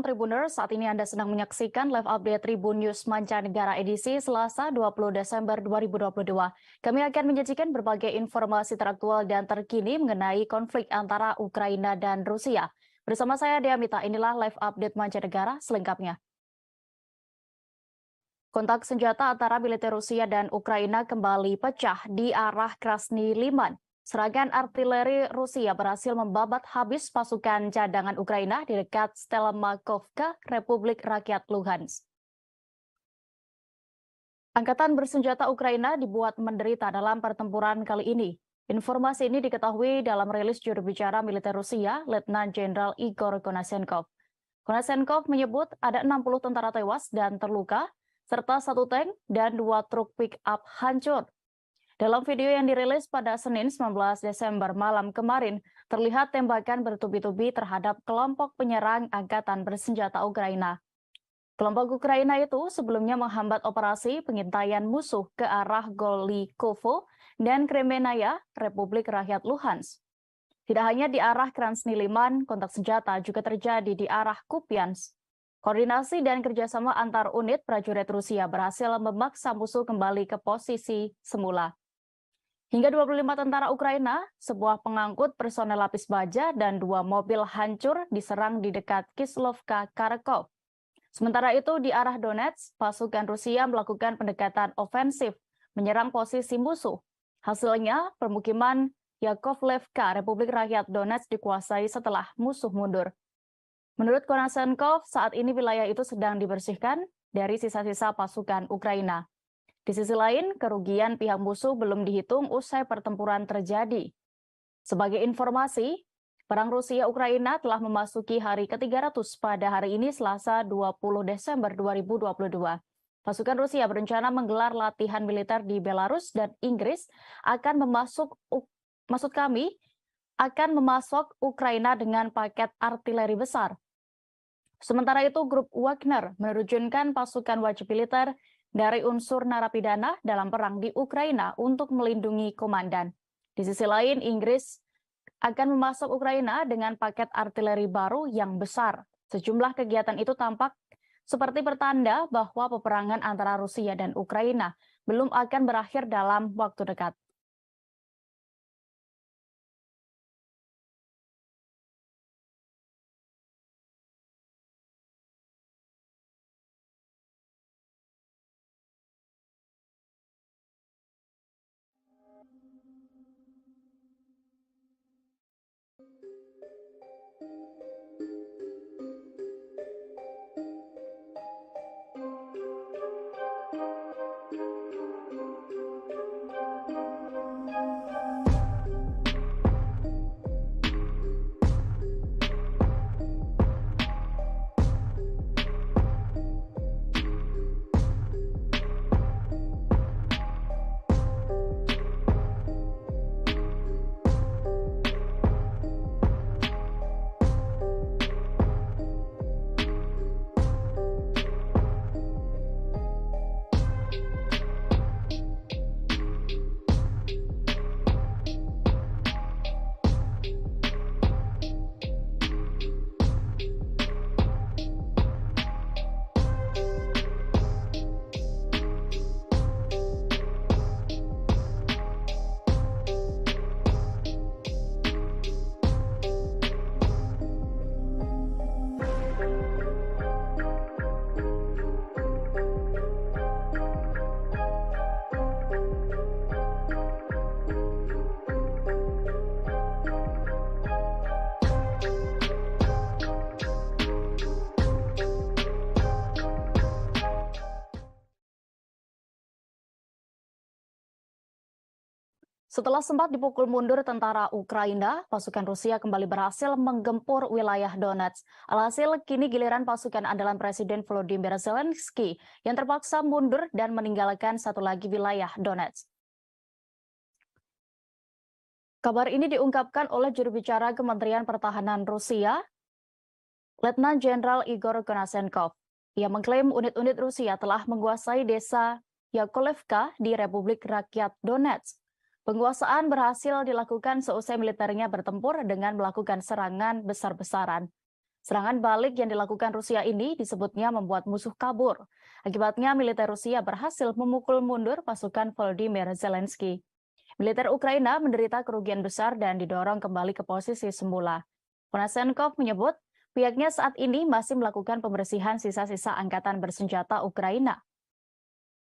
Tribuners, saat ini Anda sedang menyaksikan live update Tribun News Mancanegara edisi Selasa 20 Desember 2022. Kami akan menyajikan berbagai informasi teraktual dan terkini mengenai konflik antara Ukraina dan Rusia. Bersama saya Diamita, inilah live update Mancanegara selengkapnya. Kontak senjata antara militer Rusia dan Ukraina kembali pecah di arah Krasny Liman. Serangan artileri Rusia berhasil membabat habis pasukan cadangan Ukraina di dekat Stelmakovka, Republik Rakyat Luhansk. Angkatan bersenjata Ukraina dibuat menderita dalam pertempuran kali ini. Informasi ini diketahui dalam rilis juru bicara militer Rusia, Letnan Jenderal Igor Konashenkov. Konashenkov menyebut ada 60 tentara tewas dan terluka, serta 1 tank dan 2 truk pick-up hancur. Dalam video yang dirilis pada Senin 19 Desember malam kemarin, terlihat tembakan bertubi-tubi terhadap kelompok penyerang angkatan bersenjata Ukraina. Kelompok Ukraina itu sebelumnya menghambat operasi pengintaian musuh ke arah Golikovo dan Kremenaya, Republik Rakyat Luhansk. Tidak hanya di arah Krasny Liman, kontak senjata juga terjadi di arah Kupiansk. Koordinasi dan kerjasama antar unit prajurit Rusia berhasil memaksa musuh kembali ke posisi semula. Hingga 25 tentara Ukraina, sebuah pengangkut personel lapis baja, dan 2 mobil hancur diserang di dekat Kislovka, Kharkov. Sementara itu, di arah Donetsk, pasukan Rusia melakukan pendekatan ofensif, menyerang posisi musuh. Hasilnya, permukiman Yakovlevka, Republik Rakyat Donetsk dikuasai setelah musuh mundur. Menurut Konashenkov, saat ini wilayah itu sedang dibersihkan dari sisa-sisa pasukan Ukraina. Di sisi lain, kerugian pihak musuh belum dihitung usai pertempuran terjadi. Sebagai informasi, perang Rusia-Ukraina telah memasuki hari ke-300 pada hari ini Selasa 20 Desember 2022. Pasukan Rusia berencana menggelar latihan militer di Belarus dan Inggris akan memasok Ukraina dengan paket artileri besar. Sementara itu, grup Wagner menerjunkan pasukan wajib militer dari unsur narapidana dalam perang di Ukraina untuk melindungi komandan. Di sisi lain, Inggris akan memasok Ukraina dengan paket artileri baru yang besar. Sejumlah kegiatan itu tampak seperti pertanda bahwa peperangan antara Rusia dan Ukraina belum akan berakhir dalam waktu dekat. Setelah sempat dipukul mundur tentara Ukraina, pasukan Rusia kembali berhasil menggempur wilayah Donetsk. Alhasil, kini giliran pasukan andalan Presiden Volodymyr Zelensky yang terpaksa mundur dan meninggalkan satu lagi wilayah Donetsk. Kabar ini diungkapkan oleh juru bicara Kementerian Pertahanan Rusia, Letnan Jenderal Igor Konashenkov. Ia mengklaim unit-unit Rusia telah menguasai desa Yakovlevka di Republik Rakyat Donetsk. Penguasaan berhasil dilakukan seusai militernya bertempur dengan melakukan serangan besar-besaran. Serangan balik yang dilakukan Rusia ini disebutnya membuat musuh kabur. Akibatnya militer Rusia berhasil memukul mundur pasukan Volodymyr Zelensky. Militer Ukraina menderita kerugian besar dan didorong kembali ke posisi semula. Konasenkov menyebut pihaknya saat ini masih melakukan pembersihan sisa-sisa angkatan bersenjata Ukraina.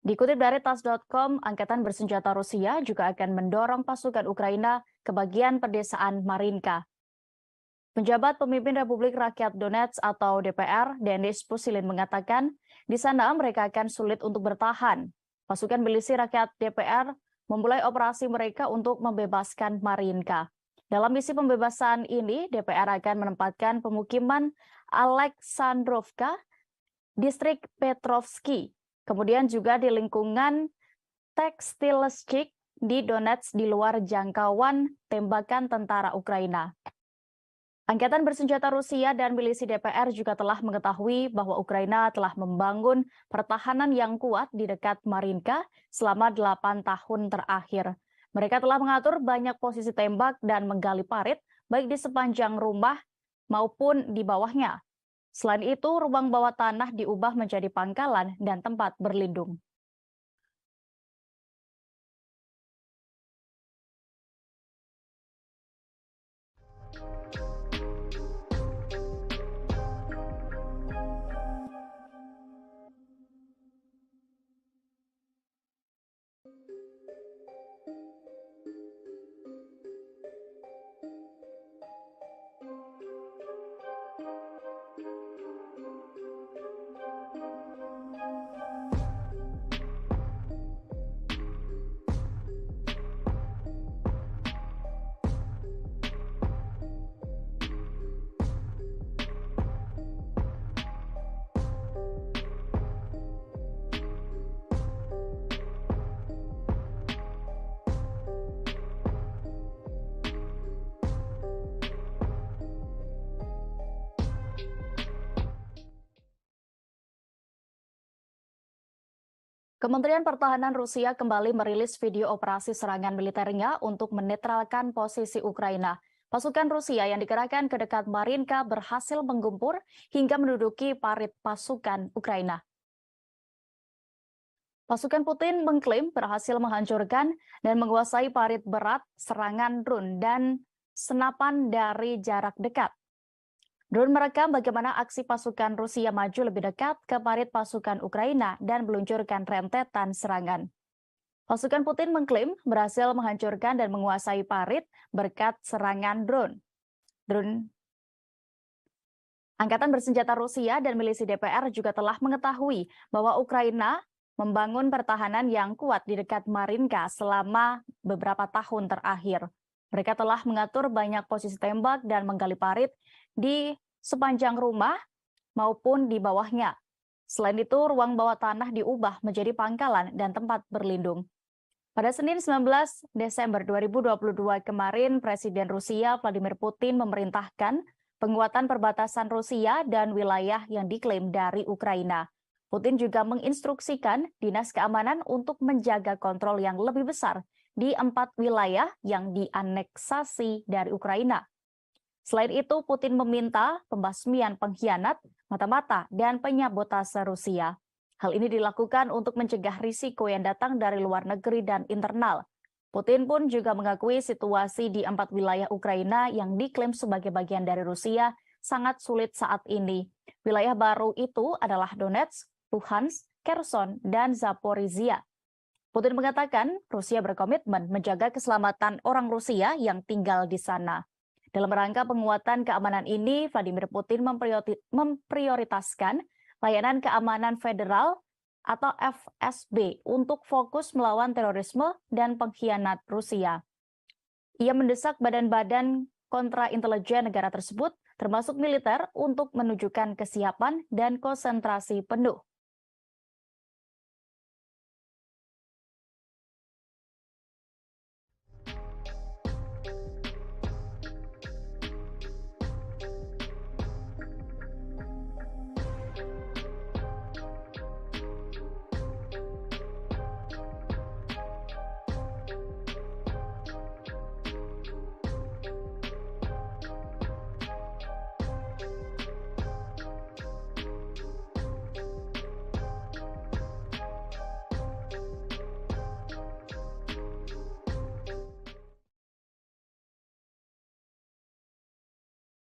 Dikutip dari tas.com, angkatan bersenjata Rusia juga akan mendorong pasukan Ukraina ke bagian pedesaan Marinka. Penjabat pemimpin Republik Rakyat Donetsk atau DPR, Denis Pusilin mengatakan, di sana mereka akan sulit untuk bertahan. Pasukan milisi rakyat DPR memulai operasi mereka untuk membebaskan Marinka. Dalam misi pembebasan ini, DPR akan menempatkan pemukiman Alexandrovka, distrik Petrovsky, kemudian juga di lingkungan Tekstilskik di Donetsk di luar jangkauan tembakan tentara Ukraina. Angkatan bersenjata Rusia dan milisi DPR juga telah mengetahui bahwa Ukraina telah membangun pertahanan yang kuat di dekat Marinka selama 8 tahun terakhir. Mereka telah mengatur banyak posisi tembak dan menggali parit, baik di sepanjang rumah maupun di bawahnya. Selain itu, ruang bawah tanah diubah menjadi pangkalan dan tempat berlindung. Kementerian Pertahanan Rusia kembali merilis video operasi serangan militernya untuk menetralkan posisi Ukraina. Pasukan Rusia yang dikerahkan ke dekat Marinka berhasil menggempur hingga menduduki parit pasukan Ukraina. Pasukan Putin mengklaim berhasil menghancurkan dan menguasai parit berat serangan drone dan senapan dari jarak dekat. Drone merekam bagaimana aksi pasukan Rusia maju lebih dekat ke parit pasukan Ukraina dan meluncurkan rentetan serangan. Pasukan Putin mengklaim berhasil menghancurkan dan menguasai parit berkat serangan drone. Angkatan bersenjata Rusia dan milisi DPR juga telah mengetahui bahwa Ukraina membangun pertahanan yang kuat di dekat Marinka selama beberapa tahun terakhir. Mereka telah mengatur banyak posisi tembak dan menggali parit di sepanjang rumah maupun di bawahnya. Selain itu, ruang bawah tanah diubah menjadi pangkalan dan tempat berlindung. Pada Senin 19 Desember 2022 kemarin, Presiden Rusia Vladimir Putin memerintahkan penguatan perbatasan Rusia dan wilayah yang diklaim dari Ukraina. Putin juga menginstruksikan Dinas Keamanan untuk menjaga kontrol yang lebih besar di 4 wilayah yang dianeksasi dari Ukraina. Selain itu, Putin meminta pembasmian pengkhianat, mata-mata, dan penyabotase Rusia. Hal ini dilakukan untuk mencegah risiko yang datang dari luar negeri dan internal. Putin pun juga mengakui situasi di 4 wilayah Ukraina yang diklaim sebagai bagian dari Rusia sangat sulit saat ini. Wilayah baru itu adalah Donetsk, Luhansk, Kherson, dan Zaporizhia. Putin mengatakan Rusia berkomitmen menjaga keselamatan orang Rusia yang tinggal di sana. Dalam rangka penguatan keamanan ini, Vladimir Putin memprioritaskan layanan keamanan federal atau FSB untuk fokus melawan terorisme dan pengkhianat Rusia. Ia mendesak badan-badan kontraintelijen negara tersebut, termasuk militer, untuk menunjukkan kesiapan dan konsentrasi penuh.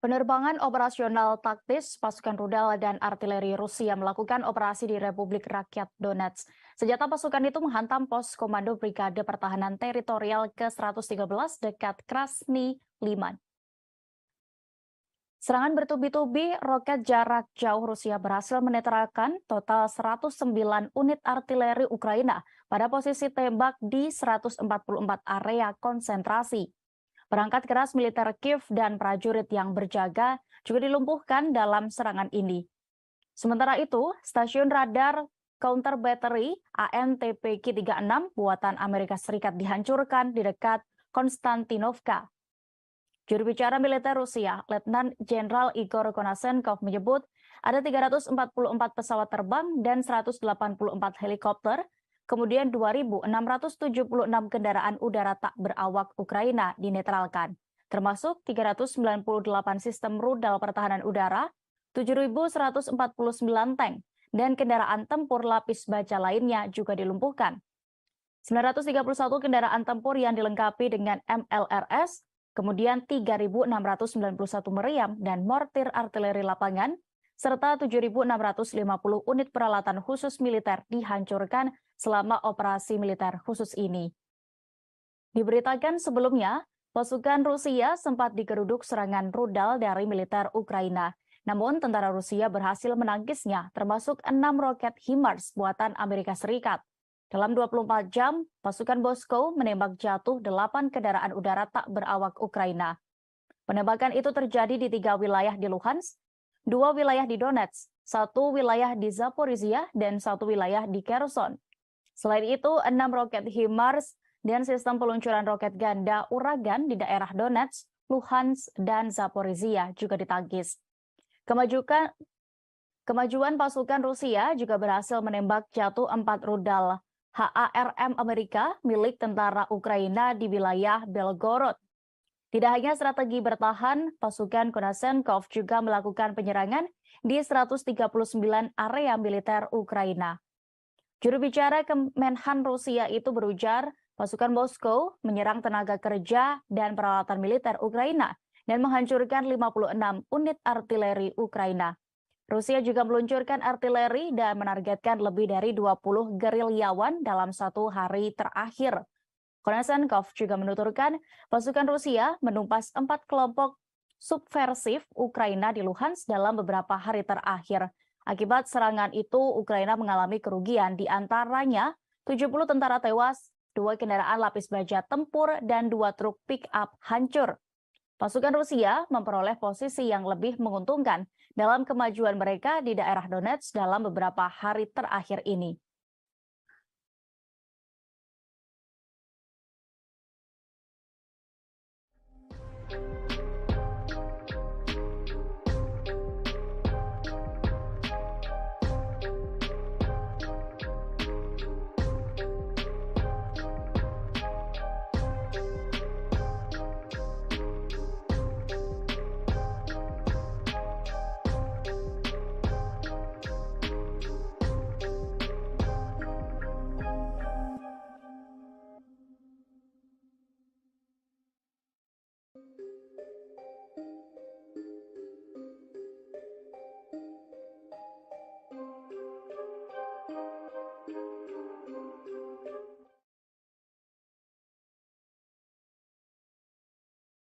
Penerbangan operasional taktis pasukan rudal dan artileri Rusia melakukan operasi di Republik Rakyat Donetsk. Senjata pasukan itu menghantam pos komando Brigade Pertahanan Teritorial ke-113 dekat Krasny Liman. Serangan bertubi-tubi roket jarak jauh Rusia berhasil menetralkan total 109 unit artileri Ukraina pada posisi tembak di 144 area konsentrasi. Perangkat keras militer Kiev dan prajurit yang berjaga juga dilumpuhkan dalam serangan ini. Sementara itu, stasiun radar counter battery ANTPK-36 buatan Amerika Serikat dihancurkan di dekat Konstantinovka. Juru bicara militer Rusia, Letnan Jenderal Igor Konashenkov menyebut ada 344 pesawat terbang dan 184 helikopter, kemudian 2.676 kendaraan udara tak berawak Ukraina dinetralkan, termasuk 398 sistem rudal pertahanan udara, 7.149 tank, dan kendaraan tempur lapis baja lainnya juga dilumpuhkan. 931 kendaraan tempur yang dilengkapi dengan MLRS, kemudian 3.691 meriam dan mortir artileri lapangan, serta 7.650 unit peralatan khusus militer dihancurkan selama operasi militer khusus ini. Diberitakan sebelumnya, pasukan Rusia sempat digeruduk serangan rudal dari militer Ukraina. Namun tentara Rusia berhasil menangkisnya, termasuk 6 roket HIMARS buatan Amerika Serikat. Dalam 24 jam, pasukan Moskow menembak jatuh 8 kendaraan udara tak berawak Ukraina. Penembakan itu terjadi di 3 wilayah di Luhansk, 2 wilayah di Donetsk, 1 wilayah di Zaporizhia, dan 1 wilayah di Kherson. Selain itu, 6 roket HIMARS dan sistem peluncuran roket ganda Uragan di daerah Donetsk, Luhansk, dan Zaporizhia juga ditangkis. Kemajuan pasukan Rusia juga berhasil menembak jatuh 4 rudal HARM Amerika milik tentara Ukraina di wilayah Belgorod. Tidak hanya strategi bertahan, pasukan Konashenkov juga melakukan penyerangan di 139 area militer Ukraina. Juru bicara Kemenhan Rusia itu berujar, pasukan Moskow menyerang tenaga kerja dan peralatan militer Ukraina dan menghancurkan 56 unit artileri Ukraina. Rusia juga meluncurkan artileri dan menargetkan lebih dari 20 gerilyawan dalam 1 hari terakhir. Konashenkov juga menuturkan pasukan Rusia menumpas 4 kelompok subversif Ukraina di Luhansk dalam beberapa hari terakhir. Akibat serangan itu, Ukraina mengalami kerugian, di antaranya 70 tentara tewas, 2 kendaraan lapis baja tempur, dan 2 truk pick-up hancur. Pasukan Rusia memperoleh posisi yang lebih menguntungkan dalam kemajuan mereka di daerah Donetsk dalam beberapa hari terakhir ini.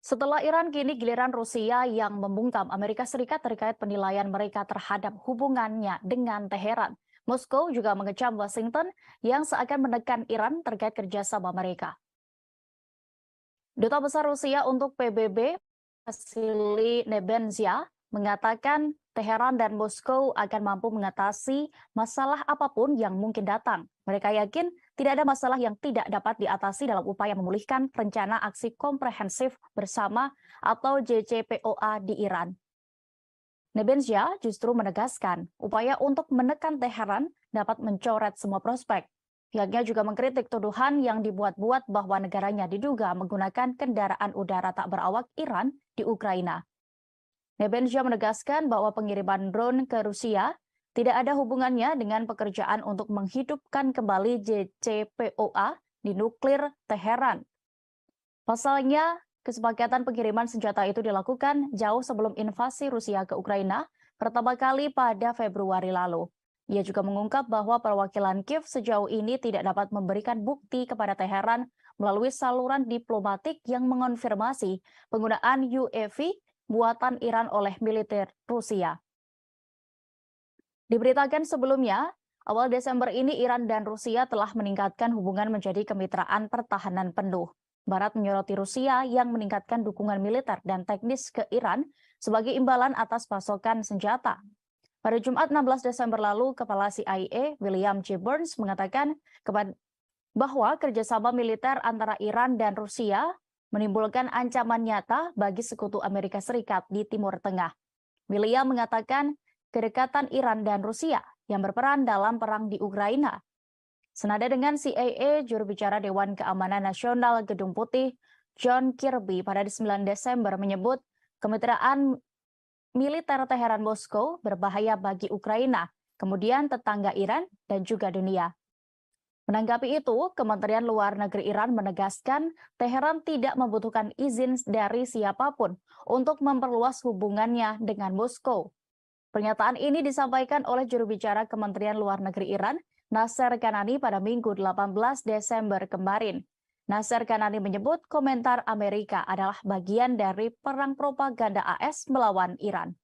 Setelah Iran, kini giliran Rusia yang membungkam Amerika Serikat terkait penilaian mereka terhadap hubungannya dengan Teheran. Moskow juga mengecam Washington yang seakan menekan Iran terkait kerjasama mereka. Duta Besar Rusia untuk PBB, Vasily Nebenzia, mengatakan Teheran dan Moskow akan mampu mengatasi masalah apapun yang mungkin datang. Mereka yakin tidak ada masalah yang tidak dapat diatasi dalam upaya memulihkan rencana aksi komprehensif bersama atau JCPOA di Iran. Nebenzia justru menegaskan upaya untuk menekan Teheran dapat mencoret semua prospek. Pihaknya juga mengkritik tuduhan yang dibuat-buat bahwa negaranya diduga menggunakan kendaraan udara tak berawak Iran di Ukraina. Nebenzia menegaskan bahwa pengiriman drone ke Rusia tidak ada hubungannya dengan pekerjaan untuk menghidupkan kembali JCPOA di nuklir Teheran. Pasalnya, kesepakatan pengiriman senjata itu dilakukan jauh sebelum invasi Rusia ke Ukraina pertama kali pada Februari lalu. Ia juga mengungkap bahwa perwakilan Kiev sejauh ini tidak dapat memberikan bukti kepada Teheran melalui saluran diplomatik yang mengonfirmasi penggunaan UAV buatan Iran oleh militer Rusia. Diberitakan sebelumnya, awal Desember ini Iran dan Rusia telah meningkatkan hubungan menjadi kemitraan pertahanan penuh. Barat menyoroti Rusia yang meningkatkan dukungan militer dan teknis ke Iran sebagai imbalan atas pasokan senjata. Pada Jumat 16 Desember lalu, Kepala CIA William J. Burns mengatakan bahwa kerjasama militer antara Iran dan Rusia menimbulkan ancaman nyata bagi sekutu Amerika Serikat di Timur Tengah. William mengatakan kedekatan Iran dan Rusia yang berperan dalam perang di Ukraina. Senada dengan CIA, juru bicara Dewan Keamanan Nasional Gedung Putih, John Kirby pada 9 Desember menyebut kemitraan militer Teheran Moskow berbahaya bagi Ukraina, kemudian tetangga Iran dan juga dunia. Menanggapi itu, Kementerian Luar Negeri Iran menegaskan Teheran tidak membutuhkan izin dari siapapun untuk memperluas hubungannya dengan Moskow. Pernyataan ini disampaikan oleh juru bicara Kementerian Luar Negeri Iran, Nasser Kanani pada Minggu 18 Desember kemarin. Nasser Kanani menyebut komentar Amerika adalah bagian dari perang propaganda AS melawan Iran.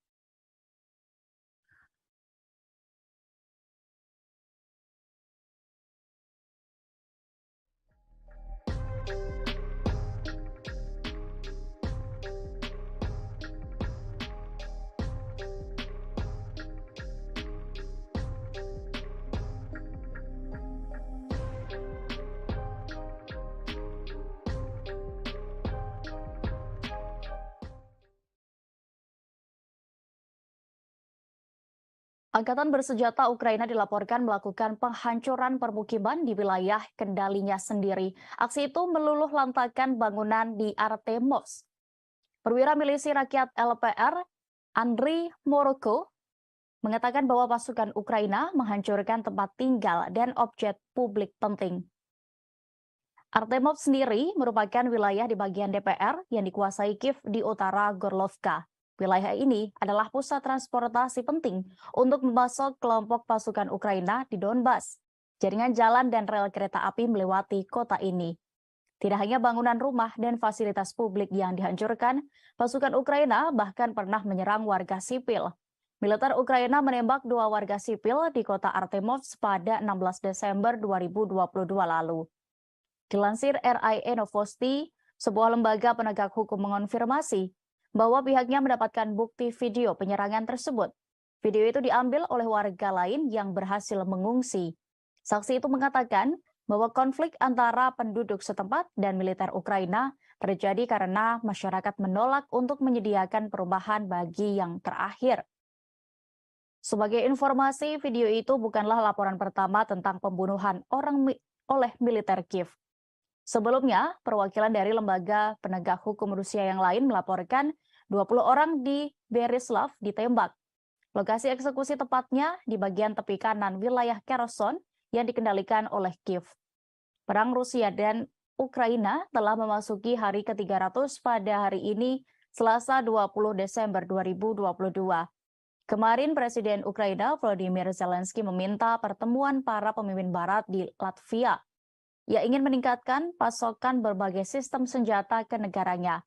Angkatan bersenjata Ukraina dilaporkan melakukan penghancuran permukiman di wilayah kendalinya sendiri. Aksi itu meluluh lantakan bangunan di Artemovsk. Perwira milisi rakyat LPR, Andriy Moroko, mengatakan bahwa pasukan Ukraina menghancurkan tempat tinggal dan objek publik penting. Artemovsk sendiri merupakan wilayah di bagian DPR yang dikuasai Kiev di utara Gorlovka. Wilayah ini adalah pusat transportasi penting untuk memasok kelompok pasukan Ukraina di Donbas. Jaringan jalan dan rel kereta api melewati kota ini. Tidak hanya bangunan rumah dan fasilitas publik yang dihancurkan, pasukan Ukraina bahkan pernah menyerang warga sipil. Militer Ukraina menembak 2 warga sipil di kota Artemovsk pada 16 Desember 2022 lalu. Dilansir RIA Novosti, sebuah lembaga penegak hukum mengonfirmasi bahwa pihaknya mendapatkan bukti video penyerangan tersebut. Video itu diambil oleh warga lain yang berhasil mengungsi. Saksi itu mengatakan bahwa konflik antara penduduk setempat dan militer Ukraina terjadi karena masyarakat menolak untuk menyediakan perubahan bagi yang terakhir. Sebagai informasi, video itu bukanlah laporan pertama tentang pembunuhan orang oleh militer Kiev. Sebelumnya, perwakilan dari lembaga penegak hukum Rusia yang lain melaporkan 20 orang di Berislav ditembak. Lokasi eksekusi tepatnya di bagian tepi kanan wilayah Kherson yang dikendalikan oleh Kiev. Perang Rusia dan Ukraina telah memasuki hari ke-300 pada hari ini, Selasa 20 Desember 2022. Kemarin Presiden Ukraina Volodymyr Zelensky meminta pertemuan para pemimpin barat di Latvia. Ia ingin meningkatkan pasokan berbagai sistem senjata ke negaranya.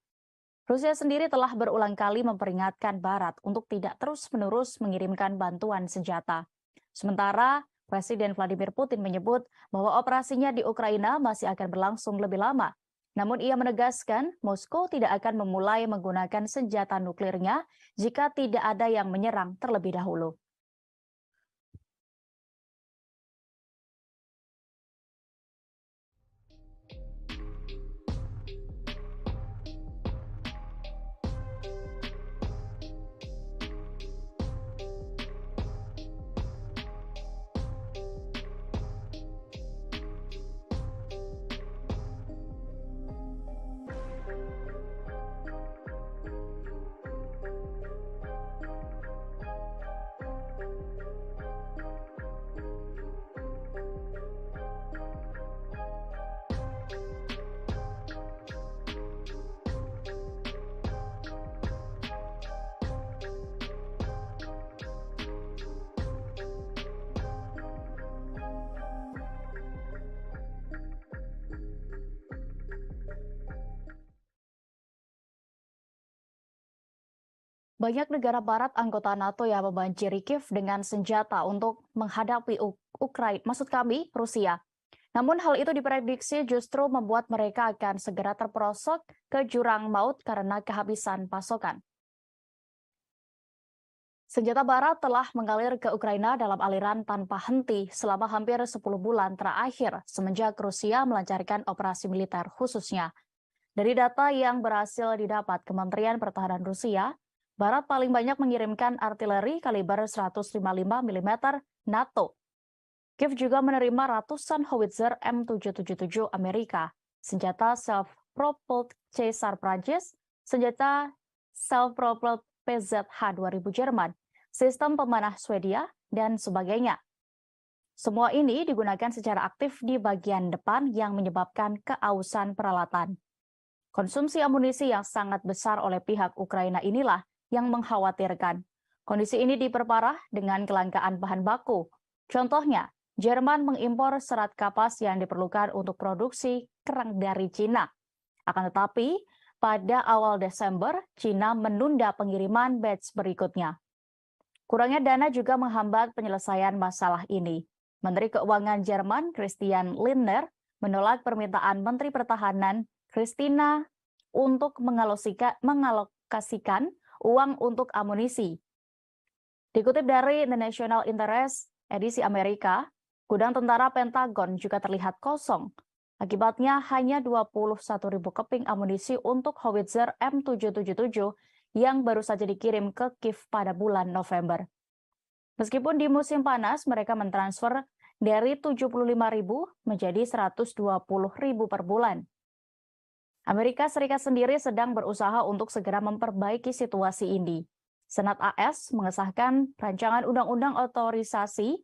Rusia sendiri telah berulang kali memperingatkan Barat untuk tidak terus-menerus mengirimkan bantuan senjata. Sementara, Presiden Vladimir Putin menyebut bahwa operasinya di Ukraina masih akan berlangsung lebih lama. Namun ia menegaskan Moskow tidak akan memulai menggunakan senjata nuklirnya jika tidak ada yang menyerang terlebih dahulu. Banyak negara barat anggota NATO yang membanjiri Kiev dengan senjata untuk menghadapi Rusia. Namun hal itu diprediksi justru membuat mereka akan segera terperosok ke jurang maut karena kehabisan pasokan. Senjata barat telah mengalir ke Ukraina dalam aliran tanpa henti selama hampir 10 bulan terakhir semenjak Rusia melancarkan operasi militer khususnya. Dari data yang berhasil didapat Kementerian Pertahanan Rusia, Barat paling banyak mengirimkan artileri kaliber 155 mm NATO. Kiev juga menerima ratusan howitzer M777 Amerika, senjata self-propelled Caesar Prancis, senjata self-propelled PZH-2000 Jerman, sistem pemanah Swedia, dan sebagainya. Semua ini digunakan secara aktif di bagian depan yang menyebabkan keausan peralatan. Konsumsi amunisi yang sangat besar oleh pihak Ukraina inilah yang mengkhawatirkan. Kondisi ini diperparah dengan kelangkaan bahan baku. Contohnya, Jerman mengimpor serat kapas yang diperlukan untuk produksi kerang dari Cina. Akan tetapi, pada awal Desember, Cina menunda pengiriman batch berikutnya. Kurangnya dana juga menghambat penyelesaian masalah ini. Menteri Keuangan Jerman, Christian Lindner, menolak permintaan Menteri Pertahanan Kristina untuk mengalokasikan uang untuk amunisi. Dikutip dari The National Interest, edisi Amerika, gudang tentara Pentagon juga terlihat kosong. Akibatnya hanya 21.000 keping amunisi untuk howitzer M777 yang baru saja dikirim ke Kiev pada bulan November. Meskipun di musim panas mereka mentransfer dari 75.000 menjadi 120.000 per bulan. Amerika Serikat sendiri sedang berusaha untuk segera memperbaiki situasi ini. Senat AS mengesahkan rancangan undang-undang otorisasi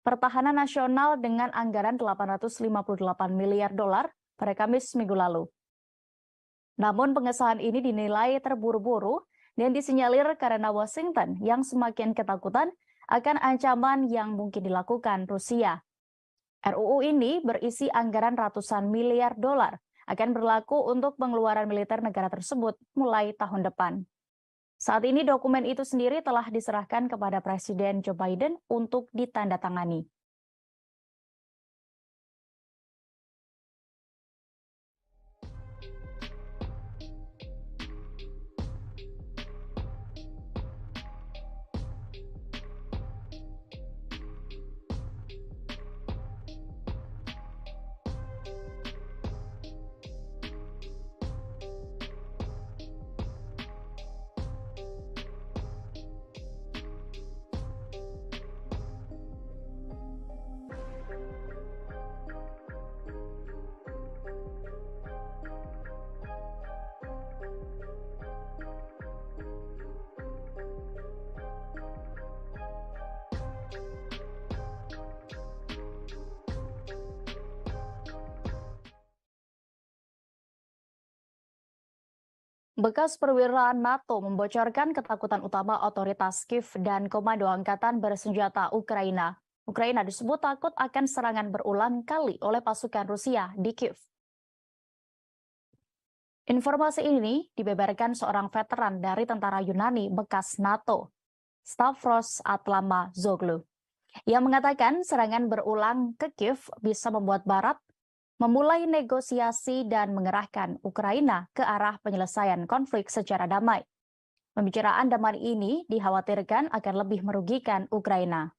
pertahanan nasional dengan anggaran 858 miliar dolar pada Kamis minggu lalu. Namun pengesahan ini dinilai terburu-buru dan disinyalir karena Washington yang semakin ketakutan akan ancaman yang mungkin dilakukan Rusia. RUU ini berisi anggaran ratusan miliar dolar akan berlaku untuk pengeluaran militer negara tersebut mulai tahun depan. Saat ini dokumen itu sendiri telah diserahkan kepada Presiden Joe Biden untuk ditandatangani. Bekas perwira NATO membocorkan ketakutan utama otoritas Kiev dan Komando Angkatan Bersenjata Ukraina. Ukraina disebut takut akan serangan berulang kali oleh pasukan Rusia di Kiev. Informasi ini dibeberkan seorang veteran dari tentara Yunani bekas NATO, Stavros Atlamazoglu, yang mengatakan serangan berulang ke Kiev bisa membuat Barat memulai negosiasi dan mengerahkan Ukraina ke arah penyelesaian konflik secara damai. Pembicaraan damai ini dikhawatirkan akan lebih merugikan Ukraina.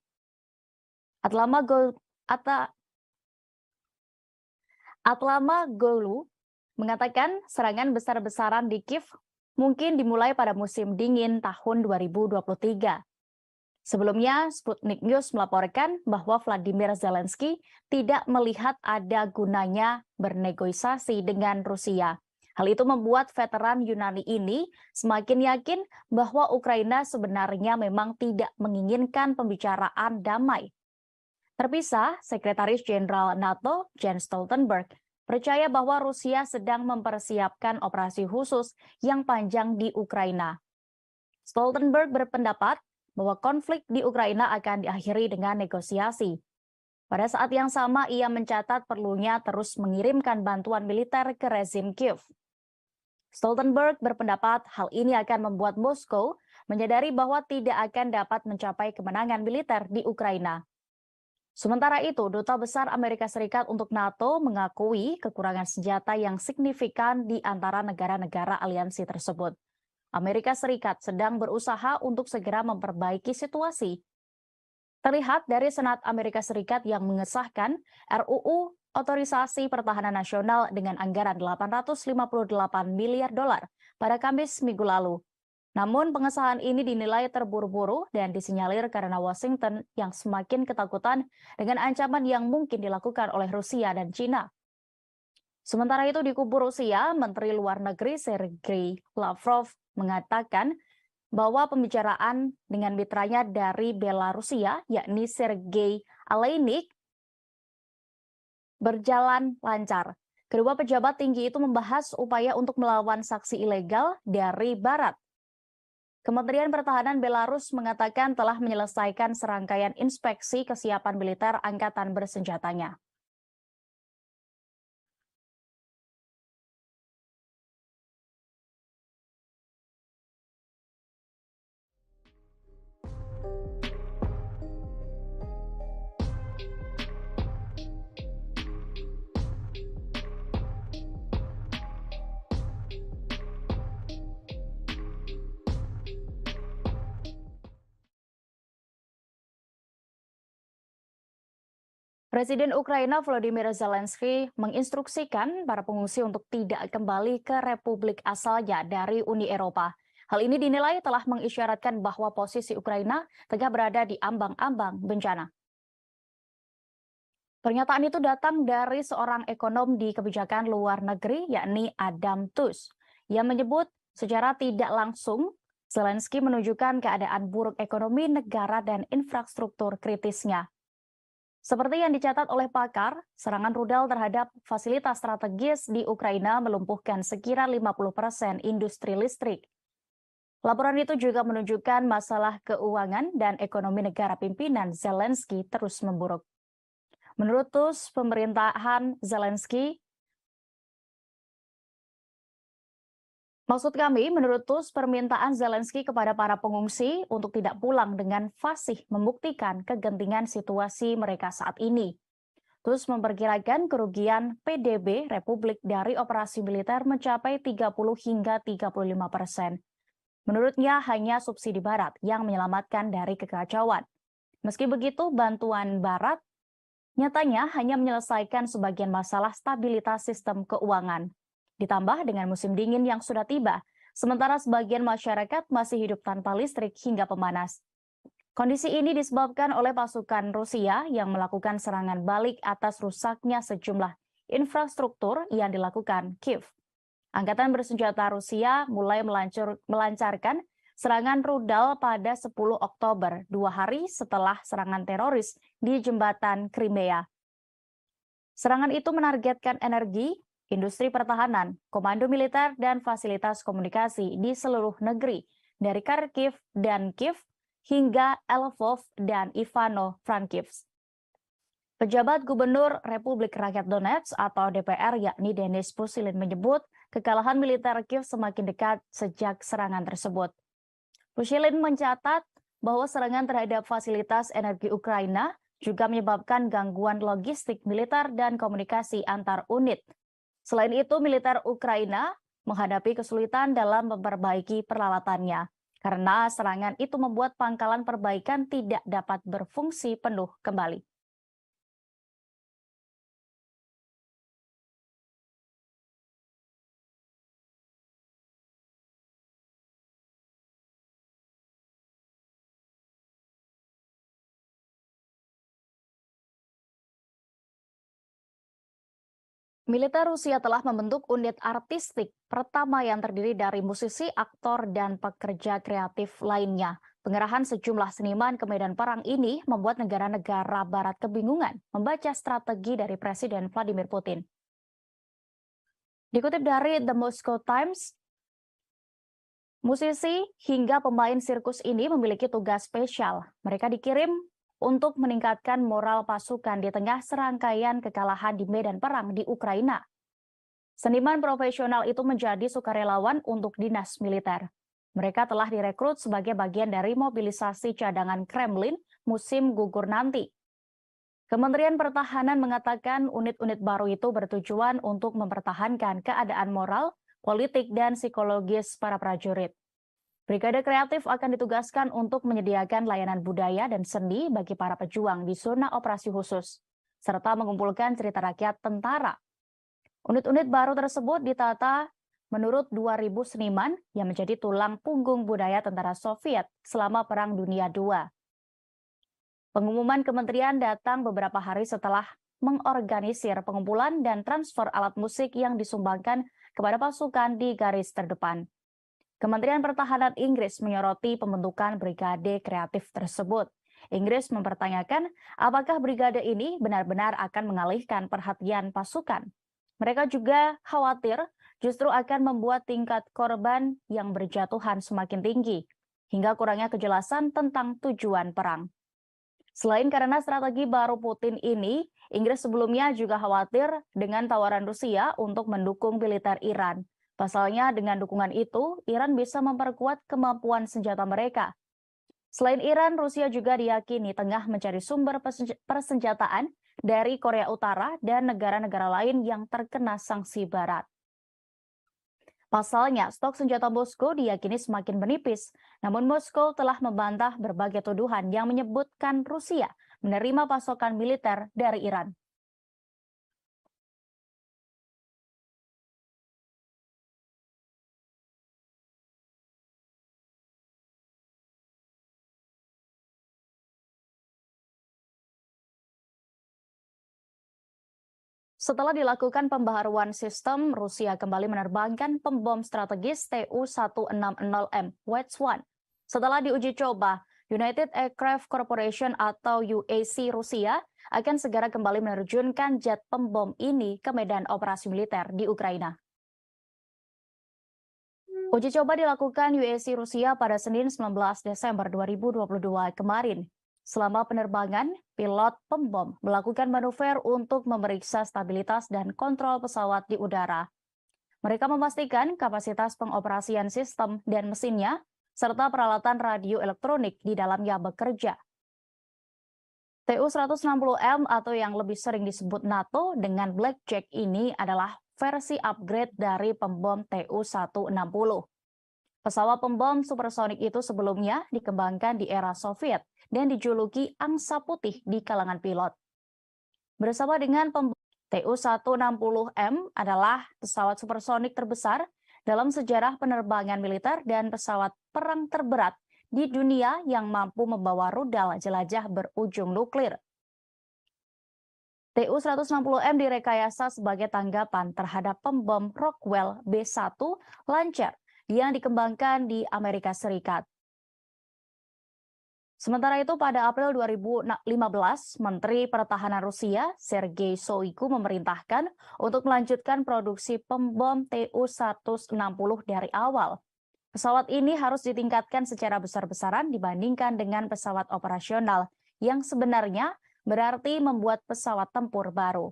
Atlamazoglu mengatakan serangan besar-besaran di Kiev mungkin dimulai pada musim dingin tahun 2023. Sebelumnya, Sputnik News melaporkan bahwa Vladimir Zelensky tidak melihat ada gunanya bernegosiasi dengan Rusia. Hal itu membuat veteran Yunani ini semakin yakin bahwa Ukraina sebenarnya memang tidak menginginkan pembicaraan damai. Terpisah, Sekretaris Jenderal NATO Jens Stoltenberg percaya bahwa Rusia sedang mempersiapkan operasi khusus yang panjang di Ukraina. Stoltenberg berpendapat bahwa konflik di Ukraina akan diakhiri dengan negosiasi. Pada saat yang sama, ia mencatat perlunya terus mengirimkan bantuan militer ke rezim Kiev. Stoltenberg berpendapat hal ini akan membuat Moskow menyadari bahwa tidak akan dapat mencapai kemenangan militer di Ukraina. Sementara itu, Duta Besar Amerika Serikat untuk NATO mengakui kekurangan senjata yang signifikan di antara negara-negara aliansi tersebut. Amerika Serikat sedang berusaha untuk segera memperbaiki situasi. Terlihat dari Senat Amerika Serikat yang mengesahkan RUU Otorisasi Pertahanan Nasional dengan anggaran 858 miliar dolar pada Kamis minggu lalu. Namun pengesahan ini dinilai terburu-buru dan disinyalir karena Washington yang semakin ketakutan dengan ancaman yang mungkin dilakukan oleh Rusia dan China. Sementara itu di kubu Rusia, Menteri Luar Negeri Sergei Lavrov mengatakan bahwa pembicaraan dengan mitranya dari Belarusia, yakni Sergei Aleynik, berjalan lancar. Kedua pejabat tinggi itu membahas upaya untuk melawan sanksi ilegal dari Barat. Kementerian Pertahanan Belarus mengatakan telah menyelesaikan serangkaian inspeksi kesiapan militer angkatan bersenjatanya. Presiden Ukraina Volodymyr Zelensky menginstruksikan para pengungsi untuk tidak kembali ke republik asalnya dari Uni Eropa. Hal ini dinilai telah mengisyaratkan bahwa posisi Ukraina tengah berada di ambang-ambang bencana. Pernyataan itu datang dari seorang ekonom di kebijakan luar negeri, yakni Adam Tooze, yang menyebut secara tidak langsung Zelensky menunjukkan keadaan buruk ekonomi negara dan infrastruktur kritisnya. Seperti yang dicatat oleh pakar, serangan rudal terhadap fasilitas strategis di Ukraina melumpuhkan sekira 50% industri listrik. Laporan itu juga menunjukkan masalah keuangan dan ekonomi negara pimpinan Zelensky terus memburuk. Menurut Tooze, pemerintahan Zelensky menurut Tooze, permintaan Zelensky kepada para pengungsi untuk tidak pulang dengan fasih membuktikan kegentingan situasi mereka saat ini. Tooze memperkirakan kerugian PDB Republik dari operasi militer mencapai 30 hingga 35%. Menurutnya hanya subsidi Barat yang menyelamatkan dari kekacauan. Meski begitu, bantuan Barat nyatanya hanya menyelesaikan sebagian masalah stabilitas sistem keuangan. Ditambah dengan musim dingin yang sudah tiba, sementara sebagian masyarakat masih hidup tanpa listrik hingga pemanas. Kondisi ini disebabkan oleh pasukan Rusia yang melakukan serangan balik atas rusaknya sejumlah infrastruktur yang dilakukan Kiev. Angkatan bersenjata Rusia mulai melancarkan serangan rudal pada 10 Oktober, 2 hari setelah serangan teroris di jembatan Crimea. Serangan itu menargetkan energi, industri pertahanan, komando militer, dan fasilitas komunikasi di seluruh negeri, dari Kharkiv dan Kiev hingga Lvov dan Ivano-Frankivsk. Pejabat Gubernur Republik Rakyat Donetsk atau DPR yakni Denis Pushilin menyebut kekalahan militer Kiev semakin dekat sejak serangan tersebut. Pushilin mencatat bahwa serangan terhadap fasilitas energi Ukraina juga menyebabkan gangguan logistik militer dan komunikasi antar unit. Selain itu, militer Ukraina menghadapi kesulitan dalam memperbaiki peralatannya karena serangan itu membuat pangkalan perbaikan tidak dapat berfungsi penuh kembali. Militer Rusia telah membentuk unit artistik pertama yang terdiri dari musisi, aktor, dan pekerja kreatif lainnya. Pengerahan sejumlah seniman ke medan perang ini membuat negara-negara Barat kebingungan membaca strategi dari Presiden Vladimir Putin. Dikutip dari The Moscow Times, musisi hingga pemain sirkus ini memiliki tugas spesial. Mereka dikirim untuk meningkatkan moral pasukan di tengah serangkaian kekalahan di medan perang di Ukraina. Seniman profesional itu menjadi sukarelawan untuk dinas militer. Mereka telah direkrut sebagai bagian dari mobilisasi cadangan Kremlin musim gugur nanti. Kementerian Pertahanan mengatakan unit-unit baru itu bertujuan untuk mempertahankan keadaan moral, politik, dan psikologis para prajurit. Brigade Kreatif akan ditugaskan untuk menyediakan layanan budaya dan seni bagi para pejuang di zona operasi khusus, serta mengumpulkan cerita rakyat tentara. Unit-unit baru tersebut ditata menurut 2.000 seniman yang menjadi tulang punggung budaya tentara Soviet selama Perang Dunia II. Pengumuman kementerian datang beberapa hari setelah mengorganisir pengumpulan dan transfer alat musik yang disumbangkan kepada pasukan di garis terdepan. Kementerian Pertahanan Inggris menyoroti pembentukan brigade kreatif tersebut. Inggris mempertanyakan apakah brigade ini benar-benar akan mengalihkan perhatian pasukan. Mereka juga khawatir justru akan membuat tingkat korban yang berjatuhan semakin tinggi, hingga kurangnya kejelasan tentang tujuan perang. Selain karena strategi baru Putin ini, Inggris sebelumnya juga khawatir dengan tawaran Rusia untuk mendukung militer Iran. Pasalnya dengan dukungan itu, Iran bisa memperkuat kemampuan senjata mereka. Selain Iran, Rusia juga diyakini tengah mencari sumber persenjataan dari Korea Utara dan negara-negara lain yang terkena sanksi Barat. Pasalnya, stok senjata Moskow diyakini semakin menipis, namun Moskow telah membantah berbagai tuduhan yang menyebutkan Rusia menerima pasokan militer dari Iran. Setelah dilakukan pembaharuan sistem, Rusia kembali menerbangkan pembom strategis Tu-160M Wedge-1. Setelah diuji coba, United Aircraft Corporation atau UAC Rusia akan segera kembali menerjunkan jet pembom ini ke medan operasi militer di Ukraina. Uji coba dilakukan UAC Rusia pada Senin 19 Desember 2022 kemarin. Selama penerbangan, pilot pembom melakukan manuver untuk memeriksa stabilitas dan kontrol pesawat di udara. Mereka memastikan kapasitas pengoperasian sistem dan mesinnya, serta peralatan radio elektronik di dalamnya bekerja. Tu-160M atau yang lebih sering disebut NATO dengan Blackjack ini adalah versi upgrade dari pembom Tu-160. Pesawat pembom supersonik itu sebelumnya dikembangkan di era Soviet dan dijuluki angsa putih di kalangan pilot. Bersama dengan pembom Tu-160M adalah pesawat supersonik terbesar dalam sejarah penerbangan militer dan pesawat perang terberat di dunia yang mampu membawa rudal jelajah berujung nuklir. Tu-160M direkayasa sebagai tanggapan terhadap pembom Rockwell B-1 Launcher yang dikembangkan di Amerika Serikat. Sementara itu, pada April 2015, Menteri Pertahanan Rusia, Sergei Shoigu, memerintahkan untuk melanjutkan produksi pembom Tu-160 dari awal. Pesawat ini harus ditingkatkan secara besar-besaran dibandingkan dengan pesawat operasional, yang sebenarnya berarti membuat pesawat tempur baru.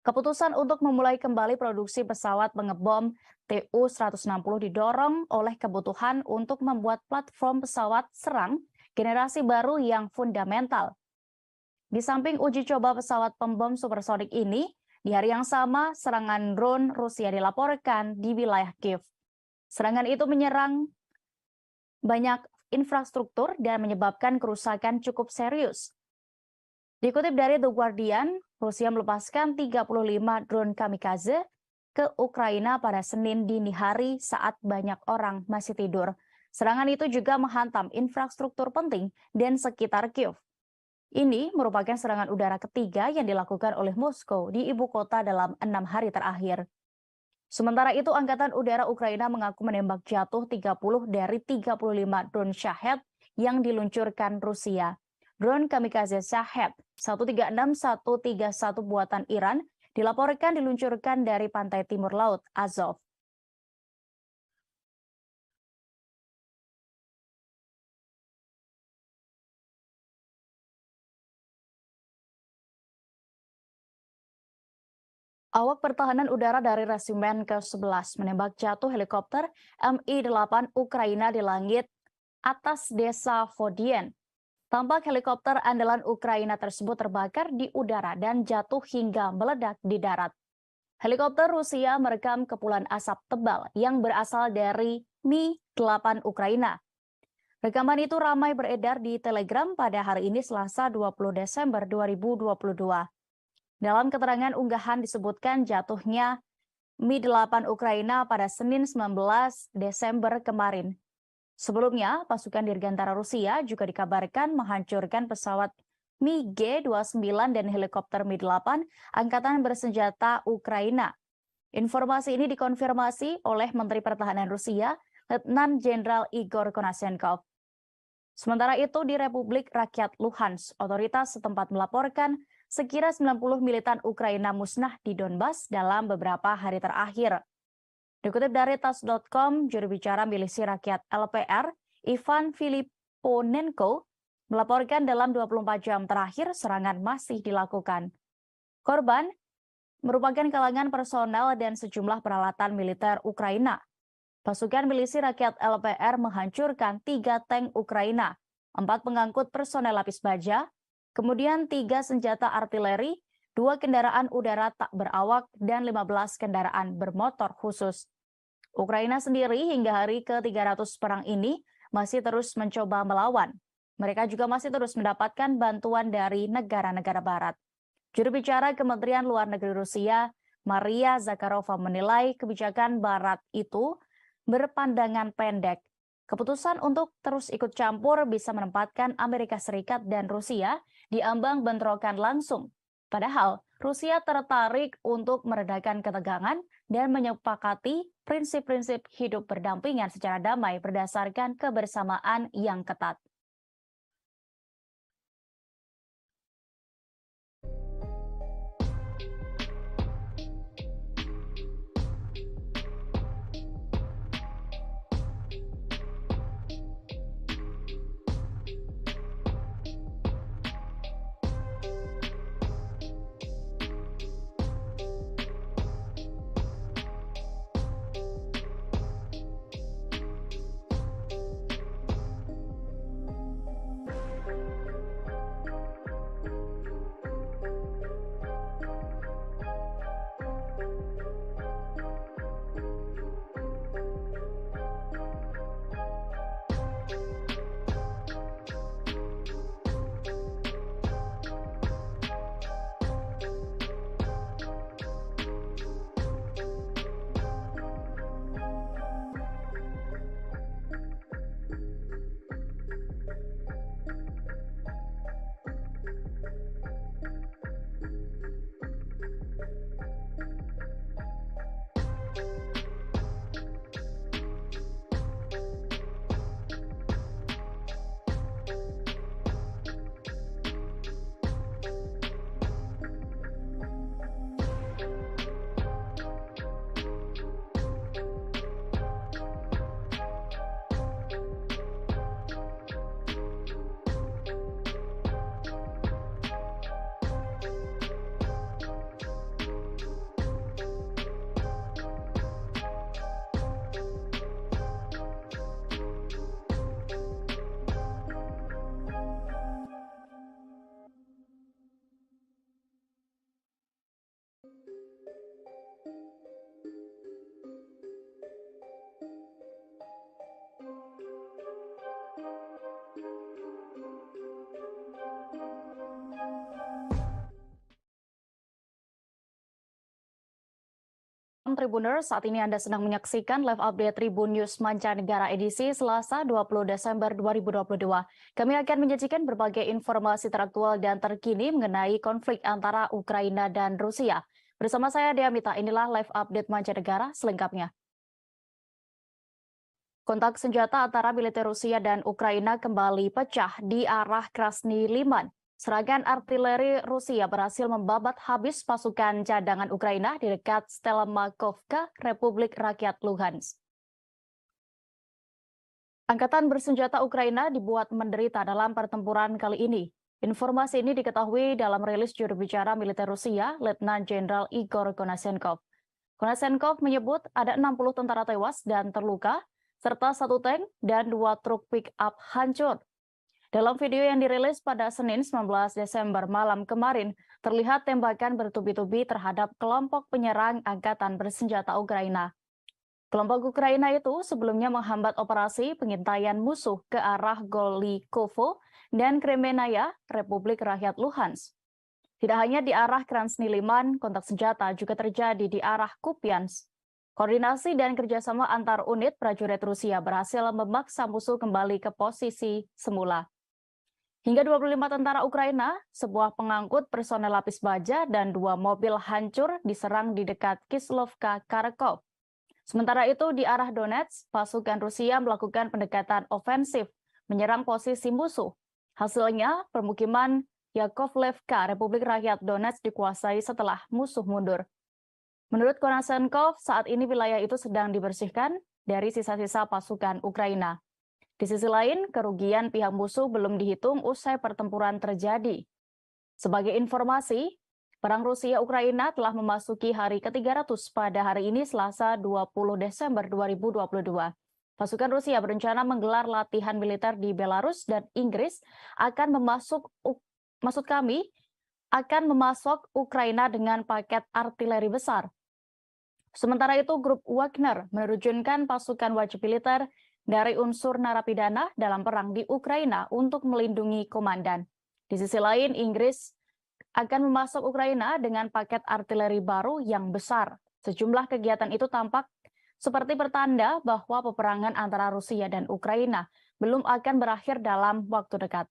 Keputusan untuk memulai kembali produksi pesawat pengebom Tu-160 didorong oleh kebutuhan untuk membuat platform pesawat serang generasi baru yang fundamental. Di samping uji coba pesawat pembom supersonik ini, di hari yang sama serangan drone Rusia dilaporkan di wilayah Kiev. Serangan itu menyerang banyak infrastruktur dan menyebabkan kerusakan cukup serius. Dikutip dari The Guardian, Rusia melepaskan 35 drone kamikaze ke Ukraina pada Senin dini hari saat banyak orang masih tidur. Serangan itu juga menghantam infrastruktur penting dan sekitar Kiev. Ini merupakan serangan udara ketiga yang dilakukan oleh Moskow di ibu kota dalam 6 hari terakhir. Sementara itu, Angkatan Udara Ukraina mengaku menembak jatuh 30 dari 35 drone Shahed yang diluncurkan Rusia. Drone kamikaze Shahed 136-131 buatan Iran dilaporkan diluncurkan dari pantai timur laut Azov. Awak pertahanan udara dari Resimen ke-11 menembak jatuh helikopter Mi-8 Ukraina di langit atas desa Vodien. Tampak helikopter andalan Ukraina tersebut terbakar di udara dan jatuh hingga meledak di darat. Helikopter Rusia merekam kepulan asap tebal yang berasal dari Mi-8 Ukraina. Rekaman itu ramai beredar di Telegram pada hari ini Selasa 20 Desember 2022. Dalam keterangan unggahan disebutkan jatuhnya Mi-8 Ukraina pada Senin 19 Desember kemarin. Sebelumnya, pasukan Dirgantara Rusia juga dikabarkan menghancurkan pesawat MiG-29 dan helikopter Mi-8 Angkatan Bersenjata Ukraina. Informasi ini dikonfirmasi oleh Menteri Pertahanan Rusia, Letnan Jenderal Igor Konashenkov. Sementara itu, di Republik Rakyat Luhansk, otoritas setempat melaporkan sekira 90 militan Ukraina musnah di Donbas dalam beberapa hari terakhir. Dikutip dari tas.com, juru bicara milisi rakyat LPR, Ivan Filiponenko, melaporkan dalam 24 jam terakhir serangan masih dilakukan. Korban merupakan kalangan personel dan sejumlah peralatan militer Ukraina. Pasukan milisi rakyat LPR menghancurkan 3 tank Ukraina, 4 pengangkut personel lapis baja, kemudian 3 senjata artileri, 2 kendaraan udara tak berawak, dan 15 kendaraan bermotor khusus. Ukraina sendiri hingga hari ke-300 perang ini masih terus mencoba melawan. Mereka juga masih terus mendapatkan bantuan dari negara-negara barat. Juru bicara Kementerian Luar Negeri Rusia, Maria Zakharova menilai kebijakan barat itu berpandangan pendek. Keputusan untuk terus ikut campur bisa menempatkan Amerika Serikat dan Rusia di ambang bentrokan langsung. Padahal Rusia tertarik untuk meredakan ketegangan dan menyepakati prinsip-prinsip hidup berdampingan secara damai berdasarkan kebersamaan yang ketat. Tribuners, saat ini Anda sedang menyaksikan live update Tribun News Mancanegara edisi Selasa 20 Desember 2022. Kami akan menyajikan berbagai informasi teraktual dan terkini mengenai konflik antara Ukraina dan Rusia. Bersama saya Dea Mita, inilah live update Mancanegara selengkapnya. Kontak senjata antara militer Rusia dan Ukraina kembali pecah di arah Krasny Liman. Serangan artileri Rusia berhasil membabat habis pasukan cadangan Ukraina di dekat Stelmakovka, Republik Rakyat Luhansk. Angkatan bersenjata Ukraina dibuat menderita dalam pertempuran kali ini. Informasi ini diketahui dalam rilis juru bicara militer Rusia, Letnan Jenderal Igor Konashenkov. Konashenkov menyebut ada 60 tentara tewas dan terluka, serta 1 tank dan 2 truk pick-up hancur. Dalam video yang dirilis pada Senin 19 Desember malam kemarin, terlihat tembakan bertubi-tubi terhadap kelompok penyerang angkatan bersenjata Ukraina. Kelompok Ukraina itu sebelumnya menghambat operasi pengintaian musuh ke arah Golikovo dan Kremenaya, Republik Rakyat Luhansk. Tidak hanya di arah Krasny Liman, kontak senjata juga terjadi di arah Kupiansk. Koordinasi dan kerjasama antar unit prajurit Rusia berhasil memaksa musuh kembali ke posisi semula. Hingga 25 tentara Ukraina, sebuah pengangkut personel lapis baja, dan 2 mobil hancur diserang di dekat Kislovka, Kharkov. Sementara itu, di arah Donetsk, pasukan Rusia melakukan pendekatan ofensif, menyerang posisi musuh. Hasilnya, permukiman Yakovlevka, Republik Rakyat Donetsk dikuasai setelah musuh mundur. Menurut Konashenkov, saat ini wilayah itu sedang dibersihkan dari sisa-sisa pasukan Ukraina. Di sisi lain, kerugian pihak musuh belum dihitung usai pertempuran terjadi. Sebagai informasi, perang Rusia-Ukraina telah memasuki hari ke-300 pada hari ini Selasa 20 Desember 2022. Pasukan Rusia berencana menggelar latihan militer di Belarus dan Inggris akan memasok Ukraina dengan paket artileri besar. Sementara itu, grup Wagner menerjunkan pasukan wajib militer dari unsur narapidana dalam perang di Ukraina untuk melindungi komandan. Di sisi lain, Inggris akan memasok Ukraina dengan paket artileri baru yang besar. Sejumlah kegiatan itu tampak seperti pertanda bahwa peperangan antara Rusia dan Ukraina belum akan berakhir dalam waktu dekat.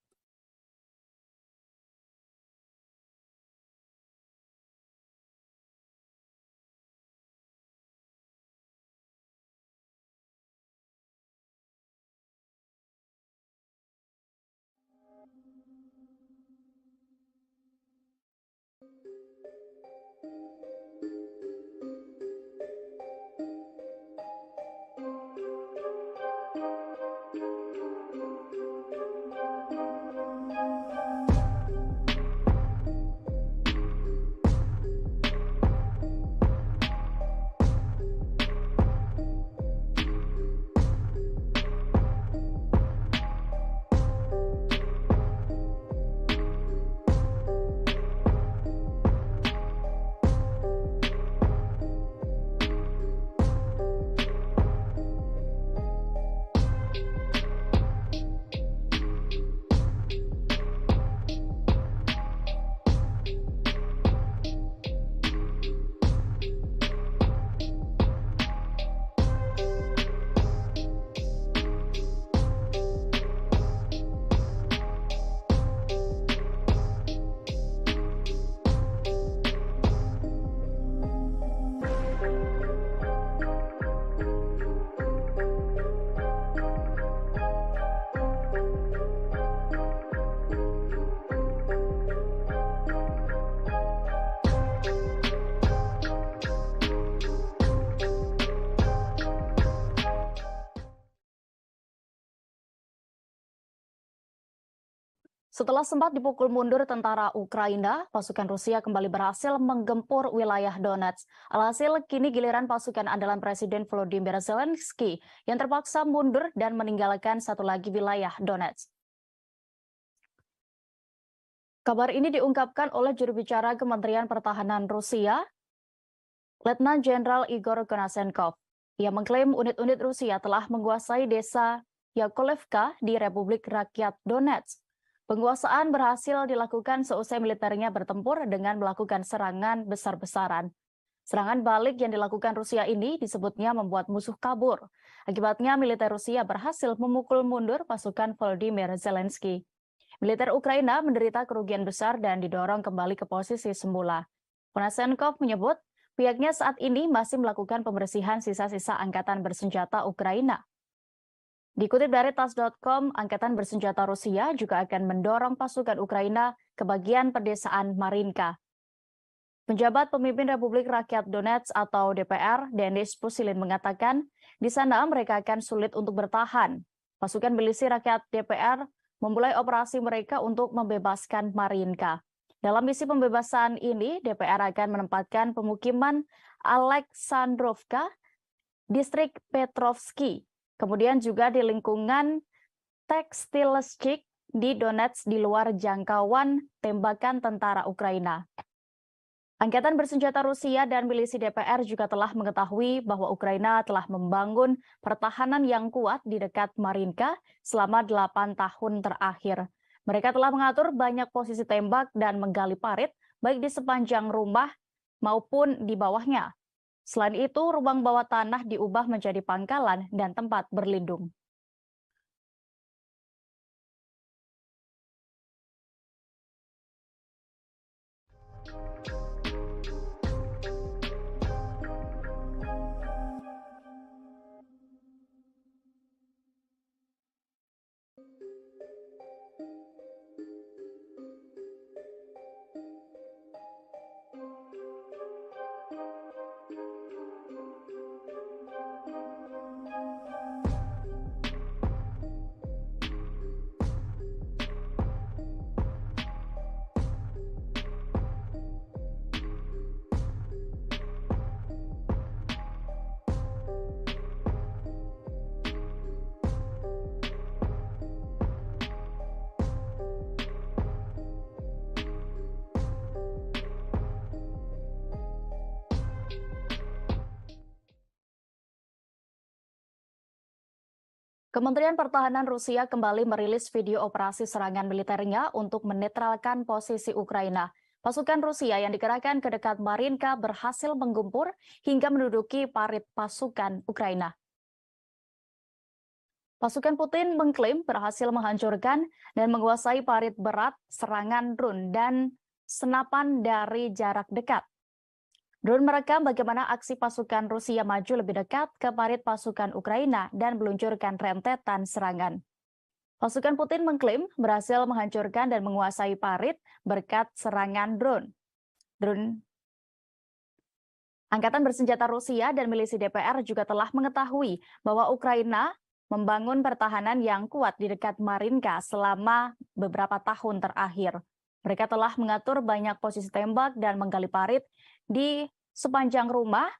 Setelah sempat dipukul mundur tentara Ukraina, pasukan Rusia kembali berhasil menggempur wilayah Donetsk. Alhasil, kini giliran pasukan andalan Presiden Volodymyr Zelensky yang terpaksa mundur dan meninggalkan satu lagi wilayah Donetsk. Kabar ini diungkapkan oleh juru bicara Kementerian Pertahanan Rusia, Letnan Jenderal Igor Konashenkov. Ia mengklaim unit-unit Rusia telah menguasai desa Yakovlevka di Republik Rakyat Donetsk. Penguasaan berhasil dilakukan seusai militernya bertempur dengan melakukan serangan besar-besaran. Serangan balik yang dilakukan Rusia ini disebutnya membuat musuh kabur. Akibatnya militer Rusia berhasil memukul mundur pasukan Volodymyr Zelensky. Militer Ukraina menderita kerugian besar dan didorong kembali ke posisi semula. Konashenkov menyebut pihaknya saat ini masih melakukan pembersihan sisa-sisa angkatan bersenjata Ukraina. Dikutip dari tas.com, Angkatan Bersenjata Rusia juga akan mendorong pasukan Ukraina ke bagian pedesaan Marinka. Penjabat pemimpin Republik Rakyat Donetsk atau DPR, Denis Pushilin mengatakan, di sana mereka akan sulit untuk bertahan. Pasukan milisi rakyat DPR memulai operasi mereka untuk membebaskan Marinka. Dalam misi pembebasan ini, DPR akan menempatkan pemukiman Aleksandrovka, distrik Petrovski, kemudian juga di lingkungan Tekstilskik di Donetsk di luar jangkauan tembakan tentara Ukraina. Angkatan bersenjata Rusia dan milisi DPR juga telah mengetahui bahwa Ukraina telah membangun pertahanan yang kuat di dekat Marinka selama 8 tahun terakhir. Mereka telah mengatur banyak posisi tembak dan menggali parit, baik di sepanjang rumah maupun di bawahnya. Selain itu, ruang bawah tanah diubah menjadi pangkalan dan tempat berlindung. Kementerian Pertahanan Rusia kembali merilis video operasi serangan militernya untuk menetralkan posisi Ukraina. Pasukan Rusia yang dikerahkan ke dekat Marinka berhasil menggempur hingga menduduki parit pasukan Ukraina. Pasukan Putin mengklaim berhasil menghancurkan dan menguasai parit berat serangan drone dan senapan dari jarak dekat. Drone merekam bagaimana aksi pasukan Rusia maju lebih dekat ke parit pasukan Ukraina dan meluncurkan rentetan serangan. Pasukan Putin mengklaim berhasil menghancurkan dan menguasai parit berkat serangan drone. Angkatan bersenjata Rusia dan milisi DPR juga telah mengetahui bahwa Ukraina membangun pertahanan yang kuat di dekat Marinka selama beberapa tahun terakhir. Mereka telah mengatur banyak posisi tembak dan menggali parit di sepanjang rumah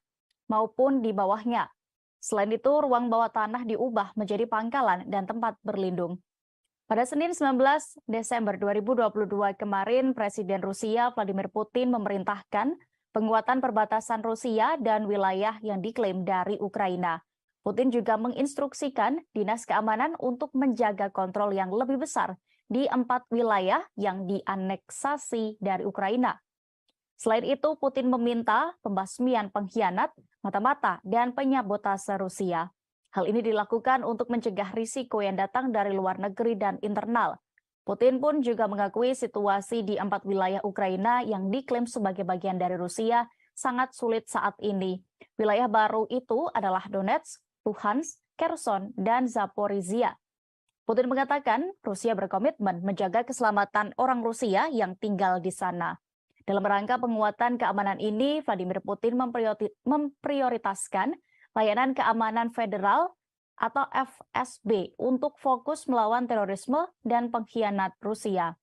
maupun di bawahnya. Selain itu, ruang bawah tanah diubah menjadi pangkalan dan tempat berlindung. Pada Senin 19 Desember 2022 kemarin, Presiden Rusia Vladimir Putin memerintahkan penguatan perbatasan Rusia dan wilayah yang diklaim dari Ukraina. Putin juga menginstruksikan Dinas Keamanan untuk menjaga kontrol yang lebih besar di 4 wilayah yang dianeksasi dari Ukraina. Selain itu, Putin meminta pembasmian pengkhianat, mata-mata, dan penyabotase Rusia. Hal ini dilakukan untuk mencegah risiko yang datang dari luar negeri dan internal. Putin pun juga mengakui situasi di 4 wilayah Ukraina yang diklaim sebagai bagian dari Rusia sangat sulit saat ini. Wilayah baru itu adalah Donetsk, Luhansk, Kherson, dan Zaporizhia. Putin mengatakan Rusia berkomitmen menjaga keselamatan orang Rusia yang tinggal di sana. Dalam rangka penguatan keamanan ini, Vladimir Putin memprioritaskan layanan keamanan federal atau FSB untuk fokus melawan terorisme dan pengkhianat Rusia.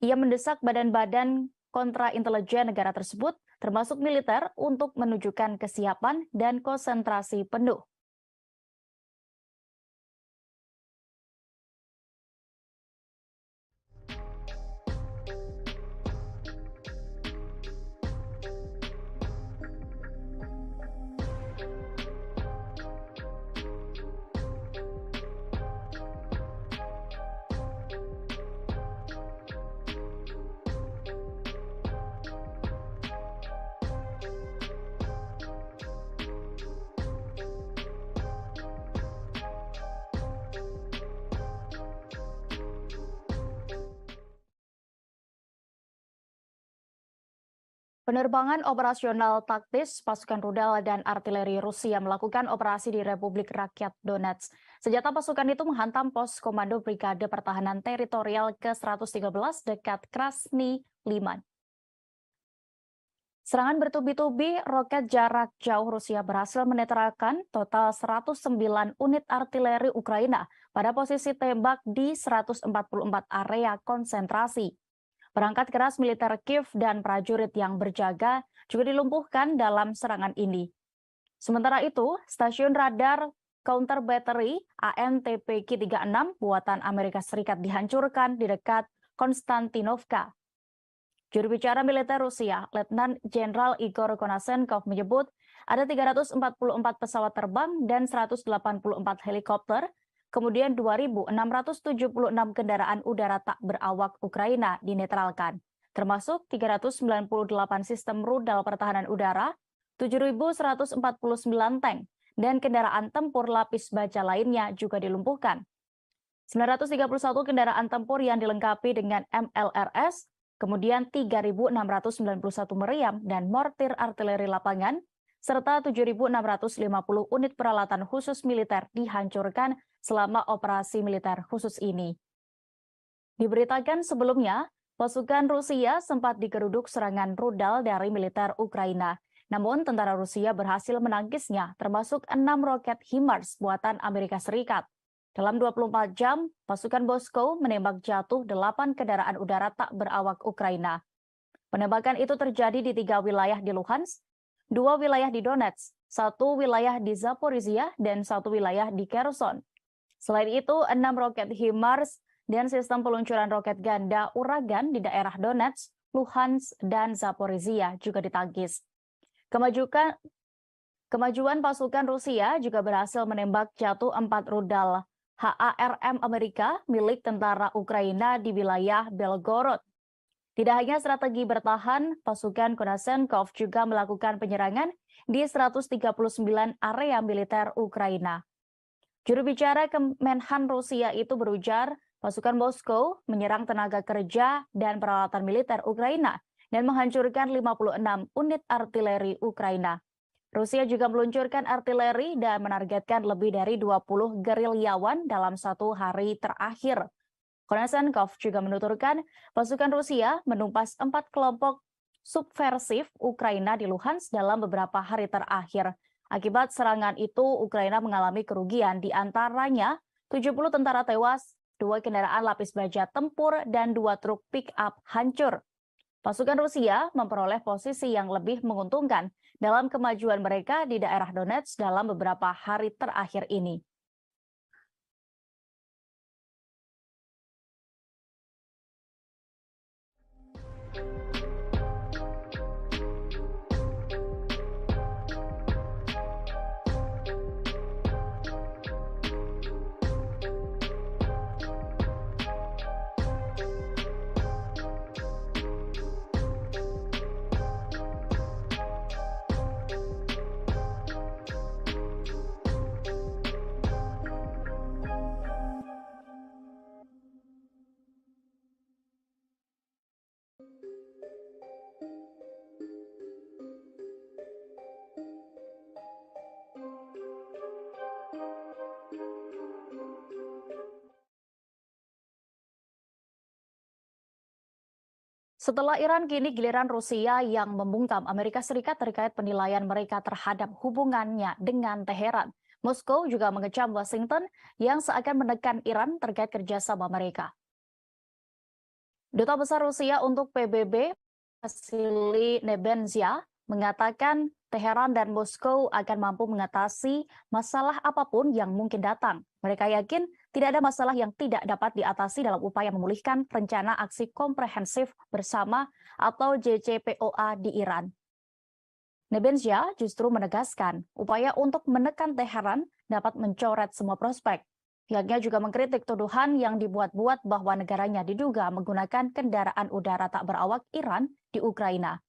Ia mendesak badan-badan kontra-intelijen negara tersebut, termasuk militer, untuk menunjukkan kesiapan dan konsentrasi penuh. Penerbangan operasional taktis pasukan rudal dan artileri Rusia melakukan operasi di Republik Rakyat Donetsk. Senjata pasukan itu menghantam pos komando Brigade Pertahanan Teritorial ke-113 dekat Krasny Liman. Serangan bertubi-tubi roket jarak jauh Rusia berhasil menetralkan total 109 unit artileri Ukraina pada posisi tembak di 144 area konsentrasi. Perangkat keras militer Kiev dan prajurit yang berjaga juga dilumpuhkan dalam serangan ini. Sementara itu, stasiun radar counter battery ANTPK-36 buatan Amerika Serikat dihancurkan di dekat Konstantinovka. Juru bicara militer Rusia, Letnan Jenderal Igor Konashenkov menyebut ada 344 pesawat terbang dan 184 helikopter, kemudian 2.676 kendaraan udara tak berawak Ukraina dinetralkan, termasuk 398 sistem rudal pertahanan udara, 7.149 tank, dan kendaraan tempur lapis baja lainnya juga dilumpuhkan. 931 kendaraan tempur yang dilengkapi dengan MLRS, kemudian 3.691 meriam dan mortir artileri lapangan, serta 7.650 unit peralatan khusus militer dihancurkan selama operasi militer khusus ini. Diberitakan sebelumnya, pasukan Rusia sempat digeruduk serangan rudal dari militer Ukraina. Namun tentara Rusia berhasil menangkisnya, termasuk 6 roket HIMARS buatan Amerika Serikat. Dalam 24 jam, pasukan Moskow menembak jatuh 8 kendaraan udara tak berawak Ukraina. Penembakan itu terjadi di 3 wilayah di Luhansk, 2 wilayah di Donetsk, 1 wilayah di Zaporizhia, dan 1 wilayah di Kherson. Selain itu, 6 roket HIMARS dan sistem peluncuran roket ganda Uragan di daerah Donetsk, Luhansk, dan Zaporizhia juga ditangkis. Kemajuan pasukan Rusia juga berhasil menembak jatuh 4 rudal HARM Amerika milik tentara Ukraina di wilayah Belgorod. Tidak hanya strategi bertahan, pasukan Konashenkov juga melakukan penyerangan di 139 area militer Ukraina. Juru bicara Kemenhan Rusia itu berujar, pasukan Moskow menyerang tenaga kerja dan peralatan militer Ukraina dan menghancurkan 56 unit artileri Ukraina. Rusia juga meluncurkan artileri dan menargetkan lebih dari 20 gerilyawan dalam 1 hari terakhir. Konashenkov juga menuturkan pasukan Rusia menumpas 4 kelompok subversif Ukraina di Luhansk dalam beberapa hari terakhir. Akibat serangan itu, Ukraina mengalami kerugian, di antaranya 70 tentara tewas, 2 kendaraan lapis baja tempur, dan 2 truk pick-up hancur. Pasukan Rusia memperoleh posisi yang lebih menguntungkan dalam kemajuan mereka di daerah Donetsk dalam beberapa hari terakhir ini. Setelah Iran, kini giliran Rusia yang membungkam Amerika Serikat terkait penilaian mereka terhadap hubungannya dengan Teheran. Moskow juga mengecam Washington yang seakan menekan Iran terkait kerjasama mereka. Duta Besar Rusia untuk PBB, Vasily Nebenzia, mengatakan Teheran dan Moskow akan mampu mengatasi masalah apapun yang mungkin datang. Mereka yakin tidak ada masalah yang tidak dapat diatasi dalam upaya memulihkan rencana aksi komprehensif bersama atau JCPOA di Iran. Nebenzia justru menegaskan upaya untuk menekan Teheran dapat mencoret semua prospek. Pihaknya juga mengkritik tuduhan yang dibuat-buat bahwa negaranya diduga menggunakan kendaraan udara tak berawak Iran di Ukraina.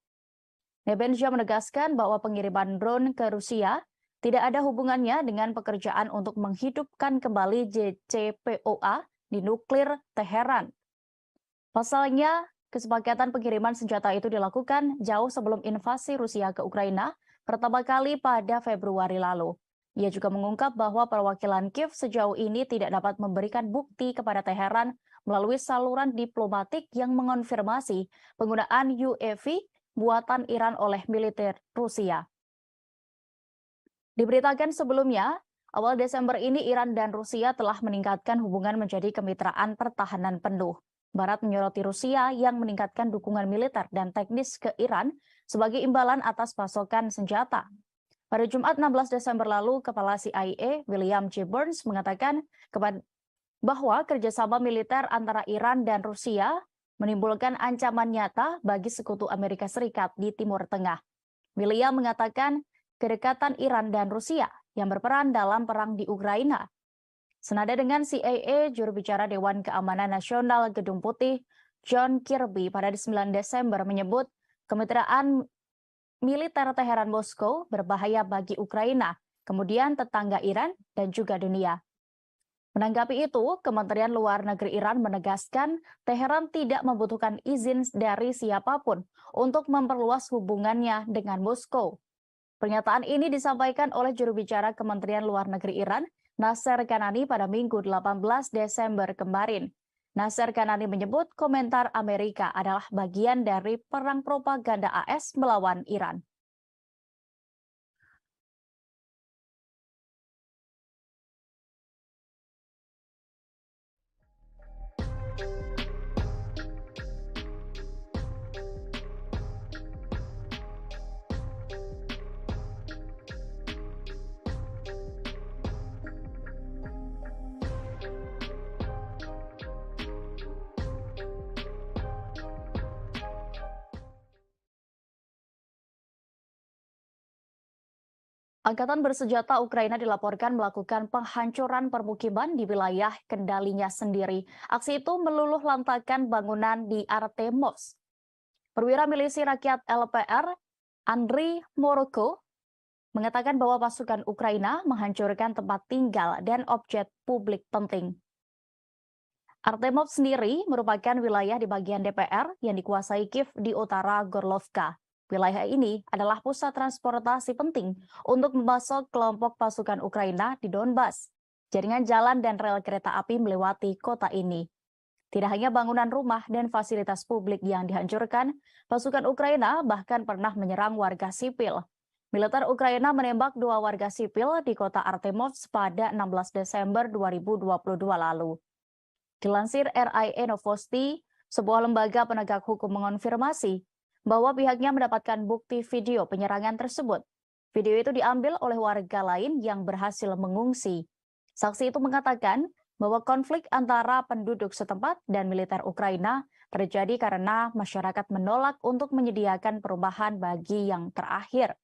Nebenzia menegaskan bahwa pengiriman drone ke Rusia tidak ada hubungannya dengan pekerjaan untuk menghidupkan kembali JCPOA di nuklir Teheran. Pasalnya, kesepakatan pengiriman senjata itu dilakukan jauh sebelum invasi Rusia ke Ukraina pertama kali pada Februari lalu. Ia juga mengungkap bahwa perwakilan Kiev sejauh ini tidak dapat memberikan bukti kepada Teheran melalui saluran diplomatik yang mengonfirmasi penggunaan UAV buatan Iran oleh militer Rusia. Diberitakan sebelumnya, awal Desember ini Iran dan Rusia telah meningkatkan hubungan menjadi kemitraan pertahanan penuh. Barat menyoroti Rusia yang meningkatkan dukungan militer dan teknis ke Iran sebagai imbalan atas pasokan senjata. Pada Jumat 16 Desember lalu, Kepala CIA William J. Burns mengatakan bahwa kerjasama militer antara Iran dan Rusia menimbulkan ancaman nyata bagi sekutu Amerika Serikat di Timur Tengah. William mengatakan kedekatan Iran dan Rusia yang berperan dalam perang di Ukraina. Senada dengan CIA, juru bicara Dewan Keamanan Nasional Gedung Putih, John Kirby pada 9 Desember menyebut kemitraan militer Teheran Moskow berbahaya bagi Ukraina, kemudian tetangga Iran dan juga dunia. Menanggapi itu, Kementerian Luar Negeri Iran menegaskan Teheran tidak membutuhkan izin dari siapapun untuk memperluas hubungannya dengan Moskow. Pernyataan ini disampaikan oleh juru bicara Kementerian Luar Negeri Iran, Nasser Kanani pada Minggu 18 Desember kemarin. Nasser Kanani menyebut komentar Amerika adalah bagian dari perang propaganda AS melawan Iran. Angkatan bersenjata Ukraina dilaporkan melakukan penghancuran permukiman di wilayah kendalinya sendiri. Aksi itu meluluh lantakan bangunan di Artemovsk. Perwira milisi rakyat LPR, Andriy Moroko, mengatakan bahwa pasukan Ukraina menghancurkan tempat tinggal dan objek publik penting. Artemovsk sendiri merupakan wilayah di bagian DPR yang dikuasai Kiev di utara Gorlovka. Wilayah ini adalah pusat transportasi penting untuk memasok kelompok pasukan Ukraina di Donbas. Jaringan jalan dan rel kereta api melewati kota ini. Tidak hanya bangunan rumah dan fasilitas publik yang dihancurkan, pasukan Ukraina bahkan pernah menyerang warga sipil. Militer Ukraina menembak 2 warga sipil di kota Artemovsk pada 16 Desember 2022 lalu. Dilansir RIA Novosti, sebuah lembaga penegak hukum mengonfirmasi bahwa pihaknya mendapatkan bukti video penyerangan tersebut. Video itu diambil oleh warga lain yang berhasil mengungsi. Saksi itu mengatakan bahwa konflik antara penduduk setempat dan militer Ukraina terjadi karena masyarakat menolak untuk menyediakan perubahan bagi yang terakhir.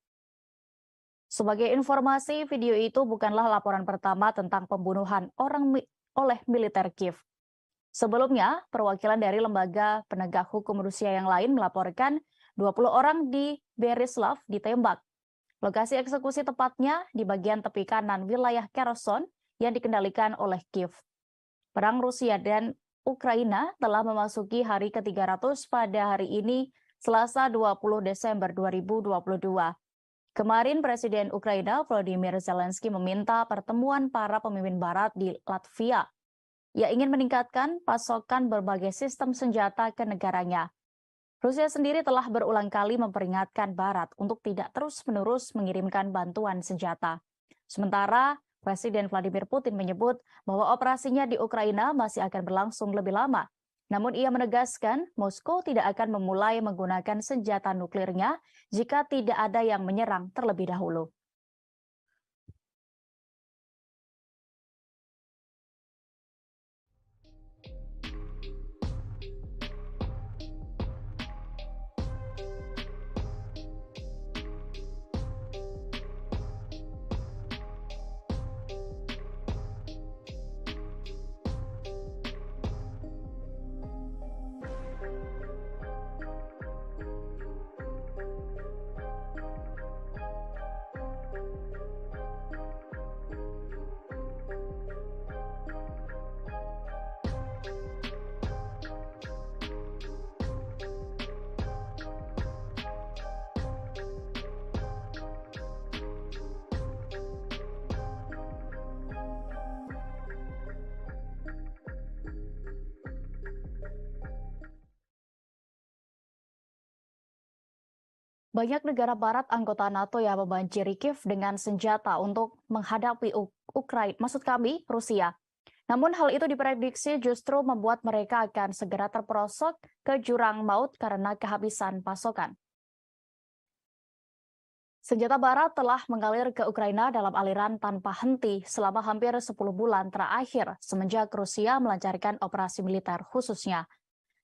Sebagai informasi, video itu bukanlah laporan pertama tentang pembunuhan orang oleh militer Kiev. Sebelumnya, perwakilan dari lembaga penegak hukum Rusia yang lain melaporkan 20 orang di Berislav ditembak. Lokasi eksekusi tepatnya di bagian tepi kanan wilayah Kherson yang dikendalikan oleh Kiev. Perang Rusia dan Ukraina telah memasuki hari ke-300 pada hari ini, Selasa 20 Desember 2022. Kemarin Presiden Ukraina Volodymyr Zelensky meminta pertemuan para pemimpin barat di Latvia. Ia ingin meningkatkan pasokan berbagai sistem senjata ke negaranya. Rusia sendiri telah berulang kali memperingatkan Barat untuk tidak terus-menerus mengirimkan bantuan senjata. Sementara, Presiden Vladimir Putin menyebut bahwa operasinya di Ukraina masih akan berlangsung lebih lama. Namun ia menegaskan Moskow tidak akan memulai menggunakan senjata nuklirnya jika tidak ada yang menyerang terlebih dahulu. Banyak negara barat anggota NATO yang membanjiri Kiev dengan senjata untuk menghadapi Rusia. Namun hal itu diprediksi justru membuat mereka akan segera terperosok ke jurang maut karena kehabisan pasokan. Senjata barat telah mengalir ke Ukraina dalam aliran tanpa henti selama hampir 10 bulan terakhir semenjak Rusia melancarkan operasi militer khususnya.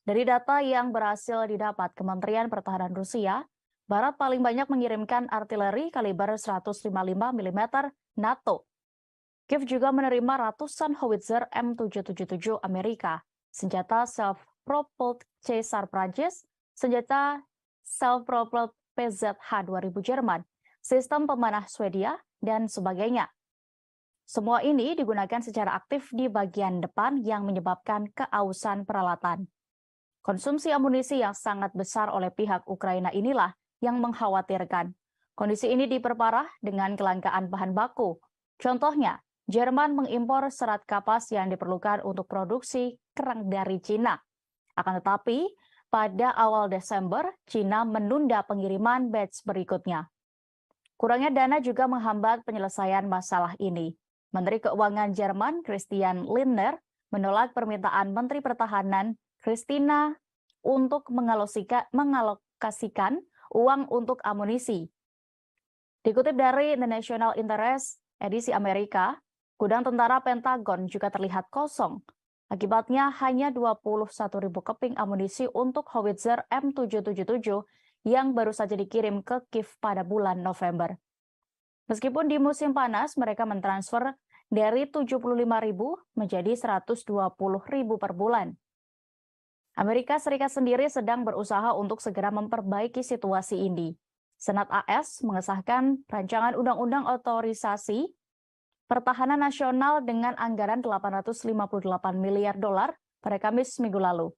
Dari data yang berhasil didapat Kementerian Pertahanan Rusia, Barat paling banyak mengirimkan artileri kaliber 155 mm NATO. Kiev juga menerima ratusan howitzer M777 Amerika, senjata self-propelled Caesar Prancis, senjata self-propelled PZH-2000 Jerman, sistem pemanah Swedia, dan sebagainya. Semua ini digunakan secara aktif di bagian depan yang menyebabkan keausan peralatan. Konsumsi amunisi yang sangat besar oleh pihak Ukraina inilah yang mengkhawatirkan. Kondisi ini diperparah dengan kelangkaan bahan baku. Contohnya, Jerman mengimpor serat kapas yang diperlukan untuk produksi kerang dari Cina. Akan tetapi, pada awal Desember, Cina menunda pengiriman batch berikutnya. Kurangnya dana juga menghambat penyelesaian masalah ini. Menteri Keuangan Jerman, Christian Lindner, menolak permintaan Menteri Pertahanan Christina untuk mengalokasikan uang untuk amunisi. Dikutip dari The National Interest, edisi Amerika, gudang tentara Pentagon juga terlihat kosong. Akibatnya hanya 21.000 keping amunisi untuk howitzer M777 yang baru saja dikirim ke Kiev pada bulan November. Meskipun di musim panas mereka mentransfer dari 75.000 menjadi 120.000 per bulan. Amerika Serikat sendiri sedang berusaha untuk segera memperbaiki situasi ini. Senat AS mengesahkan rancangan undang-undang otorisasi pertahanan nasional dengan anggaran 858 miliar dolar pada Kamis minggu lalu.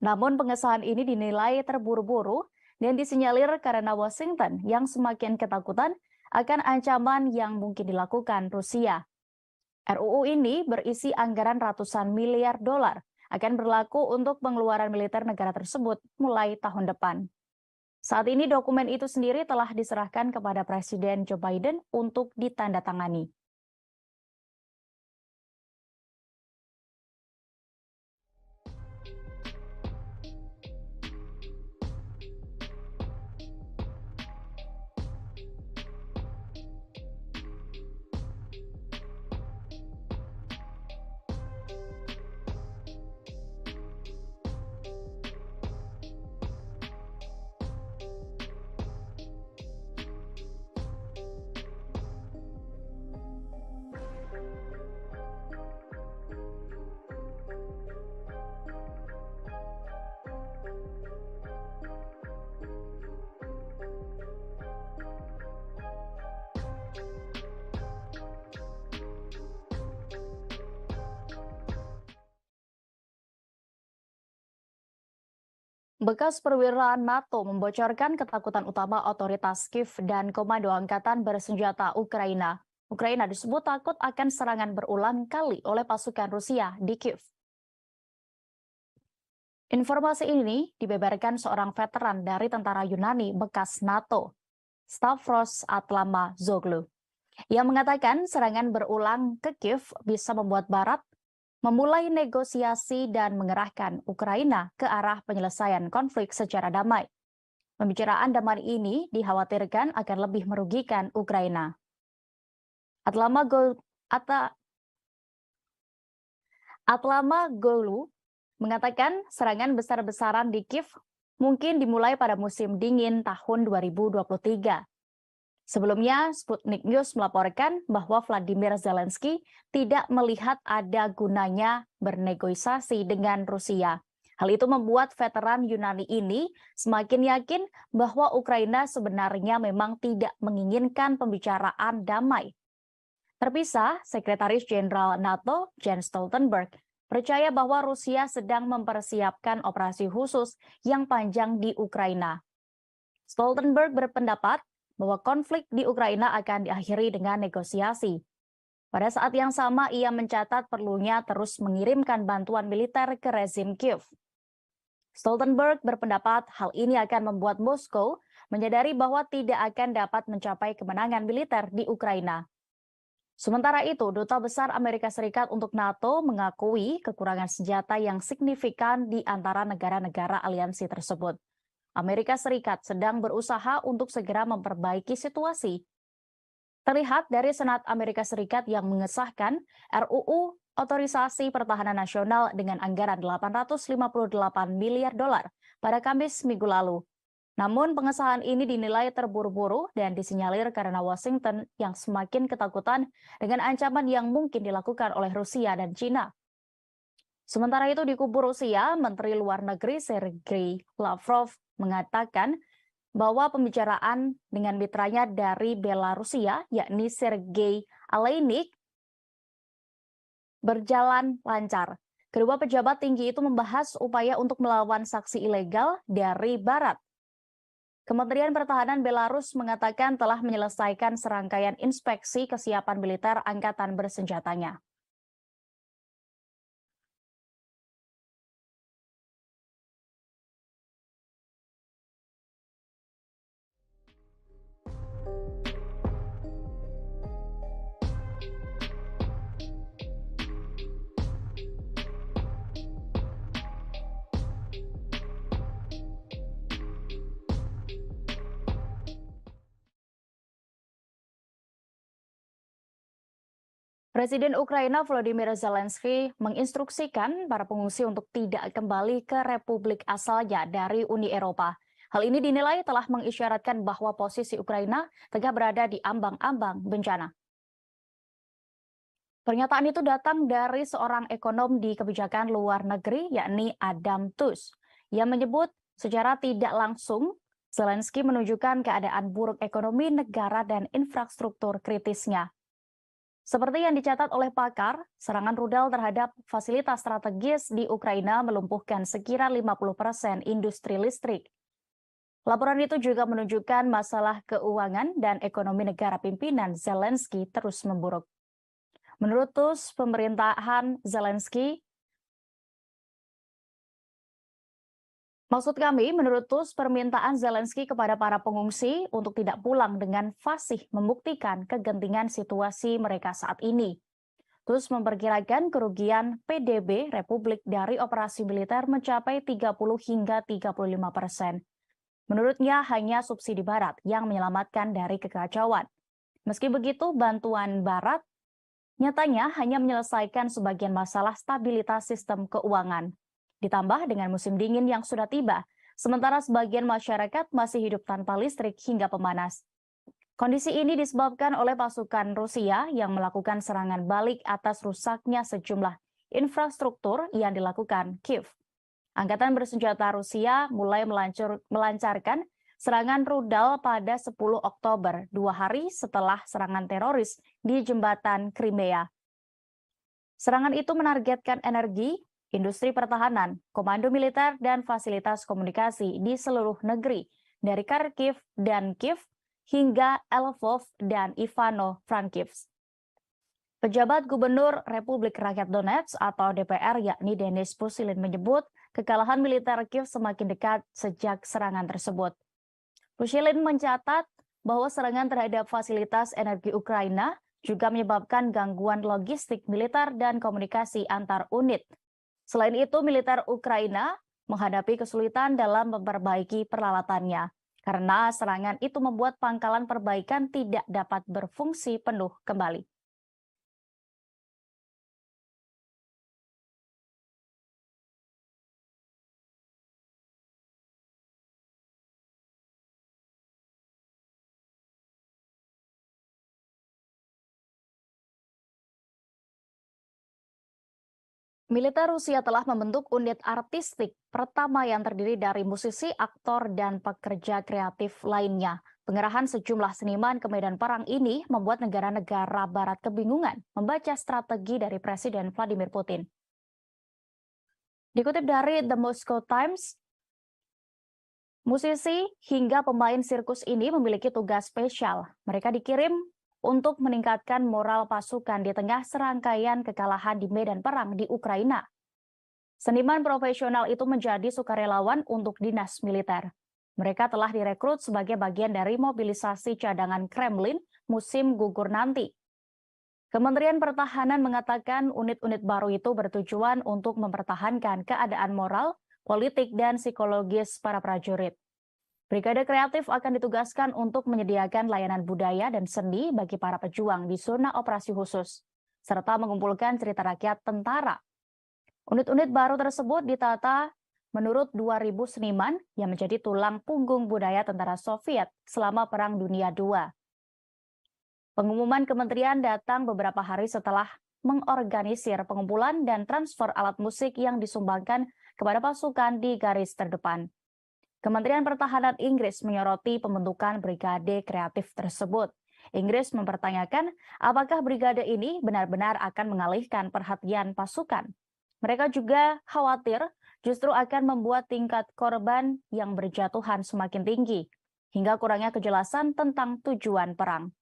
Namun pengesahan ini dinilai terburu-buru dan disinyalir karena Washington yang semakin ketakutan akan ancaman yang mungkin dilakukan Rusia. RUU ini berisi anggaran ratusan miliar dolar akan berlaku untuk pengeluaran militer negara tersebut mulai tahun depan. Saat ini dokumen itu sendiri telah diserahkan kepada Presiden Joe Biden untuk ditandatangani. Bekas perwira NATO membocorkan ketakutan utama otoritas Kiev dan Komando Angkatan Bersenjata Ukraina. Ukraina disebut takut akan serangan berulang kali oleh pasukan Rusia di Kiev. Informasi ini dibeberkan seorang veteran dari tentara Yunani bekas NATO, Stavros Atlamazoglu, yang mengatakan serangan berulang ke Kiev bisa membuat Barat memulai negosiasi dan mengerahkan Ukraina ke arah penyelesaian konflik secara damai. Pembicaraan damai ini dikhawatirkan akan lebih merugikan Ukraina. Atlamazoglu mengatakan serangan besar-besaran di Kiev mungkin dimulai pada musim dingin tahun 2023. Sebelumnya, Sputnik News melaporkan bahwa Vladimir Zelensky tidak melihat ada gunanya bernegosiasi dengan Rusia. Hal itu membuat veteran Yunani ini semakin yakin bahwa Ukraina sebenarnya memang tidak menginginkan pembicaraan damai. Terpisah, Sekretaris Jenderal NATO Jens Stoltenberg percaya bahwa Rusia sedang mempersiapkan operasi khusus yang panjang di Ukraina. Stoltenberg berpendapat bahwa konflik di Ukraina akan diakhiri dengan negosiasi. Pada saat yang sama, ia mencatat perlunya terus mengirimkan bantuan militer ke rezim Kiev. Stoltenberg berpendapat hal ini akan membuat Moskow menyadari bahwa tidak akan dapat mencapai kemenangan militer di Ukraina. Sementara itu, Duta Besar Amerika Serikat untuk NATO mengakui kekurangan senjata yang signifikan di antara negara-negara aliansi tersebut. Amerika Serikat sedang berusaha untuk segera memperbaiki situasi. Terlihat dari Senat Amerika Serikat yang mengesahkan RUU Otorisasi Pertahanan Nasional dengan anggaran 858 miliar dolar pada Kamis minggu lalu. Namun pengesahan ini dinilai terburu-buru dan disinyalir karena Washington yang semakin ketakutan dengan ancaman yang mungkin dilakukan oleh Rusia dan China. Sementara itu di kubu Rusia, Menteri Luar Negeri Sergei Lavrov mengatakan bahwa pembicaraan dengan mitranya dari Belarusia, yakni Sergei Aleynik, berjalan lancar. Kedua pejabat tinggi itu membahas upaya untuk melawan sanksi ilegal dari Barat. Kementerian Pertahanan Belarus mengatakan telah menyelesaikan serangkaian inspeksi kesiapan militer angkatan bersenjatanya. Presiden Ukraina Volodymyr Zelensky menginstruksikan para pengungsi untuk tidak kembali ke republik asalnya dari Uni Eropa. Hal ini dinilai telah mengisyaratkan bahwa posisi Ukraina tengah berada di ambang-ambang bencana. Pernyataan itu datang dari seorang ekonom di kebijakan luar negeri, yakni Adam Tooze, yang menyebut secara tidak langsung Zelensky menunjukkan keadaan buruk ekonomi negara dan infrastruktur kritisnya. Seperti yang dicatat oleh pakar, serangan rudal terhadap fasilitas strategis di Ukraina melumpuhkan sekira 50% industri listrik. Laporan itu juga menunjukkan masalah keuangan dan ekonomi negara pimpinan Zelensky terus memburuk. Menurut Tooze, pemerintahan Zelensky menurut Tooze, permintaan Zelensky kepada para pengungsi untuk tidak pulang dengan fasih membuktikan kegentingan situasi mereka saat ini. Tooze memperkirakan kerugian PDB Republik dari operasi militer mencapai 30 hingga 35%. Menurutnya hanya subsidi Barat yang menyelamatkan dari kekacauan. Meski begitu, bantuan Barat nyatanya hanya menyelesaikan sebagian masalah stabilitas sistem keuangan. Ditambah dengan musim dingin yang sudah tiba, sementara sebagian masyarakat masih hidup tanpa listrik hingga pemanas. Kondisi ini disebabkan oleh pasukan Rusia yang melakukan serangan balik atas rusaknya sejumlah infrastruktur yang dilakukan Kiev. Angkatan bersenjata Rusia mulai melancarkan serangan rudal pada 10 Oktober, 2 hari setelah serangan teroris di jembatan Crimea. Serangan itu menargetkan energi, industri pertahanan, komando militer, dan fasilitas komunikasi di seluruh negeri, dari Kharkiv dan Kiev hingga Lvov dan Ivano-Frankivsk. Pejabat Gubernur Republik Rakyat Donetsk atau DPR yakni Denis Pushilin menyebut kekalahan militer Kiev semakin dekat sejak serangan tersebut. Pushilin mencatat bahwa serangan terhadap fasilitas energi Ukraina juga menyebabkan gangguan logistik militer dan komunikasi antar unit. Selain itu, militer Ukraina menghadapi kesulitan dalam memperbaiki peralatannya karena serangan itu membuat pangkalan perbaikan tidak dapat berfungsi penuh kembali. Militer Rusia telah membentuk unit artistik pertama yang terdiri dari musisi, aktor, dan pekerja kreatif lainnya. Pengerahan sejumlah seniman ke medan perang ini membuat negara-negara Barat kebingungan membaca strategi dari Presiden Vladimir Putin. Dikutip dari The Moscow Times, musisi hingga pemain sirkus ini memiliki tugas spesial. Mereka dikirim untuk meningkatkan moral pasukan di tengah serangkaian kekalahan di medan perang di Ukraina. Seniman profesional itu menjadi sukarelawan untuk dinas militer. Mereka telah direkrut sebagai bagian dari mobilisasi cadangan Kremlin musim gugur nanti. Kementerian Pertahanan mengatakan unit-unit baru itu bertujuan untuk mempertahankan keadaan moral, politik, dan psikologis para prajurit. Brigade Kreatif akan ditugaskan untuk menyediakan layanan budaya dan seni bagi para pejuang di zona operasi khusus, serta mengumpulkan cerita rakyat tentara. Unit-unit baru tersebut ditata menurut 2.000 seniman yang menjadi tulang punggung budaya tentara Soviet selama Perang Dunia II. Pengumuman kementerian datang beberapa hari setelah mengorganisir pengumpulan dan transfer alat musik yang disumbangkan kepada pasukan di garis terdepan. Kementerian Pertahanan Inggris menyoroti pembentukan brigade kreatif tersebut. Inggris mempertanyakan apakah brigade ini benar-benar akan mengalihkan perhatian pasukan. Mereka juga khawatir justru akan membuat tingkat korban yang berjatuhan semakin tinggi, hingga kurangnya kejelasan tentang tujuan perang.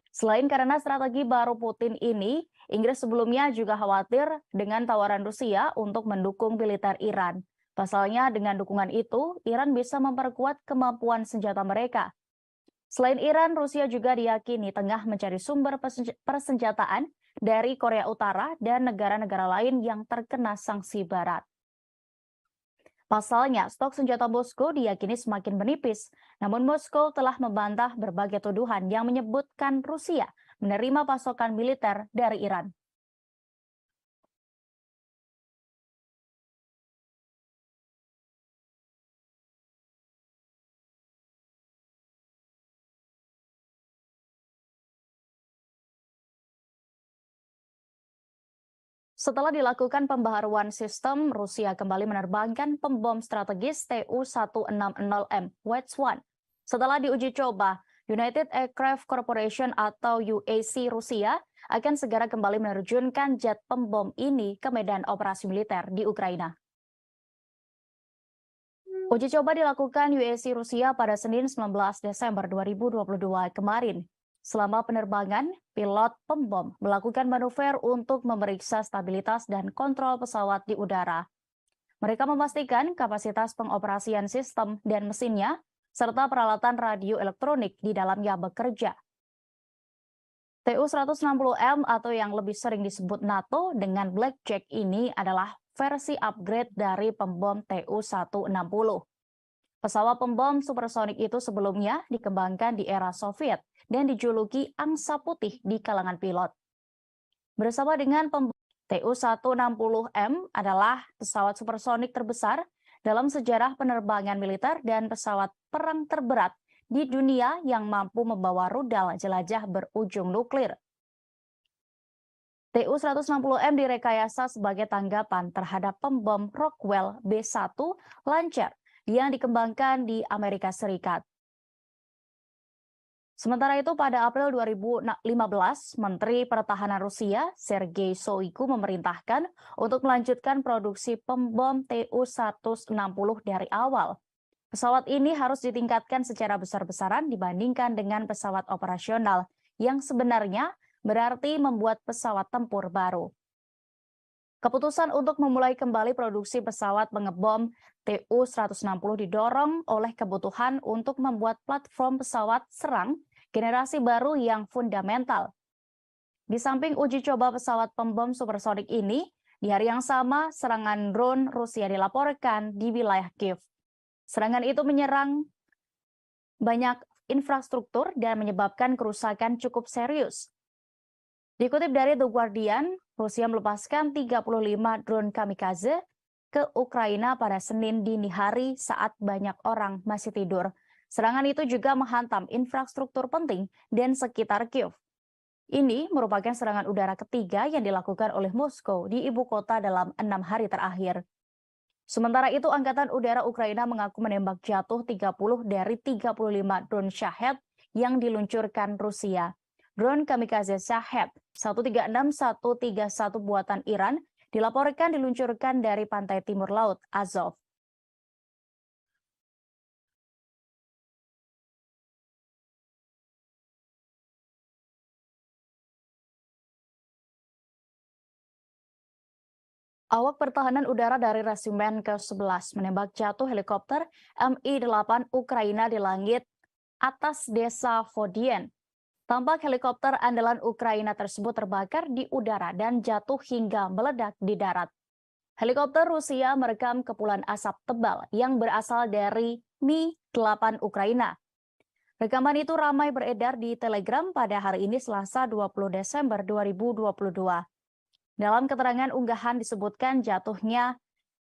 Selain karena strategi baru Putin ini, Inggris sebelumnya juga khawatir dengan tawaran Rusia untuk mendukung militer Iran. Pasalnya dengan dukungan itu, Iran bisa memperkuat kemampuan senjata mereka. Selain Iran, Rusia juga diyakini tengah mencari sumber persenjataan dari Korea Utara dan negara-negara lain yang terkena sanksi Barat. Pasalnya, stok senjata Moskow diyakini semakin menipis, namun Moskow telah membantah berbagai tuduhan yang menyebutkan Rusia menerima pasokan militer dari Iran. Setelah dilakukan pembaharuan sistem, Rusia kembali menerbangkan pembom strategis Tu-160M Wedge-1. Setelah diuji coba, United Aircraft Corporation atau UAC Rusia akan segera kembali menerjunkan jet pembom ini ke medan operasi militer di Ukraina. Uji coba dilakukan UAC Rusia pada Senin 19 Desember 2022 kemarin. Selama penerbangan, pilot pembom melakukan manuver untuk memeriksa stabilitas dan kontrol pesawat di udara. Mereka memastikan kapasitas pengoperasian sistem dan mesinnya, serta peralatan radio elektronik di dalamnya bekerja. Tu-160M atau yang lebih sering disebut NATO dengan Blackjack ini adalah versi upgrade dari pembom Tu-160. Pesawat pembom supersonik itu sebelumnya dikembangkan di era Soviet dan dijuluki angsa putih di kalangan pilot. Bersama dengan pembom Tu-160M adalah pesawat supersonik terbesar dalam sejarah penerbangan militer dan pesawat perang terberat di dunia yang mampu membawa rudal jelajah berujung nuklir. Tu-160M direkayasa sebagai tanggapan terhadap pembom Rockwell B-1 Launcher yang dikembangkan di Amerika Serikat. Sementara itu, pada April 2015, Menteri Pertahanan Rusia, Sergei Shoigu, memerintahkan untuk melanjutkan produksi pembom Tu-160 dari awal. Pesawat ini harus ditingkatkan secara besar-besaran dibandingkan dengan pesawat operasional, yang sebenarnya berarti membuat pesawat tempur baru. Keputusan untuk memulai kembali produksi pesawat pengebom Tu-160 didorong oleh kebutuhan untuk membuat platform pesawat serang generasi baru yang fundamental. Di samping uji coba pesawat pembom supersonik ini, di hari yang sama serangan drone Rusia dilaporkan di wilayah Kiev. Serangan itu menyerang banyak infrastruktur dan menyebabkan kerusakan cukup serius. Dikutip dari The Guardian, Rusia melepaskan 35 drone kamikaze ke Ukraina pada Senin dini hari saat banyak orang masih tidur. Serangan itu juga menghantam infrastruktur penting dan sekitar Kiev. Ini merupakan serangan udara ketiga yang dilakukan oleh Moskow di ibu kota dalam 6 hari terakhir. Sementara itu, Angkatan Udara Ukraina mengaku menembak jatuh 30 dari 35 drone Shahed yang diluncurkan Rusia. Drone kamikaze Shahed 136-131 buatan Iran dilaporkan diluncurkan dari pantai timur laut Azov. Awak pertahanan udara dari Resimen ke-11 menembak jatuh helikopter Mi-8 Ukraina di langit atas desa Vodien. Tampak helikopter andalan Ukraina tersebut terbakar di udara dan jatuh hingga meledak di darat. Helikopter Rusia merekam kepulan asap tebal yang berasal dari Mi-8 Ukraina. Rekaman itu ramai beredar di Telegram pada hari ini Selasa 20 Desember 2022. Dalam keterangan unggahan disebutkan jatuhnya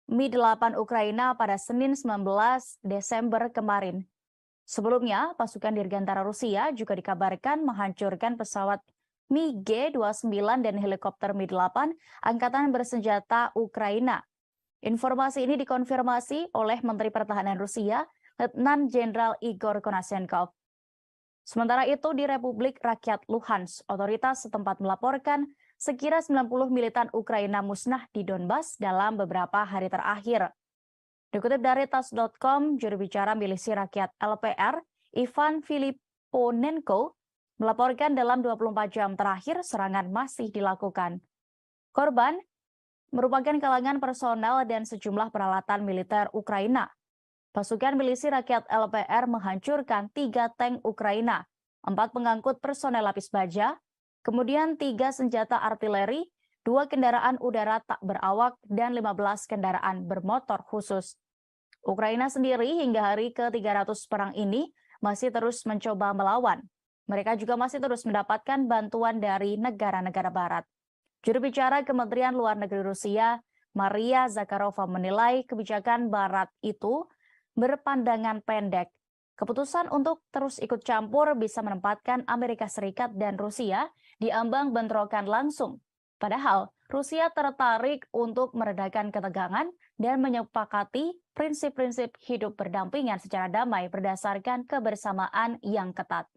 Mi-8 Ukraina pada Senin 19 Desember kemarin. Sebelumnya, pasukan Dirgantara Rusia juga dikabarkan menghancurkan pesawat MiG-29 dan helikopter Mi-8 Angkatan Bersenjata Ukraina. Informasi ini dikonfirmasi oleh Menteri Pertahanan Rusia, Letnan Jenderal Igor Konashenkov. Sementara itu, di Republik Rakyat Luhansk, otoritas setempat melaporkan sekira 90 militan Ukraina musnah di Donbas dalam beberapa hari terakhir. Dikutip dari tas.com, juru bicara milisi rakyat LPR, Ivan Filiponenko, melaporkan dalam 24 jam terakhir serangan masih dilakukan. Korban merupakan kalangan personel dan sejumlah peralatan militer Ukraina. Pasukan milisi rakyat LPR menghancurkan 3 tank Ukraina, 4 pengangkut personel lapis baja, kemudian 3 senjata artileri, 2 kendaraan udara tak berawak, dan 15 kendaraan bermotor khusus. Ukraina sendiri hingga hari ke-300 perang ini masih terus mencoba melawan. Mereka juga masih terus mendapatkan bantuan dari negara-negara barat. Juru bicara Kementerian Luar Negeri Rusia, Maria Zakharova menilai kebijakan barat itu berpandangan pendek. Keputusan untuk terus ikut campur bisa menempatkan Amerika Serikat dan Rusia di ambang bentrokan langsung. Padahal Rusia tertarik untuk meredakan ketegangan dan menyepakati prinsip-prinsip hidup berdampingan secara damai berdasarkan kebersamaan yang ketat.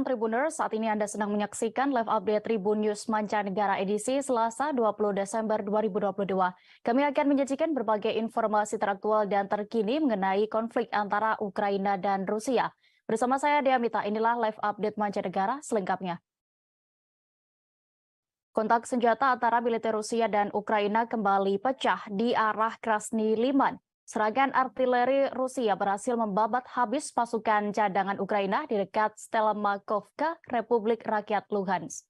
Tribuners, saat ini Anda sedang menyaksikan live update Tribun News Mancanegara edisi Selasa 20 Desember 2022. Kami akan menyajikan berbagai informasi teraktual dan terkini mengenai konflik antara Ukraina dan Rusia. Bersama saya Diamita, inilah live update Mancanegara selengkapnya. Kontak senjata antara militer Rusia dan Ukraina kembali pecah di arah Krasny Liman. Serangan artileri Rusia berhasil membabat habis pasukan cadangan Ukraina di dekat Stelmakovka, Republik Rakyat Luhansk.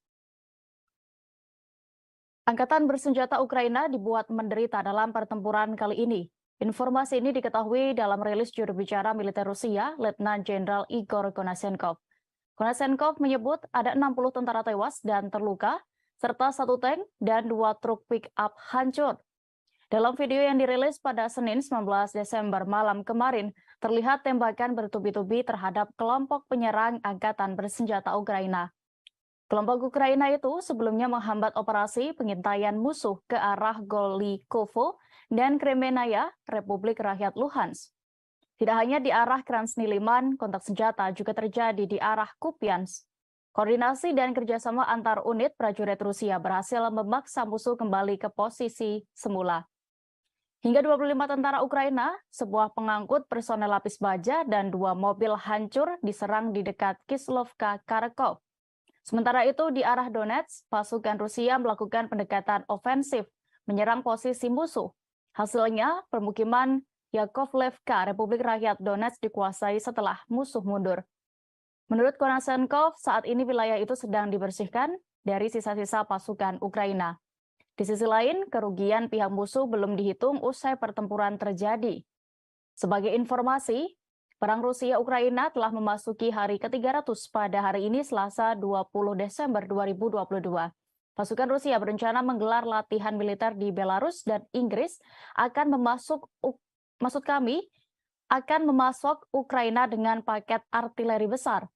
Angkatan bersenjata Ukraina dibuat menderita dalam pertempuran kali ini. Informasi ini diketahui dalam rilis juru bicara militer Rusia, Letnan Jenderal Igor Konashenkov. Konashenkov menyebut ada 60 tentara tewas dan terluka, serta 1 tank dan 2 truk pick-up hancur. Dalam video yang dirilis pada Senin 19 Desember malam kemarin, terlihat tembakan bertubi-tubi terhadap kelompok penyerang angkatan bersenjata Ukraina. Kelompok Ukraina itu sebelumnya menghambat operasi pengintaian musuh ke arah Golikovo dan Kremenaya, Republik Rakyat Luhansk. Tidak hanya di arah Krasny-Liman, kontak senjata juga terjadi di arah Kupiansk. Koordinasi dan kerjasama antar unit prajurit Rusia berhasil memaksa musuh kembali ke posisi semula. Hingga 25 tentara Ukraina, sebuah pengangkut personel lapis baja, dan 2 mobil hancur diserang di dekat Kislovka, Kharkov. Sementara itu, di arah Donetsk, pasukan Rusia melakukan pendekatan ofensif, menyerang posisi musuh. Hasilnya, permukiman Yakovlevka, Republik Rakyat Donetsk dikuasai setelah musuh mundur. Menurut Konashenkov, saat ini wilayah itu sedang dibersihkan dari sisa-sisa pasukan Ukraina. Di sisi lain, kerugian pihak musuh belum dihitung usai pertempuran terjadi. Sebagai informasi, perang Rusia-Ukraina telah memasuki hari ke-300 pada hari ini Selasa 20 Desember 2022. Pasukan Rusia berencana menggelar latihan militer di Belarus dan Inggris akan memasok Ukraina dengan paket artileri besar.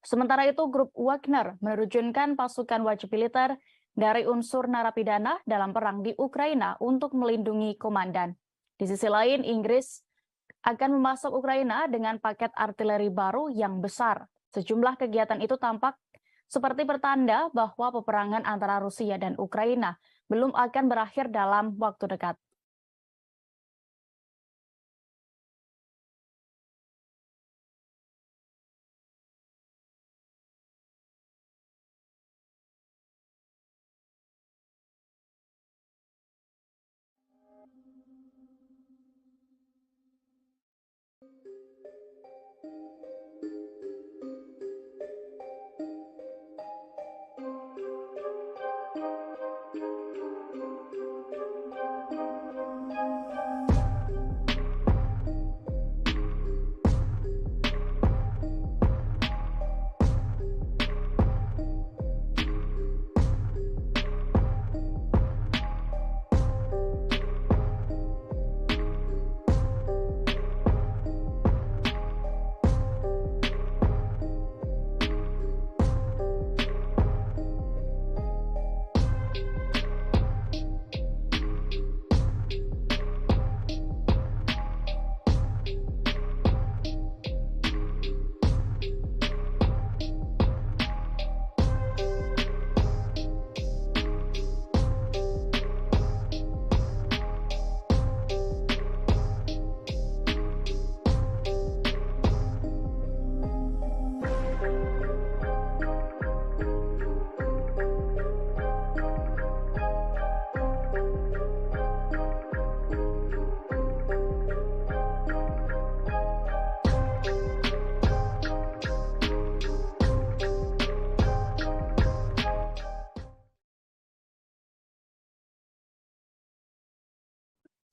Sementara itu, grup Wagner menerjunkan pasukan wajib militer dari unsur narapidana dalam perang di Ukraina untuk melindungi komandan. Di sisi lain, Inggris akan memasok Ukraina dengan paket artileri baru yang besar. Sejumlah kegiatan itu tampak seperti pertanda bahwa peperangan antara Rusia dan Ukraina belum akan berakhir dalam waktu dekat.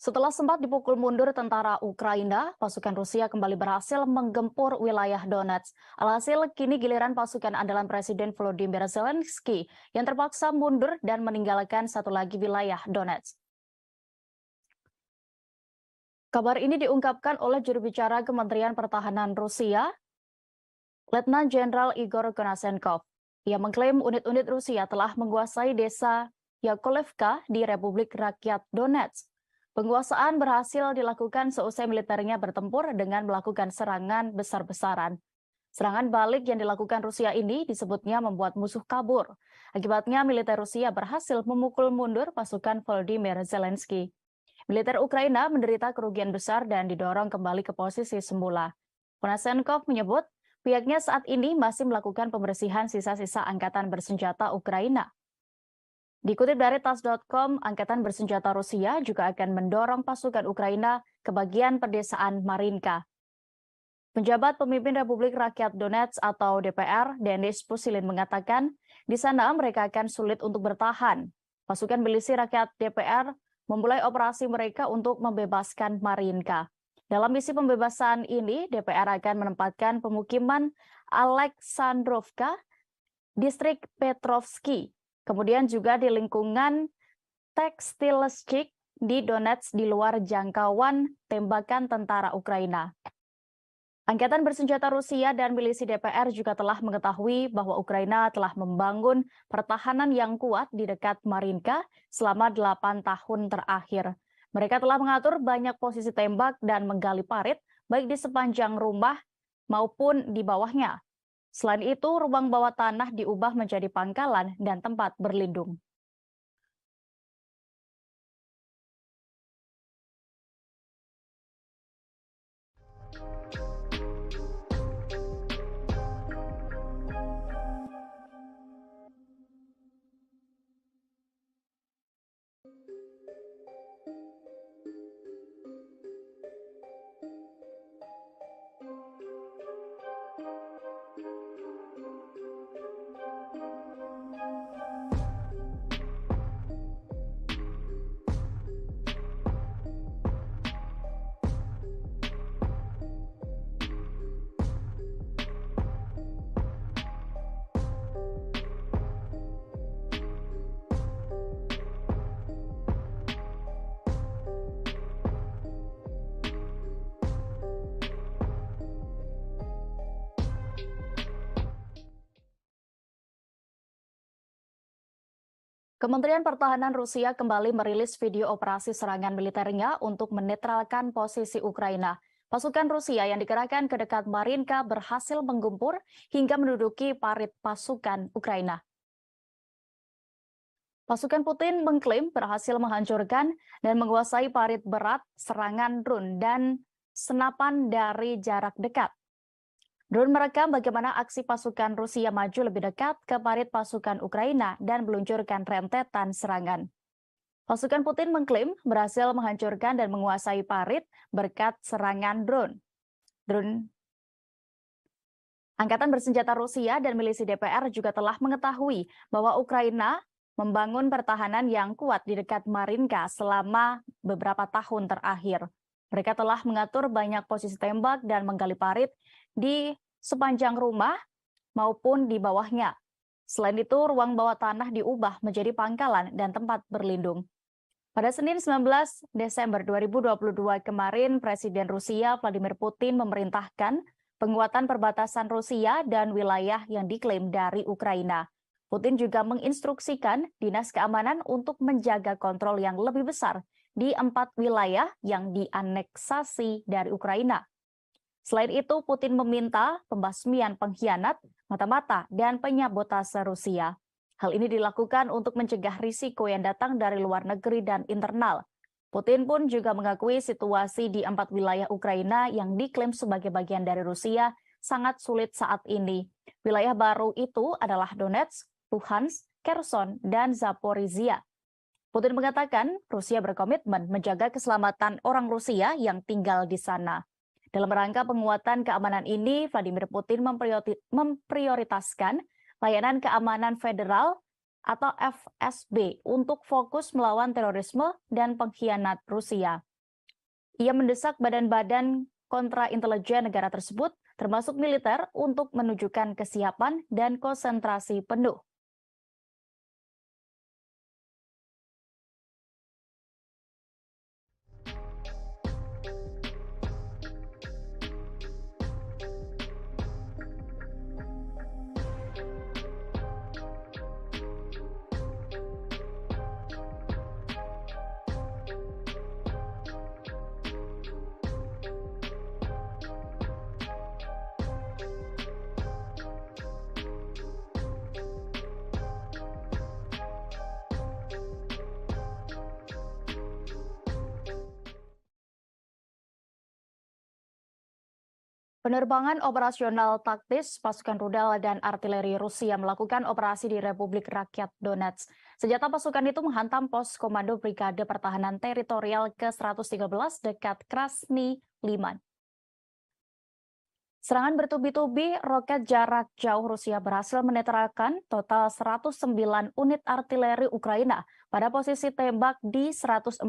Setelah sempat dipukul mundur tentara Ukraina, pasukan Rusia kembali berhasil menggempur wilayah Donetsk. Alhasil, kini giliran pasukan andalan Presiden Volodymyr Zelensky yang terpaksa mundur dan meninggalkan satu lagi wilayah Donetsk. Kabar ini diungkapkan oleh juru bicara Kementerian Pertahanan Rusia, Letnan Jenderal Igor Konashenkov. Ia mengklaim unit-unit Rusia telah menguasai desa Yakovlevka di Republik Rakyat Donetsk. Penguasaan berhasil dilakukan seusai militernya bertempur dengan melakukan serangan besar-besaran. Serangan balik yang dilakukan Rusia ini disebutnya membuat musuh kabur. Akibatnya militer Rusia berhasil memukul mundur pasukan Volodymyr Zelensky. Militer Ukraina menderita kerugian besar dan didorong kembali ke posisi semula. Konashenkov menyebut pihaknya saat ini masih melakukan pembersihan sisa-sisa angkatan bersenjata Ukraina. Dikutip dari tas.com, Angkatan Bersenjata Rusia juga akan mendorong pasukan Ukraina ke bagian pedesaan Marinka. Penjabat pemimpin Republik Rakyat Donetsk atau DPR, Denis Pushilin mengatakan, di sana mereka akan sulit untuk bertahan. Pasukan milisi rakyat DPR memulai operasi mereka untuk membebaskan Marinka. Dalam misi pembebasan ini, DPR akan menempatkan pemukiman Aleksandrovka, distrik Petrovski, kemudian juga di lingkungan Tekstilskik di Donetsk di luar jangkauan tembakan tentara Ukraina. Angkatan bersenjata Rusia dan milisi DPR juga telah mengetahui bahwa Ukraina telah membangun pertahanan yang kuat di dekat Marinka selama 8 tahun terakhir. Mereka telah mengatur banyak posisi tembak dan menggali parit, baik di sepanjang rumah maupun di bawahnya. Selain itu, ruang bawah tanah diubah menjadi pangkalan dan tempat berlindung. Kementerian Pertahanan Rusia kembali merilis video operasi serangan militernya untuk menetralkan posisi Ukraina. Pasukan Rusia yang dikerahkan ke dekat Marinka berhasil menggempur hingga menduduki parit pasukan Ukraina. Pasukan Putin mengklaim berhasil menghancurkan dan menguasai parit berat serangan drone dan senapan dari jarak dekat. Drone merekam bagaimana aksi pasukan Rusia maju lebih dekat ke parit pasukan Ukraina dan meluncurkan rentetan serangan. Pasukan Putin mengklaim berhasil menghancurkan dan menguasai parit berkat serangan drone. Angkatan bersenjata Rusia dan milisi DPR juga telah mengetahui bahwa Ukraina membangun pertahanan yang kuat di dekat Marinka selama beberapa tahun terakhir. Mereka telah mengatur banyak posisi tembak dan menggali parit di sepanjang rumah maupun di bawahnya. Selain itu, ruang bawah tanah diubah menjadi pangkalan dan tempat berlindung. Pada Senin 19 Desember 2022 kemarin, Presiden Rusia Vladimir Putin memerintahkan penguatan perbatasan Rusia dan wilayah yang diklaim dari Ukraina. Putin juga menginstruksikan Dinas Keamanan untuk menjaga kontrol yang lebih besar di 4 wilayah yang dianeksasi dari Ukraina. Selain itu, Putin meminta pembasmian pengkhianat, mata-mata, dan penyabotase Rusia. Hal ini dilakukan untuk mencegah risiko yang datang dari luar negeri dan internal. Putin pun juga mengakui situasi di 4 wilayah Ukraina yang diklaim sebagai bagian dari Rusia sangat sulit saat ini. Wilayah baru itu adalah Donetsk, Luhansk, Kherson, dan Zaporizhia. Putin mengatakan Rusia berkomitmen menjaga keselamatan orang Rusia yang tinggal di sana. Dalam rangka penguatan keamanan ini, Vladimir Putin memprioritaskan layanan keamanan federal atau FSB untuk fokus melawan terorisme dan pengkhianat Rusia. Ia mendesak badan-badan kontraintelijen negara tersebut, termasuk militer, untuk menunjukkan kesiapan dan konsentrasi penuh. Penerbangan operasional taktis pasukan rudal dan artileri Rusia melakukan operasi di Republik Rakyat Donetsk. Senjata pasukan itu menghantam pos komando Brigade Pertahanan Teritorial ke-113 dekat Krasny Liman. Serangan bertubi-tubi roket jarak jauh Rusia berhasil menetralkan total 109 unit artileri Ukraina pada posisi tembak di 144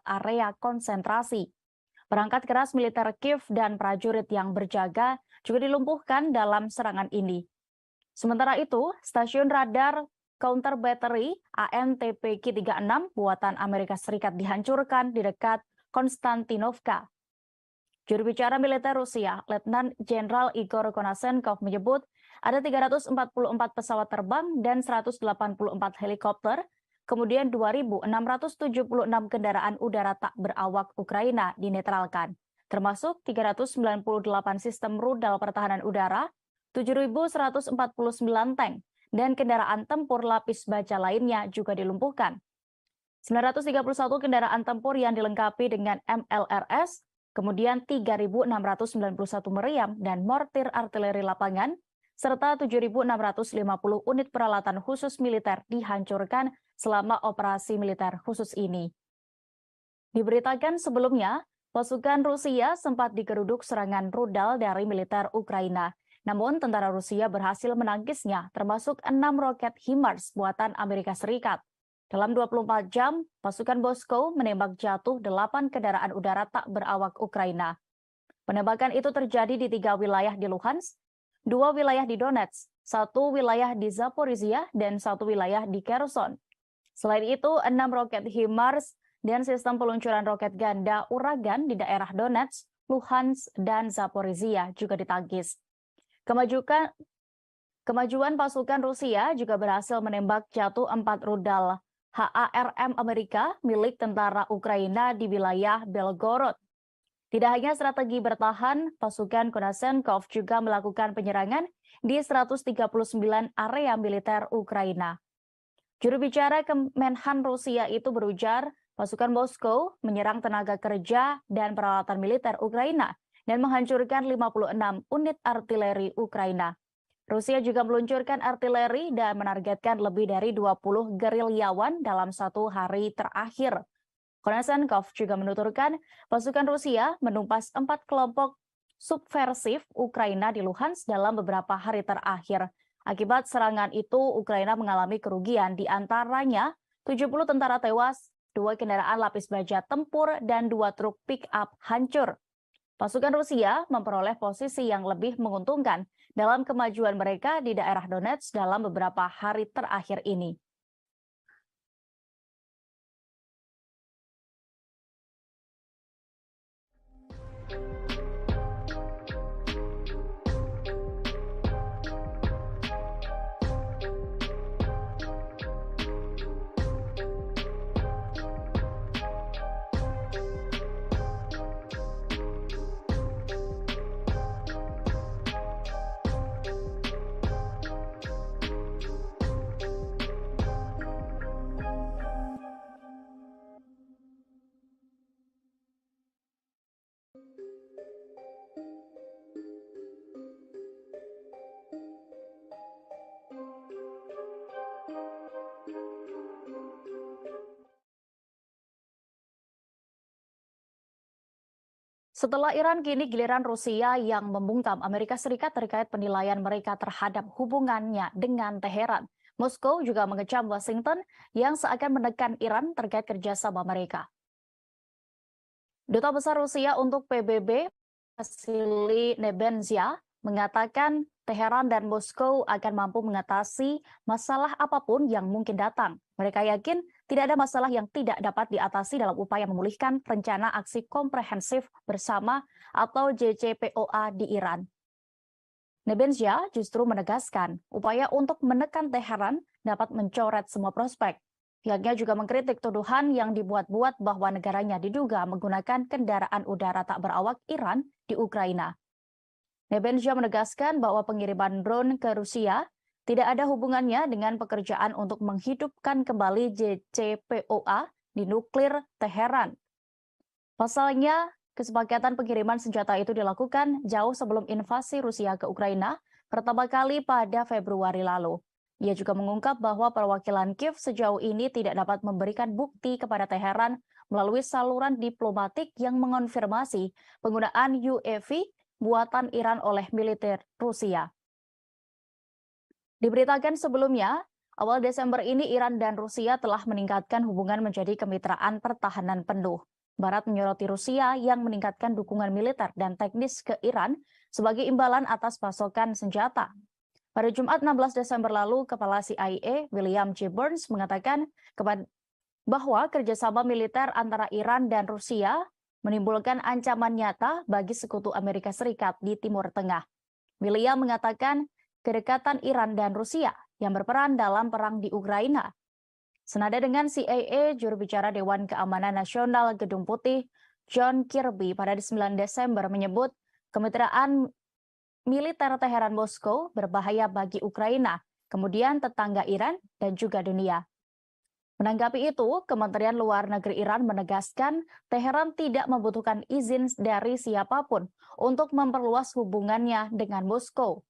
area konsentrasi. Perangkat keras militer Kiev dan prajurit yang berjaga juga dilumpuhkan dalam serangan ini. Sementara itu, stasiun radar counter battery ANTPK-36 buatan Amerika Serikat dihancurkan di dekat Konstantinovka. Juru bicara militer Rusia, Letnan Jenderal Igor Konasenkov menyebut ada 344 pesawat terbang dan 184 helikopter, kemudian 2.676 kendaraan udara tak berawak Ukraina dinetralkan, termasuk 398 sistem rudal pertahanan udara, 7.149 tank, dan kendaraan tempur lapis baja lainnya juga dilumpuhkan. 931 kendaraan tempur yang dilengkapi dengan MLRS, kemudian 3.691 meriam dan mortir artileri lapangan, serta 7.650 unit peralatan khusus militer dihancurkan selama operasi militer khusus ini. Diberitakan sebelumnya, pasukan Rusia sempat digeruduk serangan rudal dari militer Ukraina. Namun tentara Rusia berhasil menangkisnya, termasuk 6 roket HIMARS buatan Amerika Serikat. Dalam 24 jam, pasukan Moskow menembak jatuh 8 kendaraan udara tak berawak Ukraina. Penembakan itu terjadi di 3 wilayah di Luhansk, 2 wilayah di Donetsk, 1 wilayah di Zaporizhia, dan 1 wilayah di Kherson. Selain itu, 6 roket HIMARS dan sistem peluncuran roket ganda Uragan di daerah Donetsk, Luhansk, dan Zaporizhia juga ditangkis. Kemajuan pasukan Rusia juga berhasil menembak jatuh 4 rudal HARM Amerika milik tentara Ukraina di wilayah Belgorod. Tidak hanya strategi bertahan, pasukan Konasenkov juga melakukan penyerangan di 139 area militer Ukraina. Juru bicara Kemenhan Rusia itu berujar, pasukan Moskow menyerang tenaga kerja dan peralatan militer Ukraina dan menghancurkan 56 unit artileri Ukraina. Rusia juga meluncurkan artileri dan menargetkan lebih dari 20 gerilyawan dalam 1 hari terakhir. Konasenkov juga menuturkan pasukan Rusia menumpas 4 kelompok subversif Ukraina di Luhansk dalam beberapa hari terakhir. Akibat serangan itu, Ukraina mengalami kerugian, di antaranya 70 tentara tewas, 2 kendaraan lapis baja tempur, dan 2 truk pick-up hancur. Pasukan Rusia memperoleh posisi yang lebih menguntungkan dalam kemajuan mereka di daerah Donetsk dalam beberapa hari terakhir ini. Setelah Iran, kini giliran Rusia yang membungkam Amerika Serikat terkait penilaian mereka terhadap hubungannya dengan Teheran. Moskow juga mengecam Washington yang seakan menekan Iran terkait kerjasama mereka. Duta Besar Rusia untuk PBB, Vasily Nebenzia, mengatakan Teheran dan Moskow akan mampu mengatasi masalah apapun yang mungkin datang. Mereka yakin tidak ada masalah yang tidak dapat diatasi dalam upaya memulihkan rencana aksi komprehensif bersama atau JCPOA di Iran. Nebenzia justru menegaskan upaya untuk menekan Teheran dapat mencoret semua prospek. Pihaknya juga mengkritik tuduhan yang dibuat-buat bahwa negaranya diduga menggunakan kendaraan udara tak berawak Iran di Ukraina. Nebenzia menegaskan bahwa pengiriman drone ke Rusia tidak ada hubungannya dengan pekerjaan untuk menghidupkan kembali JCPOA di nuklir Teheran. Pasalnya, kesepakatan pengiriman senjata itu dilakukan jauh sebelum invasi Rusia ke Ukraina pertama kali pada Februari lalu. Ia juga mengungkap bahwa perwakilan Kiev sejauh ini tidak dapat memberikan bukti kepada Teheran melalui saluran diplomatik yang mengonfirmasi penggunaan UAV buatan Iran oleh militer Rusia. Diberitakan sebelumnya, awal Desember ini Iran dan Rusia telah meningkatkan hubungan menjadi kemitraan pertahanan penuh. Barat menyoroti Rusia yang meningkatkan dukungan militer dan teknis ke Iran sebagai imbalan atas pasokan senjata. Pada Jumat 16 Desember lalu, Kepala CIA William J. Burns mengatakan bahwa kerjasama militer antara Iran dan Rusia menimbulkan ancaman nyata bagi sekutu Amerika Serikat di Timur Tengah. William mengatakan kedekatan Iran dan Rusia yang berperan dalam perang di Ukraina. Senada dengan CIA, juru bicara Dewan Keamanan Nasional Gedung Putih, John Kirby pada 9 Desember menyebut kemitraan militer Teheran Moskow berbahaya bagi Ukraina, kemudian tetangga Iran dan juga dunia. Menanggapi itu, Kementerian Luar Negeri Iran menegaskan Teheran tidak membutuhkan izin dari siapapun untuk memperluas hubungannya dengan Moskow.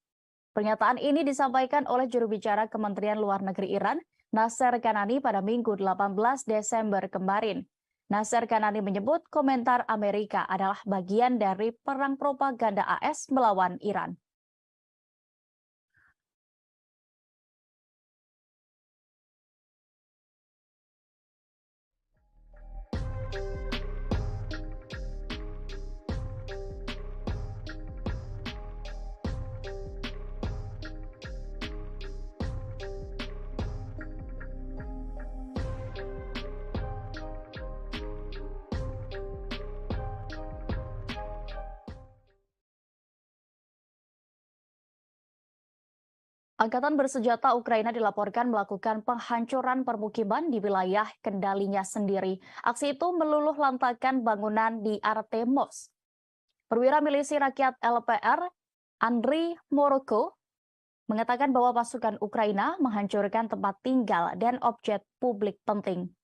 Pernyataan ini disampaikan oleh juru bicara Kementerian Luar Negeri Iran, Nasser Kanani pada Minggu 18 Desember kemarin. Nasser Kanani menyebut komentar Amerika adalah bagian dari perang propaganda AS melawan Iran. Angkatan bersenjata Ukraina dilaporkan melakukan penghancuran permukiman di wilayah kendalinya sendiri. Aksi itu meluluh lantakan bangunan di Artemovsk. Perwira milisi rakyat LPR, Andriy Moroko, mengatakan bahwa pasukan Ukraina menghancurkan tempat tinggal dan objek publik penting.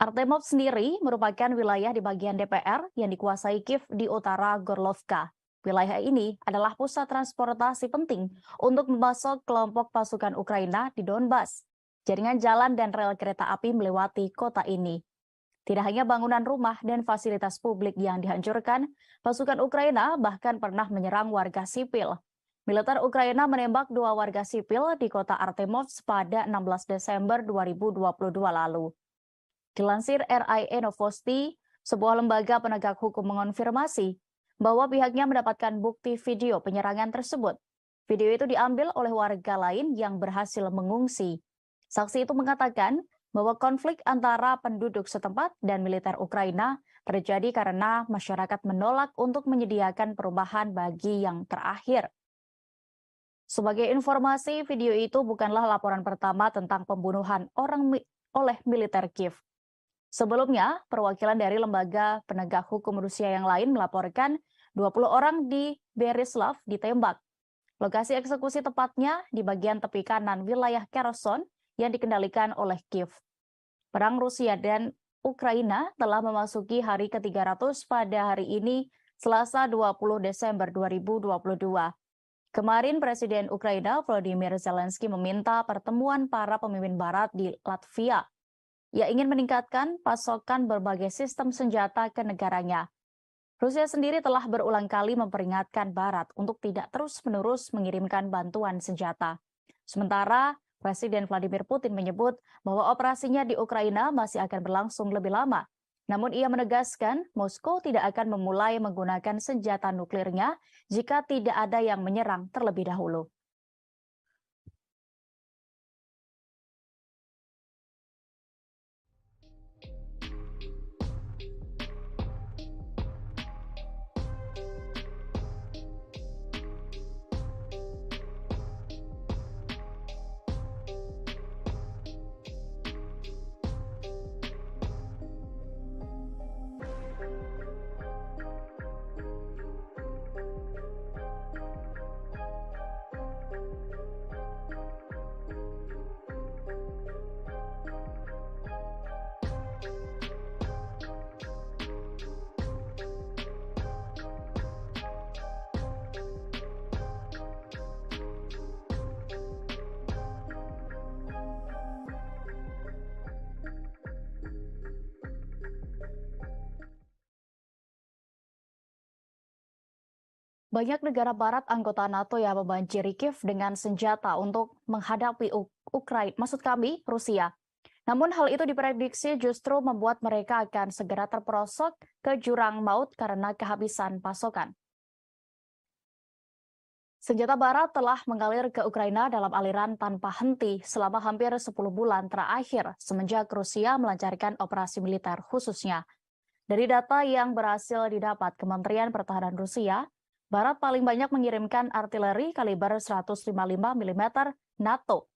Artemovsk sendiri merupakan wilayah di bagian DPR yang dikuasai Kiev di utara Gorlovka. Wilayah ini adalah pusat transportasi penting untuk memasok kelompok pasukan Ukraina di Donbas. Jaringan jalan dan rel kereta api melewati kota ini. Tidak hanya bangunan rumah dan fasilitas publik yang dihancurkan, pasukan Ukraina bahkan pernah menyerang warga sipil. Militer Ukraina menembak 2 warga sipil di kota Artemovsk pada 16 Desember 2022 lalu. Dilansir RIA Novosti, sebuah lembaga penegak hukum mengonfirmasi bahwa pihaknya mendapatkan bukti video penyerangan tersebut. Video itu diambil oleh warga lain yang berhasil mengungsi. Saksi itu mengatakan bahwa konflik antara penduduk setempat dan militer Ukraina terjadi karena masyarakat menolak untuk menyediakan perubahan bagi yang terakhir. Sebagai informasi, video itu bukanlah laporan pertama tentang pembunuhan orang oleh militer Kiev. Sebelumnya, perwakilan dari lembaga penegak hukum Rusia yang lain melaporkan 20 orang di Berislav ditembak. Lokasi eksekusi tepatnya di bagian tepi kanan wilayah Kherson yang dikendalikan oleh Kiev. Perang Rusia dan Ukraina telah memasuki hari ke-300 pada hari ini, Selasa 20 Desember 2022. Kemarin Presiden Ukraina Volodymyr Zelensky meminta pertemuan para pemimpin barat di Latvia. Ia ingin meningkatkan pasokan berbagai sistem senjata ke negaranya. Rusia sendiri telah berulang kali memperingatkan Barat untuk tidak terus-menerus mengirimkan bantuan senjata. Sementara, Presiden Vladimir Putin menyebut bahwa operasinya di Ukraina masih akan berlangsung lebih lama. Namun ia menegaskan Moskow tidak akan memulai menggunakan senjata nuklirnya jika tidak ada yang menyerang terlebih dahulu. Banyak negara barat anggota NATO yang membanjiri Kiev dengan senjata untuk menghadapi Rusia. Namun hal itu diprediksi justru membuat mereka akan segera terperosok ke jurang maut karena kehabisan pasokan. Senjata barat telah mengalir ke Ukraina dalam aliran tanpa henti selama hampir 10 bulan terakhir semenjak Rusia melancarkan operasi militer khususnya. Dari data yang berhasil didapat Kementerian Pertahanan Rusia, Barat paling banyak mengirimkan artileri kaliber 155 mm NATO.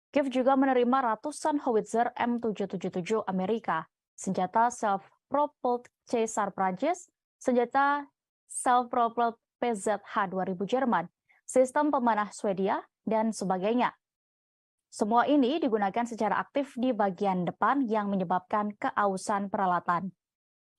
Kiev juga menerima ratusan howitzer M777 Amerika, senjata self-propelled Caesar Prancis, senjata self-propelled PZH-2000 Jerman, sistem pemanah Swedia, dan sebagainya. Semua ini digunakan secara aktif di bagian depan yang menyebabkan keausan peralatan.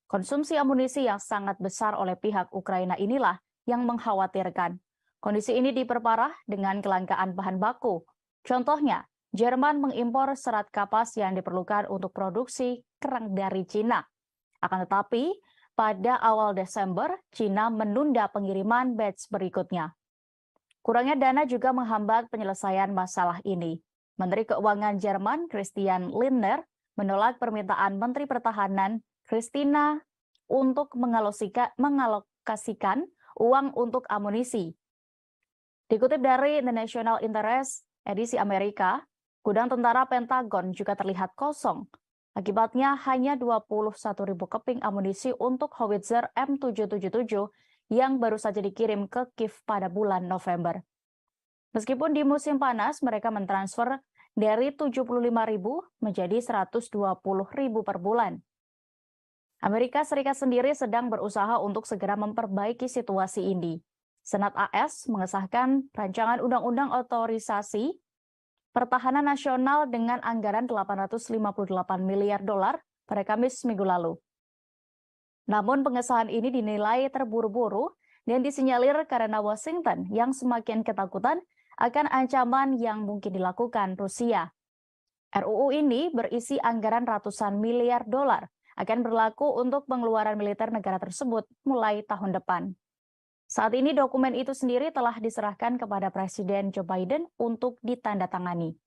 Konsumsi amunisi yang sangat besar oleh pihak Ukraina inilah yang mengkhawatirkan. Kondisi ini diperparah dengan kelangkaan bahan baku. Contohnya, Jerman mengimpor serat kapas yang diperlukan untuk produksi kerang dari Cina. Akan tetapi, pada awal Desember, Cina menunda pengiriman batch berikutnya. Kurangnya dana juga menghambat penyelesaian masalah ini. Menteri Keuangan Jerman, Christian Lindner, menolak permintaan Menteri Pertahanan, Christina, untuk mengalokasikan uang untuk amunisi. Dikutip dari The National Interest, edisi Amerika, gudang tentara Pentagon juga terlihat kosong. Akibatnya hanya 21.000 keping amunisi untuk howitzer M777 yang baru saja dikirim ke Kiev pada bulan November. Meskipun di musim panas mereka mentransfer dari 75.000 menjadi 120.000 per bulan. Amerika Serikat sendiri sedang berusaha untuk segera memperbaiki situasi ini. Senat AS mengesahkan rancangan undang-undang otorisasi pertahanan nasional dengan anggaran 858 miliar dolar pada Kamis minggu lalu. Namun pengesahan ini dinilai terburu-buru dan disinyalir karena Washington yang semakin ketakutan akan ancaman yang mungkin dilakukan Rusia. RUU ini berisi anggaran ratusan miliar dolar akan berlaku untuk pengeluaran militer negara tersebut mulai tahun depan. Saat ini dokumen itu sendiri telah diserahkan kepada Presiden Joe Biden untuk ditandatangani.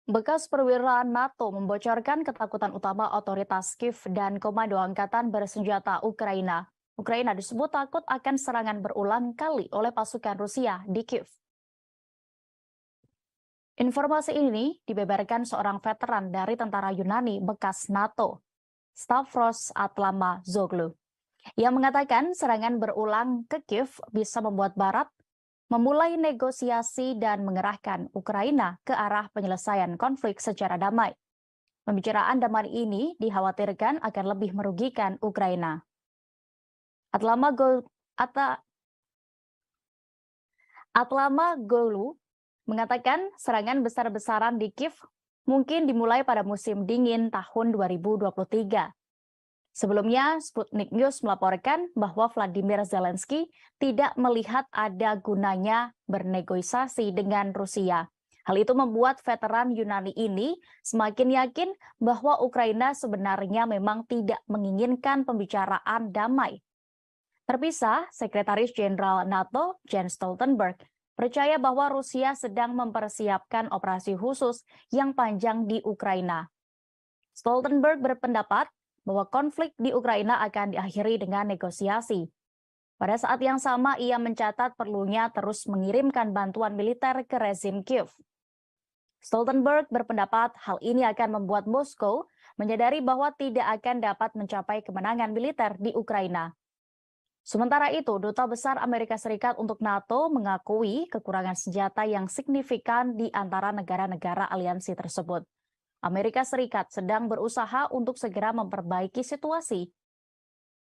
Bekas perwira NATO membocorkan ketakutan utama otoritas Kiev dan Komando Angkatan Bersenjata Ukraina. Ukraina disebut takut akan serangan berulang kali oleh pasukan Rusia di Kiev. Informasi ini dibeberkan seorang veteran dari tentara Yunani bekas NATO, Stavros Atlamazoglu, yang mengatakan serangan berulang ke Kiev bisa membuat Barat memulai negosiasi dan mengerahkan Ukraina ke arah penyelesaian konflik secara damai. Pembicaraan damai ini dikhawatirkan akan lebih merugikan Ukraina. Atlamazoglu mengatakan serangan besar-besaran di Kiev mungkin dimulai pada musim dingin tahun 2023. Sebelumnya, Sputnik News melaporkan bahwa Vladimir Zelensky tidak melihat ada gunanya bernegosiasi dengan Rusia. Hal itu membuat veteran Yunani ini semakin yakin bahwa Ukraina sebenarnya memang tidak menginginkan pembicaraan damai. Terpisah, Sekretaris Jenderal NATO Jens Stoltenberg percaya bahwa Rusia sedang mempersiapkan operasi khusus yang panjang di Ukraina. Stoltenberg berpendapat bahwa konflik di Ukraina akan diakhiri dengan negosiasi. Pada saat yang sama, ia mencatat perlunya terus mengirimkan bantuan militer ke rezim Kiev. Stoltenberg berpendapat hal ini akan membuat Moskow menyadari bahwa tidak akan dapat mencapai kemenangan militer di Ukraina. Sementara itu, Duta Besar Amerika Serikat untuk NATO mengakui kekurangan senjata yang signifikan di antara negara-negara aliansi tersebut. Amerika Serikat sedang berusaha untuk segera memperbaiki situasi.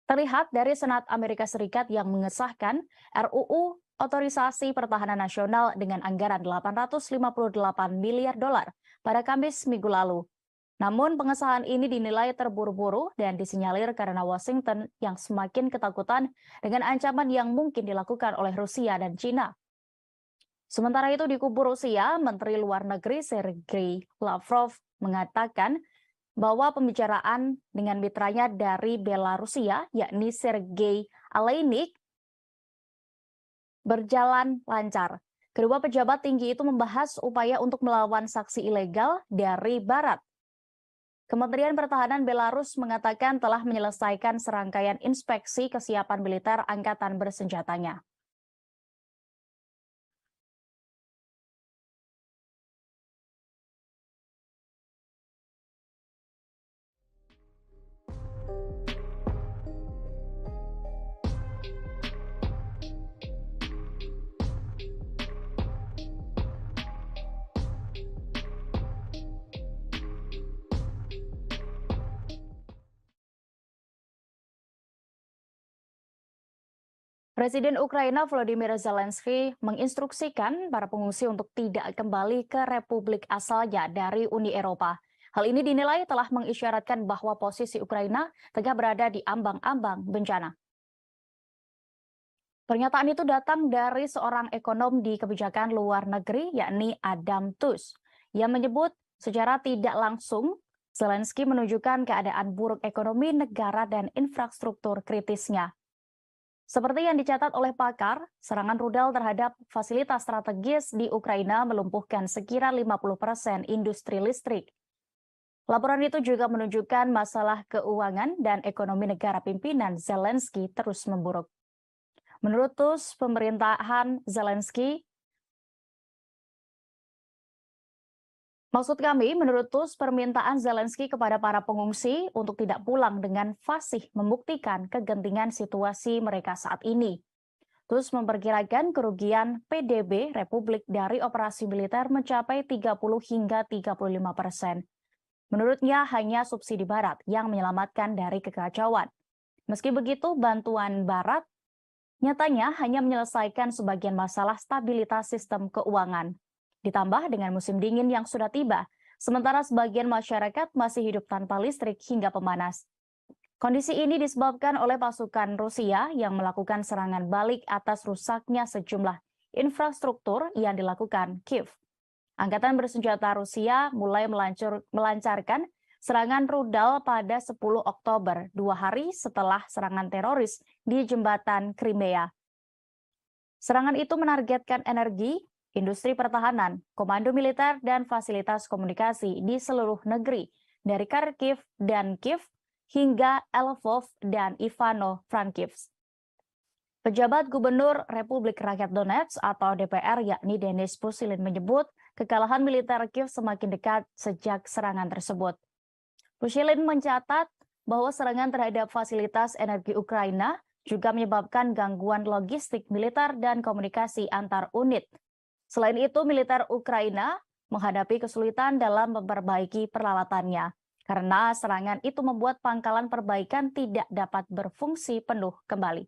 Terlihat dari Senat Amerika Serikat yang mengesahkan RUU Otorisasi Pertahanan Nasional dengan anggaran 858 miliar dolar pada Kamis minggu lalu. Namun pengesahan ini dinilai terburu-buru dan disinyalir karena Washington yang semakin ketakutan dengan ancaman yang mungkin dilakukan oleh Rusia dan China. Sementara itu di kubu Rusia, Menteri Luar Negeri Sergei Lavrov mengatakan bahwa pembicaraan dengan mitranya dari Belarusia, yakni Sergei Aleynik, berjalan lancar. Kedua pejabat tinggi itu membahas upaya untuk melawan sanksi ilegal dari Barat. Kementerian Pertahanan Belarus mengatakan telah menyelesaikan serangkaian inspeksi kesiapan militer angkatan bersenjatanya. Presiden Ukraina Volodymyr Zelensky menginstruksikan para pengungsi untuk tidak kembali ke republik asalnya dari Uni Eropa. Hal ini dinilai telah mengisyaratkan bahwa posisi Ukraina tengah berada di ambang-ambang bencana. Pernyataan itu datang dari seorang ekonom di kebijakan luar negeri, yakni Adam Tooze, yang menyebut secara tidak langsung Zelensky menunjukkan keadaan buruk ekonomi negara dan infrastruktur kritisnya. Seperti yang dicatat oleh pakar, serangan rudal terhadap fasilitas strategis di Ukraina melumpuhkan sekira 50% industri listrik. Laporan itu juga menunjukkan masalah keuangan dan ekonomi negara pimpinan Zelensky terus memburuk. Menurut Tooze, pemerintahan Zelensky menurut Tooze, permintaan Zelensky kepada para pengungsi untuk tidak pulang dengan fasih membuktikan kegentingan situasi mereka saat ini. Tooze memperkirakan kerugian PDB Republik dari operasi militer mencapai 30 hingga 35%. Menurutnya hanya subsidi Barat yang menyelamatkan dari kekacauan. Meski begitu, bantuan Barat nyatanya hanya menyelesaikan sebagian masalah stabilitas sistem keuangan. Ditambah dengan musim dingin yang sudah tiba, sementara sebagian masyarakat masih hidup tanpa listrik hingga pemanas. Kondisi ini disebabkan oleh pasukan Rusia yang melakukan serangan balik atas rusaknya sejumlah infrastruktur yang dilakukan Kiev. Angkatan bersenjata Rusia mulai melancarkan serangan rudal pada 10 Oktober, 2 hari setelah serangan teroris di jembatan Crimea. Serangan itu menargetkan energi, industri pertahanan, komando militer, dan fasilitas komunikasi di seluruh negeri, dari Kharkiv dan Kiev hingga Lvov dan Ivano-Frankivsk. Pejabat Gubernur Republik Rakyat Donetsk atau DPR yakni Denis Pushilin menyebut kekalahan militer Kiev semakin dekat sejak serangan tersebut. Pushilin mencatat bahwa serangan terhadap fasilitas energi Ukraina juga menyebabkan gangguan logistik militer dan komunikasi antar unit. Selain itu, militer Ukraina menghadapi kesulitan dalam memperbaiki peralatannya karena serangan itu membuat pangkalan perbaikan tidak dapat berfungsi penuh kembali.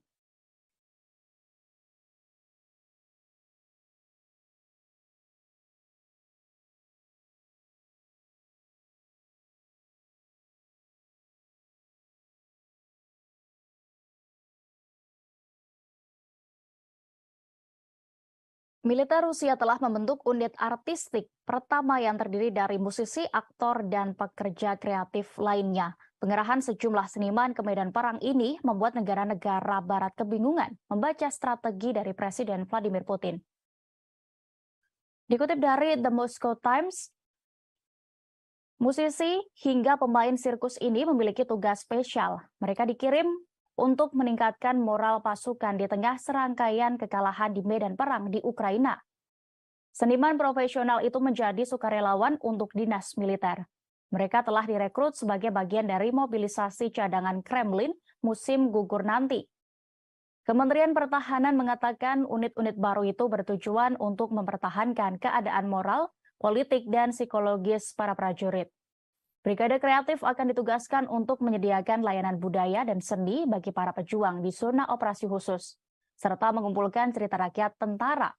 Militer Rusia telah membentuk unit artistik pertama yang terdiri dari musisi, aktor, dan pekerja kreatif lainnya. Pengerahan sejumlah seniman ke medan perang ini membuat negara-negara Barat kebingungan membaca strategi dari Presiden Vladimir Putin. Dikutip dari The Moscow Times, musisi hingga pemain sirkus ini memiliki tugas spesial. Mereka dikirim untuk meningkatkan moral pasukan di tengah serangkaian kekalahan di medan perang di Ukraina. Seniman profesional itu menjadi sukarelawan untuk dinas militer. Mereka telah direkrut sebagai bagian dari mobilisasi cadangan Kremlin musim gugur nanti. Kementerian Pertahanan mengatakan unit-unit baru itu bertujuan untuk mempertahankan keadaan moral, politik, dan psikologis para prajurit. Brigade Kreatif akan ditugaskan untuk menyediakan layanan budaya dan seni bagi para pejuang di zona operasi khusus, serta mengumpulkan cerita rakyat tentara.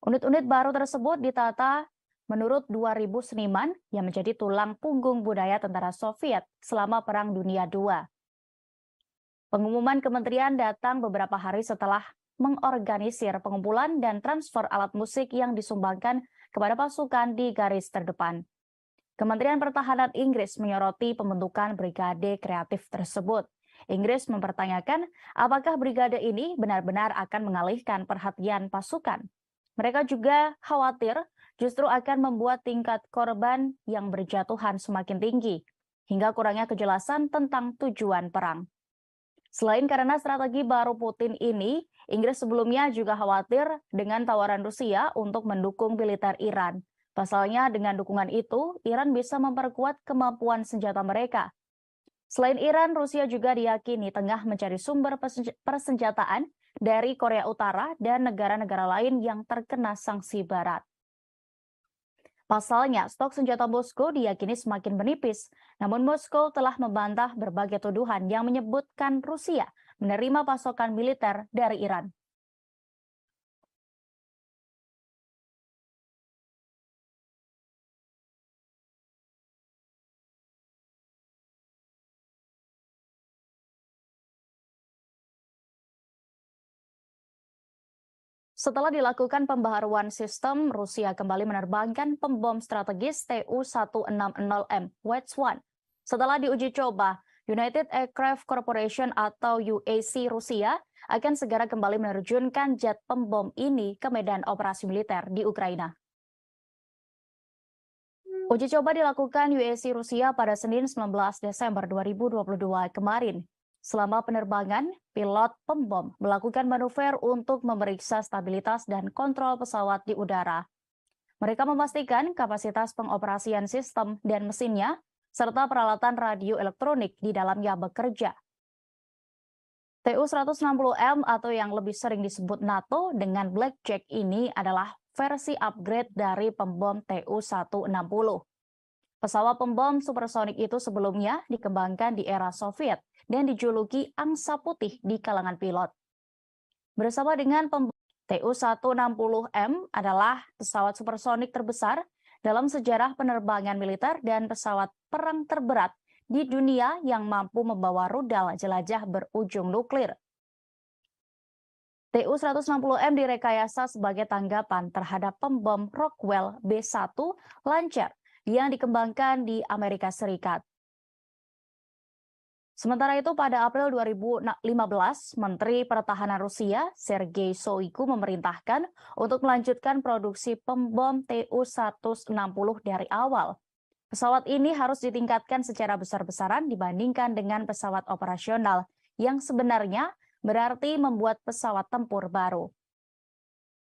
Unit-unit baru tersebut ditata menurut 2.000 seniman yang menjadi tulang punggung budaya tentara Soviet selama Perang Dunia II. Pengumuman kementerian datang beberapa hari setelah mengorganisir pengumpulan dan transfer alat musik yang disumbangkan kepada pasukan di garis terdepan. Kementerian Pertahanan Inggris menyoroti pembentukan brigade kreatif tersebut. Inggris mempertanyakan apakah brigade ini benar-benar akan mengalihkan perhatian pasukan. Mereka juga khawatir justru akan membuat tingkat korban yang berjatuhan semakin tinggi, hingga kurangnya kejelasan tentang tujuan perang. Selain karena strategi baru Putin ini, Inggris sebelumnya juga khawatir dengan tawaran Rusia untuk mendukung militer Iran. Pasalnya dengan dukungan itu, Iran bisa memperkuat kemampuan senjata mereka. Selain Iran, Rusia juga diyakini tengah mencari sumber persenjataan dari Korea Utara dan negara-negara lain yang terkena sanksi Barat. Pasalnya, stok senjata Moskow diyakini semakin menipis, namun Moskow telah membantah berbagai tuduhan yang menyebutkan Rusia menerima pasokan militer dari Iran. Setelah dilakukan pembaharuan sistem, Rusia kembali menerbangkan pembom strategis Tu-160M Wedge-1. Setelah diuji coba, United Aircraft Corporation atau UAC Rusia akan segera kembali menerjunkan jet pembom ini ke medan operasi militer di Ukraina. Uji coba dilakukan UAC Rusia pada Senin 19 Desember 2022 kemarin. Selama penerbangan, pilot pembom melakukan manuver untuk memeriksa stabilitas dan kontrol pesawat di udara. Mereka memastikan kapasitas pengoperasian sistem dan mesinnya, serta peralatan radio elektronik di dalamnya bekerja. Tu-160M atau yang lebih sering disebut NATO dengan Blackjack ini adalah versi upgrade dari pembom Tu-160. Pesawat pembom supersonik itu sebelumnya dikembangkan di era Soviet dan dijuluki angsa putih di kalangan pilot. Bersama dengan pembom Tu-160M adalah pesawat supersonik terbesar dalam sejarah penerbangan militer dan pesawat perang terberat di dunia yang mampu membawa rudal jelajah berujung nuklir. Tu-160M direkayasa sebagai tanggapan terhadap pembom Rockwell B-1 Launcher yang dikembangkan di Amerika Serikat. Sementara itu, pada April 2015, Menteri Pertahanan Rusia, Sergei Shoigu, memerintahkan untuk melanjutkan produksi pembom Tu-160 dari awal. Pesawat ini harus ditingkatkan secara besar-besaran dibandingkan dengan pesawat operasional, yang sebenarnya berarti membuat pesawat tempur baru.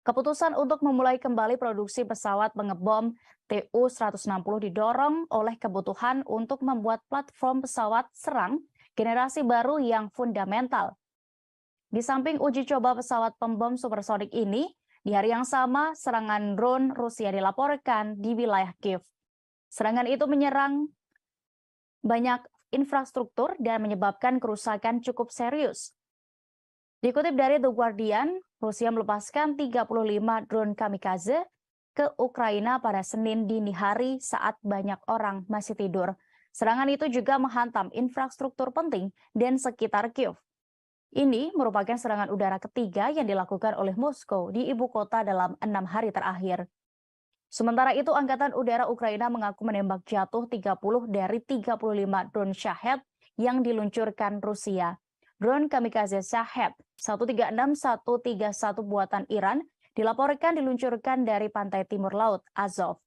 Keputusan untuk memulai kembali produksi pesawat pengebom Tu-160 didorong oleh kebutuhan untuk membuat platform pesawat serang generasi baru yang fundamental. Di samping uji coba pesawat pembom supersonik ini, di hari yang sama serangan drone Rusia dilaporkan di wilayah Kiev. Serangan itu menyerang banyak infrastruktur dan menyebabkan kerusakan cukup serius. Dikutip dari The Guardian, Rusia melepaskan 35 drone kamikaze ke Ukraina pada Senin dini hari saat banyak orang masih tidur. Serangan itu juga menghantam infrastruktur penting dan sekitar Kiev. Ini merupakan serangan udara ketiga yang dilakukan oleh Moskow di ibu kota dalam 6 hari terakhir. Sementara itu, Angkatan Udara Ukraina mengaku menembak jatuh 30 dari 35 drone Shahed yang diluncurkan Rusia. Drone kamikaze Shahed 136-131 buatan Iran dilaporkan diluncurkan dari pantai timur laut Azov.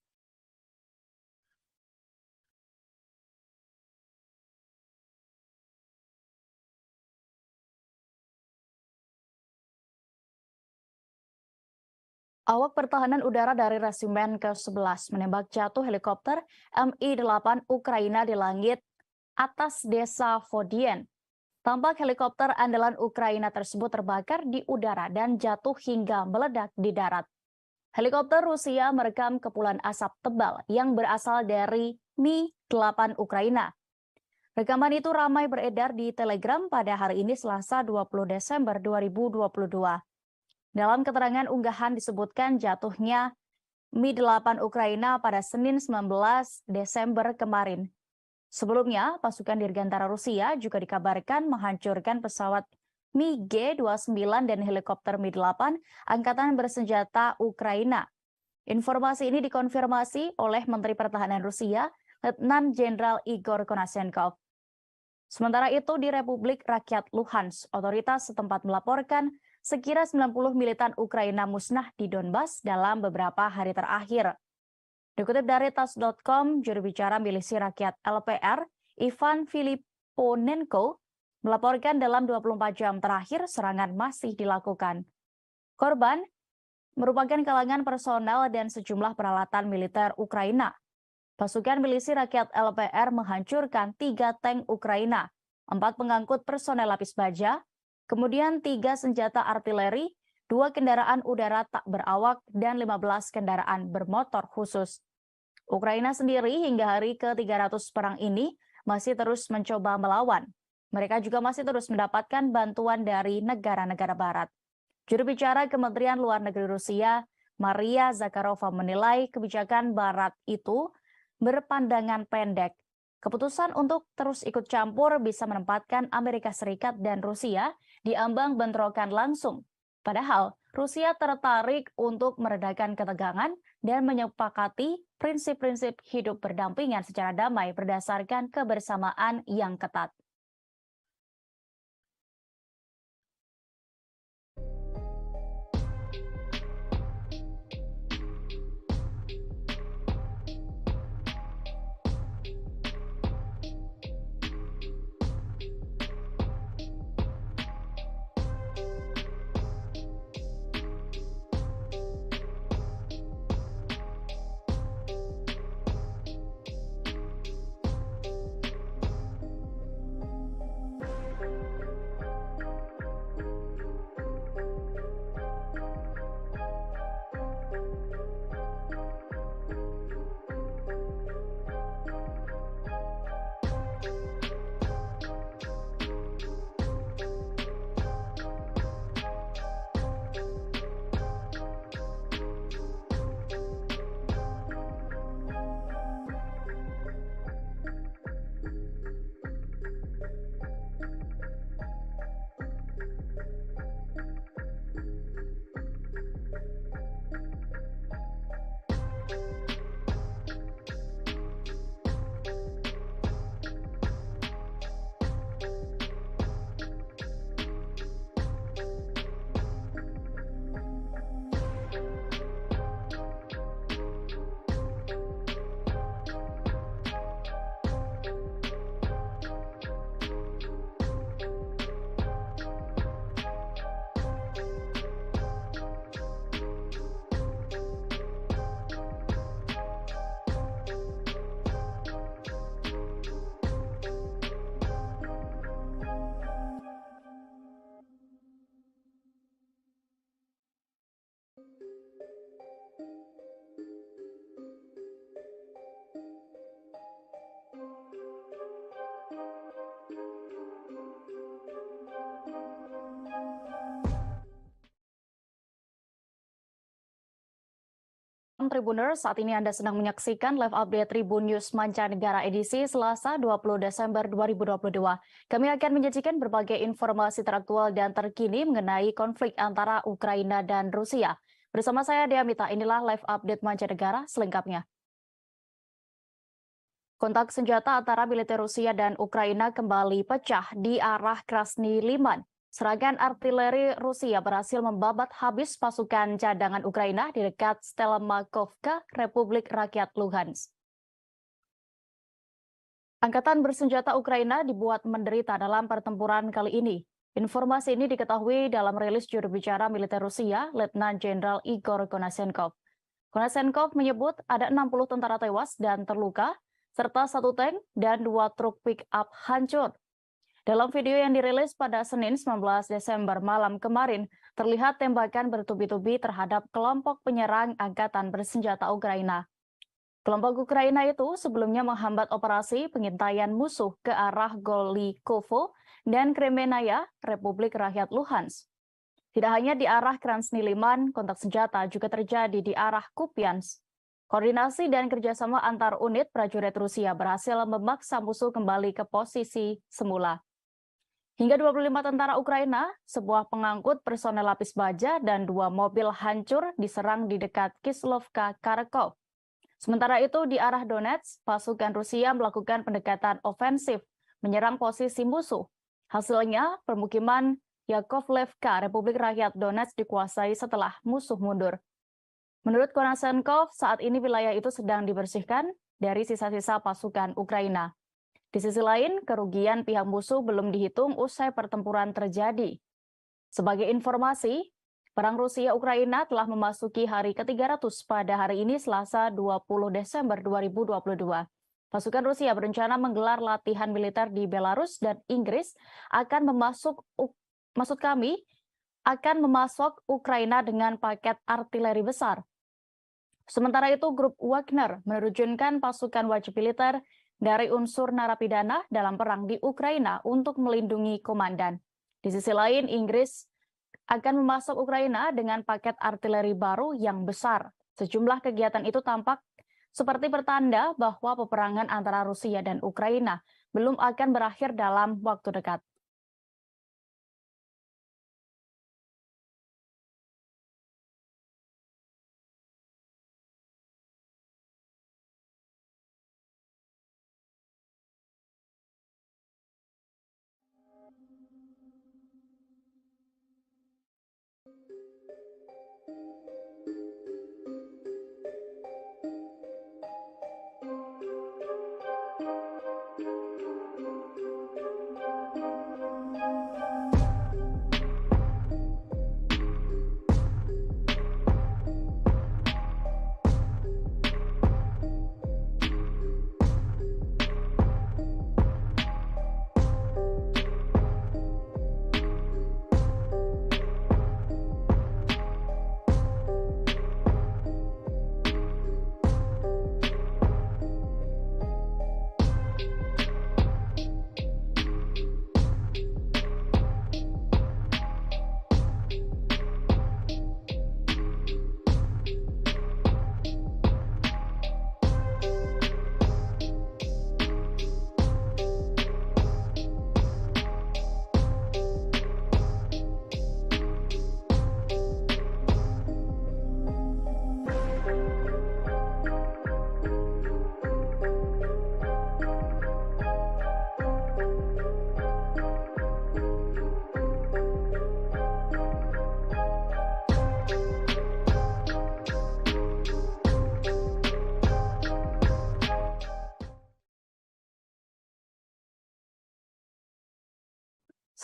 Awak pertahanan udara dari Resimen ke-11 menembak jatuh helikopter Mi-8 Ukraina di langit atas desa Vodien. Tampak helikopter andalan Ukraina tersebut terbakar di udara dan jatuh hingga meledak di darat. Helikopter Rusia merekam kepulan asap tebal yang berasal dari Mi-8 Ukraina. Rekaman itu ramai beredar di Telegram pada hari ini Selasa 20 Desember 2022. Dalam keterangan unggahan disebutkan jatuhnya Mi-8 Ukraina pada Senin 19 Desember kemarin. Sebelumnya, pasukan Dirgantara Rusia juga dikabarkan menghancurkan pesawat MiG-29 dan helikopter Mi-8 Angkatan Bersenjata Ukraina. Informasi ini dikonfirmasi oleh Menteri Pertahanan Rusia, Letnan Jenderal Igor Konashenkov. Sementara itu, di Republik Rakyat Luhansk, otoritas setempat melaporkan sekira 90 militan Ukraina musnah di Donbas dalam beberapa hari terakhir. Dikutip dari tas.com, juru bicara milisi rakyat LPR, Ivan Filiponenko, melaporkan dalam 24 jam terakhir serangan masih dilakukan. Korban merupakan kalangan personel dan sejumlah peralatan militer Ukraina. Pasukan milisi rakyat LPR menghancurkan 3 tank Ukraina, 4 pengangkut personel lapis baja, kemudian 3 senjata artileri, 2 kendaraan udara tak berawak, dan 15 kendaraan bermotor khusus. Ukraina sendiri hingga hari ke-300 perang ini masih terus mencoba melawan. Mereka juga masih terus mendapatkan bantuan dari negara-negara barat. Juru bicara Kementerian Luar Negeri Rusia, Maria Zakharova menilai kebijakan barat itu berpandangan pendek. Keputusan untuk terus ikut campur bisa menempatkan Amerika Serikat dan Rusia di ambang bentrokan langsung. Padahal Rusia tertarik untuk meredakan ketegangan dan menyepakati prinsip-prinsip hidup berdampingan secara damai berdasarkan kebersamaan yang ketat. Tribuners, saat ini Anda sedang menyaksikan live update Tribun News Mancanegara edisi Selasa 20 Desember 2022. Kami akan menyajikan berbagai informasi teraktual dan terkini mengenai konflik antara Ukraina dan Rusia. Bersama saya Diamita, inilah live update Mancanegara selengkapnya. Kontak senjata antara militer Rusia dan Ukraina kembali pecah di arah Krasny Liman. Serangan artileri Rusia berhasil membabat habis pasukan cadangan Ukraina di dekat Stelmakovka, Republik Rakyat Luhansk. Angkatan bersenjata Ukraina dibuat menderita dalam pertempuran kali ini. Informasi ini diketahui dalam rilis juru bicara militer Rusia, Letnan Jenderal Igor Konashenkov. Konashenkov menyebut ada 60 tentara tewas dan terluka, serta 1 tank dan 2 truk pick-up hancur. Dalam video yang dirilis pada Senin 19 Desember malam kemarin, terlihat tembakan bertubi-tubi terhadap kelompok penyerang angkatan bersenjata Ukraina. Kelompok Ukraina itu sebelumnya menghambat operasi pengintaian musuh ke arah Golikovo dan Kremenaya, Republik Rakyat Luhansk. Tidak hanya di arah Krasny Liman, kontak senjata juga terjadi di arah Kupiansk. Koordinasi dan kerjasama antar unit prajurit Rusia berhasil memaksa musuh kembali ke posisi semula. Hingga 25 tentara Ukraina, sebuah pengangkut personel lapis baja, dan 2 mobil hancur diserang di dekat Kislovka, Kharkov. Sementara itu, di arah Donetsk, pasukan Rusia melakukan pendekatan ofensif, menyerang posisi musuh. Hasilnya, permukiman Yakovlevka, Republik Rakyat Donetsk dikuasai setelah musuh mundur. Menurut Konashenkov, saat ini wilayah itu sedang dibersihkan dari sisa-sisa pasukan Ukraina. Di sisi lain, kerugian pihak musuh belum dihitung usai pertempuran terjadi. Sebagai informasi, perang Rusia-Ukraina telah memasuki hari ke-300 pada hari ini Selasa 20 Desember 2022. Pasukan Rusia berencana menggelar latihan militer di Belarus dan Inggris akan memasok Ukraina dengan paket artileri besar. Sementara itu, grup Wagner menerjunkan pasukan wajib militer dari unsur narapidana dalam perang di Ukraina untuk melindungi komandan. Di sisi lain, Inggris akan memasok Ukraina dengan paket artileri baru yang besar. Sejumlah kegiatan itu tampak seperti pertanda bahwa peperangan antara Rusia dan Ukraina belum akan berakhir dalam waktu dekat.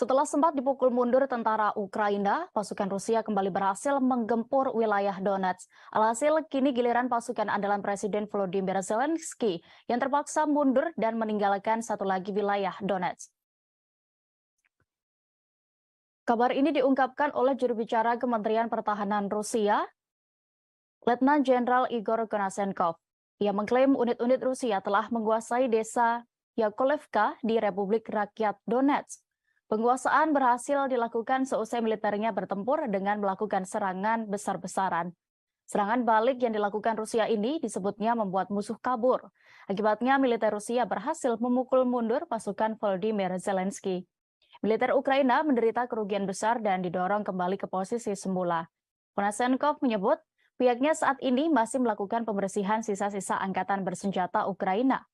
Setelah sempat dipukul mundur tentara Ukraina, pasukan Rusia kembali berhasil menggempur wilayah Donetsk. Alhasil, kini giliran pasukan andalan Presiden Volodymyr Zelensky yang terpaksa mundur dan meninggalkan satu lagi wilayah Donetsk. Kabar ini diungkapkan oleh juru bicara Kementerian Pertahanan Rusia, Letnan Jenderal Igor Konashenkov. Ia mengklaim unit-unit Rusia telah menguasai desa Yakovlevka di Republik Rakyat Donetsk. Penguasaan berhasil dilakukan seusai militernya bertempur dengan melakukan serangan besar-besaran. Serangan balik yang dilakukan Rusia ini disebutnya membuat musuh kabur. Akibatnya militer Rusia berhasil memukul mundur pasukan Volodymyr Zelensky. Militer Ukraina menderita kerugian besar dan didorong kembali ke posisi semula. Konashenkov menyebut pihaknya saat ini masih melakukan pembersihan sisa-sisa angkatan bersenjata Ukraina.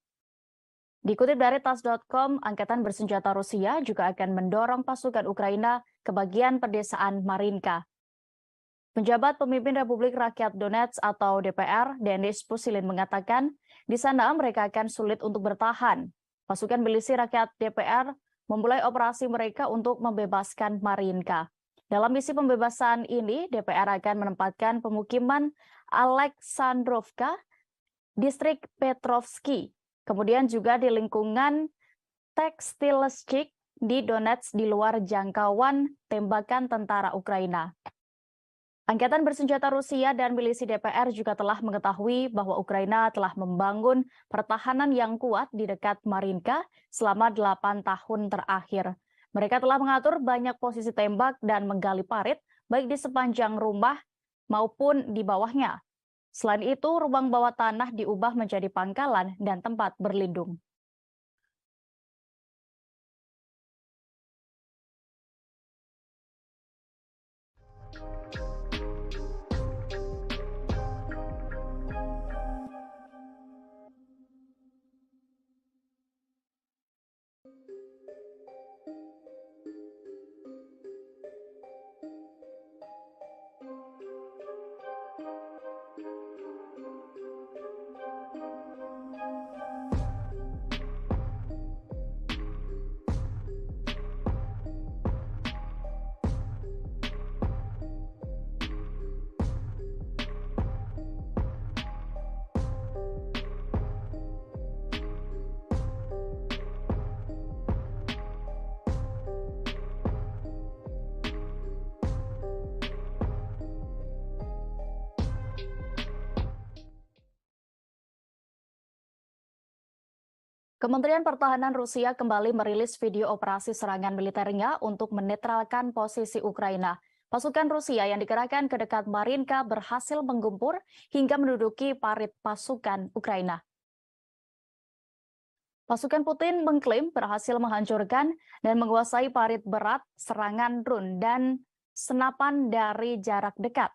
Dikutip dari tas.com, Angkatan Bersenjata Rusia juga akan mendorong pasukan Ukraina ke bagian pedesaan Marinka. Penjabat pemimpin Republik Rakyat Donetsk atau DPR, Denis Pushilin mengatakan, di sana mereka akan sulit untuk bertahan. Pasukan milisi rakyat DPR memulai operasi mereka untuk membebaskan Marinka. Dalam misi pembebasan ini, DPR akan menempatkan pemukiman Aleksandrovka, distrik Petrovski, kemudian juga di lingkungan Tekstilskik di Donetsk di luar jangkauan tembakan tentara Ukraina. Angkatan bersenjata Rusia dan milisi DPR juga telah mengetahui bahwa Ukraina telah membangun pertahanan yang kuat di dekat Marinka selama 8 tahun terakhir. Mereka telah mengatur banyak posisi tembak dan menggali parit, baik di sepanjang rumah maupun di bawahnya. Selain itu, ruang bawah tanah diubah menjadi pangkalan dan tempat berlindung. Kementerian Pertahanan Rusia kembali merilis video operasi serangan militernya untuk menetralkan posisi Ukraina. Pasukan Rusia yang dikerahkan ke dekat Marinka berhasil menggempur hingga menduduki parit pasukan Ukraina. Pasukan Putin mengklaim berhasil menghancurkan dan menguasai parit berat serangan drone dan senapan dari jarak dekat.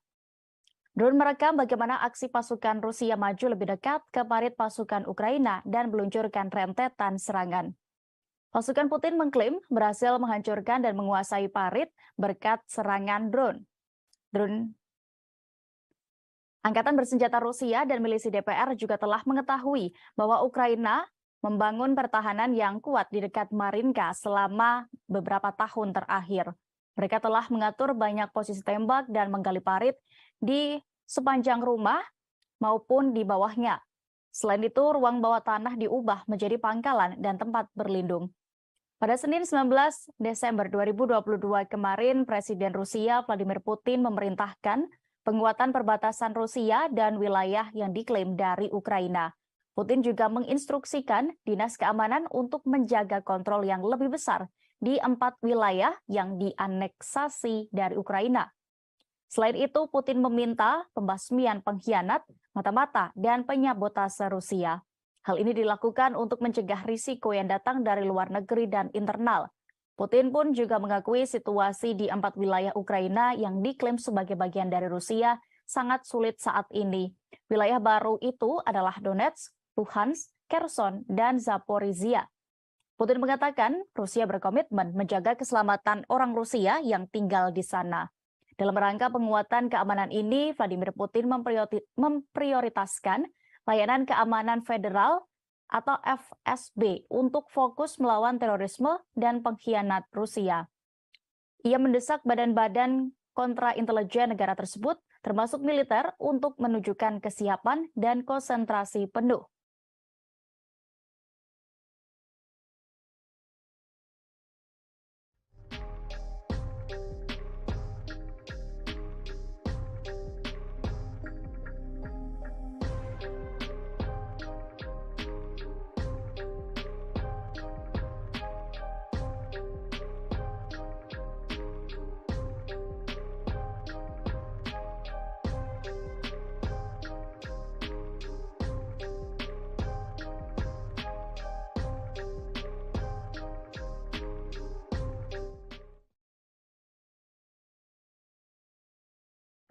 Drone merekam bagaimana aksi pasukan Rusia maju lebih dekat ke parit pasukan Ukraina dan meluncurkan rentetan serangan. Pasukan Putin mengklaim berhasil menghancurkan dan menguasai parit berkat serangan drone. Angkatan bersenjata Rusia dan milisi DPR juga telah mengetahui bahwa Ukraina membangun pertahanan yang kuat di dekat Marinka selama beberapa tahun terakhir. Mereka telah mengatur banyak posisi tembak dan menggali parit di sepanjang rumah maupun di bawahnya. Selain itu, ruang bawah tanah diubah menjadi pangkalan dan tempat berlindung. Pada Senin 19 Desember 2022 kemarin, Presiden Rusia Vladimir Putin memerintahkan penguatan perbatasan Rusia dan wilayah yang diklaim dari Ukraina. Putin juga menginstruksikan Dinas Keamanan untuk menjaga kontrol yang lebih besar di 4 wilayah yang dianeksasi dari Ukraina. Selain itu, Putin meminta pembasmian pengkhianat, mata-mata, dan penyabotase Rusia. Hal ini dilakukan untuk mencegah risiko yang datang dari luar negeri dan internal. Putin pun juga mengakui situasi di 4 wilayah Ukraina yang diklaim sebagai bagian dari Rusia sangat sulit saat ini. Wilayah baru itu adalah Donetsk, Luhansk, Kherson, dan Zaporizhia. Putin mengatakan Rusia berkomitmen menjaga keselamatan orang Rusia yang tinggal di sana. Dalam rangka penguatan keamanan ini, Vladimir Putin memprioritaskan layanan keamanan federal atau FSB untuk fokus melawan terorisme dan pengkhianat Rusia. Ia mendesak badan-badan kontraintelijen negara tersebut, termasuk militer, untuk menunjukkan kesiapan dan konsentrasi penuh.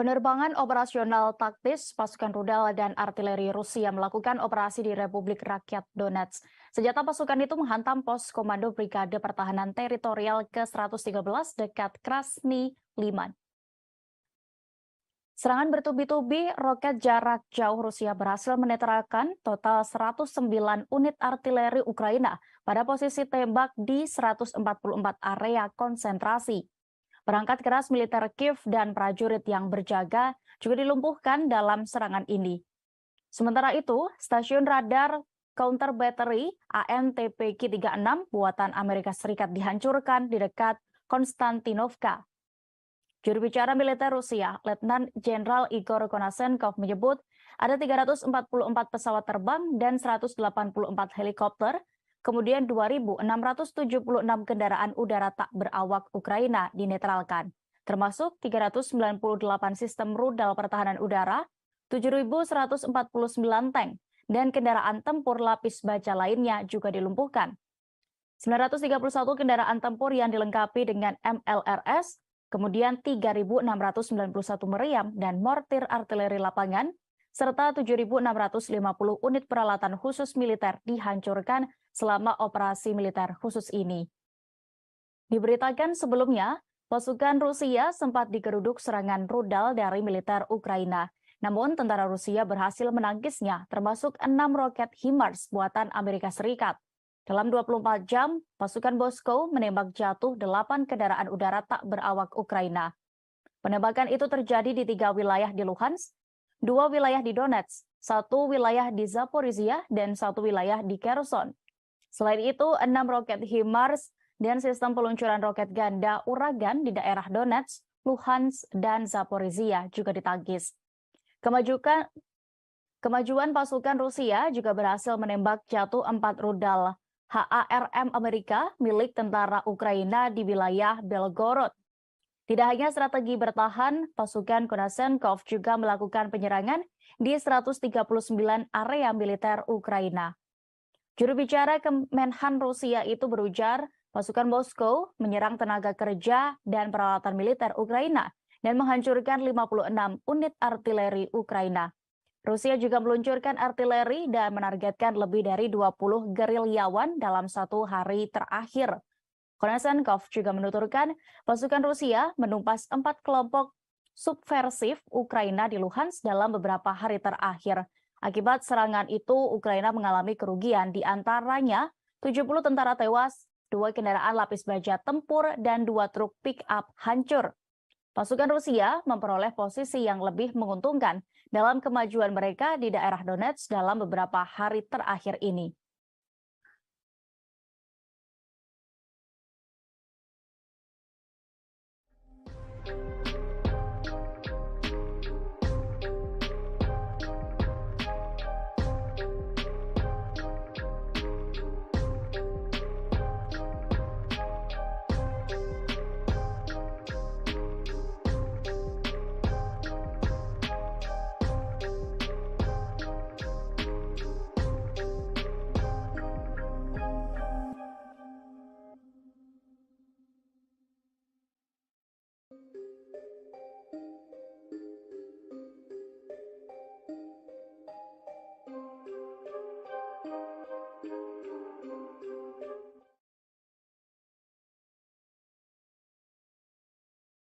Penerbangan operasional taktis pasukan rudal dan artileri Rusia melakukan operasi di Republik Rakyat Donetsk. Senjata pasukan itu menghantam pos komando Brigade Pertahanan Teritorial ke-113 dekat Krasny Liman. Serangan bertubi-tubi roket jarak jauh Rusia berhasil menetralkan total 109 unit artileri Ukraina pada posisi tembak di 144 area konsentrasi. Perangkat keras militer Kiev dan prajurit yang berjaga juga dilumpuhkan dalam serangan ini. Sementara itu, stasiun radar counter battery ANTPK-36 buatan Amerika Serikat dihancurkan di dekat Konstantinovka. Juru bicara militer Rusia, Letnan Jenderal Igor Konashenkov menyebut ada 344 pesawat terbang dan 184 helikopter, kemudian 2.676 kendaraan udara tak berawak Ukraina dinetralkan, termasuk 398 sistem rudal pertahanan udara, 7.149 tank, dan kendaraan tempur lapis baja lainnya juga dilumpuhkan. 931 kendaraan tempur yang dilengkapi dengan MLRS, kemudian 3.691 meriam dan mortir artileri lapangan, serta 7.650 unit peralatan khusus militer dihancurkan selama operasi militer khusus ini. Diberitakan sebelumnya, pasukan Rusia sempat digeruduk serangan rudal dari militer Ukraina. Namun tentara Rusia berhasil menangkisnya, termasuk 6 roket HIMARS buatan Amerika Serikat. Dalam 24 jam, pasukan Moskow menembak jatuh 8 kendaraan udara tak berawak Ukraina. Penembakan itu terjadi di 3 wilayah di Luhansk, 2 wilayah di Donetsk, 1 wilayah di Zaporizhia, dan 1 wilayah di Kherson. Selain itu, 6 roket HIMARS dan sistem peluncuran roket ganda Uragan di daerah Donetsk, Luhansk, dan Zaporizhia juga ditangkis. Kemajuan pasukan Rusia juga berhasil menembak jatuh 4 rudal HARM Amerika milik tentara Ukraina di wilayah Belgorod. Tidak hanya strategi bertahan, pasukan Konashenkov juga melakukan penyerangan di 139 area militer Ukraina. Juru bicara Kemenhan Rusia itu berujar, pasukan Moskow menyerang tenaga kerja dan peralatan militer Ukraina dan menghancurkan 56 unit artileri Ukraina. Rusia juga meluncurkan artileri dan menargetkan lebih dari 20 gerilyawan dalam 1 hari terakhir. Konashenkov juga menuturkan pasukan Rusia menumpas 4 kelompok subversif Ukraina di Luhansk dalam beberapa hari terakhir. Akibat serangan itu, Ukraina mengalami kerugian, di antaranya 70 tentara tewas, 2 kendaraan lapis baja tempur, dan 2 truk pick-up hancur. Pasukan Rusia memperoleh posisi yang lebih menguntungkan dalam kemajuan mereka di daerah Donetsk dalam beberapa hari terakhir ini.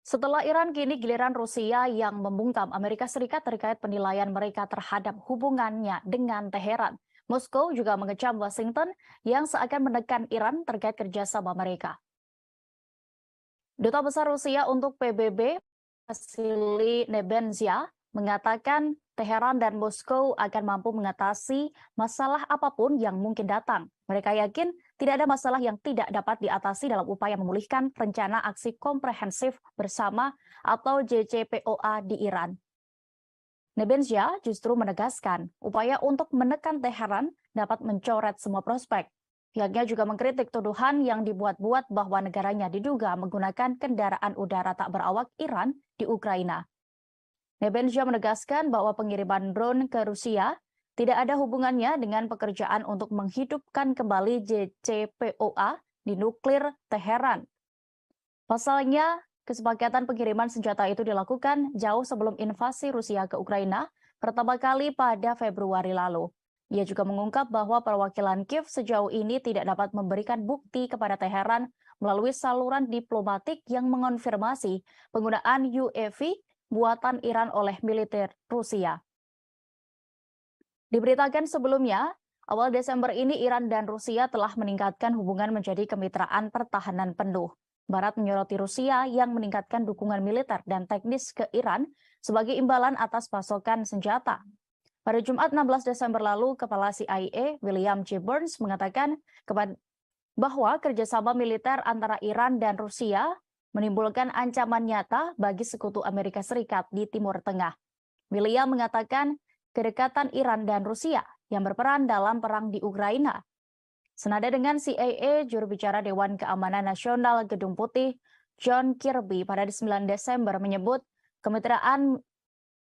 Setelah Iran, kini giliran Rusia yang membungkam Amerika Serikat terkait penilaian mereka terhadap hubungannya dengan Teheran. Moskow juga mengecam Washington yang seakan menekan Iran terkait kerjasama mereka. Duta Besar Rusia untuk PBB, Vasily Nebenzia, mengatakan Teheran dan Moskow akan mampu mengatasi masalah apapun yang mungkin datang. Mereka yakin tidak ada masalah yang tidak dapat diatasi dalam upaya memulihkan rencana aksi komprehensif bersama atau JCPOA di Iran. Nebenzia justru menegaskan upaya untuk menekan Teheran dapat mencoret semua prospek. Pihaknya juga mengkritik tuduhan yang dibuat-buat bahwa negaranya diduga menggunakan kendaraan udara tak berawak Iran di Ukraina. Nebenzia menegaskan bahwa pengiriman drone ke Rusia tidak ada hubungannya dengan pekerjaan untuk menghidupkan kembali JCPOA di nuklir Teheran. Pasalnya, kesepakatan pengiriman senjata itu dilakukan jauh sebelum invasi Rusia ke Ukraina pertama kali pada Februari lalu. Ia juga mengungkap bahwa perwakilan Kiev sejauh ini tidak dapat memberikan bukti kepada Teheran melalui saluran diplomatik yang mengonfirmasi penggunaan UAV buatan Iran oleh militer Rusia. Diberitakan sebelumnya, Awal Desember ini Iran dan Rusia telah meningkatkan hubungan menjadi kemitraan pertahanan penuh. Barat menyoroti Rusia yang meningkatkan dukungan militer dan teknis ke Iran sebagai imbalan atas pasokan senjata. Pada Jumat 16 Desember lalu, Kepala CIA William J. Burns mengatakan bahwa kerjasama militer antara Iran dan Rusia menimbulkan ancaman nyata bagi sekutu Amerika Serikat di Timur Tengah. William mengatakan kedekatan Iran dan Rusia yang berperan dalam perang di Ukraina. Senada dengan CIA, juru bicara Dewan Keamanan Nasional Gedung Putih, John Kirby pada 9 Desember menyebut kemitraan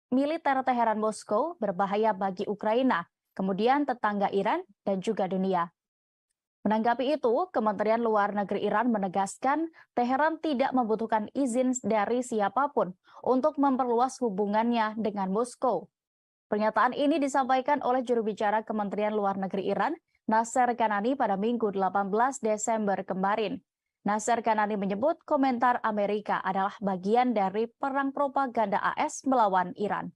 militer Teheran Moskow berbahaya bagi Ukraina, kemudian tetangga Iran dan juga dunia. Menanggapi itu, Kementerian Luar Negeri Iran menegaskan Teheran tidak membutuhkan izin dari siapapun untuk memperluas hubungannya dengan Moskow. Pernyataan ini disampaikan oleh juru bicara Kementerian Luar Negeri Iran, Nasser Kanani pada Minggu 18 Desember kemarin. Nasser Kanani menyebut komentar Amerika adalah bagian dari perang propaganda AS melawan Iran.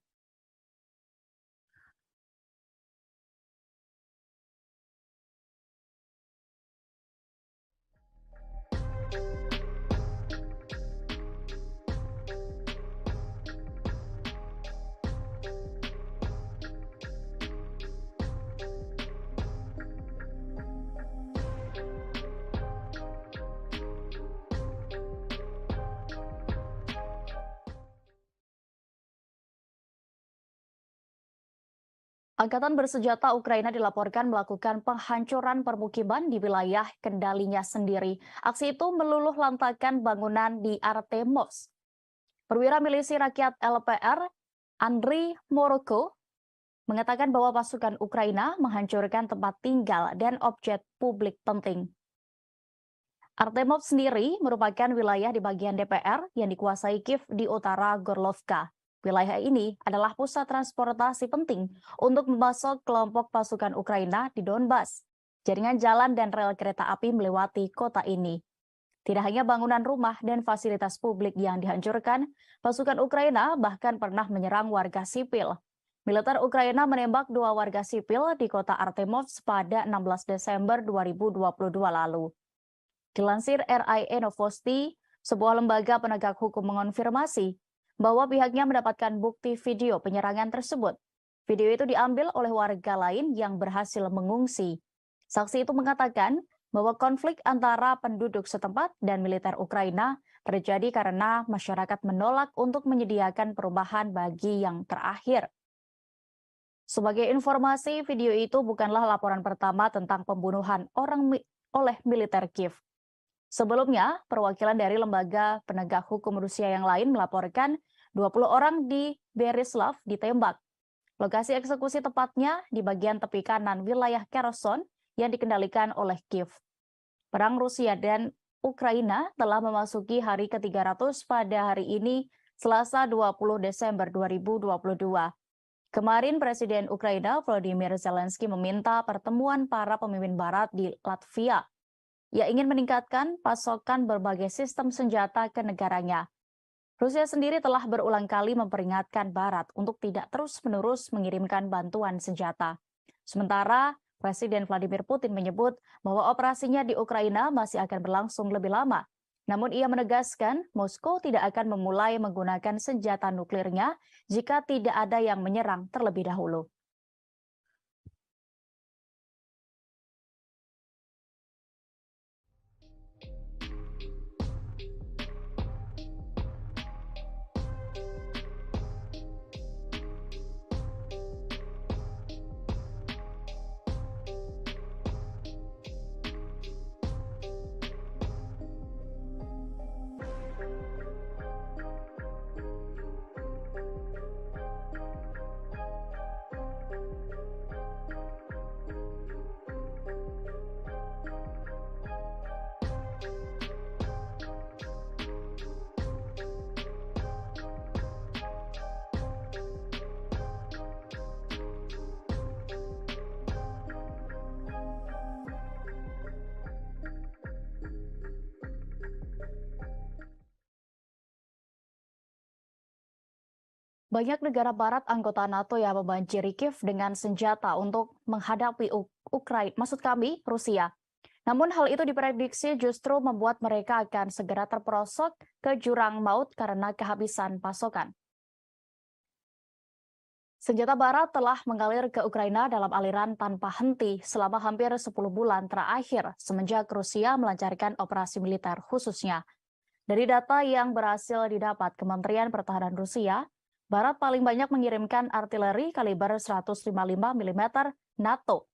Angkatan bersenjata Ukraina dilaporkan melakukan penghancuran permukiman di wilayah kendalinya sendiri. Aksi itu meluluh lantakan bangunan di Artemovsk. Perwira milisi rakyat LPR, Andriy Moroko, mengatakan bahwa pasukan Ukraina menghancurkan tempat tinggal dan objek publik penting. Artemovsk sendiri merupakan wilayah di bagian DPR yang dikuasai Kiev di utara Gorlovka. Wilayah ini adalah pusat transportasi penting untuk memasok kelompok pasukan Ukraina di Donbas. Jaringan jalan dan rel kereta api melewati kota ini. Tidak hanya bangunan rumah dan fasilitas publik yang dihancurkan, pasukan Ukraina bahkan pernah menyerang warga sipil. Militer Ukraina menembak 2 warga sipil di kota Artemovsk pada 16 Desember 2022 lalu. Dilansir RIA Novosti, sebuah lembaga penegak hukum mengonfirmasi bahwa pihaknya mendapatkan bukti video penyerangan tersebut. Video itu diambil oleh warga lain yang berhasil mengungsi. Saksi itu mengatakan bahwa konflik antara penduduk setempat dan militer Ukraina terjadi karena masyarakat menolak untuk menyediakan perubahan bagi yang terakhir. Sebagai informasi, video itu bukanlah laporan pertama tentang pembunuhan orang oleh militer Kiev. Sebelumnya, perwakilan dari lembaga penegak hukum Rusia yang lain melaporkan 20 orang di Berislav ditembak. Lokasi eksekusi tepatnya di bagian tepi kanan wilayah Kherson yang dikendalikan oleh Kiev. Perang Rusia dan Ukraina telah memasuki hari ke-300 pada hari ini, Selasa 20 Desember 2022. Kemarin Presiden Ukraina Volodymyr Zelensky meminta pertemuan para pemimpin barat di Latvia. Ia ingin meningkatkan pasokan berbagai sistem senjata ke negaranya. Rusia sendiri telah berulang kali memperingatkan Barat untuk tidak terus-menerus mengirimkan bantuan senjata. Sementara, Presiden Vladimir Putin menyebut bahwa operasinya di Ukraina masih akan berlangsung lebih lama. Namun ia menegaskan Moskow tidak akan memulai menggunakan senjata nuklirnya jika tidak ada yang menyerang terlebih dahulu. Banyak negara barat anggota NATO yang membanjiri Kiev dengan senjata untuk menghadapi Rusia. Namun hal itu diprediksi justru membuat mereka akan segera terperosok ke jurang maut karena kehabisan pasokan. Senjata barat telah mengalir ke Ukraina dalam aliran tanpa henti selama hampir 10 bulan terakhir semenjak Rusia melancarkan operasi militer khususnya. Dari data yang berhasil didapat Kementerian Pertahanan Rusia, Barat paling banyak mengirimkan artileri kaliber 155 mm NATO.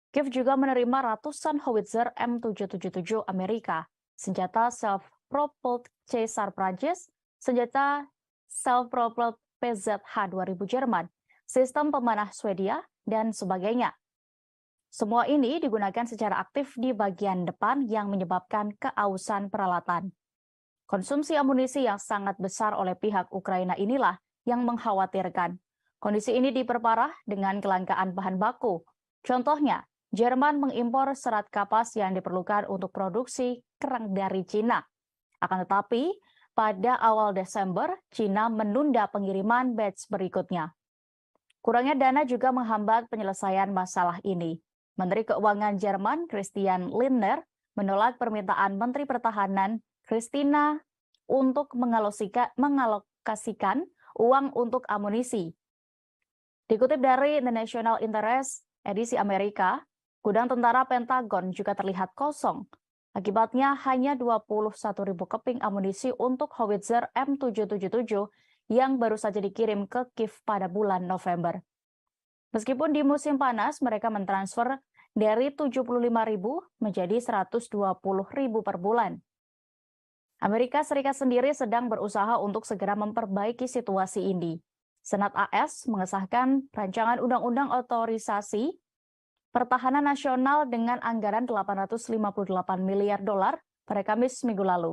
Kiev juga menerima ratusan howitzer M777 Amerika, senjata self-propelled Caesar Prancis, senjata self-propelled PZH-2000 Jerman, sistem pemanah Swedia, dan sebagainya. Semua ini digunakan secara aktif di bagian depan yang menyebabkan keausan peralatan. Konsumsi amunisi yang sangat besar oleh pihak Ukraina inilah yang mengkhawatirkan. Kondisi ini diperparah dengan kelangkaan bahan baku. Contohnya, Jerman mengimpor serat kapas yang diperlukan untuk produksi kerang dari Cina. Akan tetapi, pada awal Desember, Cina menunda pengiriman batch berikutnya. Kurangnya dana juga menghambat penyelesaian masalah ini. Menteri Keuangan Jerman, Christian Lindner, menolak permintaan Menteri Pertahanan, Christina, untuk mengalokasikan uang untuk amunisi. Dikutip dari The National Interest, edisi Amerika, gudang tentara Pentagon juga terlihat kosong. Akibatnya hanya 21.000 keping amunisi untuk howitzer M777 yang baru saja dikirim ke Kiev pada bulan November. Meskipun di musim panas mereka mentransfer dari 75.000 menjadi 120.000 per bulan. Amerika Serikat sendiri sedang berusaha untuk segera memperbaiki situasi ini. Senat AS mengesahkan rancangan undang-undang otorisasi pertahanan nasional dengan anggaran 858 miliar dolar pada Kamis minggu lalu.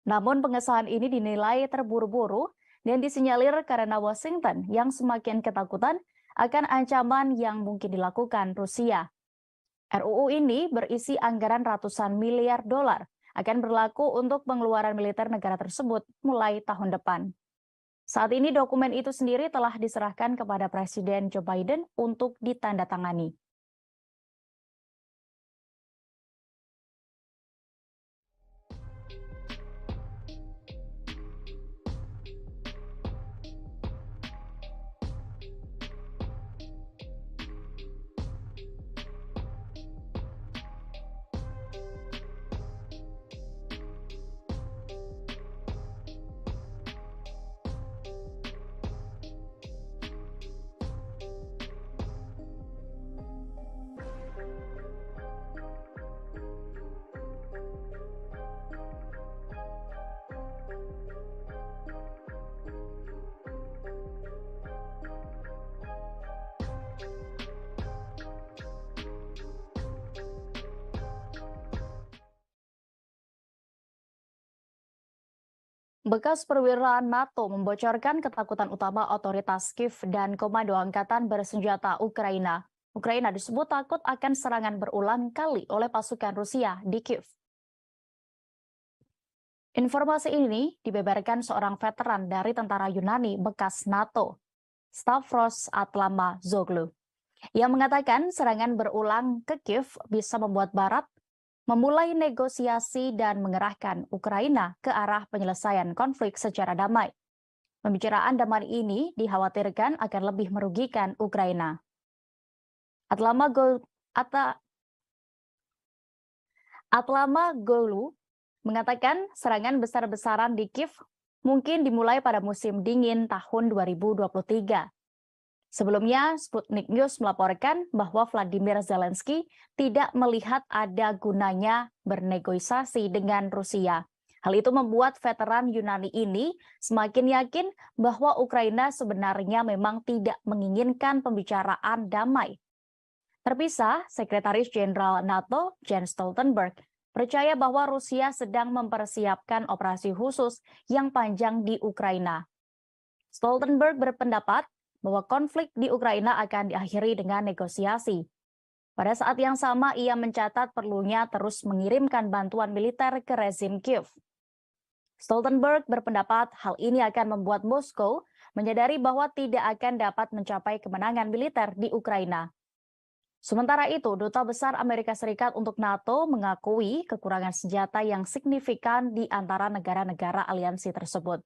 Namun pengesahan ini dinilai terburu-buru dan disinyalir karena Washington yang semakin ketakutan akan ancaman yang mungkin dilakukan Rusia. RUU ini berisi anggaran ratusan miliar dolar akan berlaku untuk pengeluaran militer negara tersebut mulai tahun depan. Saat ini dokumen itu sendiri telah diserahkan kepada Presiden Joe Biden untuk ditandatangani. Bekas perwira NATO membocorkan ketakutan utama otoritas Kiev dan Komando Angkatan Bersenjata Ukraina. Ukraina disebut takut akan serangan berulang kali oleh pasukan Rusia di Kiev. Informasi ini dibeberkan seorang veteran dari tentara Yunani bekas NATO, Stavros Atlamazoglu, yang mengatakan serangan berulang ke Kiev bisa membuat Barat memulai negosiasi dan mengerahkan Ukraina ke arah penyelesaian konflik secara damai. Pembicaraan damai ini dikhawatirkan akan lebih merugikan Ukraina. Atlamazoglu mengatakan serangan besar-besaran di Kiev mungkin dimulai pada musim dingin tahun 2023. Sebelumnya, Sputnik News melaporkan bahwa Vladimir Zelensky tidak melihat ada gunanya bernegosiasi dengan Rusia. Hal itu membuat veteran Yunani ini semakin yakin bahwa Ukraina sebenarnya memang tidak menginginkan pembicaraan damai. Terpisah, Sekretaris Jenderal NATO Jens Stoltenberg percaya bahwa Rusia sedang mempersiapkan operasi khusus yang panjang di Ukraina. Stoltenberg berpendapat bahwa konflik di Ukraina akan diakhiri dengan negosiasi. Pada saat yang sama, ia mencatat perlunya terus mengirimkan bantuan militer ke rezim Kiev. Stoltenberg berpendapat hal ini akan membuat Moskow menyadari bahwa tidak akan dapat mencapai kemenangan militer di Ukraina. Sementara itu, Duta Besar Amerika Serikat untuk NATO mengakui kekurangan senjata yang signifikan di antara negara-negara aliansi tersebut.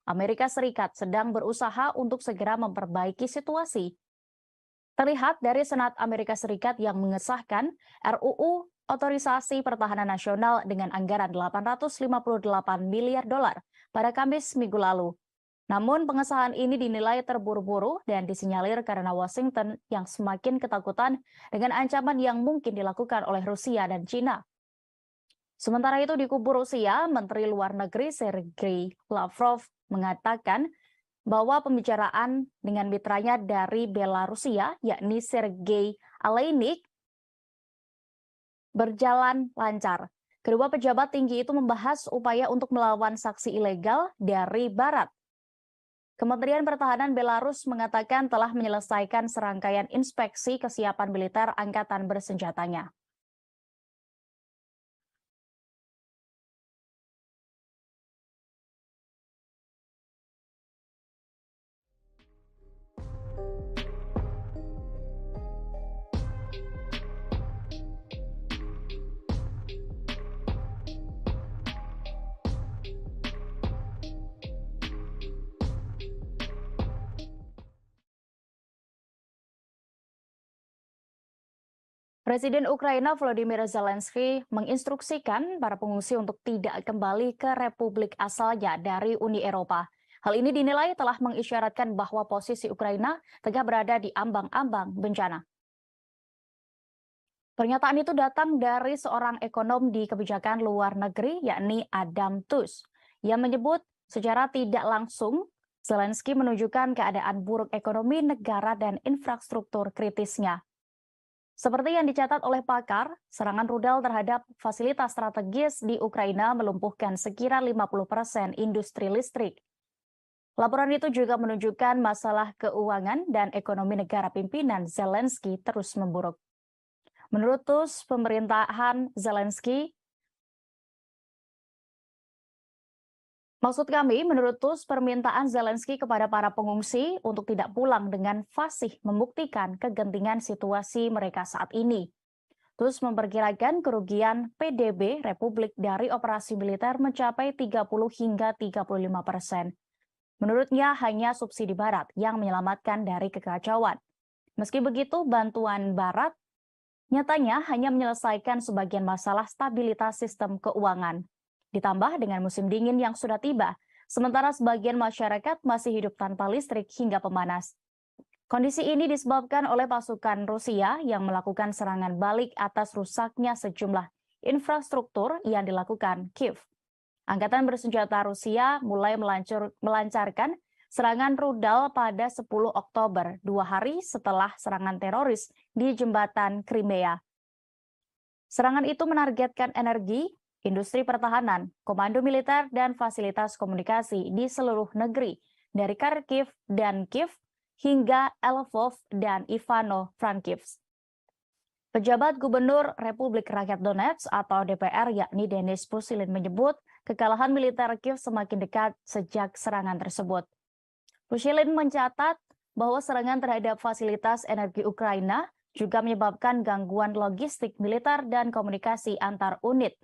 Amerika Serikat sedang berusaha untuk segera memperbaiki situasi. Terlihat dari Senat Amerika Serikat yang mengesahkan RUU Otorisasi Pertahanan Nasional dengan anggaran 858 miliar dolar pada Kamis minggu lalu. Namun pengesahan ini dinilai terburu-buru dan disinyalir karena Washington yang semakin ketakutan dengan ancaman yang mungkin dilakukan oleh Rusia dan China. Sementara itu di kubu Rusia, Menteri Luar Negeri Sergei Lavrov mengatakan bahwa pembicaraan dengan mitranya dari Belarusia, yakni Sergei Aleynik, berjalan lancar. Kedua pejabat tinggi itu membahas upaya untuk melawan sanksi ilegal dari Barat. Kementerian Pertahanan Belarus mengatakan telah menyelesaikan serangkaian inspeksi kesiapan militer angkatan bersenjatanya. Presiden Ukraina Volodymyr Zelensky menginstruksikan para pengungsi untuk tidak kembali ke republik asalnya dari Uni Eropa. Hal ini dinilai telah mengisyaratkan bahwa posisi Ukraina tengah berada di ambang-ambang bencana. Pernyataan itu datang dari seorang ekonom di kebijakan luar negeri, yakni Adam Tooze, yang menyebut secara tidak langsung Zelensky menunjukkan keadaan buruk ekonomi negara dan infrastruktur kritisnya. Seperti yang dicatat oleh pakar, serangan rudal terhadap fasilitas strategis di Ukraina melumpuhkan sekira 50% industri listrik. Laporan itu juga menunjukkan masalah keuangan dan ekonomi negara pimpinan Zelensky terus memburuk. Menurut Tooze, pemerintahan Zelensky menurut Tooze, permintaan Zelensky kepada para pengungsi untuk tidak pulang dengan fasih membuktikan kegentingan situasi mereka saat ini. Tooze memperkirakan kerugian PDB Republik dari operasi militer mencapai 30 hingga 35%. Menurutnya hanya subsidi Barat yang menyelamatkan dari kekacauan. Meski begitu, bantuan Barat nyatanya hanya menyelesaikan sebagian masalah stabilitas sistem keuangan. Ditambah dengan musim dingin yang sudah tiba, sementara sebagian masyarakat masih hidup tanpa listrik hingga pemanas. Kondisi ini disebabkan oleh pasukan Rusia yang melakukan serangan balik atas rusaknya sejumlah infrastruktur yang dilakukan Kiev. Angkatan bersenjata Rusia mulai melancarkan serangan rudal pada 10 Oktober, 2 hari setelah serangan teroris di jembatan Crimea. Serangan itu menargetkan energi, industri pertahanan, komando militer, dan fasilitas komunikasi di seluruh negeri, dari Kharkiv dan Kiev hingga Lvov dan Ivano-Frankivsk. Pejabat Gubernur Republik Rakyat Donetsk atau DPR yakni Denis Pushilin menyebut kekalahan militer Kiev semakin dekat sejak serangan tersebut. Pushilin mencatat bahwa serangan terhadap fasilitas energi Ukraina juga menyebabkan gangguan logistik militer dan komunikasi antar unit.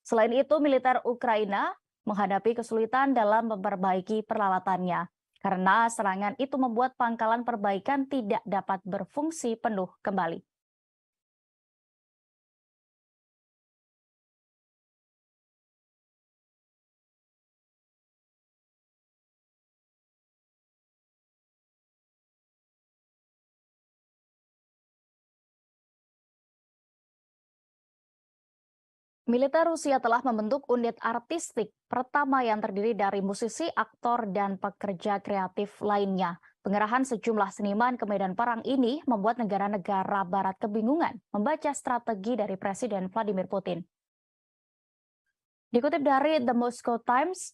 Selain itu, militer Ukraina menghadapi kesulitan dalam memperbaiki peralatannya karena serangan itu membuat pangkalan perbaikan tidak dapat berfungsi penuh kembali. Militer Rusia telah membentuk unit artistik pertama yang terdiri dari musisi, aktor, dan pekerja kreatif lainnya. Pengerahan sejumlah seniman ke medan perang ini membuat negara-negara Barat kebingungan membaca strategi dari Presiden Vladimir Putin. Dikutip dari The Moscow Times,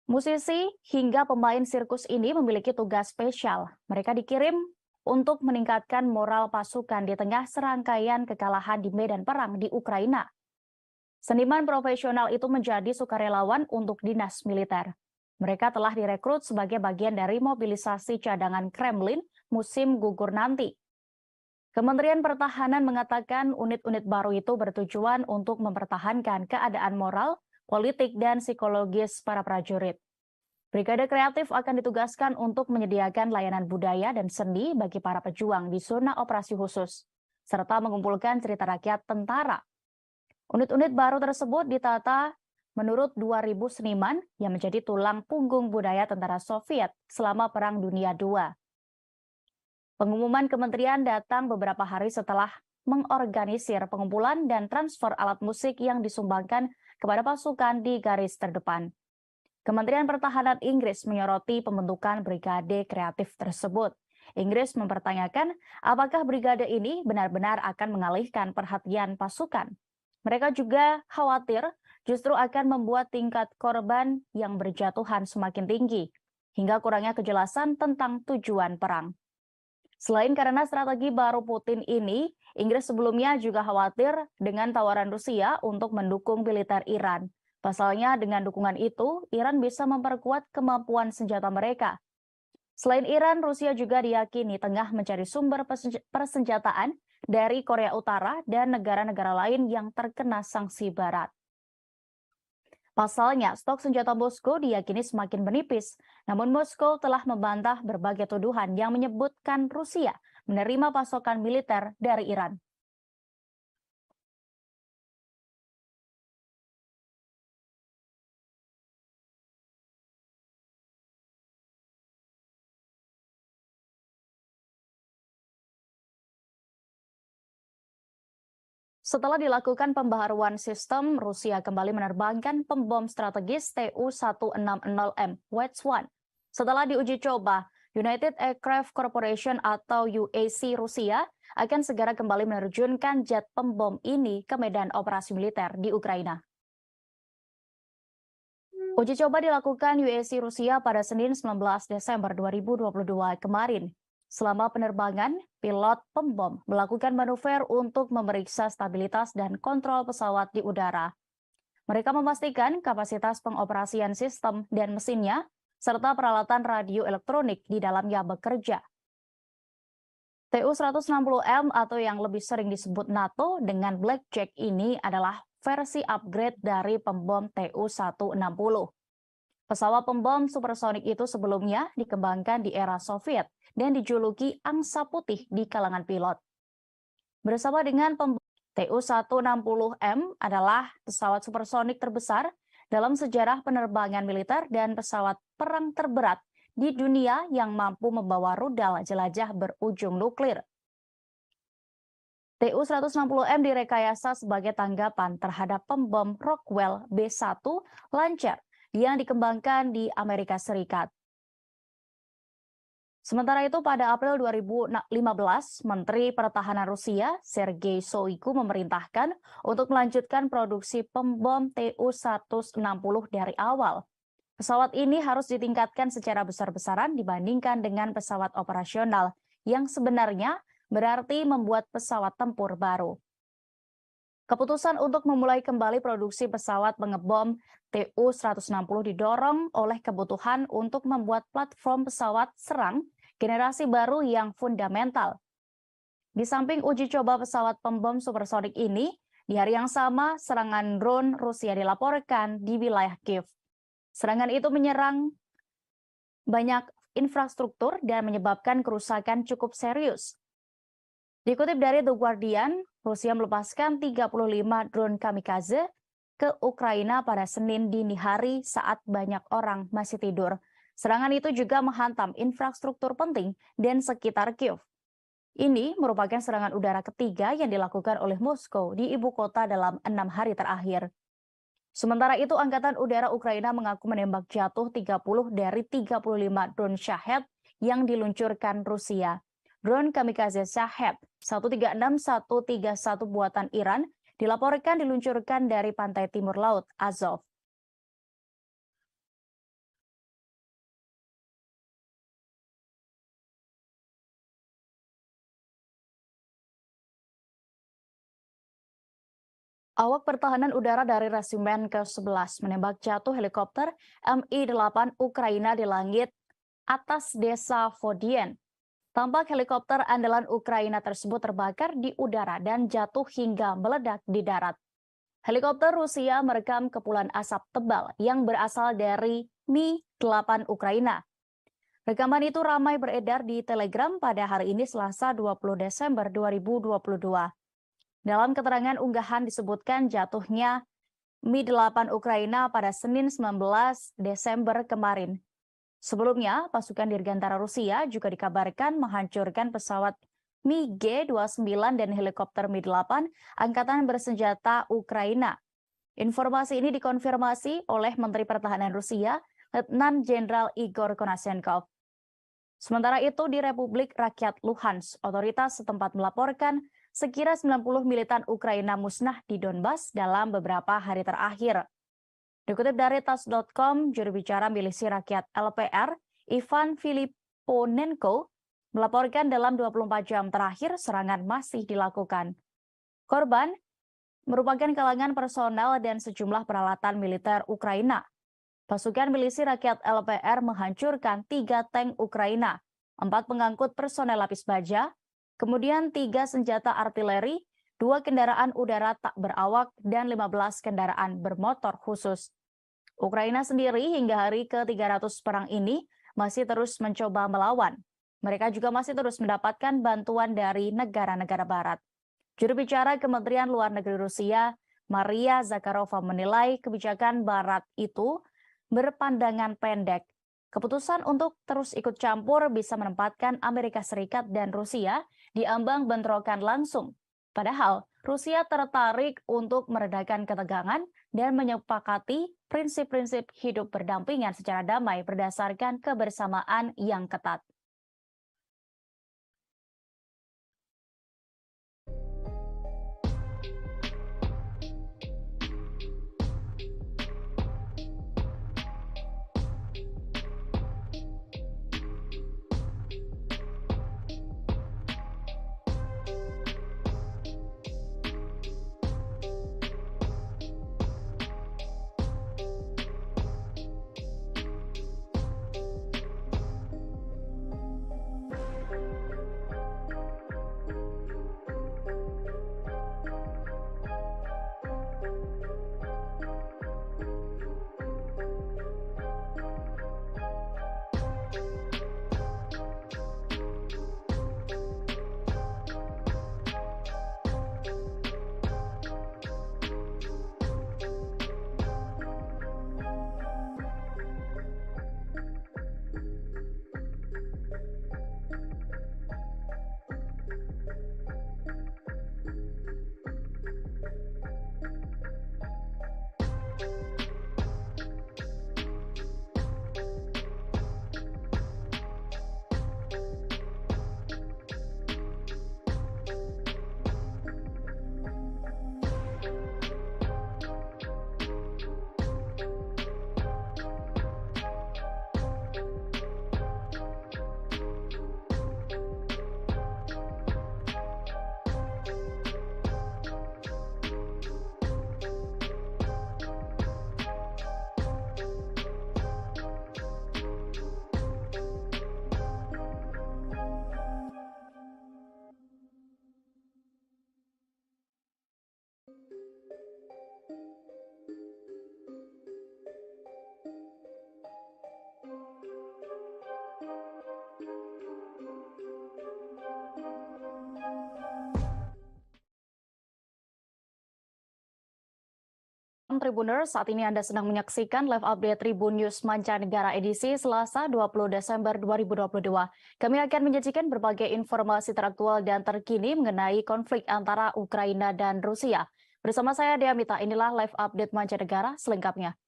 musisi hingga pemain sirkus ini memiliki tugas spesial. Mereka dikirim untuk meningkatkan moral pasukan di tengah serangkaian kekalahan di medan perang di Ukraina. Seniman profesional itu menjadi sukarelawan untuk dinas militer. Mereka telah direkrut sebagai bagian dari mobilisasi cadangan Kremlin musim gugur nanti. Kementerian Pertahanan mengatakan unit-unit baru itu bertujuan untuk mempertahankan keadaan moral, politik, dan psikologis para prajurit. Brigade Kreatif akan ditugaskan untuk menyediakan layanan budaya dan seni bagi para pejuang di zona operasi khusus, serta mengumpulkan cerita rakyat tentara. Unit-unit baru tersebut ditata menurut 2.000 seniman yang menjadi tulang punggung budaya tentara Soviet selama Perang Dunia II. Pengumuman kementerian datang beberapa hari setelah mengorganisir pengumpulan dan transfer alat musik yang disumbangkan kepada pasukan di garis terdepan. Kementerian Pertahanan Inggris menyoroti pembentukan brigade kreatif tersebut. Inggris mempertanyakan apakah brigade ini benar-benar akan mengalihkan perhatian pasukan. Mereka juga khawatir justru akan membuat tingkat korban yang berjatuhan semakin tinggi, hingga kurangnya kejelasan tentang tujuan perang. Selain karena strategi baru Putin ini, Inggris sebelumnya juga khawatir dengan tawaran Rusia untuk mendukung militer Iran. Pasalnya dengan dukungan itu, Iran bisa memperkuat kemampuan senjata mereka. Selain Iran, Rusia juga diyakini tengah mencari sumber persenjataan dari Korea Utara dan negara-negara lain yang terkena sanksi Barat. Pasalnya, stok senjata Moskow diyakini semakin menipis, namun Moskow telah membantah berbagai tuduhan yang menyebutkan Rusia menerima pasokan militer dari Iran. Setelah dilakukan pembaharuan sistem, Rusia kembali menerbangkan pembom strategis Tu-160M Wedge-1. Setelah diuji coba, United Aircraft Corporation atau UAC Rusia akan segera kembali menerjunkan jet pembom ini ke medan operasi militer di Ukraina. Uji coba dilakukan UAC Rusia pada Senin 19 Desember 2022 kemarin. Selama penerbangan, pilot pembom melakukan manuver untuk memeriksa stabilitas dan kontrol pesawat di udara. Mereka memastikan kapasitas pengoperasian sistem dan mesinnya, serta peralatan radio elektronik di dalamnya bekerja. Tu-160M atau yang lebih sering disebut NATO dengan Blackjack ini adalah versi upgrade dari pembom Tu-160. Pesawat pembom supersonik itu sebelumnya dikembangkan di era Soviet dan dijuluki angsa putih di kalangan pilot. Bersama dengan pembom Tu-160M adalah pesawat supersonik terbesar dalam sejarah penerbangan militer dan pesawat perang terberat di dunia yang mampu membawa rudal jelajah berujung nuklir. Tu-160M direkayasa sebagai tanggapan terhadap pembom Rockwell B-1 Launcher yang dikembangkan di Amerika Serikat. Sementara itu, pada April 2015, Menteri Pertahanan Rusia, Sergei Shoigu, memerintahkan untuk melanjutkan produksi pembom Tu-160 dari awal. Pesawat ini harus ditingkatkan secara besar-besaran dibandingkan dengan pesawat operasional, yang sebenarnya berarti membuat pesawat tempur baru. Keputusan untuk memulai kembali produksi pesawat pengebom Tu-160 didorong oleh kebutuhan untuk membuat platform pesawat serang generasi baru yang fundamental. Di samping uji coba pesawat pembom supersonik ini, di hari yang sama serangan drone Rusia dilaporkan di wilayah Kiev. Serangan itu menyerang banyak infrastruktur dan menyebabkan kerusakan cukup serius. Dikutip dari The Guardian, Rusia melepaskan 35 drone kamikaze ke Ukraina pada Senin dini hari saat banyak orang masih tidur. Serangan itu juga menghantam infrastruktur penting dan sekitar Kiev. Ini merupakan serangan udara ketiga yang dilakukan oleh Moskow di ibu kota dalam 6 hari terakhir. Sementara itu, Angkatan Udara Ukraina mengaku menembak jatuh 30 dari 35 drone Shahed yang diluncurkan Rusia. Drone kamikaze Shahed 136-131 buatan Iran dilaporkan diluncurkan dari pantai timur laut Azov. Awak pertahanan udara dari Resimen ke-11 menembak jatuh helikopter Mi-8 Ukraina di langit atas desa Vodien. Tampak helikopter andalan Ukraina tersebut terbakar di udara dan jatuh hingga meledak di darat. Helikopter Rusia merekam kepulan asap tebal yang berasal dari Mi-8 Ukraina. Rekaman itu ramai beredar di Telegram pada hari ini Selasa 20 Desember 2022. Dalam keterangan unggahan disebutkan jatuhnya Mi-8 Ukraina pada Senin 19 Desember kemarin. Sebelumnya, pasukan Dirgantara Rusia juga dikabarkan menghancurkan pesawat MiG-29 dan helikopter Mi-8 Angkatan Bersenjata Ukraina. Informasi ini dikonfirmasi oleh Menteri Pertahanan Rusia, Letnan Jenderal Igor Konashenkov. Sementara itu, di Republik Rakyat Luhansk, otoritas setempat melaporkan sekira 90 militan Ukraina musnah di Donbas dalam beberapa hari terakhir. Dikutip dari tas.com, juru bicara milisi rakyat LPR, Ivan Filiponenko, melaporkan dalam 24 jam terakhir serangan masih dilakukan. Korban merupakan kalangan personel dan sejumlah peralatan militer Ukraina. Pasukan milisi rakyat LPR menghancurkan 3 tank Ukraina, 4 pengangkut personel lapis baja, kemudian 3 senjata artileri, 2 kendaraan udara tak berawak, dan 15 kendaraan bermotor khusus. Ukraina sendiri hingga hari ke-300 perang ini masih terus mencoba melawan. Mereka juga masih terus mendapatkan bantuan dari negara-negara barat. Juru bicara Kementerian Luar Negeri Rusia, Maria Zakharova menilai kebijakan barat itu berpandangan pendek. Keputusan untuk terus ikut campur bisa menempatkan Amerika Serikat dan Rusia di ambang bentrokan langsung. Padahal Rusia tertarik untuk meredakan ketegangan dan menyepakati prinsip-prinsip hidup berdampingan secara damai berdasarkan kebersamaan yang ketat. Tribuners, saat ini Anda sedang menyaksikan live update Tribun News Mancanegara edisi Selasa 20 Desember 2022. Kami akan menyajikan berbagai informasi teraktual dan terkini mengenai konflik antara Ukraina dan Rusia. Bersama saya Diamita, inilah live update Mancanegara selengkapnya.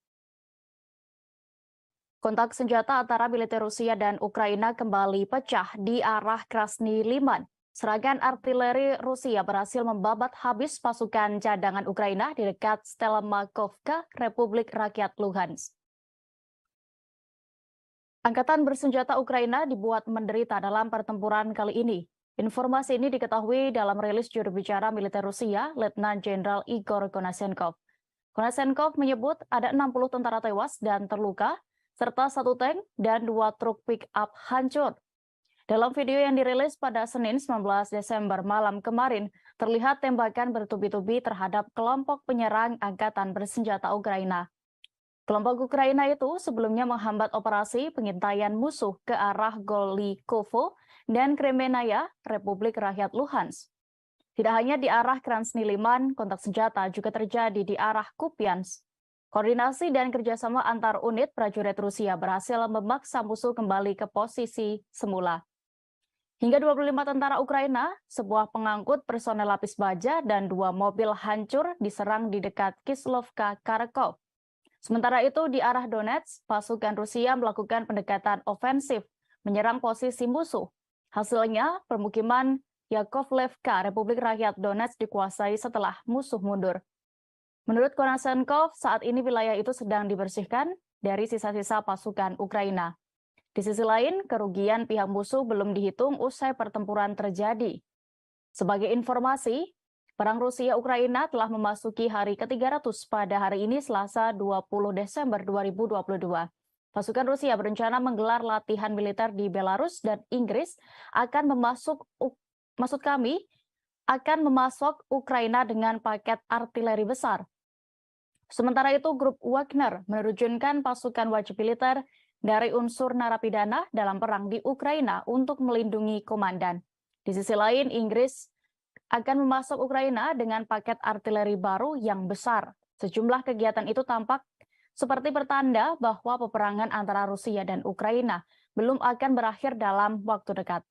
Kontak senjata antara militer Rusia dan Ukraina kembali pecah di arah Krasny Liman. Serangan artileri Rusia berhasil membabat habis pasukan cadangan Ukraina di dekat Stelmakovka, Republik Rakyat Luhansk. Angkatan bersenjata Ukraina dibuat menderita dalam pertempuran kali ini. Informasi ini diketahui dalam rilis juru bicara militer Rusia, Letnan Jenderal Igor Konashenkov. Konashenkov menyebut ada 60 tentara tewas dan terluka, serta 1 tank dan 2 truk pick-up hancur. Dalam video yang dirilis pada Senin 19 Desember malam kemarin, terlihat tembakan bertubi-tubi terhadap kelompok penyerang angkatan bersenjata Ukraina. Kelompok Ukraina itu sebelumnya menghambat operasi pengintaian musuh ke arah Golikovo dan Kremenaya, Republik Rakyat Luhansk. Tidak hanya di arah Krasny Liman, kontak senjata juga terjadi di arah Kupiansk. Koordinasi dan kerjasama antar unit prajurit Rusia berhasil memaksa musuh kembali ke posisi semula. Hingga 25 tentara Ukraina, sebuah pengangkut personel lapis baja, dan 2 mobil hancur diserang di dekat Kislovka, Kharkov. Sementara itu, di arah Donetsk, pasukan Rusia melakukan pendekatan ofensif, menyerang posisi musuh. Hasilnya, permukiman Yakovlevka, Republik Rakyat Donetsk dikuasai setelah musuh mundur. Menurut Konashenkov, saat ini wilayah itu sedang dibersihkan dari sisa-sisa pasukan Ukraina. Di sisi lain, kerugian pihak musuh belum dihitung usai pertempuran terjadi. Sebagai informasi, perang Rusia-Ukraina telah memasuki hari ke-300 pada hari ini Selasa 20 Desember 2022. Pasukan Rusia berencana menggelar latihan militer di Belarus dan Inggris akan memasok Ukraina dengan paket artileri besar. Sementara itu, grup Wagner menerjunkan pasukan wajib militer dari unsur narapidana dalam perang di Ukraina untuk melindungi komandan. Di sisi lain, Inggris akan memasok Ukraina dengan paket artileri baru yang besar. Sejumlah kegiatan itu tampak seperti pertanda bahwa peperangan antara Rusia dan Ukraina belum akan berakhir dalam waktu dekat.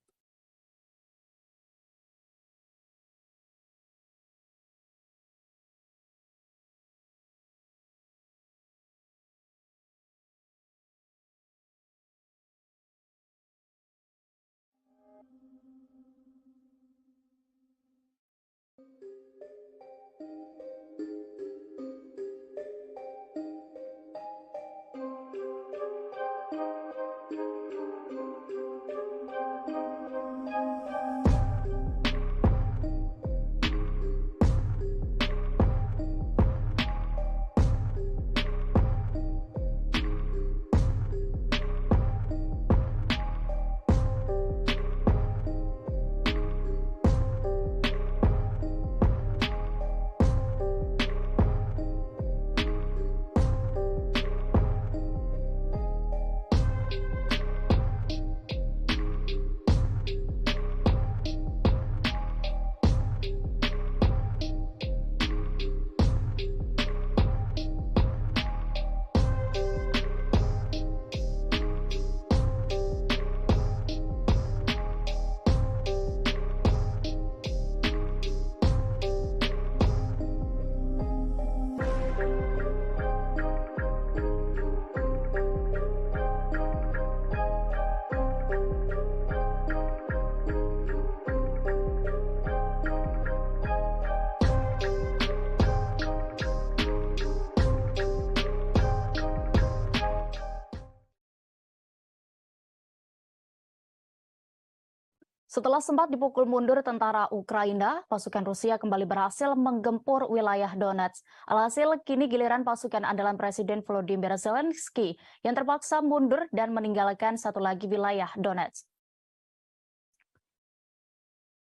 Setelah sempat dipukul mundur tentara Ukraina, pasukan Rusia kembali berhasil menggempur wilayah Donetsk. Alhasil, kini giliran pasukan andalan Presiden Volodymyr Zelensky yang terpaksa mundur dan meninggalkan satu lagi wilayah Donetsk.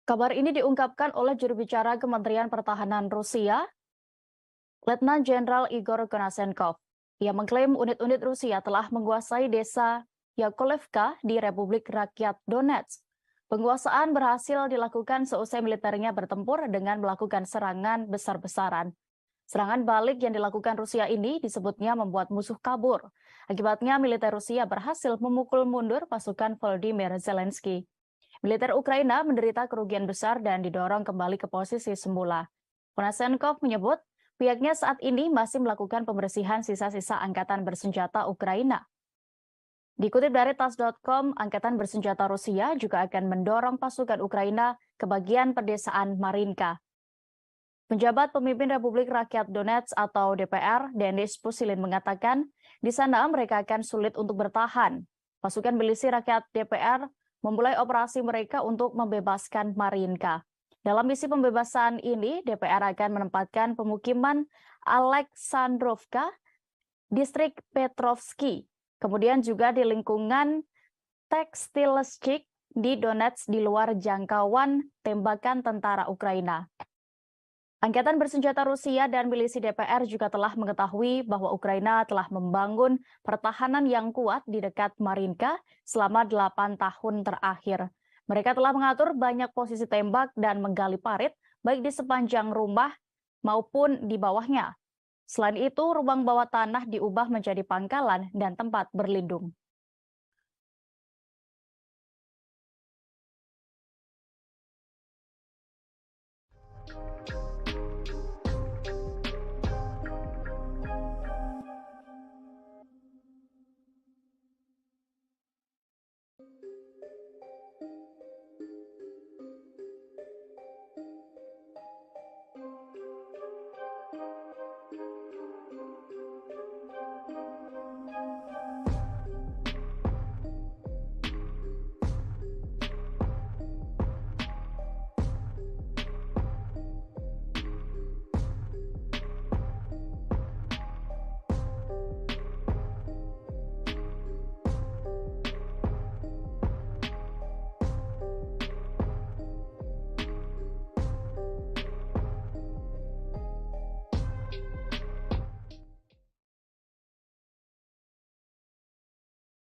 Kabar ini diungkapkan oleh juru bicara Kementerian Pertahanan Rusia, Letnan Jenderal Igor Konashenkov. Ia mengklaim unit-unit Rusia telah menguasai desa Yakovlevka di Republik Rakyat Donetsk. Penguasaan berhasil dilakukan seusai militernya bertempur dengan melakukan serangan besar-besaran. Serangan balik yang dilakukan Rusia ini disebutnya membuat musuh kabur. Akibatnya militer Rusia berhasil memukul mundur pasukan Volodymyr Zelensky. Militer Ukraina menderita kerugian besar dan didorong kembali ke posisi semula. Konashenkov menyebut pihaknya saat ini masih melakukan pembersihan sisa-sisa angkatan bersenjata Ukraina. Dikutip dari tas.com, Angkatan Bersenjata Rusia juga akan mendorong pasukan Ukraina ke bagian pedesaan Marinka. Penjabat pemimpin Republik Rakyat Donetsk atau DPR, Denis Pushilin mengatakan, di sana mereka akan sulit untuk bertahan. Pasukan milisi rakyat DPR memulai operasi mereka untuk membebaskan Marinka. Dalam misi pembebasan ini, DPR akan menempatkan pemukiman Aleksandrovka, distrik Petrovski, kemudian juga di lingkungan Tekstilskik di Donetsk di luar jangkauan tembakan tentara Ukraina. Angkatan bersenjata Rusia dan milisi DPR juga telah mengetahui bahwa Ukraina telah membangun pertahanan yang kuat di dekat Marinka selama 8 tahun terakhir. Mereka telah mengatur banyak posisi tembak dan menggali parit, baik di sepanjang rumah maupun di bawahnya. Selain itu, ruang bawah tanah diubah menjadi pangkalan dan tempat berlindung.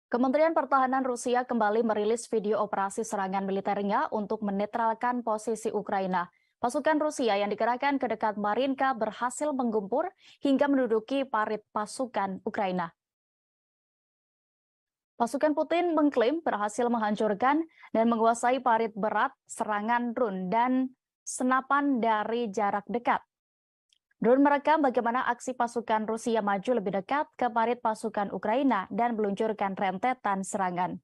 Kementerian Pertahanan Rusia kembali merilis video operasi serangan militernya untuk menetralkan posisi Ukraina. Pasukan Rusia yang dikerahkan ke dekat Marinka berhasil menggempur hingga menduduki parit pasukan Ukraina. Pasukan Putin mengklaim berhasil menghancurkan dan menguasai parit berat serangan drone dan senapan dari jarak dekat. Drone merekam bagaimana aksi pasukan Rusia maju lebih dekat ke parit pasukan Ukraina dan meluncurkan rentetan serangan.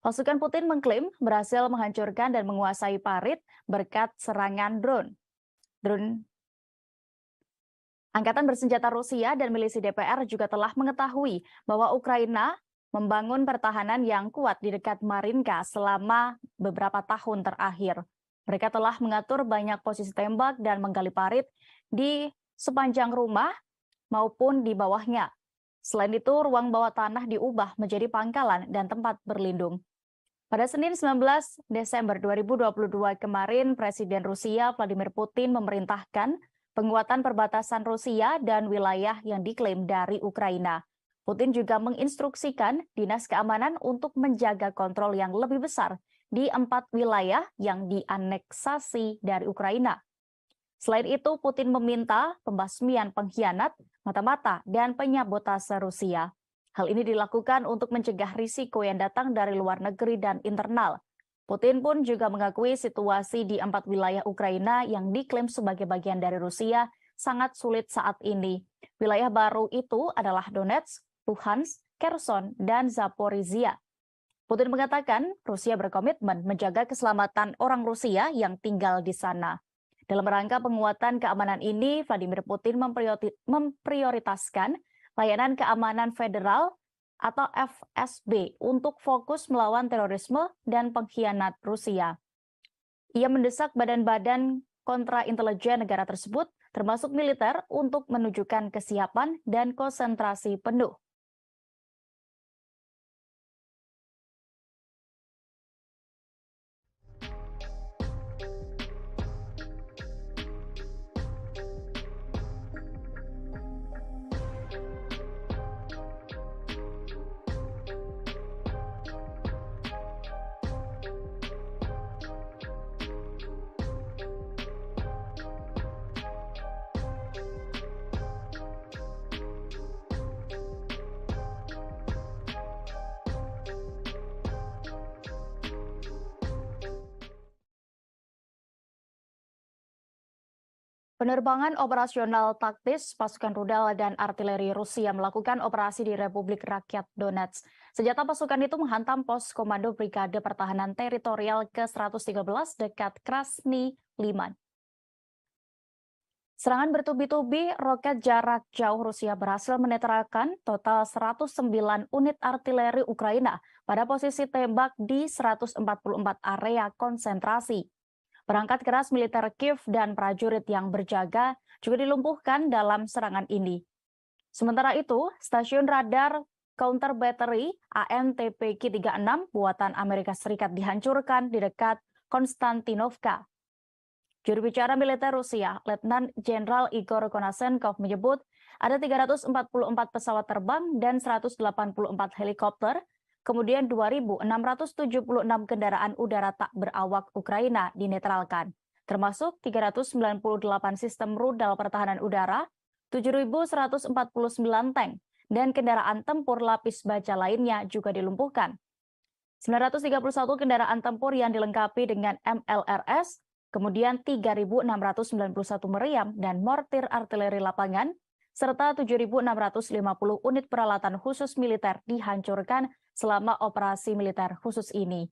Pasukan Putin mengklaim berhasil menghancurkan dan menguasai parit berkat serangan drone. Angkatan bersenjata Rusia dan milisi DPR juga telah mengetahui bahwa Ukraina membangun pertahanan yang kuat di dekat Marinka selama beberapa tahun terakhir. Mereka telah mengatur banyak posisi tembak dan menggali parit di sepanjang rumah maupun di bawahnya. Selain itu, ruang bawah tanah diubah menjadi pangkalan dan tempat berlindung. Pada Senin 19 Desember 2022 kemarin, Presiden Rusia Vladimir Putin memerintahkan penguatan perbatasan Rusia dan wilayah yang diklaim dari Ukraina. Putin juga menginstruksikan Dinas Keamanan untuk menjaga kontrol yang lebih besar di 4 wilayah yang dianeksasi dari Ukraina. Selain itu, Putin meminta pembasmian pengkhianat, mata-mata, dan penyabotase Rusia. Hal ini dilakukan untuk mencegah risiko yang datang dari luar negeri dan internal. Putin pun juga mengakui situasi di 4 wilayah Ukraina yang diklaim sebagai bagian dari Rusia sangat sulit saat ini. Wilayah baru itu adalah Donetsk, Luhansk, Kherson, dan Zaporizhia. Putin mengatakan Rusia berkomitmen menjaga keselamatan orang Rusia yang tinggal di sana. Dalam rangka penguatan keamanan ini, Vladimir Putin memprioritaskan layanan keamanan federal atau FSB untuk fokus melawan terorisme dan pengkhianat Rusia. Ia mendesak badan-badan kontraintelijen negara tersebut, termasuk militer, untuk menunjukkan kesiapan dan konsentrasi penuh. Penerbangan operasional taktis pasukan rudal dan artileri Rusia melakukan operasi di Republik Rakyat Donetsk. Senjata pasukan itu menghantam pos komando Brigade Pertahanan Teritorial ke-113 dekat Krasny Liman. Serangan bertubi-tubi roket jarak jauh Rusia berhasil menetralkan total 109 unit artileri Ukraina pada posisi tembak di 144 area konsentrasi. Perangkat keras militer Kiev dan prajurit yang berjaga juga dilumpuhkan dalam serangan ini. Sementara itu, stasiun radar counter battery ANTPK-36 buatan Amerika Serikat dihancurkan di dekat Konstantinovka. Juru bicara militer Rusia, Letnan Jenderal Igor Konashenkov menyebut ada 344 pesawat terbang dan 184 helikopter, kemudian 2.676 kendaraan udara tak berawak Ukraina dinetralkan, termasuk 398 sistem rudal pertahanan udara, 7.149 tank, dan kendaraan tempur lapis baja lainnya juga dilumpuhkan. 931 kendaraan tempur yang dilengkapi dengan MLRS, kemudian 3.691 meriam dan mortir artileri lapangan, serta 7.650 unit peralatan khusus militer dihancurkan selama operasi militer khusus ini.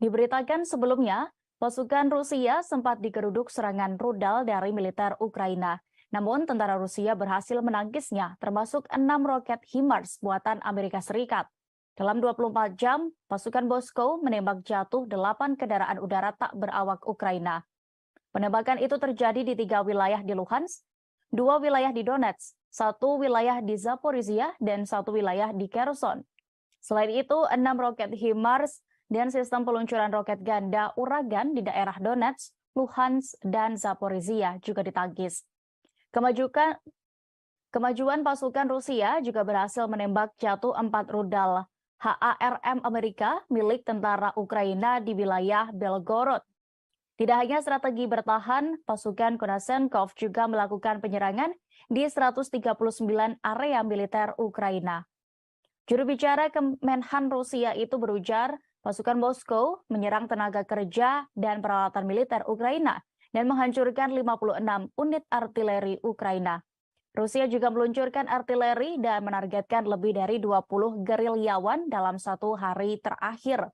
Diberitakan sebelumnya, pasukan Rusia sempat digeruduk serangan rudal dari militer Ukraina. Namun tentara Rusia berhasil menangkisnya, termasuk 6 roket HIMARS buatan Amerika Serikat. Dalam 24 jam, pasukan Moskow menembak jatuh 8 kendaraan udara tak berawak Ukraina. Penembakan itu terjadi di 3 wilayah di Luhansk, 2 wilayah di Donetsk, 1 wilayah di Zaporizhia, dan 1 wilayah di Kherson. Selain itu, 6 roket HIMARS dan sistem peluncuran roket ganda Uragan di daerah Donetsk, Luhansk, dan Zaporizhia juga ditangkis. Kemajuan pasukan Rusia juga berhasil menembak jatuh 4 rudal HARM Amerika milik tentara Ukraina di wilayah Belgorod. Tidak hanya strategi bertahan, pasukan Konashenkov juga melakukan penyerangan di 139 area militer Ukraina. Juru bicara Kemenhan Rusia itu berujar, pasukan Moskow menyerang tenaga kerja dan peralatan militer Ukraina dan menghancurkan 56 unit artileri Ukraina. Rusia juga meluncurkan artileri dan menargetkan lebih dari 20 gerilyawan dalam 1 hari terakhir.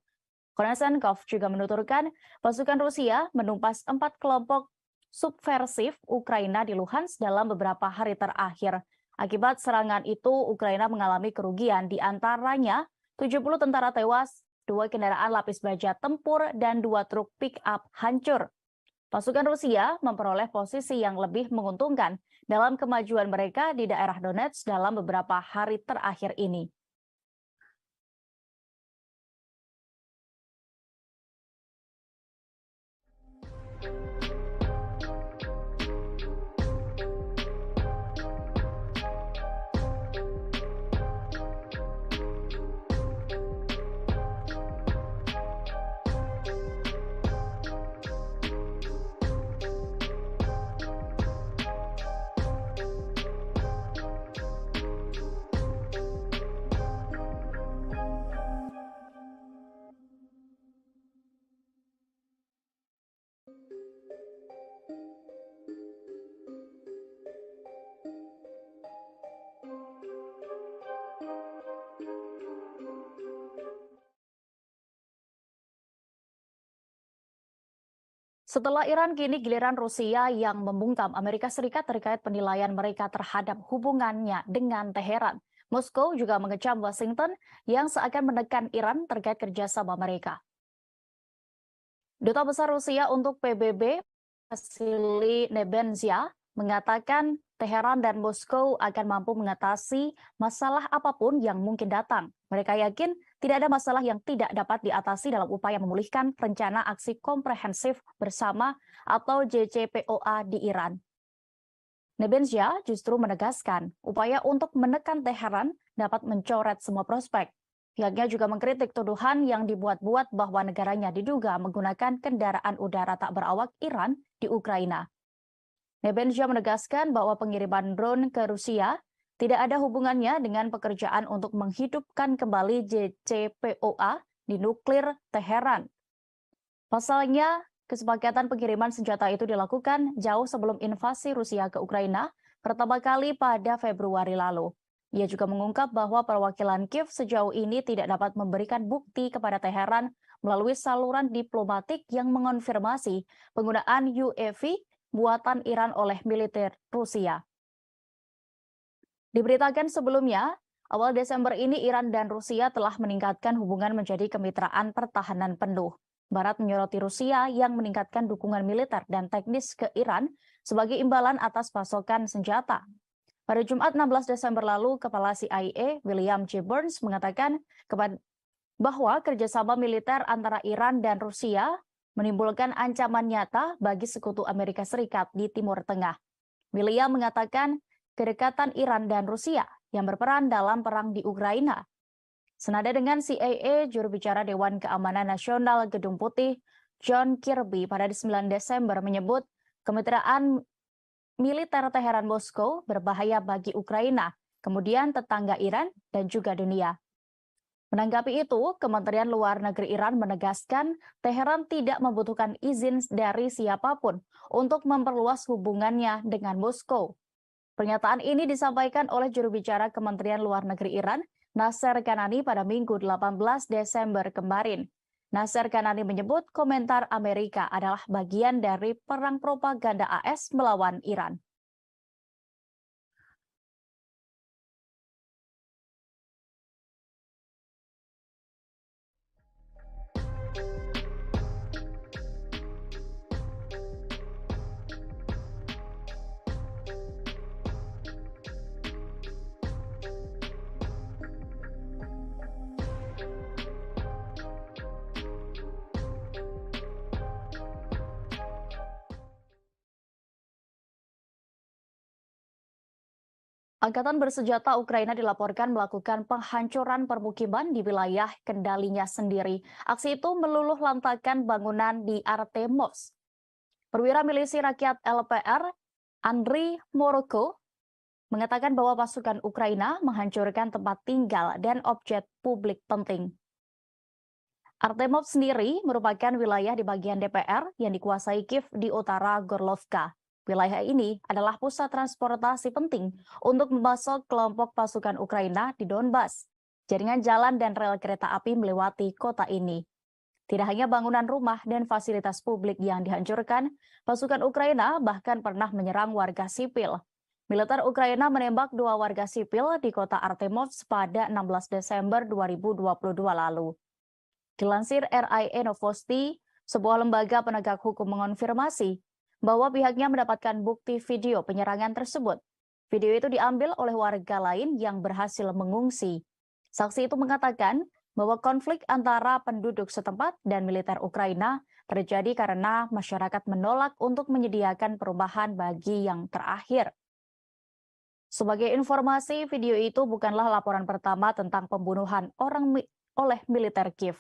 Konashenkov juga menuturkan pasukan Rusia menumpas 4 kelompok subversif Ukraina di Luhansk dalam beberapa hari terakhir. Akibat serangan itu, Ukraina mengalami kerugian, di antaranya 70 tentara tewas, 2 kendaraan lapis baja tempur, dan 2 truk pick-up hancur. Pasukan Rusia memperoleh posisi yang lebih menguntungkan dalam kemajuan mereka di daerah Donetsk dalam beberapa hari terakhir ini. Setelah Iran, kini giliran Rusia yang membungkam Amerika Serikat terkait penilaian mereka terhadap hubungannya dengan Teheran. Moskow juga mengecam Washington yang seakan menekan Iran terkait kerjasama mereka. Duta Besar Rusia untuk PBB, Vasily Nebenzia, mengatakan Teheran dan Moskow akan mampu mengatasi masalah apapun yang mungkin datang. Mereka yakin tidak ada masalah yang tidak dapat diatasi dalam upaya memulihkan rencana aksi komprehensif bersama atau JCPOA di Iran. Nebenzia justru menegaskan upaya untuk menekan Teheran dapat mencoret semua prospek. Pihaknya juga mengkritik tuduhan yang dibuat-buat bahwa negaranya diduga menggunakan kendaraan udara tak berawak Iran di Ukraina. Nebenzia menegaskan bahwa pengiriman drone ke Rusia tidak ada hubungannya dengan pekerjaan untuk menghidupkan kembali JCPOA di nuklir Teheran. Pasalnya, kesepakatan pengiriman senjata itu dilakukan jauh sebelum invasi Rusia ke Ukraina pertama kali pada Februari lalu. Ia juga mengungkap bahwa perwakilan Kiev sejauh ini tidak dapat memberikan bukti kepada Teheran melalui saluran diplomatik yang mengonfirmasi penggunaan UAV buatan Iran oleh militer Rusia. Diberitakan sebelumnya, awal Desember ini Iran dan Rusia telah meningkatkan hubungan menjadi kemitraan pertahanan penuh. Barat menyoroti Rusia yang meningkatkan dukungan militer dan teknis ke Iran sebagai imbalan atas pasokan senjata. Pada Jumat 16 Desember lalu, Kepala CIA William J. Burns mengatakan bahwa kerjasama militer antara Iran dan Rusia menimbulkan ancaman nyata bagi sekutu Amerika Serikat di Timur Tengah. William mengatakan kedekatan Iran dan Rusia yang berperan dalam perang di Ukraina. Senada dengan CIA, juru bicara Dewan Keamanan Nasional Gedung Putih, John Kirby pada 9 Desember menyebut kemitraan militer Teheran Moskow berbahaya bagi Ukraina, kemudian tetangga Iran dan juga dunia. Menanggapi itu, Kementerian Luar Negeri Iran menegaskan Teheran tidak membutuhkan izin dari siapapun untuk memperluas hubungannya dengan Moskow. Pernyataan ini disampaikan oleh juru bicara Kementerian Luar Negeri Iran, Nasser Kanani pada Minggu 18 Desember kemarin. Nasser Kanani menyebut komentar Amerika adalah bagian dari perang propaganda AS melawan Iran. Angkatan bersenjata Ukraina dilaporkan melakukan penghancuran permukiman di wilayah kendalinya sendiri. Aksi itu meluluh lantakan bangunan di Artemovsk. Perwira milisi rakyat LPR, Andriy Moroko, mengatakan bahwa pasukan Ukraina menghancurkan tempat tinggal dan objek publik penting. Artemovsk sendiri merupakan wilayah di bagian DPR yang dikuasai Kiev di utara Gorlovka. Wilayah ini adalah pusat transportasi penting untuk memasok kelompok pasukan Ukraina di Donbas. Jaringan jalan dan rel kereta api melewati kota ini. Tidak hanya bangunan rumah dan fasilitas publik yang dihancurkan, pasukan Ukraina bahkan pernah menyerang warga sipil. Militer Ukraina menembak 2 warga sipil di kota Artemovsk pada 16 Desember 2022 lalu. Dilansir RIA Novosti, sebuah lembaga penegak hukum mengonfirmasi bahwa pihaknya mendapatkan bukti video penyerangan tersebut. Video itu diambil oleh warga lain yang berhasil mengungsi. Saksi itu mengatakan bahwa konflik antara penduduk setempat dan militer Ukraina terjadi karena masyarakat menolak untuk menyediakan perubahan bagi yang terakhir. Sebagai informasi, video itu bukanlah laporan pertama tentang pembunuhan orang oleh militer Kiev.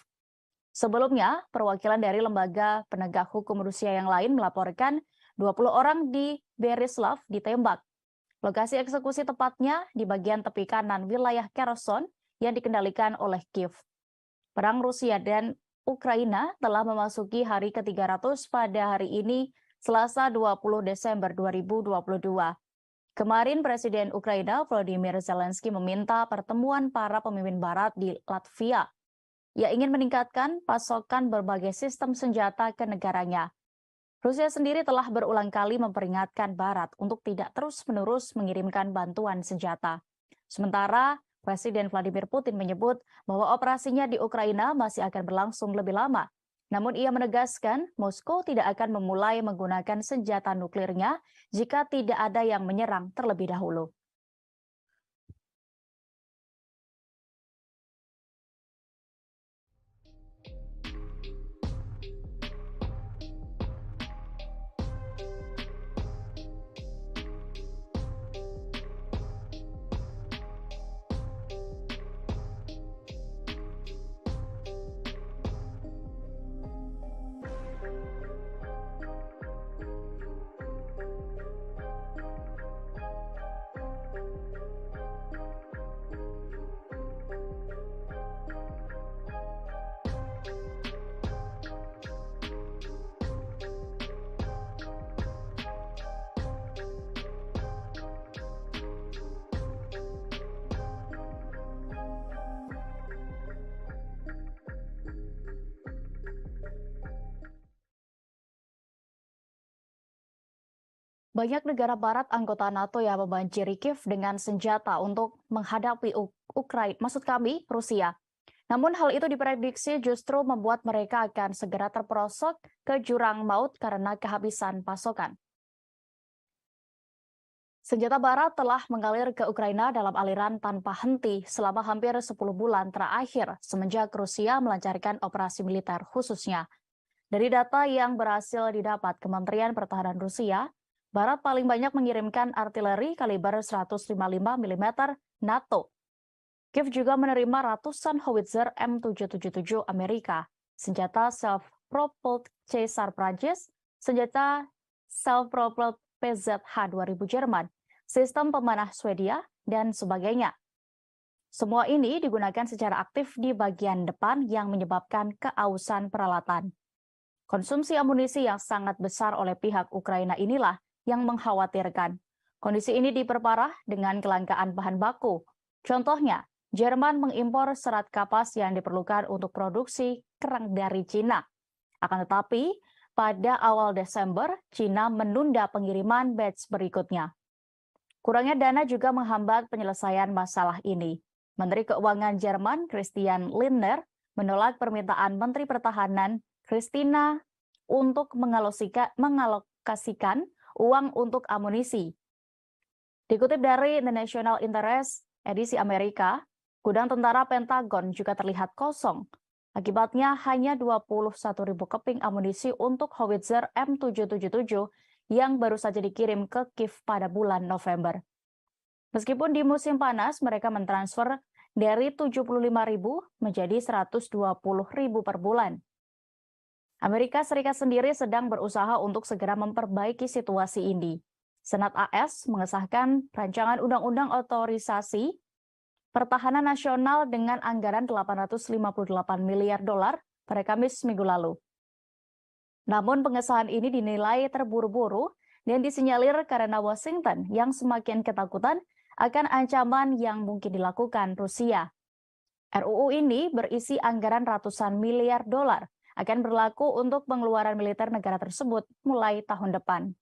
Sebelumnya, perwakilan dari lembaga penegak hukum Rusia yang lain melaporkan 20 orang di Berislav ditembak. Lokasi eksekusi tepatnya di bagian tepi kanan wilayah Kherson yang dikendalikan oleh Kiev. Perang Rusia dan Ukraina telah memasuki hari ke-300 pada hari ini, Selasa 20 Desember 2022. Kemarin Presiden Ukraina Volodymyr Zelensky meminta pertemuan para pemimpin barat di Latvia. Ia ingin meningkatkan pasokan berbagai sistem senjata ke negaranya. Rusia sendiri telah berulang kali memperingatkan Barat untuk tidak terus-menerus mengirimkan bantuan senjata. Sementara, Presiden Vladimir Putin menyebut bahwa operasinya di Ukraina masih akan berlangsung lebih lama. Namun ia menegaskan Moskow tidak akan memulai menggunakan senjata nuklirnya jika tidak ada yang menyerang terlebih dahulu. Banyak negara barat anggota NATO yang membanjiri Kiev dengan senjata untuk menghadapi Rusia. Namun hal itu diprediksi justru membuat mereka akan segera terperosok ke jurang maut karena kehabisan pasokan. Senjata barat telah mengalir ke Ukraina dalam aliran tanpa henti selama hampir 10 bulan terakhir semenjak Rusia melancarkan operasi militer khususnya. Dari data yang berhasil didapat Kementerian Pertahanan Rusia, Barat paling banyak mengirimkan artileri kaliber 155 mm NATO. Kiev juga menerima ratusan howitzer M777 Amerika, senjata self-propelled Caesar Prancis, senjata self-propelled PZH-2000 Jerman, sistem pemanah Swedia, dan sebagainya. Semua ini digunakan secara aktif di bagian depan yang menyebabkan keausan peralatan. Konsumsi amunisi yang sangat besar oleh pihak Ukraina inilah yang mengkhawatirkan. Kondisi ini diperparah dengan kelangkaan bahan baku. Contohnya, Jerman mengimpor serat kapas yang diperlukan untuk produksi kerang dari Cina. Akan tetapi, pada awal Desember, Cina menunda pengiriman batch berikutnya. Kurangnya dana juga menghambat penyelesaian masalah ini. Menteri Keuangan Jerman, Christian Lindner, menolak permintaan Menteri Pertahanan, Christina, untuk mengalokasikan uang untuk amunisi. Dikutip dari The National Interest, edisi Amerika, gudang tentara Pentagon juga terlihat kosong. Akibatnya hanya 21.000 keping amunisi untuk howitzer M777 yang baru saja dikirim ke Kiev pada bulan November. Meskipun di musim panas mereka mentransfer dari 75.000 menjadi 120.000 per bulan. Amerika Serikat sendiri sedang berusaha untuk segera memperbaiki situasi ini. Senat AS mengesahkan rancangan undang-undang otorisasi pertahanan nasional dengan anggaran 858 miliar dolar pada Kamis minggu lalu. Namun pengesahan ini dinilai terburu-buru dan disinyalir karena Washington yang semakin ketakutan akan ancaman yang mungkin dilakukan Rusia. RUU ini berisi anggaran ratusan miliar dolar akan berlaku untuk pengeluaran militer negara tersebut mulai tahun depan.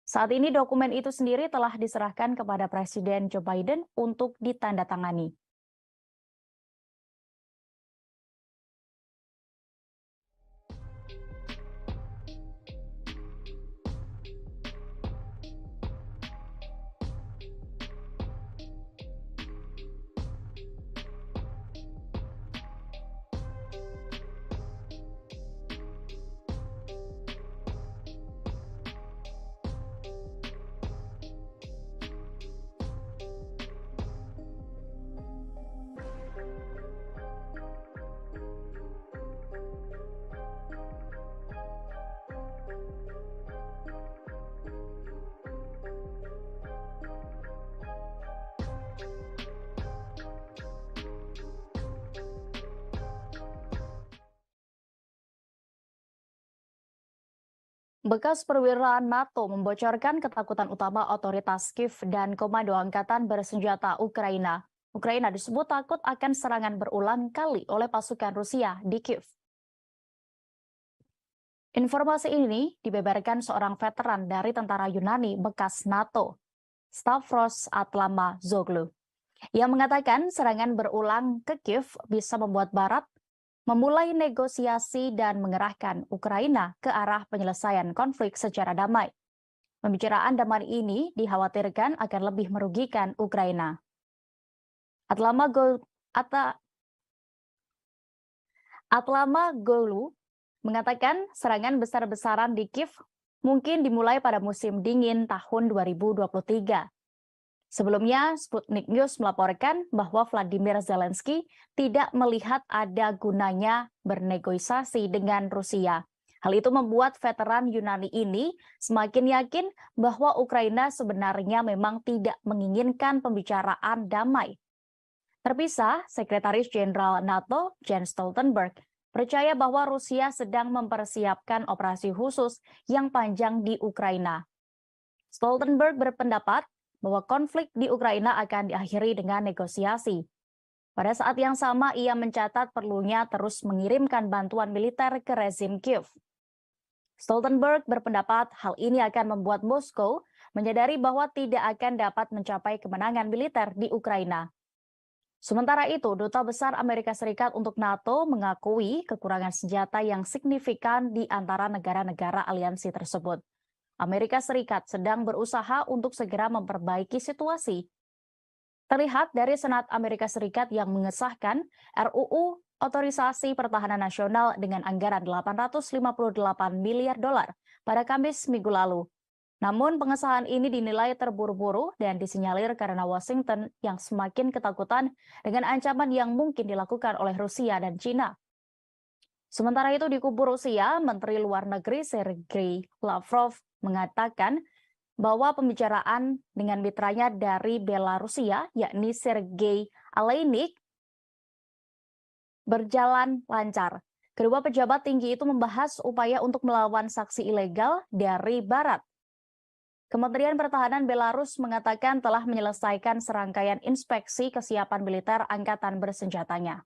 Saat ini dokumen itu sendiri telah diserahkan kepada Presiden Joe Biden untuk ditandatangani. Bekas perwira NATO membocorkan ketakutan utama otoritas Kiev dan Komando Angkatan Bersenjata Ukraina. Ukraina disebut takut akan serangan berulang kali oleh pasukan Rusia di Kiev. Informasi ini dibeberkan seorang veteran dari tentara Yunani bekas NATO, Stavros Atlamazoglu, yang mengatakan serangan berulang ke Kiev bisa membuat Barat memulai negosiasi dan mengerahkan Ukraina ke arah penyelesaian konflik secara damai. Pembicaraan damai ini dikhawatirkan akan lebih merugikan Ukraina. Atlamazoglu mengatakan serangan besar-besaran di Kiev mungkin dimulai pada musim dingin tahun 2023. Sebelumnya, Sputnik News melaporkan bahwa Vladimir Zelensky tidak melihat ada gunanya bernegosiasi dengan Rusia. Hal itu membuat veteran Yunani ini semakin yakin bahwa Ukraina sebenarnya memang tidak menginginkan pembicaraan damai. Terpisah, Sekretaris Jenderal NATO Jens Stoltenberg percaya bahwa Rusia sedang mempersiapkan operasi khusus yang panjang di Ukraina. Stoltenberg berpendapat bahwa konflik di Ukraina akan diakhiri dengan negosiasi. Pada saat yang sama, ia mencatat perlunya terus mengirimkan bantuan militer ke rezim Kiev. Stoltenberg berpendapat hal ini akan membuat Moskow menyadari bahwa tidak akan dapat mencapai kemenangan militer di Ukraina. Sementara itu, Duta Besar Amerika Serikat untuk NATO mengakui kekurangan senjata yang signifikan di antara negara-negara aliansi tersebut. Amerika Serikat sedang berusaha untuk segera memperbaiki situasi. Terlihat dari Senat Amerika Serikat yang mengesahkan RUU Otorisasi Pertahanan Nasional dengan anggaran 858 miliar dolar pada Kamis minggu lalu. Namun pengesahan ini dinilai terburu-buru dan disinyalir karena Washington yang semakin ketakutan dengan ancaman yang mungkin dilakukan oleh Rusia dan China. Sementara itu di kubu Rusia, Menteri Luar Negeri Sergei Lavrov mengatakan bahwa pembicaraan dengan mitranya dari Belarusia, yakni Sergei Aleynik, berjalan lancar. Kedua pejabat tinggi itu membahas upaya untuk melawan sanksi ilegal dari Barat. Kementerian Pertahanan Belarus mengatakan telah menyelesaikan serangkaian inspeksi kesiapan militer angkatan bersenjatanya.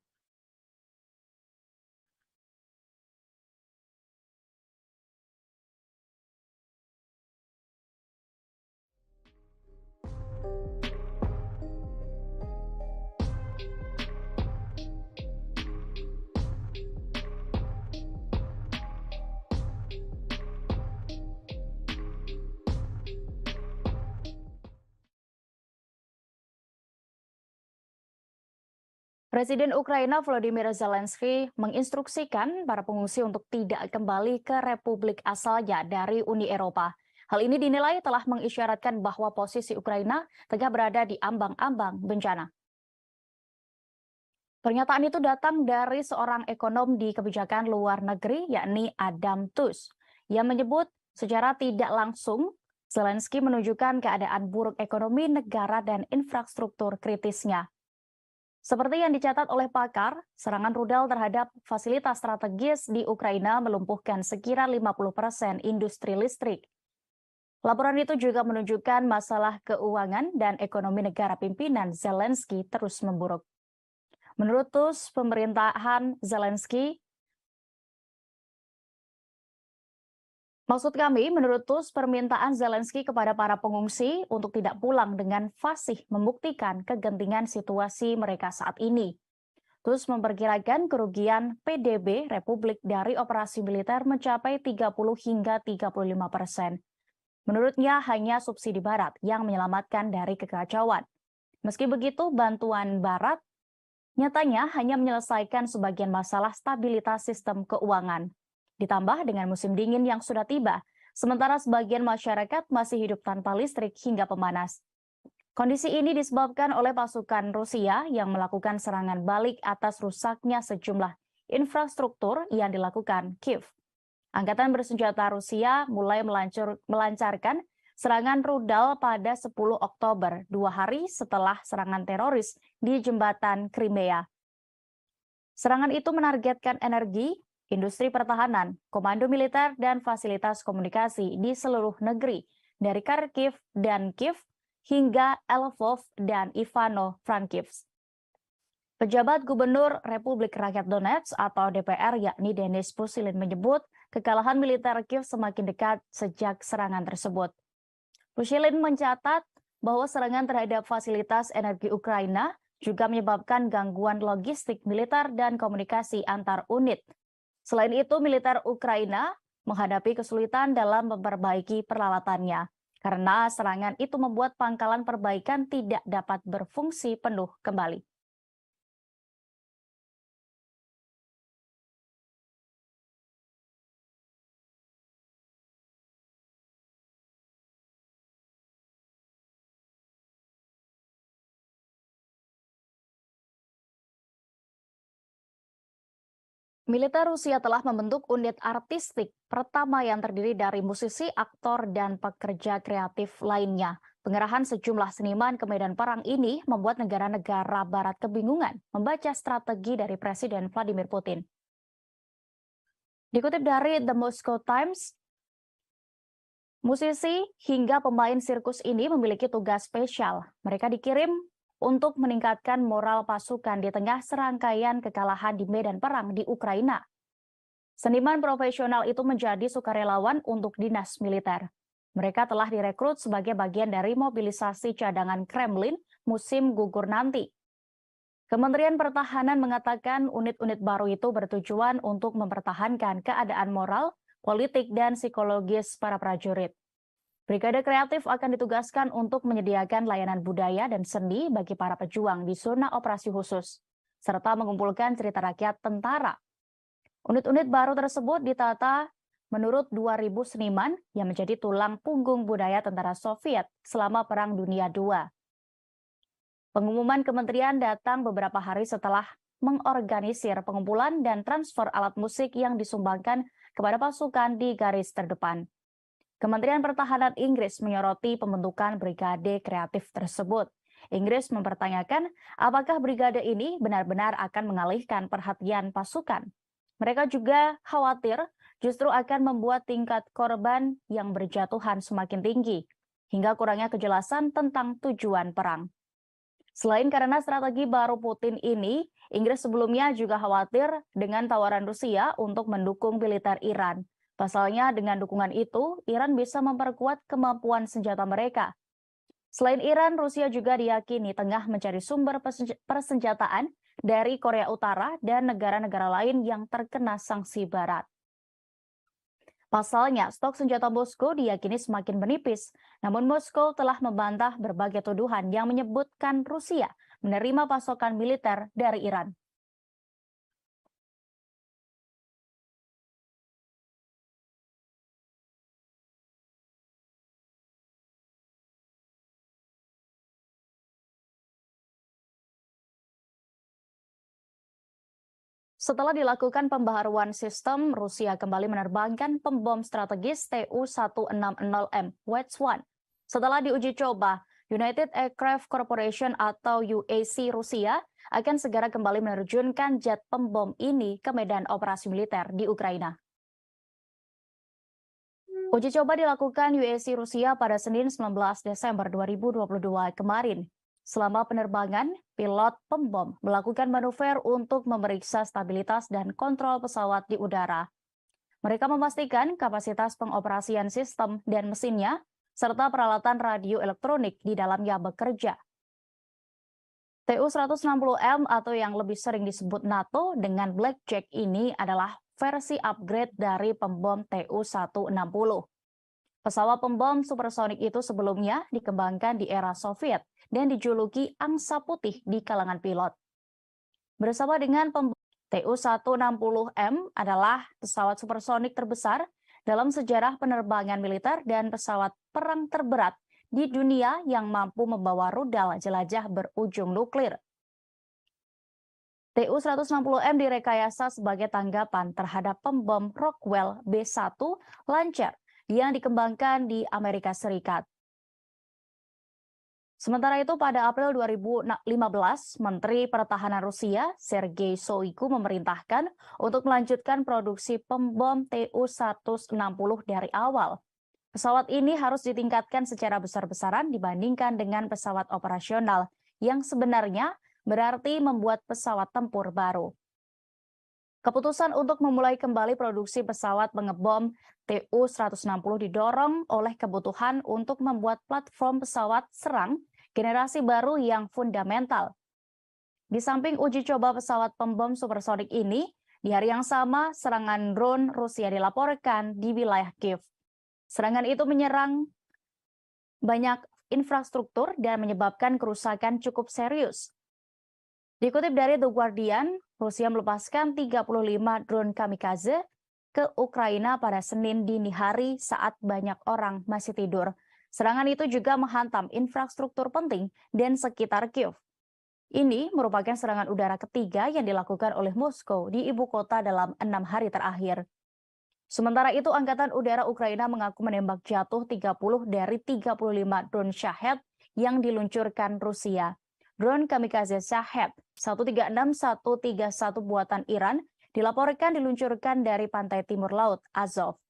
Presiden Ukraina Volodymyr Zelensky menginstruksikan para pengungsi untuk tidak kembali ke republik asalnya dari Uni Eropa. Hal ini dinilai telah mengisyaratkan bahwa posisi Ukraina tengah berada di ambang-ambang bencana. Pernyataan itu datang dari seorang ekonom di kebijakan luar negeri, yakni Adam Tooze, yang menyebut secara tidak langsung Zelensky menunjukkan keadaan buruk ekonomi negara dan infrastruktur kritisnya. Seperti yang dicatat oleh pakar, serangan rudal terhadap fasilitas strategis di Ukraina melumpuhkan sekira 50% industri listrik. Laporan itu juga menunjukkan masalah keuangan dan ekonomi negara pimpinan Zelensky terus memburuk. Menurut Tooze, pemerintahan Zelensky menurut Tooze, permintaan Zelensky kepada para pengungsi untuk tidak pulang dengan fasih membuktikan kegentingan situasi mereka saat ini. Tooze memperkirakan kerugian PDB Republik dari operasi militer mencapai 30 hingga 35%. Menurutnya hanya subsidi Barat yang menyelamatkan dari kekacauan. Meski begitu, bantuan Barat nyatanya hanya menyelesaikan sebagian masalah stabilitas sistem keuangan. Ditambah dengan musim dingin yang sudah tiba, sementara sebagian masyarakat masih hidup tanpa listrik hingga pemanas. Kondisi ini disebabkan oleh pasukan Rusia yang melakukan serangan balik atas rusaknya sejumlah infrastruktur yang dilakukan Kiev. Angkatan bersenjata Rusia mulai melancarkan serangan rudal pada 10 Oktober, 2 hari setelah serangan teroris di jembatan Crimea. Serangan itu menargetkan energi, industri pertahanan, komando militer, dan fasilitas komunikasi di seluruh negeri, dari Kharkiv dan Kiev hingga Lvov dan Ivano-Frankivsk. Pejabat Gubernur Republik Rakyat Donetsk atau DPR yakni Denis Pushilin menyebut kekalahan militer Kiev semakin dekat sejak serangan tersebut. Pushilin mencatat bahwa serangan terhadap fasilitas energi Ukraina juga menyebabkan gangguan logistik militer dan komunikasi antar unit. Selain itu, militer Ukraina menghadapi kesulitan dalam memperbaiki peralatannya karena serangan itu membuat pangkalan perbaikan tidak dapat berfungsi penuh kembali. Militer Rusia telah membentuk unit artistik pertama yang terdiri dari musisi, aktor, dan pekerja kreatif lainnya. Pengerahan sejumlah seniman ke medan perang ini membuat negara-negara Barat kebingungan membaca strategi dari Presiden Vladimir Putin. Dikutip dari The Moscow Times, musisi hingga pemain sirkus ini memiliki tugas spesial. Mereka dikirim untuk meningkatkan moral pasukan di tengah serangkaian kekalahan di medan perang di Ukraina. Seniman profesional itu menjadi sukarelawan untuk dinas militer. Mereka telah direkrut sebagai bagian dari mobilisasi cadangan Kremlin musim gugur nanti. Kementerian Pertahanan mengatakan unit-unit baru itu bertujuan untuk mempertahankan keadaan moral, politik, dan psikologis para prajurit. Brigade Kreatif akan ditugaskan untuk menyediakan layanan budaya dan seni bagi para pejuang di zona operasi khusus, serta mengumpulkan cerita rakyat tentara. Unit-unit baru tersebut ditata menurut 2.000 seniman yang menjadi tulang punggung budaya tentara Soviet selama Perang Dunia II. Pengumuman kementerian datang beberapa hari setelah mengorganisir pengumpulan dan transfer alat musik yang disumbangkan kepada pasukan di garis terdepan. Kementerian Pertahanan Inggris menyoroti pembentukan brigade kreatif tersebut. Inggris mempertanyakan apakah brigade ini benar-benar akan mengalihkan perhatian pasukan. Mereka juga khawatir justru akan membuat tingkat korban yang berjatuhan semakin tinggi, hingga kurangnya kejelasan tentang tujuan perang. Selain karena strategi baru Putin ini, Inggris sebelumnya juga khawatir dengan tawaran Rusia untuk mendukung militer Iran. Pasalnya dengan dukungan itu, Iran bisa memperkuat kemampuan senjata mereka. Selain Iran, Rusia juga diyakini tengah mencari sumber persenjataan dari Korea Utara dan negara-negara lain yang terkena sanksi Barat. Pasalnya, stok senjata Moskow diyakini semakin menipis, namun Moskow telah membantah berbagai tuduhan yang menyebutkan Rusia menerima pasokan militer dari Iran. Setelah dilakukan pembaharuan sistem, Rusia kembali menerbangkan pembom strategis Tu-160M Wedge-1. Setelah diuji coba, United Aircraft Corporation atau UAC Rusia akan segera kembali menerjunkan jet pembom ini ke medan operasi militer di Ukraina. Uji coba dilakukan UAC Rusia pada Senin 19 Desember 2022 kemarin. Selama penerbangan, pilot pembom melakukan manuver untuk memeriksa stabilitas dan kontrol pesawat di udara. Mereka memastikan kapasitas pengoperasian sistem dan mesinnya, serta peralatan radio elektronik di dalamnya bekerja. Tu-160M atau yang lebih sering disebut NATO dengan Blackjack ini adalah versi upgrade dari pembom Tu-160. Pesawat pembom supersonik itu sebelumnya dikembangkan di era Soviet dan dijuluki angsa putih di kalangan pilot. Bersama dengan pembom Tu-160M adalah pesawat supersonik terbesar dalam sejarah penerbangan militer dan pesawat perang terberat di dunia yang mampu membawa rudal jelajah berujung nuklir. Tu-160M direkayasa sebagai tanggapan terhadap pembom Rockwell B-1 Launcher yang dikembangkan di Amerika Serikat. Sementara itu, pada April 2015, Menteri Pertahanan Rusia, Sergei Shoigu, memerintahkan untuk melanjutkan produksi pembom Tu-160 dari awal. Pesawat ini harus ditingkatkan secara besar-besaran dibandingkan dengan pesawat operasional, yang sebenarnya berarti membuat pesawat tempur baru. Keputusan untuk memulai kembali produksi pesawat pengebom Tu-160 didorong oleh kebutuhan untuk membuat platform pesawat serang generasi baru yang fundamental. Di samping uji coba pesawat pembom supersonik ini, di hari yang sama serangan drone Rusia dilaporkan di wilayah Kiev. Serangan itu menyerang banyak infrastruktur dan menyebabkan kerusakan cukup serius. Dikutip dari The Guardian, Rusia melepaskan 35 drone kamikaze ke Ukraina pada Senin dini hari saat banyak orang masih tidur. Serangan itu juga menghantam infrastruktur penting dan sekitar Kiev. Ini merupakan serangan udara ketiga yang dilakukan oleh Moskow di ibu kota dalam 6 hari terakhir. Sementara itu, Angkatan Udara Ukraina mengaku menembak jatuh 30 dari 35 drone Shahed yang diluncurkan Rusia. Drone kamikaze Shahed 136-131 buatan Iran dilaporkan diluncurkan dari pantai timur laut Azov.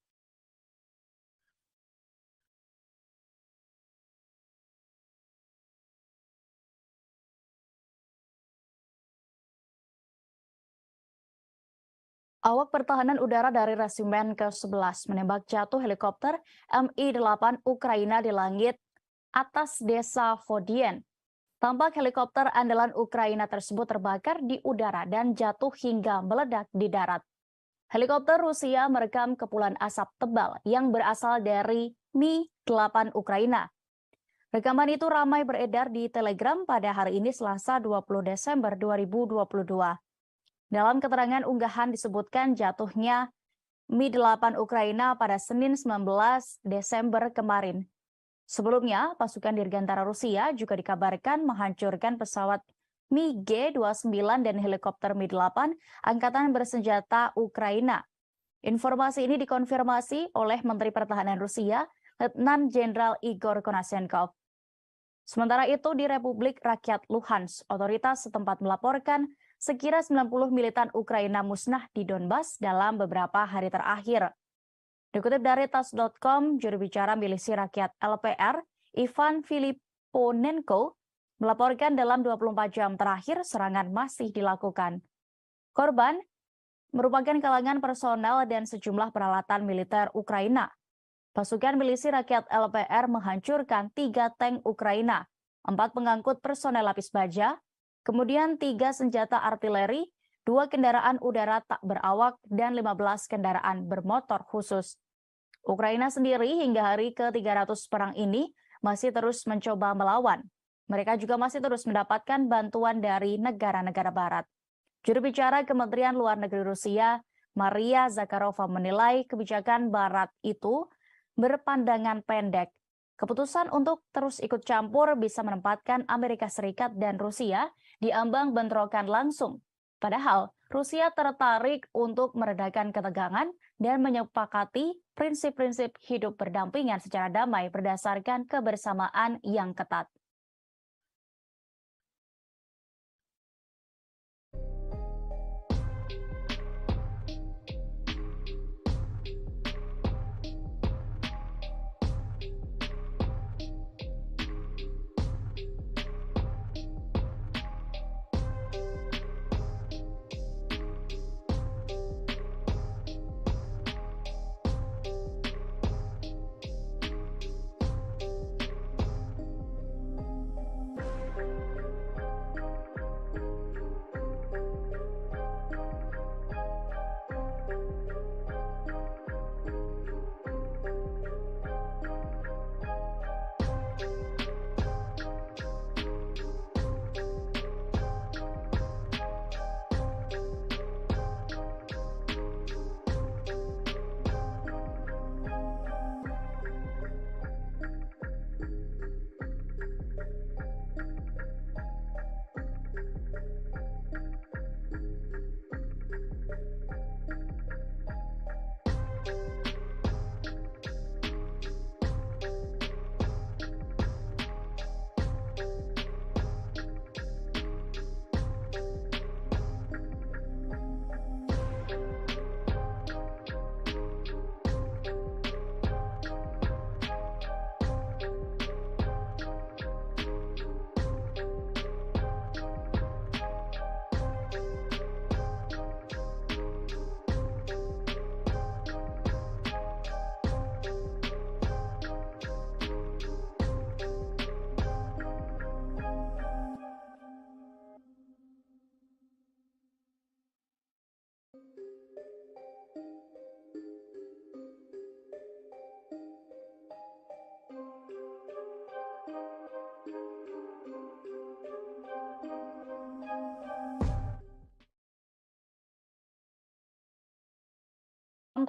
Awak pertahanan udara dari Resimen ke-11 menembak jatuh helikopter Mi-8 Ukraina di langit atas desa Vodien. Tampak helikopter andalan Ukraina tersebut terbakar di udara dan jatuh hingga meledak di darat. Helikopter Rusia merekam kepulan asap tebal yang berasal dari Mi-8 Ukraina. Rekaman itu ramai beredar di Telegram pada hari ini Selasa 20 Desember 2022. Dalam keterangan unggahan disebutkan jatuhnya Mi-8 Ukraina pada Senin 19 Desember kemarin. Sebelumnya, pasukan Dirgantara Rusia juga dikabarkan menghancurkan pesawat MiG-29 dan helikopter Mi-8 Angkatan Bersenjata Ukraina. Informasi ini dikonfirmasi oleh Menteri Pertahanan Rusia, Letnan Jenderal Igor Konashenkov. Sementara itu, di Republik Rakyat Luhansk, otoritas setempat melaporkan sekira 90 militan Ukraina musnah di Donbas dalam beberapa hari terakhir. Dikutip dari tas.com, juru bicara milisi rakyat LPR, Ivan Filiponenko, melaporkan dalam 24 jam terakhir serangan masih dilakukan. Korban merupakan kalangan personel dan sejumlah peralatan militer Ukraina. Pasukan milisi rakyat LPR menghancurkan 3 tank Ukraina, 4 pengangkut personel lapis baja, kemudian 3 senjata artileri, 2 kendaraan udara tak berawak, dan 15 kendaraan bermotor khusus. Ukraina sendiri hingga hari ke-300 perang ini masih terus mencoba melawan. Mereka juga masih terus mendapatkan bantuan dari negara-negara barat. Juru bicara Kementerian Luar Negeri Rusia, Maria Zakharova menilai kebijakan barat itu berpandangan pendek. Keputusan untuk terus ikut campur bisa menempatkan Amerika Serikat dan Rusia di ambang bentrokan langsung. Padahal Rusia tertarik untuk meredakan ketegangan dan menyepakati prinsip-prinsip hidup berdampingan secara damai berdasarkan kebersamaan yang ketat.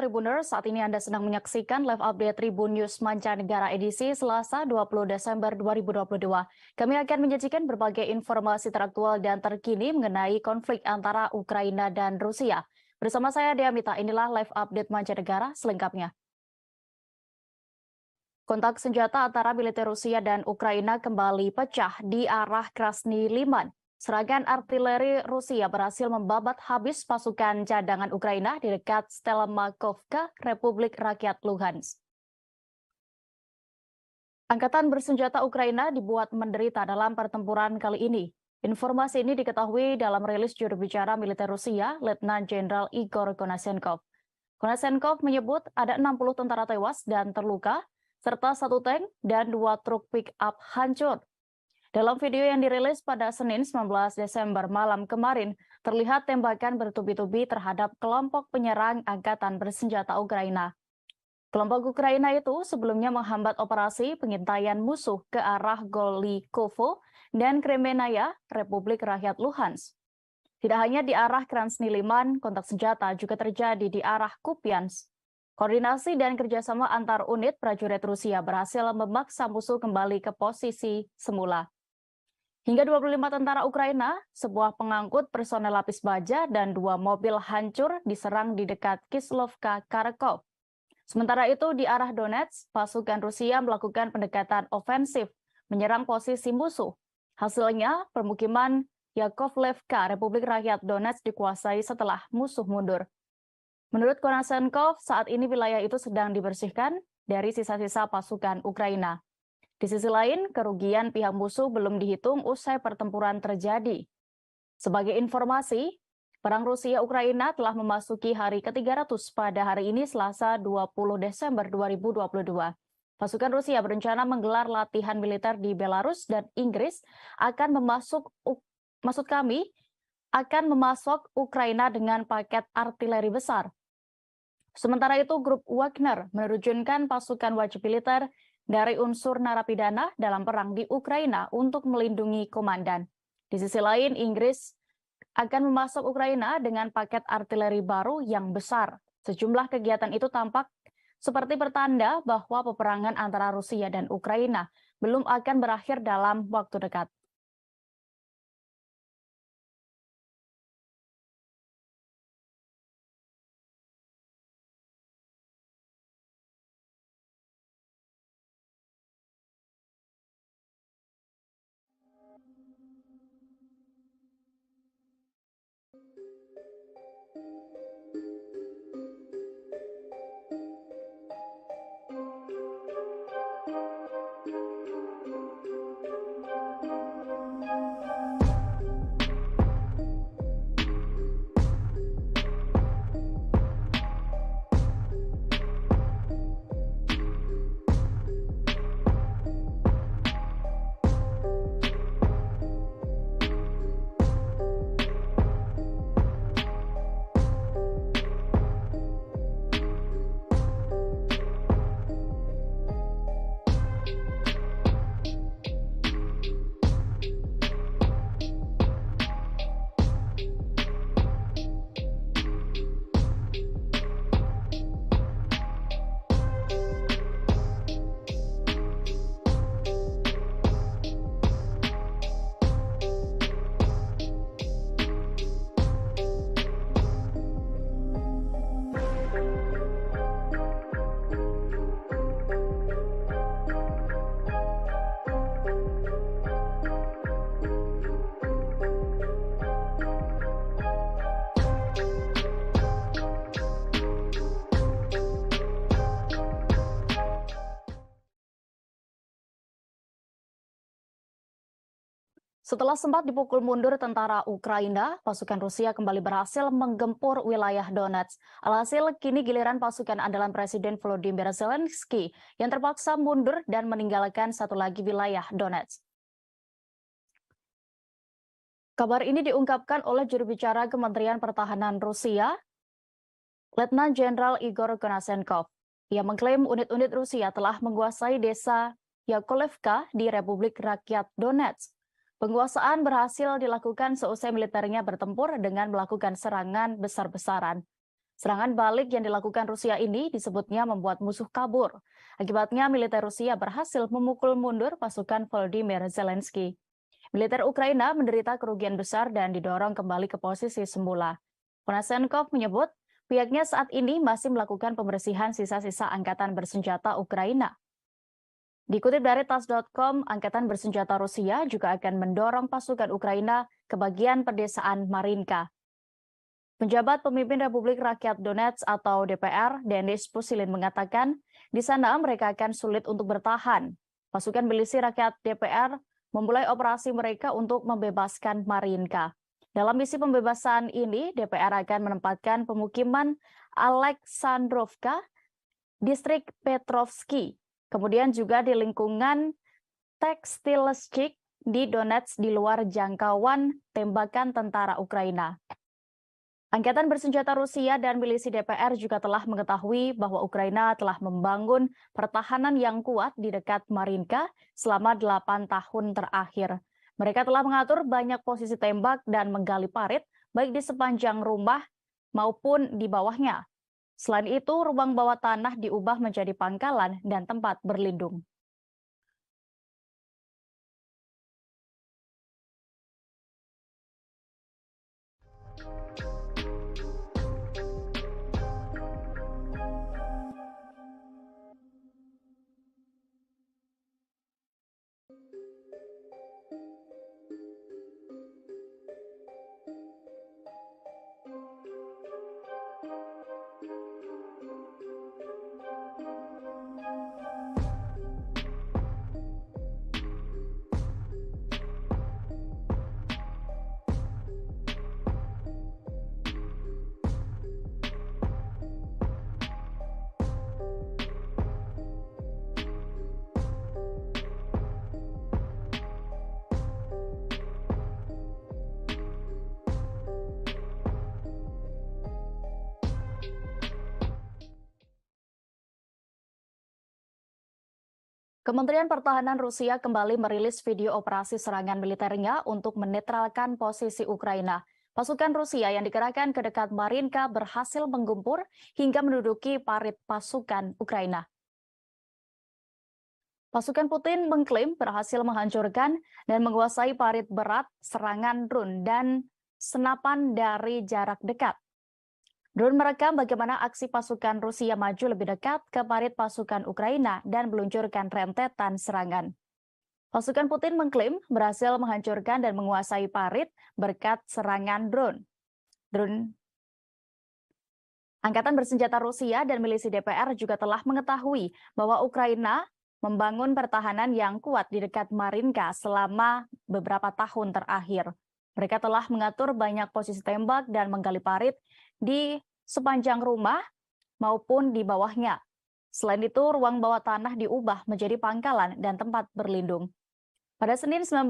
Tribuners, saat ini Anda sedang menyaksikan live update Tribun News Mancanegara edisi Selasa 20 Desember 2022. Kami akan menyajikan berbagai informasi teraktual dan terkini mengenai konflik antara Ukraina dan Rusia. Bersama saya Diamita, inilah live update Mancanegara selengkapnya. Kontak senjata antara militer Rusia dan Ukraina kembali pecah di arah Krasny Liman. Serangan artileri Rusia berhasil membabat habis pasukan cadangan Ukraina di dekat Stelmakovka, Republik Rakyat Luhansk. Angkatan bersenjata Ukraina dibuat menderita dalam pertempuran kali ini. Informasi ini diketahui dalam rilis juru bicara militer Rusia, Letnan Jenderal Igor Konashenkov. Konashenkov menyebut ada 60 tentara tewas dan terluka, serta 1 tank dan 2 truk pick-up hancur. Dalam video yang dirilis pada Senin 19 Desember malam kemarin, terlihat tembakan bertubi-tubi terhadap kelompok penyerang angkatan bersenjata Ukraina. Kelompok Ukraina itu sebelumnya menghambat operasi pengintaian musuh ke arah Golikovo dan Kremenaya, Republik Rakyat Luhansk. Tidak hanya di arah Krasny Liman, kontak senjata juga terjadi di arah Kupiansk. Koordinasi dan kerjasama antar unit prajurit Rusia berhasil memaksa musuh kembali ke posisi semula. Hingga 25 tentara Ukraina, sebuah pengangkut personel lapis baja, dan 2 mobil hancur diserang di dekat Kislovka, Kharkov. Sementara itu, di arah Donetsk, pasukan Rusia melakukan pendekatan ofensif, menyerang posisi musuh. Hasilnya, permukiman Yakovlevka, Republik Rakyat Donetsk dikuasai setelah musuh mundur. Menurut Konashenkov, saat ini wilayah itu sedang dibersihkan dari sisa-sisa pasukan Ukraina. Di sisi lain, kerugian pihak musuh belum dihitung usai pertempuran terjadi. Sebagai informasi, perang Rusia-Ukraina telah memasuki hari ke-300 pada hari ini Selasa 20 Desember 2022. Pasukan Rusia berencana menggelar latihan militer di Belarus dan Inggris akan memasok Ukraina dengan paket artileri besar. Sementara itu, grup Wagner menerjunkan pasukan wajib militer dari unsur narapidana dalam perang di Ukraina untuk melindungi komandan. Di sisi lain, Inggris akan memasok Ukraina dengan paket artileri baru yang besar. Sejumlah kegiatan itu tampak seperti pertanda bahwa peperangan antara Rusia dan Ukraina belum akan berakhir dalam waktu dekat. Setelah sempat dipukul mundur tentara Ukraina, pasukan Rusia kembali berhasil menggempur wilayah Donetsk. Alhasil, kini giliran pasukan andalan Presiden Volodymyr Zelensky yang terpaksa mundur dan meninggalkan satu lagi wilayah Donetsk. Kabar ini diungkapkan oleh juru bicara Kementerian Pertahanan Rusia, Letnan Jenderal Igor Konashenkov. Ia mengklaim unit-unit Rusia telah menguasai desa Yakovlevka di Republik Rakyat Donetsk. Penguasaan berhasil dilakukan seusai militernya bertempur dengan melakukan serangan besar-besaran. Serangan balik yang dilakukan Rusia ini disebutnya membuat musuh kabur. Akibatnya militer Rusia berhasil memukul mundur pasukan Volodymyr Zelensky. Militer Ukraina menderita kerugian besar dan didorong kembali ke posisi semula. Konashenkov menyebut pihaknya saat ini masih melakukan pembersihan sisa-sisa angkatan bersenjata Ukraina. Dikutip dari tas.com, Angkatan Bersenjata Rusia juga akan mendorong pasukan Ukraina ke bagian pedesaan Marinka. Penjabat pemimpin Republik Rakyat Donetsk atau DPR, Denis Pushilin mengatakan, di sana mereka akan sulit untuk bertahan. Pasukan milisi rakyat DPR memulai operasi mereka untuk membebaskan Marinka. Dalam misi pembebasan ini, DPR akan menempatkan pemukiman Aleksandrovka, distrik Petrovski, kemudian juga di lingkungan Tekstilskik di Donetsk di luar jangkauan tembakan tentara Ukraina. Angkatan bersenjata Rusia dan milisi DPR juga telah mengetahui bahwa Ukraina telah membangun pertahanan yang kuat di dekat Marinka selama 8 tahun terakhir. Mereka telah mengatur banyak posisi tembak dan menggali parit, baik di sepanjang rumah maupun di bawahnya. Selain itu, ruang bawah tanah diubah menjadi pangkalan dan tempat berlindung. Kementerian Pertahanan Rusia kembali merilis video operasi serangan militernya untuk menetralkan posisi Ukraina. Pasukan Rusia yang dikerahkan ke dekat Marinka berhasil menggempur hingga menduduki parit pasukan Ukraina. Pasukan Putin mengklaim berhasil menghancurkan dan menguasai parit berat serangan drone dan senapan dari jarak dekat. Drone merekam bagaimana aksi pasukan Rusia maju lebih dekat ke parit pasukan Ukraina dan meluncurkan rentetan serangan. Pasukan Putin mengklaim berhasil menghancurkan dan menguasai parit berkat serangan drone. Angkatan bersenjata Rusia dan milisi DPR juga telah mengetahui bahwa Ukraina membangun pertahanan yang kuat di dekat Marinka selama beberapa tahun terakhir. Mereka telah mengatur banyak posisi tembak dan menggali parit di sepanjang rumah maupun di bawahnya. Selain itu, ruang bawah tanah diubah menjadi pangkalan dan tempat berlindung. Pada Senin 19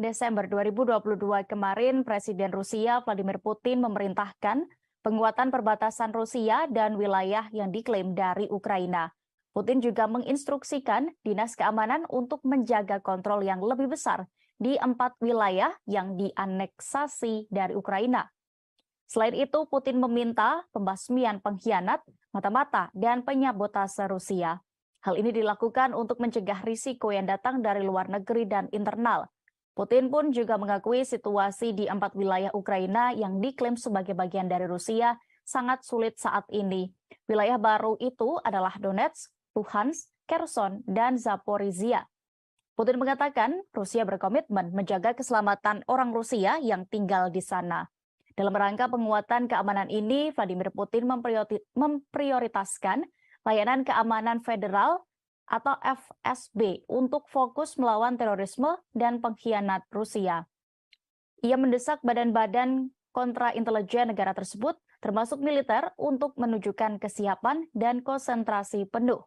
Desember 2022 kemarin, Presiden Rusia Vladimir Putin memerintahkan penguatan perbatasan Rusia dan wilayah yang diklaim dari Ukraina. Putin juga menginstruksikan Dinas Keamanan untuk menjaga kontrol yang lebih besar di 4 wilayah yang dianeksasi dari Ukraina. Selain itu, Putin meminta pembasmian pengkhianat, mata-mata, dan penyabotase Rusia. Hal ini dilakukan untuk mencegah risiko yang datang dari luar negeri dan internal. Putin pun juga mengakui situasi di 4 wilayah Ukraina yang diklaim sebagai bagian dari Rusia sangat sulit saat ini. Wilayah baru itu adalah Donetsk, Luhansk, Kherson, dan Zaporizhia. Putin mengatakan Rusia berkomitmen menjaga keselamatan orang Rusia yang tinggal di sana. Dalam rangka penguatan keamanan ini, Vladimir Putin memprioritaskan layanan keamanan federal atau FSB untuk fokus melawan terorisme dan pengkhianat Rusia. Ia mendesak badan-badan kontraintelijen negara tersebut, termasuk militer, untuk menunjukkan kesiapan dan konsentrasi penuh.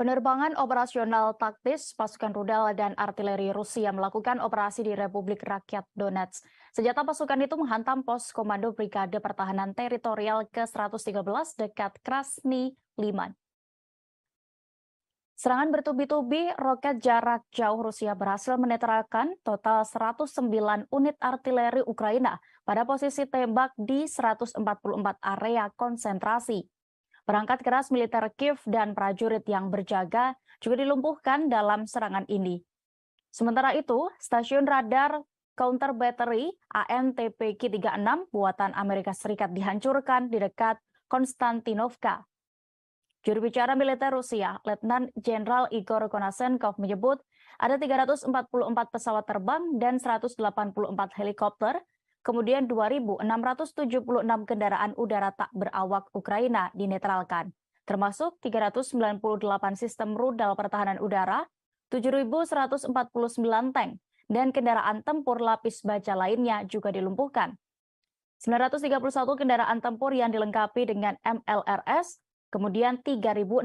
Penerbangan operasional taktis pasukan rudal dan artileri Rusia melakukan operasi di Republik Rakyat Donetsk. Senjata pasukan itu menghantam pos komando Brigade Pertahanan Teritorial ke-113 dekat Krasny Liman. Serangan bertubi-tubi roket jarak jauh Rusia berhasil menetralkan total 109 unit artileri Ukraina pada posisi tembak di 144 area konsentrasi. Perangkat keras militer Kiev dan prajurit yang berjaga juga dilumpuhkan dalam serangan ini. Sementara itu, stasiun radar counter battery ANTPK-36 buatan Amerika Serikat dihancurkan di dekat Konstantinovka. Juru bicara militer Rusia, Letnan Jenderal Igor Konasenkov menyebut ada 344 pesawat terbang dan 184 helikopter, kemudian 2.676 kendaraan udara tak berawak Ukraina dinetralkan, termasuk 398 sistem rudal pertahanan udara, 7.149 tank, dan kendaraan tempur lapis baja lainnya juga dilumpuhkan. 931 kendaraan tempur yang dilengkapi dengan MLRS, kemudian 3.691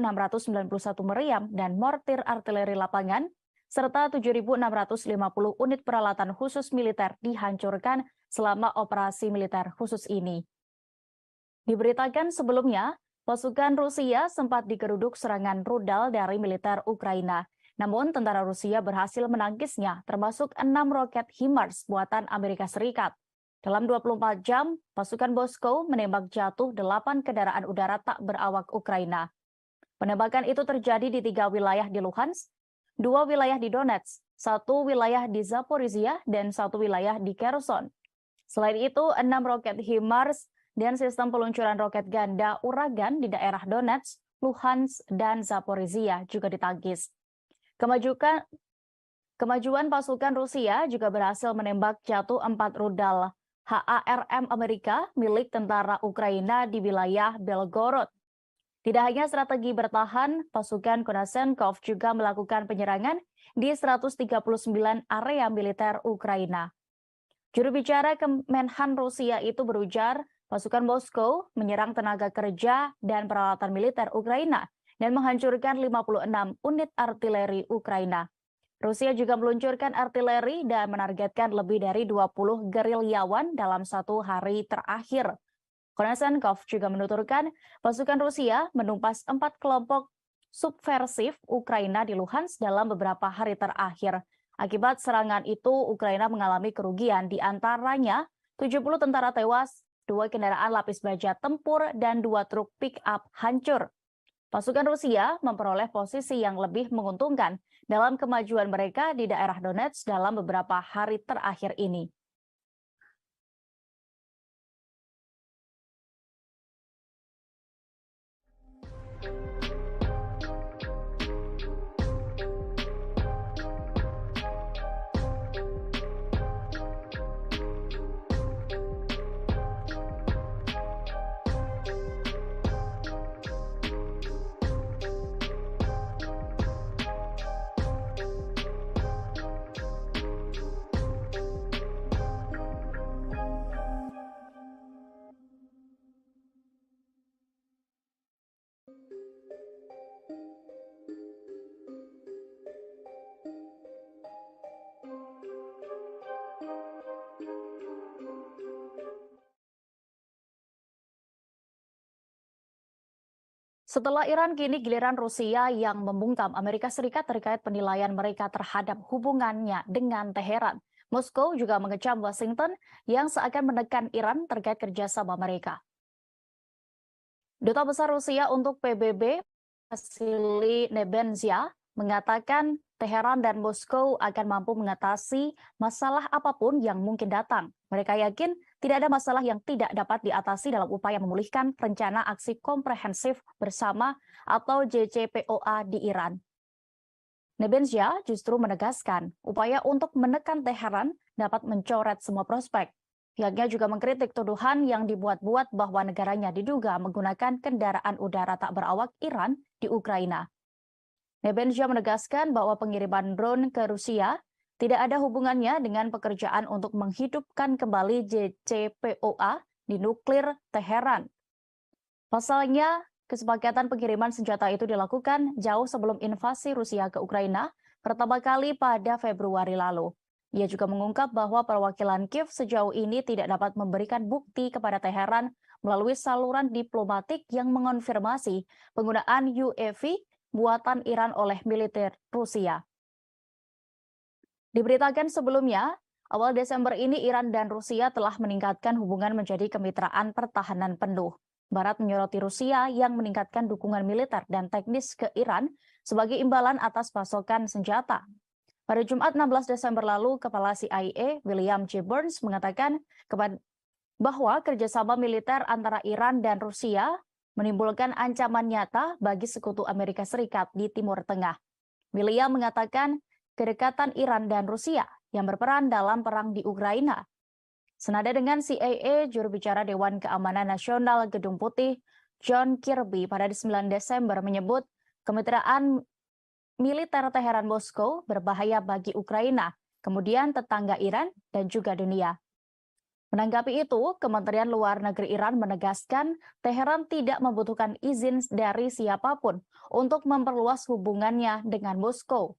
meriam dan mortir artileri lapangan, serta 7.650 unit peralatan khusus militer dihancurkan selama operasi militer khusus ini. Diberitakan sebelumnya, pasukan Rusia sempat digeruduk serangan rudal dari militer Ukraina. Namun tentara Rusia berhasil menangkisnya, termasuk 6 roket HIMARS buatan Amerika Serikat. Dalam 24 jam, pasukan Moskow menembak jatuh 8 kendaraan udara tak berawak Ukraina. Penembakan itu terjadi di 3 wilayah di Luhansk, 2 wilayah di Donetsk, 1 wilayah di Zaporizhia, dan 1 wilayah di Kherson. Selain itu, 6 roket HIMARS dan sistem peluncuran roket ganda Uragan di daerah Donetsk, Luhansk, dan Zaporizhia juga ditangkis. Kemajuan pasukan Rusia juga berhasil menembak jatuh 4 rudal HARM Amerika milik tentara Ukraina di wilayah Belgorod. Tidak hanya strategi bertahan, pasukan Konasenkov juga melakukan penyerangan di 139 area militer Ukraina. Juru bicara Kemenhan Rusia itu berujar, pasukan Moskow menyerang tenaga kerja dan peralatan militer Ukraina dan menghancurkan 56 unit artileri Ukraina. Rusia juga meluncurkan artileri dan menargetkan lebih dari 20 gerilyawan dalam 1 hari terakhir. Konasenkov juga menuturkan pasukan Rusia menumpas 4 kelompok subversif Ukraina di Luhansk dalam beberapa hari terakhir. Akibat serangan itu, Ukraina mengalami kerugian, di antaranya 70 tentara tewas, 2 kendaraan lapis baja tempur, dan 2 truk pick-up hancur. Pasukan Rusia memperoleh posisi yang lebih menguntungkan dalam kemajuan mereka di daerah Donetsk dalam beberapa hari terakhir ini. Setelah Iran, kini giliran Rusia yang membungkam Amerika Serikat terkait penilaian mereka terhadap hubungannya dengan Teheran. Moskow juga mengecam Washington yang seakan menekan Iran terkait kerjasama mereka. Duta Besar Rusia untuk PBB, Vasily Nebenzia, mengatakan Teheran dan Moskow akan mampu mengatasi masalah apapun yang mungkin datang. Mereka yakin tidak ada masalah yang tidak dapat diatasi dalam upaya memulihkan rencana aksi komprehensif bersama atau JCPOA di Iran. Nebenzia justru menegaskan upaya untuk menekan Teheran dapat mencoret semua prospek. Pihaknya juga mengkritik tuduhan yang dibuat-buat bahwa negaranya diduga menggunakan kendaraan udara tak berawak Iran di Ukraina. Nebenzia menegaskan bahwa pengiriman drone ke Rusia tidak ada hubungannya dengan pekerjaan untuk menghidupkan kembali JCPOA di nuklir Teheran. Pasalnya, kesepakatan pengiriman senjata itu dilakukan jauh sebelum invasi Rusia ke Ukraina pertama kali pada Februari lalu. Ia juga mengungkap bahwa perwakilan Kiev sejauh ini tidak dapat memberikan bukti kepada Teheran melalui saluran diplomatik yang mengonfirmasi penggunaan UAV buatan Iran oleh militer Rusia. Diberitakan sebelumnya, awal Desember ini Iran dan Rusia telah meningkatkan hubungan menjadi kemitraan pertahanan penuh. Barat menyoroti Rusia yang meningkatkan dukungan militer dan teknis ke Iran sebagai imbalan atas pasokan senjata. Pada Jumat 16 Desember lalu, Kepala CIA William J. Burns mengatakan bahwa kerjasama militer antara Iran dan Rusia menimbulkan ancaman nyata bagi sekutu Amerika Serikat di Timur Tengah. William mengatakan kedekatan Iran dan Rusia yang berperan dalam perang di Ukraina. Senada dengan CIA, juru bicara Dewan Keamanan Nasional Gedung Putih, John Kirby pada 9 Desember menyebut kemitraan militer Teheran Moskow berbahaya bagi Ukraina, kemudian tetangga Iran dan juga dunia. Menanggapi itu, Kementerian Luar Negeri Iran menegaskan Teheran tidak membutuhkan izin dari siapapun untuk memperluas hubungannya dengan Moskow.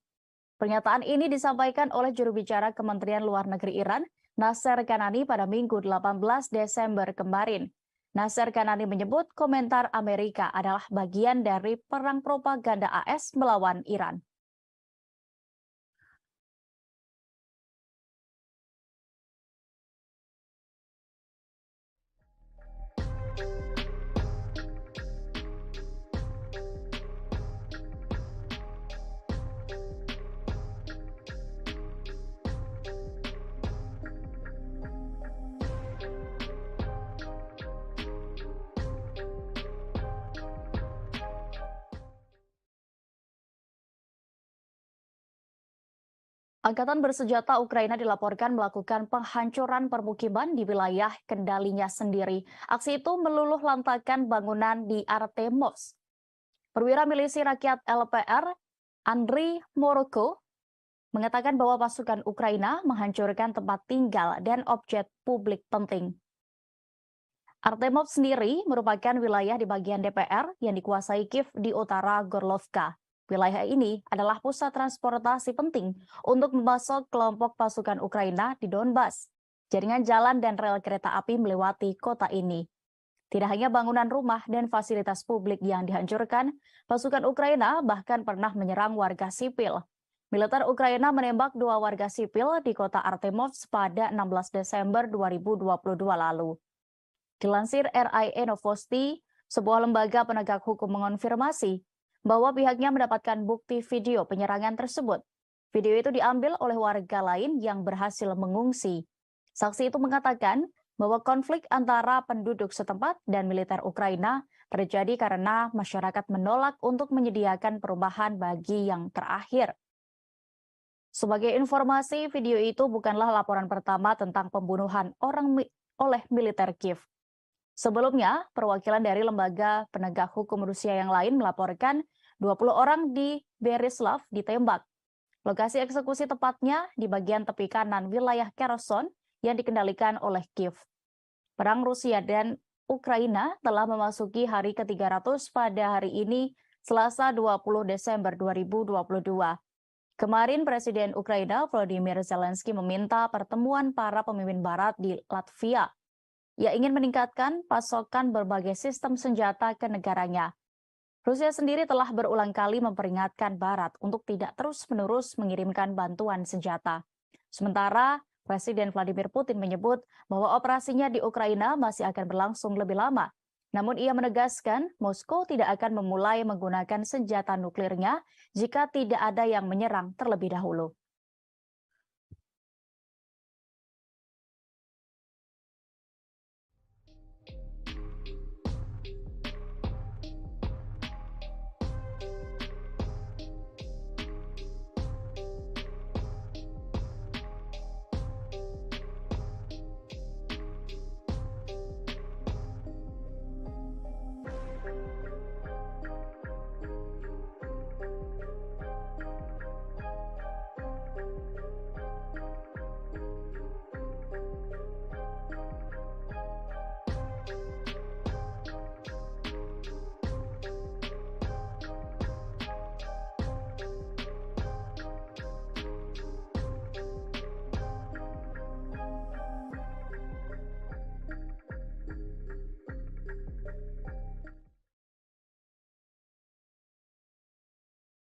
Pernyataan ini disampaikan oleh juru bicara Kementerian Luar Negeri Iran, Nasser Kanani pada Minggu 18 Desember kemarin. Nasser Kanani menyebut komentar Amerika adalah bagian dari perang propaganda AS melawan Iran. Angkatan bersenjata Ukraina dilaporkan melakukan penghancuran permukiman di wilayah kendalinya sendiri. Aksi itu meluluh lantakan bangunan di Artemovsk. Perwira milisi rakyat LPR, Andriy Moroko, mengatakan bahwa pasukan Ukraina menghancurkan tempat tinggal dan objek publik penting. Artemovsk sendiri merupakan wilayah di bagian DPR yang dikuasai Kiev di utara Gorlovka. Wilayah ini adalah pusat transportasi penting untuk memasok kelompok pasukan Ukraina di Donbas. Jaringan jalan dan rel kereta api melewati kota ini. Tidak hanya bangunan rumah dan fasilitas publik yang dihancurkan, pasukan Ukraina bahkan pernah menyerang warga sipil. Militer Ukraina menembak 2 warga sipil di kota Artemovsk pada 16 Desember 2022 lalu. Dilansir RIA Novosti, sebuah lembaga penegak hukum mengonfirmasi bahwa pihaknya mendapatkan bukti video penyerangan tersebut. Video itu diambil oleh warga lain yang berhasil mengungsi. Saksi itu mengatakan bahwa konflik antara penduduk setempat dan militer Ukraina terjadi karena masyarakat menolak untuk menyediakan perubahan bagi yang terakhir. Sebagai informasi, video itu bukanlah laporan pertama tentang pembunuhan orang oleh militer Kiev. Sebelumnya, perwakilan dari lembaga penegak hukum Rusia yang lain melaporkan 20 orang di Berislav ditembak. Lokasi eksekusi tepatnya di bagian tepi kanan wilayah Kherson yang dikendalikan oleh Kiev. Perang Rusia dan Ukraina telah memasuki hari ke-300 pada hari ini, Selasa 20 Desember 2022. Kemarin Presiden Ukraina Volodymyr Zelensky meminta pertemuan para pemimpin barat di Latvia. Ia ingin meningkatkan pasokan berbagai sistem senjata ke negaranya. Rusia sendiri telah berulang kali memperingatkan Barat untuk tidak terus-menerus mengirimkan bantuan senjata. Sementara, Presiden Vladimir Putin menyebut bahwa operasinya di Ukraina masih akan berlangsung lebih lama. Namun ia menegaskan Moskow tidak akan memulai menggunakan senjata nuklirnya jika tidak ada yang menyerang terlebih dahulu.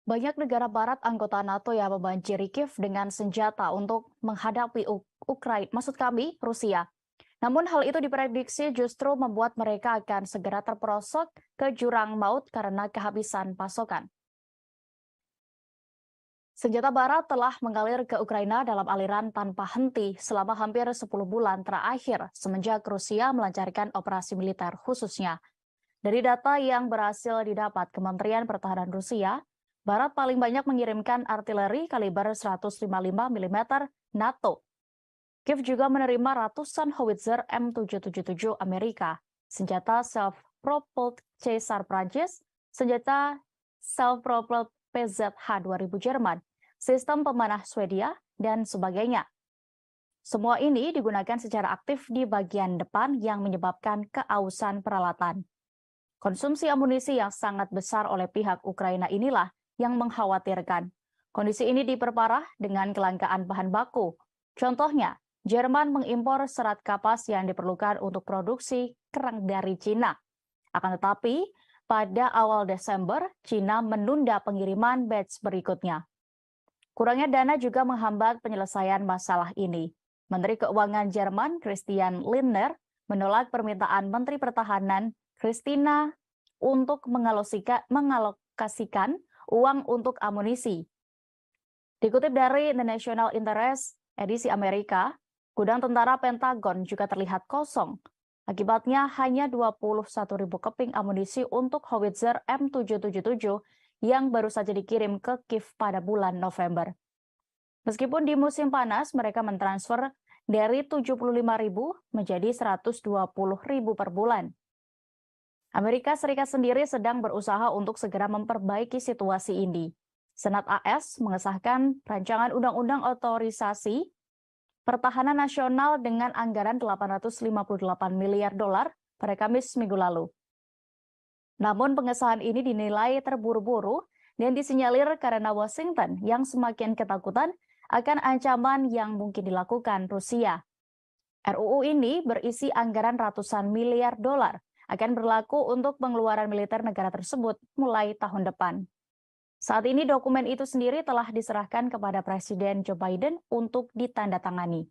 Banyak negara barat anggota NATO yang membanjiri Kiev dengan senjata untuk menghadapi Rusia. Namun hal itu diprediksi justru membuat mereka akan segera terperosok ke jurang maut karena kehabisan pasokan. Senjata barat telah mengalir ke Ukraina dalam aliran tanpa henti selama hampir 10 bulan terakhir semenjak Rusia melancarkan operasi militer khususnya. Dari data yang berhasil didapat Kementerian Pertahanan Rusia, Barat paling banyak mengirimkan artileri kaliber 155 mm NATO. Kiev juga menerima ratusan howitzer M777 Amerika, senjata self-propelled Caesar Prancis, senjata self-propelled PZH-2000 Jerman, sistem pemanah Swedia, dan sebagainya. Semua ini digunakan secara aktif di bagian depan yang menyebabkan keausan peralatan. Konsumsi amunisi yang sangat besar oleh pihak Ukraina inilah yang mengkhawatirkan. Kondisi ini diperparah dengan kelangkaan bahan baku. Contohnya, Jerman mengimpor serat kapas yang diperlukan untuk produksi kerang dari Cina. Akan tetapi, pada awal Desember, Cina menunda pengiriman batch berikutnya. Kurangnya dana juga menghambat penyelesaian masalah ini. Menteri Keuangan Jerman, Christian Lindner, menolak permintaan Menteri Pertahanan, Christina, untuk mengalokasikan uang untuk amunisi. Dikutip dari The National Interest, edisi Amerika, gudang tentara Pentagon juga terlihat kosong. Akibatnya hanya 21.000 keping amunisi untuk howitzer M777 yang baru saja dikirim ke Kiev pada bulan November. Meskipun di musim panas mereka mentransfer dari 75.000 menjadi 120.000 per bulan. Amerika Serikat sendiri sedang berusaha untuk segera memperbaiki situasi ini. Senat AS mengesahkan rancangan undang-undang otorisasi pertahanan nasional dengan anggaran 858 miliar dolar pada Kamis minggu lalu. Namun pengesahan ini dinilai terburu-buru dan disinyalir karena Washington yang semakin ketakutan akan ancaman yang mungkin dilakukan Rusia. RUU ini berisi anggaran ratusan miliar dolar akan berlaku untuk pengeluaran militer negara tersebut mulai tahun depan. Saat ini dokumen itu sendiri telah diserahkan kepada Presiden Joe Biden untuk ditandatangani.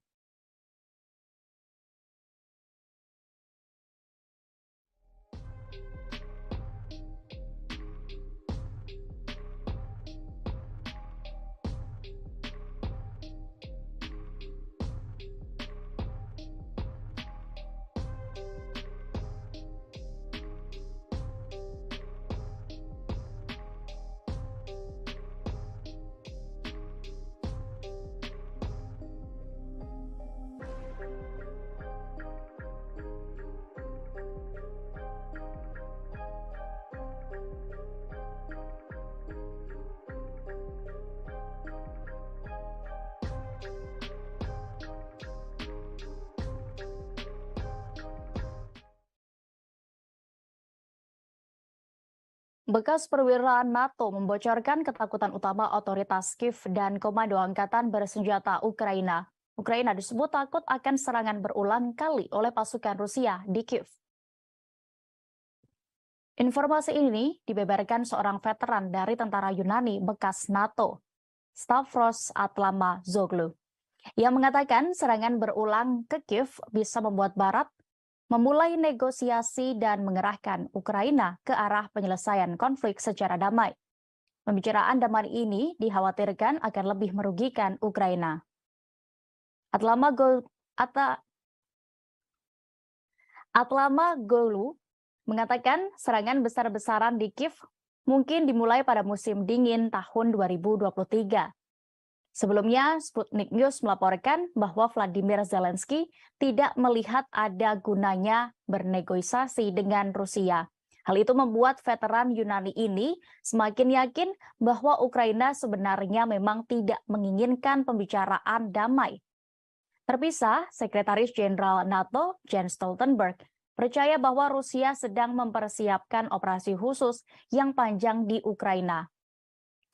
Bekas perwira NATO membocorkan ketakutan utama otoritas Kiev dan Komando Angkatan Bersenjata Ukraina. Ukraina disebut takut akan serangan berulang kali oleh pasukan Rusia di Kiev. Informasi ini dibeberkan seorang veteran dari tentara Yunani bekas NATO, Stavros Atlamazoglu, yang mengatakan serangan berulang ke Kiev bisa membuat Barat memulai negosiasi dan mengerahkan Ukraina ke arah penyelesaian konflik secara damai. Pembicaraan damai ini dikhawatirkan akan lebih merugikan Ukraina. Atlamazoglu mengatakan serangan besar-besaran di Kiev mungkin dimulai pada musim dingin tahun 2023. Sebelumnya, Sputnik News melaporkan bahwa Vladimir Zelensky tidak melihat ada gunanya bernegosiasi dengan Rusia. Hal itu membuat veteran Yunani ini semakin yakin bahwa Ukraina sebenarnya memang tidak menginginkan pembicaraan damai. Terpisah, Sekretaris Jenderal NATO Jens Stoltenberg percaya bahwa Rusia sedang mempersiapkan operasi khusus yang panjang di Ukraina.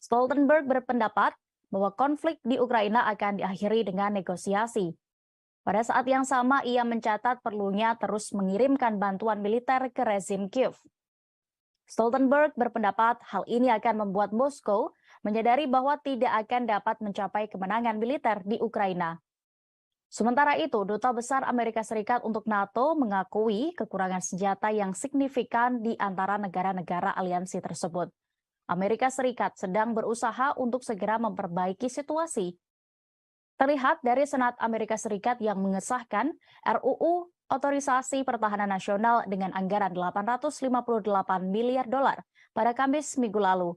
Stoltenberg berpendapat bahwa konflik di Ukraina akan diakhiri dengan negosiasi. Pada saat yang sama, ia mencatat perlunya terus mengirimkan bantuan militer ke rezim Kiev. Stoltenberg berpendapat hal ini akan membuat Moskow menyadari bahwa tidak akan dapat mencapai kemenangan militer di Ukraina. Sementara itu, Duta Besar Amerika Serikat untuk NATO mengakui kekurangan senjata yang signifikan di antara negara-negara aliansi tersebut. Amerika Serikat sedang berusaha untuk segera memperbaiki situasi. Terlihat dari Senat Amerika Serikat yang mengesahkan RUU Otorisasi Pertahanan Nasional dengan anggaran 858 miliar dolar pada Kamis minggu lalu.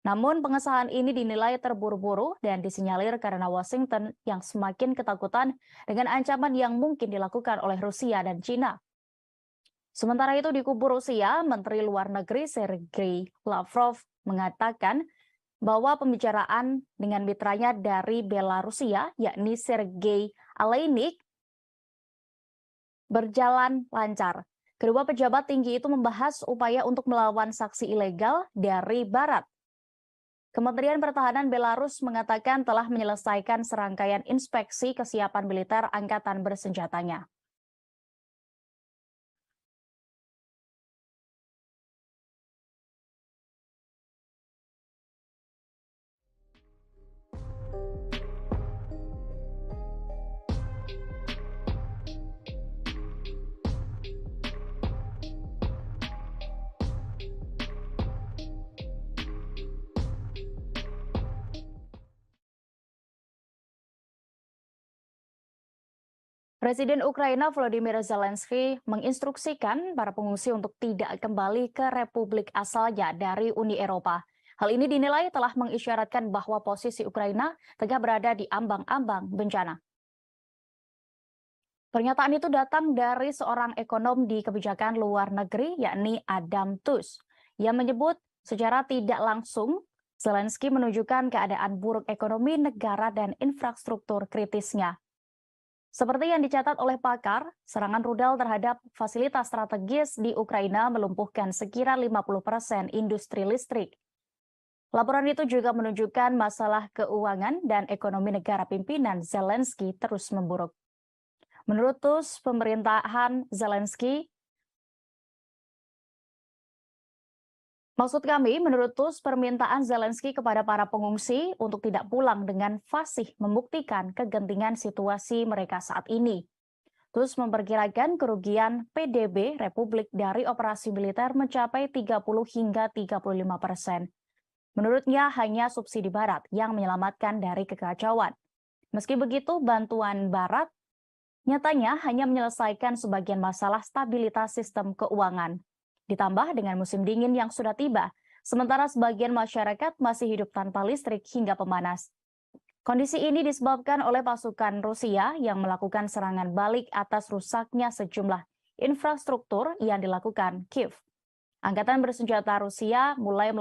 Namun pengesahan ini dinilai terburu-buru dan disinyalir karena Washington yang semakin ketakutan dengan ancaman yang mungkin dilakukan oleh Rusia dan China. Sementara itu di kubu Rusia, Menteri Luar Negeri Sergei Lavrov mengatakan bahwa pembicaraan dengan mitranya dari Belarusia, yakni Sergei Aleynik, berjalan lancar. Kedua pejabat tinggi itu membahas upaya untuk melawan sanksi ilegal dari Barat. Kementerian Pertahanan Belarus mengatakan telah menyelesaikan serangkaian inspeksi kesiapan militer angkatan bersenjatanya. Presiden Ukraina Volodymyr Zelensky menginstruksikan para pengungsi untuk tidak kembali ke republik asalnya dari Uni Eropa. Hal ini dinilai telah mengisyaratkan bahwa posisi Ukraina tengah berada di ambang-ambang bencana. Pernyataan itu datang dari seorang ekonom di kebijakan luar negeri, yakni Adam Tooze, yang menyebut secara tidak langsung Zelensky menunjukkan keadaan buruk ekonomi negara dan infrastruktur kritisnya. Seperti yang dicatat oleh pakar, serangan rudal terhadap fasilitas strategis di Ukraina melumpuhkan sekira 50% industri listrik. Laporan itu juga menunjukkan masalah keuangan dan ekonomi negara pimpinan Zelensky terus memburuk. Menurut Tooze, pemerintahan Zelensky menurut Tooze, permintaan Zelensky kepada para pengungsi untuk tidak pulang dengan fasih membuktikan kegentingan situasi mereka saat ini. Tooze memperkirakan kerugian PDB Republik dari operasi militer mencapai 30 hingga 35%. Menurutnya hanya subsidi Barat yang menyelamatkan dari kekacauan. Meski begitu, bantuan Barat nyatanya hanya menyelesaikan sebagian masalah stabilitas sistem keuangan. Ditambah dengan musim dingin yang sudah tiba, sementara sebagian masyarakat masih hidup tanpa listrik hingga pemanas. Kondisi ini disebabkan oleh pasukan Rusia yang melakukan serangan balik atas rusaknya sejumlah infrastruktur yang dilakukan Kiev. Angkatan bersenjata Rusia mulai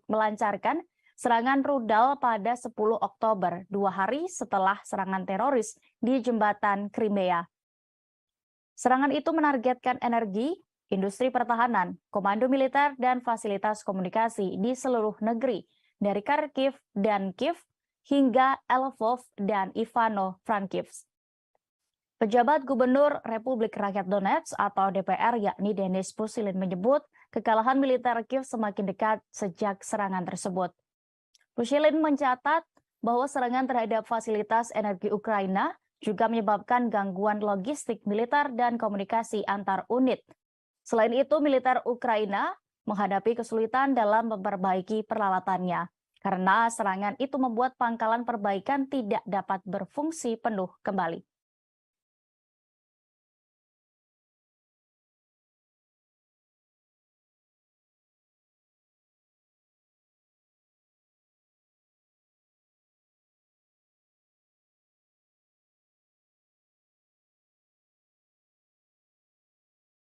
melancarkan serangan rudal pada 10 Oktober, 2 hari setelah serangan teroris di jembatan Crimea. Serangan itu menargetkan energi, industri pertahanan, komando militer, dan fasilitas komunikasi di seluruh negeri, dari Kharkiv dan Kiev hingga Lvov dan Ivano-Frankivsk. Pejabat Gubernur Republik Rakyat Donetsk atau DPR yakni Denis Pushilin menyebut kekalahan militer Kiev semakin dekat sejak serangan tersebut. Pushilin mencatat bahwa serangan terhadap fasilitas energi Ukraina juga menyebabkan gangguan logistik militer dan komunikasi antar unit. Selain itu, militer Ukraina menghadapi kesulitan dalam memperbaiki peralatannya karena serangan itu membuat pangkalan perbaikan tidak dapat berfungsi penuh kembali.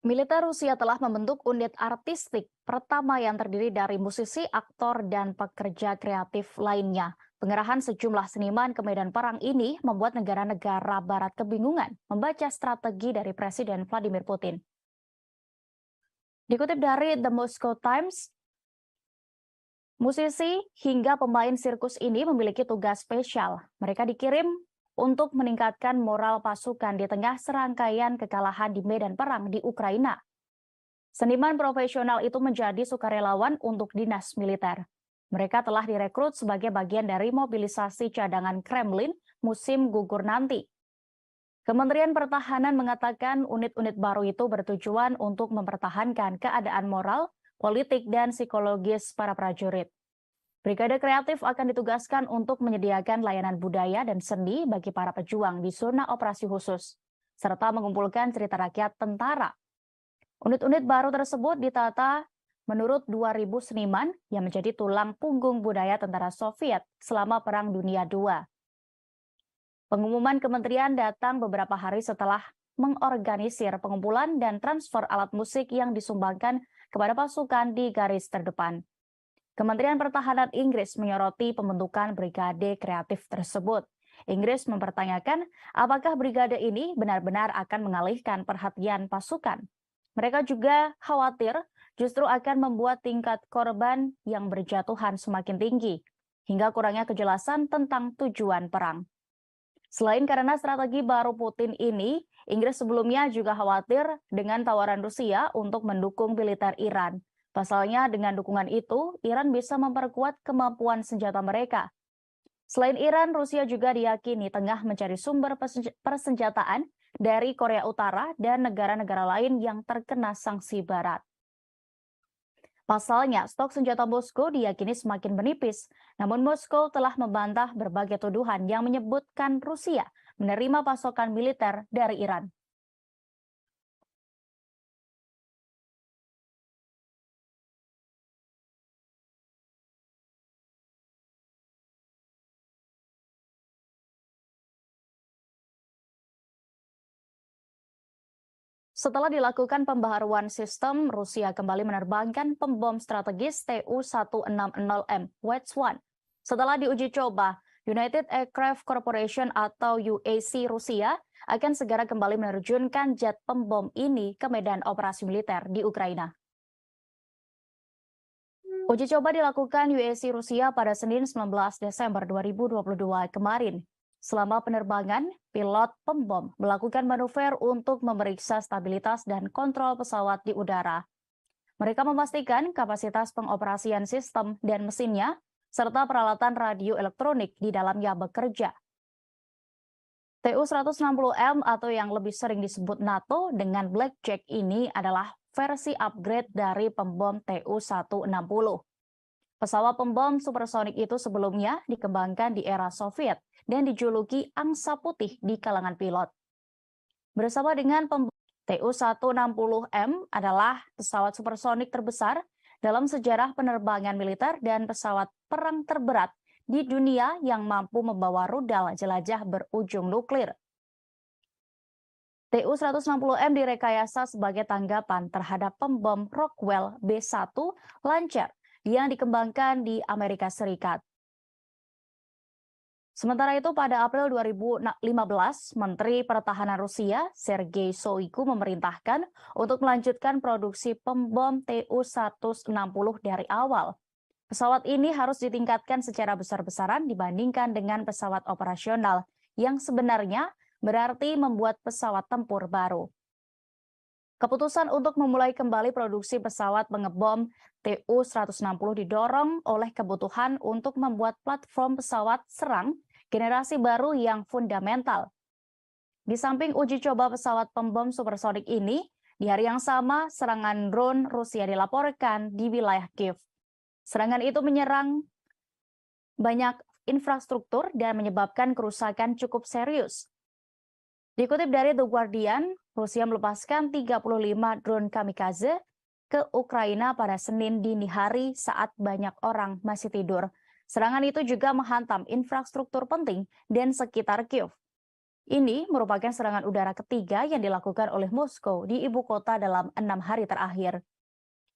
Militer Rusia telah membentuk unit artistik pertama yang terdiri dari musisi, aktor, dan pekerja kreatif lainnya. Pengerahan sejumlah seniman ke medan perang ini membuat negara-negara Barat kebingungan membaca strategi dari Presiden Vladimir Putin. Dikutip dari The Moscow Times, musisi hingga pemain sirkus ini memiliki tugas spesial. Mereka dikirim untuk meningkatkan moral pasukan di tengah serangkaian kekalahan di medan perang di Ukraina. Seniman profesional itu menjadi sukarelawan untuk dinas militer. Mereka telah direkrut sebagai bagian dari mobilisasi cadangan Kremlin musim gugur nanti. Kementerian Pertahanan mengatakan unit-unit baru itu bertujuan untuk mempertahankan keadaan moral, politik, dan psikologis para prajurit. Brigade Kreatif akan ditugaskan untuk menyediakan layanan budaya dan seni bagi para pejuang di zona operasi khusus, serta mengumpulkan cerita rakyat tentara. Unit-unit baru tersebut ditata menurut 2.000 seniman yang menjadi tulang punggung budaya tentara Soviet selama Perang Dunia II. Pengumuman kementerian datang beberapa hari setelah mengorganisir pengumpulan dan transfer alat musik yang disumbangkan kepada pasukan di garis terdepan. Kementerian Pertahanan Inggris menyoroti pembentukan brigade kreatif tersebut. Inggris mempertanyakan apakah brigade ini benar-benar akan mengalihkan perhatian pasukan. Mereka juga khawatir justru akan membuat tingkat korban yang berjatuhan semakin tinggi, hingga kurangnya kejelasan tentang tujuan perang. Selain karena strategi baru Putin ini, Inggris sebelumnya juga khawatir dengan tawaran Rusia untuk mendukung militer Iran. Pasalnya dengan dukungan itu, Iran bisa memperkuat kemampuan senjata mereka. Selain Iran, Rusia juga diyakini tengah mencari sumber persenjataan dari Korea Utara dan negara-negara lain yang terkena sanksi Barat. Pasalnya, stok senjata Moskow diyakini semakin menipis, namun Moskow telah membantah berbagai tuduhan yang menyebutkan Rusia menerima pasokan militer dari Iran. Setelah dilakukan pembaharuan sistem, Rusia kembali menerbangkan pembom strategis Tu-160M Wedge-1. Setelah diuji coba, United Aircraft Corporation atau UAC Rusia akan segera kembali menerjunkan jet pembom ini ke medan operasi militer di Ukraina. Uji coba dilakukan UAC Rusia pada Senin 19 Desember 2022 kemarin. Selama penerbangan, pilot pembom melakukan manuver untuk memeriksa stabilitas dan kontrol pesawat di udara. Mereka memastikan kapasitas pengoperasian sistem dan mesinnya, serta peralatan radio elektronik di dalamnya bekerja. Tu-160M atau yang lebih sering disebut NATO dengan Blackjack ini adalah versi upgrade dari pembom Tu-160. Pesawat pembom supersonik itu sebelumnya dikembangkan di era Soviet dan dijuluki angsa putih di kalangan pilot. Bersama dengan pembom Tu-160M adalah pesawat supersonik terbesar dalam sejarah penerbangan militer dan pesawat perang terberat di dunia yang mampu membawa rudal jelajah berujung nuklir. Tu-160M direkayasa sebagai tanggapan terhadap pembom Rockwell B-1 Launcher yang dikembangkan di Amerika Serikat. Sementara itu, pada April 2015, Menteri Pertahanan Rusia, Sergei Shoigu, memerintahkan untuk melanjutkan produksi pembom Tu-160 dari awal. Pesawat ini harus ditingkatkan secara besar-besaran dibandingkan dengan pesawat operasional, yang sebenarnya berarti membuat pesawat tempur baru. Keputusan untuk memulai kembali produksi pesawat pengebom Tu-160 didorong oleh kebutuhan untuk membuat platform pesawat serang generasi baru yang fundamental. Di samping uji coba pesawat pembom supersonik ini, di hari yang sama serangan drone Rusia dilaporkan di wilayah Kiev. Serangan itu menyerang banyak infrastruktur dan menyebabkan kerusakan cukup serius. Dikutip dari The Guardian, Rusia melepaskan 35 drone kamikaze ke Ukraina pada Senin dini hari saat banyak orang masih tidur. Serangan itu juga menghantam infrastruktur penting dan sekitar Kiev. Ini merupakan serangan udara ketiga yang dilakukan oleh Moskow di ibu kota dalam 6 hari terakhir.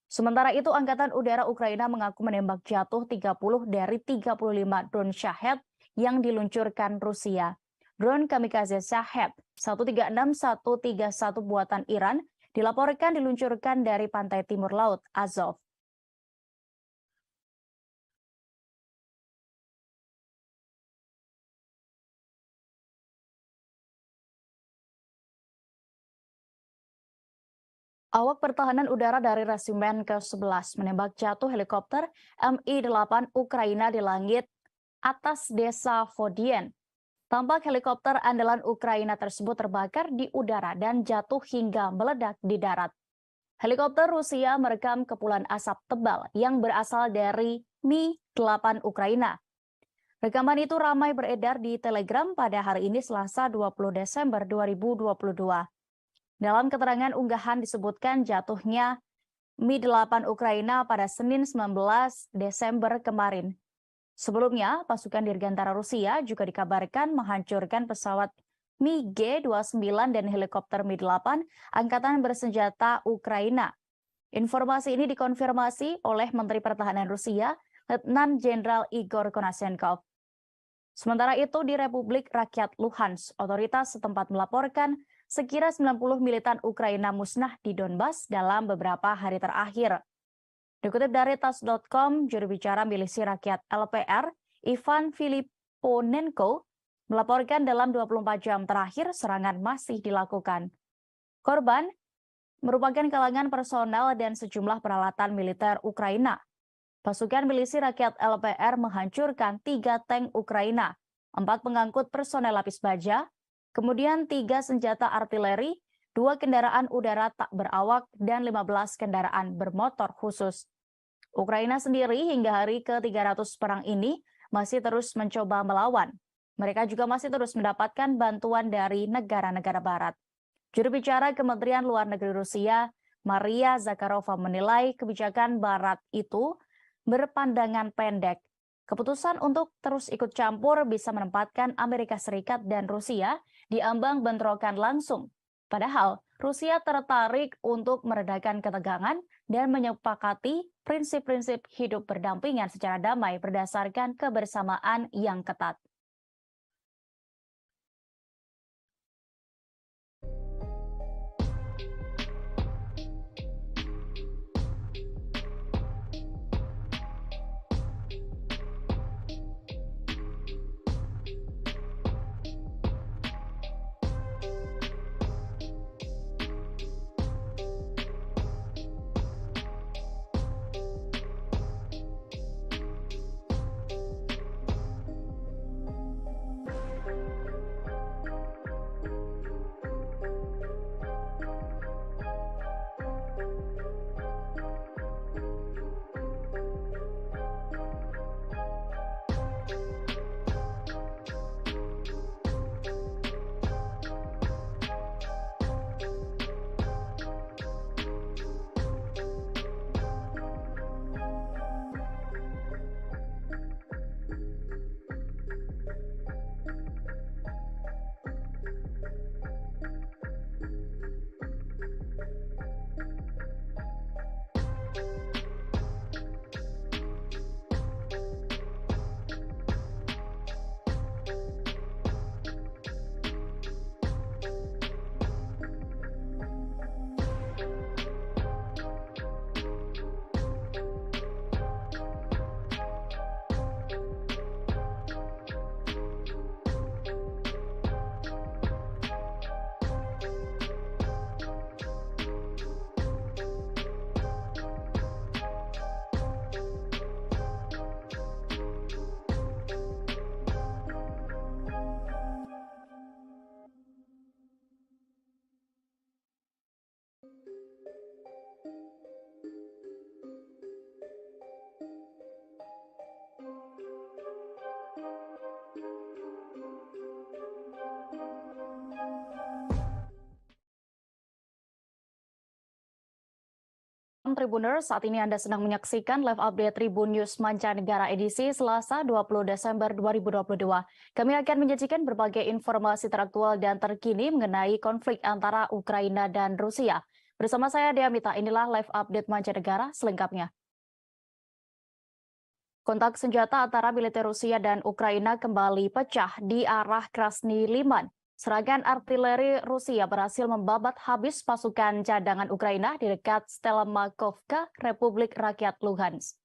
Sementara itu, Angkatan Udara Ukraina mengaku menembak jatuh 30 dari 35 drone Shahed yang diluncurkan Rusia. Drone kamikaze Shahed 136-131 buatan Iran dilaporkan diluncurkan dari pantai timur laut Azov. Awak pertahanan udara dari Resimen ke-11 menembak jatuh helikopter Mi-8 Ukraina di langit atas desa Vodien. Tampak helikopter andalan Ukraina tersebut terbakar di udara dan jatuh hingga meledak di darat. Helikopter Rusia merekam kepulan asap tebal yang berasal dari Mi-8 Ukraina. Rekaman itu ramai beredar di Telegram pada hari ini Selasa 20 Desember 2022. Dalam keterangan unggahan disebutkan jatuhnya Mi-8 Ukraina pada Senin 19 Desember kemarin. Sebelumnya, pasukan Dirgantara Rusia juga dikabarkan menghancurkan pesawat MiG-29 dan helikopter Mi-8 Angkatan Bersenjata Ukraina. Informasi ini dikonfirmasi oleh Menteri Pertahanan Rusia, Letnan Jenderal Igor Konashenkov. Sementara itu, di Republik Rakyat Luhansk, otoritas setempat melaporkan sekira 90 militan Ukraina musnah di Donbas dalam beberapa hari terakhir. Dikutip dari tas.com, juru bicara milisi rakyat LPR, Ivan Filiponenko, melaporkan dalam 24 jam terakhir serangan masih dilakukan. Korban merupakan kalangan personel dan sejumlah peralatan militer Ukraina. Pasukan milisi rakyat LPR menghancurkan 3 tank Ukraina, 4 pengangkut personel lapis baja, kemudian 3 senjata artileri, 2 kendaraan udara tak berawak, dan 15 kendaraan bermotor khusus. Ukraina sendiri hingga hari ke-300 perang ini masih terus mencoba melawan. Mereka juga masih terus mendapatkan bantuan dari negara-negara barat. Juru bicara Kementerian Luar Negeri Rusia, Maria Zakharova menilai kebijakan barat itu berpandangan pendek. Keputusan untuk terus ikut campur bisa menempatkan Amerika Serikat dan Rusia di ambang bentrokan langsung. Padahal Rusia tertarik untuk meredakan ketegangan dan menyepakati prinsip-prinsip hidup berdampingan secara damai berdasarkan kebersamaan yang ketat. Tribuners, saat ini Anda sedang menyaksikan live update Tribun News Mancanegara edisi Selasa 20 Desember 2022. Kami akan menyajikan berbagai informasi teraktual dan terkini mengenai konflik antara Ukraina dan Rusia. Bersama saya Diamita, inilah live update Mancanegara selengkapnya. Kontak senjata antara militer Rusia dan Ukraina kembali pecah di arah Krasny Liman. Serangan artileri Rusia berhasil membabat habis pasukan cadangan Ukraina di dekat Stelmakovka, Republik Rakyat Luhansk.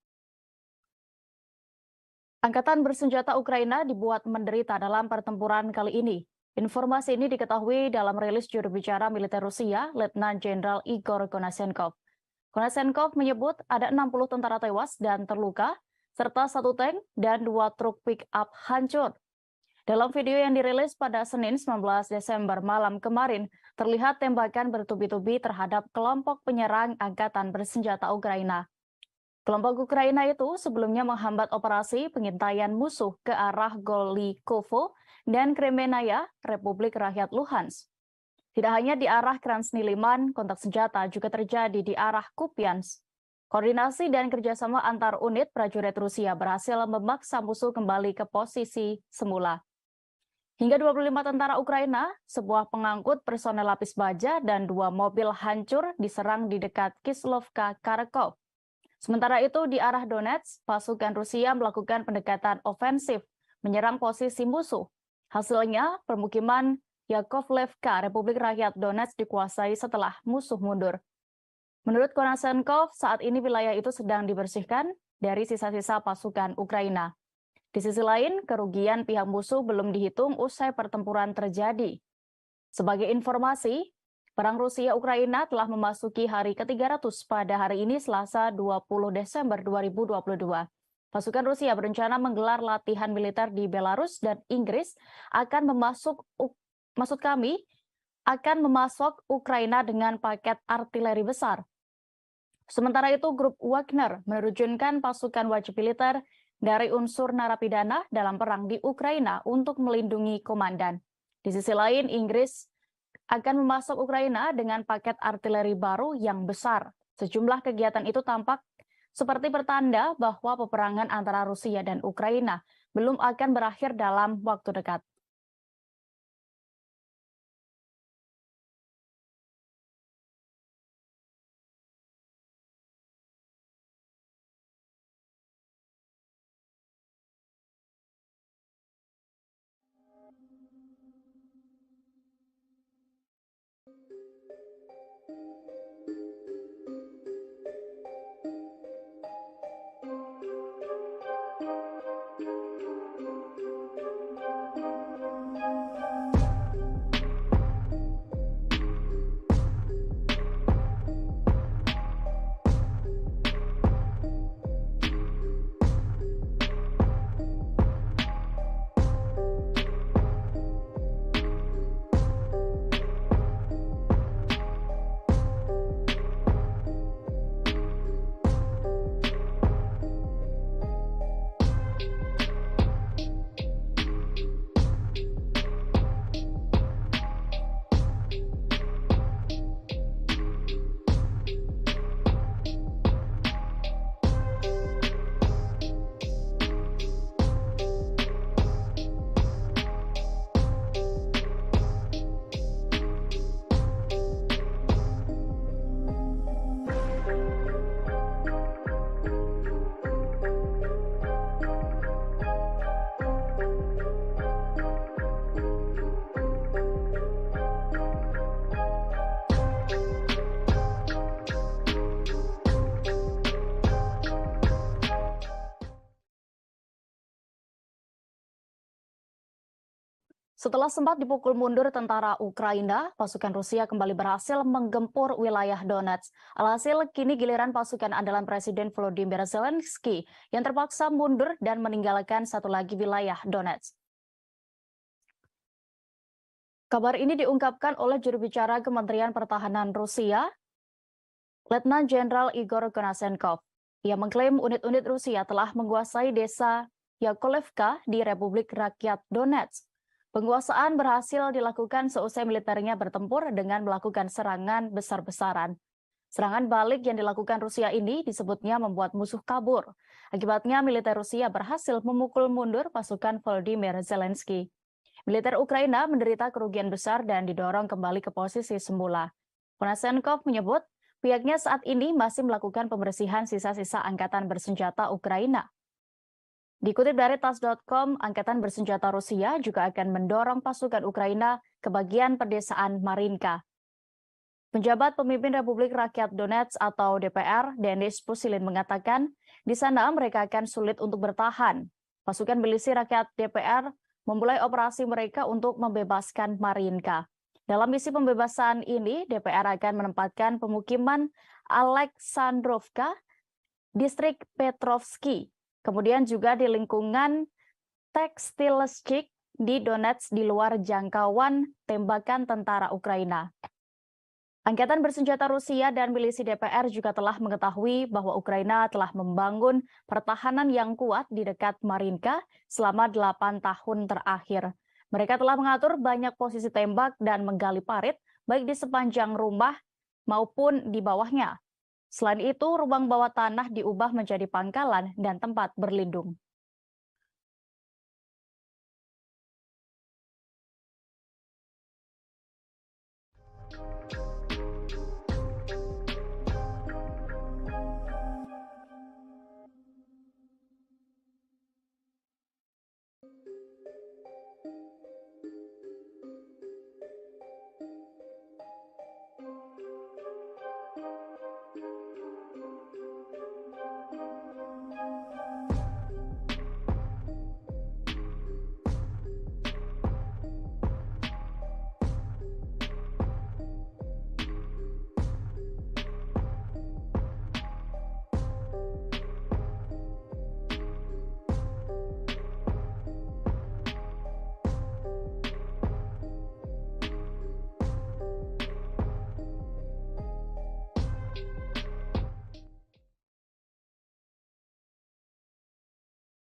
Angkatan bersenjata Ukraina dibuat menderita dalam pertempuran kali ini. Informasi ini diketahui dalam rilis juru bicara militer Rusia, Letnan Jenderal Igor Konashenkov. Konashenkov menyebut ada 60 tentara tewas dan terluka, serta 1 tank dan 2 truk pick-up hancur. Dalam video yang dirilis pada Senin 19 Desember malam kemarin, terlihat tembakan bertubi-tubi terhadap kelompok penyerang angkatan bersenjata Ukraina. Kelompok Ukraina itu sebelumnya menghambat operasi pengintaian musuh ke arah Golikovo dan Kremenaya, Republik Rakyat Luhansk. Tidak hanya di arah Krasny Liman, kontak senjata juga terjadi di arah Kupiansk. Koordinasi dan kerjasama antar unit prajurit Rusia berhasil memaksa musuh kembali ke posisi semula. Hingga 25 tentara Ukraina, sebuah pengangkut personel lapis baja, dan 2 mobil hancur diserang di dekat Kislovka, Kharkov. Sementara itu, di arah Donetsk, pasukan Rusia melakukan pendekatan ofensif, menyerang posisi musuh. Hasilnya, permukiman Yakovlevka, Republik Rakyat Donetsk dikuasai setelah musuh mundur. Menurut Konashenkov, saat ini wilayah itu sedang dibersihkan dari sisa-sisa pasukan Ukraina. Di sisi lain, kerugian pihak musuh belum dihitung usai pertempuran terjadi. Sebagai informasi, perang Rusia-Ukraina telah memasuki hari ke-300 pada hari ini Selasa 20 Desember 2022. Pasukan Rusia berencana menggelar latihan militer di Belarus dan Inggris akan memasok Ukraina dengan paket artileri besar. Sementara itu, grup Wagner menerjunkan pasukan wajib militer dari unsur narapidana dalam perang di Ukraina untuk melindungi komandan. Di sisi lain, Inggris akan memasok Ukraina dengan paket artileri baru yang besar. Sejumlah kegiatan itu tampak seperti pertanda bahwa peperangan antara Rusia dan Ukraina belum akan berakhir dalam waktu dekat. Setelah sempat dipukul mundur tentara Ukraina, pasukan Rusia kembali berhasil menggempur wilayah Donetsk. Alhasil, kini giliran pasukan andalan Presiden Volodymyr Zelensky yang terpaksa mundur dan meninggalkan satu lagi wilayah Donetsk. Kabar ini diungkapkan oleh juru bicara Kementerian Pertahanan Rusia, Letnan Jenderal Igor Konashenkov. Ia mengklaim unit-unit Rusia telah menguasai desa Yakovlevka di Republik Rakyat Donetsk. Penguasaan berhasil dilakukan seusai militernya bertempur dengan melakukan serangan besar-besaran. Serangan balik yang dilakukan Rusia ini disebutnya membuat musuh kabur. Akibatnya militer Rusia berhasil memukul mundur pasukan Volodymyr Zelensky. Militer Ukraina menderita kerugian besar dan didorong kembali ke posisi semula. Konashenkov menyebut pihaknya saat ini masih melakukan pembersihan sisa-sisa angkatan bersenjata Ukraina. Dikutip dari tas.com, Angkatan Bersenjata Rusia juga akan mendorong pasukan Ukraina ke bagian pedesaan Marinka. Penjabat pemimpin Republik Rakyat Donetsk atau DPR, Denis Pushilin mengatakan, di sana mereka akan sulit untuk bertahan. Pasukan milisi rakyat DPR memulai operasi mereka untuk membebaskan Marinka. Dalam misi pembebasan ini, DPR akan menempatkan pemukiman Aleksandrovka, distrik Petrovski, kemudian juga di lingkungan Tekstilskik di Donetsk di luar jangkauan tembakan tentara Ukraina. Angkatan bersenjata Rusia dan milisi DPR juga telah mengetahui bahwa Ukraina telah membangun pertahanan yang kuat di dekat Marinka selama 8 tahun terakhir. Mereka telah mengatur banyak posisi tembak dan menggali parit, baik di sepanjang rumah maupun di bawahnya. Selain itu, ruang bawah tanah diubah menjadi pangkalan dan tempat berlindung.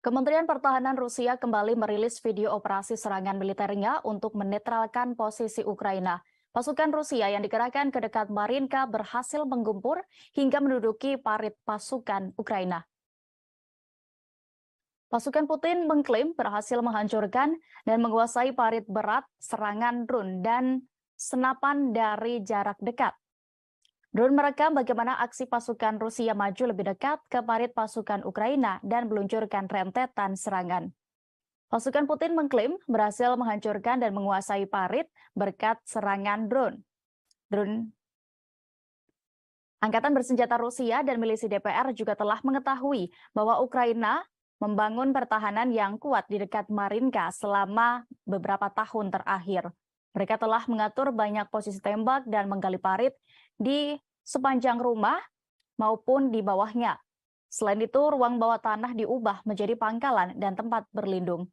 Kementerian Pertahanan Rusia kembali merilis video operasi serangan militernya untuk menetralkan posisi Ukraina. Pasukan Rusia yang dikerahkan ke dekat Marinka berhasil menggempur hingga menduduki parit pasukan Ukraina. Pasukan Putin mengklaim berhasil menghancurkan dan menguasai parit berat serangan drone dan senapan dari jarak dekat. Drone merekam bagaimana aksi pasukan Rusia maju lebih dekat ke parit pasukan Ukraina dan meluncurkan rentetan serangan. Pasukan Putin mengklaim berhasil menghancurkan dan menguasai parit berkat serangan drone. Angkatan bersenjata Rusia dan milisi DPR juga telah mengetahui bahwa Ukraina membangun pertahanan yang kuat di dekat Marinka selama beberapa tahun terakhir. Mereka telah mengatur banyak posisi tembak dan menggali parit di sepanjang rumah maupun di bawahnya. Selain itu, ruang bawah tanah diubah menjadi pangkalan dan tempat berlindung.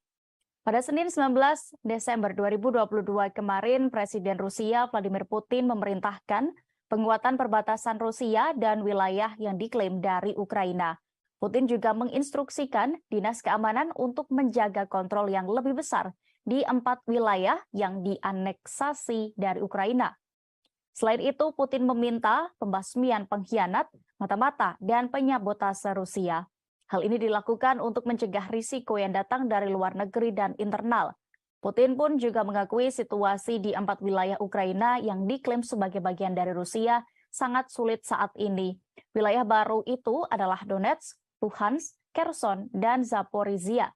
Pada Senin 19 Desember 2022 kemarin, Presiden Rusia Vladimir Putin memerintahkan penguatan perbatasan Rusia dan wilayah yang diklaim dari Ukraina. Putin juga menginstruksikan Dinas Keamanan untuk menjaga kontrol yang lebih besar di 4 wilayah yang dianeksasi dari Ukraina. Selain itu, Putin meminta pembasmian pengkhianat, mata-mata, dan penyabotase Rusia. Hal ini dilakukan untuk mencegah risiko yang datang dari luar negeri dan internal. Putin pun juga mengakui situasi di 4 wilayah Ukraina yang diklaim sebagai bagian dari Rusia sangat sulit saat ini. Wilayah baru itu adalah Donetsk, Luhansk, Kherson, dan Zaporizhia.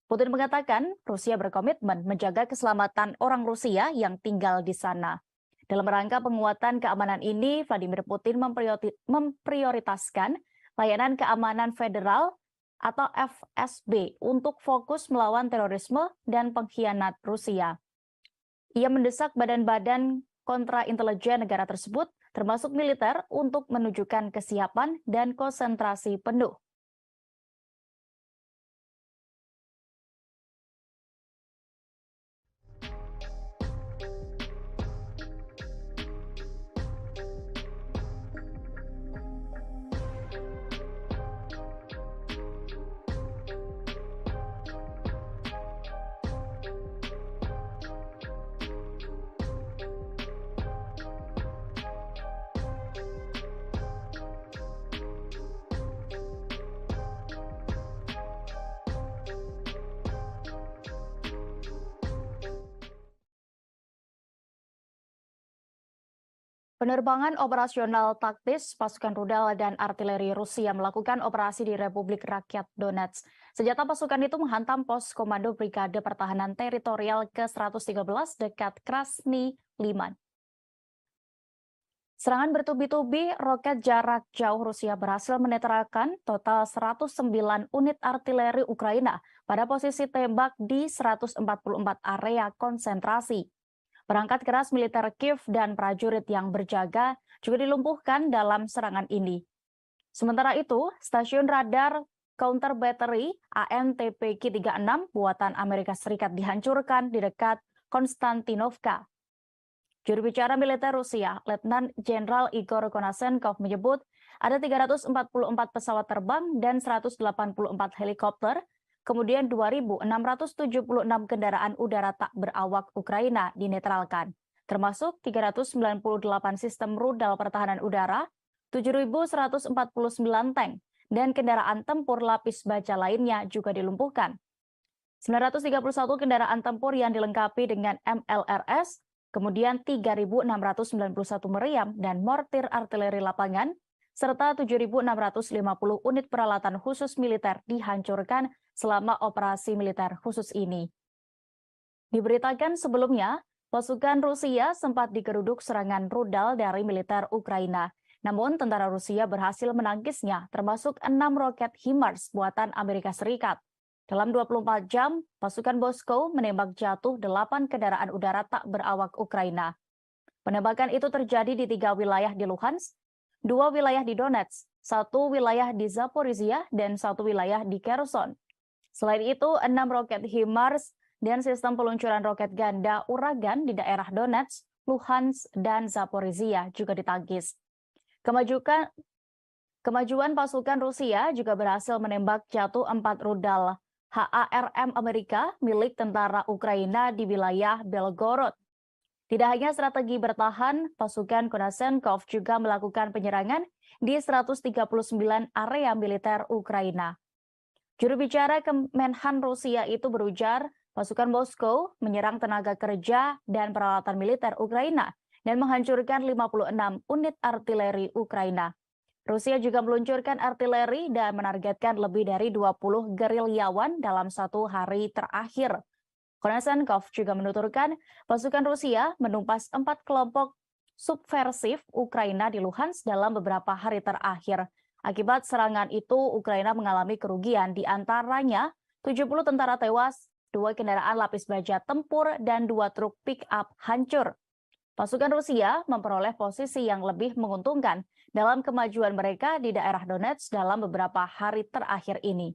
Putin mengatakan Rusia berkomitmen menjaga keselamatan orang Rusia yang tinggal di sana. Dalam rangka penguatan keamanan ini, Vladimir Putin memprioritaskan layanan keamanan federal atau FSB untuk fokus melawan terorisme dan pengkhianat Rusia. Ia mendesak badan-badan kontraintelijen negara tersebut, termasuk militer, untuk menunjukkan kesiapan dan konsentrasi penuh. Penerbangan operasional taktis pasukan rudal dan artileri Rusia melakukan operasi di Republik Rakyat Donetsk. Senjata pasukan itu menghantam pos komando Brigade Pertahanan Teritorial ke-113 dekat Krasny Liman. Serangan bertubi-tubi roket jarak jauh Rusia berhasil menetralkan total 109 unit artileri Ukraina pada posisi tembak di 144 area konsentrasi. Perangkat keras militer Kiev dan prajurit yang berjaga juga dilumpuhkan dalam serangan ini. Sementara itu, stasiun radar counter battery ANTPK-36 buatan Amerika Serikat dihancurkan di dekat Konstantinovka. Juru bicara militer Rusia, Letnan Jenderal Igor Konasenkov menyebut ada 344 pesawat terbang dan 184 helikopter, kemudian 2.676 kendaraan udara tak berawak Ukraina dinetralkan, termasuk 398 sistem rudal pertahanan udara, 7.149 tank, dan kendaraan tempur lapis baja lainnya juga dilumpuhkan. 931 kendaraan tempur yang dilengkapi dengan MLRS, kemudian 3.691 meriam dan mortir artileri lapangan, serta 7.650 unit peralatan khusus militer dihancurkan selama operasi militer khusus ini. Diberitakan sebelumnya, pasukan Rusia sempat digeruduk serangan rudal dari militer Ukraina. Namun tentara Rusia berhasil menangkisnya, termasuk 6 roket HIMARS buatan Amerika Serikat. Dalam 24 jam, pasukan Moskow menembak jatuh 8 kendaraan udara tak berawak Ukraina. Penembakan itu terjadi di 3 wilayah di Luhansk, 2 wilayah di Donetsk, 1 wilayah di Zaporizhia, dan 1 wilayah di Kherson. Selain itu, 6 roket HIMARS dan sistem peluncuran roket ganda Uragan di daerah Donetsk, Luhansk, dan Zaporizhia juga ditangkis. Kemajuan pasukan Rusia juga berhasil menembak jatuh 4 rudal HARM Amerika milik tentara Ukraina di wilayah Belgorod. Tidak hanya strategi bertahan, pasukan Konasenkov juga melakukan penyerangan di 139 area militer Ukraina. Juru bicara Kemenhan Rusia itu berujar, pasukan Moskow menyerang tenaga kerja dan peralatan militer Ukraina dan menghancurkan 56 unit artileri Ukraina. Rusia juga meluncurkan artileri dan menargetkan lebih dari 20 gerilyawan dalam 1 hari terakhir. Konasenkov juga menuturkan pasukan Rusia menumpas 4 kelompok subversif Ukraina di Luhansk dalam beberapa hari terakhir. Akibat serangan itu, Ukraina mengalami kerugian, di antaranya 70 tentara tewas, 2 kendaraan lapis baja tempur, dan 2 truk pick-up hancur. Pasukan Rusia memperoleh posisi yang lebih menguntungkan dalam kemajuan mereka di daerah Donetsk dalam beberapa hari terakhir ini.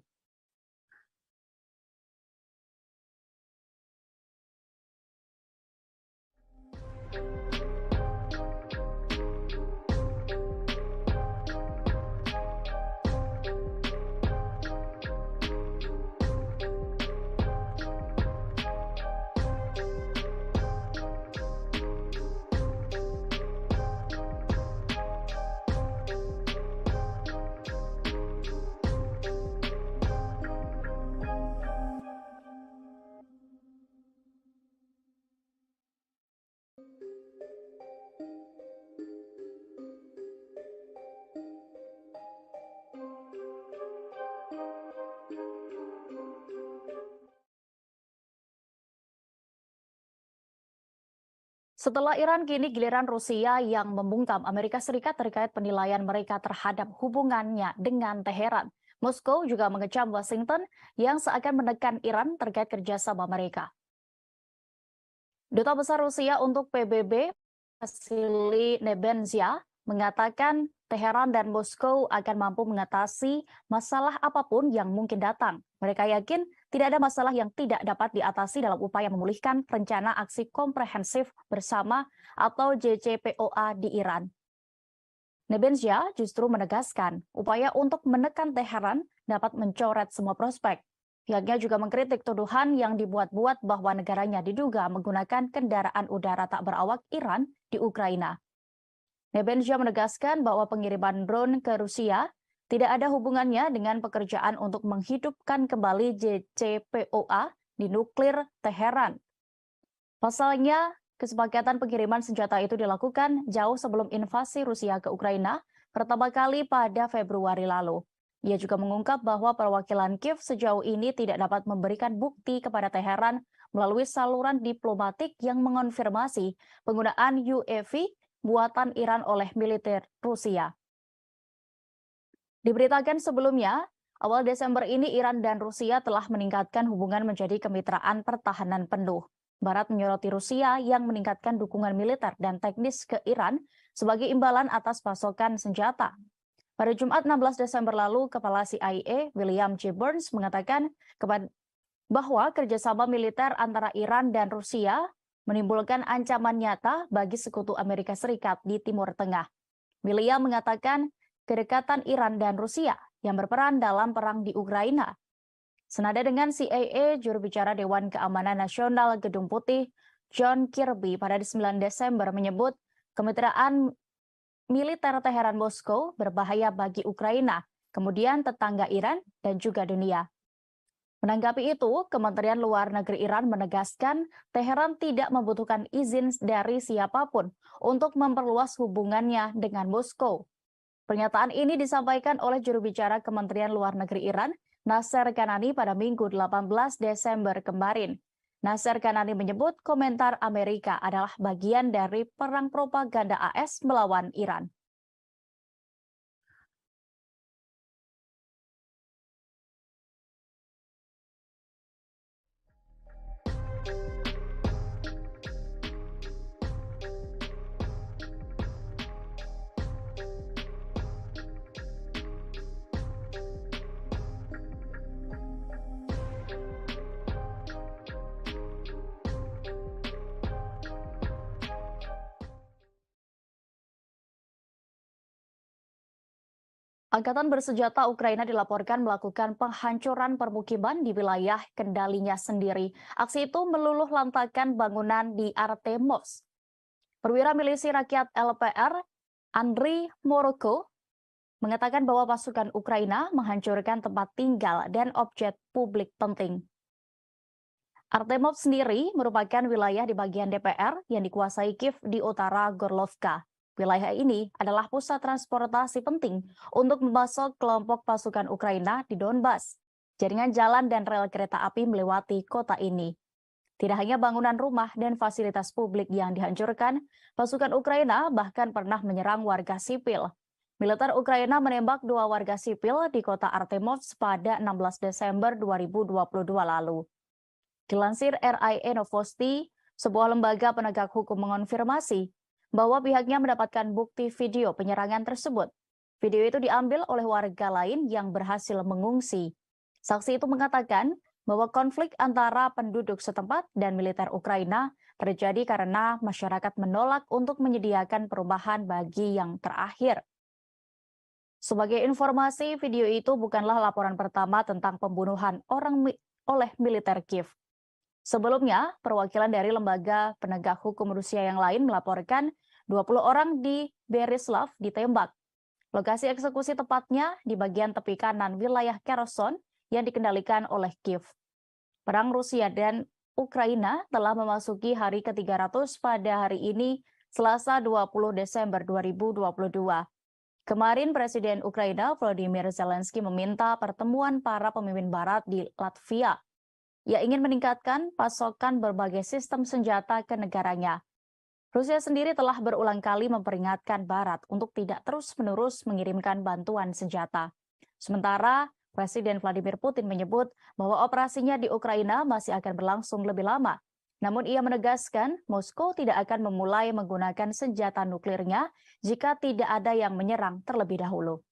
Setelah Iran, kini giliran Rusia yang membungkam Amerika Serikat terkait penilaian mereka terhadap hubungannya dengan Teheran. Moskow juga mengecam Washington yang seakan menekan Iran terkait kerjasama mereka. Duta Besar Rusia untuk PBB, Vasily Nebenzia, mengatakan Teheran dan Moskow akan mampu mengatasi masalah apapun yang mungkin datang. Mereka yakin tidak ada masalah yang tidak dapat diatasi dalam upaya memulihkan rencana aksi komprehensif bersama atau JCPOA di Iran. Nebenzia justru menegaskan upaya untuk menekan Teheran dapat mencoret semua prospek. Pihaknya juga mengkritik tuduhan yang dibuat-buat bahwa negaranya diduga menggunakan kendaraan udara tak berawak Iran di Ukraina. Nebenzia menegaskan bahwa pengiriman drone ke Rusia tidak ada hubungannya dengan pekerjaan untuk menghidupkan kembali JCPOA di nuklir Teheran. Pasalnya, kesepakatan pengiriman senjata itu dilakukan jauh sebelum invasi Rusia ke Ukraina pertama kali pada Februari lalu. Ia juga mengungkap bahwa perwakilan Kiev sejauh ini tidak dapat memberikan bukti kepada Teheran melalui saluran diplomatik yang mengonfirmasi penggunaan UAV buatan Iran oleh militer Rusia. Diberitakan sebelumnya, Awal Desember ini Iran dan Rusia telah meningkatkan hubungan menjadi kemitraan pertahanan penuh. Barat menyoroti Rusia yang meningkatkan dukungan militer dan teknis ke Iran sebagai imbalan atas pasokan senjata. Pada Jumat 16 Desember lalu, Kepala CIA William J. Burns mengatakan bahwa kerjasama militer antara Iran dan Rusia menimbulkan ancaman nyata bagi sekutu Amerika Serikat di Timur Tengah. William mengatakan kedekatan Iran dan Rusia yang berperan dalam perang di Ukraina. Senada dengan CIA, juru bicara Dewan Keamanan Nasional Gedung Putih, John Kirby pada 9 Desember menyebut kemitraan militer Teheran Moskow berbahaya bagi Ukraina, kemudian tetangga Iran dan juga dunia. Menanggapi itu, Kementerian Luar Negeri Iran menegaskan Teheran tidak membutuhkan izin dari siapapun untuk memperluas hubungannya dengan Moskow. Pernyataan ini disampaikan oleh juru bicara Kementerian Luar Negeri Iran, Nasser Kanani pada Minggu 18 Desember kemarin. Nasser Kanani menyebut komentar Amerika adalah bagian dari perang propaganda AS melawan Iran. Angkatan bersenjata Ukraina dilaporkan melakukan penghancuran permukiman di wilayah kendalinya sendiri. Aksi itu meluluh lantakan bangunan di Artemovsk. Perwira milisi rakyat LPR, Andriy Moroko, mengatakan bahwa pasukan Ukraina menghancurkan tempat tinggal dan objek publik penting. Artemovsk sendiri merupakan wilayah di bagian DPR yang dikuasai Kiev di utara Gorlovka. Wilayah ini adalah pusat transportasi penting untuk memasok kelompok pasukan Ukraina di Donbas. Jaringan jalan dan rel kereta api melewati kota ini. Tidak hanya bangunan rumah dan fasilitas publik yang dihancurkan, pasukan Ukraina bahkan pernah menyerang warga sipil. Militer Ukraina menembak 2 warga sipil di kota Artemovsk pada 16 Desember 2022 lalu. Dilansir RIA Novosti, sebuah lembaga penegak hukum mengonfirmasi bahwa pihaknya mendapatkan bukti video penyerangan tersebut. Video itu diambil oleh warga lain yang berhasil mengungsi. Saksi itu mengatakan bahwa konflik antara penduduk setempat dan militer Ukraina terjadi karena masyarakat menolak untuk menyediakan perubahan bagi yang terakhir. Sebagai informasi, video itu bukanlah laporan pertama tentang pembunuhan orang oleh militer Kiev. Sebelumnya, perwakilan dari lembaga penegak hukum Rusia yang lain melaporkan 20 orang di Berislav ditembak. Lokasi eksekusi tepatnya di bagian tepi kanan wilayah Kherson yang dikendalikan oleh Kiev. Perang Rusia dan Ukraina telah memasuki hari ke-300 pada hari ini, Selasa 20 Desember 2022. Kemarin Presiden Ukraina Volodymyr Zelensky meminta pertemuan para pemimpin barat di Latvia. Ia ingin meningkatkan pasokan berbagai sistem senjata ke negaranya. Rusia sendiri telah berulang kali memperingatkan Barat untuk tidak terus-menerus mengirimkan bantuan senjata. Sementara Presiden Vladimir Putin menyebut bahwa operasinya di Ukraina masih akan berlangsung lebih lama. Namun ia menegaskan Moskow tidak akan memulai menggunakan senjata nuklirnya jika tidak ada yang menyerang terlebih dahulu.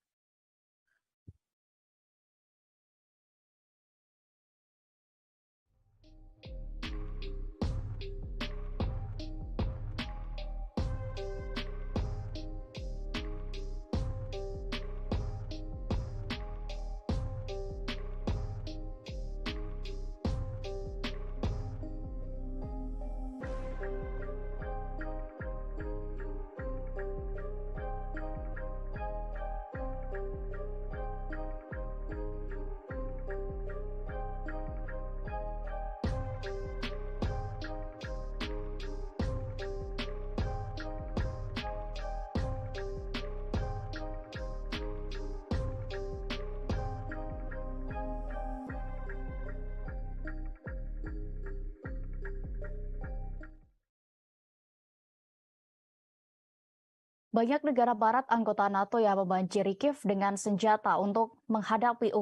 Banyak negara barat anggota NATO yang membanjiri Kiev dengan senjata untuk menghadapi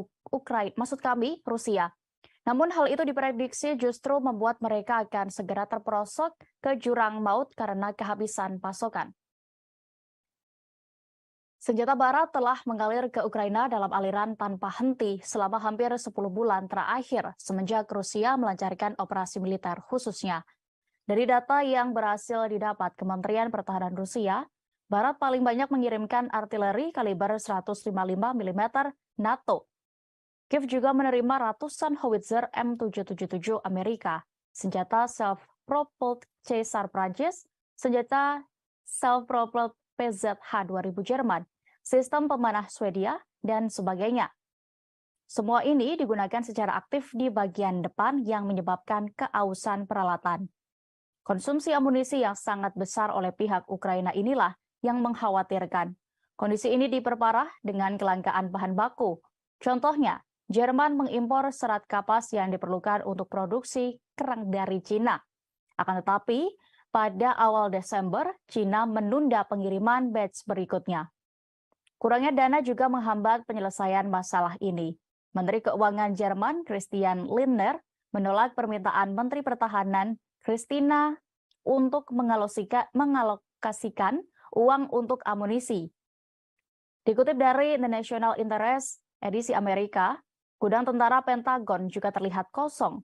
Rusia. Namun hal itu diprediksi justru membuat mereka akan segera terperosok ke jurang maut karena kehabisan pasokan. Senjata barat telah mengalir ke Ukraina dalam aliran tanpa henti selama hampir 10 bulan terakhir semenjak Rusia melancarkan operasi militer khususnya. Dari data yang berhasil didapat Kementerian Pertahanan Rusia, Barat paling banyak mengirimkan artileri kaliber 155 mm NATO. Kiev juga menerima ratusan howitzer M777 Amerika, senjata self-propelled Caesar Prancis, senjata self-propelled PZH-2000 Jerman, sistem pemanah Swedia, dan sebagainya. Semua ini digunakan secara aktif di bagian depan yang menyebabkan keausan peralatan. Konsumsi amunisi yang sangat besar oleh pihak Ukraina inilah yang mengkhawatirkan. Kondisi ini diperparah dengan kelangkaan bahan baku. Contohnya, Jerman mengimpor serat kapas yang diperlukan untuk produksi kerang dari Cina. Akan tetapi, pada awal Desember, Cina menunda pengiriman batch berikutnya. Kurangnya dana juga menghambat penyelesaian masalah ini. Menteri Keuangan Jerman, Christian Lindner, menolak permintaan Menteri Pertahanan Christina untuk mengalokasikan uang untuk amunisi. Dikutip dari The National Interest edisi Amerika, gudang tentara Pentagon juga terlihat kosong.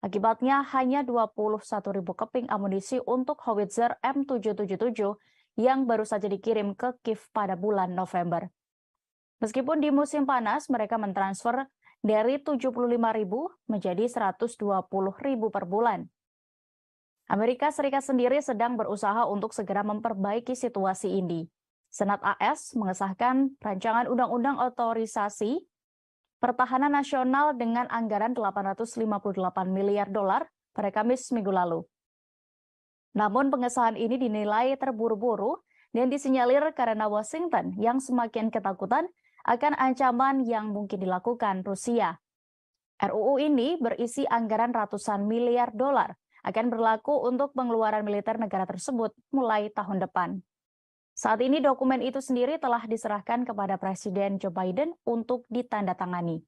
Akibatnya hanya 21.000 keping amunisi untuk howitzer M777 yang baru saja dikirim ke Kiev pada bulan November. Meskipun di musim panas mereka mentransfer dari 75.000 menjadi 120.000 per bulan. Amerika Serikat sendiri sedang berusaha untuk segera memperbaiki situasi ini. Senat AS mengesahkan rancangan undang-undang otorisasi pertahanan nasional dengan anggaran 858 miliar dolar pada Kamis minggu lalu. Namun pengesahan ini dinilai terburu-buru dan disinyalir karena Washington yang semakin ketakutan akan ancaman yang mungkin dilakukan Rusia. RUU ini berisi anggaran ratusan miliar dolar akan berlaku untuk pengeluaran militer negara tersebut mulai tahun depan. Saat ini dokumen itu sendiri telah diserahkan kepada Presiden Joe Biden untuk ditandatangani.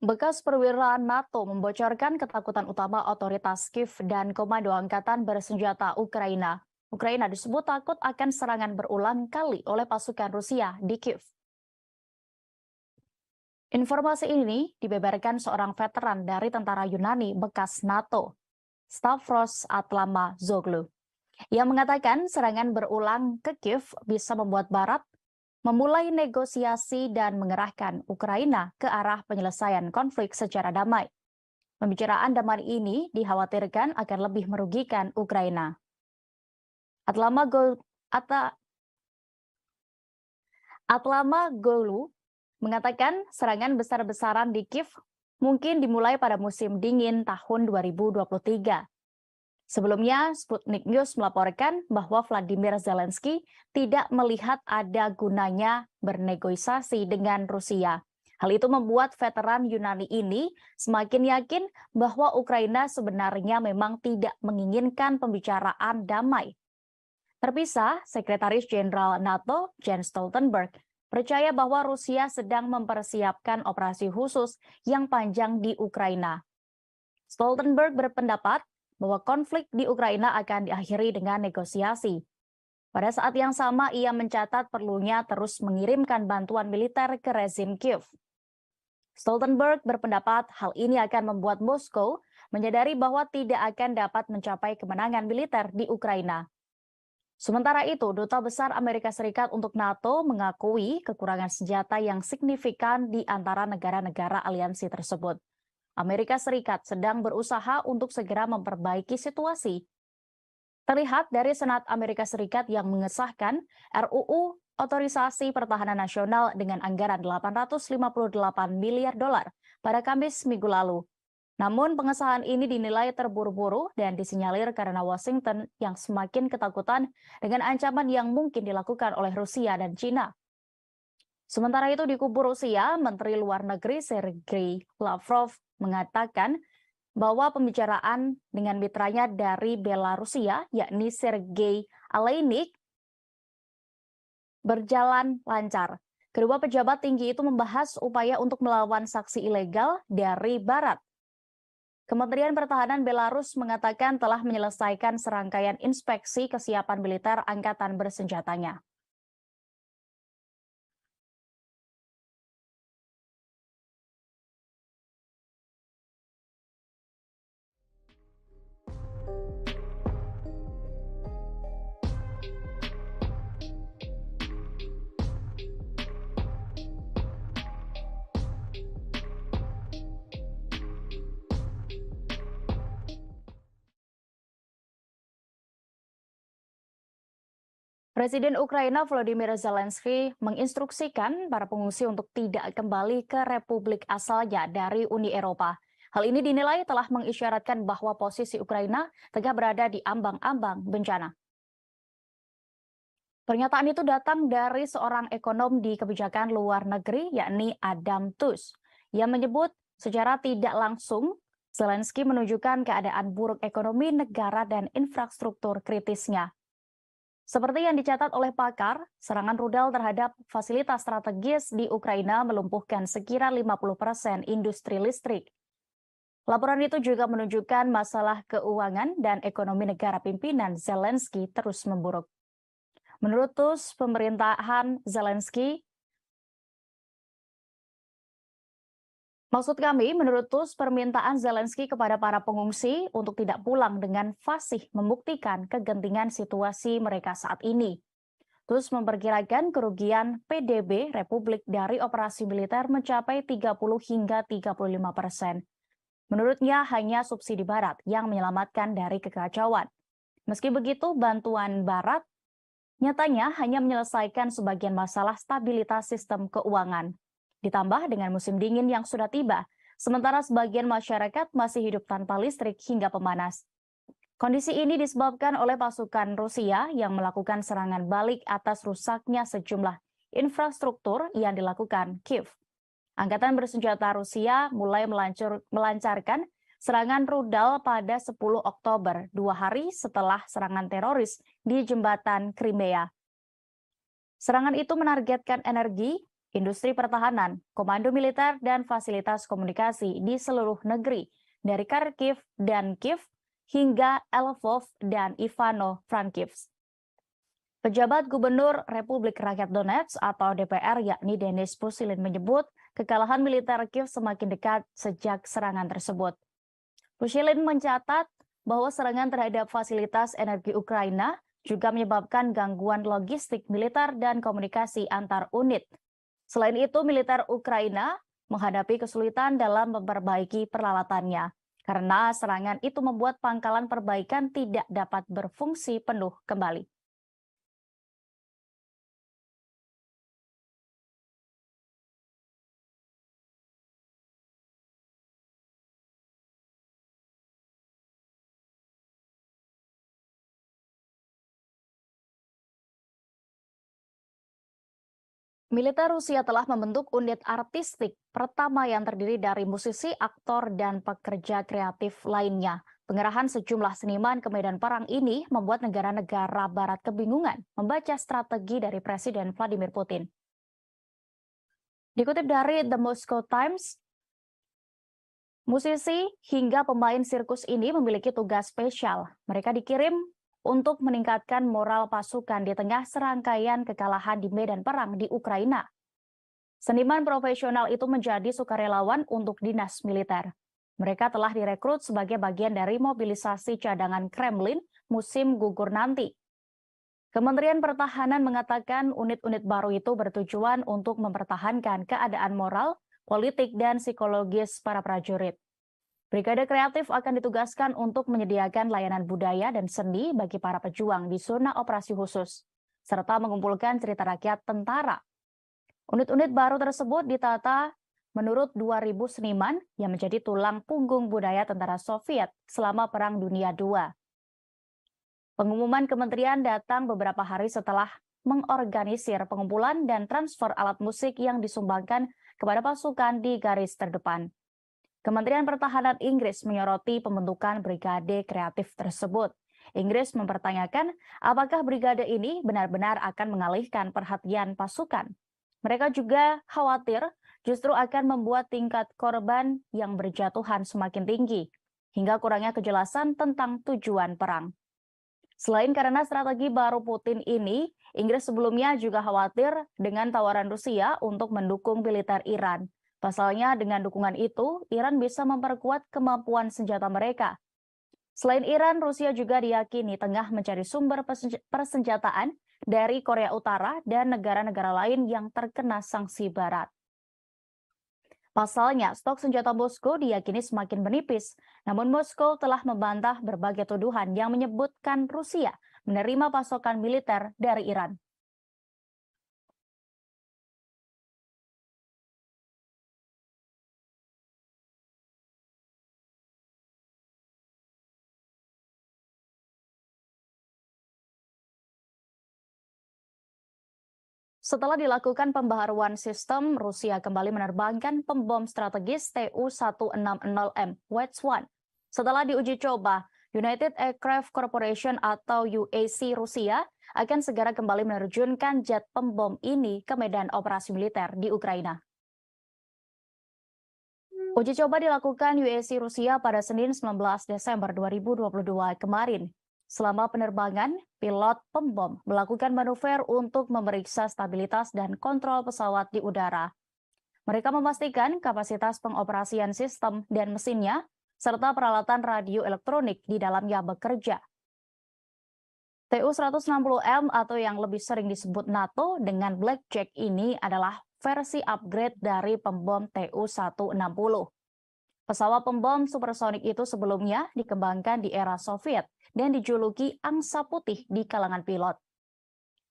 Bekas perwira NATO membocorkan ketakutan utama otoritas Kiev dan Komando Angkatan Bersenjata Ukraina. Ukraina disebut takut akan serangan berulang kali oleh pasukan Rusia di Kiev. Informasi ini dibeberkan seorang veteran dari tentara Yunani bekas NATO, Stavros Atlamazoglu, yang mengatakan serangan berulang ke Kiev bisa membuat Barat memulai negosiasi dan mengerahkan Ukraina ke arah penyelesaian konflik secara damai. Pembicaraan damai ini dikhawatirkan akan lebih merugikan Ukraina. Atlamazoglu mengatakan serangan besar-besaran di Kiev mungkin dimulai pada musim dingin tahun 2023. Sebelumnya, Sputnik News melaporkan bahwa Vladimir Zelensky tidak melihat ada gunanya bernegosiasi dengan Rusia. Hal itu membuat veteran Yunani ini semakin yakin bahwa Ukraina sebenarnya memang tidak menginginkan pembicaraan damai. Terpisah, Sekretaris Jenderal NATO Jens Stoltenberg percaya bahwa Rusia sedang mempersiapkan operasi khusus yang panjang di Ukraina. Stoltenberg berpendapat bahwa konflik di Ukraina akan diakhiri dengan negosiasi. Pada saat yang sama, ia mencatat perlunya terus mengirimkan bantuan militer ke rezim Kiev. Stoltenberg berpendapat hal ini akan membuat Moskow menyadari bahwa tidak akan dapat mencapai kemenangan militer di Ukraina. Sementara itu, Duta Besar Amerika Serikat untuk NATO mengakui kekurangan senjata yang signifikan di antara negara-negara aliansi tersebut. Amerika Serikat sedang berusaha untuk segera memperbaiki situasi. Terlihat dari Senat Amerika Serikat yang mengesahkan RUU Otorisasi Pertahanan Nasional dengan anggaran 858 miliar dolar pada Kamis minggu lalu. Namun pengesahan ini dinilai terburu-buru dan disinyalir karena Washington yang semakin ketakutan dengan ancaman yang mungkin dilakukan oleh Rusia dan China. Sementara itu di kubu Rusia, Menteri Luar Negeri Sergei Lavrov mengatakan bahwa pembicaraan dengan mitranya dari Belarusia, yakni Sergei Aleynik, berjalan lancar. Kedua pejabat tinggi itu membahas upaya untuk melawan sanksi ilegal dari Barat. Kementerian Pertahanan Belarus mengatakan telah menyelesaikan serangkaian inspeksi kesiapan militer angkatan bersenjatanya. Presiden Ukraina Volodymyr Zelensky menginstruksikan para pengungsi untuk tidak kembali ke republik asalnya dari Uni Eropa. Hal ini dinilai telah mengisyaratkan bahwa posisi Ukraina tengah berada di ambang-ambang bencana. Pernyataan itu datang dari seorang ekonom di kebijakan luar negeri, yakni Adam Tooze, yang menyebut secara tidak langsung Zelensky menunjukkan keadaan buruk ekonomi negara dan infrastruktur kritisnya. Seperti yang dicatat oleh pakar, serangan rudal terhadap fasilitas strategis di Ukraina melumpuhkan sekira 50% industri listrik. Laporan itu juga menunjukkan masalah keuangan dan ekonomi negara pimpinan Zelensky terus memburuk. Menurut Tooze, pemerintahan Zelensky menurut Tooze, permintaan Zelensky kepada para pengungsi untuk tidak pulang dengan fasih membuktikan kegentingan situasi mereka saat ini. Tooze memperkirakan kerugian PDB Republik dari operasi militer mencapai 30 hingga 35%. Menurutnya hanya subsidi Barat yang menyelamatkan dari kekacauan. Meski begitu, bantuan Barat nyatanya hanya menyelesaikan sebagian masalah stabilitas sistem keuangan. Ditambah dengan musim dingin yang sudah tiba, sementara sebagian masyarakat masih hidup tanpa listrik hingga pemanas. Kondisi ini disebabkan oleh pasukan Rusia yang melakukan serangan balik atas rusaknya sejumlah infrastruktur yang dilakukan Kiev. Angkatan bersenjata Rusia mulai melancarkan serangan rudal pada 10 Oktober, 2 hari setelah serangan teroris di jembatan Crimea. Serangan itu menargetkan energi, industri pertahanan, komando militer, dan fasilitas komunikasi di seluruh negeri, dari Kharkiv dan Kiev hingga Lvov dan Ivano-Frankivsk. Pejabat Gubernur Republik Rakyat Donetsk atau DPR yakni Denis Pushilin menyebut kekalahan militer Kiev semakin dekat sejak serangan tersebut. Pushilin mencatat bahwa serangan terhadap fasilitas energi Ukraina juga menyebabkan gangguan logistik militer dan komunikasi antar unit. Selain itu, militer Ukraina menghadapi kesulitan dalam memperbaiki peralatannya karena serangan itu membuat pangkalan perbaikan tidak dapat berfungsi penuh kembali. Militer Rusia telah membentuk unit artistik pertama yang terdiri dari musisi, aktor, dan pekerja kreatif lainnya. Pengerahan sejumlah seniman ke medan perang ini membuat negara-negara Barat kebingungan membaca strategi dari Presiden Vladimir Putin. Dikutip dari The Moscow Times, musisi hingga pemain sirkus ini memiliki tugas spesial. Mereka dikirim untuk meningkatkan moral pasukan di tengah serangkaian kekalahan di medan perang di Ukraina. Seniman profesional itu menjadi sukarelawan untuk dinas militer. Mereka telah direkrut sebagai bagian dari mobilisasi cadangan Kremlin musim gugur nanti. Kementerian Pertahanan mengatakan unit-unit baru itu bertujuan untuk mempertahankan keadaan moral, politik, dan psikologis para prajurit. Brigade Kreatif akan ditugaskan untuk menyediakan layanan budaya dan seni bagi para pejuang di zona operasi khusus, serta mengumpulkan cerita rakyat tentara. Unit-unit baru tersebut ditata menurut 2.000 seniman yang menjadi tulang punggung budaya tentara Soviet selama Perang Dunia II. Pengumuman kementerian datang beberapa hari setelah mengorganisir pengumpulan dan transfer alat musik yang disumbangkan kepada pasukan di garis terdepan. Kementerian Pertahanan Inggris menyoroti pembentukan brigade kreatif tersebut. Inggris mempertanyakan apakah brigade ini benar-benar akan mengalihkan perhatian pasukan. Mereka juga khawatir justru akan membuat tingkat korban yang berjatuhan semakin tinggi, hingga kurangnya kejelasan tentang tujuan perang. Selain karena strategi baru Putin ini, Inggris sebelumnya juga khawatir dengan tawaran Rusia untuk mendukung militer Iran. Pasalnya dengan dukungan itu, Iran bisa memperkuat kemampuan senjata mereka. Selain Iran, Rusia juga diyakini tengah mencari sumber persenjataan dari Korea Utara dan negara-negara lain yang terkena sanksi Barat. Pasalnya, stok senjata Moskow diyakini semakin menipis, namun Moskow telah membantah berbagai tuduhan yang menyebutkan Rusia menerima pasokan militer dari Iran. Setelah dilakukan pembaharuan sistem, Rusia kembali menerbangkan pembom strategis Tu-160M Wedge-1. Setelah diuji coba, United Aircraft Corporation atau UAC Rusia akan segera kembali menerjunkan jet pembom ini ke medan operasi militer di Ukraina. Uji coba dilakukan UAC Rusia pada Senin 19 Desember 2022 kemarin. Selama penerbangan, pilot pembom melakukan manuver untuk memeriksa stabilitas dan kontrol pesawat di udara. Mereka memastikan kapasitas pengoperasian sistem dan mesinnya, serta peralatan radio elektronik di dalamnya bekerja. Tu-160M atau yang lebih sering disebut NATO dengan Blackjack ini adalah versi upgrade dari pembom Tu-160. Pesawat pembom supersonik itu sebelumnya dikembangkan di era Soviet dan dijuluki angsa putih di kalangan pilot.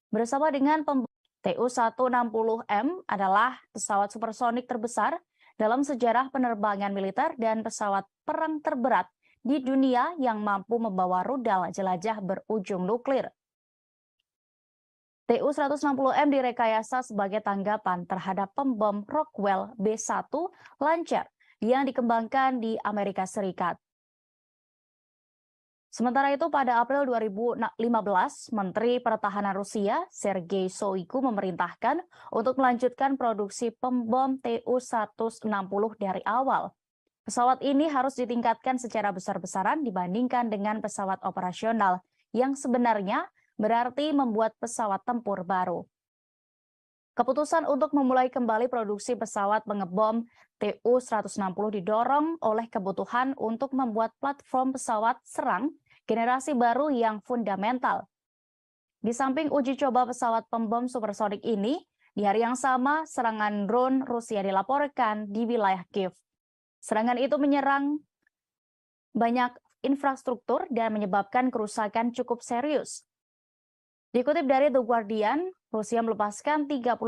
Bersama dengan pembom Tu-160M adalah pesawat supersonik terbesar dalam sejarah penerbangan militer dan pesawat perang terberat di dunia yang mampu membawa rudal jelajah berujung nuklir. Tu-160M direkayasa sebagai tanggapan terhadap pembom Rockwell B-1 Launcher yang dikembangkan di Amerika Serikat. Sementara itu, pada April 2015, Menteri Pertahanan Rusia, Sergei Shoigu, memerintahkan untuk melanjutkan produksi pembom Tu-160 dari awal. Pesawat ini harus ditingkatkan secara besar-besaran dibandingkan dengan pesawat operasional, yang sebenarnya berarti membuat pesawat tempur baru. Keputusan untuk memulai kembali produksi pesawat pengebom Tu-160 didorong oleh kebutuhan untuk membuat platform pesawat serang generasi baru yang fundamental. Di samping uji coba pesawat pembom supersonik ini, di hari yang sama serangan drone Rusia dilaporkan di wilayah Kiev. Serangan itu menyerang banyak infrastruktur dan menyebabkan kerusakan cukup serius. Dikutip dari The Guardian, Rusia melepaskan 35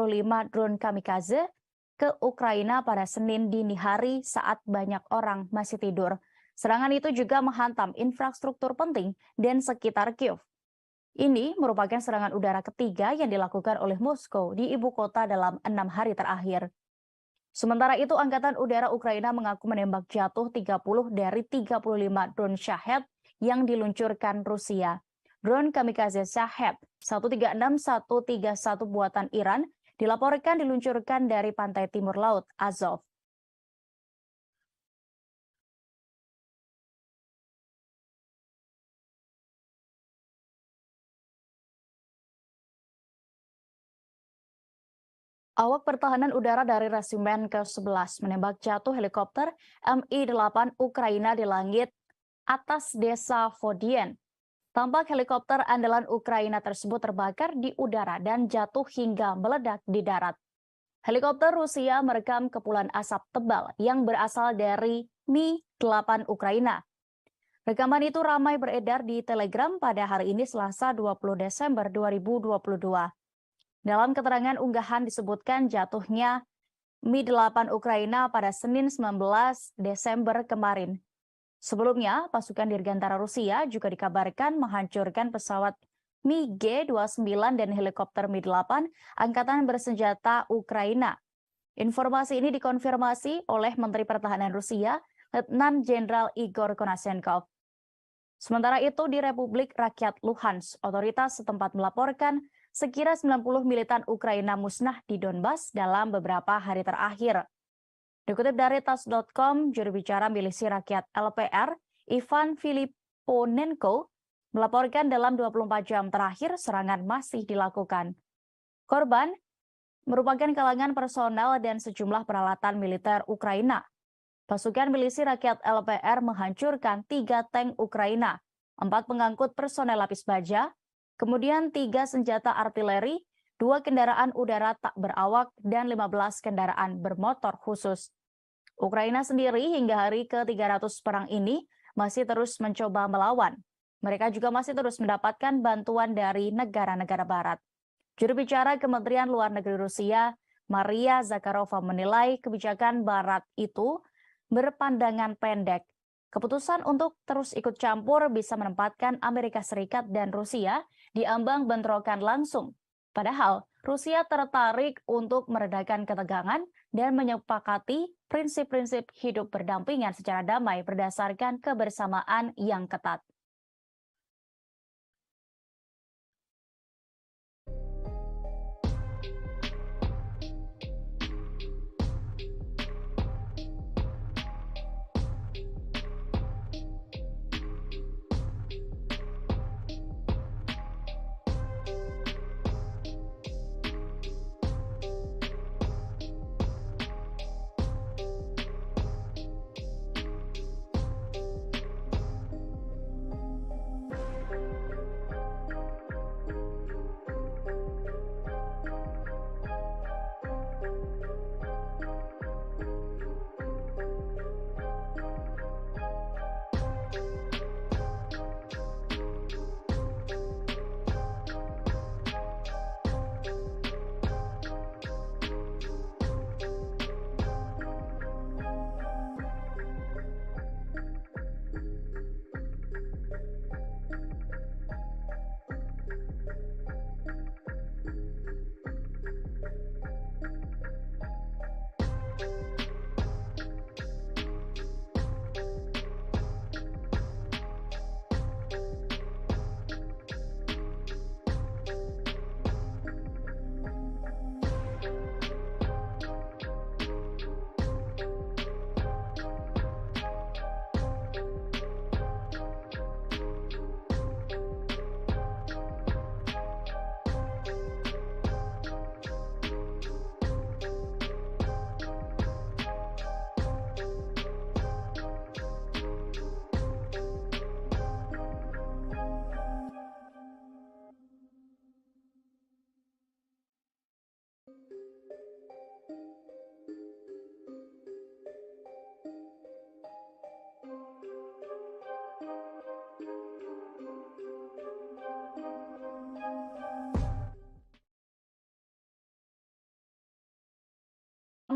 drone kamikaze ke Ukraina pada Senin dini hari saat banyak orang masih tidur. Serangan itu juga menghantam infrastruktur penting dan sekitar Kiev. Ini merupakan serangan udara ketiga yang dilakukan oleh Moskow di ibu kota dalam 6 hari terakhir. Sementara itu, Angkatan Udara Ukraina mengaku menembak jatuh 30 dari 35 drone Shahed yang diluncurkan Rusia. Drone kamikaze Shahed 136-131 buatan Iran dilaporkan diluncurkan dari pantai timur laut Azov. Awak pertahanan udara dari Resimen ke-11 menembak jatuh helikopter Mi-8 Ukraina di langit atas desa Vodien. Tampak helikopter andalan Ukraina tersebut terbakar di udara dan jatuh hingga meledak di darat. Helikopter Rusia merekam kepulan asap tebal yang berasal dari Mi-8 Ukraina. Rekaman itu ramai beredar di Telegram pada hari ini Selasa 20 Desember 2022. Dalam keterangan unggahan disebutkan jatuhnya Mi-8 Ukraina pada Senin 19 Desember kemarin. Sebelumnya, pasukan Dirgantara Rusia juga dikabarkan menghancurkan pesawat MiG-29 dan helikopter Mi-8 Angkatan Bersenjata Ukraina. Informasi ini dikonfirmasi oleh Menteri Pertahanan Rusia, Letnan Jenderal Igor Konashenkov. Sementara itu, di Republik Rakyat Luhansk, otoritas setempat melaporkan sekira 90 militan Ukraina musnah di Donbas dalam beberapa hari terakhir. Dikutip dari tas.com, juru bicara milisi rakyat LPR, Ivan Filiponenko, melaporkan dalam 24 jam terakhir serangan masih dilakukan. Korban merupakan kalangan personel dan sejumlah peralatan militer Ukraina. Pasukan milisi rakyat LPR menghancurkan 3 tank Ukraina, 4 pengangkut personel lapis baja, kemudian 3 senjata artileri, 2 kendaraan udara tak berawak, dan 15 kendaraan bermotor khusus. Ukraina sendiri hingga hari ke-300 perang ini masih terus mencoba melawan. Mereka juga masih terus mendapatkan bantuan dari negara-negara barat. Juru bicara Kementerian Luar Negeri Rusia, Maria Zakharova menilai kebijakan barat itu berpandangan pendek. Keputusan untuk terus ikut campur bisa menempatkan Amerika Serikat dan Rusia di ambang bentrokan langsung. Padahal Rusia tertarik untuk meredakan ketegangan dan menyepakati prinsip-prinsip hidup berdampingan secara damai berdasarkan kebersamaan yang ketat.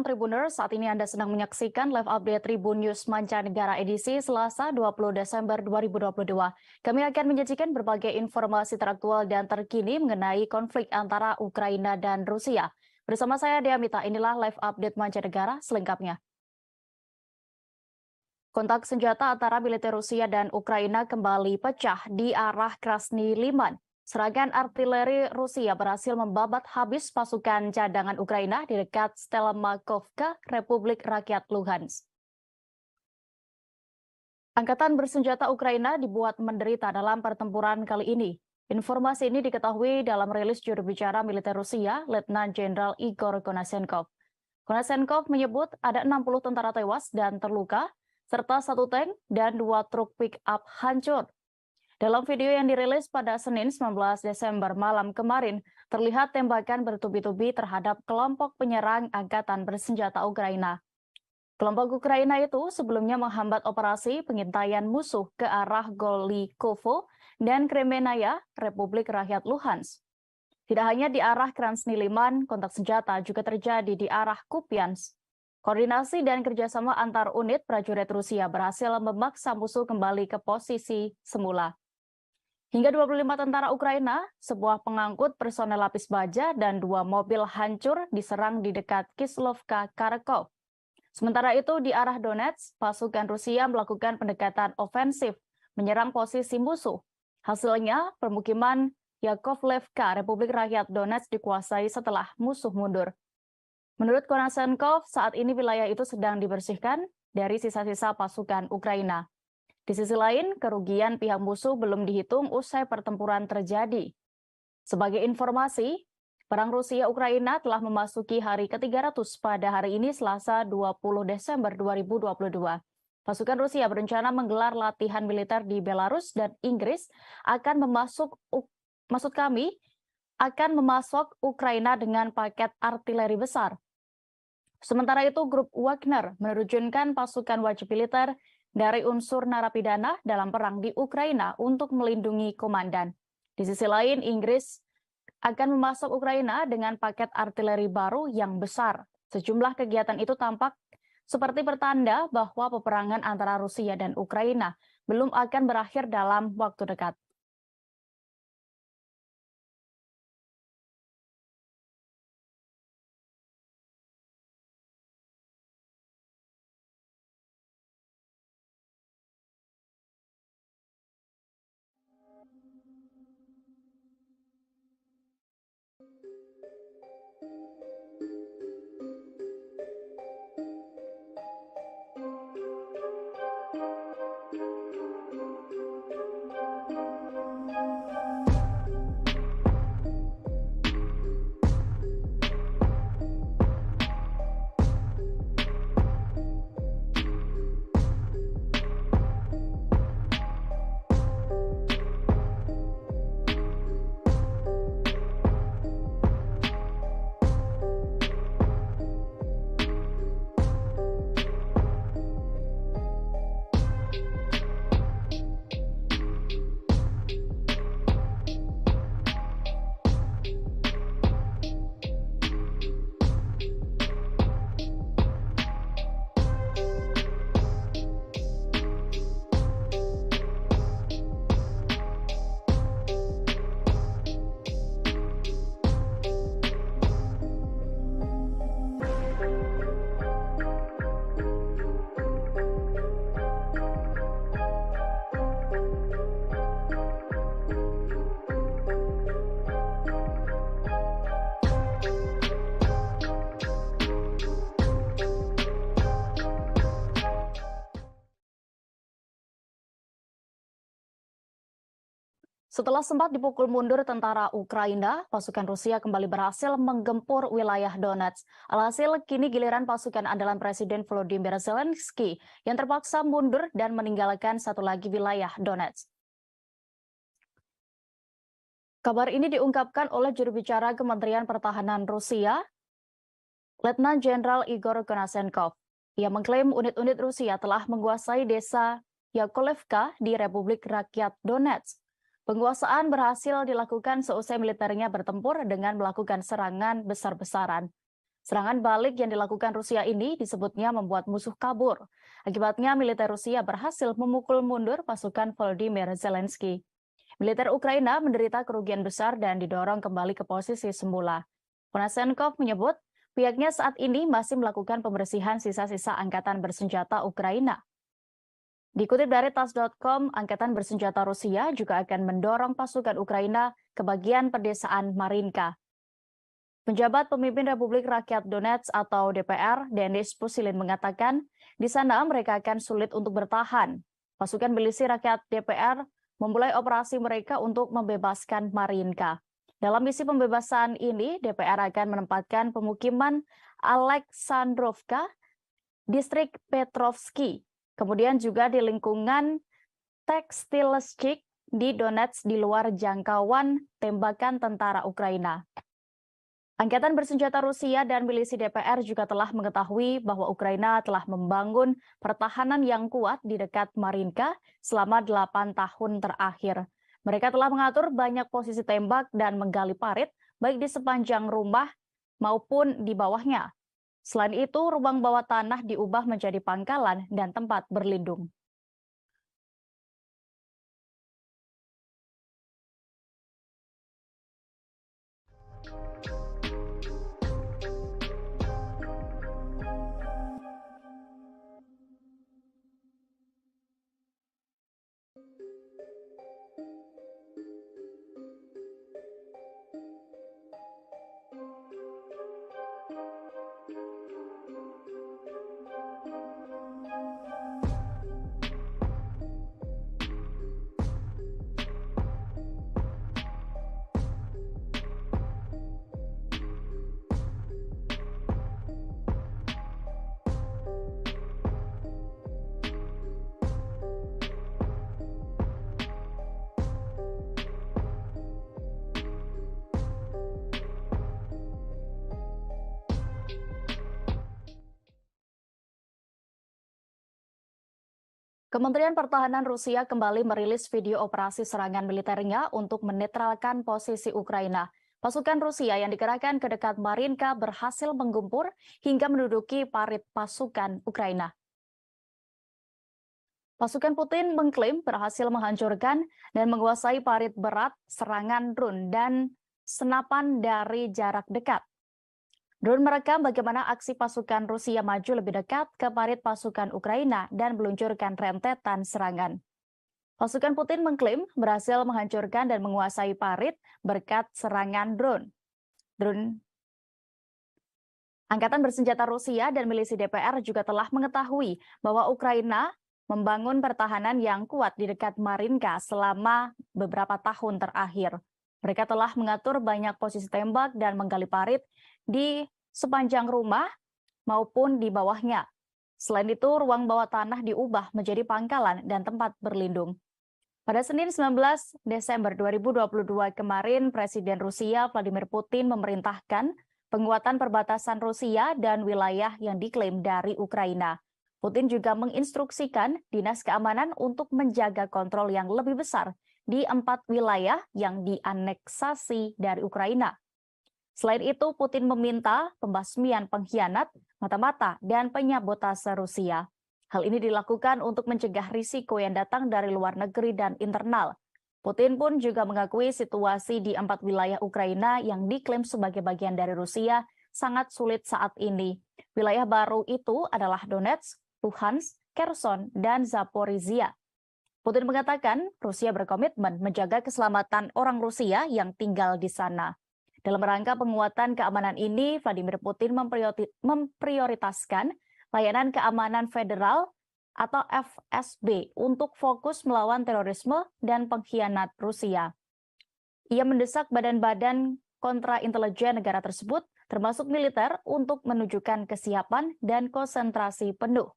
Tribuners, saat ini Anda sedang menyaksikan live update Tribun News Mancanegara edisi Selasa 20 Desember 2022. Kami akan menyajikan berbagai informasi teraktual dan terkini mengenai konflik antara Ukraina dan Rusia. Bersama saya Diamita, inilah live update Mancanegara selengkapnya. Kontak senjata antara militer Rusia dan Ukraina kembali pecah di arah Krasny Liman. Serangan artileri Rusia berhasil membabat habis pasukan cadangan Ukraina di dekat Stelmakovka, Republik Rakyat Luhansk. Angkatan bersenjata Ukraina dibuat menderita dalam pertempuran kali ini. Informasi ini diketahui dalam rilis juru bicara militer Rusia, Letnan Jenderal Igor Konashenkov. Konashenkov menyebut ada 60 tentara tewas dan terluka, serta 1 tank dan 2 truk pick-up hancur. Dalam video yang dirilis pada Senin 19 Desember malam kemarin, terlihat tembakan bertubi-tubi terhadap kelompok penyerang angkatan bersenjata Ukraina. Kelompok Ukraina itu sebelumnya menghambat operasi pengintaian musuh ke arah Golikovo dan Kremenaya, Republik Rakyat Luhansk. Tidak hanya di arah Krasny Liman, kontak senjata juga terjadi di arah Kupiansk. Koordinasi dan kerjasama antar unit prajurit Rusia berhasil memaksa musuh kembali ke posisi semula. Hingga 25 tentara Ukraina, sebuah pengangkut personel lapis baja, dan 2 mobil hancur diserang di dekat Kislovka, Kharkov. Sementara itu, di arah Donetsk, pasukan Rusia melakukan pendekatan ofensif, menyerang posisi musuh. Hasilnya, permukiman Yakovlevka, Republik Rakyat Donetsk dikuasai setelah musuh mundur. Menurut Konashenkov, saat ini wilayah itu sedang dibersihkan dari sisa-sisa pasukan Ukraina. Di sisi lain, kerugian pihak musuh belum dihitung usai pertempuran terjadi. Sebagai informasi, perang Rusia-Ukraina telah memasuki hari ke-300 pada hari ini Selasa 20 Desember 2022. Pasukan Rusia berencana menggelar latihan militer di Belarus dan Inggris akan memasok Ukraina dengan paket artileri besar. Sementara itu, grup Wagner menerjunkan pasukan wajib militer dari unsur narapidana dalam perang di Ukraina untuk melindungi komandan. Di sisi lain, Inggris akan memasok Ukraina dengan paket artileri baru yang besar. Sejumlah kegiatan itu tampak seperti pertanda bahwa peperangan antara Rusia dan Ukraina belum akan berakhir dalam waktu dekat. Setelah sempat dipukul mundur tentara Ukraina, pasukan Rusia kembali berhasil menggempur wilayah Donetsk. Alhasil, kini giliran pasukan andalan Presiden Volodymyr Zelensky yang terpaksa mundur dan meninggalkan satu lagi wilayah Donetsk. Kabar ini diungkapkan oleh juru bicara Kementerian Pertahanan Rusia, Letnan Jenderal Igor Konashenkov. Ia mengklaim unit-unit Rusia telah menguasai desa Yakovlevka di Republik Rakyat Donetsk. Penguasaan berhasil dilakukan seusai militernya bertempur dengan melakukan serangan besar-besaran. Serangan balik yang dilakukan Rusia ini disebutnya membuat musuh kabur. Akibatnya militer Rusia berhasil memukul mundur pasukan Volodymyr Zelensky. Militer Ukraina menderita kerugian besar dan didorong kembali ke posisi semula. Konashenkov menyebut pihaknya saat ini masih melakukan pembersihan sisa-sisa angkatan bersenjata Ukraina. Dikutip dari tas.com, Angkatan Bersenjata Rusia juga akan mendorong pasukan Ukraina ke bagian pedesaan Marinka. Penjabat pemimpin Republik Rakyat Donetsk atau DPR, Denis Pushilin mengatakan, di sana mereka akan sulit untuk bertahan. Pasukan milisi rakyat DPR memulai operasi mereka untuk membebaskan Marinka. Dalam misi pembebasan ini, DPR akan menempatkan pemukiman Aleksandrovka, distrik Petrovski, kemudian juga di lingkungan Tekstilskik di Donetsk di luar jangkauan tembakan tentara Ukraina. Angkatan bersenjata Rusia dan milisi DPR juga telah mengetahui bahwa Ukraina telah membangun pertahanan yang kuat di dekat Marinka selama 8 tahun terakhir. Mereka telah mengatur banyak posisi tembak dan menggali parit, baik di sepanjang rumah maupun di bawahnya. Selain itu, ruang bawah tanah diubah menjadi pangkalan dan tempat berlindung. Kementerian Pertahanan Rusia kembali merilis video operasi serangan militernya untuk menetralkan posisi Ukraina. Pasukan Rusia yang dikerahkan ke dekat Marinka berhasil menggempur hingga menduduki parit pasukan Ukraina. Pasukan Putin mengklaim berhasil menghancurkan dan menguasai parit berat serangan drone dan senapan dari jarak dekat. Drone merekam bagaimana aksi pasukan Rusia maju lebih dekat ke parit pasukan Ukraina dan meluncurkan rentetan serangan. Pasukan Putin mengklaim berhasil menghancurkan dan menguasai parit berkat serangan drone. Angkatan bersenjata Rusia dan milisi DPR juga telah mengetahui bahwa Ukraina membangun pertahanan yang kuat di dekat Marinka selama beberapa tahun terakhir. Mereka telah mengatur banyak posisi tembak dan menggali parit di sepanjang rumah maupun di bawahnya. Selain itu, ruang bawah tanah diubah menjadi pangkalan dan tempat berlindung. Pada Senin 19 Desember 2022 kemarin, Presiden Rusia Vladimir Putin memerintahkan penguatan perbatasan Rusia dan wilayah yang diklaim dari Ukraina. Putin juga menginstruksikan Dinas Keamanan untuk menjaga kontrol yang lebih besar di 4 wilayah yang dianeksasi dari Ukraina. Selain itu, Putin meminta pembasmian pengkhianat, mata-mata, dan penyabotase Rusia. Hal ini dilakukan untuk mencegah risiko yang datang dari luar negeri dan internal. Putin pun juga mengakui situasi di 4 wilayah Ukraina yang diklaim sebagai bagian dari Rusia sangat sulit saat ini. Wilayah baru itu adalah Donetsk, Luhansk, Kherson, dan Zaporizhia. Putin mengatakan Rusia berkomitmen menjaga keselamatan orang Rusia yang tinggal di sana. Dalam rangka penguatan keamanan ini, Vladimir Putin memprioritaskan layanan keamanan federal atau FSB untuk fokus melawan terorisme dan pengkhianat Rusia. Ia mendesak badan-badan kontraintelijen negara tersebut, termasuk militer, untuk menunjukkan kesiapan dan konsentrasi penuh.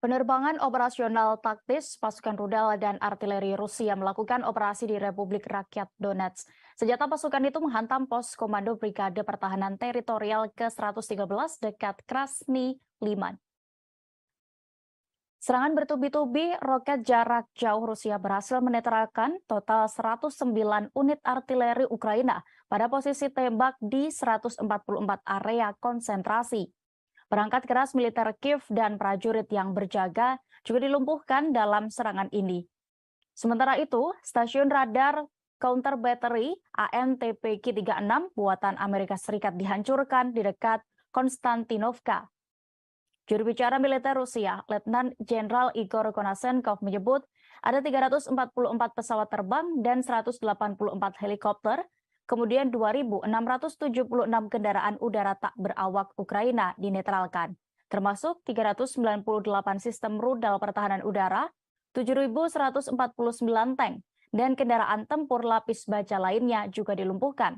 Penerbangan operasional taktis pasukan rudal dan artileri Rusia melakukan operasi di Republik Rakyat Donetsk. Senjata pasukan itu menghantam pos komando Brigade Pertahanan Teritorial ke-113 dekat Krasny Liman. Serangan bertubi-tubi roket jarak jauh Rusia berhasil menetralkan total 109 unit artileri Ukraina pada posisi tembak di 144 area konsentrasi. Perangkat keras militer Kiev dan prajurit yang berjaga juga dilumpuhkan dalam serangan ini. Sementara itu, stasiun radar counter battery ANTPK-36 buatan Amerika Serikat dihancurkan di dekat Konstantinovka. Juru bicara militer Rusia, Letnan Jenderal Igor Konasenkov menyebut ada 344 pesawat terbang dan 184 helikopter, kemudian 2.676 kendaraan udara tak berawak Ukraina dinetralkan, termasuk 398 sistem rudal pertahanan udara, 7.149 tank, dan kendaraan tempur lapis baja lainnya juga dilumpuhkan.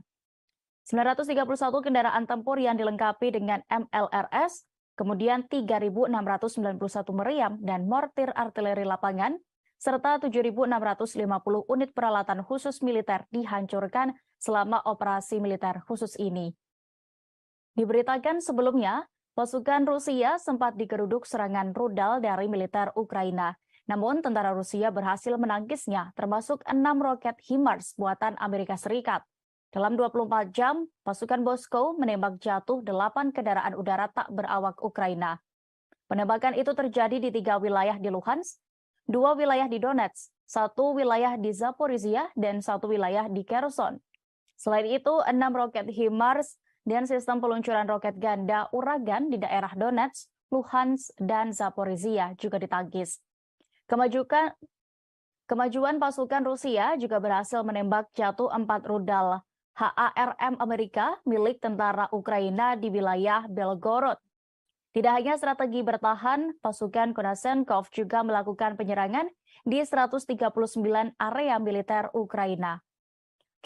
931 kendaraan tempur yang dilengkapi dengan MLRS, kemudian 3.691 meriam dan mortir artileri lapangan, serta 7.650 unit peralatan khusus militer dihancurkan selama operasi militer khusus ini. Diberitakan sebelumnya, pasukan Rusia sempat digeruduk serangan rudal dari militer Ukraina. Namun tentara Rusia berhasil menangkisnya, termasuk 6 roket HIMARS buatan Amerika Serikat. Dalam 24 jam, pasukan Moskow menembak jatuh 8 kendaraan udara tak berawak Ukraina. Penembakan itu terjadi di 3 wilayah di Luhansk, 2 wilayah di Donetsk, 1 wilayah di Zaporizhia, dan 1 wilayah di Kherson. Selain itu, 6 roket HIMARS dan sistem peluncuran roket ganda Uragan di daerah Donetsk, Luhansk, dan Zaporizhia juga ditangkis. Kemajuan pasukan Rusia juga berhasil menembak jatuh 4 rudal HARM Amerika milik tentara Ukraina di wilayah Belgorod. Tidak hanya strategi bertahan, pasukan Konasenkov juga melakukan penyerangan di 139 area militer Ukraina.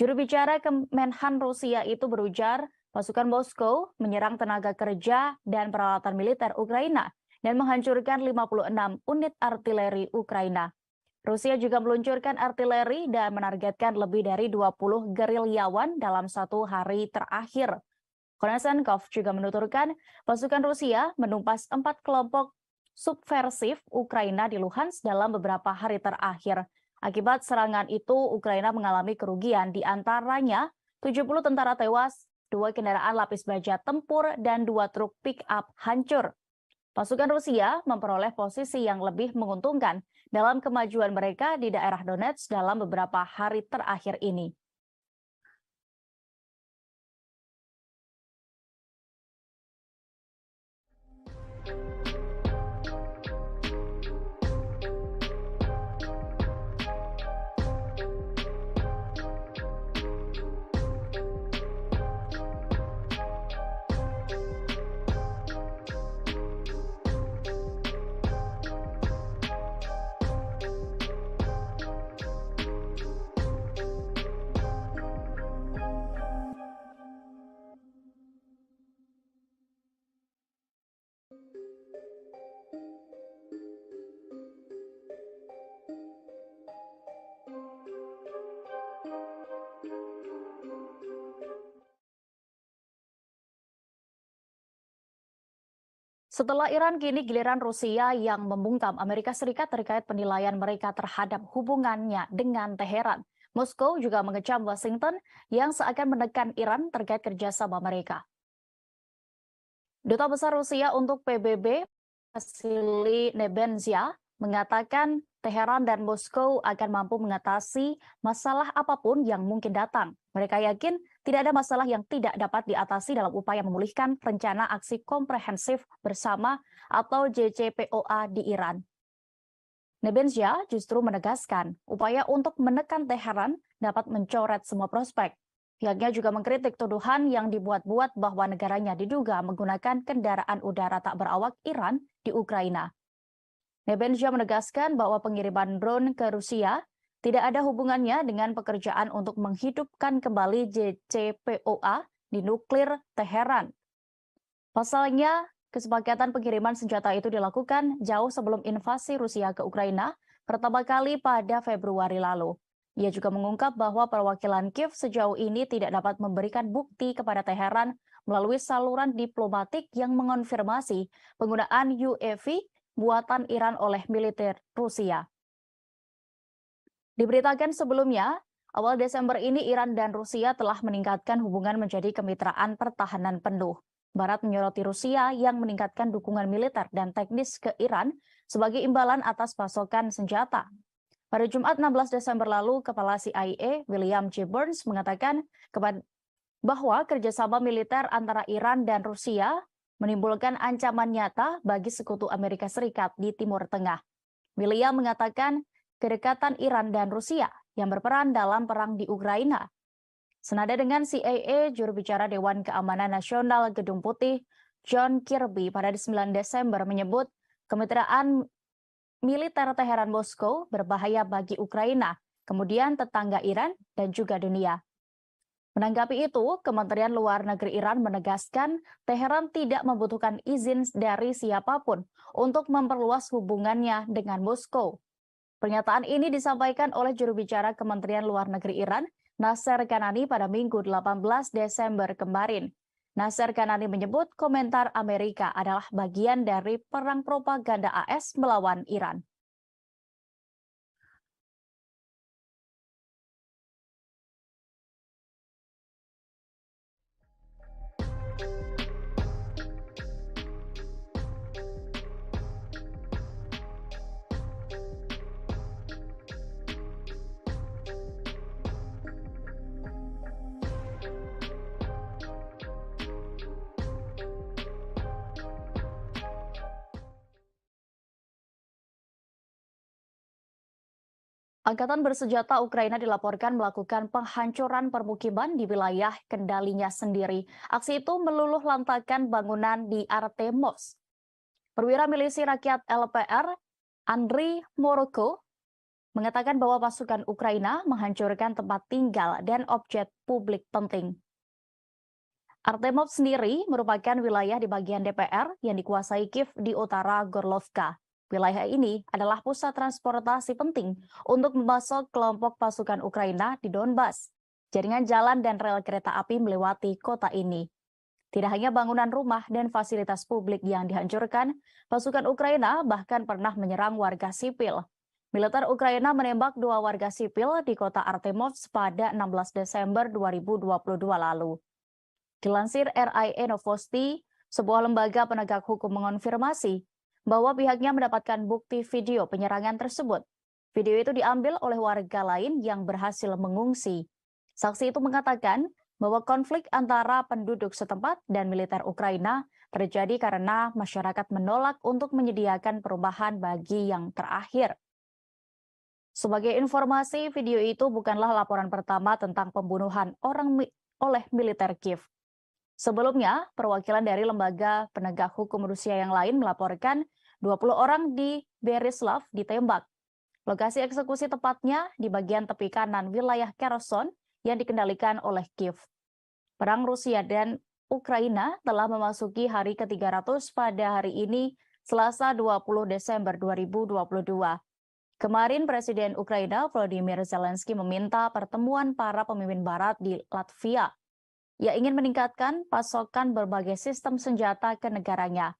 Juru bicara Kemenhan Rusia itu berujar, pasukan Moskow menyerang tenaga kerja dan peralatan militer Ukraina dan menghancurkan 56 unit artileri Ukraina. Rusia juga meluncurkan artileri dan menargetkan lebih dari 20 gerilyawan dalam 1 hari terakhir. Konasenkov juga menuturkan pasukan Rusia menumpas 4 kelompok subversif Ukraina di Luhansk dalam beberapa hari terakhir. Akibat serangan itu, Ukraina mengalami kerugian, di antaranya 70 tentara tewas, 2 kendaraan lapis baja tempur, dan 2 truk pick-up hancur. Pasukan Rusia memperoleh posisi yang lebih menguntungkan dalam kemajuan mereka di daerah Donetsk dalam beberapa hari terakhir ini. Setelah Iran, kini giliran Rusia yang membungkam Amerika Serikat terkait penilaian mereka terhadap hubungannya dengan Teheran. Moskow juga mengecam Washington yang seakan menekan Iran terkait kerjasama mereka. Duta Besar Rusia untuk PBB, Vasily Nebenzia, mengatakan Teheran dan Moskow akan mampu mengatasi masalah apapun yang mungkin datang. Mereka yakin tidak ada masalah yang tidak dapat diatasi dalam upaya memulihkan rencana aksi komprehensif bersama atau JCPOA di Iran. Nebenzia justru menegaskan upaya untuk menekan Teheran dapat mencoret semua prospek. Pihaknya juga mengkritik tuduhan yang dibuat-buat bahwa negaranya diduga menggunakan kendaraan udara tak berawak Iran di Ukraina. Nebenzia menegaskan bahwa pengiriman drone ke Rusia tidak ada hubungannya dengan pekerjaan untuk menghidupkan kembali JCPOA di nuklir Teheran. Pasalnya, kesepakatan pengiriman senjata itu dilakukan jauh sebelum invasi Rusia ke Ukraina pertama kali pada Februari lalu. Ia juga mengungkap bahwa perwakilan Kiev sejauh ini tidak dapat memberikan bukti kepada Teheran melalui saluran diplomatik yang mengonfirmasi penggunaan UAV buatan Iran oleh militer Rusia. Diberitakan sebelumnya, awal Desember ini Iran dan Rusia telah meningkatkan hubungan menjadi kemitraan pertahanan penuh. Barat menyoroti Rusia yang meningkatkan dukungan militer dan teknis ke Iran sebagai imbalan atas pasokan senjata. Pada Jumat 16 Desember lalu, Kepala CIA William J. Burns mengatakan bahwa kerjasama militer antara Iran dan Rusia menimbulkan ancaman nyata bagi sekutu Amerika Serikat di Timur Tengah. William mengatakan kedekatan Iran dan Rusia yang berperan dalam perang di Ukraina. Senada dengan CIA, juru bicara Dewan Keamanan Nasional Gedung Putih, John Kirby pada 9 Desember menyebut kemitraan militer Teheran Moskow berbahaya bagi Ukraina, kemudian tetangga Iran dan juga dunia. Menanggapi itu, Kementerian Luar Negeri Iran menegaskan Teheran tidak membutuhkan izin dari siapapun untuk memperluas hubungannya dengan Moskow. Pernyataan ini disampaikan oleh juru bicara Kementerian Luar Negeri Iran, Nasser Kanani pada Minggu 18 Desember kemarin. Nasser Kanani menyebut komentar Amerika adalah bagian dari perang propaganda AS melawan Iran. Angkatan bersenjata Ukraina dilaporkan melakukan penghancuran permukiman di wilayah kendalinya sendiri. Aksi itu meluluh lantakan bangunan di Artemovsk. Perwira milisi rakyat LPR, Andriy Moroko, mengatakan bahwa pasukan Ukraina menghancurkan tempat tinggal dan objek publik penting. Artemovsk sendiri merupakan wilayah di bagian DPR yang dikuasai Kiev di utara Gorlovka. Wilayah ini adalah pusat transportasi penting untuk memasok kelompok pasukan Ukraina di Donbas. Jaringan jalan dan rel kereta api melewati kota ini. Tidak hanya bangunan rumah dan fasilitas publik yang dihancurkan, pasukan Ukraina bahkan pernah menyerang warga sipil. Militer Ukraina menembak 2 warga sipil di kota Artemovsk pada 16 Desember 2022 lalu. Dilansir RIA Novosti, sebuah lembaga penegak hukum mengonfirmasi bahwa pihaknya mendapatkan bukti video penyerangan tersebut. Video itu diambil oleh warga lain yang berhasil mengungsi. Saksi itu mengatakan bahwa konflik antara penduduk setempat dan militer Ukraina terjadi karena masyarakat menolak untuk menyediakan perubahan bagi yang terakhir. Sebagai informasi, video itu bukanlah laporan pertama tentang pembunuhan orang oleh militer Kiev. Sebelumnya, perwakilan dari lembaga penegak hukum Rusia yang lain melaporkan 20 orang di Berislav ditembak. Lokasi eksekusi tepatnya di bagian tepi kanan wilayah Kherson yang dikendalikan oleh Kiev. Perang Rusia dan Ukraina telah memasuki hari ke-300 pada hari ini, Selasa 20 Desember 2022. Kemarin Presiden Ukraina Volodymyr Zelensky meminta pertemuan para pemimpin barat di Latvia. Ia ingin meningkatkan pasokan berbagai sistem senjata ke negaranya.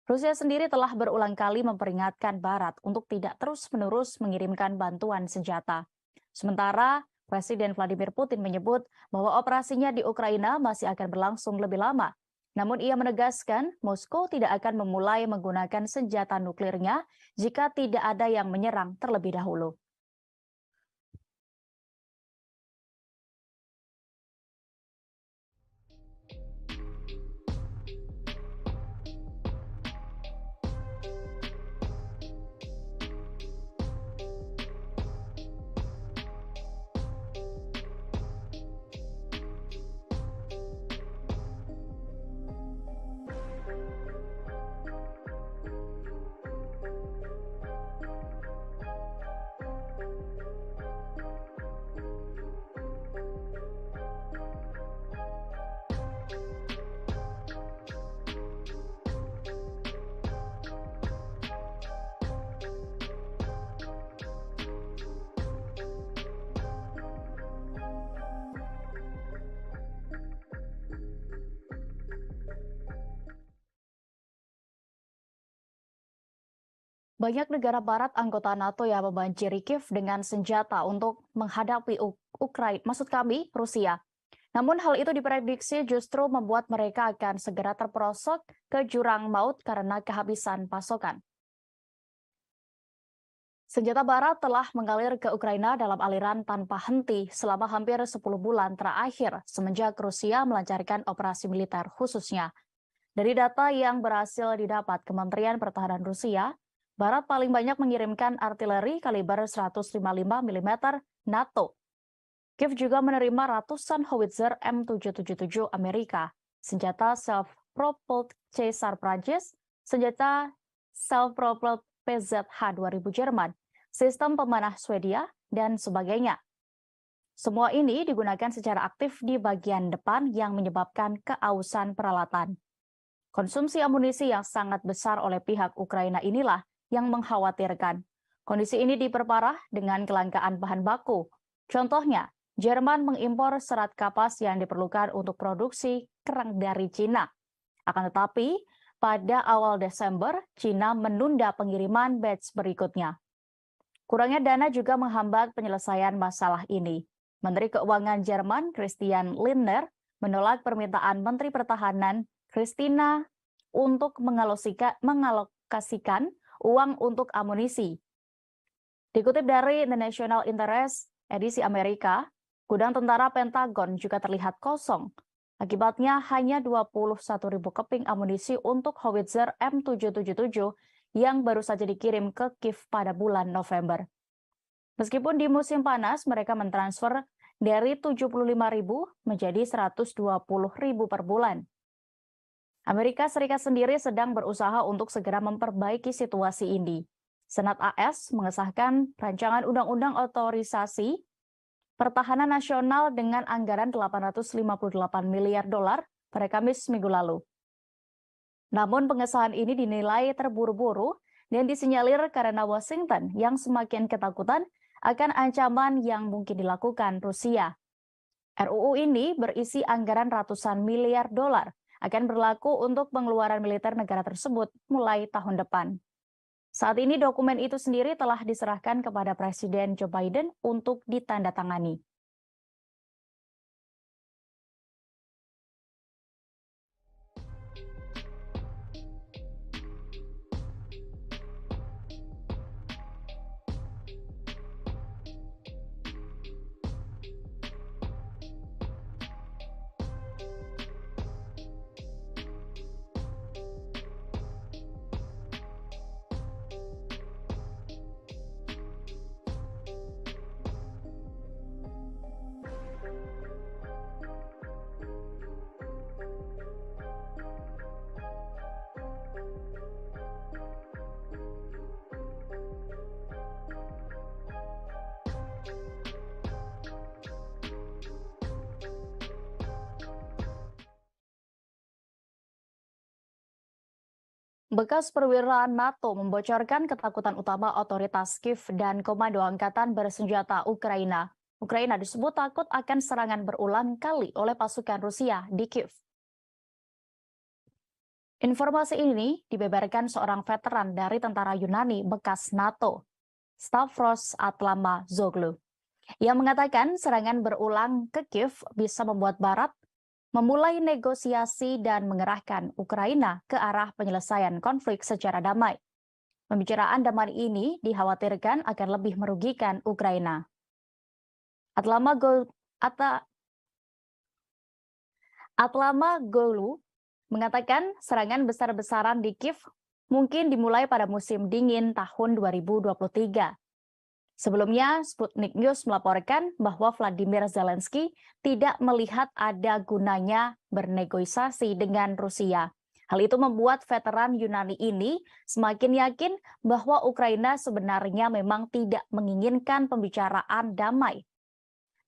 Rusia sendiri telah berulang kali memperingatkan Barat untuk tidak terus-menerus mengirimkan bantuan senjata. Sementara Presiden Vladimir Putin menyebut bahwa operasinya di Ukraina masih akan berlangsung lebih lama. Namun ia menegaskan Moskow tidak akan memulai menggunakan senjata nuklirnya jika tidak ada yang menyerang terlebih dahulu. Banyak negara barat anggota NATO yang membanjiri Kiev dengan senjata untuk menghadapi Rusia. Namun hal itu diprediksi justru membuat mereka akan segera terperosok ke jurang maut karena kehabisan pasokan. Senjata barat telah mengalir ke Ukraina dalam aliran tanpa henti selama hampir 10 bulan terakhir semenjak Rusia melancarkan operasi militer khususnya. Dari data yang berhasil didapat Kementerian Pertahanan Rusia, Barat paling banyak mengirimkan artileri kaliber 155 mm NATO. Kiev juga menerima ratusan howitzer M777 Amerika, senjata self-propelled Caesar Prancis, senjata self-propelled PZH-2000 Jerman, sistem pemanah Swedia, dan sebagainya. Semua ini digunakan secara aktif di bagian depan yang menyebabkan keausan peralatan. Konsumsi amunisi yang sangat besar oleh pihak Ukraina inilah yang mengkhawatirkan. Kondisi ini diperparah dengan kelangkaan bahan baku. Contohnya, Jerman mengimpor serat kapas yang diperlukan untuk produksi kerang dari Cina. Akan tetapi, pada awal Desember, Cina menunda pengiriman batch berikutnya. Kurangnya dana juga menghambat penyelesaian masalah ini. Menteri Keuangan Jerman, Christian Lindner, menolak permintaan Menteri Pertahanan Christina untuk mengalokasikan uang untuk amunisi. Dikutip dari The National Interest edisi Amerika, gudang tentara Pentagon juga terlihat kosong. Akibatnya hanya 21.000 keping amunisi untuk howitzer M777 yang baru saja dikirim ke Kiev pada bulan November. Meskipun di musim panas mereka mentransfer dari 75.000 menjadi 120.000 per bulan. Amerika Serikat sendiri sedang berusaha untuk segera memperbaiki situasi ini. Senat AS mengesahkan rancangan undang-undang otorisasi pertahanan nasional dengan anggaran 858 miliar dolar pada Kamis minggu lalu. Namun pengesahan ini dinilai terburu-buru dan disinyalir karena Washington yang semakin ketakutan akan ancaman yang mungkin dilakukan Rusia. RUU ini berisi anggaran ratusan miliar dolar akan berlaku untuk pengeluaran militer negara tersebut mulai tahun depan. Saat ini dokumen itu sendiri telah diserahkan kepada Presiden Joe Biden untuk ditandatangani. Bekas perwira NATO membocorkan ketakutan utama otoritas Kiev dan Komando Angkatan Bersenjata Ukraina. Ukraina disebut takut akan serangan berulang kali oleh pasukan Rusia di Kiev. Informasi ini dibeberkan seorang veteran dari tentara Yunani bekas NATO, Stavros Atlamazoglu, yang mengatakan serangan berulang ke Kiev bisa membuat Barat memulai negosiasi dan mengerahkan Ukraina ke arah penyelesaian konflik secara damai. Pembicaraan damai ini dikhawatirkan akan lebih merugikan Ukraina. Atlamazoglu mengatakan serangan besar-besaran di Kiev mungkin dimulai pada musim dingin tahun 2023. Sebelumnya, Sputnik News melaporkan bahwa Vladimir Zelensky tidak melihat ada gunanya bernegosiasi dengan Rusia. Hal itu membuat veteran Yunani ini semakin yakin bahwa Ukraina sebenarnya memang tidak menginginkan pembicaraan damai.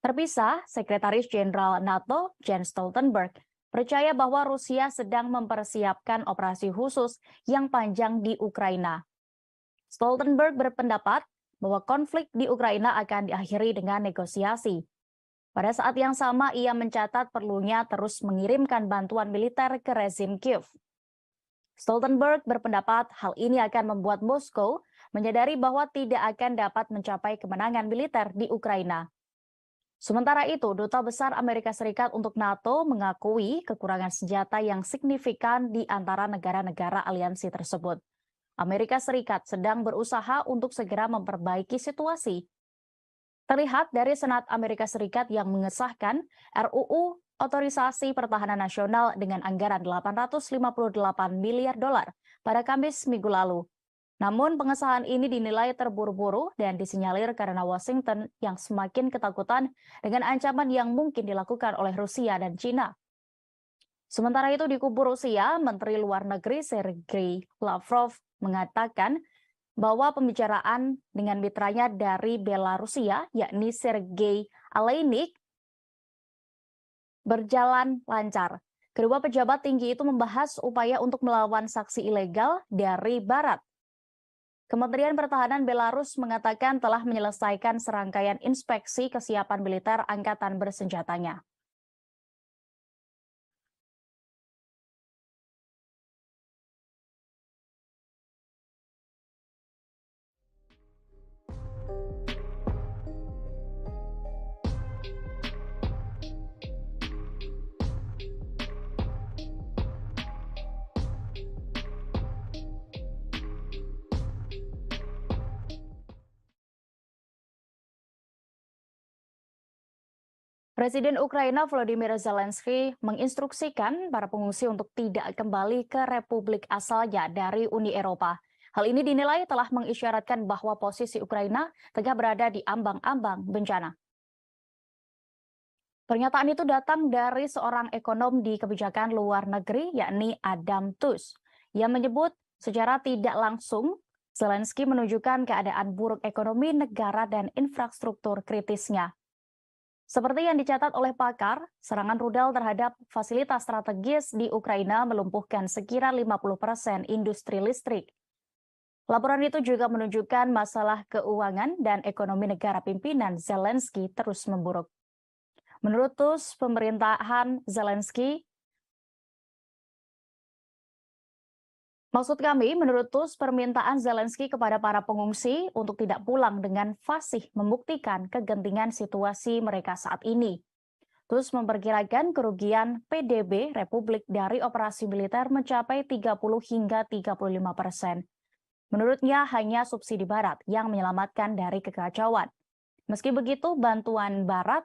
Terpisah, Sekretaris Jenderal NATO Jens Stoltenberg percaya bahwa Rusia sedang mempersiapkan operasi khusus yang panjang di Ukraina. Stoltenberg berpendapat bahwa konflik di Ukraina akan diakhiri dengan negosiasi. Pada saat yang sama, ia mencatat perlunya terus mengirimkan bantuan militer ke rezim Kiev. Stoltenberg berpendapat hal ini akan membuat Moskow menyadari bahwa tidak akan dapat mencapai kemenangan militer di Ukraina. Sementara itu, Duta Besar Amerika Serikat untuk NATO mengakui kekurangan senjata yang signifikan di antara negara-negara aliansi tersebut. Amerika Serikat sedang berusaha untuk segera memperbaiki situasi. Terlihat dari Senat Amerika Serikat yang mengesahkan RUU Otorisasi Pertahanan Nasional dengan anggaran 858 miliar dolar pada Kamis minggu lalu. Namun pengesahan ini dinilai terburu-buru dan disinyalir karena Washington yang semakin ketakutan dengan ancaman yang mungkin dilakukan oleh Rusia dan China. Sementara itu di kubu Rusia, Menteri Luar Negeri Sergei Lavrov mengatakan bahwa pembicaraan dengan mitranya dari Belarusia, yakni Sergei Aleynik, berjalan lancar. Kedua pejabat tinggi itu membahas upaya untuk melawan sanksi ilegal dari Barat. Kementerian Pertahanan Belarus mengatakan telah menyelesaikan serangkaian inspeksi kesiapan militer angkatan bersenjatanya. Presiden Ukraina Volodymyr Zelensky menginstruksikan para pengungsi untuk tidak kembali ke republik asalnya dari Uni Eropa. Hal ini dinilai telah mengisyaratkan bahwa posisi Ukraina tengah berada di ambang-ambang bencana. Pernyataan itu datang dari seorang ekonom di kebijakan luar negeri, yakni Adam Tooze, yang menyebut secara tidak langsung Zelensky menunjukkan keadaan buruk ekonomi negara dan infrastruktur kritisnya. Seperti yang dicatat oleh pakar, serangan rudal terhadap fasilitas strategis di Ukraina melumpuhkan sekira 50% industri listrik. Laporan itu juga menunjukkan masalah keuangan dan ekonomi negara pimpinan Zelensky terus memburuk. Menurut Tooze, pemerintahan Zelensky menurut Tooze, permintaan Zelensky kepada para pengungsi untuk tidak pulang dengan fasih membuktikan kegentingan situasi mereka saat ini. Tooze memperkirakan kerugian PDB Republik dari operasi militer mencapai 30 hingga 35%. Menurutnya hanya subsidi Barat yang menyelamatkan dari kekacauan. Meski begitu, bantuan Barat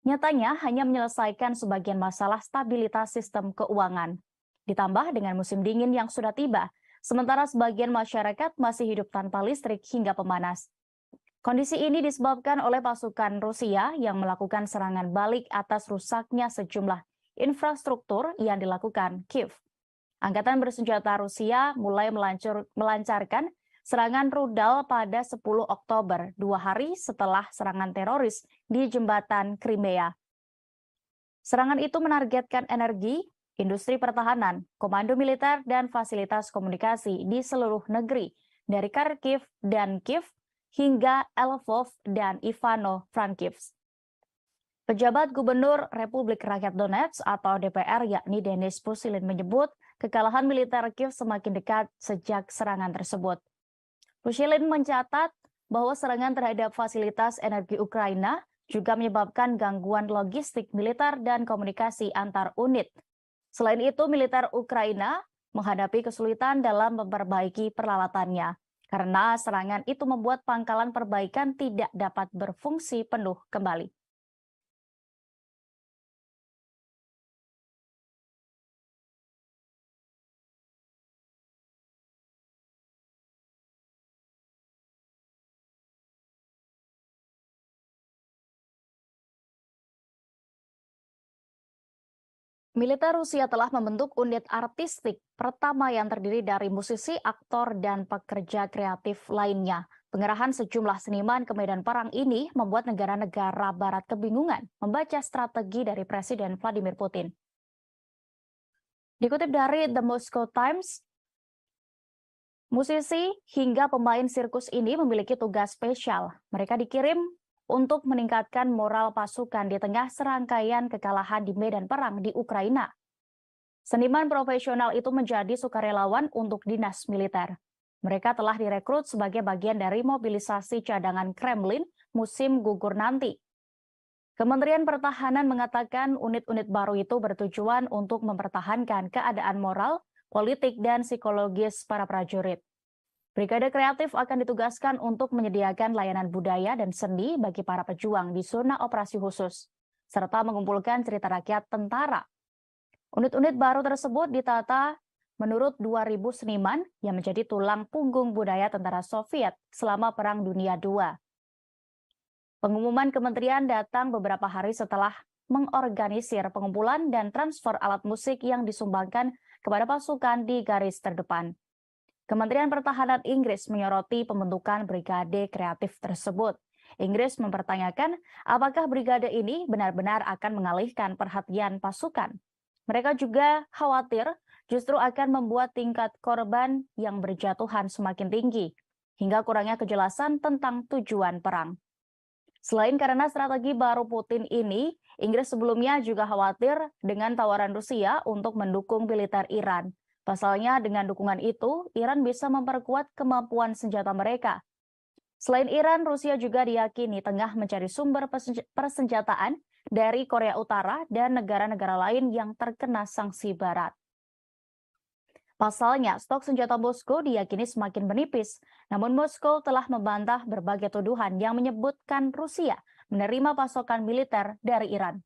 nyatanya hanya menyelesaikan sebagian masalah stabilitas sistem keuangan. Ditambah dengan musim dingin yang sudah tiba, sementara sebagian masyarakat masih hidup tanpa listrik hingga pemanas. Kondisi ini disebabkan oleh pasukan Rusia yang melakukan serangan balik atas rusaknya sejumlah infrastruktur yang dilakukan Kiev. Angkatan bersenjata Rusia mulai melancarkan serangan rudal pada 10 Oktober, 2 hari setelah serangan teroris di jembatan Crimea. Serangan itu menargetkan energi, industri pertahanan, komando militer, dan fasilitas komunikasi di seluruh negeri, dari Kharkiv dan Kiev hingga Lvov dan Ivano-Frankivsk. Pejabat Gubernur Republik Rakyat Donetsk atau DPR yakni Denis Pushilin menyebut kekalahan militer Kiev semakin dekat sejak serangan tersebut. Pushilin mencatat bahwa serangan terhadap fasilitas energi Ukraina juga menyebabkan gangguan logistik militer dan komunikasi antar unit. Selain itu, militer Ukraina menghadapi kesulitan dalam memperbaiki peralatannya karena serangan itu membuat pangkalan perbaikan tidak dapat berfungsi penuh kembali. Militer Rusia telah membentuk unit artistik pertama yang terdiri dari musisi, aktor, dan pekerja kreatif lainnya. Pengerahan sejumlah seniman ke medan perang ini membuat negara-negara Barat kebingungan membaca strategi dari Presiden Vladimir Putin. Dikutip dari The Moscow Times, musisi hingga pemain sirkus ini memiliki tugas spesial. Mereka dikirim untuk meningkatkan moral pasukan di tengah serangkaian kekalahan di medan perang di Ukraina. Seniman profesional itu menjadi sukarelawan untuk dinas militer. Mereka telah direkrut sebagai bagian dari mobilisasi cadangan Kremlin musim gugur nanti. Kementerian Pertahanan mengatakan unit-unit baru itu bertujuan untuk mempertahankan keadaan moral, politik, dan psikologis para prajurit. Brigade Kreatif akan ditugaskan untuk menyediakan layanan budaya dan seni bagi para pejuang di zona operasi khusus, serta mengumpulkan cerita rakyat tentara. Unit-unit baru tersebut ditata menurut 2.000 seniman yang menjadi tulang punggung budaya tentara Soviet selama Perang Dunia II. Pengumuman kementerian datang beberapa hari setelah mengorganisir pengumpulan dan transfer alat musik yang disumbangkan kepada pasukan di garis terdepan. Kementerian Pertahanan Inggris menyoroti pembentukan brigade kreatif tersebut. Inggris mempertanyakan apakah brigade ini benar-benar akan mengalihkan perhatian pasukan. Mereka juga khawatir justru akan membuat tingkat korban yang berjatuhan semakin tinggi, hingga kurangnya kejelasan tentang tujuan perang. Selain karena strategi baru Putin ini, Inggris sebelumnya juga khawatir dengan tawaran Rusia untuk mendukung militer Iran. Pasalnya dengan dukungan itu, Iran bisa memperkuat kemampuan senjata mereka. Selain Iran, Rusia juga diyakini tengah mencari sumber persenjataan dari Korea Utara dan negara-negara lain yang terkena sanksi Barat. Pasalnya, stok senjata Moskow diyakini semakin menipis, namun Moskow telah membantah berbagai tuduhan yang menyebutkan Rusia menerima pasokan militer dari Iran.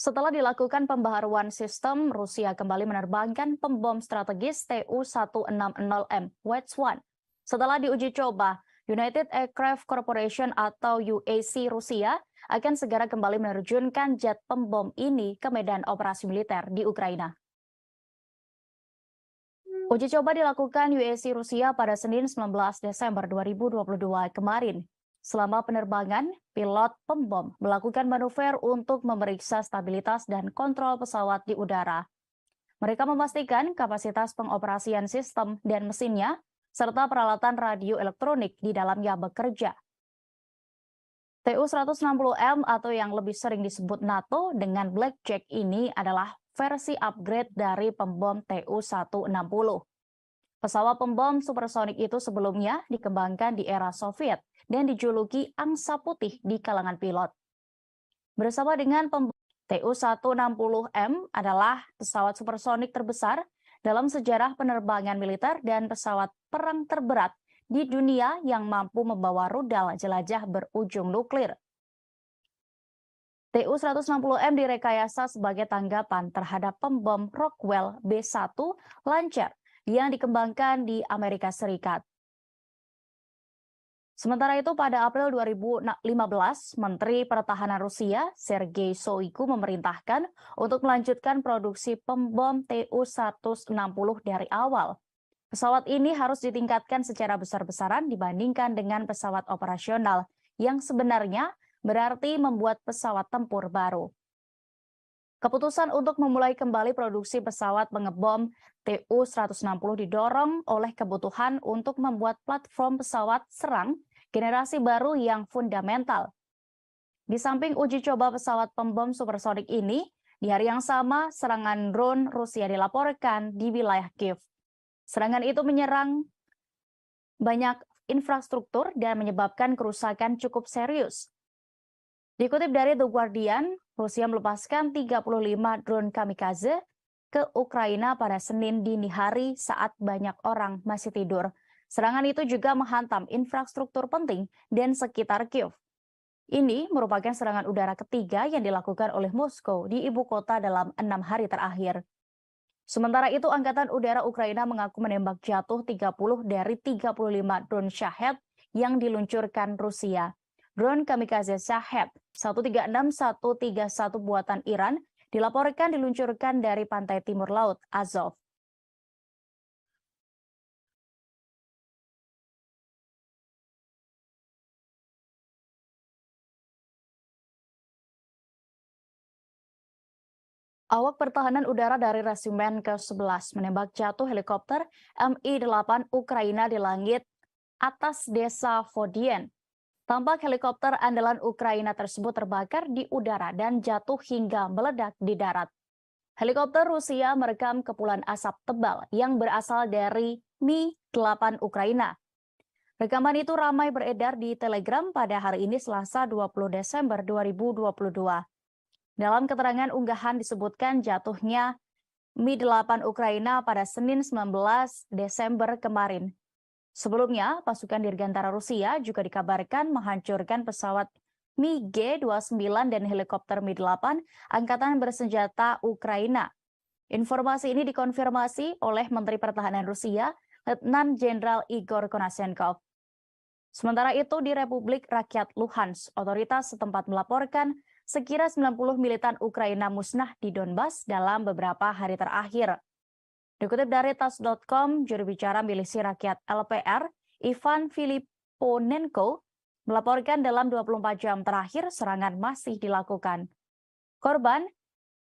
Setelah dilakukan pembaharuan sistem, Rusia kembali menerbangkan pembom strategis Tu-160M Wedge 1. Setelah diuji coba, United Aircraft Corporation atau UAC Rusia akan segera kembali menerjunkan jet pembom ini ke medan operasi militer di Ukraina. Uji coba dilakukan UAC Rusia pada Senin 19 Desember 2022 kemarin. Selama penerbangan, pilot pembom melakukan manuver untuk memeriksa stabilitas dan kontrol pesawat di udara. Mereka memastikan kapasitas pengoperasian sistem dan mesinnya, serta peralatan radio elektronik di dalamnya bekerja. Tu-160M atau yang lebih sering disebut NATO dengan Blackjack ini adalah versi upgrade dari pembom Tu-160. Pesawat pembom supersonik itu sebelumnya dikembangkan di era Soviet dan dijuluki angsa putih di kalangan pilot. Bersama dengan pembom Tu-160M adalah pesawat supersonik terbesar dalam sejarah penerbangan militer dan pesawat perang terberat di dunia yang mampu membawa rudal jelajah berujung nuklir. Tu-160M direkayasa sebagai tanggapan terhadap pembom Rockwell B-1 Launcher yang dikembangkan di Amerika Serikat. Sementara itu, pada April 2015, Menteri Pertahanan Rusia, Sergei Shoigu, memerintahkan untuk melanjutkan produksi pembom Tu-160 dari awal. Pesawat ini harus ditingkatkan secara besar-besaran dibandingkan dengan pesawat operasional, yang sebenarnya berarti membuat pesawat tempur baru. Keputusan untuk memulai kembali produksi pesawat pengebom Tu-160 didorong oleh kebutuhan untuk membuat platform pesawat serang generasi baru yang fundamental. Di samping uji coba pesawat pembom supersonik ini, di hari yang sama serangan drone Rusia dilaporkan di wilayah Kiev. Serangan itu menyerang banyak infrastruktur dan menyebabkan kerusakan cukup serius. Dikutip dari The Guardian, Rusia melepaskan 35 drone kamikaze ke Ukraina pada Senin dini hari saat banyak orang masih tidur. Serangan itu juga menghantam infrastruktur penting dan sekitar Kiev. Ini merupakan serangan udara ketiga yang dilakukan oleh Moskow di ibu kota dalam 6 hari terakhir. Sementara itu, Angkatan Udara Ukraina mengaku menembak jatuh 30 dari 35 drone Shahed yang diluncurkan Rusia. Drone kamikaze Shahed 136-131 buatan Iran dilaporkan diluncurkan dari pantai timur laut Azov. Awak pertahanan udara dari Resimen ke-11 menembak jatuh helikopter Mi-8 Ukraina di langit atas desa Vodien. Tampak helikopter andalan Ukraina tersebut terbakar di udara dan jatuh hingga meledak di darat. Helikopter Rusia merekam kepulan asap tebal yang berasal dari Mi-8 Ukraina. Rekaman itu ramai beredar di Telegram pada hari ini Selasa 20 Desember 2022. Dalam keterangan unggahan disebutkan jatuhnya Mi-8 Ukraina pada Senin 19 Desember kemarin. Sebelumnya, pasukan Dirgantara Rusia juga dikabarkan menghancurkan pesawat MiG-29 dan helikopter Mi-8 Angkatan Bersenjata Ukraina. Informasi ini dikonfirmasi oleh Menteri Pertahanan Rusia, Letnan Jenderal Igor Konashenkov. Sementara itu, di Republik Rakyat Luhansk, otoritas setempat melaporkan sekira 90 militan Ukraina musnah di Donbas dalam beberapa hari terakhir. Dikutip dari tas.com, juru bicara milisi rakyat LPR, Ivan Filiponenko, melaporkan dalam 24 jam terakhir serangan masih dilakukan. Korban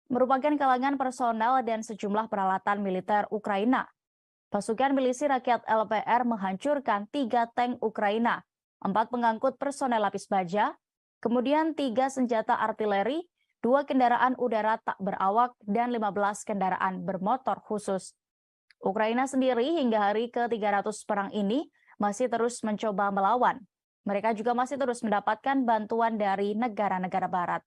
merupakan kalangan personel dan sejumlah peralatan militer Ukraina. Pasukan milisi rakyat LPR menghancurkan 3 tank Ukraina, 4 pengangkut personel lapis baja, kemudian 3 senjata artileri, 2 kendaraan udara tak berawak, dan 15 kendaraan bermotor khusus. Ukraina sendiri hingga hari ke-300 perang ini masih terus mencoba melawan. Mereka juga masih terus mendapatkan bantuan dari negara-negara barat.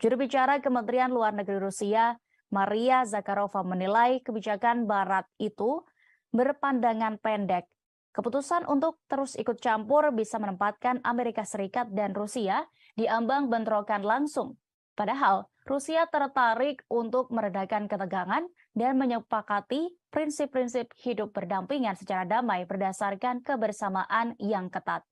Juru bicara Kementerian Luar Negeri Rusia, Maria Zakharova menilai kebijakan barat itu berpandangan pendek. Keputusan untuk terus ikut campur bisa menempatkan Amerika Serikat dan Rusia di ambang bentrokan langsung. Padahal Rusia tertarik untuk meredakan ketegangan dan menyepakati prinsip-prinsip hidup berdampingan secara damai berdasarkan kebersamaan yang ketat.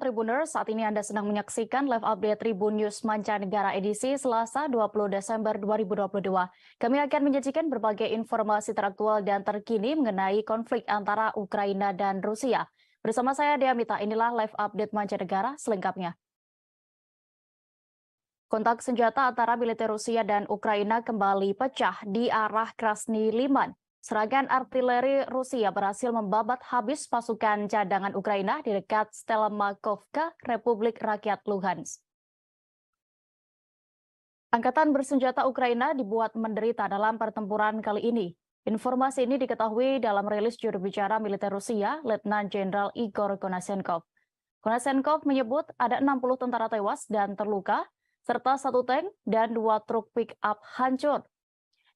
Tribuners, saat ini Anda sedang menyaksikan live update Tribun News Mancanegara edisi Selasa 20 Desember 2022. Kami akan menyajikan berbagai informasi teraktual dan terkini mengenai konflik antara Ukraina dan Rusia. Bersama saya Dea Mita, inilah live update Mancanegara selengkapnya. Kontak senjata antara militer Rusia dan Ukraina kembali pecah di arah Krasny Liman. Serangan artileri Rusia berhasil membabat habis pasukan cadangan Ukraina di dekat Stelmakovka, Republik Rakyat Luhansk. Angkatan bersenjata Ukraina dibuat menderita dalam pertempuran kali ini. Informasi ini diketahui dalam rilis juru bicara militer Rusia, Letnan Jenderal Igor Konashenkov. Konashenkov menyebut ada 60 tentara tewas dan terluka, serta 1 tank dan 2 truk pick-up hancur.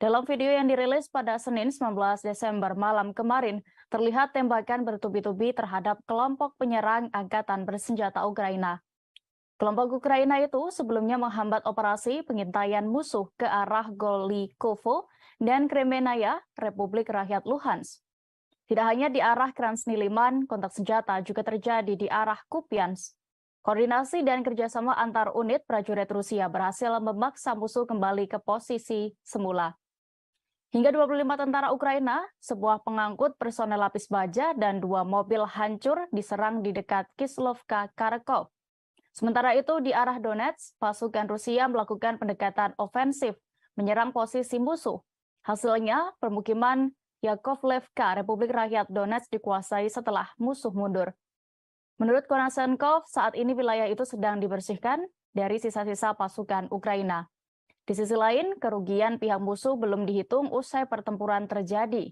Dalam video yang dirilis pada Senin 19 Desember malam kemarin, terlihat tembakan bertubi-tubi terhadap kelompok penyerang angkatan bersenjata Ukraina. Kelompok Ukraina itu sebelumnya menghambat operasi pengintaian musuh ke arah Golikovo dan Kremenaya, Republik Rakyat Luhansk. Tidak hanya di arah Krasny Liman, kontak senjata juga terjadi di arah Kupiansk. Koordinasi dan kerjasama antar unit prajurit Rusia berhasil memaksa musuh kembali ke posisi semula. Hingga 25 tentara Ukraina, sebuah pengangkut personel lapis baja, dan 2 mobil hancur diserang di dekat Kislovka, Kharkov. Sementara itu, di arah Donetsk, pasukan Rusia melakukan pendekatan ofensif, menyerang posisi musuh. Hasilnya, permukiman Yakovlevka, Republik Rakyat Donetsk dikuasai setelah musuh mundur. Menurut Konashenkov, saat ini wilayah itu sedang dibersihkan dari sisa-sisa pasukan Ukraina. Di sisi lain, kerugian pihak musuh belum dihitung usai pertempuran terjadi.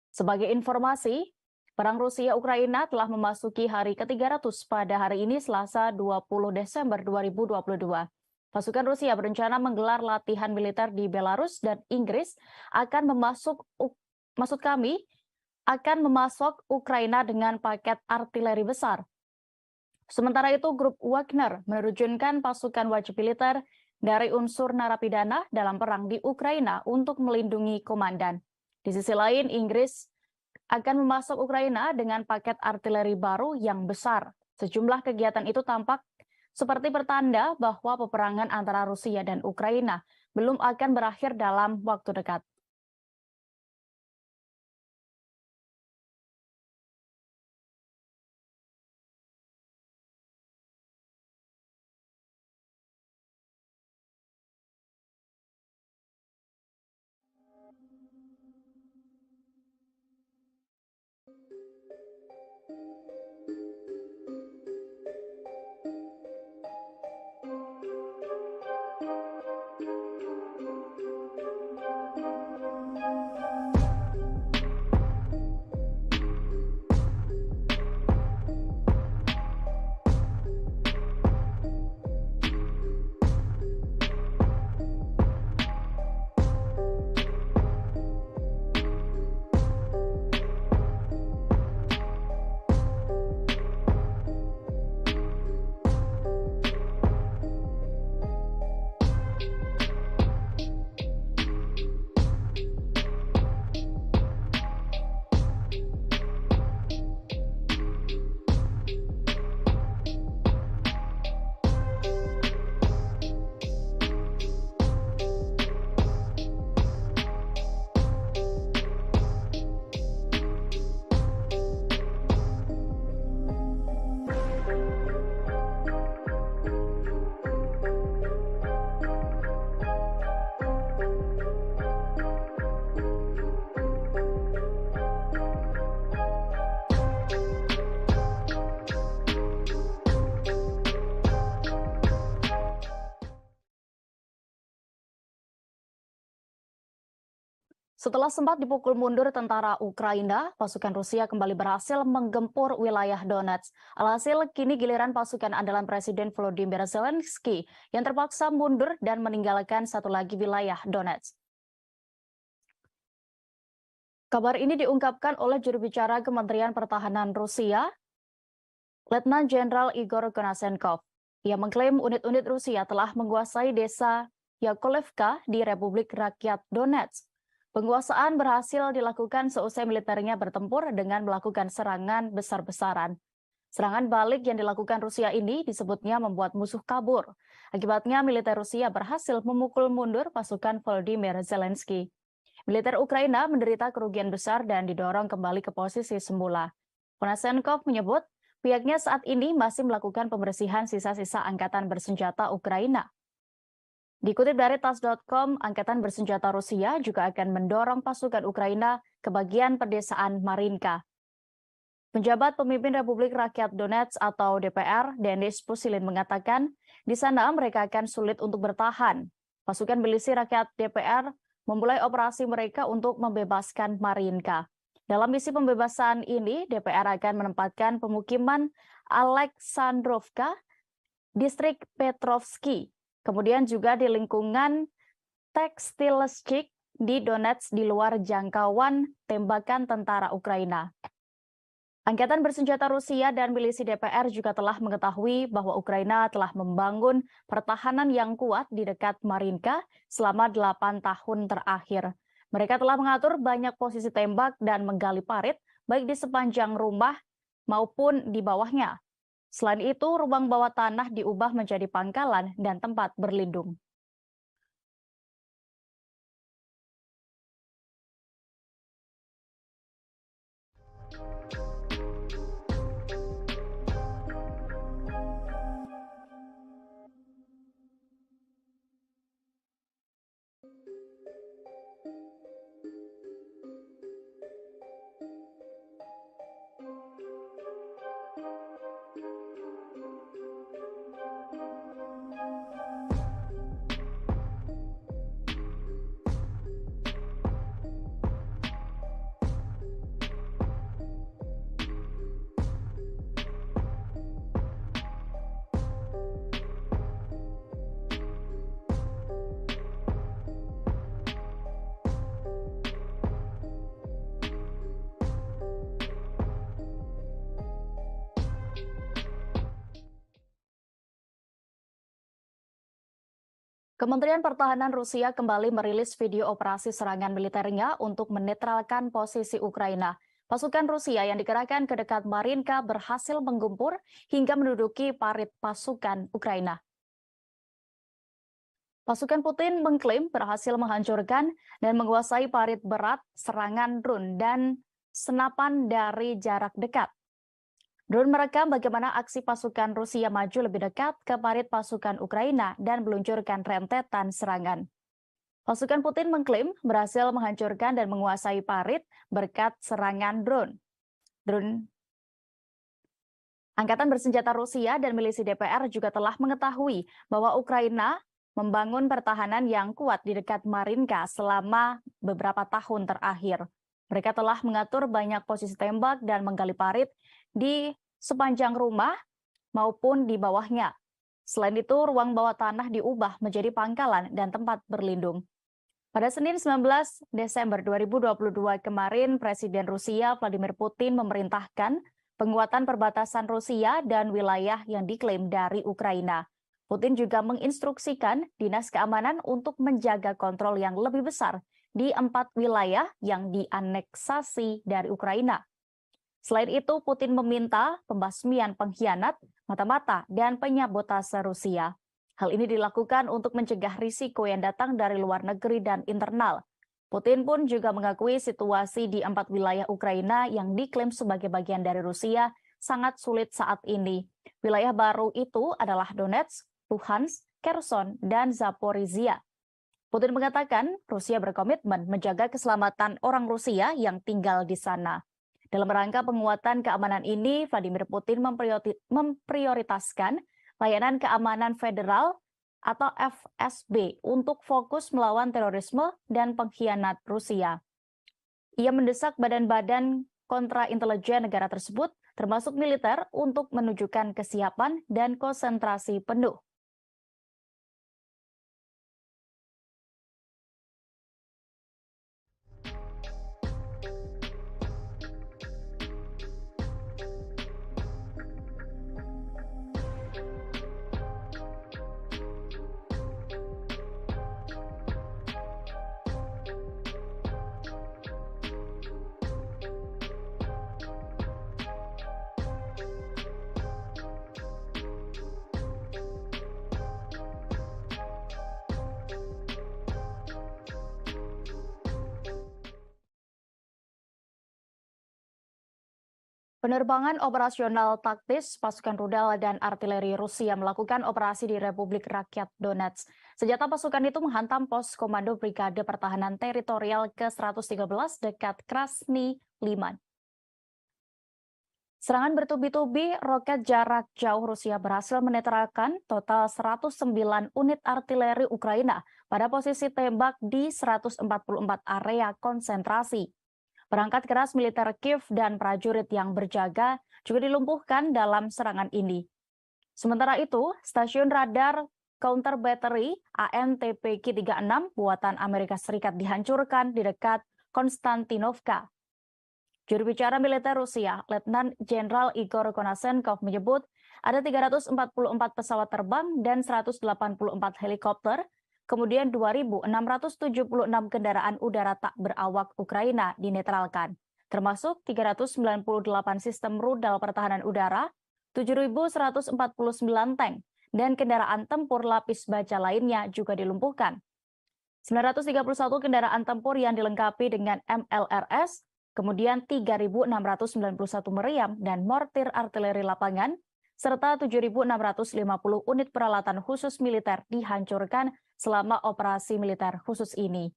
Sebagai informasi, perang Rusia-Ukraina telah memasuki hari ke-300 pada hari ini Selasa 20 Desember 2022. Pasukan Rusia berencana menggelar latihan militer di Belarus dan Inggris akan memasok Ukraina dengan paket artileri besar. Sementara itu, grup Wagner menerjunkan pasukan wajib militer dari unsur narapidana dalam perang di Ukraina untuk melindungi komandan. Di sisi lain, Inggris akan memasok Ukraina dengan paket artileri baru yang besar. Sejumlah kegiatan itu tampak seperti pertanda bahwa peperangan antara Rusia dan Ukraina belum akan berakhir dalam waktu dekat. Setelah sempat dipukul mundur tentara Ukraina, pasukan Rusia kembali berhasil menggempur wilayah Donetsk. Alhasil, kini giliran pasukan andalan Presiden Volodymyr Zelensky yang terpaksa mundur dan meninggalkan satu lagi wilayah Donetsk. Kabar ini diungkapkan oleh juru bicara Kementerian Pertahanan Rusia, Letnan Jenderal Igor Konashenkov. Ia mengklaim unit-unit Rusia telah menguasai desa Yakovlevka di Republik Rakyat Donetsk. Penguasaan berhasil dilakukan seusai militernya bertempur dengan melakukan serangan besar-besaran. Serangan balik yang dilakukan Rusia ini disebutnya membuat musuh kabur. Akibatnya militer Rusia berhasil memukul mundur pasukan Volodymyr Zelensky. Militer Ukraina menderita kerugian besar dan didorong kembali ke posisi semula. Konashenkov menyebut pihaknya saat ini masih melakukan pembersihan sisa-sisa angkatan bersenjata Ukraina. Dikutip dari tas.com, Angkatan Bersenjata Rusia juga akan mendorong pasukan Ukraina ke bagian pedesaan Marinka. Penjabat pemimpin Republik Rakyat Donetsk atau DPR, Denis Pushilin mengatakan, di sana mereka akan sulit untuk bertahan. Pasukan milisi rakyat DPR memulai operasi mereka untuk membebaskan Marinka. Dalam misi pembebasan ini, DPR akan menempatkan pemukiman Aleksandrovka, distrik Petrovski, kemudian juga di lingkungan Tekstilskik di Donetsk di luar jangkauan tembakan tentara Ukraina. Angkatan bersenjata Rusia dan milisi DPR juga telah mengetahui bahwa Ukraina telah membangun pertahanan yang kuat di dekat Marinka selama 8 tahun terakhir. Mereka telah mengatur banyak posisi tembak dan menggali parit, baik di sepanjang rumah maupun di bawahnya. Selain itu, ruang bawah tanah diubah menjadi pangkalan dan tempat berlindung. Kementerian Pertahanan Rusia kembali merilis video operasi serangan militernya untuk menetralkan posisi Ukraina. Pasukan Rusia yang dikerahkan ke dekat Marinka berhasil menggempur hingga menduduki parit pasukan Ukraina. Pasukan Putin mengklaim berhasil menghancurkan dan menguasai parit berat serangan drone dan senapan dari jarak dekat. Drone merekam bagaimana aksi pasukan Rusia maju lebih dekat ke parit pasukan Ukraina dan meluncurkan rentetan serangan. Pasukan Putin mengklaim berhasil menghancurkan dan menguasai parit berkat serangan drone. Angkatan bersenjata Rusia dan milisi DPR juga telah mengetahui bahwa Ukraina membangun pertahanan yang kuat di dekat Marinka selama beberapa tahun terakhir. Mereka telah mengatur banyak posisi tembak dan menggali parit di sepanjang rumah maupun di bawahnya. Selain itu, ruang bawah tanah diubah menjadi pangkalan dan tempat berlindung. Pada Senin 19 Desember 2022 kemarin, Presiden Rusia Vladimir Putin memerintahkan penguatan perbatasan Rusia dan wilayah yang diklaim dari Ukraina. Putin juga menginstruksikan Dinas Keamanan untuk menjaga kontrol yang lebih besar di 4 wilayah yang dianeksasi dari Ukraina. Selain itu, Putin meminta pembasmian pengkhianat, mata-mata, dan penyabotase Rusia. Hal ini dilakukan untuk mencegah risiko yang datang dari luar negeri dan internal. Putin pun juga mengakui situasi di 4 wilayah Ukraina yang diklaim sebagai bagian dari Rusia sangat sulit saat ini. Wilayah baru itu adalah Donetsk, Luhansk, Kherson, dan Zaporizhia. Putin mengatakan Rusia berkomitmen menjaga keselamatan orang Rusia yang tinggal di sana. Dalam rangka penguatan keamanan ini, Vladimir Putin memprioritaskan layanan keamanan federal atau FSB untuk fokus melawan terorisme dan pengkhianat Rusia. Ia mendesak badan-badan kontraintelijen negara tersebut, termasuk militer, untuk menunjukkan kesiapan dan konsentrasi penuh. Penerbangan operasional taktis pasukan rudal dan artileri Rusia melakukan operasi di Republik Rakyat Donetsk. Senjata pasukan itu menghantam pos komando Brigade Pertahanan Teritorial ke-113 dekat Krasny Liman. Serangan bertubi-tubi roket jarak jauh Rusia berhasil menetralkan total 109 unit artileri Ukraina pada posisi tembak di 144 area konsentrasi. Perangkat keras militer Kiev dan prajurit yang berjaga juga dilumpuhkan dalam serangan ini. Sementara itu, stasiun radar counter battery ANTPK-36 buatan Amerika Serikat dihancurkan di dekat Konstantinovka. Juru bicara militer Rusia, Letnan Jenderal Igor Konasenkov menyebut ada 344 pesawat terbang dan 184 helikopter, kemudian 2.676 kendaraan udara tak berawak Ukraina dinetralkan, termasuk 398 sistem rudal pertahanan udara, 7.149 tank, dan kendaraan tempur lapis baja lainnya juga dilumpuhkan. 931 kendaraan tempur yang dilengkapi dengan MLRS, kemudian 3.691 meriam dan mortir artileri lapangan, serta 7.650 unit peralatan khusus militer dihancurkan selama operasi militer khusus ini.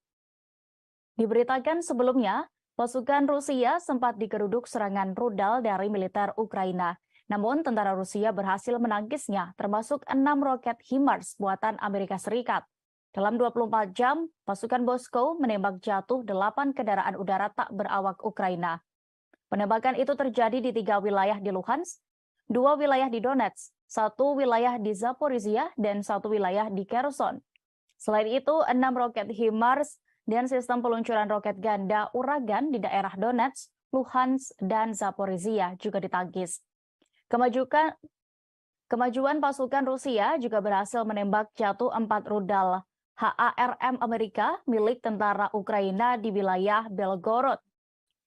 Diberitakan sebelumnya, pasukan Rusia sempat digeruduk serangan rudal dari militer Ukraina. Namun tentara Rusia berhasil menangkisnya, termasuk 6 roket HIMARS buatan Amerika Serikat. Dalam 24 jam, pasukan Moskow menembak jatuh 8 kendaraan udara tak berawak Ukraina. Penembakan itu terjadi di 3 wilayah di Luhansk, 2 wilayah di Donetsk, 1 wilayah di Zaporizhia, dan 1 wilayah di Kherson. Selain itu, 6 roket HIMARS dan sistem peluncuran roket ganda Uragan di daerah Donetsk, Luhansk, dan Zaporizhia juga ditangkis. Kemajuan pasukan Rusia juga berhasil menembak jatuh 4 rudal HARM Amerika milik tentara Ukraina di wilayah Belgorod.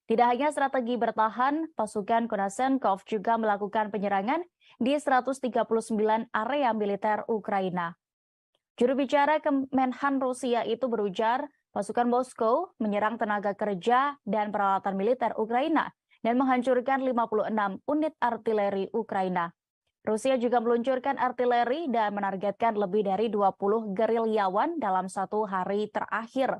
Tidak hanya strategi bertahan, pasukan Konasenkov juga melakukan penyerangan di 139 area militer Ukraina. Juru bicara Kemenhan Rusia itu berujar, pasukan Moskow menyerang tenaga kerja dan peralatan militer Ukraina dan menghancurkan 56 unit artileri Ukraina. Rusia juga meluncurkan artileri dan menargetkan lebih dari 20 gerilyawan dalam 1 hari terakhir.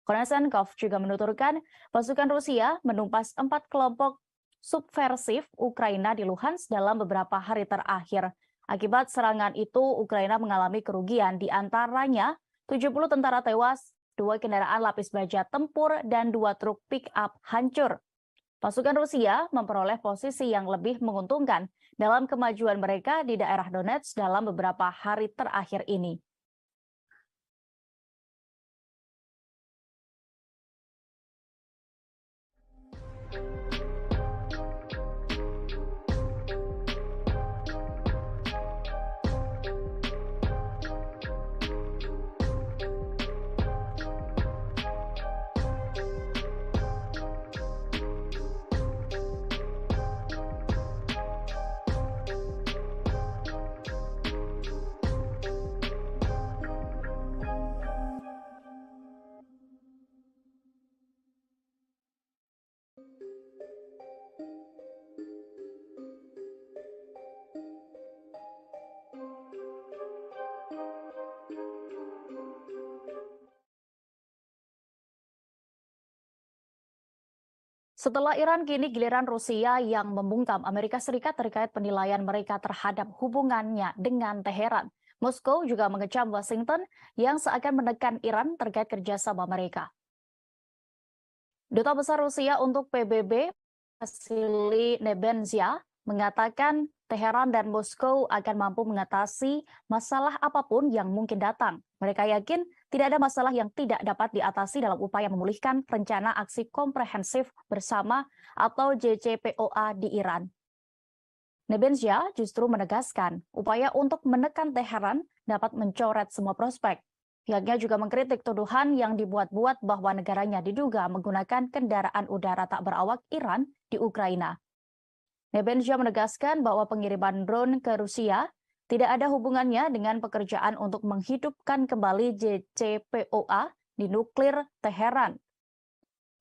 Konasenkov juga menuturkan pasukan Rusia menumpas 4 kelompok subversif Ukraina di Luhansk dalam beberapa hari terakhir. Akibat serangan itu, Ukraina mengalami kerugian, di antaranya 70 tentara tewas, 2 kendaraan lapis baja tempur, dan 2 truk pick-up hancur. Pasukan Rusia memperoleh posisi yang lebih menguntungkan dalam kemajuan mereka di daerah Donetsk dalam beberapa hari terakhir ini. Setelah Iran, kini giliran Rusia yang membungkam Amerika Serikat terkait penilaian mereka terhadap hubungannya dengan Teheran. Moskow juga mengecam Washington yang seakan menekan Iran terkait kerjasama mereka. Duta Besar Rusia untuk PBB, Vasily Nebenzia, mengatakan Teheran dan Moskow akan mampu mengatasi masalah apapun yang mungkin datang. Mereka yakin tidak ada masalah yang tidak dapat diatasi dalam upaya memulihkan rencana aksi komprehensif bersama atau JCPOA di Iran. Nebenzia justru menegaskan upaya untuk menekan Teheran dapat mencoret semua prospek. Pihaknya juga mengkritik tuduhan yang dibuat-buat bahwa negaranya diduga menggunakan kendaraan udara tak berawak Iran di Ukraina. Nebenzia menegaskan bahwa pengiriman drone ke Rusia tidak ada hubungannya dengan pekerjaan untuk menghidupkan kembali JCPOA di nuklir Teheran.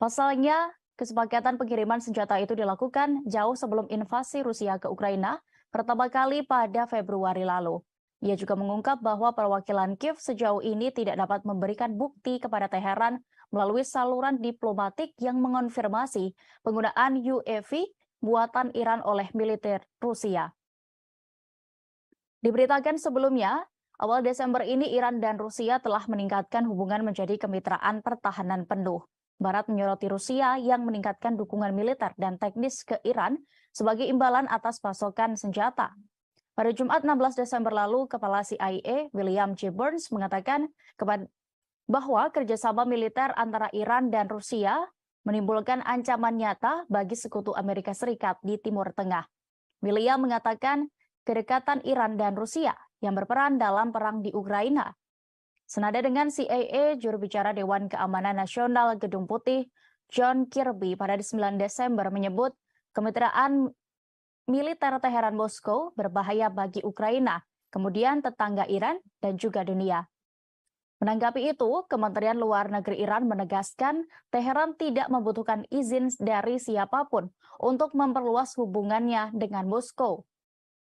Pasalnya, kesepakatan pengiriman senjata itu dilakukan jauh sebelum invasi Rusia ke Ukraina pertama kali pada Februari lalu. Ia juga mengungkap bahwa perwakilan Kiev sejauh ini tidak dapat memberikan bukti kepada Teheran melalui saluran diplomatik yang mengonfirmasi penggunaan UAV buatan Iran oleh militer Rusia. Diberitakan sebelumnya, awal Desember ini Iran dan Rusia telah meningkatkan hubungan menjadi kemitraan pertahanan penuh. Barat menyoroti Rusia yang meningkatkan dukungan militer dan teknis ke Iran sebagai imbalan atas pasokan senjata. Pada Jumat 16 Desember lalu, Kepala CIA William J. Burns mengatakan bahwa kerjasama militer antara Iran dan Rusia menimbulkan ancaman nyata bagi sekutu Amerika Serikat di Timur Tengah. William mengatakan kedekatan Iran dan Rusia yang berperan dalam perang di Ukraina. Senada dengan CIA, juru bicara Dewan Keamanan Nasional Gedung Putih, John Kirby pada 9 Desember menyebut kemitraan militer Teheran Moskow berbahaya bagi Ukraina, kemudian tetangga Iran dan juga dunia. Menanggapi itu, Kementerian Luar Negeri Iran menegaskan Teheran tidak membutuhkan izin dari siapapun untuk memperluas hubungannya dengan Moskow.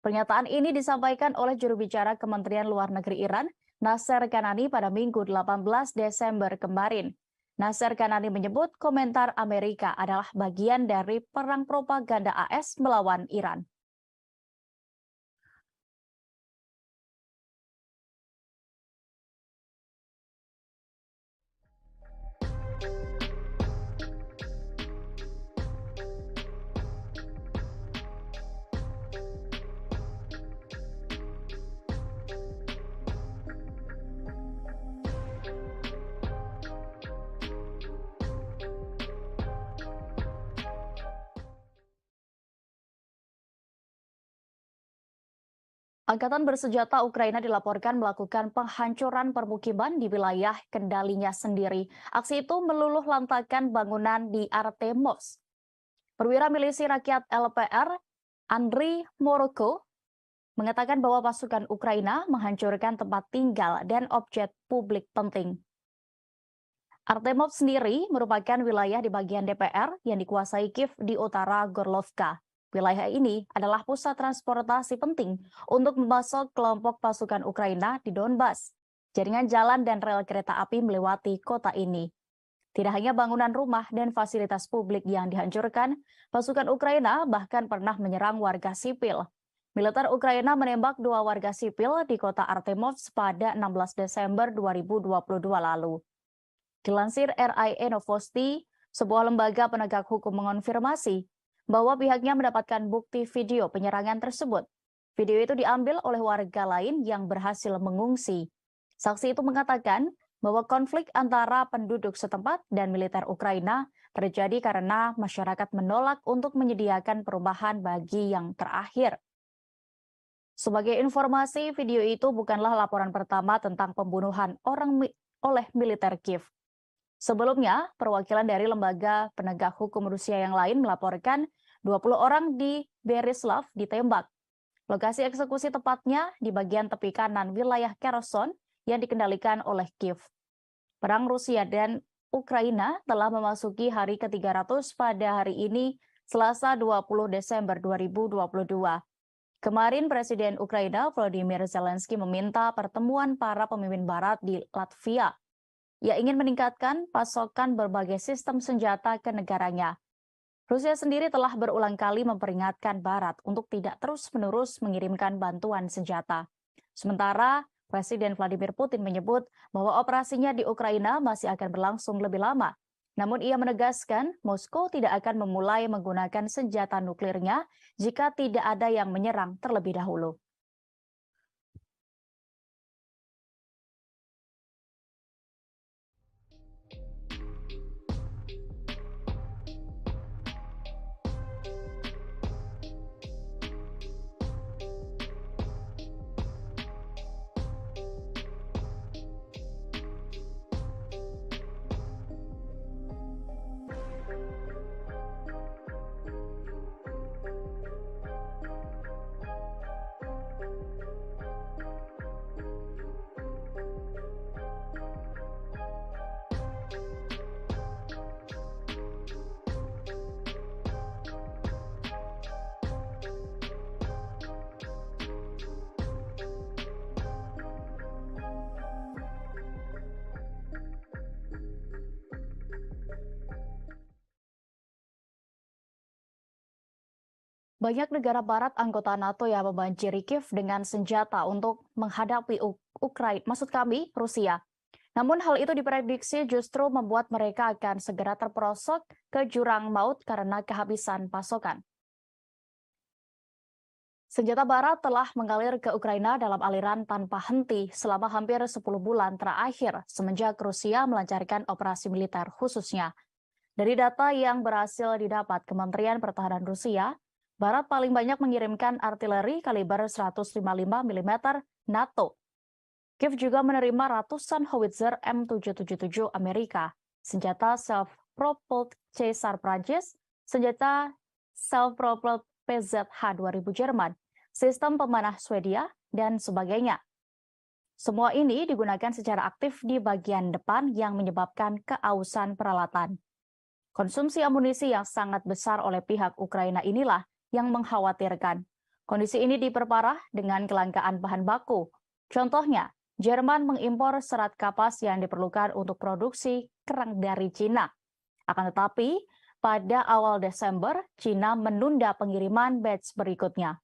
Pernyataan ini disampaikan oleh juru bicara Kementerian Luar Negeri Iran, Nasser Kanani pada Minggu 18 Desember kemarin. Nasser Kanani menyebut komentar Amerika adalah bagian dari perang propaganda AS melawan Iran. Angkatan bersenjata Ukraina dilaporkan melakukan penghancuran permukiman di wilayah kendalinya sendiri. Aksi itu meluluh lantakan bangunan di Artemovsk. Perwira milisi rakyat LPR, Andriy Moroko, mengatakan bahwa pasukan Ukraina menghancurkan tempat tinggal dan objek publik penting. Artemovsk sendiri merupakan wilayah di bagian DPR yang dikuasai Kiev di utara Gorlovka. Wilayah ini adalah pusat transportasi penting untuk memasok kelompok pasukan Ukraina di Donbas. Jaringan jalan dan rel kereta api melewati kota ini. Tidak hanya bangunan rumah dan fasilitas publik yang dihancurkan, pasukan Ukraina bahkan pernah menyerang warga sipil. Militer Ukraina menembak 2 warga sipil di kota Artemovsk pada 16 Desember 2022 lalu. Dilansir RIA Novosti, sebuah lembaga penegak hukum mengonfirmasi bahwa pihaknya mendapatkan bukti video penyerangan tersebut. Video itu diambil oleh warga lain yang berhasil mengungsi. Saksi itu mengatakan bahwa konflik antara penduduk setempat dan militer Ukraina terjadi karena masyarakat menolak untuk menyediakan perubahan bagi yang terakhir. Sebagai informasi, video itu bukanlah laporan pertama tentang pembunuhan orang oleh militer Kiev. Sebelumnya, perwakilan dari lembaga penegak hukum Rusia yang lain melaporkan 20 orang di Berislav ditembak. Lokasi eksekusi tepatnya di bagian tepi kanan wilayah Kherson yang dikendalikan oleh Kiev. Perang Rusia dan Ukraina telah memasuki hari ke-300 pada hari ini, Selasa 20 Desember 2022. Kemarin Presiden Ukraina Volodymyr Zelensky meminta pertemuan para pemimpin barat di Latvia. Ia ingin meningkatkan pasokan berbagai sistem senjata ke negaranya. Rusia sendiri telah berulang kali memperingatkan Barat untuk tidak terus-menerus mengirimkan bantuan senjata. Sementara Presiden Vladimir Putin menyebut bahwa operasinya di Ukraina masih akan berlangsung lebih lama. Namun ia menegaskan Moskow tidak akan memulai menggunakan senjata nuklirnya jika tidak ada yang menyerang terlebih dahulu. Banyak negara barat anggota NATO yang membanjiri Kiev dengan senjata untuk menghadapi Rusia. Namun hal itu diprediksi justru membuat mereka akan segera terperosok ke jurang maut karena kehabisan pasokan. Senjata barat telah mengalir ke Ukraina dalam aliran tanpa henti selama hampir 10 bulan terakhir semenjak Rusia melancarkan operasi militer khususnya. Dari data yang berhasil didapat Kementerian Pertahanan Rusia, Barat paling banyak mengirimkan artileri kaliber 155 mm NATO. Kiev juga menerima ratusan howitzer M777 Amerika, senjata self-propelled Caesar Prancis, senjata self-propelled PZH-2000 Jerman, sistem pemanah Swedia, dan sebagainya. Semua ini digunakan secara aktif di bagian depan yang menyebabkan keausan peralatan. Konsumsi amunisi yang sangat besar oleh pihak Ukraina inilah yang mengkhawatirkan. Kondisi ini diperparah dengan kelangkaan bahan baku. Contohnya, Jerman mengimpor serat kapas yang diperlukan untuk produksi kerang dari Cina. Akan tetapi, pada awal Desember, Cina menunda pengiriman batch berikutnya.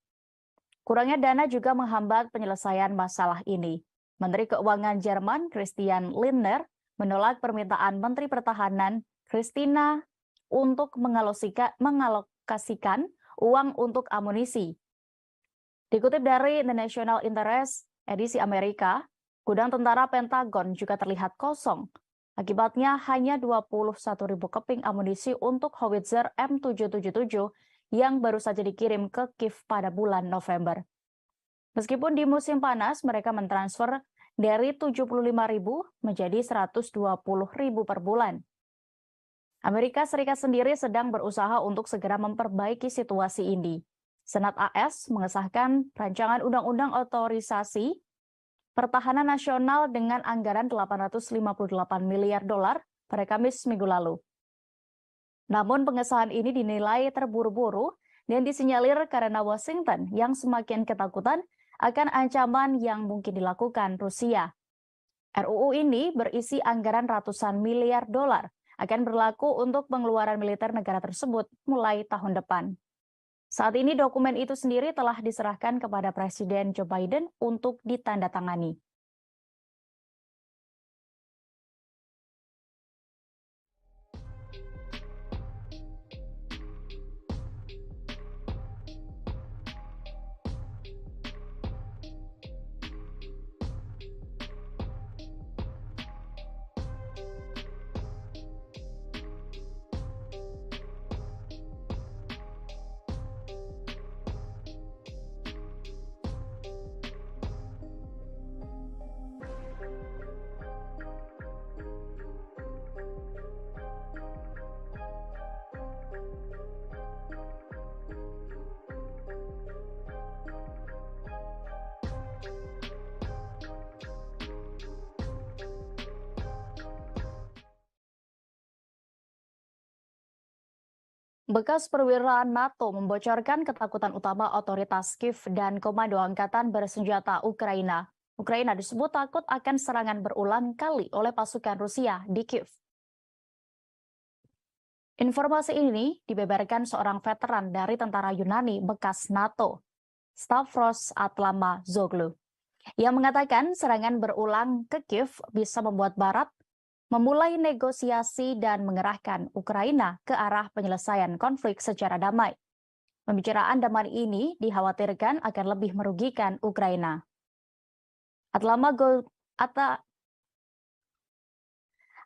Kurangnya dana juga menghambat penyelesaian masalah ini. Menteri Keuangan Jerman, Christian Lindner, menolak permintaan Menteri Pertahanan Christina untuk mengalokasikan uang untuk amunisi. Dikutip dari The National Interest, edisi Amerika, gudang tentara Pentagon juga terlihat kosong. Akibatnya hanya 21.000 keping amunisi untuk howitzer M777 yang baru saja dikirim ke Kiev pada bulan November. Meskipun di musim panas mereka mentransfer dari 75.000 menjadi 120.000 per bulan. Amerika Serikat sendiri sedang berusaha untuk segera memperbaiki situasi ini. Senat AS mengesahkan rancangan undang-undang otorisasi pertahanan nasional dengan anggaran 858 miliar dolar pada Kamis minggu lalu. Namun pengesahan ini dinilai terburu-buru dan disinyalir karena Washington yang semakin ketakutan akan ancaman yang mungkin dilakukan Rusia. RUU ini berisi anggaran ratusan miliar dolar akan berlaku untuk pengeluaran militer negara tersebut mulai tahun depan. Saat ini dokumen itu sendiri telah diserahkan kepada Presiden Joe Biden untuk ditandatangani. Bekas perwira NATO membocorkan ketakutan utama otoritas Kiev dan Komando Angkatan Bersenjata Ukraina. Ukraina disebut takut akan serangan berulang kali oleh pasukan Rusia di Kiev. Informasi ini dibeberkan seorang veteran dari tentara Yunani bekas NATO, Stavros Atlamazoglu, yang mengatakan serangan berulang ke Kiev bisa membuat Barat memulai negosiasi dan mengerahkan Ukraina ke arah penyelesaian konflik secara damai. Pembicaraan damai ini dikhawatirkan akan lebih merugikan Ukraina.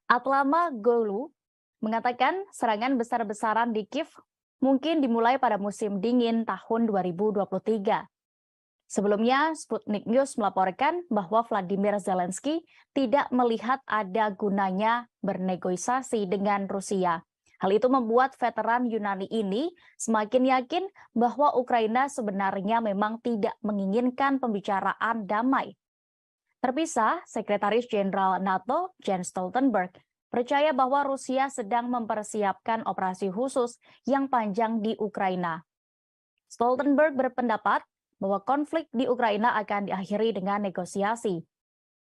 Atlamazoglu mengatakan serangan besar-besaran di Kiev mungkin dimulai pada musim dingin tahun 2023. Sebelumnya, Sputnik News melaporkan bahwa Vladimir Zelensky tidak melihat ada gunanya bernegosiasi dengan Rusia. Hal itu membuat veteran Yunani ini semakin yakin bahwa Ukraina sebenarnya memang tidak menginginkan pembicaraan damai. Terpisah, Sekretaris Jenderal NATO Jens Stoltenberg percaya bahwa Rusia sedang mempersiapkan operasi khusus yang panjang di Ukraina. Stoltenberg berpendapat bahwa konflik di Ukraina akan diakhiri dengan negosiasi.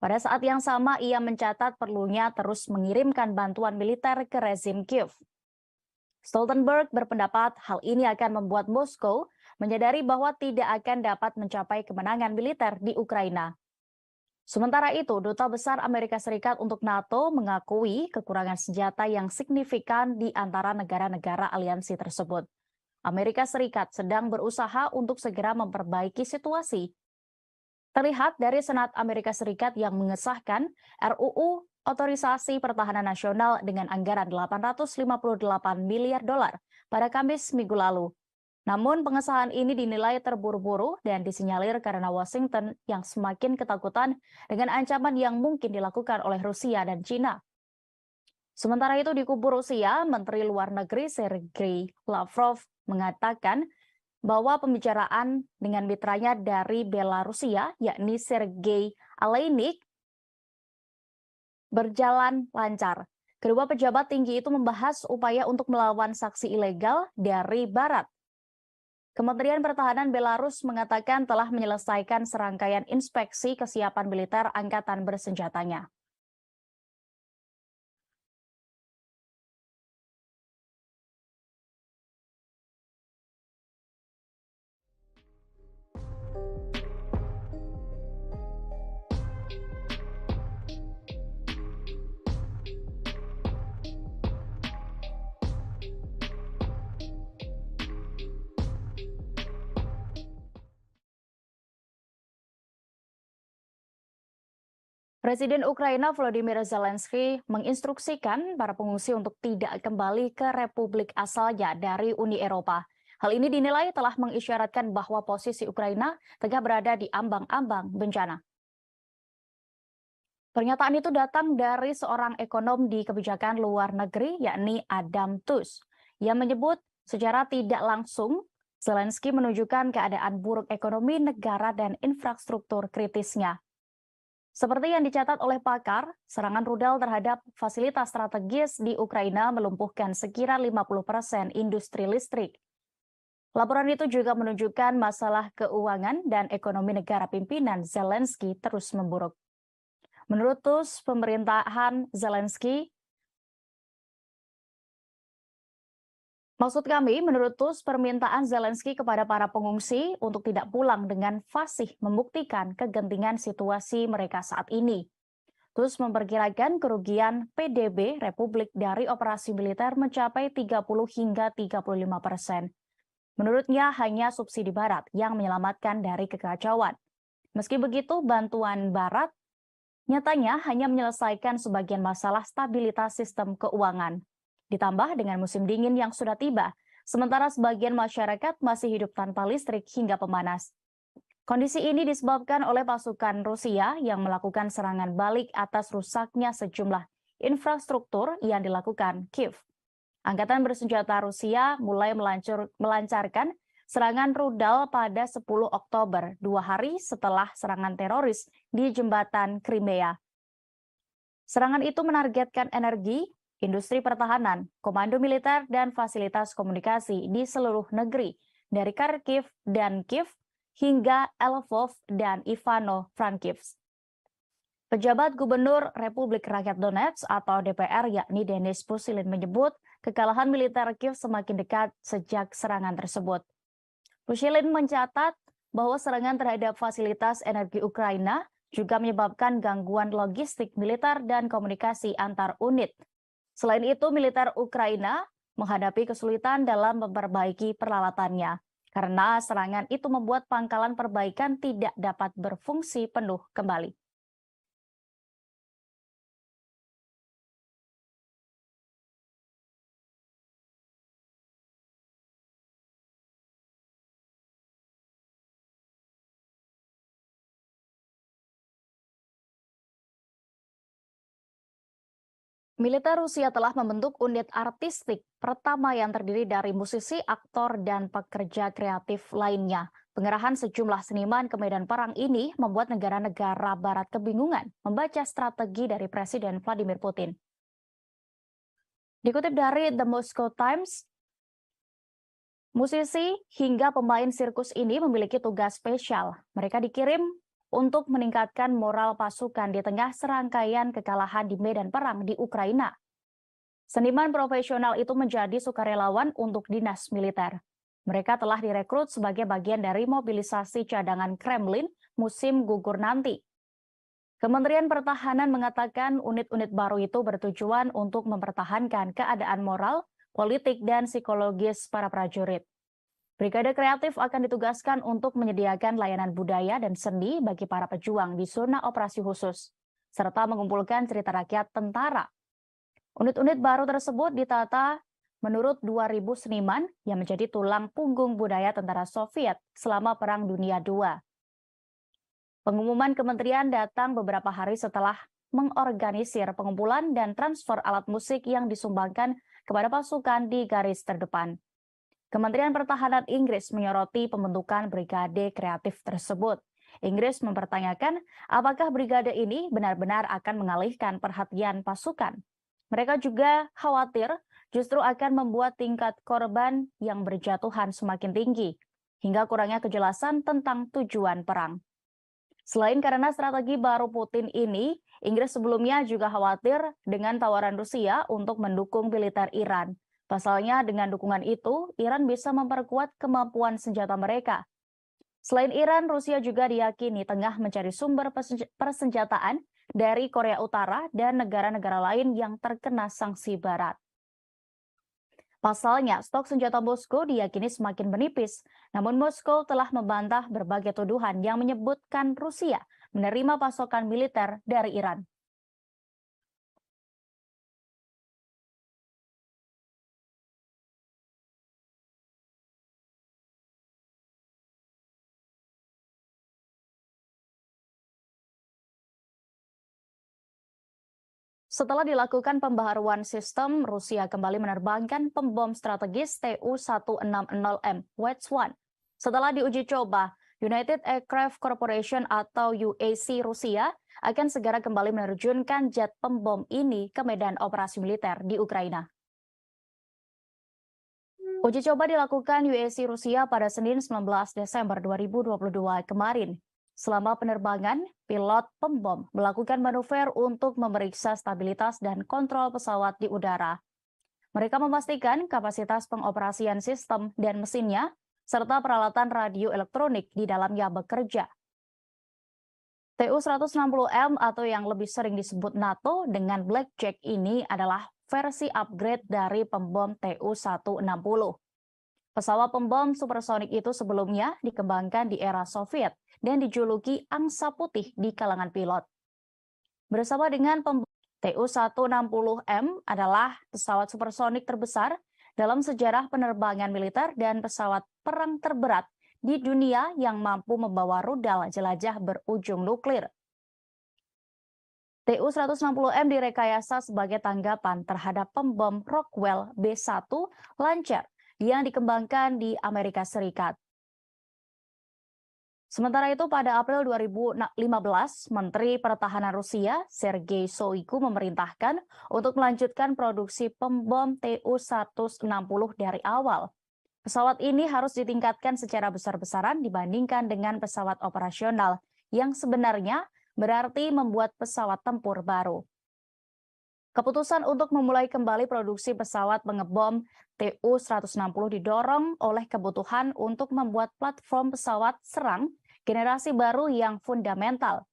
Pada saat yang sama, ia mencatat perlunya terus mengirimkan bantuan militer ke rezim Kiev. Stoltenberg berpendapat hal ini akan membuat Moskow menyadari bahwa tidak akan dapat mencapai kemenangan militer di Ukraina. Sementara itu, Duta Besar Amerika Serikat untuk NATO mengakui kekurangan senjata yang signifikan di antara negara-negara aliansi tersebut. Amerika Serikat sedang berusaha untuk segera memperbaiki situasi. Terlihat dari Senat Amerika Serikat yang mengesahkan RUU Otorisasi Pertahanan Nasional dengan anggaran 858 miliar dolar pada Kamis minggu lalu. Namun pengesahan ini dinilai terburu-buru dan disinyalir karena Washington yang semakin ketakutan dengan ancaman yang mungkin dilakukan oleh Rusia dan China. Sementara itu di kubu Rusia, Menteri Luar Negeri Sergei Lavrov mengatakan bahwa pembicaraan dengan mitranya dari Belarusia, yakni Sergei Aleynik, berjalan lancar. Kedua pejabat tinggi itu membahas upaya untuk melawan sanksi ilegal dari Barat. Kementerian Pertahanan Belarus mengatakan telah menyelesaikan serangkaian inspeksi kesiapan militer angkatan bersenjatanya. Presiden Ukraina Volodymyr Zelensky menginstruksikan para pengungsi untuk tidak kembali ke republik asalnya dari Uni Eropa. Hal ini dinilai telah mengisyaratkan bahwa posisi Ukraina tengah berada di ambang-ambang bencana. Pernyataan itu datang dari seorang ekonom di kebijakan luar negeri, yakni Adam Tooze, yang menyebut secara tidak langsung Zelensky menunjukkan keadaan buruk ekonomi negara dan infrastruktur kritisnya. Seperti yang dicatat oleh pakar, serangan rudal terhadap fasilitas strategis di Ukraina melumpuhkan sekira 50% industri listrik. Laporan itu juga menunjukkan masalah keuangan dan ekonomi negara pimpinan Zelensky terus memburuk. Menurut Tooze, pemerintahan Zelensky menurut Tooze, permintaan Zelensky kepada para pengungsi untuk tidak pulang dengan fasih membuktikan kegentingan situasi mereka saat ini. Tooze memperkirakan kerugian PDB Republik dari operasi militer mencapai 30 hingga 35%. Menurutnya hanya subsidi Barat yang menyelamatkan dari kekacauan. Meski begitu, bantuan Barat nyatanya hanya menyelesaikan sebagian masalah stabilitas sistem keuangan. Ditambah dengan musim dingin yang sudah tiba, sementara sebagian masyarakat masih hidup tanpa listrik hingga pemanas. Kondisi ini disebabkan oleh pasukan Rusia yang melakukan serangan balik atas rusaknya sejumlah infrastruktur yang dilakukan Kiev. Angkatan bersenjata Rusia mulai melancarkan serangan rudal pada 10 Oktober, 2 hari setelah serangan teroris di jembatan Crimea. Serangan itu menargetkan energi, industri pertahanan, komando militer, dan fasilitas komunikasi di seluruh negeri, dari Kharkiv dan Kiev hingga Lvov dan Ivano-Frankivsk. Pejabat Gubernur Republik Rakyat Donetsk atau DPR yakni Denis Pushilin menyebut kekalahan militer Kiev semakin dekat sejak serangan tersebut. Pushilin mencatat bahwa serangan terhadap fasilitas energi Ukraina juga menyebabkan gangguan logistik militer dan komunikasi antar unit. Selain itu, militer Ukraina menghadapi kesulitan dalam memperbaiki peralatannya karena serangan itu membuat pangkalan perbaikan tidak dapat berfungsi penuh kembali. Militer Rusia telah membentuk unit artistik pertama yang terdiri dari musisi, aktor, dan pekerja kreatif lainnya. Pengerahan sejumlah seniman ke medan perang ini membuat negara-negara Barat kebingungan membaca strategi dari Presiden Vladimir Putin. Dikutip dari The Moscow Times, musisi hingga pemain sirkus ini memiliki tugas spesial. Mereka dikirim untuk meningkatkan moral pasukan di tengah serangkaian kekalahan di medan perang di Ukraina. Seniman profesional itu menjadi sukarelawan untuk dinas militer. Mereka telah direkrut sebagai bagian dari mobilisasi cadangan Kremlin musim gugur nanti. Kementerian Pertahanan mengatakan unit-unit baru itu bertujuan untuk mempertahankan keadaan moral, politik, dan psikologis para prajurit. Brigade Kreatif akan ditugaskan untuk menyediakan layanan budaya dan seni bagi para pejuang di zona operasi khusus, serta mengumpulkan cerita rakyat tentara. Unit-unit baru tersebut ditata menurut 2.000 seniman yang menjadi tulang punggung budaya tentara Soviet selama Perang Dunia II. Pengumuman kementerian datang beberapa hari setelah mengorganisir pengumpulan dan transfer alat musik yang disumbangkan kepada pasukan di garis terdepan. Kementerian Pertahanan Inggris menyoroti pembentukan brigade kreatif tersebut. Inggris mempertanyakan apakah brigade ini benar-benar akan mengalihkan perhatian pasukan. Mereka juga khawatir justru akan membuat tingkat korban yang berjatuhan semakin tinggi, hingga kurangnya kejelasan tentang tujuan perang. Selain karena strategi baru Putin ini, Inggris sebelumnya juga khawatir dengan tawaran Rusia untuk mendukung militer Iran. Pasalnya dengan dukungan itu, Iran bisa memperkuat kemampuan senjata mereka. Selain Iran, Rusia juga diyakini tengah mencari sumber persenjataan dari Korea Utara dan negara-negara lain yang terkena sanksi Barat. Pasalnya, stok senjata Moskow diyakini semakin menipis, namun Moskow telah membantah berbagai tuduhan yang menyebutkan Rusia menerima pasokan militer dari Iran. Setelah dilakukan pembaharuan sistem, Rusia kembali menerbangkan pembom strategis Tu-160M Wedge 1. Setelah diuji coba, United Aircraft Corporation atau UAC Rusia akan segera kembali menerjunkan jet pembom ini ke medan operasi militer di Ukraina. Uji coba dilakukan UAC Rusia pada Senin 19 Desember 2022 kemarin. Selama penerbangan, pilot pembom melakukan manuver untuk memeriksa stabilitas dan kontrol pesawat di udara. Mereka memastikan kapasitas pengoperasian sistem dan mesinnya, serta peralatan radio elektronik di dalamnya bekerja. Tu-160M atau yang lebih sering disebut NATO dengan Blackjack ini adalah versi upgrade dari pembom Tu-160. Pesawat pembom supersonik itu sebelumnya dikembangkan di era Soviet dan dijuluki angsa putih di kalangan pilot. Bersama dengan pembom Tu-160M adalah pesawat supersonik terbesar dalam sejarah penerbangan militer dan pesawat perang terberat di dunia yang mampu membawa rudal jelajah berujung nuklir. Tu-160M direkayasa sebagai tanggapan terhadap pembom Rockwell B-1 Launcher yang dikembangkan di Amerika Serikat. Sementara itu, pada April 2015, Menteri Pertahanan Rusia, Sergei Shoigu, memerintahkan untuk melanjutkan produksi pembom Tu-160 dari awal. Pesawat ini harus ditingkatkan secara besar-besaran dibandingkan dengan pesawat operasional, yang sebenarnya berarti membuat pesawat tempur baru. Keputusan untuk memulai kembali produksi pesawat pengebom Tu-160 didorong oleh kebutuhan untuk membuat platform pesawat serang generasi baru yang fundamental.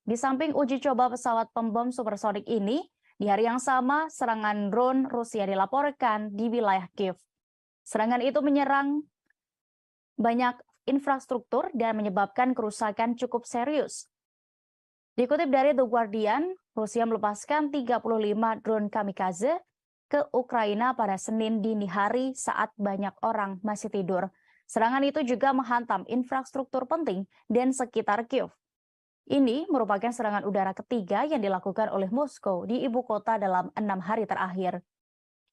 Di samping uji coba pesawat pembom supersonik ini, di hari yang sama serangan drone Rusia dilaporkan di wilayah Kiev. Serangan itu menyerang banyak infrastruktur dan menyebabkan kerusakan cukup serius. Dikutip dari The Guardian, Rusia melepaskan 35 drone kamikaze ke Ukraina pada Senin dini hari saat banyak orang masih tidur. Serangan itu juga menghantam infrastruktur penting dan sekitar Kiev. Ini merupakan serangan udara ketiga yang dilakukan oleh Moskow di ibu kota dalam 6 hari terakhir.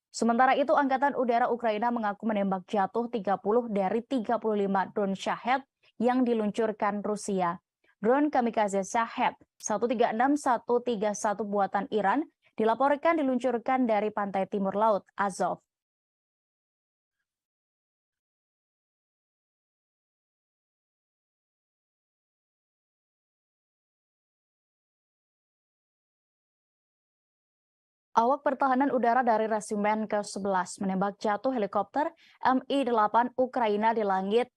Sementara itu, Angkatan Udara Ukraina mengaku menembak jatuh 30 dari 35 drone Shahed yang diluncurkan Rusia. Drone kamikaze Shahed 136-131 buatan Iran dilaporkan diluncurkan dari pantai timur laut Azov. Awak pertahanan udara dari Resimen ke-11 menembak jatuh helikopter Mi-8 Ukraina di langit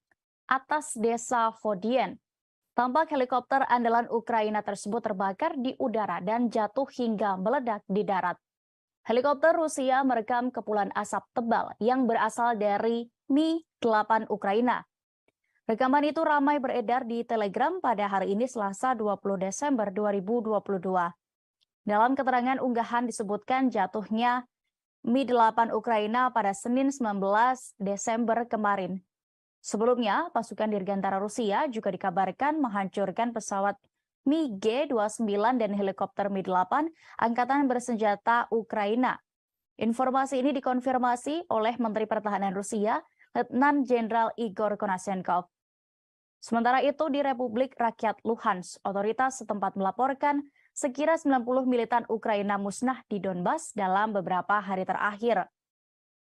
atas desa Vodien. Tampak helikopter andalan Ukraina tersebut terbakar di udara dan jatuh hingga meledak di darat. Helikopter Rusia merekam kepulan asap tebal yang berasal dari Mi-8 Ukraina. Rekaman itu ramai beredar di Telegram pada hari ini Selasa 20 Desember 2022. Dalam keterangan unggahan disebutkan jatuhnya Mi-8 Ukraina pada Senin 19 Desember kemarin. Sebelumnya, pasukan Dirgantara Rusia juga dikabarkan menghancurkan pesawat MiG-29 dan helikopter Mi-8 Angkatan Bersenjata Ukraina. Informasi ini dikonfirmasi oleh Menteri Pertahanan Rusia, Letnan Jenderal Igor Konashenkov. Sementara itu, di Republik Rakyat Luhansk, otoritas setempat melaporkan sekira 90 militan Ukraina musnah di Donbas dalam beberapa hari terakhir.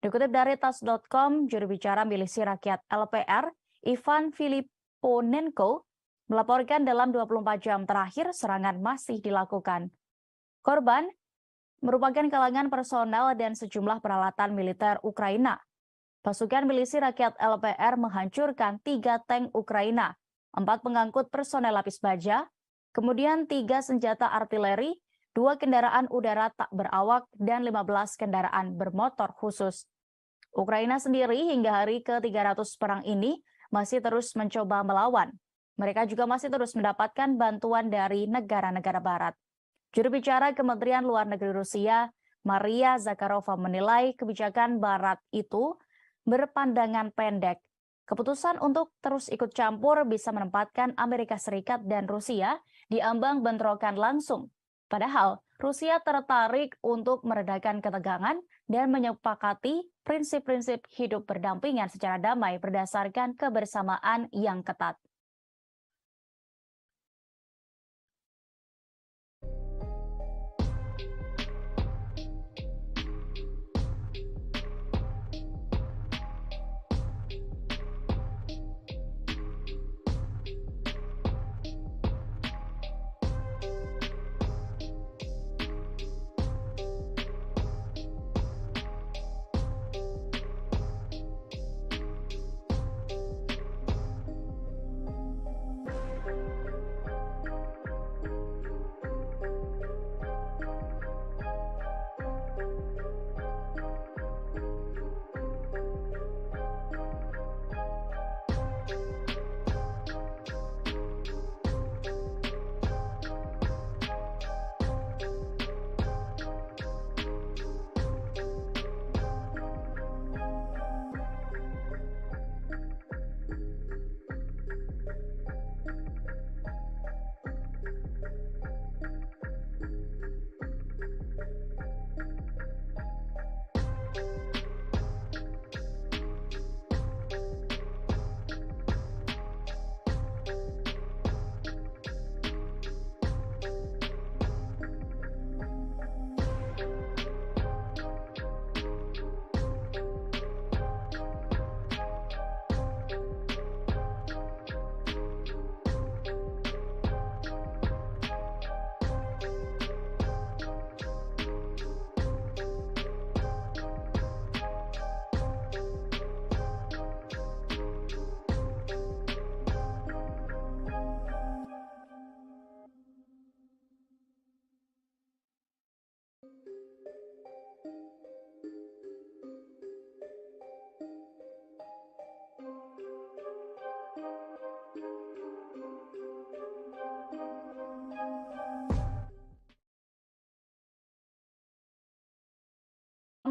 Dikutip dari tas.com, juru bicara milisi rakyat LPR, Ivan Filiponenko, melaporkan dalam 24 jam terakhir serangan masih dilakukan. Korban merupakan kalangan personel dan sejumlah peralatan militer Ukraina. Pasukan milisi rakyat LPR menghancurkan 3 tank Ukraina, 4 pengangkut personel lapis baja, kemudian 3 senjata artileri, 2 kendaraan udara tak berawak, dan 15 kendaraan bermotor khusus. Ukraina sendiri hingga hari ke-300 perang ini masih terus mencoba melawan. Mereka juga masih terus mendapatkan bantuan dari negara-negara barat. Juru bicara Kementerian Luar Negeri Rusia, Maria Zakharova menilai kebijakan barat itu berpandangan pendek. Keputusan untuk terus ikut campur bisa menempatkan Amerika Serikat dan Rusia di ambang bentrokan langsung. Padahal Rusia tertarik untuk meredakan ketegangan dan menyepakati prinsip-prinsip hidup berdampingan secara damai berdasarkan kebersamaan yang ketat.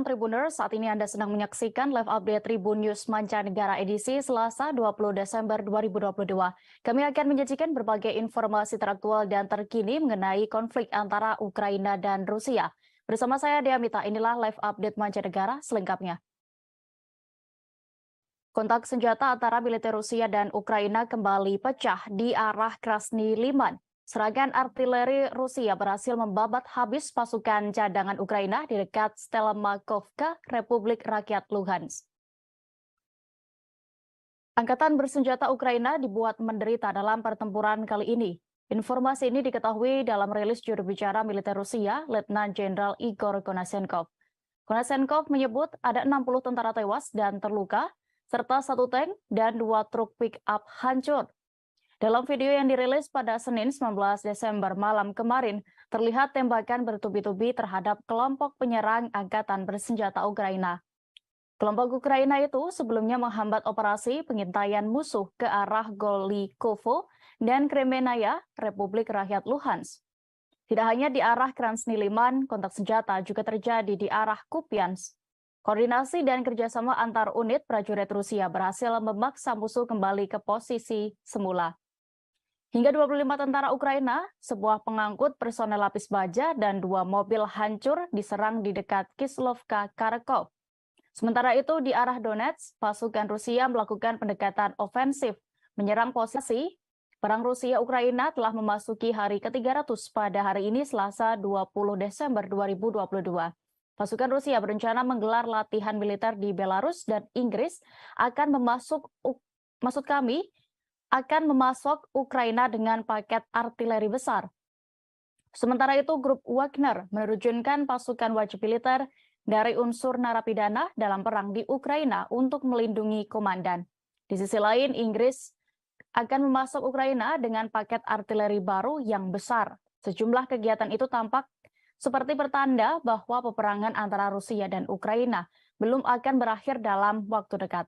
Tribuners, saat ini Anda sedang menyaksikan live update Tribun News Mancanegara edisi Selasa 20 Desember 2022. Kami akan menyajikan berbagai informasi teraktual dan terkini mengenai konflik antara Ukraina dan Rusia. Bersama saya Dea Mita, inilah live update Mancanegara selengkapnya. Kontak senjata antara militer Rusia dan Ukraina kembali pecah di arah Krasny Liman. Serangan artileri Rusia berhasil membabat habis pasukan cadangan Ukraina di dekat Stelmakovka, Republik Rakyat Luhansk. Angkatan bersenjata Ukraina dibuat menderita dalam pertempuran kali ini. Informasi ini diketahui dalam rilis juru bicara militer Rusia, Letnan Jenderal Igor Konashenkov. Konashenkov menyebut ada 60 tentara tewas dan terluka, serta 1 tank dan 2 truk pick-up hancur. Dalam video yang dirilis pada Senin 19 Desember malam kemarin, terlihat tembakan bertubi-tubi terhadap kelompok penyerang angkatan bersenjata Ukraina. Kelompok Ukraina itu sebelumnya menghambat operasi pengintaian musuh ke arah Golikovo dan Kremenaya, Republik Rakyat Luhansk. Tidak hanya di arah Krasny Liman, kontak senjata juga terjadi di arah Kupiansk. Koordinasi dan kerjasama antar unit prajurit Rusia berhasil memaksa musuh kembali ke posisi semula. Hingga 25 tentara Ukraina, sebuah pengangkut personel lapis baja, dan 2 mobil hancur diserang di dekat Kislovka, Kharkov. Sementara itu, di arah Donetsk, pasukan Rusia melakukan pendekatan ofensif, menyerang posisi. Perang Rusia-Ukraina telah memasuki hari ke-300 pada hari ini, Selasa 20 Desember 2022. Pasukan Rusia berencana menggelar latihan militer di Belarus dan Inggris akan memasok Ukraina dengan paket artileri besar. Sementara itu, grup Wagner menerjunkan pasukan wajib militer dari unsur narapidana dalam perang di Ukraina untuk melindungi komandan. Di sisi lain, Inggris akan memasok Ukraina dengan paket artileri baru yang besar. Sejumlah kegiatan itu tampak seperti pertanda bahwa peperangan antara Rusia dan Ukraina belum akan berakhir dalam waktu dekat.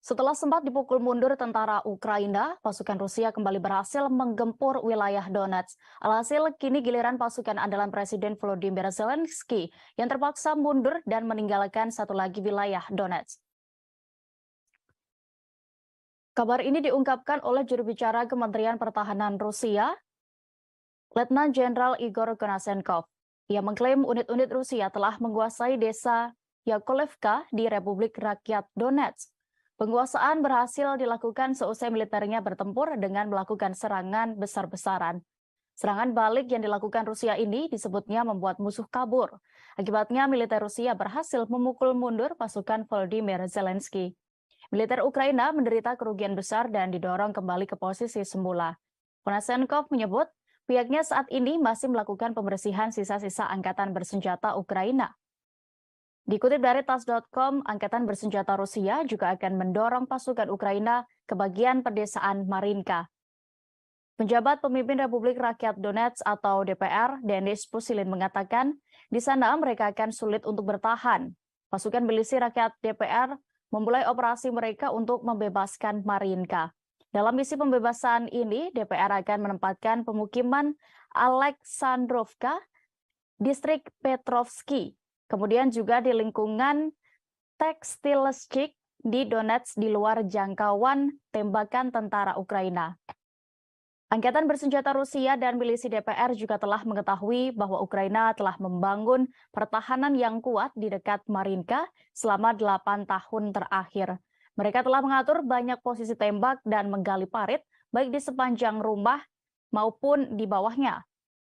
Setelah sempat dipukul mundur tentara Ukraina, pasukan Rusia kembali berhasil menggempur wilayah Donetsk. Alhasil, kini giliran pasukan andalan Presiden Volodymyr Zelensky yang terpaksa mundur dan meninggalkan satu lagi wilayah Donetsk. Kabar ini diungkapkan oleh juru bicara Kementerian Pertahanan Rusia, Letnan Jenderal Igor Konashenkov. Ia mengklaim unit-unit Rusia telah menguasai desa Yakovlevka di Republik Rakyat Donetsk. Penguasaan berhasil dilakukan seusai militernya bertempur dengan melakukan serangan besar-besaran. Serangan balik yang dilakukan Rusia ini disebutnya membuat musuh kabur. Akibatnya militer Rusia berhasil memukul mundur pasukan Volodymyr Zelensky. Militer Ukraina menderita kerugian besar dan didorong kembali ke posisi semula. Konashenkov menyebut pihaknya saat ini masih melakukan pembersihan sisa-sisa angkatan bersenjata Ukraina. Dikutip dari tas.com, Angkatan Bersenjata Rusia juga akan mendorong pasukan Ukraina ke bagian pedesaan Marinka. Penjabat pemimpin Republik Rakyat Donetsk atau DPR, Denis Pushilin mengatakan, di sana mereka akan sulit untuk bertahan. Pasukan milisi rakyat DPR memulai operasi mereka untuk membebaskan Marinka. Dalam misi pembebasan ini, DPR akan menempatkan pemukiman Alexandrovka, distrik Petrovsky, kemudian juga di lingkungan Tekstilskik di Donetsk di luar jangkauan tembakan tentara Ukraina. Angkatan bersenjata Rusia dan milisi DPR juga telah mengetahui bahwa Ukraina telah membangun pertahanan yang kuat di dekat Marinka selama 8 tahun terakhir. Mereka telah mengatur banyak posisi tembak dan menggali parit, baik di sepanjang rumah maupun di bawahnya.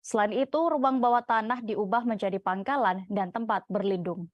Selain itu, ruang bawah tanah diubah menjadi pangkalan dan tempat berlindung.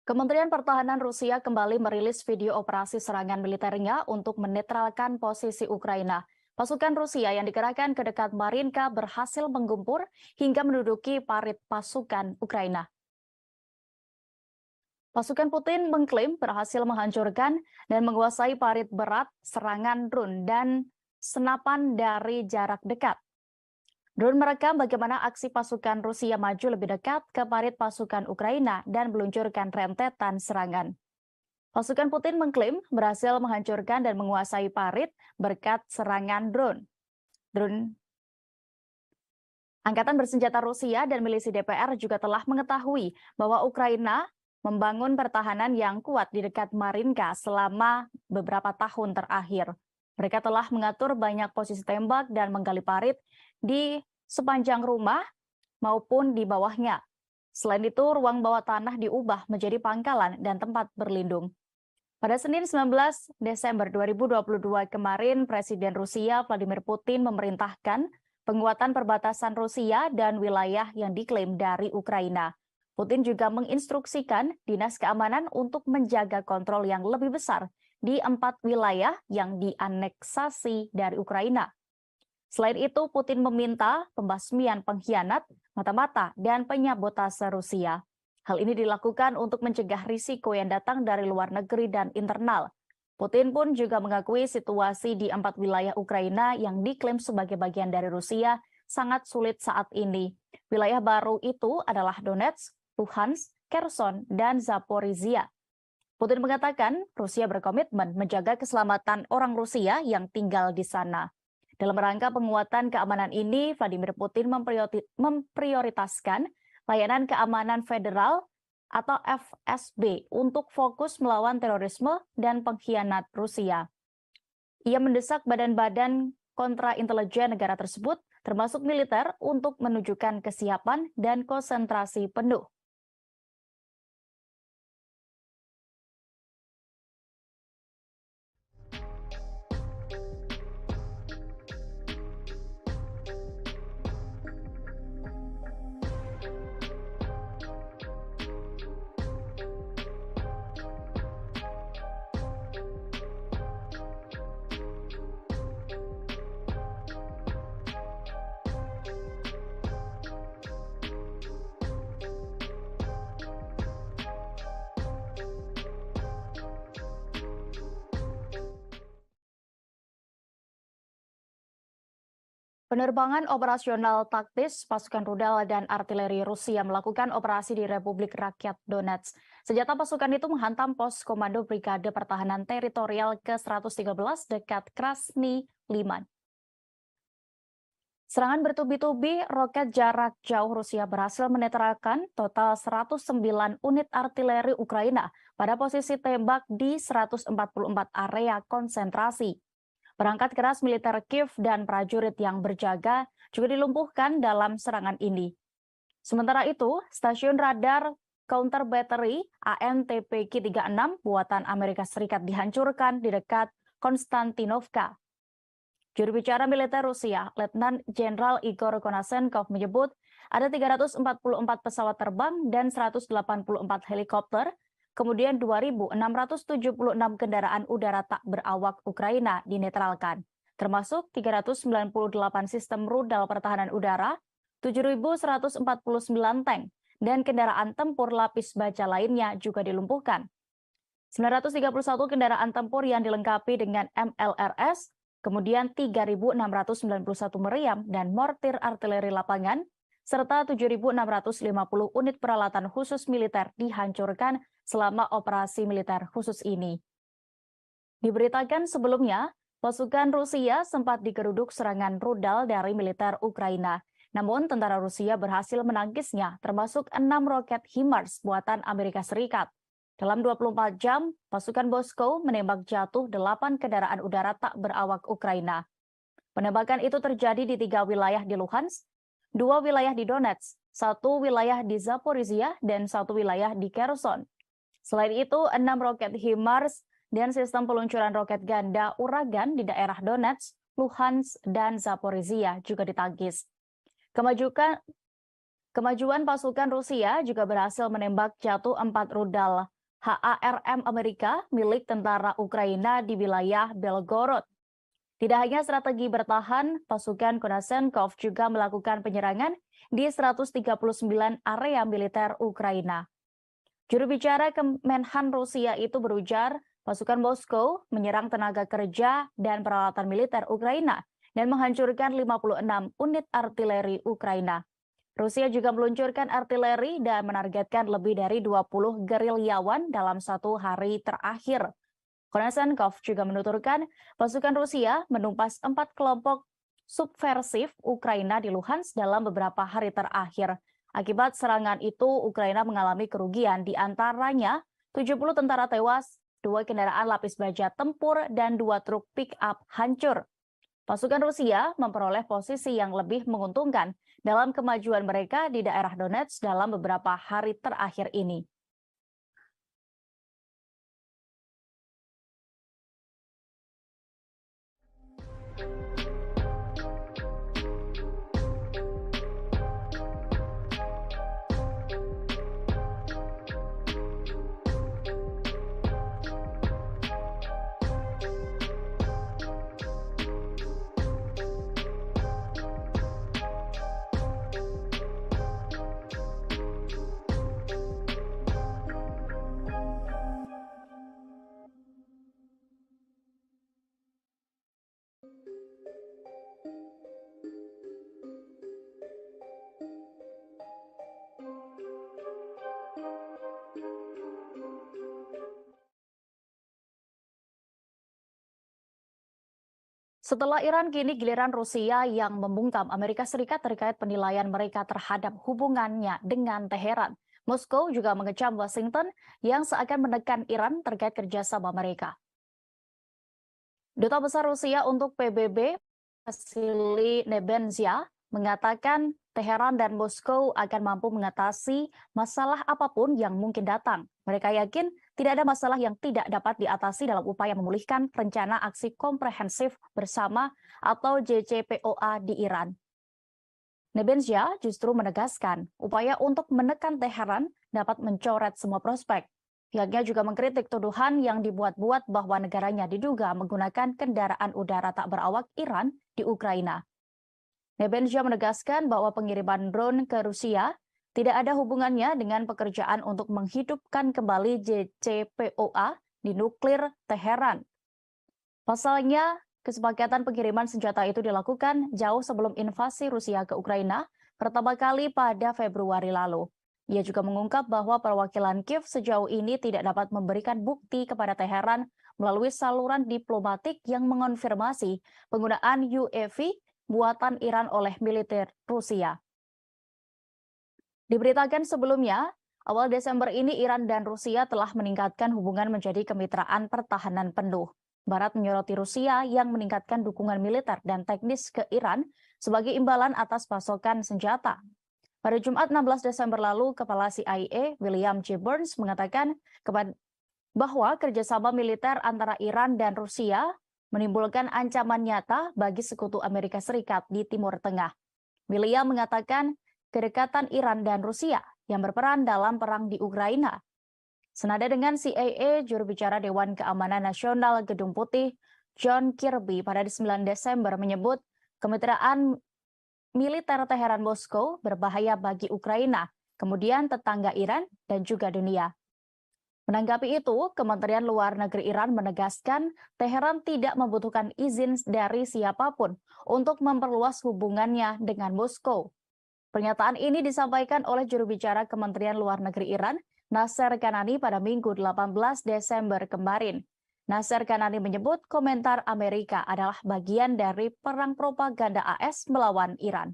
Kementerian Pertahanan Rusia kembali merilis video operasi serangan militernya untuk menetralkan posisi Ukraina. Pasukan Rusia yang dikerahkan ke dekat Marinka berhasil menggempur hingga menduduki parit pasukan Ukraina. Pasukan Putin mengklaim berhasil menghancurkan dan menguasai parit berat, serangan drone, dan senapan dari jarak dekat. Drone merekam bagaimana aksi pasukan Rusia maju lebih dekat ke parit pasukan Ukraina dan meluncurkan rentetan serangan. Pasukan Putin mengklaim berhasil menghancurkan dan menguasai parit berkat serangan drone. Angkatan bersenjata Rusia dan milisi DPR juga telah mengetahui bahwa Ukraina membangun pertahanan yang kuat di dekat Marinka selama beberapa tahun terakhir. Mereka telah mengatur banyak posisi tembak dan menggali parit di sepanjang rumah maupun di bawahnya. Selain itu, ruang bawah tanah diubah menjadi pangkalan dan tempat berlindung. Pada Senin 19 Desember 2022 kemarin, Presiden Rusia Vladimir Putin memerintahkan penguatan perbatasan Rusia dan wilayah yang diklaim dari Ukraina. Putin juga menginstruksikan Dinas Keamanan untuk menjaga kontrol yang lebih besar di 4 wilayah yang dianeksasi dari Ukraina. Selain itu, Putin meminta pembasmian pengkhianat, mata-mata, dan penyabotase Rusia. Hal ini dilakukan untuk mencegah risiko yang datang dari luar negeri dan internal. Putin pun juga mengakui situasi di 4 wilayah Ukraina yang diklaim sebagai bagian dari Rusia sangat sulit saat ini. Wilayah baru itu adalah Donetsk, Luhansk, Kherson, dan Zaporizhia. Putin mengatakan Rusia berkomitmen menjaga keselamatan orang Rusia yang tinggal di sana. Dalam rangka penguatan keamanan ini, Vladimir Putin memprioritaskan layanan keamanan federal atau FSB untuk fokus melawan terorisme dan pengkhianat Rusia. Ia mendesak badan-badan kontraintelijen negara tersebut, termasuk militer, untuk menunjukkan kesiapan dan konsentrasi penuh. Penerbangan operasional taktis pasukan rudal dan artileri Rusia melakukan operasi di Republik Rakyat Donetsk. Senjata pasukan itu menghantam pos komando Brigade Pertahanan Teritorial ke-113 dekat Krasny Liman. Serangan bertubi-tubi roket jarak jauh Rusia berhasil menetralkan total 109 unit artileri Ukraina pada posisi tembak di 144 area konsentrasi. Perangkat keras militer Kiev dan prajurit yang berjaga juga dilumpuhkan dalam serangan ini. Sementara itu, stasiun radar counter battery ANTPK-36 buatan Amerika Serikat dihancurkan di dekat Konstantinovka. Juru bicara militer Rusia, Letnan Jenderal Igor Konashenkov menyebut ada 344 pesawat terbang dan 184 helikopter, kemudian 2.676 kendaraan udara tak berawak Ukraina dinetralkan, termasuk 398 sistem rudal pertahanan udara, 7.149 tank, dan kendaraan tempur lapis baja lainnya juga dilumpuhkan. 931 kendaraan tempur yang dilengkapi dengan MLRS, kemudian 3.691 meriam dan mortir artileri lapangan, serta 7.650 unit peralatan khusus militer dihancurkan selama operasi militer khusus ini. Diberitakan sebelumnya, pasukan Rusia sempat digeruduk serangan rudal dari militer Ukraina. Namun tentara Rusia berhasil menangkisnya, termasuk 6 roket HIMARS buatan Amerika Serikat. Dalam 24 jam, pasukan Moskow menembak jatuh 8 kendaraan udara tak berawak Ukraina. Penembakan itu terjadi di 3 wilayah di Luhansk, 2 wilayah di Donetsk, 1 wilayah di Zaporizhia, dan 1 wilayah di Kherson. Selain itu, 6 roket HIMARS dan sistem peluncuran roket ganda Uragan di daerah Donetsk, Luhansk, dan Zaporizhia juga ditangkis. Kemajuan pasukan Rusia juga berhasil menembak jatuh 4 rudal HARM Amerika milik tentara Ukraina di wilayah Belgorod. Tidak hanya strategi bertahan, pasukan Konashenkov juga melakukan penyerangan di 139 area militer Ukraina. Juru bicara Kemenhan Rusia itu berujar, pasukan Moskow menyerang tenaga kerja dan peralatan militer Ukraina dan menghancurkan 56 unit artileri Ukraina. Rusia juga meluncurkan artileri dan menargetkan lebih dari 20 gerilyawan dalam 1 hari terakhir. Konashenkov juga menuturkan pasukan Rusia menumpas 4 kelompok subversif Ukraina di Luhansk dalam beberapa hari terakhir. Akibat serangan itu, Ukraina mengalami kerugian, di antaranya 70 tentara tewas, 2 kendaraan lapis baja tempur, dan 2 truk pick-up hancur. Pasukan Rusia memperoleh posisi yang lebih menguntungkan dalam kemajuan mereka di daerah Donetsk dalam beberapa hari terakhir ini. Setelah Iran, kini giliran Rusia yang membungkam Amerika Serikat terkait penilaian mereka terhadap hubungannya dengan Teheran. Moskow juga mengecam Washington yang seakan menekan Iran terkait kerjasama mereka. Duta Besar Rusia untuk PBB, Vasily Nebenzia, mengatakan Teheran dan Moskow akan mampu mengatasi masalah apapun yang mungkin datang. Mereka yakin tidak ada masalah yang tidak dapat diatasi dalam upaya memulihkan rencana aksi komprehensif bersama atau JCPOA di Iran. Nebenzia justru menegaskan upaya untuk menekan Teheran dapat mencoret semua prospek. Pihaknya juga mengkritik tuduhan yang dibuat-buat bahwa negaranya diduga menggunakan kendaraan udara tak berawak Iran di Ukraina. Nebenzia menegaskan bahwa pengiriman drone ke Rusia tidak ada hubungannya dengan pekerjaan untuk menghidupkan kembali JCPOA di nuklir Teheran. Pasalnya, kesepakatan pengiriman senjata itu dilakukan jauh sebelum invasi Rusia ke Ukraina pertama kali pada Februari lalu. Ia juga mengungkap bahwa perwakilan Kiev sejauh ini tidak dapat memberikan bukti kepada Teheran melalui saluran diplomatik yang mengonfirmasi penggunaan UAV buatan Iran oleh militer Rusia. Diberitakan sebelumnya, awal Desember ini Iran dan Rusia telah meningkatkan hubungan menjadi kemitraan pertahanan penuh. Barat menyoroti Rusia yang meningkatkan dukungan militer dan teknis ke Iran sebagai imbalan atas pasokan senjata. Pada Jumat 16 Desember lalu, Kepala CIA William J. Burns mengatakan bahwa kerjasama militer antara Iran dan Rusia menimbulkan ancaman nyata bagi sekutu Amerika Serikat di Timur Tengah. William mengatakan kedekatan Iran dan Rusia yang berperan dalam perang di Ukraina. Senada dengan CIA, juru bicara Dewan Keamanan Nasional Gedung Putih, John Kirby pada 9 Desember menyebut kemitraan militer Teheran Moskow berbahaya bagi Ukraina, kemudian tetangga Iran dan juga dunia. Menanggapi itu, Kementerian Luar Negeri Iran menegaskan Teheran tidak membutuhkan izin dari siapapun untuk memperluas hubungannya dengan Moskow. Pernyataan ini disampaikan oleh juru bicara Kementerian Luar Negeri Iran, Nasser Kanani pada Minggu 18 Desember kemarin. Nasser Kanani menyebut komentar Amerika adalah bagian dari perang propaganda AS melawan Iran.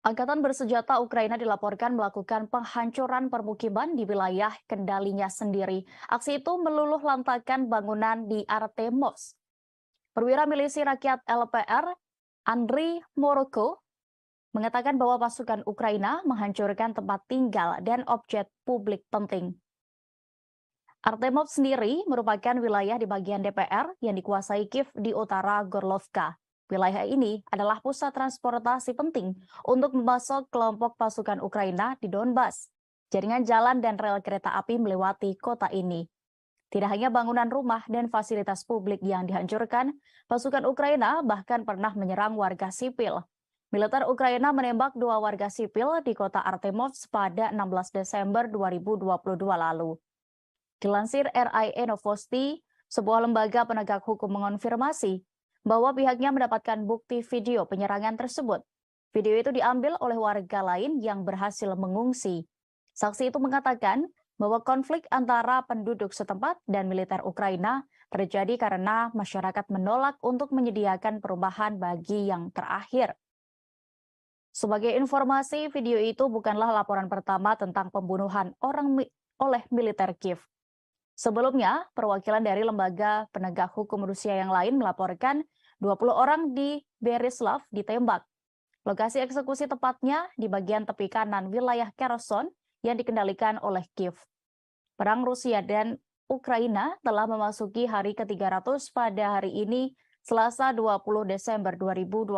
Angkatan bersenjata Ukraina dilaporkan melakukan penghancuran permukiman di wilayah kendalinya sendiri. Aksi itu meluluh lantakan bangunan di Artemos. Perwira milisi rakyat LPR, Andriy Moroko, mengatakan bahwa pasukan Ukraina menghancurkan tempat tinggal dan objek publik penting. Artemov sendiri merupakan wilayah di bagian DPR yang dikuasai Kiev di utara Gorlovka. Wilayah ini adalah pusat transportasi penting untuk memasok kelompok pasukan Ukraina di Donbas. Jaringan jalan dan rel kereta api melewati kota ini. Tidak hanya bangunan rumah dan fasilitas publik yang dihancurkan, pasukan Ukraina bahkan pernah menyerang warga sipil. Militer Ukraina menembak 2 warga sipil di kota Artemovsk pada 16 Desember 2022 lalu. Dilansir RIA Novosti, sebuah lembaga penegak hukum mengonfirmasi bahwa pihaknya mendapatkan bukti video penyerangan tersebut. Video itu diambil oleh warga lain yang berhasil mengungsi. Saksi itu mengatakan bahwa konflik antara penduduk setempat dan militer Ukraina terjadi karena masyarakat menolak untuk menyediakan perubahan bagi yang terakhir. Sebagai informasi, video itu bukanlah laporan pertama tentang pembunuhan orang oleh militer Kiev. Sebelumnya, perwakilan dari lembaga penegak hukum Rusia yang lain melaporkan 20 orang di Berislav ditembak. Lokasi eksekusi tepatnya di bagian tepi kanan wilayah Kherson yang dikendalikan oleh Kiev. Perang Rusia dan Ukraina telah memasuki hari ke-300 pada hari ini, Selasa 20 Desember 2022.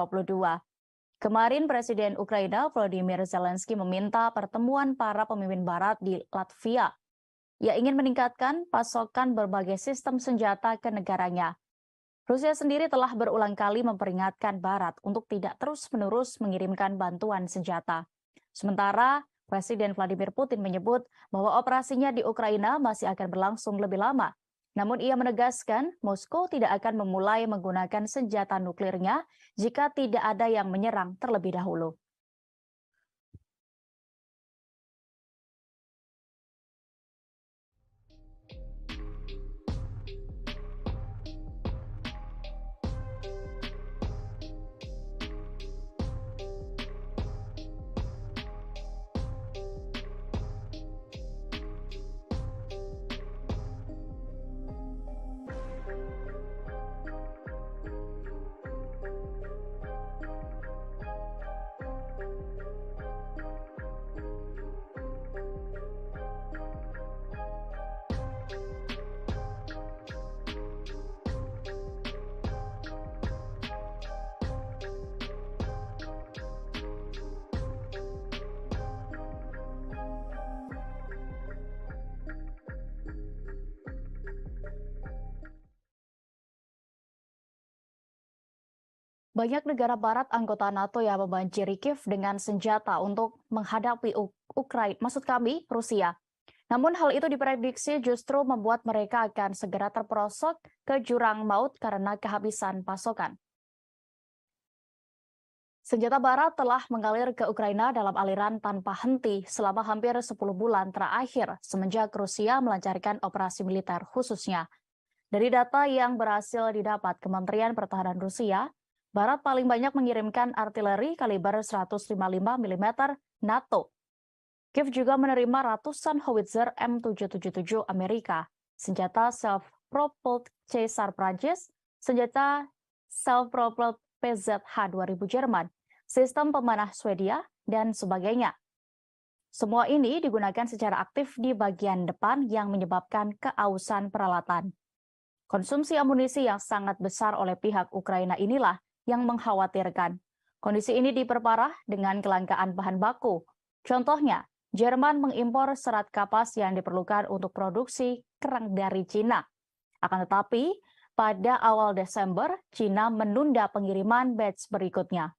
Kemarin Presiden Ukraina Volodymyr Zelensky meminta pertemuan para pemimpin barat di Latvia. Ia ingin meningkatkan pasokan berbagai sistem senjata ke negaranya. Rusia sendiri telah berulang kali memperingatkan Barat untuk tidak terus-menerus mengirimkan bantuan senjata. Sementara Presiden Vladimir Putin menyebut bahwa operasinya di Ukraina masih akan berlangsung lebih lama. Namun ia menegaskan Moskow tidak akan memulai menggunakan senjata nuklirnya jika tidak ada yang menyerang terlebih dahulu. Banyak negara barat anggota NATO yang membanjiri Kiev dengan senjata untuk menghadapi Ukraina, Rusia. Namun hal itu diprediksi justru membuat mereka akan segera terperosok ke jurang maut karena kehabisan pasokan. Senjata barat telah mengalir ke Ukraina dalam aliran tanpa henti selama hampir 10 bulan terakhir semenjak Rusia melancarkan operasi militer khususnya. Dari data yang berhasil didapat Kementerian Pertahanan Rusia, Barat paling banyak mengirimkan artileri kaliber 155 mm NATO. Kiev juga menerima ratusan howitzer M777 Amerika, senjata self-propelled Caesar Prancis, senjata self-propelled PZH-2000 Jerman, sistem pemanah Swedia, dan sebagainya. Semua ini digunakan secara aktif di bagian depan yang menyebabkan keausan peralatan. Konsumsi amunisi yang sangat besar oleh pihak Ukraina inilah yang mengkhawatirkan. Kondisi ini diperparah dengan kelangkaan bahan baku. Contohnya, Jerman mengimpor serat kapas yang diperlukan untuk produksi kerang dari Cina. Akan tetapi, pada awal Desember, Cina menunda pengiriman batch berikutnya.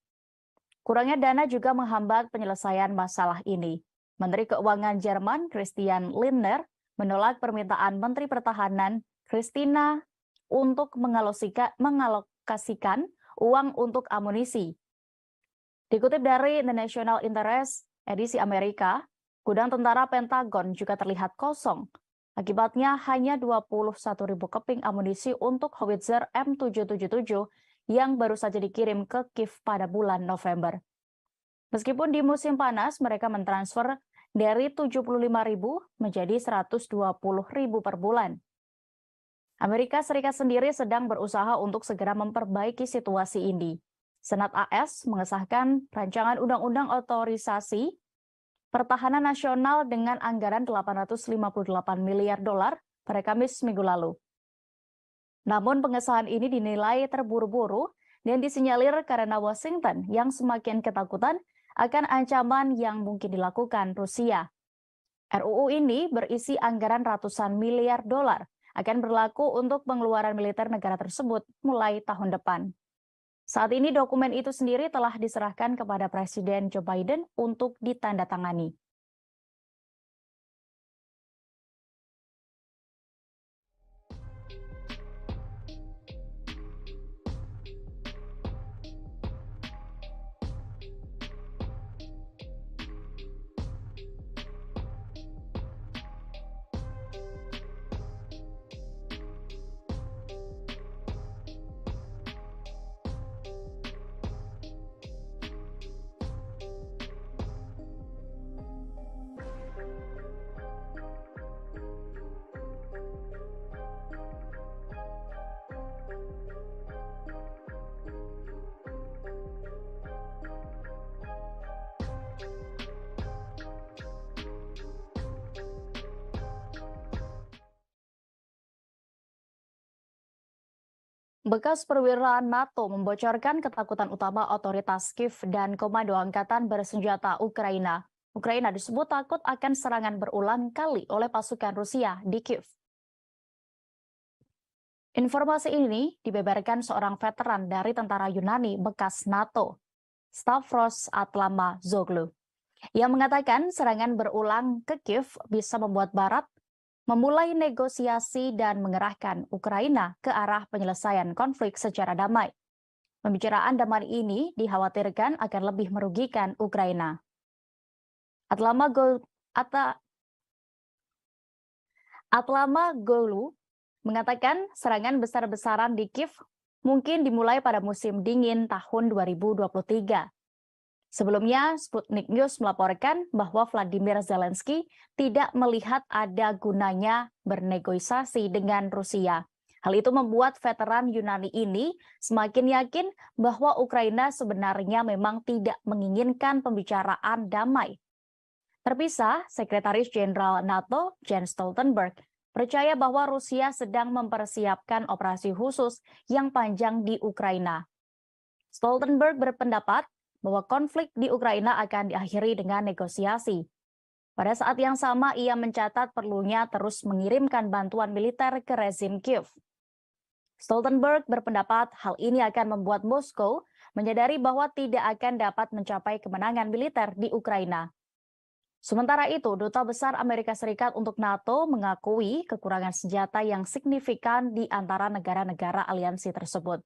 Kurangnya dana juga menghambat penyelesaian masalah ini. Menteri Keuangan Jerman, Christian Lindner, menolak permintaan Menteri Pertahanan Christina untuk mengalokasikan uang untuk amunisi. Dikutip dari The National Interest, edisi Amerika, gudang tentara Pentagon juga terlihat kosong. Akibatnya hanya 21.000 keping amunisi untuk howitzer M777 yang baru saja dikirim ke Kiev pada bulan November. Meskipun di musim panas mereka mentransfer dari 75.000 menjadi 120.000 per bulan. Amerika Serikat sendiri sedang berusaha untuk segera memperbaiki situasi ini. Senat AS mengesahkan rancangan undang-undang otorisasi pertahanan nasional dengan anggaran 858 miliar dolar pada Kamis minggu lalu. Namun pengesahan ini dinilai terburu-buru dan disinyalir karena Washington yang semakin ketakutan akan ancaman yang mungkin dilakukan Rusia. RUU ini berisi anggaran ratusan miliar dolar akan berlaku untuk pengeluaran militer negara tersebut mulai tahun depan. Saat ini dokumen itu sendiri telah diserahkan kepada Presiden Joe Biden untuk ditandatangani. Bekas perwira NATO membocorkan ketakutan utama otoritas Kiev dan Komando Angkatan Bersenjata Ukraina. Ukraina disebut takut akan serangan berulang kali oleh pasukan Rusia di Kiev. Informasi ini dibeberkan seorang veteran dari tentara Yunani bekas NATO, Stavros Atlamazoglu, yang mengatakan serangan berulang ke Kiev bisa membuat Barat memulai negosiasi dan mengerahkan Ukraina ke arah penyelesaian konflik secara damai. Pembicaraan damai ini dikhawatirkan akan lebih merugikan Ukraina. Atlamazoglu mengatakan serangan besar-besaran di Kiev mungkin dimulai pada musim dingin tahun 2023. Sebelumnya, Sputnik News melaporkan bahwa Vladimir Zelensky tidak melihat ada gunanya bernegosiasi dengan Rusia. Hal itu membuat veteran Yunani ini semakin yakin bahwa Ukraina sebenarnya memang tidak menginginkan pembicaraan damai. Terpisah, Sekretaris Jenderal NATO Jens Stoltenberg percaya bahwa Rusia sedang mempersiapkan operasi khusus yang panjang di Ukraina. Stoltenberg berpendapat bahwa konflik di Ukraina akan diakhiri dengan negosiasi. Pada saat yang sama, ia mencatat perlunya terus mengirimkan bantuan militer ke rezim Kiev. Stoltenberg berpendapat hal ini akan membuat Moskow menyadari bahwa tidak akan dapat mencapai kemenangan militer di Ukraina. Sementara itu, Duta Besar Amerika Serikat untuk NATO mengakui kekurangan senjata yang signifikan di antara negara-negara aliansi tersebut.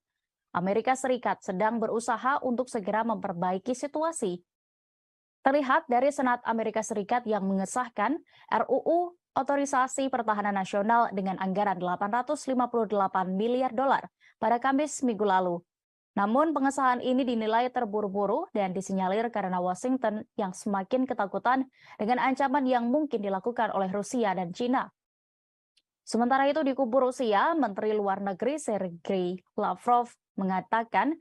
Amerika Serikat sedang berusaha untuk segera memperbaiki situasi. Terlihat dari Senat Amerika Serikat yang mengesahkan RUU otorisasi pertahanan nasional dengan anggaran 858 miliar dolar pada Kamis minggu lalu. Namun pengesahan ini dinilai terburu-buru dan disinyalir karena Washington yang semakin ketakutan dengan ancaman yang mungkin dilakukan oleh Rusia dan China. Sementara itu di kubu Rusia, Menteri Luar Negeri Sergei Lavrov mengatakan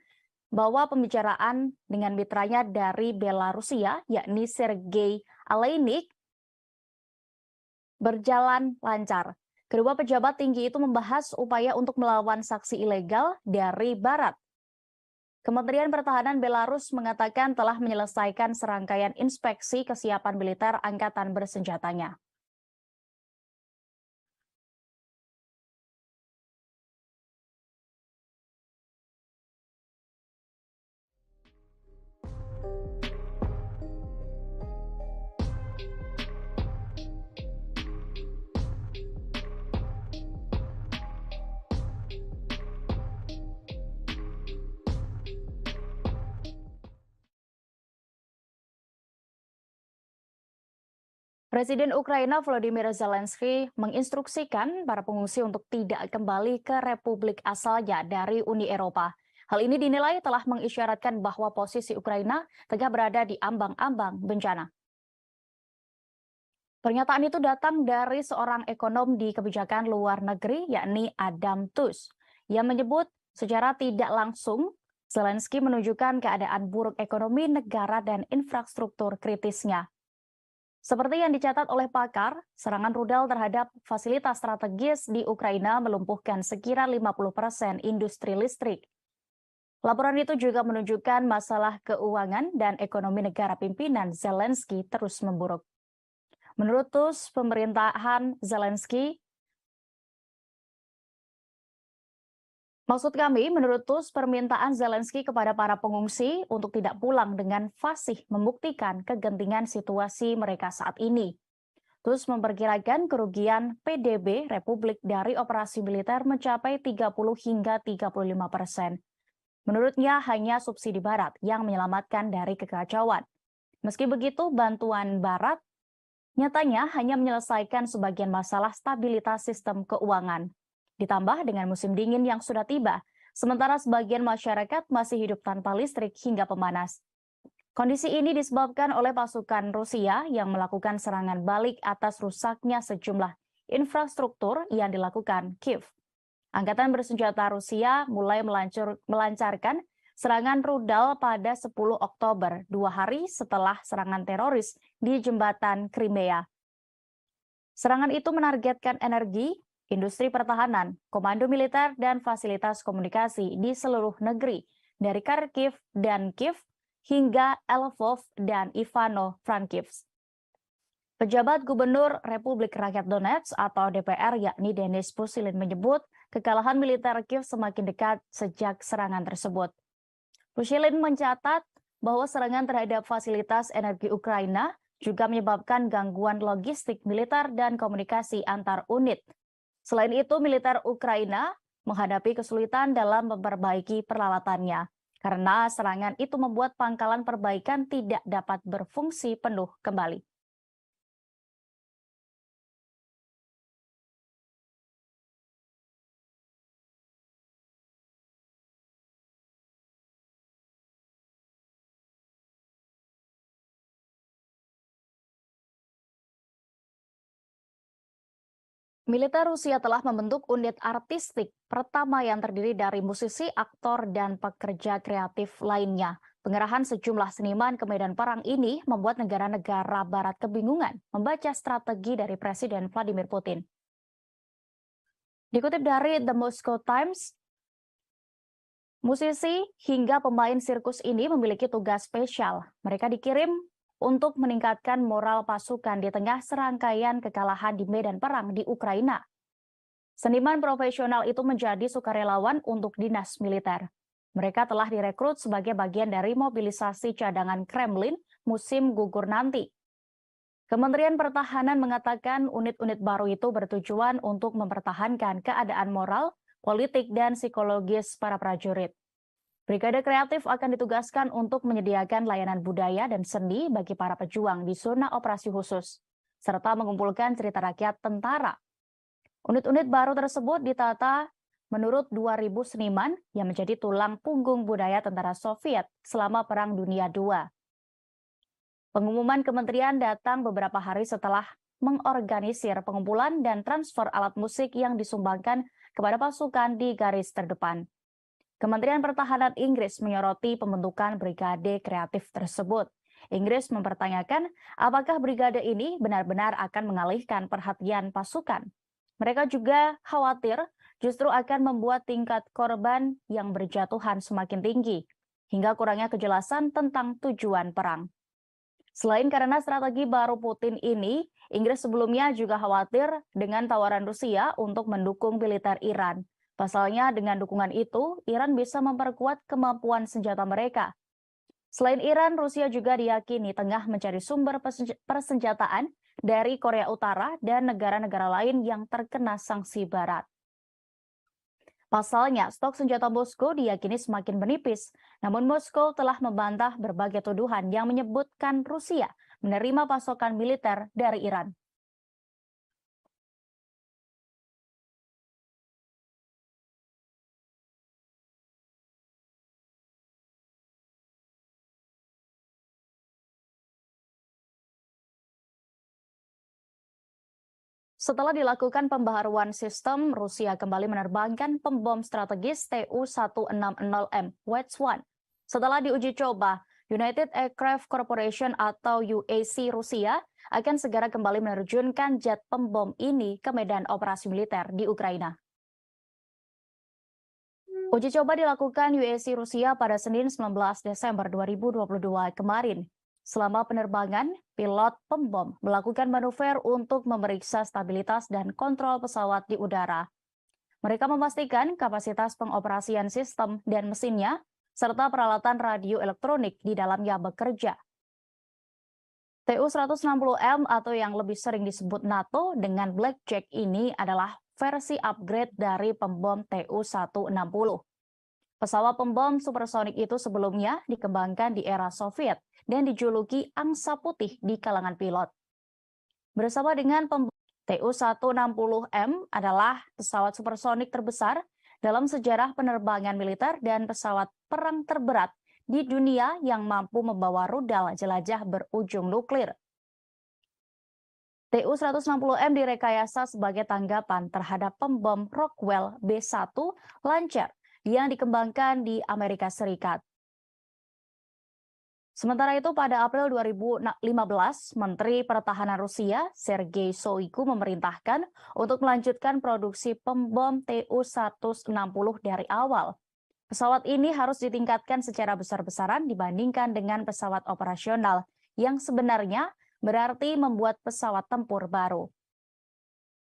bahwa pembicaraan dengan mitranya dari Belarusia, yakni Sergei Aleynik, berjalan lancar. Kedua pejabat tinggi itu membahas upaya untuk melawan sanksi ilegal dari Barat. Kementerian Pertahanan Belarus mengatakan telah menyelesaikan serangkaian inspeksi kesiapan militer angkatan bersenjatanya. Presiden Ukraina Volodymyr Zelensky menginstruksikan para pengungsi untuk tidak kembali ke republik asalnya dari Uni Eropa. Hal ini dinilai telah mengisyaratkan bahwa posisi Ukraina tengah berada di ambang-ambang bencana. Pernyataan itu datang dari seorang ekonom di kebijakan luar negeri, yakni Adam Tooze, yang menyebut secara tidak langsung Zelensky menunjukkan keadaan buruk ekonomi negara dan infrastruktur kritisnya. Seperti yang dicatat oleh pakar, serangan rudal terhadap fasilitas strategis di Ukraina melumpuhkan sekira 50% industri listrik. Laporan itu juga menunjukkan masalah keuangan dan ekonomi negara pimpinan Zelensky terus memburuk. Menurut Tooze, pemerintahan Zelensky menurut Tooze, permintaan Zelensky kepada para pengungsi untuk tidak pulang dengan fasih membuktikan kegentingan situasi mereka saat ini. Tooze memperkirakan kerugian PDB Republik dari operasi militer mencapai 30 hingga 35%. Menurutnya hanya subsidi Barat yang menyelamatkan dari kekacauan. Meski begitu, bantuan Barat nyatanya hanya menyelesaikan sebagian masalah stabilitas sistem keuangan. Ditambah dengan musim dingin yang sudah tiba, sementara sebagian masyarakat masih hidup tanpa listrik hingga pemanas. Kondisi ini disebabkan oleh pasukan Rusia yang melakukan serangan balik atas rusaknya sejumlah infrastruktur yang dilakukan Kiev. Angkatan bersenjata Rusia mulai melancarkan serangan rudal pada 10 Oktober, 2 hari setelah serangan teroris di jembatan Crimea. Serangan itu menargetkan energi, industri pertahanan, komando militer, dan fasilitas komunikasi di seluruh negeri, dari Kharkiv dan Kiev hingga Lvov dan Ivano-Frankivsk. Pejabat Gubernur Republik Rakyat Donetsk atau DPR yakni Denis Pushilin menyebut kekalahan militer Kiev semakin dekat sejak serangan tersebut. Pushilin mencatat bahwa serangan terhadap fasilitas energi Ukraina juga menyebabkan gangguan logistik militer dan komunikasi antar unit. Selain itu, militer Ukraina menghadapi kesulitan dalam memperbaiki peralatannya karena serangan itu membuat pangkalan perbaikan tidak dapat berfungsi penuh kembali. Militer Rusia telah membentuk unit artistik pertama yang terdiri dari musisi, aktor, dan pekerja kreatif lainnya. Pengerahan sejumlah seniman ke medan perang ini membuat negara-negara Barat kebingungan membaca strategi dari Presiden Vladimir Putin. Dikutip dari The Moscow Times, musisi hingga pemain sirkus ini memiliki tugas spesial. Mereka dikirim untuk meningkatkan moral pasukan di tengah serangkaian kekalahan di medan perang di Ukraina. Seniman profesional itu menjadi sukarelawan untuk dinas militer. Mereka telah direkrut sebagai bagian dari mobilisasi cadangan Kremlin musim gugur nanti. Kementerian Pertahanan mengatakan unit-unit baru itu bertujuan untuk mempertahankan keadaan moral, politik, dan psikologis para prajurit. Brigade kreatif akan ditugaskan untuk menyediakan layanan budaya dan seni bagi para pejuang di zona operasi khusus. serta mengumpulkan cerita rakyat tentara. Unit-unit baru tersebut ditata menurut 2.000 seniman yang menjadi tulang punggung budaya tentara Soviet selama Perang Dunia II. Pengumuman kementerian datang beberapa hari setelah mengorganisir pengumpulan dan transfer alat musik yang disumbangkan kepada pasukan di garis terdepan. Kementerian Pertahanan Inggris menyoroti pembentukan brigade kreatif tersebut. Inggris mempertanyakan apakah brigade ini benar-benar akan mengalihkan perhatian pasukan. Mereka juga khawatir justru akan membuat tingkat korban yang berjatuhan semakin tinggi, hingga kurangnya kejelasan tentang tujuan perang. Selain karena strategi baru Putin ini, Inggris sebelumnya juga khawatir dengan tawaran Rusia untuk mendukung militer Iran. Pasalnya dengan dukungan itu, Iran bisa memperkuat kemampuan senjata mereka. Selain Iran, Rusia juga diyakini tengah mencari sumber persenjataan dari Korea Utara dan negara-negara lain yang terkena sanksi Barat. Pasalnya, stok senjata Moskow diyakini semakin menipis, namun Moskow telah membantah berbagai tuduhan yang menyebutkan Rusia menerima pasokan militer dari Iran. Setelah dilakukan pembaharuan sistem, Rusia kembali menerbangkan pembom strategis Tu-160M Wedge 1. Setelah diuji coba, United Aircraft Corporation atau UAC Rusia akan segera kembali menerjunkan jet pembom ini ke medan operasi militer di Ukraina. Uji coba dilakukan UAC Rusia pada Senin 19 Desember 2022 kemarin. Selama penerbangan, pilot pembom melakukan manuver untuk memeriksa stabilitas dan kontrol pesawat di udara. Mereka memastikan kapasitas pengoperasian sistem dan mesinnya, serta peralatan radio elektronik di dalamnya bekerja. Tu-160M atau yang lebih sering disebut NATO dengan Blackjack ini adalah versi upgrade dari pembom Tu-160. Pesawat pembom supersonik itu sebelumnya dikembangkan di era Soviet dan dijuluki angsa putih di kalangan pilot. Bersama dengan pembom Tu-160M adalah pesawat supersonik terbesar dalam sejarah penerbangan militer dan pesawat perang terberat di dunia yang mampu membawa rudal jelajah berujung nuklir. Tu-160M direkayasa sebagai tanggapan terhadap pembom Rockwell B-1 Launcher yang dikembangkan di Amerika Serikat. Sementara itu, pada April 2015, Menteri Pertahanan Rusia, Sergei Shoigu, memerintahkan untuk melanjutkan produksi pembom Tu-160 dari awal. Pesawat ini harus ditingkatkan secara besar-besaran dibandingkan dengan pesawat operasional, yang sebenarnya berarti membuat pesawat tempur baru.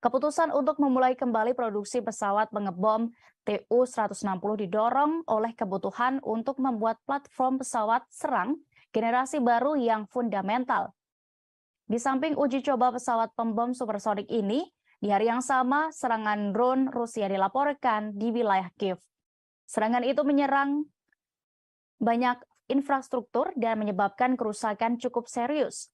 Keputusan untuk memulai kembali produksi pesawat pengebom Tu-160 didorong oleh kebutuhan untuk membuat platform pesawat serang generasi baru yang fundamental. Di samping uji coba pesawat pembom supersonik ini, di hari yang sama serangan drone Rusia dilaporkan di wilayah Kiev. Serangan itu menyerang banyak infrastruktur dan menyebabkan kerusakan cukup serius.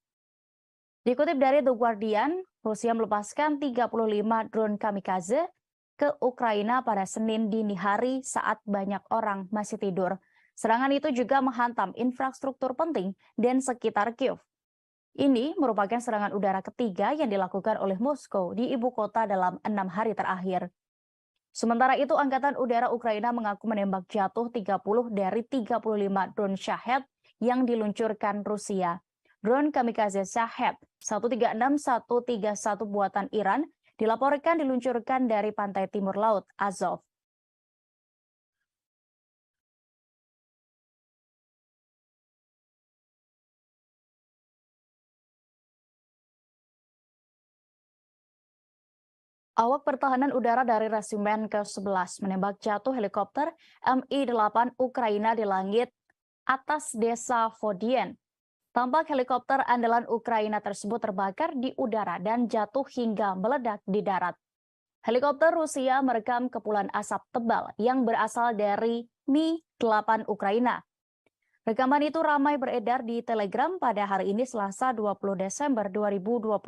Dikutip dari The Guardian, Rusia melepaskan 35 drone kamikaze ke Ukraina pada Senin dini hari saat banyak orang masih tidur. Serangan itu juga menghantam infrastruktur penting dan sekitar Kiev. Ini merupakan serangan udara ketiga yang dilakukan oleh Moskow di ibu kota dalam 6 hari terakhir. Sementara itu, Angkatan Udara Ukraina mengaku menembak jatuh 30 dari 35 drone Shahed yang diluncurkan Rusia. Drone kamikaze Shahed 136-131 buatan Iran dilaporkan diluncurkan dari pantai timur laut Azov. Awak pertahanan udara dari Resimen ke-11 menembak jatuh helikopter Mi-8 Ukraina di langit atas desa Vodien. Tampak helikopter andalan Ukraina tersebut terbakar di udara dan jatuh hingga meledak di darat. Helikopter Rusia merekam kepulan asap tebal yang berasal dari Mi-8 Ukraina. Rekaman itu ramai beredar di Telegram pada hari ini Selasa 20 Desember 2022.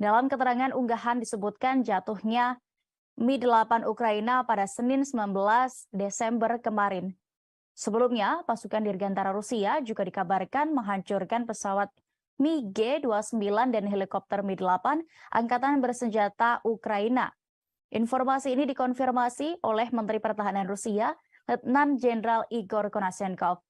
Dalam keterangan unggahan disebutkan jatuhnya Mi-8 Ukraina pada Senin 19 Desember kemarin. Sebelumnya, pasukan Dirgantara Rusia juga dikabarkan menghancurkan pesawat MiG-29 dan helikopter Mi-8 Angkatan Bersenjata Ukraina. Informasi ini dikonfirmasi oleh Menteri Pertahanan Rusia, Letnan Jenderal Igor Konashenkov.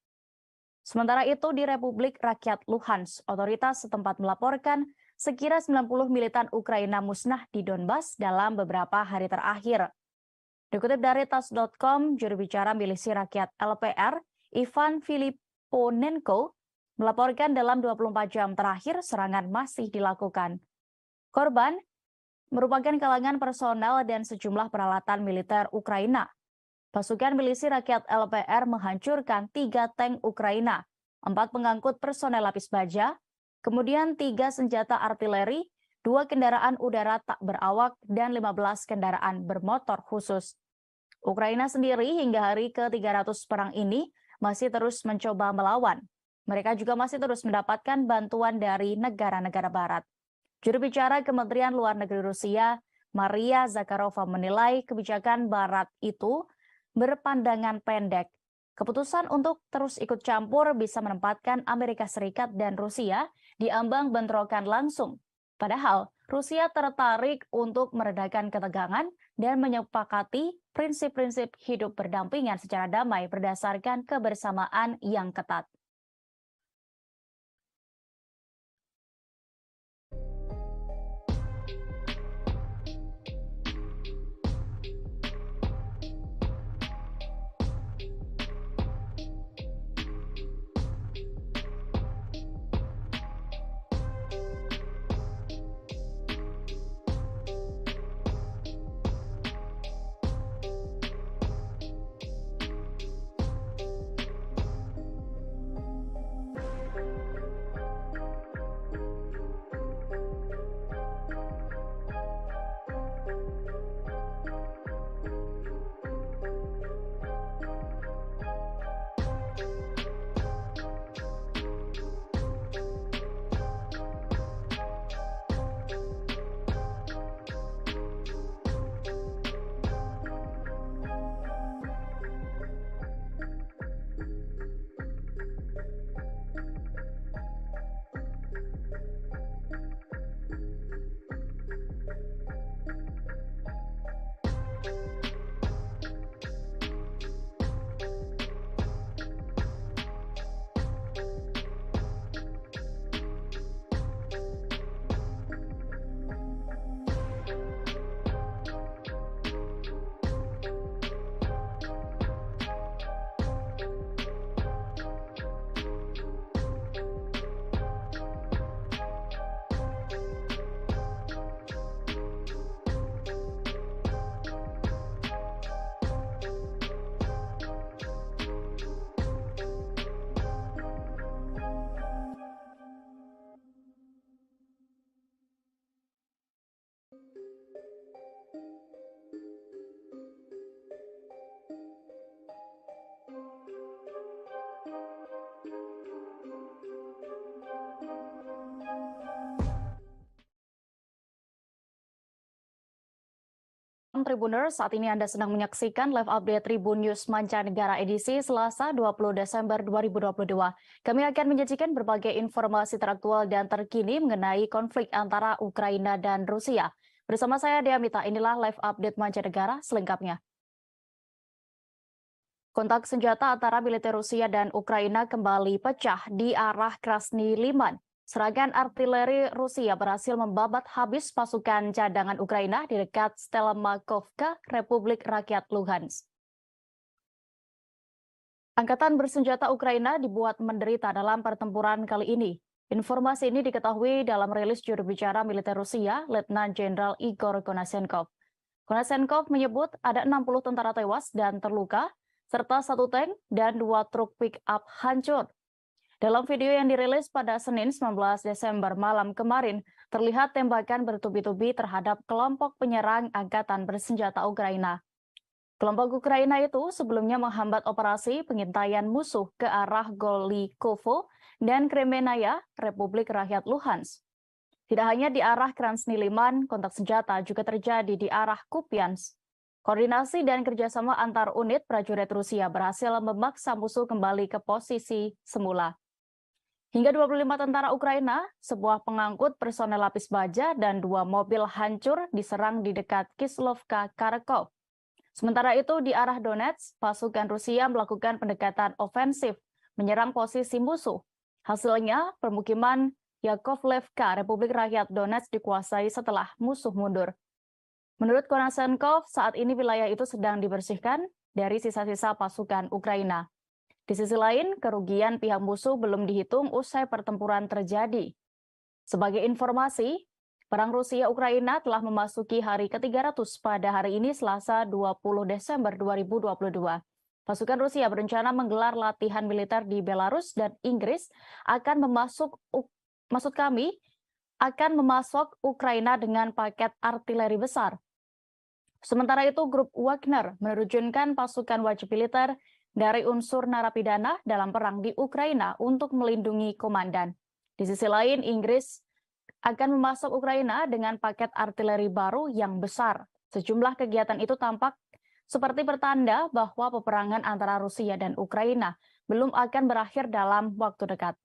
Sementara itu, di Republik Rakyat Luhansk, otoritas setempat melaporkan sekira 90 militan Ukraina musnah di Donbas dalam beberapa hari terakhir. Dikutip dari tas.com, juru bicara milisi rakyat LPR, Ivan Filiponenko, melaporkan dalam 24 jam terakhir serangan masih dilakukan. Korban merupakan kalangan personel dan sejumlah peralatan militer Ukraina. Pasukan milisi rakyat LPR menghancurkan 3 tank Ukraina, 4 pengangkut personel lapis baja, kemudian 3 senjata artileri, 2 kendaraan udara tak berawak, dan 15 kendaraan bermotor khusus. Ukraina sendiri hingga hari ke-300 perang ini masih terus mencoba melawan. Mereka juga masih terus mendapatkan bantuan dari negara-negara barat. Juru bicara Kementerian Luar Negeri Rusia, Maria Zakharova menilai kebijakan barat itu berpandangan pendek. Keputusan untuk terus ikut campur bisa menempatkan Amerika Serikat dan Rusia di ambang bentrokan langsung. Padahal Rusia tertarik untuk meredakan ketegangan dan menyepakati prinsip-prinsip hidup berdampingan secara damai berdasarkan kebersamaan yang ketat. Tribuners, saat ini Anda sedang menyaksikan live update Tribun News Mancanegara edisi Selasa 20 Desember 2022. Kami akan menyajikan berbagai informasi teraktual dan terkini mengenai konflik antara Ukraina dan Rusia. Bersama saya Diamita, inilah live update Mancanegara selengkapnya. Kontak senjata antara militer Rusia dan Ukraina kembali pecah di arah Krasny Liman. Serangan artileri Rusia berhasil membabat habis pasukan cadangan Ukraina di dekat Stelmakovka, Republik Rakyat Luhansk. Angkatan bersenjata Ukraina dibuat menderita dalam pertempuran kali ini. Informasi ini diketahui dalam rilis juru bicara militer Rusia, Letnan Jenderal Igor Konashenkov. Konashenkov menyebut ada 60 tentara tewas dan terluka, serta 1 tank dan 2 truk pick-up hancur. Dalam video yang dirilis pada Senin 19 Desember malam kemarin, terlihat tembakan bertubi-tubi terhadap kelompok penyerang Angkatan Bersenjata Ukraina. Kelompok Ukraina itu sebelumnya menghambat operasi pengintaian musuh ke arah Golikovo dan Kremenaya, Republik Rakyat Luhansk. Tidak hanya di arah Krasny-Liman, kontak senjata juga terjadi di arah Kupiansk. Koordinasi dan kerjasama antar unit prajurit Rusia berhasil memaksa musuh kembali ke posisi semula. Hingga 25 tentara Ukraina, sebuah pengangkut personel lapis baja dan 2 mobil hancur diserang di dekat Kislovka, Kharkov. Sementara itu, di arah Donetsk, pasukan Rusia melakukan pendekatan ofensif, menyerang posisi musuh. Hasilnya, permukiman Yakovlevka, Republik Rakyat Donetsk dikuasai setelah musuh mundur. Menurut Konasenkov, saat ini wilayah itu sedang dibersihkan dari sisa-sisa pasukan Ukraina. Di sisi lain, kerugian pihak musuh belum dihitung usai pertempuran terjadi. Sebagai informasi, perang Rusia-Ukraina telah memasuki hari ke-300 pada hari ini Selasa 20 Desember 2022. Pasukan Rusia berencana menggelar latihan militer di Belarus dan Inggris akan memasuk Ukraina dengan paket artileri besar. Sementara itu, grup Wagner menerjunkan pasukan wajib militer dari unsur narapidana dalam perang di Ukraina untuk melindungi komandan. Di sisi lain, Inggris akan memasuk Ukraina dengan paket artileri baru yang besar. Sejumlah kegiatan itu tampak seperti pertanda bahwa peperangan antara Rusia dan Ukraina belum akan berakhir dalam waktu dekat.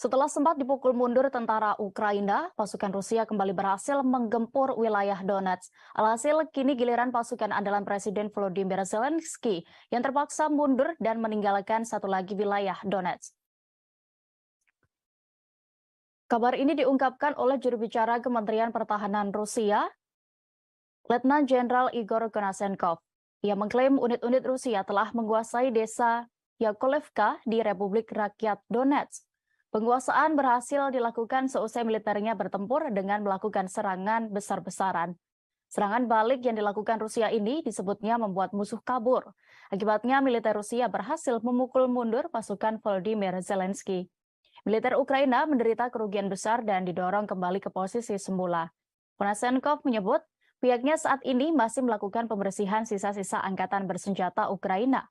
Setelah sempat dipukul mundur tentara Ukraina, pasukan Rusia kembali berhasil menggempur wilayah Donetsk. Alhasil, kini giliran pasukan andalan Presiden Volodymyr Zelensky yang terpaksa mundur dan meninggalkan satu lagi wilayah Donetsk. Kabar ini diungkapkan oleh juru bicara Kementerian Pertahanan Rusia, Letnan Jenderal Igor Konasenkov. Ia mengklaim unit-unit Rusia telah menguasai desa Yakovlevka di Republik Rakyat Donetsk. Penguasaan berhasil dilakukan seusai militernya bertempur dengan melakukan serangan besar-besaran. Serangan balik yang dilakukan Rusia ini disebutnya membuat musuh kabur. Akibatnya militer Rusia berhasil memukul mundur pasukan Volodymyr Zelensky. Militer Ukraina menderita kerugian besar dan didorong kembali ke posisi semula. Konasenkov menyebut pihaknya saat ini masih melakukan pembersihan sisa-sisa angkatan bersenjata Ukraina.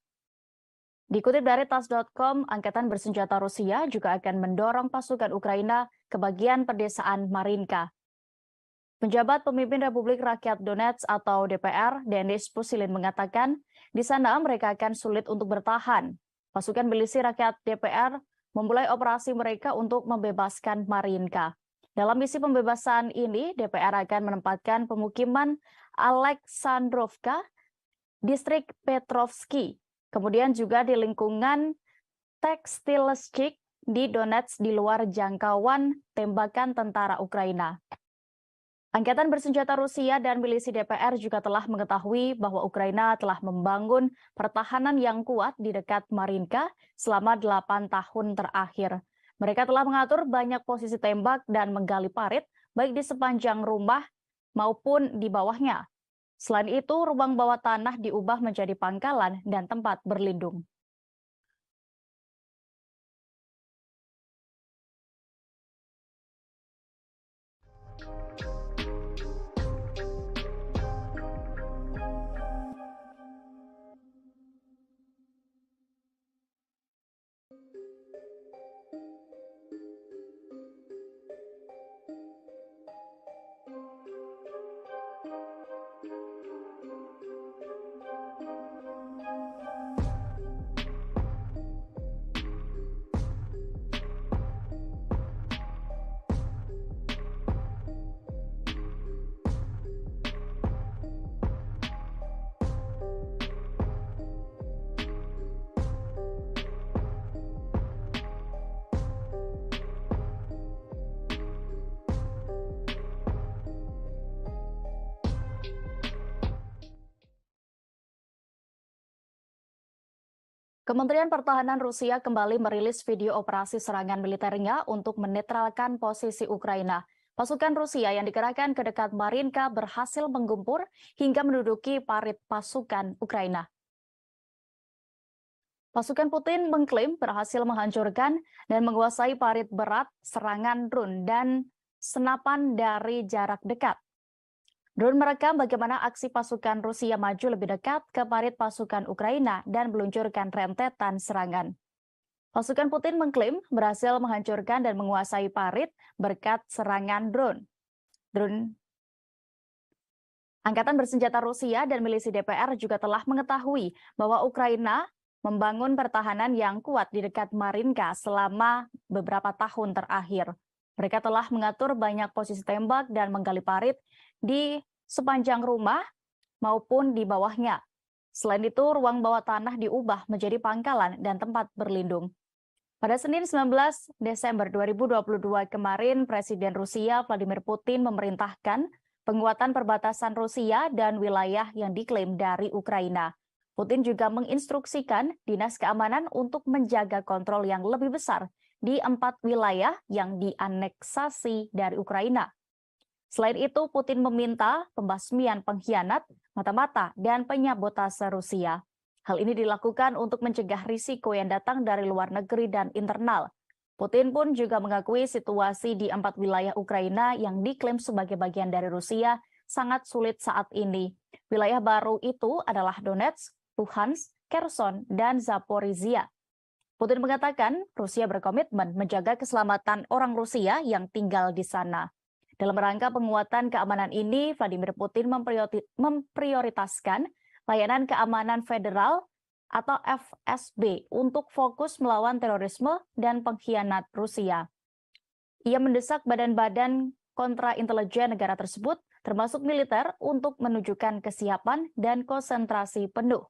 Dikutip dari tas.com, Angkatan Bersenjata Rusia juga akan mendorong pasukan Ukraina ke bagian pedesaan Marinka. Penjabat pemimpin Republik Rakyat Donetsk atau DPR, Denis Pusilin mengatakan, di sana mereka akan sulit untuk bertahan. Pasukan milisi rakyat DPR memulai operasi mereka untuk membebaskan Marinka. Dalam misi pembebasan ini, DPR akan menempatkan pemukiman Alexandrovka, distrik Petrovsky, kemudian juga di lingkungan Tekstilskik di Donetsk di luar jangkauan tembakan tentara Ukraina. Angkatan bersenjata Rusia dan milisi DPR juga telah mengetahui bahwa Ukraina telah membangun pertahanan yang kuat di dekat Marinka selama 8 tahun terakhir. Mereka telah mengatur banyak posisi tembak dan menggali parit, baik di sepanjang rumah maupun di bawahnya. Selain itu, ruang bawah tanah diubah menjadi pangkalan dan tempat berlindung. Kementerian Pertahanan Rusia kembali merilis video operasi serangan militernya untuk menetralkan posisi Ukraina. Pasukan Rusia yang dikerahkan ke dekat Marinka berhasil menggempur hingga menduduki parit pasukan Ukraina. Pasukan Putin mengklaim berhasil menghancurkan dan menguasai parit berat serangan drone dan senapan dari jarak dekat. Drone merekam bagaimana aksi pasukan Rusia maju lebih dekat ke parit pasukan Ukraina dan meluncurkan rentetan serangan. Pasukan Putin mengklaim berhasil menghancurkan dan menguasai parit berkat serangan drone. Angkatan bersenjata Rusia dan milisi DPR juga telah mengetahui bahwa Ukraina membangun pertahanan yang kuat di dekat Marinka selama beberapa tahun terakhir. Mereka telah mengatur banyak posisi tembak dan menggali parit di sepanjang rumah maupun di bawahnya. Selain itu, ruang bawah tanah diubah menjadi pangkalan dan tempat berlindung. Pada Senin 19 Desember 2022 kemarin, Presiden Rusia Vladimir Putin memerintahkan penguatan perbatasan Rusia dan wilayah yang diklaim dari Ukraina. Putin juga menginstruksikan Dinas Keamanan untuk menjaga kontrol yang lebih besar di 4 wilayah yang dianeksasi dari Ukraina. Selain itu, Putin meminta pembasmian pengkhianat, mata-mata, dan penyabotase Rusia. Hal ini dilakukan untuk mencegah risiko yang datang dari luar negeri dan internal. Putin pun juga mengakui situasi di 4 wilayah Ukraina yang diklaim sebagai bagian dari Rusia sangat sulit saat ini. Wilayah baru itu adalah Donetsk, Luhansk, Kherson, dan Zaporizhia. Putin mengatakan Rusia berkomitmen menjaga keselamatan orang Rusia yang tinggal di sana. Dalam rangka penguatan keamanan ini, Vladimir Putin memprioritaskan layanan keamanan federal atau FSB untuk fokus melawan terorisme dan pengkhianat Rusia. Ia mendesak badan-badan kontraintelijen negara tersebut, termasuk militer, untuk menunjukkan kesiapan dan konsentrasi penuh.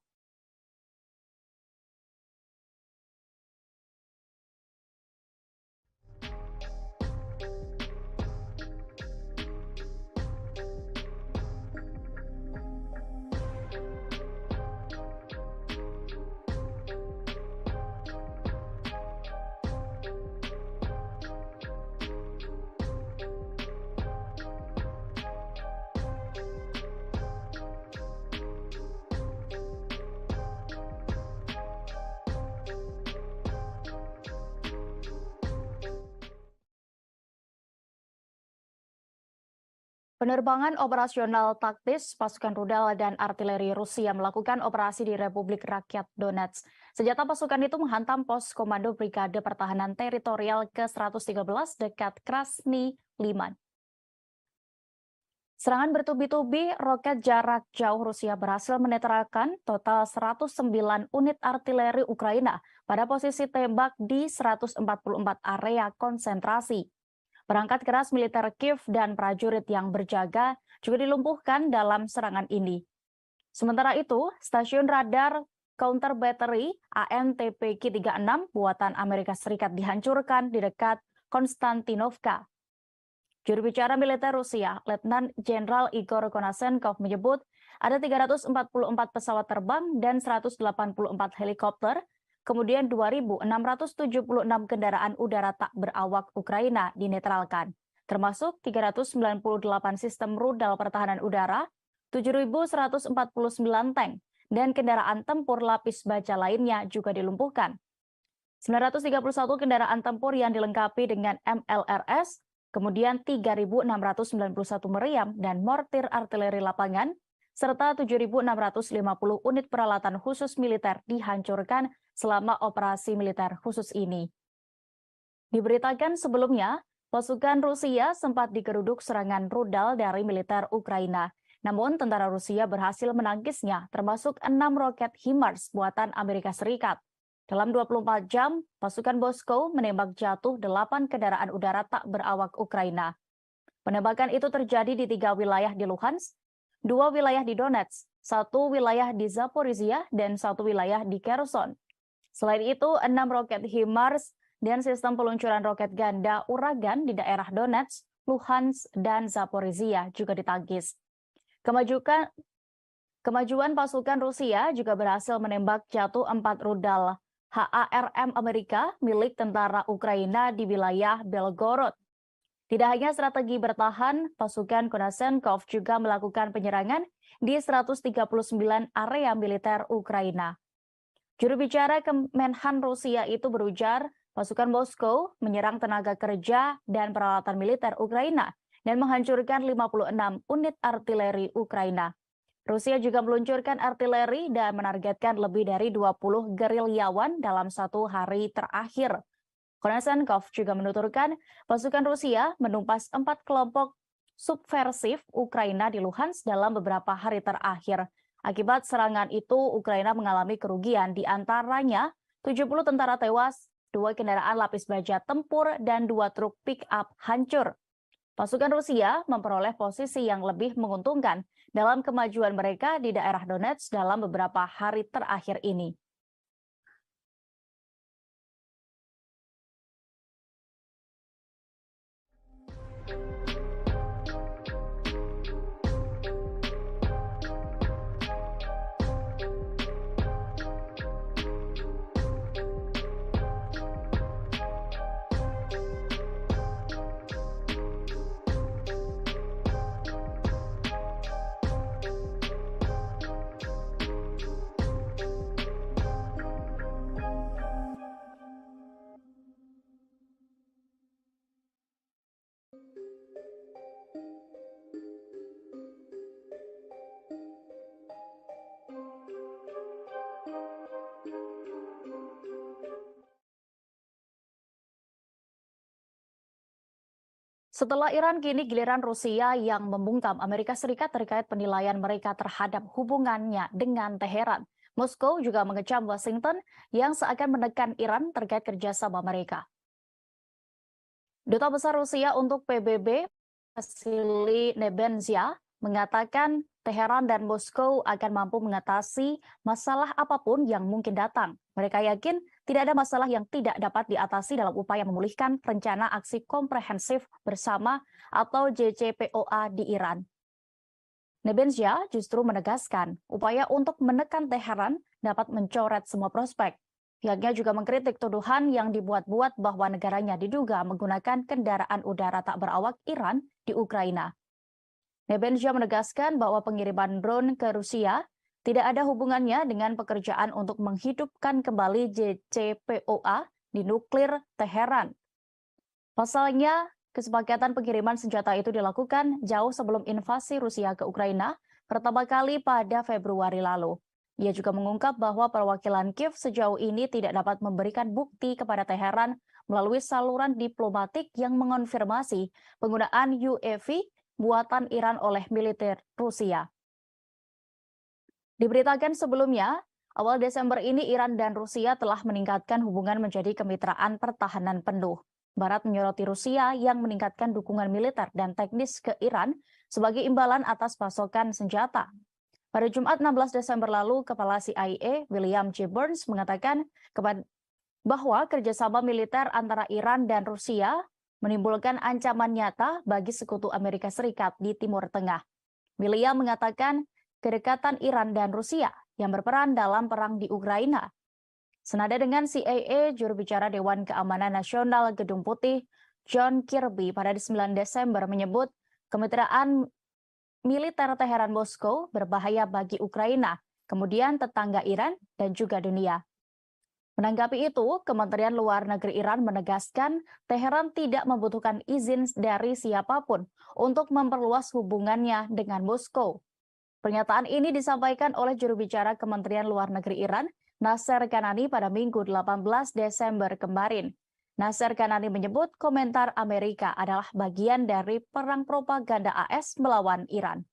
Penerbangan operasional taktis pasukan rudal dan artileri Rusia melakukan operasi di Republik Rakyat Donetsk. Senjata pasukan itu menghantam pos komando Brigade Pertahanan Teritorial ke-113 dekat Krasny Liman. Serangan bertubi-tubi roket jarak jauh Rusia berhasil menetralkan total 109 unit artileri Ukraina pada posisi tembak di 144 area konsentrasi. Perangkat keras militer Kiev dan prajurit yang berjaga juga dilumpuhkan dalam serangan ini. Sementara itu, stasiun radar counter battery ANTPK-36 buatan Amerika Serikat dihancurkan di dekat Konstantinovka. Juru bicara militer Rusia, Letnan Jenderal Igor Konashenkov menyebut ada 344 pesawat terbang dan 184 helikopter, kemudian 2.676 kendaraan udara tak berawak Ukraina dinetralkan, termasuk 398 sistem rudal pertahanan udara, 7.149 tank, dan kendaraan tempur lapis baja lainnya juga dilumpuhkan. 931 kendaraan tempur yang dilengkapi dengan MLRS, kemudian 3.691 meriam dan mortir artileri lapangan, serta 7.650 unit peralatan khusus militer dihancurkan selama operasi militer khusus ini. Diberitakan sebelumnya, pasukan Rusia sempat digeruduk serangan rudal dari militer Ukraina. Namun, tentara Rusia berhasil menangkisnya, termasuk 6 roket HIMARS buatan Amerika Serikat. Dalam 24 jam, pasukan Moskow menembak jatuh 8 kendaraan udara tak berawak Ukraina. Penembakan itu terjadi di 3 wilayah di Luhansk, 2 wilayah di Donetsk, 1 wilayah di Zaporizhia, dan 1 wilayah di Kherson. Selain itu, 6 roket HIMARS dan sistem peluncuran roket ganda Uragan di daerah Donetsk, Luhansk, dan Zaporizhia juga ditangkis. Kemajuan pasukan Rusia juga berhasil menembak jatuh 4 rudal HARM Amerika milik tentara Ukraina di wilayah Belgorod. Tidak hanya strategi bertahan, pasukan Konashenkov juga melakukan penyerangan di 139 area militer Ukraina. Juru bicara Kemenhan Rusia itu berujar, pasukan Moskow menyerang tenaga kerja dan peralatan militer Ukraina dan menghancurkan 56 unit artileri Ukraina. Rusia juga meluncurkan artileri dan menargetkan lebih dari 20 gerilyawan dalam 1 hari terakhir. Konashenkov juga menuturkan pasukan Rusia menumpas 4 kelompok subversif Ukraina di Luhansk dalam beberapa hari terakhir. Akibat serangan itu, Ukraina mengalami kerugian, di antaranya 70 tentara tewas, 2 kendaraan lapis baja tempur, dan 2 truk pick-up hancur. Pasukan Rusia memperoleh posisi yang lebih menguntungkan dalam kemajuan mereka di daerah Donetsk dalam beberapa hari terakhir ini. Setelah Iran, kini giliran Rusia yang membungkam Amerika Serikat terkait penilaian mereka terhadap hubungannya dengan Teheran. Moskow juga mengecam Washington yang seakan menekan Iran terkait kerjasama mereka. Duta Besar Rusia untuk PBB, Vasily Nebenzia, mengatakan Teheran dan Moskow akan mampu mengatasi masalah apapun yang mungkin datang. Mereka yakin tidak ada masalah yang tidak dapat diatasi dalam upaya memulihkan rencana aksi komprehensif bersama atau JCPOA di Iran. Nebenzia justru menegaskan upaya untuk menekan Teheran dapat mencoret semua prospek. Pihaknya juga mengkritik tuduhan yang dibuat-buat bahwa negaranya diduga menggunakan kendaraan udara tak berawak Iran di Ukraina. Nebenzia menegaskan bahwa pengiriman drone ke Rusia tidak ada hubungannya dengan pekerjaan untuk menghidupkan kembali JCPOA di nuklir Teheran. Pasalnya, kesepakatan pengiriman senjata itu dilakukan jauh sebelum invasi Rusia ke Ukraina pertama kali pada Februari lalu. Ia juga mengungkap bahwa perwakilan Kiev sejauh ini tidak dapat memberikan bukti kepada Teheran melalui saluran diplomatik yang mengonfirmasi penggunaan UAV buatan Iran oleh militer Rusia. Diberitakan sebelumnya, awal Desember ini Iran dan Rusia telah meningkatkan hubungan menjadi kemitraan pertahanan penuh. Barat menyoroti Rusia yang meningkatkan dukungan militer dan teknis ke Iran sebagai imbalan atas pasokan senjata. Pada Jumat 16 Desember lalu, Kepala CIA William J. Burns mengatakan bahwa kerjasama militer antara Iran dan Rusia menimbulkan ancaman nyata bagi sekutu Amerika Serikat di Timur Tengah. William mengatakan kedekatan Iran dan Rusia yang berperan dalam perang di Ukraina. Senada dengan CIA, juru bicara Dewan Keamanan Nasional Gedung Putih, John Kirby pada 9 Desember menyebut kemitraan militer Teheran Moskow berbahaya bagi Ukraina, kemudian tetangga Iran dan juga dunia. Menanggapi itu, Kementerian Luar Negeri Iran menegaskan Teheran tidak membutuhkan izin dari siapapun untuk memperluas hubungannya dengan Moskow. Pernyataan ini disampaikan oleh juru bicara Kementerian Luar Negeri Iran, Nasser Kanani pada Minggu 18 Desember kemarin. Nasser Kanani menyebut komentar Amerika adalah bagian dari perang propaganda AS melawan Iran.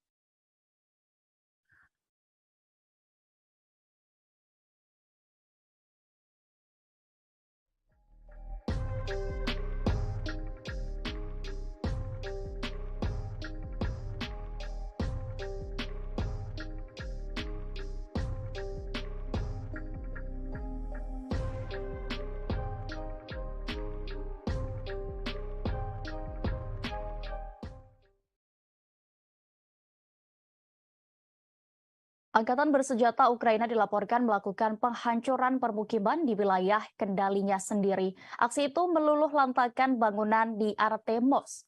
Angkatan bersenjata Ukraina dilaporkan melakukan penghancuran permukiman di wilayah kendalinya sendiri. Aksi itu meluluh lantakan bangunan di Artemos.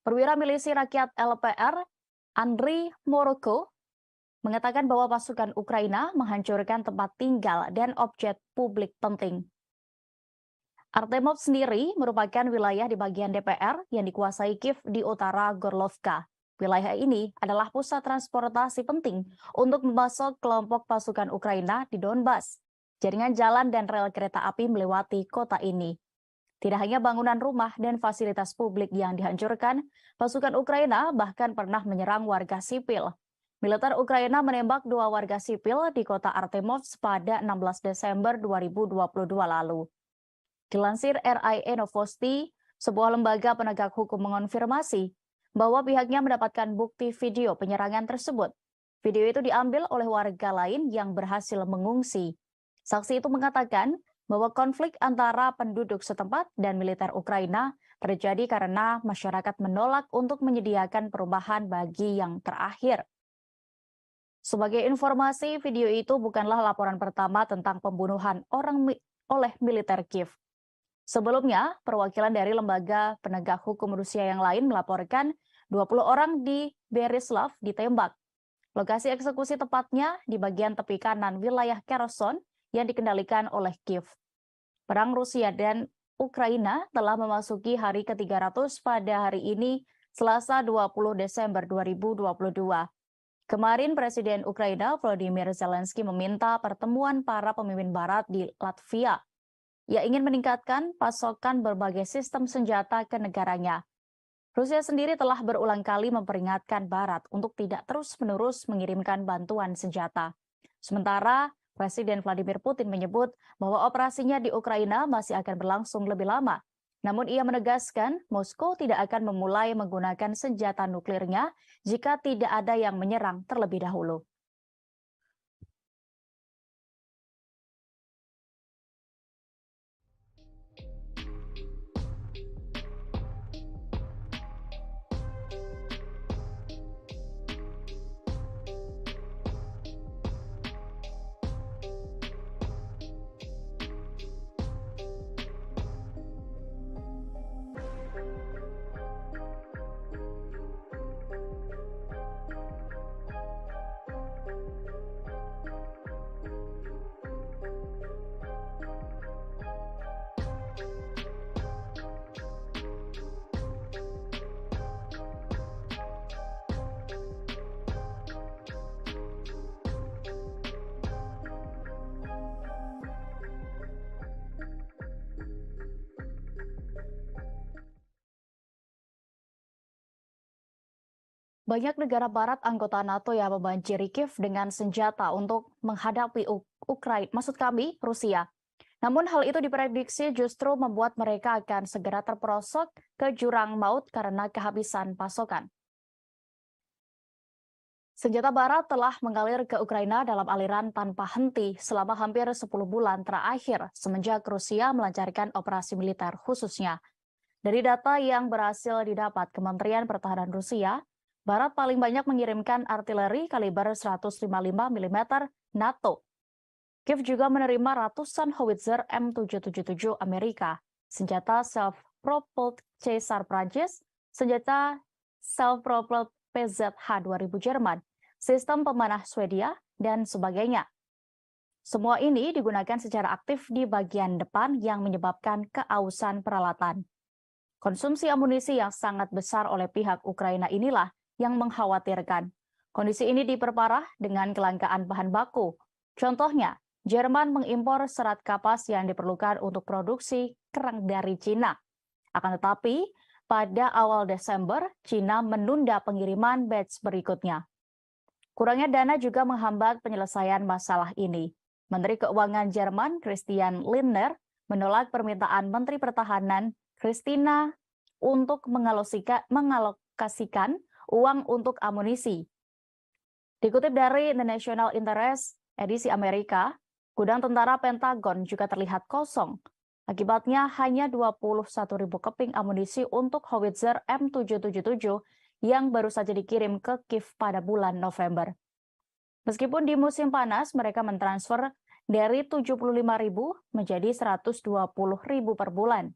Perwira milisi rakyat LPR, Andriy Moroko, mengatakan bahwa pasukan Ukraina menghancurkan tempat tinggal dan objek publik penting. Artemov sendiri merupakan wilayah di bagian DPR yang dikuasai Kiev di utara Gorlovka. Wilayah ini adalah pusat transportasi penting untuk memasok kelompok pasukan Ukraina di Donbas. Jaringan jalan dan rel kereta api melewati kota ini. Tidak hanya bangunan rumah dan fasilitas publik yang dihancurkan, pasukan Ukraina bahkan pernah menyerang warga sipil. Militer Ukraina menembak 2 warga sipil di kota Artemovsk pada 16 Desember 2022 lalu. Dilansir RIA Novosti, sebuah lembaga penegak hukum mengonfirmasi bahwa pihaknya mendapatkan bukti video penyerangan tersebut. Video itu diambil oleh warga lain yang berhasil mengungsi. Saksi itu mengatakan bahwa konflik antara penduduk setempat dan militer Ukraina terjadi karena masyarakat menolak untuk menyediakan perubahan bagi yang terakhir. Sebagai informasi, video itu bukanlah laporan pertama tentang pembunuhan orang oleh militer Kiev. Sebelumnya, perwakilan dari lembaga penegak hukum Rusia yang lain melaporkan 20 orang di Berislav ditembak. Lokasi eksekusi tepatnya di bagian tepi kanan wilayah Kherson yang dikendalikan oleh Kiev. Perang Rusia dan Ukraina telah memasuki hari ke-300 pada hari ini, Selasa 20 Desember 2022. Kemarin Presiden Ukraina Volodymyr Zelensky meminta pertemuan para pemimpin barat di Latvia. Ia ingin meningkatkan pasokan berbagai sistem senjata ke negaranya. Rusia sendiri telah berulang kali memperingatkan Barat untuk tidak terus-menerus mengirimkan bantuan senjata. Sementara Presiden Vladimir Putin menyebut bahwa operasinya di Ukraina masih akan berlangsung lebih lama. Namun ia menegaskan Moskow tidak akan memulai menggunakan senjata nuklirnya jika tidak ada yang menyerang terlebih dahulu. Banyak negara barat anggota NATO yang membanjiri Kiev dengan senjata untuk menghadapi Rusia. Namun hal itu diprediksi justru membuat mereka akan segera terperosok ke jurang maut karena kehabisan pasokan. Senjata barat telah mengalir ke Ukraina dalam aliran tanpa henti selama hampir 10 bulan terakhir semenjak Rusia melancarkan operasi militer khususnya. Dari data yang berhasil didapat Kementerian Pertahanan Rusia, Barat paling banyak mengirimkan artileri kaliber 155 mm NATO. Kiev juga menerima ratusan howitzer M777 Amerika, senjata self-propelled Caesar Prancis, senjata self-propelled PZH-2000 Jerman, sistem pemanah Swedia, dan sebagainya. Semua ini digunakan secara aktif di bagian depan yang menyebabkan keausan peralatan. Konsumsi amunisi yang sangat besar oleh pihak Ukraina inilah yang mengkhawatirkan. Kondisi ini diperparah dengan kelangkaan bahan baku. Contohnya, Jerman mengimpor serat kapas yang diperlukan untuk produksi kerang dari Cina. Akan tetapi, pada awal Desember, Cina menunda pengiriman batch berikutnya. Kurangnya dana juga menghambat penyelesaian masalah ini. Menteri Keuangan Jerman, Christian Lindner, menolak permintaan Menteri Pertahanan Christina untuk mengalokasikan uang untuk amunisi. Dikutip dari The National Interest, edisi Amerika, gudang tentara Pentagon juga terlihat kosong. Akibatnya hanya 21.000 keping amunisi untuk howitzer M777 yang baru saja dikirim ke Kiev pada bulan November. Meskipun di musim panas mereka mentransfer dari 75.000 menjadi 120.000 per bulan.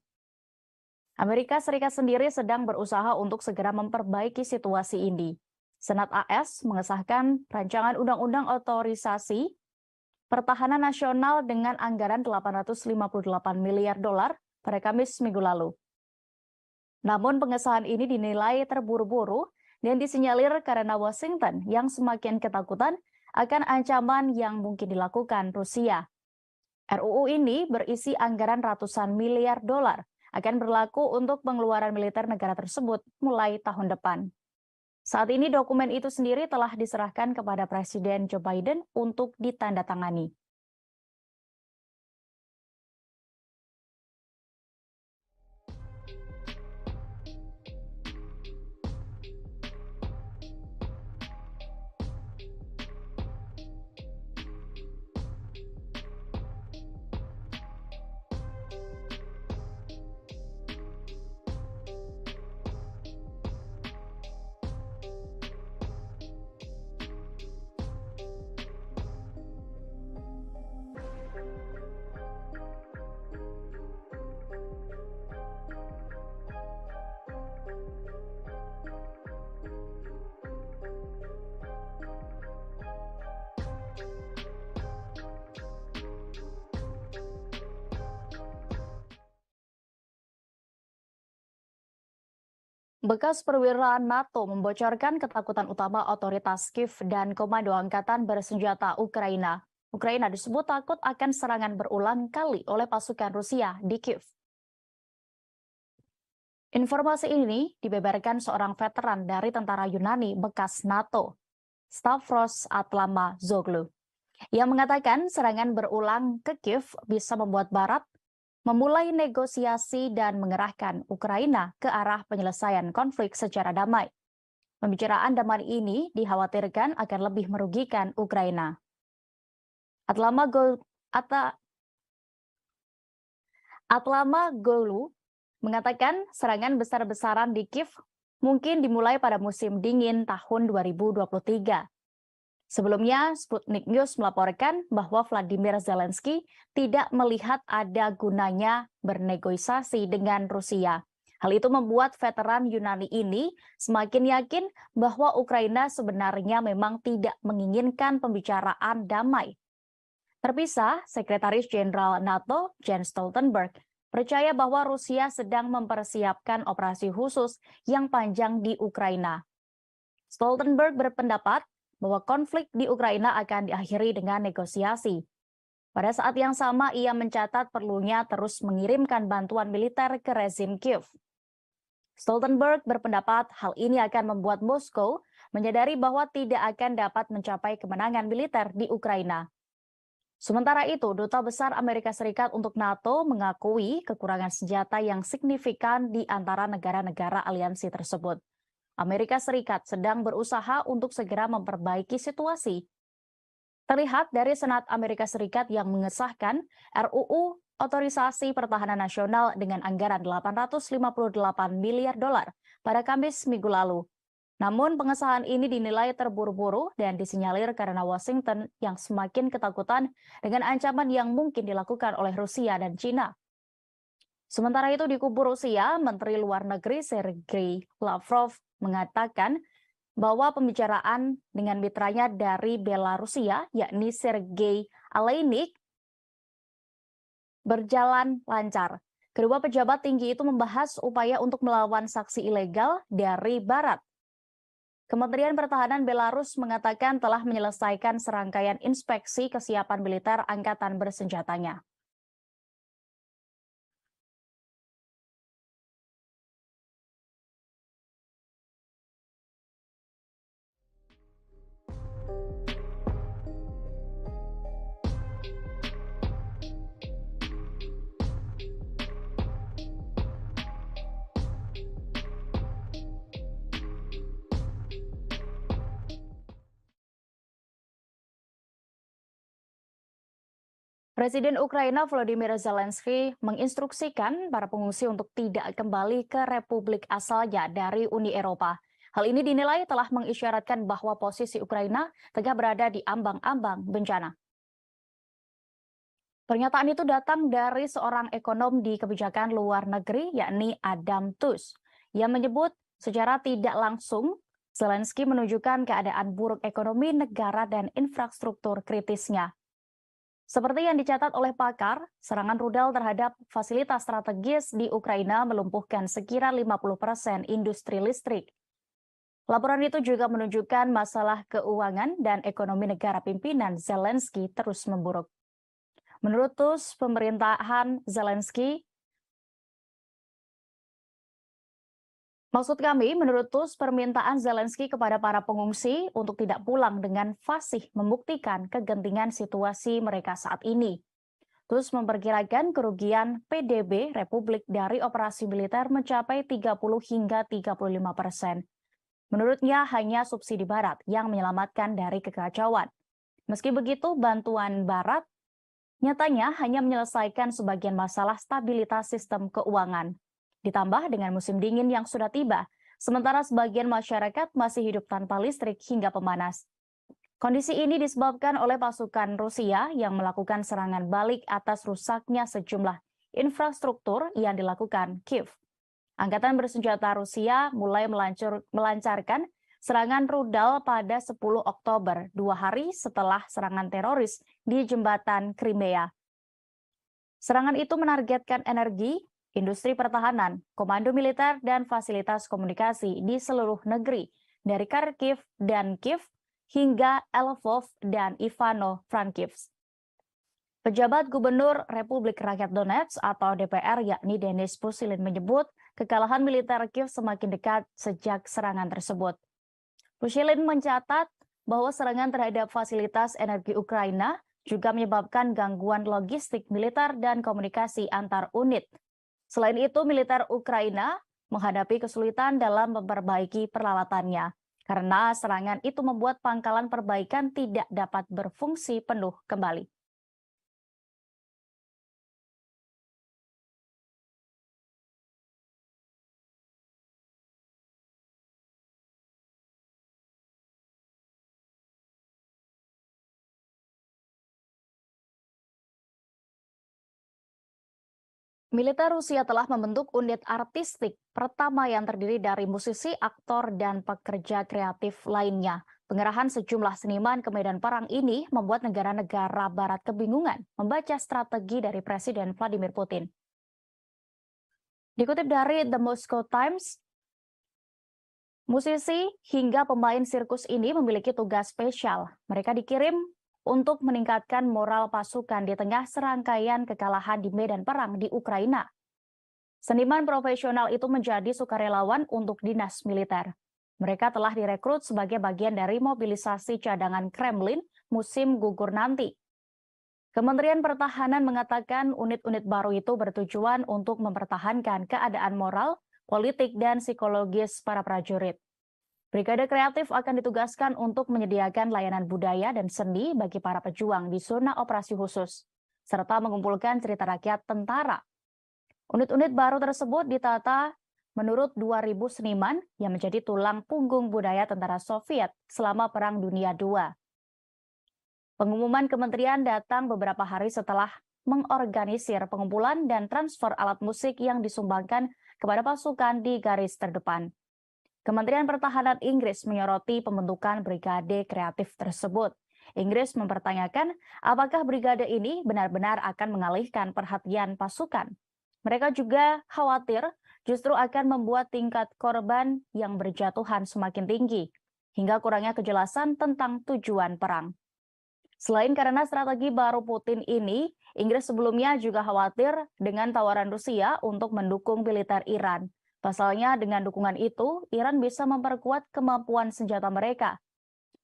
Amerika Serikat sendiri sedang berusaha untuk segera memperbaiki situasi ini. Senat AS mengesahkan rancangan undang-undang otorisasi pertahanan nasional dengan anggaran 858 miliar dolar pada Kamis minggu lalu. Namun pengesahan ini dinilai terburu-buru dan disinyalir karena Washington yang semakin ketakutan akan ancaman yang mungkin dilakukan Rusia. RUU ini berisi anggaran ratusan miliar dolar akan berlaku untuk pengeluaran militer negara tersebut mulai tahun depan. Saat ini dokumen itu sendiri telah diserahkan kepada Presiden Joe Biden untuk ditandatangani. Bekas perwira NATO membocorkan ketakutan utama otoritas Kiev dan Komando Angkatan Bersenjata Ukraina. Ukraina disebut takut akan serangan berulang kali oleh pasukan Rusia di Kiev. Informasi ini dibeberkan seorang veteran dari tentara Yunani bekas NATO, Stavros Atlamazoglu, yang mengatakan serangan berulang ke Kiev bisa membuat Barat memulai negosiasi dan mengerahkan Ukraina ke arah penyelesaian konflik secara damai. Pembicaraan damai ini dikhawatirkan akan lebih merugikan Ukraina. Atlamazoglu mengatakan serangan besar-besaran di Kiev mungkin dimulai pada musim dingin tahun 2023. Sebelumnya, Sputnik News melaporkan bahwa Vladimir Zelensky tidak melihat ada gunanya bernegosiasi dengan Rusia. Hal itu membuat veteran Yunani ini semakin yakin bahwa Ukraina sebenarnya memang tidak menginginkan pembicaraan damai. Terpisah, Sekretaris Jenderal NATO Jens Stoltenberg percaya bahwa Rusia sedang mempersiapkan operasi khusus yang panjang di Ukraina. Stoltenberg berpendapat bahwa konflik di Ukraina akan diakhiri dengan negosiasi. Pada saat yang sama, ia mencatat perlunya terus mengirimkan bantuan militer ke rezim Kiev. Stoltenberg berpendapat hal ini akan membuat Moskow menyadari bahwa tidak akan dapat mencapai kemenangan militer di Ukraina. Sementara itu, Duta Besar Amerika Serikat untuk NATO mengakui kekurangan senjata yang signifikan di antara negara-negara aliansi tersebut. Amerika Serikat sedang berusaha untuk segera memperbaiki situasi. Terlihat dari Senat Amerika Serikat yang mengesahkan RUU otorisasi pertahanan nasional dengan anggaran 858 miliar dolar pada Kamis minggu lalu. Namun pengesahan ini dinilai terburu-buru dan disinyalir karena Washington yang semakin ketakutan dengan ancaman yang mungkin dilakukan oleh Rusia dan China. Sementara itu di kubu Rusia, Menteri Luar Negeri Sergei Lavrov mengatakan bahwa pembicaraan dengan mitranya dari Belarusia, yakni Sergei Aleynik, berjalan lancar. Kedua pejabat tinggi itu membahas upaya untuk melawan sanksi ilegal dari Barat. Kementerian Pertahanan Belarus mengatakan telah menyelesaikan serangkaian inspeksi kesiapan militer angkatan bersenjatanya. Presiden Ukraina Volodymyr Zelensky menginstruksikan para pengungsi untuk tidak kembali ke republik asalnya dari Uni Eropa. Hal ini dinilai telah mengisyaratkan bahwa posisi Ukraina tengah berada di ambang-ambang bencana. Pernyataan itu datang dari seorang ekonom di kebijakan luar negeri, yakni Adam Tusk, yang menyebut secara tidak langsung Zelensky menunjukkan keadaan buruk ekonomi negara dan infrastruktur kritisnya. Seperti yang dicatat oleh pakar, serangan rudal terhadap fasilitas strategis di Ukraina melumpuhkan sekira 50% industri listrik. Laporan itu juga menunjukkan masalah keuangan dan ekonomi negara pimpinan Zelensky terus memburuk. Menurut Tusk, pemerintahan Zelensky menurut Tusk, permintaan Zelensky kepada para pengungsi untuk tidak pulang dengan fasih membuktikan kegentingan situasi mereka saat ini. Tusk memperkirakan kerugian PDB Republik dari operasi militer mencapai 30 hingga 35%. Menurutnya hanya subsidi Barat yang menyelamatkan dari kekacauan. Meski begitu, bantuan Barat nyatanya hanya menyelesaikan sebagian masalah stabilitas sistem keuangan. Ditambah dengan musim dingin yang sudah tiba, sementara sebagian masyarakat masih hidup tanpa listrik hingga pemanas. Kondisi ini disebabkan oleh pasukan Rusia yang melakukan serangan balik atas rusaknya sejumlah infrastruktur yang dilakukan Kiev. Angkatan bersenjata Rusia mulai melancarkan serangan rudal pada 10 Oktober, 2 hari setelah serangan teroris di jembatan Crimea. Serangan itu menargetkan energi, industri pertahanan, komando militer, dan fasilitas komunikasi di seluruh negeri, dari Kharkiv dan Kiev hingga Lvov dan Ivano-Frankivsk. Pejabat Gubernur Republik Rakyat Donetsk atau DPR yakni Denis Pushilin menyebut kekalahan militer Kiev semakin dekat sejak serangan tersebut. Pushilin mencatat bahwa serangan terhadap fasilitas energi Ukraina juga menyebabkan gangguan logistik militer dan komunikasi antar unit. Selain itu, militer Ukraina menghadapi kesulitan dalam memperbaiki peralatannya karena serangan itu membuat pangkalan perbaikan tidak dapat berfungsi penuh kembali. Militer Rusia telah membentuk unit artistik pertama yang terdiri dari musisi, aktor, dan pekerja kreatif lainnya. Pengerahan sejumlah seniman ke medan perang ini membuat negara-negara Barat kebingungan membaca strategi dari Presiden Vladimir Putin. Dikutip dari The Moscow Times, musisi hingga pemain sirkus ini memiliki tugas spesial. Mereka dikirim untuk meningkatkan moral pasukan di tengah serangkaian kekalahan di medan perang di Ukraina. Seniman profesional itu menjadi sukarelawan untuk dinas militer. Mereka telah direkrut sebagai bagian dari mobilisasi cadangan Kremlin musim gugur nanti. Kementerian Pertahanan mengatakan unit-unit baru itu bertujuan untuk mempertahankan keadaan moral, politik, dan psikologis para prajurit. Brigade kreatif akan ditugaskan untuk menyediakan layanan budaya dan seni bagi para pejuang di zona operasi khusus. serta mengumpulkan cerita rakyat tentara. Unit-unit baru tersebut ditata menurut 2.000 seniman yang menjadi tulang punggung budaya tentara Soviet selama Perang Dunia II. Pengumuman kementerian datang beberapa hari setelah mengorganisir pengumpulan dan transfer alat musik yang disumbangkan kepada pasukan di garis terdepan. Kementerian Pertahanan Inggris menyoroti pembentukan brigade kreatif tersebut. Inggris mempertanyakan apakah brigade ini benar-benar akan mengalihkan perhatian pasukan. Mereka juga khawatir justru akan membuat tingkat korban yang berjatuhan semakin tinggi, hingga kurangnya kejelasan tentang tujuan perang. Selain karena strategi baru Putin ini, Inggris sebelumnya juga khawatir dengan tawaran Rusia untuk mendukung militer Iran. Pasalnya dengan dukungan itu, Iran bisa memperkuat kemampuan senjata mereka.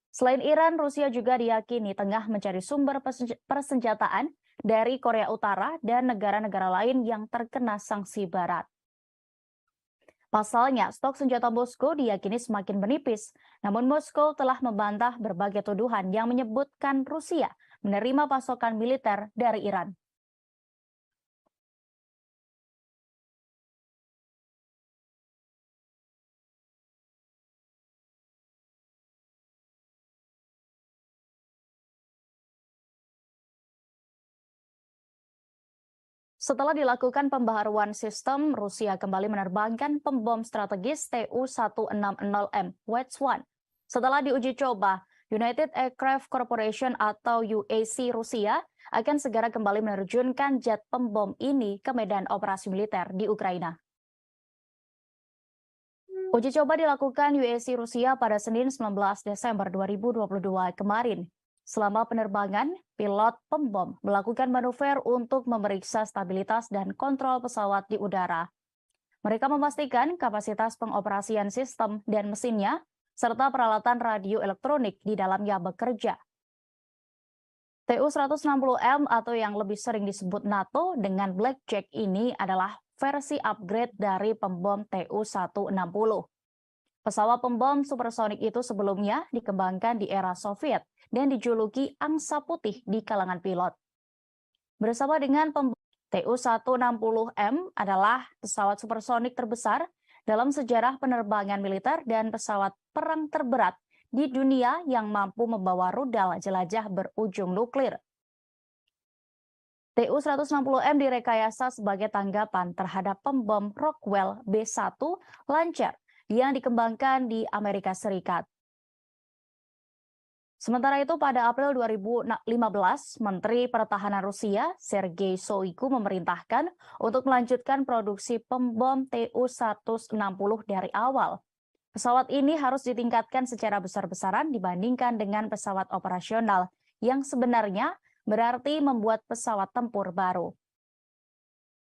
Selain Iran, Rusia juga diyakini tengah mencari sumber persenjataan dari Korea Utara dan negara-negara lain yang terkena sanksi Barat. Pasalnya, stok senjata Moskow diyakini semakin menipis, namun Moskow telah membantah berbagai tuduhan yang menyebutkan Rusia menerima pasokan militer dari Iran. Setelah dilakukan pembaharuan sistem, Rusia kembali menerbangkan pembom strategis Tu-160M Wedge 1. Setelah diuji coba, United Aircraft Corporation atau UAC Rusia akan segera kembali menerjunkan jet pembom ini ke medan operasi militer di Ukraina. Uji coba dilakukan UAC Rusia pada Senin 19 Desember 2022 kemarin. Selama penerbangan, pilot pembom melakukan manuver untuk memeriksa stabilitas dan kontrol pesawat di udara. Mereka memastikan kapasitas pengoperasian sistem dan mesinnya, serta peralatan radio elektronik di dalamnya bekerja. Tu-160M atau yang lebih sering disebut NATO dengan Blackjack ini adalah versi upgrade dari pembom Tu-160. Pesawat pembom supersonik itu sebelumnya dikembangkan di era Soviet dan dijuluki angsa putih di kalangan pilot. Bersama dengan pembom Tu-160M adalah pesawat supersonik terbesar dalam sejarah penerbangan militer dan pesawat perang terberat di dunia yang mampu membawa rudal jelajah berujung nuklir. Tu-160M direkayasa sebagai tanggapan terhadap pembom Rockwell B-1 Launcher yang dikembangkan di Amerika Serikat. Sementara itu, pada April 2015, Menteri Pertahanan Rusia, Sergei Shoigu, memerintahkan untuk melanjutkan produksi pembom Tu-160 dari awal. Pesawat ini harus ditingkatkan secara besar-besaran dibandingkan dengan pesawat operasional, yang sebenarnya berarti membuat pesawat tempur baru.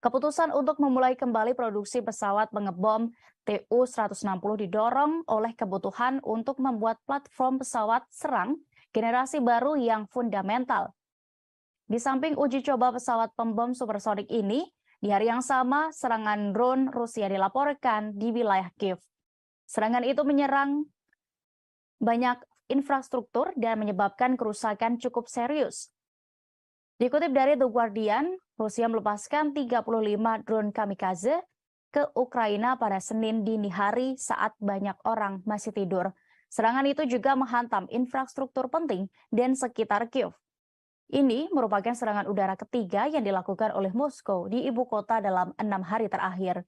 Keputusan untuk memulai kembali produksi pesawat pengebom Tu-160 didorong oleh kebutuhan untuk membuat platform pesawat serang generasi baru yang fundamental. Di samping uji coba pesawat pembom supersonik ini, di hari yang sama serangan drone Rusia dilaporkan di wilayah Kiev. Serangan itu menyerang banyak infrastruktur dan menyebabkan kerusakan cukup serius. Dikutip dari The Guardian, Rusia melepaskan 35 drone kamikaze ke Ukraina pada Senin dini hari saat banyak orang masih tidur. Serangan itu juga menghantam infrastruktur penting dan sekitar Kiev. Ini merupakan serangan udara ketiga yang dilakukan oleh Moskow di ibu kota dalam 6 hari terakhir.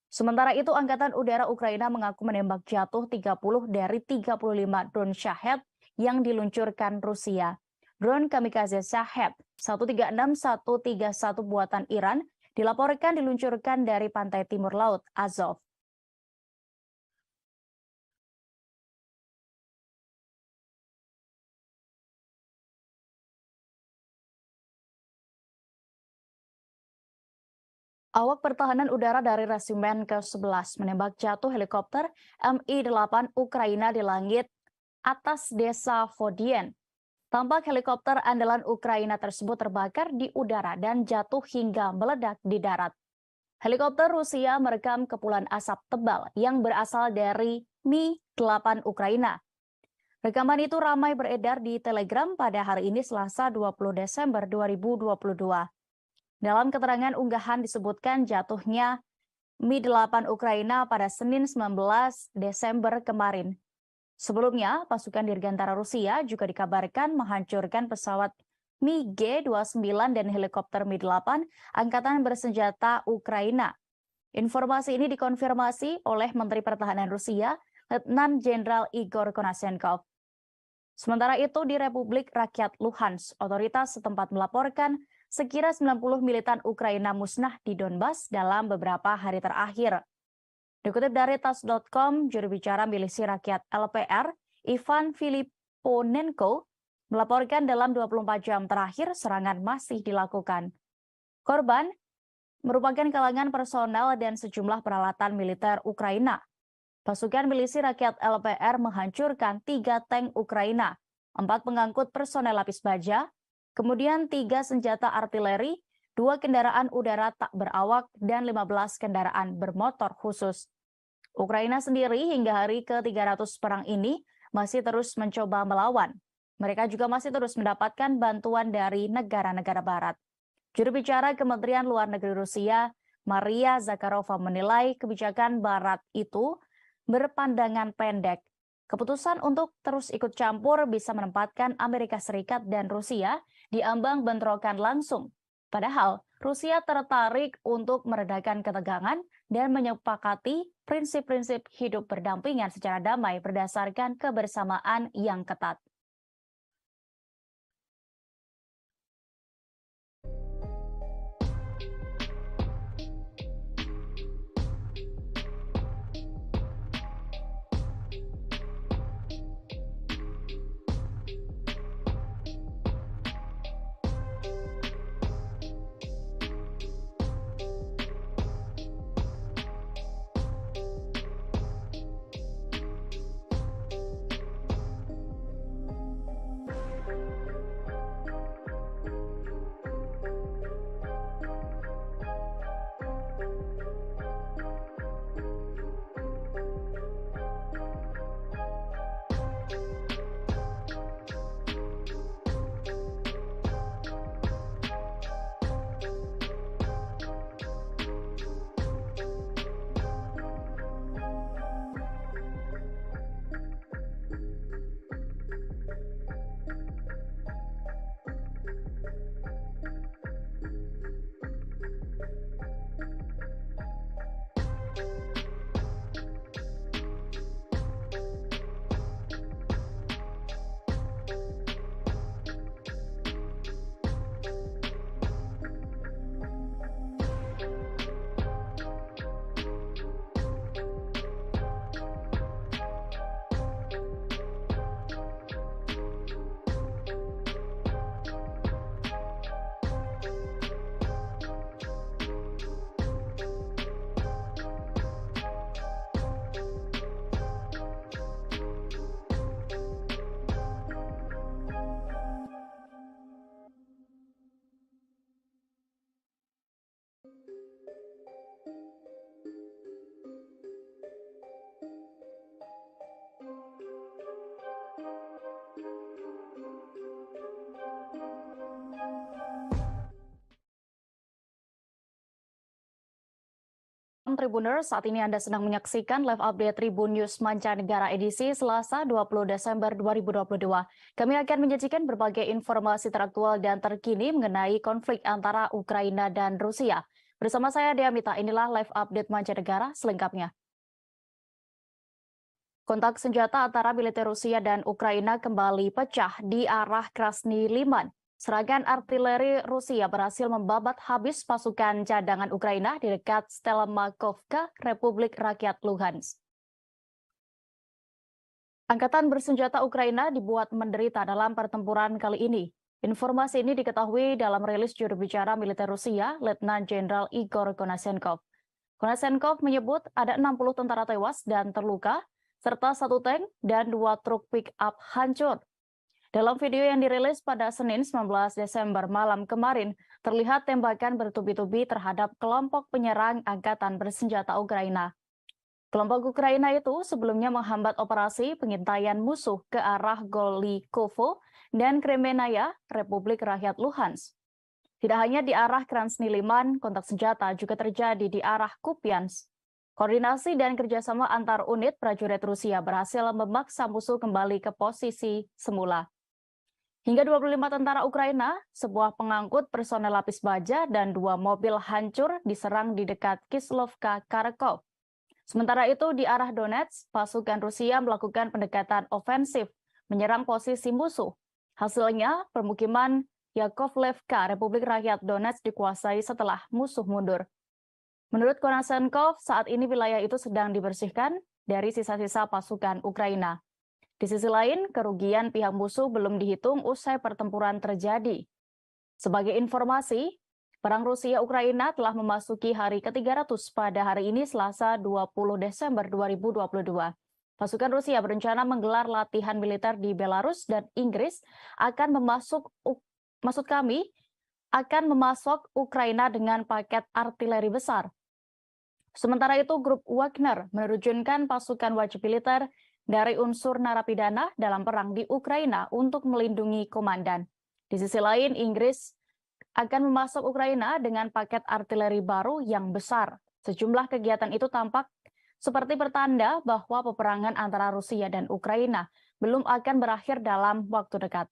Sementara itu, Angkatan Udara Ukraina mengaku menembak jatuh 30 dari 35 drone Shahed yang diluncurkan Rusia. Drone kamikaze Shahed 136-131 buatan Iran dilaporkan diluncurkan dari pantai timur laut Azov. Awak pertahanan udara dari Resimen ke-11 menembak jatuh helikopter Mi-8 Ukraina di langit atas desa Vodien. Tampak helikopter andalan Ukraina tersebut terbakar di udara dan jatuh hingga meledak di darat. Helikopter Rusia merekam kepulan asap tebal yang berasal dari Mi-8 Ukraina. Rekaman itu ramai beredar di Telegram pada hari ini Selasa 20 Desember 2022. Dalam keterangan unggahan disebutkan jatuhnya Mi-8 Ukraina pada Senin 19 Desember kemarin. Sebelumnya, pasukan Dirgantara Rusia juga dikabarkan menghancurkan pesawat MiG-29 dan helikopter Mi-8 Angkatan Bersenjata Ukraina. Informasi ini dikonfirmasi oleh Menteri Pertahanan Rusia, Letnan Jenderal Igor Konashenkov. Sementara itu, di Republik Rakyat Luhansk, otoritas setempat melaporkan sekira 90 militan Ukraina musnah di Donbas dalam beberapa hari terakhir. Dikutip dari tas.com, juru bicara milisi rakyat LPR, Ivan Filiponenko, melaporkan dalam 24 jam terakhir serangan masih dilakukan. Korban merupakan kalangan personel dan sejumlah peralatan militer Ukraina. Pasukan milisi rakyat LPR menghancurkan 3 tank Ukraina, 4 pengangkut personel lapis baja, kemudian 3 senjata artileri, 2 kendaraan udara tak berawak, dan 15 kendaraan bermotor khusus. Ukraina sendiri hingga hari ke-300 perang ini masih terus mencoba melawan. Mereka juga masih terus mendapatkan bantuan dari negara-negara barat. Juru bicara Kementerian Luar Negeri Rusia, Maria Zakharova menilai kebijakan barat itu berpandangan pendek. Keputusan untuk terus ikut campur bisa menempatkan Amerika Serikat dan Rusia di ambang bentrokan langsung. Padahal Rusia tertarik untuk meredakan ketegangan dan menyepakati prinsip-prinsip hidup berdampingan secara damai berdasarkan kebersamaan yang ketat. Tribuners, saat ini Anda sedang menyaksikan live update Tribun News Mancanegara edisi Selasa 20 Desember 2022. Kami akan menyajikan berbagai informasi teraktual dan terkini mengenai konflik antara Ukraina dan Rusia. Bersama saya Dea Mita, inilah live update Mancanegara selengkapnya. Kontak senjata antara militer Rusia dan Ukraina kembali pecah di arah Krasny Liman. Serangan artileri Rusia berhasil membabat habis pasukan cadangan Ukraina di dekat Stelmakovka, Republik Rakyat Luhansk. Angkatan bersenjata Ukraina dibuat menderita dalam pertempuran kali ini. Informasi ini diketahui dalam rilis juru bicara militer Rusia, Letnan Jenderal Igor Konashenkov. Konashenkov menyebut ada 60 tentara tewas dan terluka, serta 1 tank dan 2 truk pick-up hancur. Dalam video yang dirilis pada Senin 19 Desember malam kemarin, terlihat tembakan bertubi-tubi terhadap kelompok penyerang Angkatan Bersenjata Ukraina. Kelompok Ukraina itu sebelumnya menghambat operasi pengintaian musuh ke arah Golikovo dan Kremenaya, Republik Rakyat Luhansk. Tidak hanya di arah Krasny-Liman, kontak senjata juga terjadi di arah Kupiansk. Koordinasi dan kerjasama antar unit prajurit Rusia berhasil memaksa musuh kembali ke posisi semula. Hingga 25 tentara Ukraina, sebuah pengangkut personel lapis baja dan 2 mobil hancur diserang di dekat Kislovka, Kharkov. Sementara itu, di arah Donetsk, pasukan Rusia melakukan pendekatan ofensif, menyerang posisi musuh. Hasilnya, permukiman Yakovlevka, Republik Rakyat Donetsk dikuasai setelah musuh mundur. Menurut Konasenkov, saat ini wilayah itu sedang dibersihkan dari sisa-sisa pasukan Ukraina. Di sisi lain, kerugian pihak musuh belum dihitung usai pertempuran terjadi. Sebagai informasi, perang Rusia-Ukraina telah memasuki hari ke-300 pada hari ini Selasa 20 Desember 2022. Pasukan Rusia berencana menggelar latihan militer di Belarus dan Inggris akan memasok Ukraina dengan paket artileri besar. Sementara itu, grup Wagner menerjunkan pasukan wajib militer dari unsur narapidana dalam perang di Ukraina untuk melindungi komandan. Di sisi lain, Inggris akan memasok Ukraina dengan paket artileri baru yang besar. Sejumlah kegiatan itu tampak seperti pertanda bahwa peperangan antara Rusia dan Ukraina belum akan berakhir dalam waktu dekat.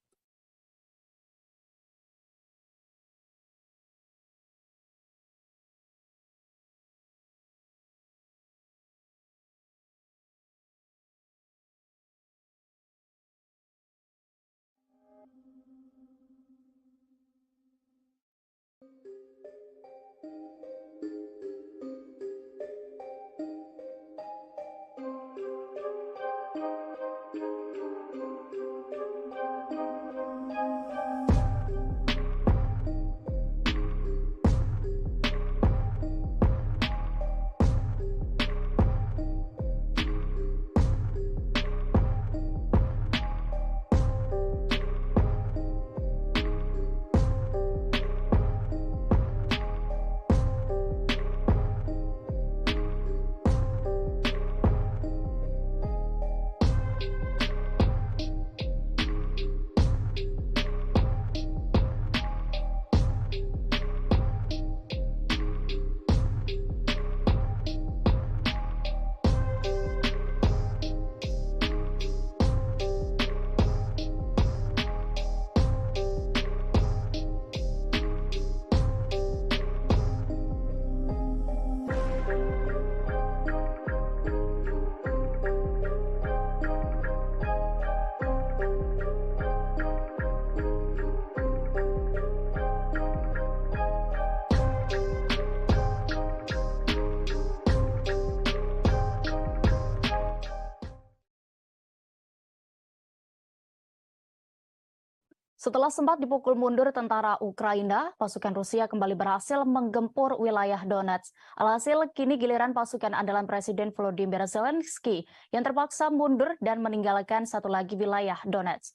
Setelah sempat dipukul mundur tentara Ukraina, pasukan Rusia kembali berhasil menggempur wilayah Donetsk. Alhasil, kini giliran pasukan andalan Presiden Volodymyr Zelensky yang terpaksa mundur dan meninggalkan satu lagi wilayah Donetsk.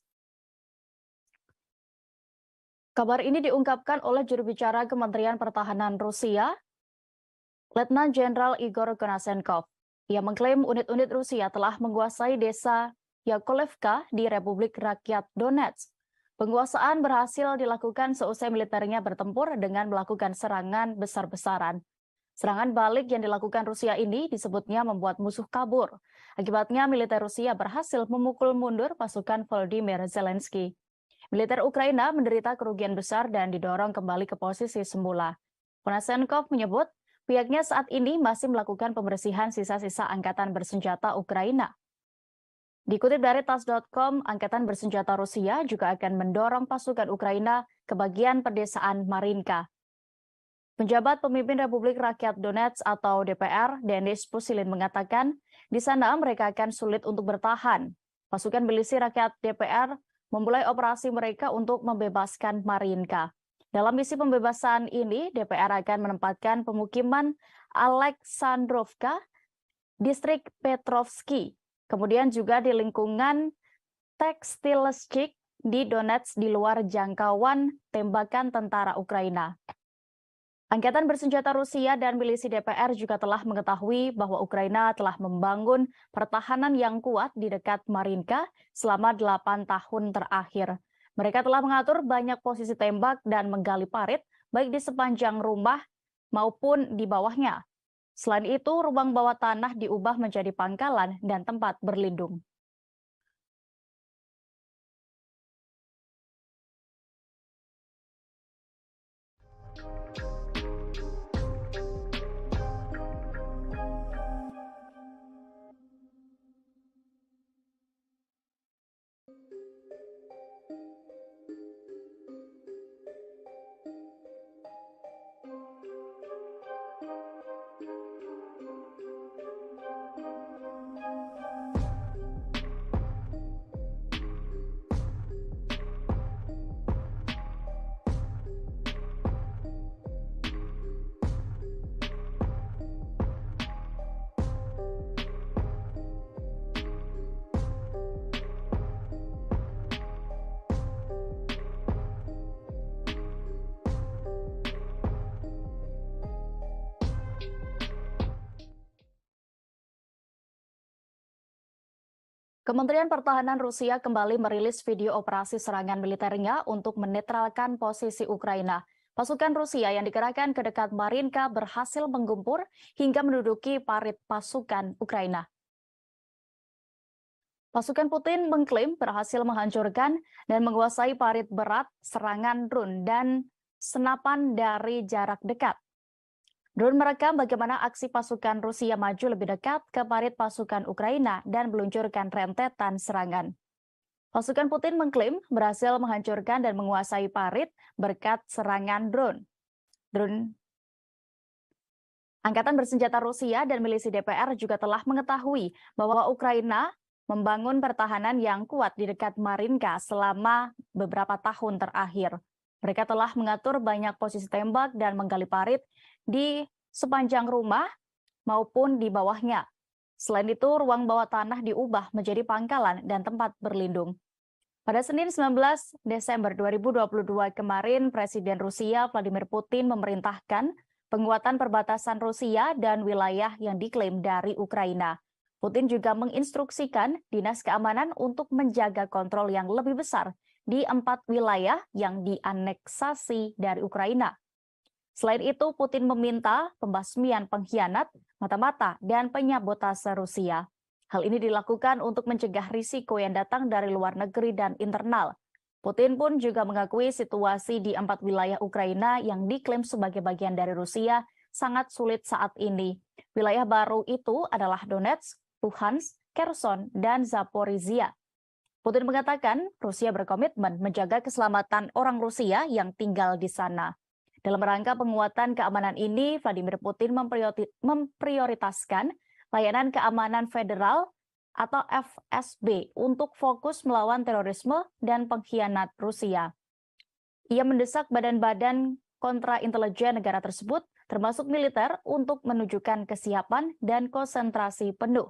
Kabar ini diungkapkan oleh juru bicara Kementerian Pertahanan Rusia, Letnan Jenderal Igor Konasenkov. Ia mengklaim unit-unit Rusia telah menguasai desa Yakovlevka di Republik Rakyat Donetsk. Penguasaan berhasil dilakukan seusai militernya bertempur dengan melakukan serangan besar-besaran. Serangan balik yang dilakukan Rusia ini disebutnya membuat musuh kabur. Akibatnya militer Rusia berhasil memukul mundur pasukan Volodymyr Zelensky. Militer Ukraina menderita kerugian besar dan didorong kembali ke posisi semula. Konasenkov menyebut pihaknya saat ini masih melakukan pembersihan sisa-sisa angkatan bersenjata Ukraina. Dikutip dari tas.com, Angkatan Bersenjata Rusia juga akan mendorong pasukan Ukraina ke bagian pedesaan Marinka. Penjabat Pemimpin Republik Rakyat Donetsk atau DPR, Denis Pusilin mengatakan, di sana mereka akan sulit untuk bertahan. Pasukan milisi rakyat DPR memulai operasi mereka untuk membebaskan Marinka. Dalam misi pembebasan ini, DPR akan menempatkan pemukiman Aleksandrovka, distrik Petrovski, kemudian juga di lingkungan Tekstilskik di Donetsk di luar jangkauan tembakan tentara Ukraina. Angkatan bersenjata Rusia dan milisi DPR juga telah mengetahui bahwa Ukraina telah membangun pertahanan yang kuat di dekat Marinka selama 8 tahun terakhir. Mereka telah mengatur banyak posisi tembak dan menggali parit, baik di sepanjang rumah maupun di bawahnya. Selain itu, ruang bawah tanah diubah menjadi pangkalan dan tempat berlindung. Kementerian Pertahanan Rusia kembali merilis video operasi serangan militernya untuk menetralkan posisi Ukraina. Pasukan Rusia yang dikerahkan ke dekat Marinka berhasil menggempur hingga menduduki parit pasukan Ukraina. Pasukan Putin mengklaim berhasil menghancurkan dan menguasai parit berat serangan drone dan senapan dari jarak dekat. Drone merekam bagaimana aksi pasukan Rusia maju lebih dekat ke parit pasukan Ukraina dan meluncurkan rentetan serangan. Pasukan Putin mengklaim berhasil menghancurkan dan menguasai parit berkat serangan drone. Angkatan bersenjata Rusia dan milisi DPR juga telah mengetahui bahwa Ukraina membangun pertahanan yang kuat di dekat Marinka selama beberapa tahun terakhir. Mereka telah mengatur banyak posisi tembak dan menggali parit di sepanjang rumah maupun di bawahnya. Selain itu, ruang bawah tanah diubah menjadi pangkalan dan tempat berlindung. Pada Senin 19 Desember 2022 kemarin, Presiden Rusia Vladimir Putin memerintahkan penguatan perbatasan Rusia dan wilayah yang diklaim dari Ukraina. Putin juga menginstruksikan Dinas Keamanan untuk menjaga kontrol yang lebih besar di 4 wilayah yang dianeksasi dari Ukraina. Selain itu, Putin meminta pembasmian pengkhianat, mata-mata, dan penyabotase Rusia. Hal ini dilakukan untuk mencegah risiko yang datang dari luar negeri dan internal. Putin pun juga mengakui situasi di 4 wilayah Ukraina yang diklaim sebagai bagian dari Rusia sangat sulit saat ini. Wilayah baru itu adalah Donetsk, Luhansk, Kherson, dan Zaporizhia. Putin mengatakan Rusia berkomitmen menjaga keselamatan orang Rusia yang tinggal di sana. Dalam rangka penguatan keamanan ini, Vladimir Putin memprioritaskan layanan keamanan federal atau FSB untuk fokus melawan terorisme dan pengkhianat Rusia. Ia mendesak badan-badan kontra-intelijen negara tersebut, termasuk militer, untuk menunjukkan kesiapan dan konsentrasi penuh.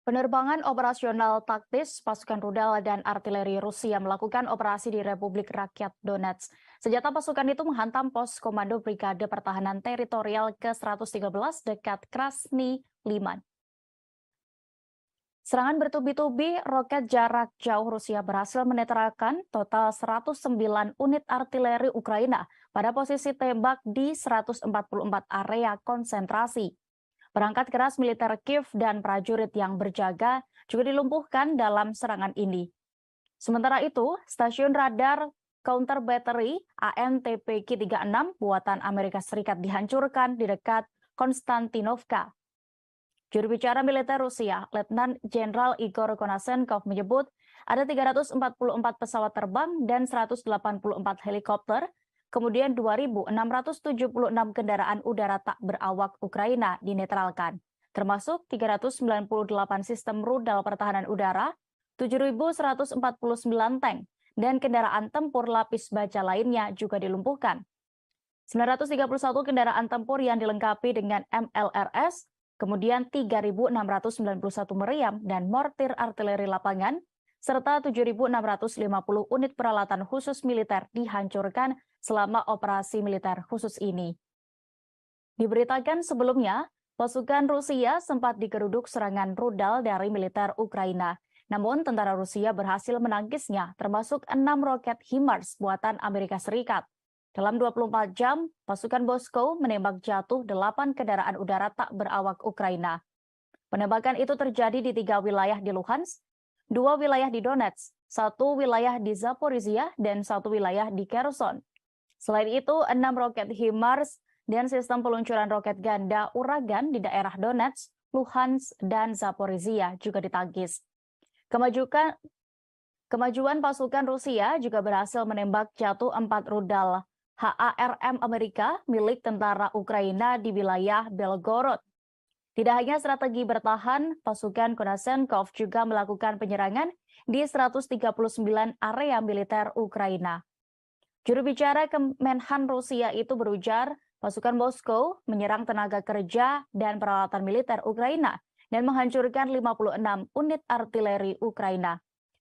Penerbangan operasional taktis pasukan rudal dan artileri Rusia melakukan operasi di Republik Rakyat Donetsk. Senjata pasukan itu menghantam pos komando Brigade Pertahanan Teritorial ke-113 dekat Krasny Liman. Serangan bertubi-tubi roket jarak jauh Rusia berhasil menetralkan total 109 unit artileri Ukraina pada posisi tembak di 144 area konsentrasi. Perangkat keras militer Kiev dan prajurit yang berjaga juga dilumpuhkan dalam serangan ini. Sementara itu, stasiun radar counter battery ANTPK-36 buatan Amerika Serikat dihancurkan di dekat Konstantinovka. Juru bicara militer Rusia, Letnan Jenderal Igor Konashenkov menyebut ada 344 pesawat terbang dan 184 helikopter, kemudian 2.676 kendaraan udara tak berawak Ukraina dinetralkan, termasuk 398 sistem rudal pertahanan udara, 7.149 tank, dan kendaraan tempur lapis baja lainnya juga dilumpuhkan. 931 kendaraan tempur yang dilengkapi dengan MLRS, kemudian 3.691 meriam dan mortir artileri lapangan, serta 7.650 unit peralatan khusus militer dihancurkan selama operasi militer khusus ini. Diberitakan sebelumnya, pasukan Rusia sempat digeruduk serangan rudal dari militer Ukraina. Namun tentara Rusia berhasil menangkisnya, termasuk 6 roket HIMARS buatan Amerika Serikat. Dalam 24 jam, pasukan Moskow menembak jatuh 8 kendaraan udara tak berawak Ukraina. Penembakan itu terjadi di 3 wilayah di Luhansk, 2 wilayah di Donetsk, 1 wilayah di Zaporizhia, dan 1 wilayah di Kherson. Selain itu, 6 roket HIMARS dan sistem peluncuran roket ganda Uragan di daerah Donetsk, Luhansk, dan Zaporizhia juga ditangkis. Kemajuan pasukan Rusia juga berhasil menembak jatuh 4 rudal HARM Amerika milik tentara Ukraina di wilayah Belgorod. Tidak hanya strategi bertahan, pasukan Konashenkov juga melakukan penyerangan di 139 area militer Ukraina. Juru bicara Kemenhan Rusia itu berujar, pasukan Moskow menyerang tenaga kerja dan peralatan militer Ukraina dan menghancurkan 56 unit artileri Ukraina.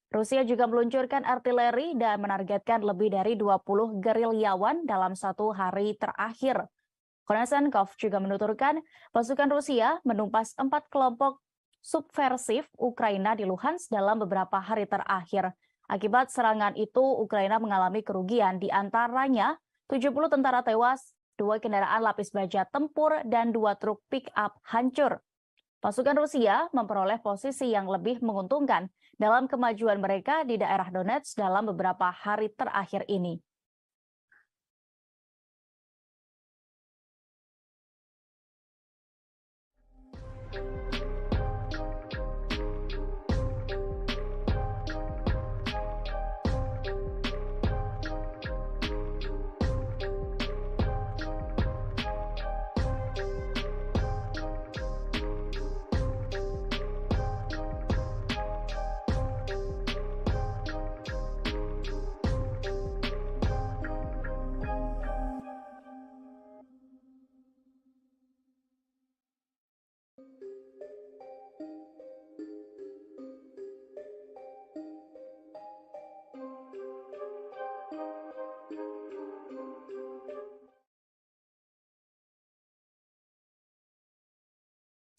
Rusia juga meluncurkan artileri dan menargetkan lebih dari 20 gerilyawan dalam 1 hari terakhir. Konashenkov juga menuturkan pasukan Rusia menumpas 4 kelompok subversif Ukraina di Luhansk dalam beberapa hari terakhir. Akibat serangan itu, Ukraina mengalami kerugian, di antaranya 70 tentara tewas, 2 kendaraan lapis baja tempur, dan 2 truk pick-up hancur. Pasukan Rusia memperoleh posisi yang lebih menguntungkan dalam kemajuan mereka di daerah Donetsk dalam beberapa hari terakhir ini.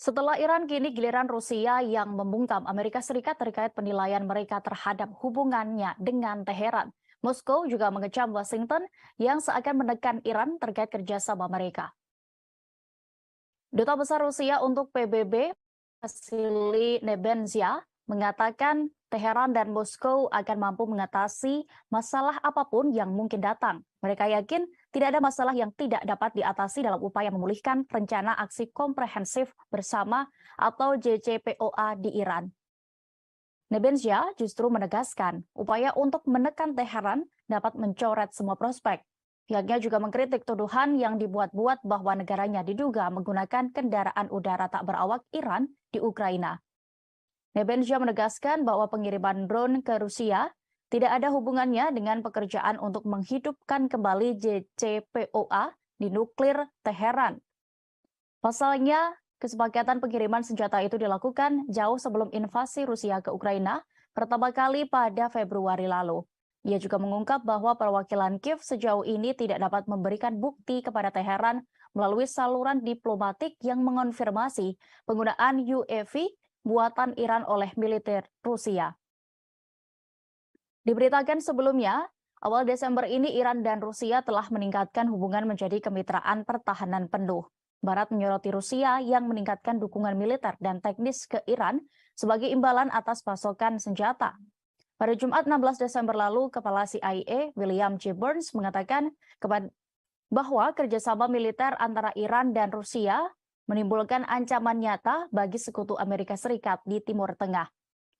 Setelah Iran, kini giliran Rusia yang membungkam Amerika Serikat terkait penilaian mereka terhadap hubungannya dengan Teheran. Moskow juga mengecam Washington yang seakan menekan Iran terkait kerjasama mereka. Duta Besar Rusia untuk PBB, Vasily Nebenzia, mengatakan Teheran dan Moskow akan mampu mengatasi masalah apapun yang mungkin datang. Mereka yakin tidak ada masalah yang tidak dapat diatasi dalam upaya memulihkan rencana aksi komprehensif bersama atau JCPOA di Iran. Nebenzia justru menegaskan upaya untuk menekan Teheran dapat mencoret semua prospek. Pihaknya juga mengkritik tuduhan yang dibuat-buat bahwa negaranya diduga menggunakan kendaraan udara tak berawak Iran di Ukraina. Nebenzia menegaskan bahwa pengiriman drone ke Rusia tidak ada hubungannya dengan pekerjaan untuk menghidupkan kembali JCPOA di nuklir Teheran. Pasalnya, kesepakatan pengiriman senjata itu dilakukan jauh sebelum invasi Rusia ke Ukraina pertama kali pada Februari lalu. Ia juga mengungkap bahwa perwakilan Kiev sejauh ini tidak dapat memberikan bukti kepada Teheran melalui saluran diplomatik yang mengonfirmasi penggunaan UAV buatan Iran oleh militer Rusia. Diberitakan sebelumnya, awal Desember ini Iran dan Rusia telah meningkatkan hubungan menjadi kemitraan pertahanan penuh. Barat menyoroti Rusia yang meningkatkan dukungan militer dan teknis ke Iran sebagai imbalan atas pasokan senjata. Pada Jumat 16 Desember lalu, Kepala CIA William J. Burns mengatakan bahwa kerjasama militer antara Iran dan Rusia menimbulkan ancaman nyata bagi sekutu Amerika Serikat di Timur Tengah.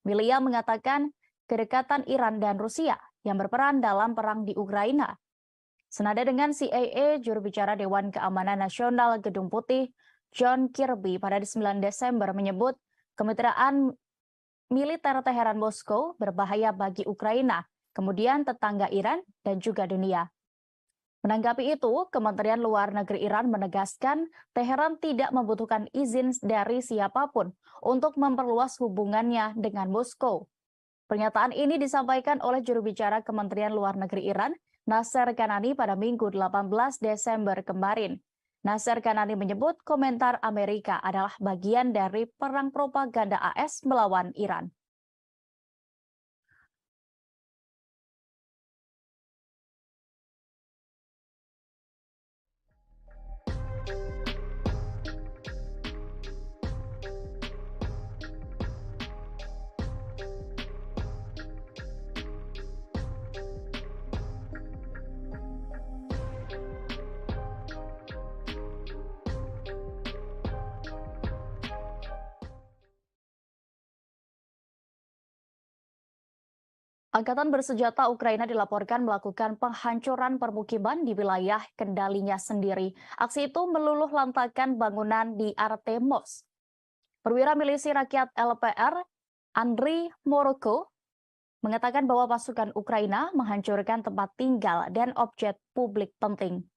William mengatakan kedekatan Iran dan Rusia yang berperan dalam perang di Ukraina. Senada dengan CIA, juru bicara Dewan Keamanan Nasional Gedung Putih, John Kirby pada 9 Desember menyebut kemitraan militer Teheran Moskow berbahaya bagi Ukraina, kemudian tetangga Iran dan juga dunia. Menanggapi itu, Kementerian Luar Negeri Iran menegaskan Teheran tidak membutuhkan izin dari siapapun untuk memperluas hubungannya dengan Moskow. Pernyataan ini disampaikan oleh juru bicara Kementerian Luar Negeri Iran, Nasser Kanani pada Minggu 18 Desember kemarin. Nasser Kanani menyebut komentar Amerika adalah bagian dari perang propaganda AS melawan Iran. Angkatan bersenjata Ukraina dilaporkan melakukan penghancuran permukiman di wilayah kendalinya sendiri. Aksi itu meluluh lantakan bangunan di Artemovsk. Perwira milisi rakyat LPR, Andriy Moroko, mengatakan bahwa pasukan Ukraina menghancurkan tempat tinggal dan objek publik penting.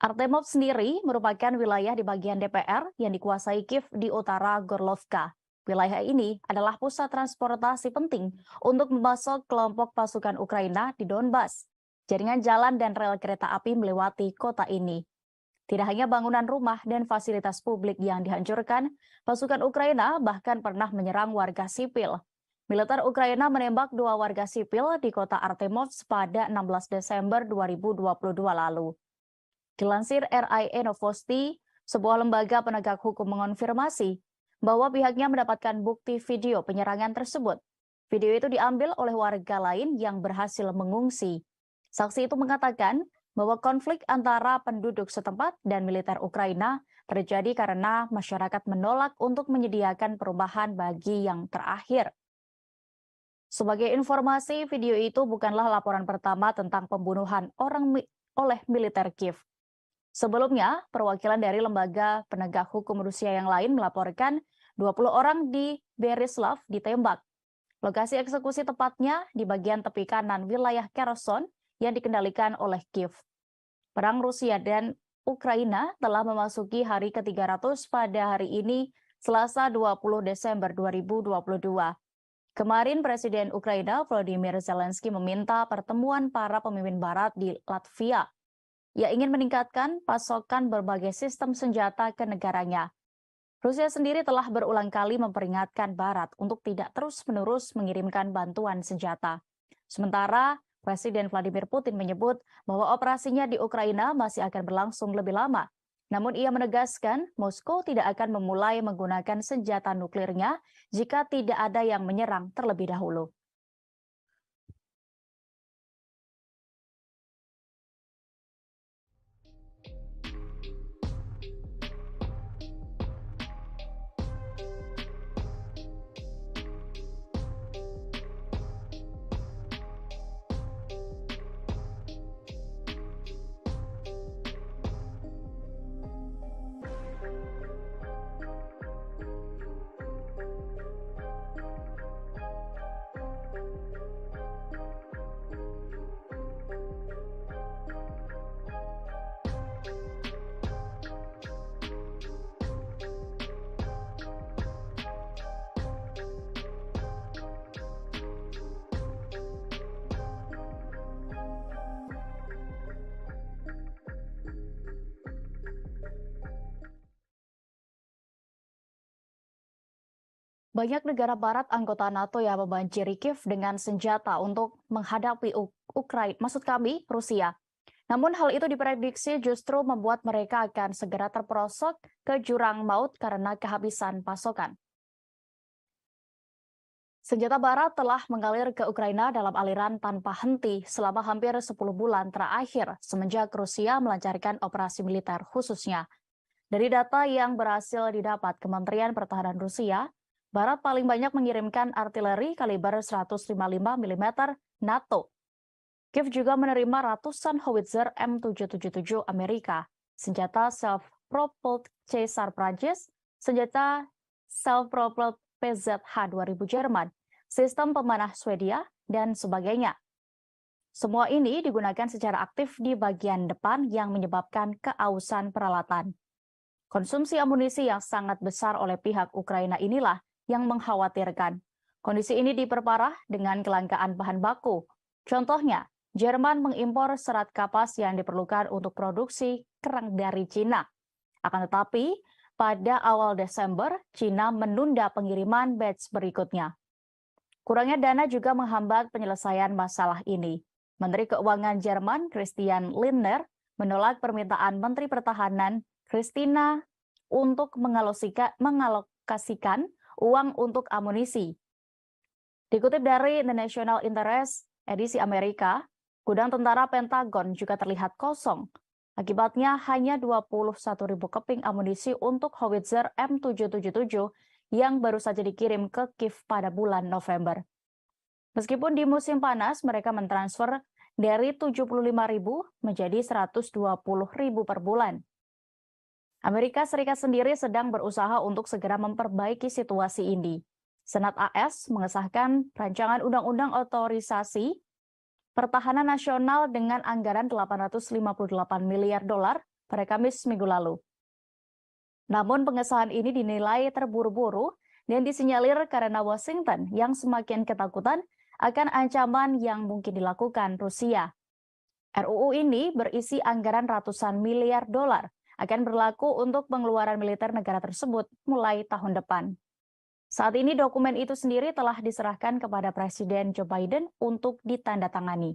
Artemovsk sendiri merupakan wilayah di bagian DPR yang dikuasai Kiev di utara Gorlovka. Wilayah ini adalah pusat transportasi penting untuk memasok kelompok pasukan Ukraina di Donbas. Jaringan jalan dan rel kereta api melewati kota ini. Tidak hanya bangunan rumah dan fasilitas publik yang dihancurkan, pasukan Ukraina bahkan pernah menyerang warga sipil. Militer Ukraina menembak 2 warga sipil di kota Artemovsk pada 16 Desember 2022 lalu. Dilansir RIA Novosti, sebuah lembaga penegak hukum mengonfirmasi bahwa pihaknya mendapatkan bukti video penyerangan tersebut. Video itu diambil oleh warga lain yang berhasil mengungsi. Saksi itu mengatakan bahwa konflik antara penduduk setempat dan militer Ukraina terjadi karena masyarakat menolak untuk menyediakan perubahan bagi yang terakhir. Sebagai informasi, video itu bukanlah laporan pertama tentang pembunuhan orang oleh militer Kiev. Sebelumnya, perwakilan dari lembaga penegak hukum Rusia yang lain melaporkan 20 orang di Berislav ditembak. Lokasi eksekusi tepatnya di bagian tepi kanan wilayah Kherson yang dikendalikan oleh Kiev. Perang Rusia dan Ukraina telah memasuki hari ke-300 pada hari ini, Selasa 20 Desember 2022. Kemarin Presiden Ukraina Volodymyr Zelensky meminta pertemuan para pemimpin barat di Latvia. Ia ingin meningkatkan pasokan berbagai sistem senjata ke negaranya. Rusia sendiri telah berulang kali memperingatkan Barat untuk tidak terus-menerus mengirimkan bantuan senjata. Sementara Presiden Vladimir Putin menyebut bahwa operasinya di Ukraina masih akan berlangsung lebih lama. Namun ia menegaskan Moskow tidak akan memulai menggunakan senjata nuklirnya jika tidak ada yang menyerang terlebih dahulu. Banyak negara barat anggota NATO yang membanjiri Kiev dengan senjata untuk menghadapi Rusia. Namun hal itu diprediksi justru membuat mereka akan segera terperosok ke jurang maut karena kehabisan pasokan. Senjata barat telah mengalir ke Ukraina dalam aliran tanpa henti selama hampir 10 bulan terakhir semenjak Rusia melancarkan operasi militer khususnya. Dari data yang berhasil didapat Kementerian Pertahanan Rusia, Barat paling banyak mengirimkan artileri kaliber 155 mm NATO. Kiev juga menerima ratusan howitzer M777 Amerika, senjata self-propelled Caesar Prancis, senjata self-propelled PZH-2000 Jerman, sistem pemanah Swedia, dan sebagainya. Semua ini digunakan secara aktif di bagian depan yang menyebabkan keausan peralatan. Konsumsi amunisi yang sangat besar oleh pihak Ukraina inilah yang mengkhawatirkan. Kondisi ini diperparah dengan kelangkaan bahan baku. Contohnya, Jerman mengimpor serat kapas yang diperlukan untuk produksi kerang dari Cina. Akan tetapi, pada awal Desember, Cina menunda pengiriman batch berikutnya. Kurangnya dana juga menghambat penyelesaian masalah ini. Menteri Keuangan Jerman, Christian Lindner, menolak permintaan Menteri Pertahanan Christina untuk mengalokasikan uang untuk amunisi. Dikutip dari The National Interest, edisi Amerika, gudang tentara Pentagon juga terlihat kosong. Akibatnya hanya 21.000 keping amunisi untuk howitzer M777 yang baru saja dikirim ke Kiev pada bulan November. Meskipun di musim panas, mereka mentransfer dari 75.000 menjadi 120.000 per bulan. Amerika Serikat sendiri sedang berusaha untuk segera memperbaiki situasi ini. Senat AS mengesahkan rancangan undang-undang otorisasi pertahanan nasional dengan anggaran 858 miliar dolar pada Kamis minggu lalu. Namun pengesahan ini dinilai terburu-buru dan disinyalir karena Washington yang semakin ketakutan akan ancaman yang mungkin dilakukan Rusia. RUU ini berisi anggaran ratusan miliar dolar, akan berlaku untuk pengeluaran militer negara tersebut mulai tahun depan. Saat ini dokumen itu sendiri telah diserahkan kepada Presiden Joe Biden untuk ditandatangani.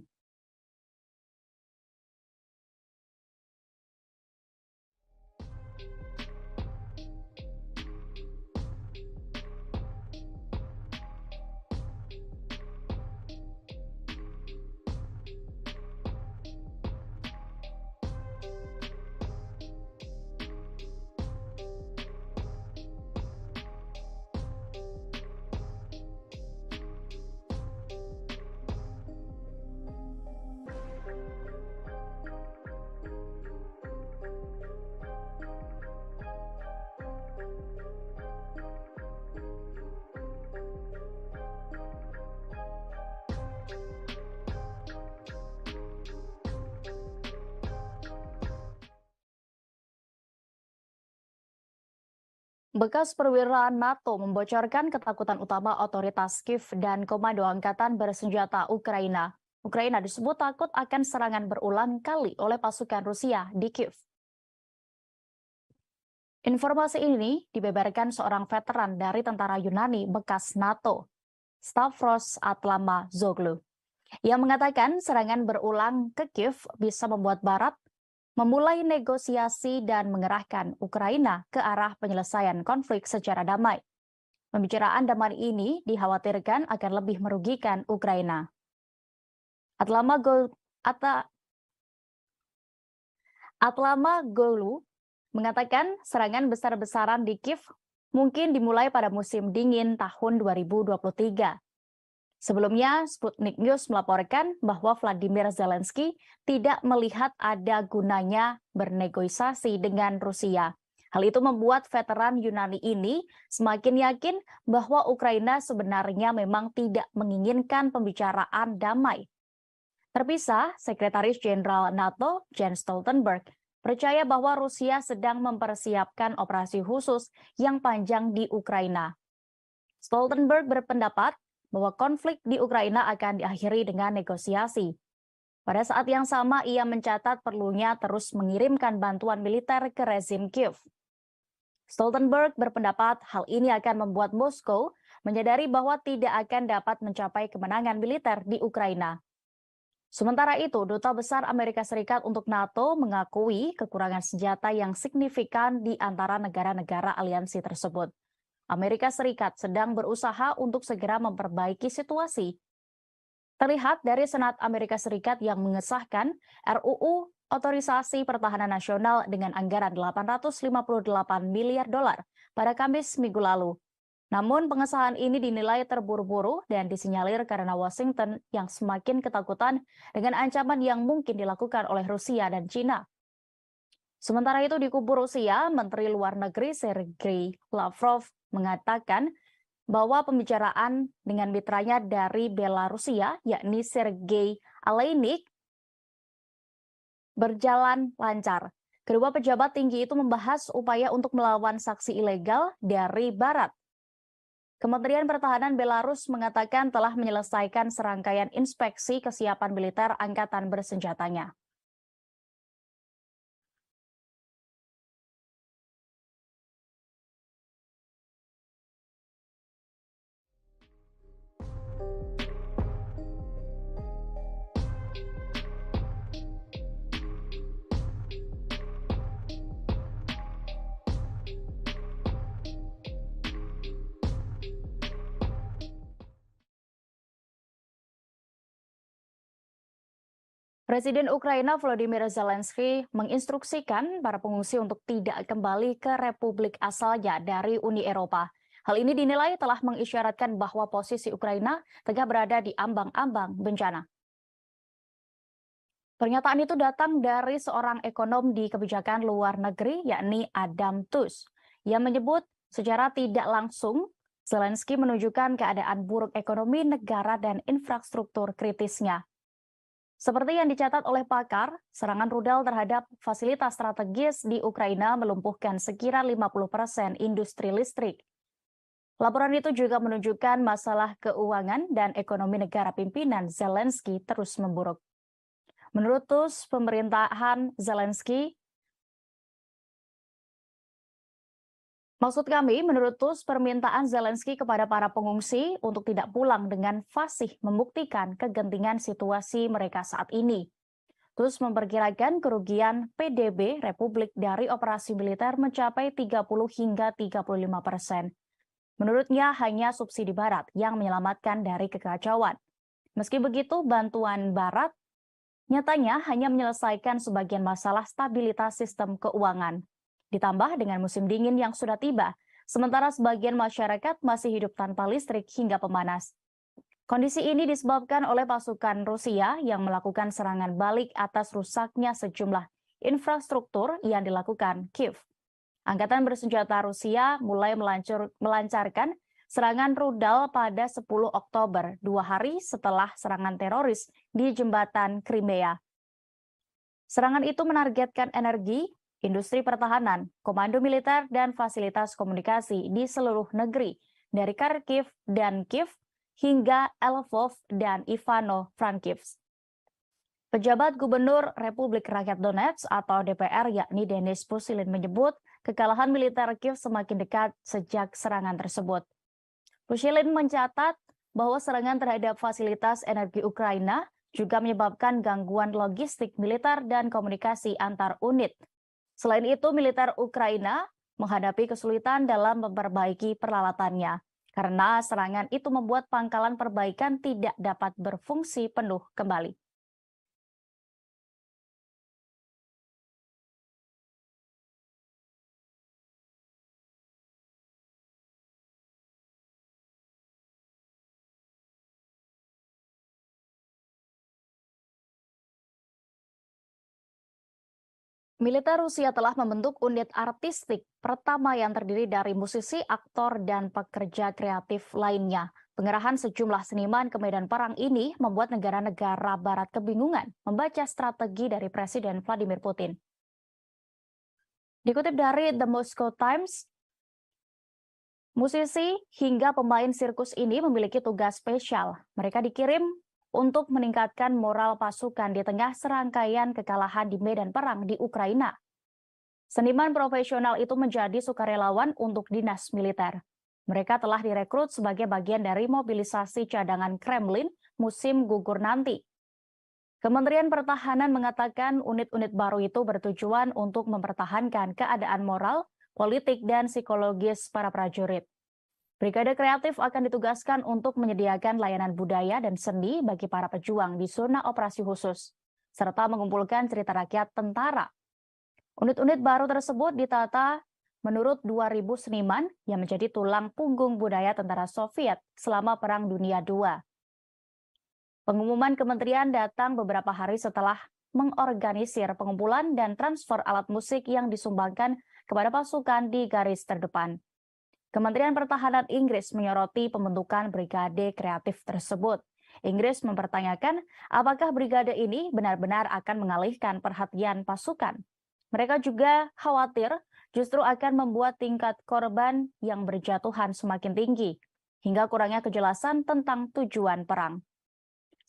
Bekas perwira NATO membocorkan ketakutan utama otoritas Kiev dan Komando Angkatan Bersenjata Ukraina. Ukraina disebut takut akan serangan berulang kali oleh pasukan Rusia di Kiev. Informasi ini dibeberkan seorang veteran dari tentara Yunani bekas NATO, Stavros Atlamazoglu, yang mengatakan serangan berulang ke Kiev bisa membuat Barat memulai negosiasi dan mengerahkan Ukraina ke arah penyelesaian konflik secara damai. Pembicaraan damai ini dikhawatirkan akan lebih merugikan Ukraina. Atlamazoglu mengatakan serangan besar-besaran di Kiev mungkin dimulai pada musim dingin tahun 2023. Sebelumnya, Sputnik News melaporkan bahwa Vladimir Zelensky tidak melihat ada gunanya bernegosiasi dengan Rusia. Hal itu membuat veteran Yunani ini semakin yakin bahwa Ukraina sebenarnya memang tidak menginginkan pembicaraan damai. Terpisah, Sekretaris Jenderal NATO Jens Stoltenberg percaya bahwa Rusia sedang mempersiapkan operasi khusus yang panjang di Ukraina. Stoltenberg berpendapat bahwa konflik di Ukraina akan diakhiri dengan negosiasi. Pada saat yang sama, ia mencatat perlunya terus mengirimkan bantuan militer ke rezim Kiev. Stoltenberg berpendapat hal ini akan membuat Moskow menyadari bahwa tidak akan dapat mencapai kemenangan militer di Ukraina. Sementara itu, Duta Besar Amerika Serikat untuk NATO mengakui kekurangan senjata yang signifikan di antara negara-negara aliansi tersebut. Amerika Serikat sedang berusaha untuk segera memperbaiki situasi. Terlihat dari Senat Amerika Serikat yang mengesahkan RUU otorisasi pertahanan nasional dengan anggaran 858 miliar dolar pada Kamis minggu lalu. Namun pengesahan ini dinilai terburu-buru dan disinyalir karena Washington yang semakin ketakutan dengan ancaman yang mungkin dilakukan oleh Rusia dan China. Sementara itu di kubu Rusia, Menteri Luar Negeri Sergei Lavrov mengatakan bahwa pembicaraan dengan mitranya dari Belarusia, yakni Sergei Aleynik, berjalan lancar. Kedua pejabat tinggi itu membahas upaya untuk melawan sanksi ilegal dari Barat. Kementerian Pertahanan Belarus mengatakan telah menyelesaikan serangkaian inspeksi kesiapan militer angkatan bersenjatanya. Presiden Ukraina Volodymyr Zelensky menginstruksikan para pengungsi untuk tidak kembali ke republik asalnya dari Uni Eropa. Hal ini dinilai telah mengisyaratkan bahwa posisi Ukraina tengah berada di ambang-ambang bencana. Pernyataan itu datang dari seorang ekonom di kebijakan luar negeri, yakni Adam Tooze, yang menyebut secara tidak langsung Zelensky menunjukkan keadaan buruk ekonomi negara dan infrastruktur kritisnya. Seperti yang dicatat oleh pakar, serangan rudal terhadap fasilitas strategis di Ukraina melumpuhkan sekira 50% industri listrik. Laporan itu juga menunjukkan masalah keuangan dan ekonomi negara pimpinan Zelensky terus memburuk. Menurut Tooze, pemerintahan Zelensky menurut Tooze, permintaan Zelensky kepada para pengungsi untuk tidak pulang dengan fasih membuktikan kegentingan situasi mereka saat ini. Tooze memperkirakan kerugian PDB Republik dari operasi militer mencapai 30 hingga 35%. Menurutnya hanya subsidi Barat yang menyelamatkan dari kekacauan. Meski begitu, bantuan Barat nyatanya hanya menyelesaikan sebagian masalah stabilitas sistem keuangan. Ditambah dengan musim dingin yang sudah tiba, sementara sebagian masyarakat masih hidup tanpa listrik hingga pemanas. Kondisi ini disebabkan oleh pasukan Rusia yang melakukan serangan balik atas rusaknya sejumlah infrastruktur yang dilakukan Kiev. Angkatan bersenjata Rusia mulai melancarkan serangan rudal pada 10 Oktober, 2 hari setelah serangan teroris di jembatan Crimea. Serangan itu menargetkan energi, industri pertahanan, komando militer, dan fasilitas komunikasi di seluruh negeri, dari Kharkiv dan Kiev hingga Lvov dan Ivano-Frankivsk. Pejabat Gubernur Republik Rakyat Donetsk atau DPR yakni Denis Pushilin menyebut kekalahan militer Kiev semakin dekat sejak serangan tersebut. Pushilin mencatat bahwa serangan terhadap fasilitas energi Ukraina juga menyebabkan gangguan logistik militer dan komunikasi antar unit. Selain itu, militer Ukraina menghadapi kesulitan dalam memperbaiki peralatannya karena serangan itu membuat pangkalan perbaikan tidak dapat berfungsi penuh kembali. Militer Rusia telah membentuk unit artistik pertama yang terdiri dari musisi, aktor, dan pekerja kreatif lainnya. Pengerahan sejumlah seniman ke medan perang ini membuat negara-negara Barat kebingungan membaca strategi dari Presiden Vladimir Putin. Dikutip dari The Moscow Times, musisi hingga pemain sirkus ini memiliki tugas spesial. Mereka dikirim untuk meningkatkan moral pasukan di tengah serangkaian kekalahan di medan perang di Ukraina. Seniman profesional itu menjadi sukarelawan untuk dinas militer. Mereka telah direkrut sebagai bagian dari mobilisasi cadangan Kremlin musim gugur nanti. Kementerian Pertahanan mengatakan unit-unit baru itu bertujuan untuk mempertahankan keadaan moral, politik, dan psikologis para prajurit. Brigade kreatif akan ditugaskan untuk menyediakan layanan budaya dan seni bagi para pejuang di zona operasi khusus. serta mengumpulkan cerita rakyat tentara. Unit-unit baru tersebut ditata menurut 2.000 seniman yang menjadi tulang punggung budaya tentara Soviet selama Perang Dunia II. Pengumuman kementerian datang beberapa hari setelah mengorganisir pengumpulan dan transfer alat musik yang disumbangkan kepada pasukan di garis terdepan. Kementerian Pertahanan Inggris menyoroti pembentukan brigade kreatif tersebut. Inggris mempertanyakan apakah brigade ini benar-benar akan mengalihkan perhatian pasukan. Mereka juga khawatir justru akan membuat tingkat korban yang berjatuhan semakin tinggi, hingga kurangnya kejelasan tentang tujuan perang.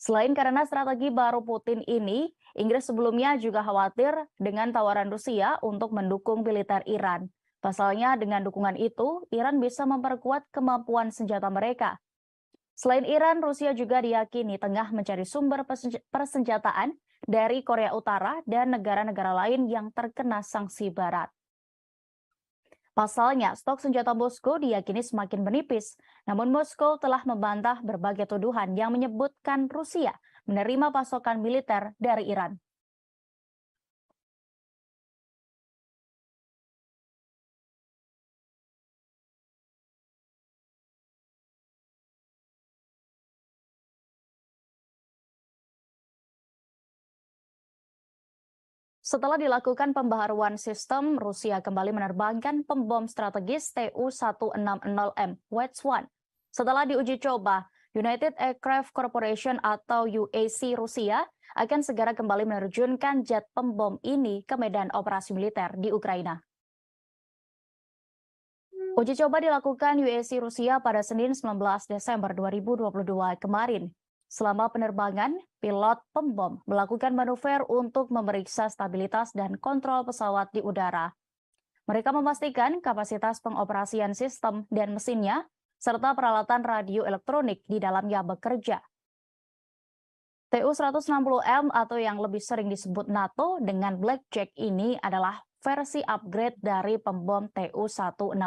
Selain karena strategi baru Putin ini, Inggris sebelumnya juga khawatir dengan tawaran Rusia untuk mendukung militer Iran. Pasalnya dengan dukungan itu, Iran bisa memperkuat kemampuan senjata mereka. Selain Iran, Rusia juga diyakini tengah mencari sumber persenjataan dari Korea Utara dan negara-negara lain yang terkena sanksi Barat. Pasalnya, stok senjata Moskow diyakini semakin menipis, namun Moskow telah membantah berbagai tuduhan yang menyebutkan Rusia menerima pasokan militer dari Iran. Setelah dilakukan pembaharuan sistem, Rusia kembali menerbangkan pembom strategis Tu-160M Wedge-1. Setelah diuji coba, United Aircraft Corporation atau UAC Rusia akan segera kembali menerjunkan jet pembom ini ke medan operasi militer di Ukraina. Uji coba dilakukan UAC Rusia pada Senin 19 Desember 2022 kemarin. Selama penerbangan, pilot pembom melakukan manuver untuk memeriksa stabilitas dan kontrol pesawat di udara. Mereka memastikan kapasitas pengoperasian sistem dan mesinnya, serta peralatan radio elektronik di dalamnya bekerja. Tu-160M atau yang lebih sering disebut NATO dengan Blackjack ini adalah versi upgrade dari pembom Tu-160.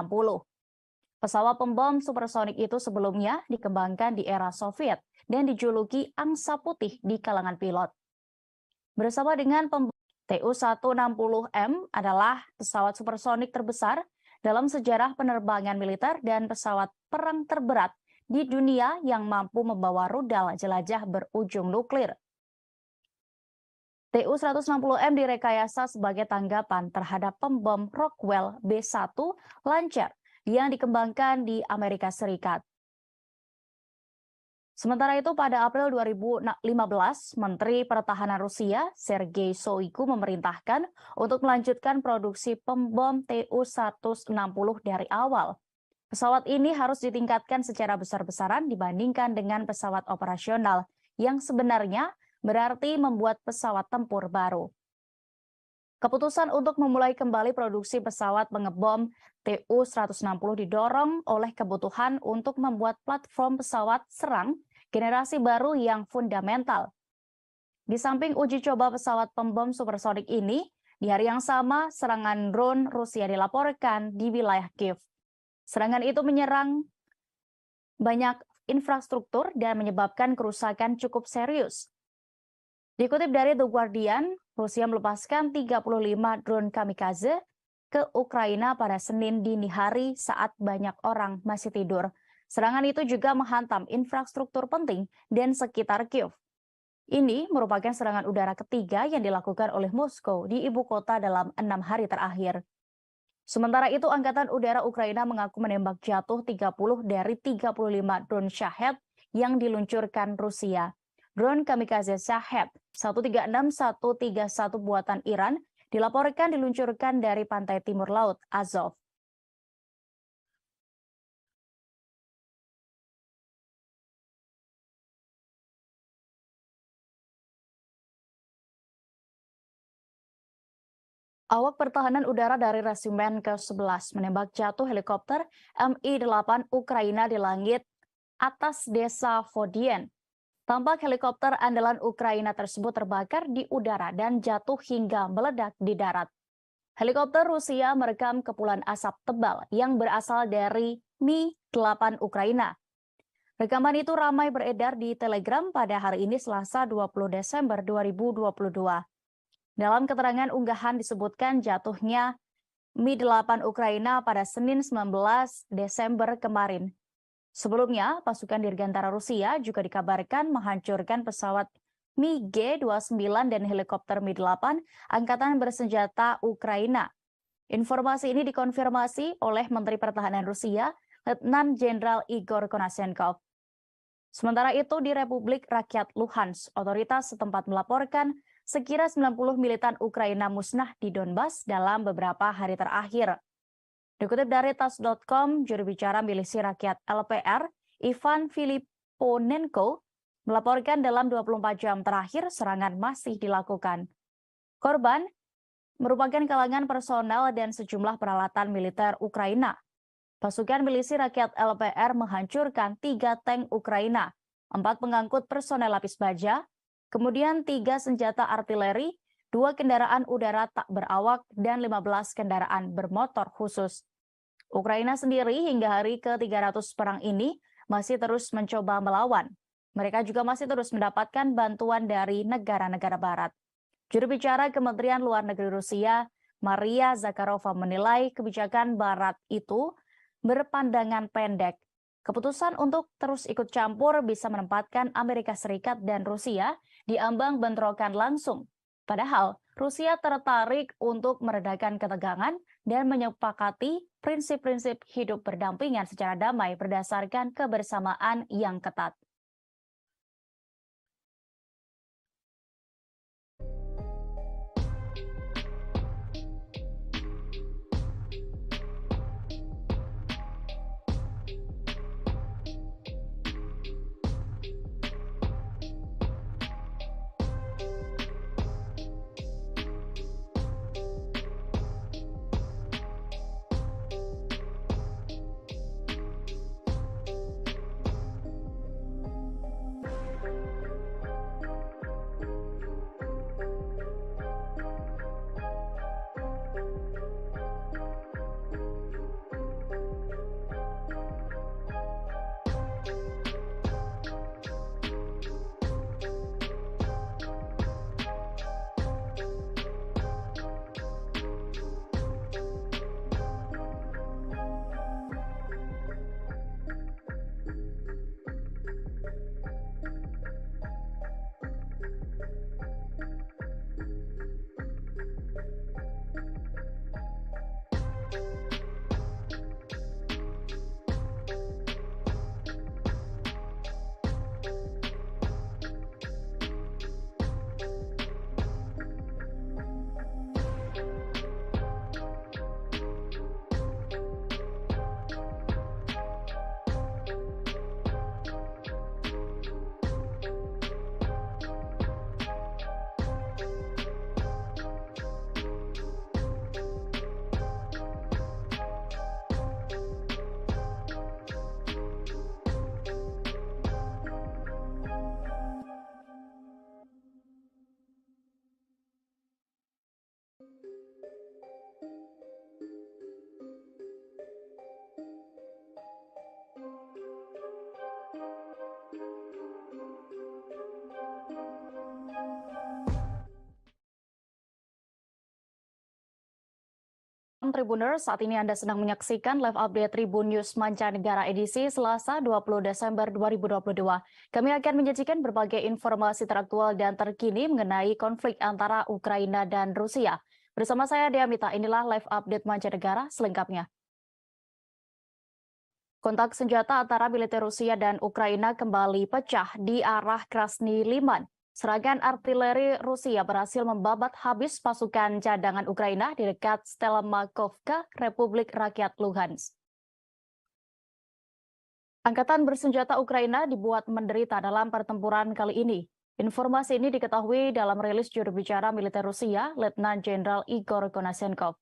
Pesawat pembom supersonik itu sebelumnya dikembangkan di era Soviet dan dijuluki angsa putih di kalangan pilot. Bersama dengan pembom Tu-160M adalah pesawat supersonik terbesar dalam sejarah penerbangan militer dan pesawat perang terberat di dunia yang mampu membawa rudal jelajah berujung nuklir. Tu-160M direkayasa sebagai tanggapan terhadap pembom Rockwell B-1 Launcher yang dikembangkan di Amerika Serikat. Sementara itu, pada April 2015, Menteri Pertahanan Rusia, Sergei Shoigu, memerintahkan untuk melanjutkan produksi pembom Tu-160 dari awal. Pesawat ini harus ditingkatkan secara besar-besaran dibandingkan dengan pesawat operasional, yang sebenarnya berarti membuat pesawat tempur baru. Keputusan untuk memulai kembali produksi pesawat pengebom Tu-160 didorong oleh kebutuhan untuk membuat platform pesawat serang generasi baru yang fundamental. Di samping uji coba pesawat pembom supersonik ini, di hari yang sama serangan drone Rusia dilaporkan di wilayah Kiev. Serangan itu menyerang banyak infrastruktur dan menyebabkan kerusakan cukup serius. Dikutip dari The Guardian, Rusia melepaskan 35 drone kamikaze ke Ukraina pada Senin dini hari saat banyak orang masih tidur. Serangan itu juga menghantam infrastruktur penting dan sekitar Kiev. Ini merupakan serangan udara ketiga yang dilakukan oleh Moskow di ibu kota dalam 6 hari terakhir. Sementara itu, Angkatan Udara Ukraina mengaku menembak jatuh 30 dari 35 drone Shahed yang diluncurkan Rusia. Drone kamikaze Shahed 136-131 buatan Iran dilaporkan diluncurkan dari pantai timur laut Azov. Awak pertahanan udara dari Resimen ke-11 menembak jatuh helikopter Mi-8 Ukraina di langit atas desa Vodien. Tampak helikopter andalan Ukraina tersebut terbakar di udara dan jatuh hingga meledak di darat. Helikopter Rusia merekam kepulan asap tebal yang berasal dari Mi-8 Ukraina. Rekaman itu ramai beredar di Telegram pada hari ini Selasa 20 Desember 2022. Dalam keterangan unggahan disebutkan jatuhnya Mi-8 Ukraina pada Senin 19 Desember kemarin. Sebelumnya, pasukan Dirgantara Rusia juga dikabarkan menghancurkan pesawat MiG-29 dan helikopter Mi-8 Angkatan Bersenjata Ukraina. Informasi ini dikonfirmasi oleh Menteri Pertahanan Rusia, Letnan Jenderal Igor Konashenkov. Sementara itu, di Republik Rakyat Luhansk, otoritas setempat melaporkan sekira 90 militan Ukraina musnah di Donbas dalam beberapa hari terakhir. Dikutip dari tas.com, juru bicara milisi rakyat LPR, Ivan Filiponenko, melaporkan dalam 24 jam terakhir serangan masih dilakukan. Korban merupakan kalangan personel dan sejumlah peralatan militer Ukraina. Pasukan milisi rakyat LPR menghancurkan 3 tank Ukraina, 4 pengangkut personel lapis baja, kemudian 3 senjata artileri, 2 kendaraan udara tak berawak, dan 15 kendaraan bermotor khusus. Ukraina sendiri hingga hari ke-300 perang ini masih terus mencoba melawan. Mereka juga masih terus mendapatkan bantuan dari negara-negara barat. Juru bicara Kementerian Luar Negeri Rusia, Maria Zakharova, menilai kebijakan barat itu berpandangan pendek. Keputusan untuk terus ikut campur bisa menempatkan Amerika Serikat dan Rusia di ambang bentrokan langsung. Padahal Rusia tertarik untuk meredakan ketegangan dan menyepakati prinsip-prinsip hidup berdampingan secara damai berdasarkan kebersamaan yang ketat. Tribuners, saat ini Anda sedang menyaksikan live update Tribun News Mancanegara edisi Selasa 20 Desember 2022. Kami akan menyajikan berbagai informasi teraktual dan terkini mengenai konflik antara Ukraina dan Rusia. Bersama saya Diamita, inilah live update Mancanegara selengkapnya. Kontak senjata antara militer Rusia dan Ukraina kembali pecah di arah Krasny Liman. Serangan artileri Rusia berhasil membabat habis pasukan cadangan Ukraina di dekat Stelmakovka, Republik Rakyat Luhansk. Angkatan bersenjata Ukraina dibuat menderita dalam pertempuran kali ini. Informasi ini diketahui dalam rilis juru bicara militer Rusia, Letnan Jenderal Igor Konashenkov.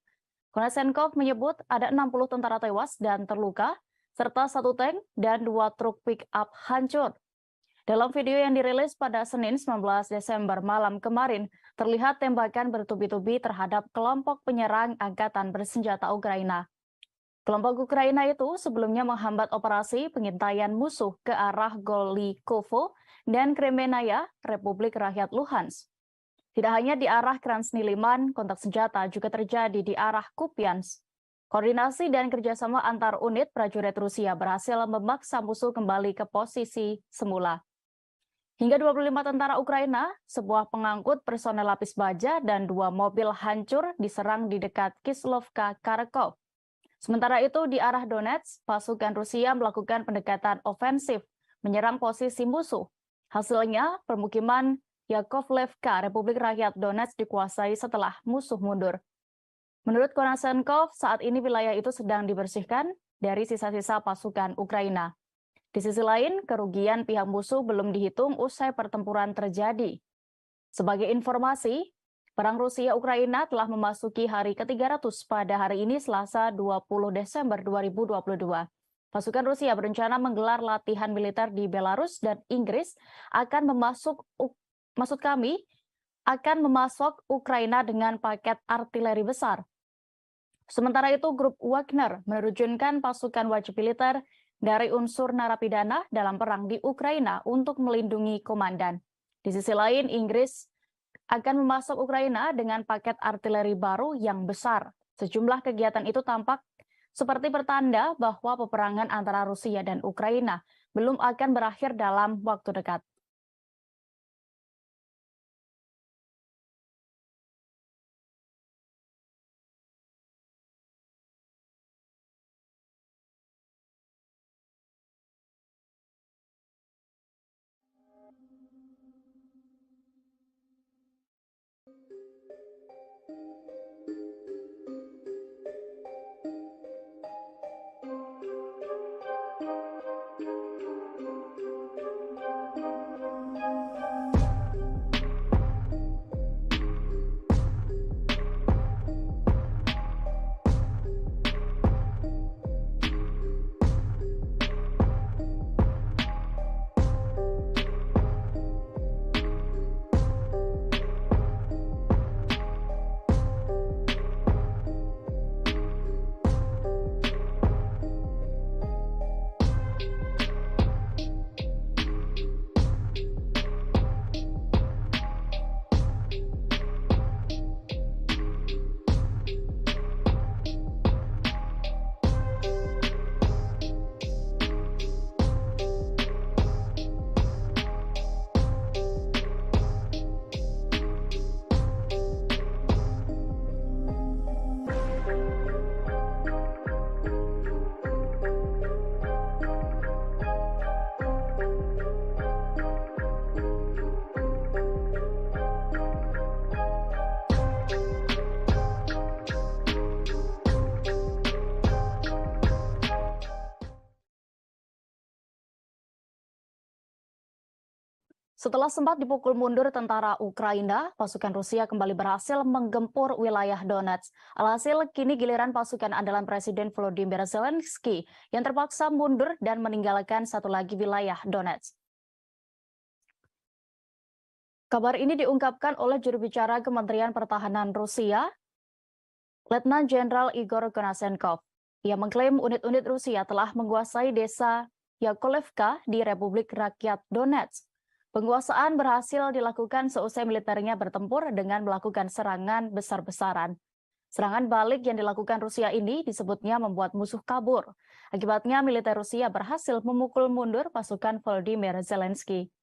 Konashenkov menyebut ada 60 tentara tewas dan terluka, serta 1 tank dan 2 truk pick-up hancur. Dalam video yang dirilis pada Senin 19 Desember malam kemarin, terlihat tembakan bertubi-tubi terhadap kelompok penyerang Angkatan Bersenjata Ukraina. Kelompok Ukraina itu sebelumnya menghambat operasi pengintaian musuh ke arah Golikovo dan Kremenaya, Republik Rakyat Luhansk. Tidak hanya di arah Krasny-Liman, kontak senjata juga terjadi di arah Kupiansk. Koordinasi dan kerjasama antar unit prajurit Rusia berhasil memaksa musuh kembali ke posisi semula. Hingga 25 tentara Ukraina, sebuah pengangkut personel lapis baja, dan 2 mobil hancur diserang di dekat Kislovka, Kharkov. Sementara itu, di arah Donetsk, pasukan Rusia melakukan pendekatan ofensif, menyerang posisi musuh. Hasilnya, permukiman Yakovlevka, Republik Rakyat Donetsk dikuasai setelah musuh mundur. Menurut Konasenkov, saat ini wilayah itu sedang dibersihkan dari sisa-sisa pasukan Ukraina. Di sisi lain, kerugian pihak musuh belum dihitung usai pertempuran terjadi. Sebagai informasi, perang Rusia-Ukraina telah memasuki hari ke-300 pada hari ini Selasa 20 Desember 2022. Pasukan Rusia berencana menggelar latihan militer di Belarus dan Inggris akan memasok Ukraina dengan paket artileri besar. Sementara itu, grup Wagner menerjunkan pasukan wajib militer dari unsur narapidana dalam perang di Ukraina untuk melindungi komandan. Di sisi lain, Inggris akan memasok Ukraina dengan paket artileri baru yang besar. Sejumlah kegiatan itu tampak seperti pertanda bahwa peperangan antara Rusia dan Ukraina belum akan berakhir dalam waktu dekat. Setelah sempat dipukul mundur tentara Ukraina, pasukan Rusia kembali berhasil menggempur wilayah Donetsk. Alhasil, kini giliran pasukan andalan Presiden Volodymyr Zelensky yang terpaksa mundur dan meninggalkan satu lagi wilayah Donetsk. Kabar ini diungkapkan oleh juru bicara Kementerian Pertahanan Rusia, Letnan Jenderal Igor Konasenkov. Ia mengklaim unit-unit Rusia telah menguasai desa Yakovlevka di Republik Rakyat Donetsk. Penguasaan berhasil dilakukan seusai militernya bertempur dengan melakukan serangan besar-besaran. Serangan balik yang dilakukan Rusia ini disebutnya membuat musuh kabur. Akibatnya militer Rusia berhasil memukul mundur pasukan Volodymyr Zelensky.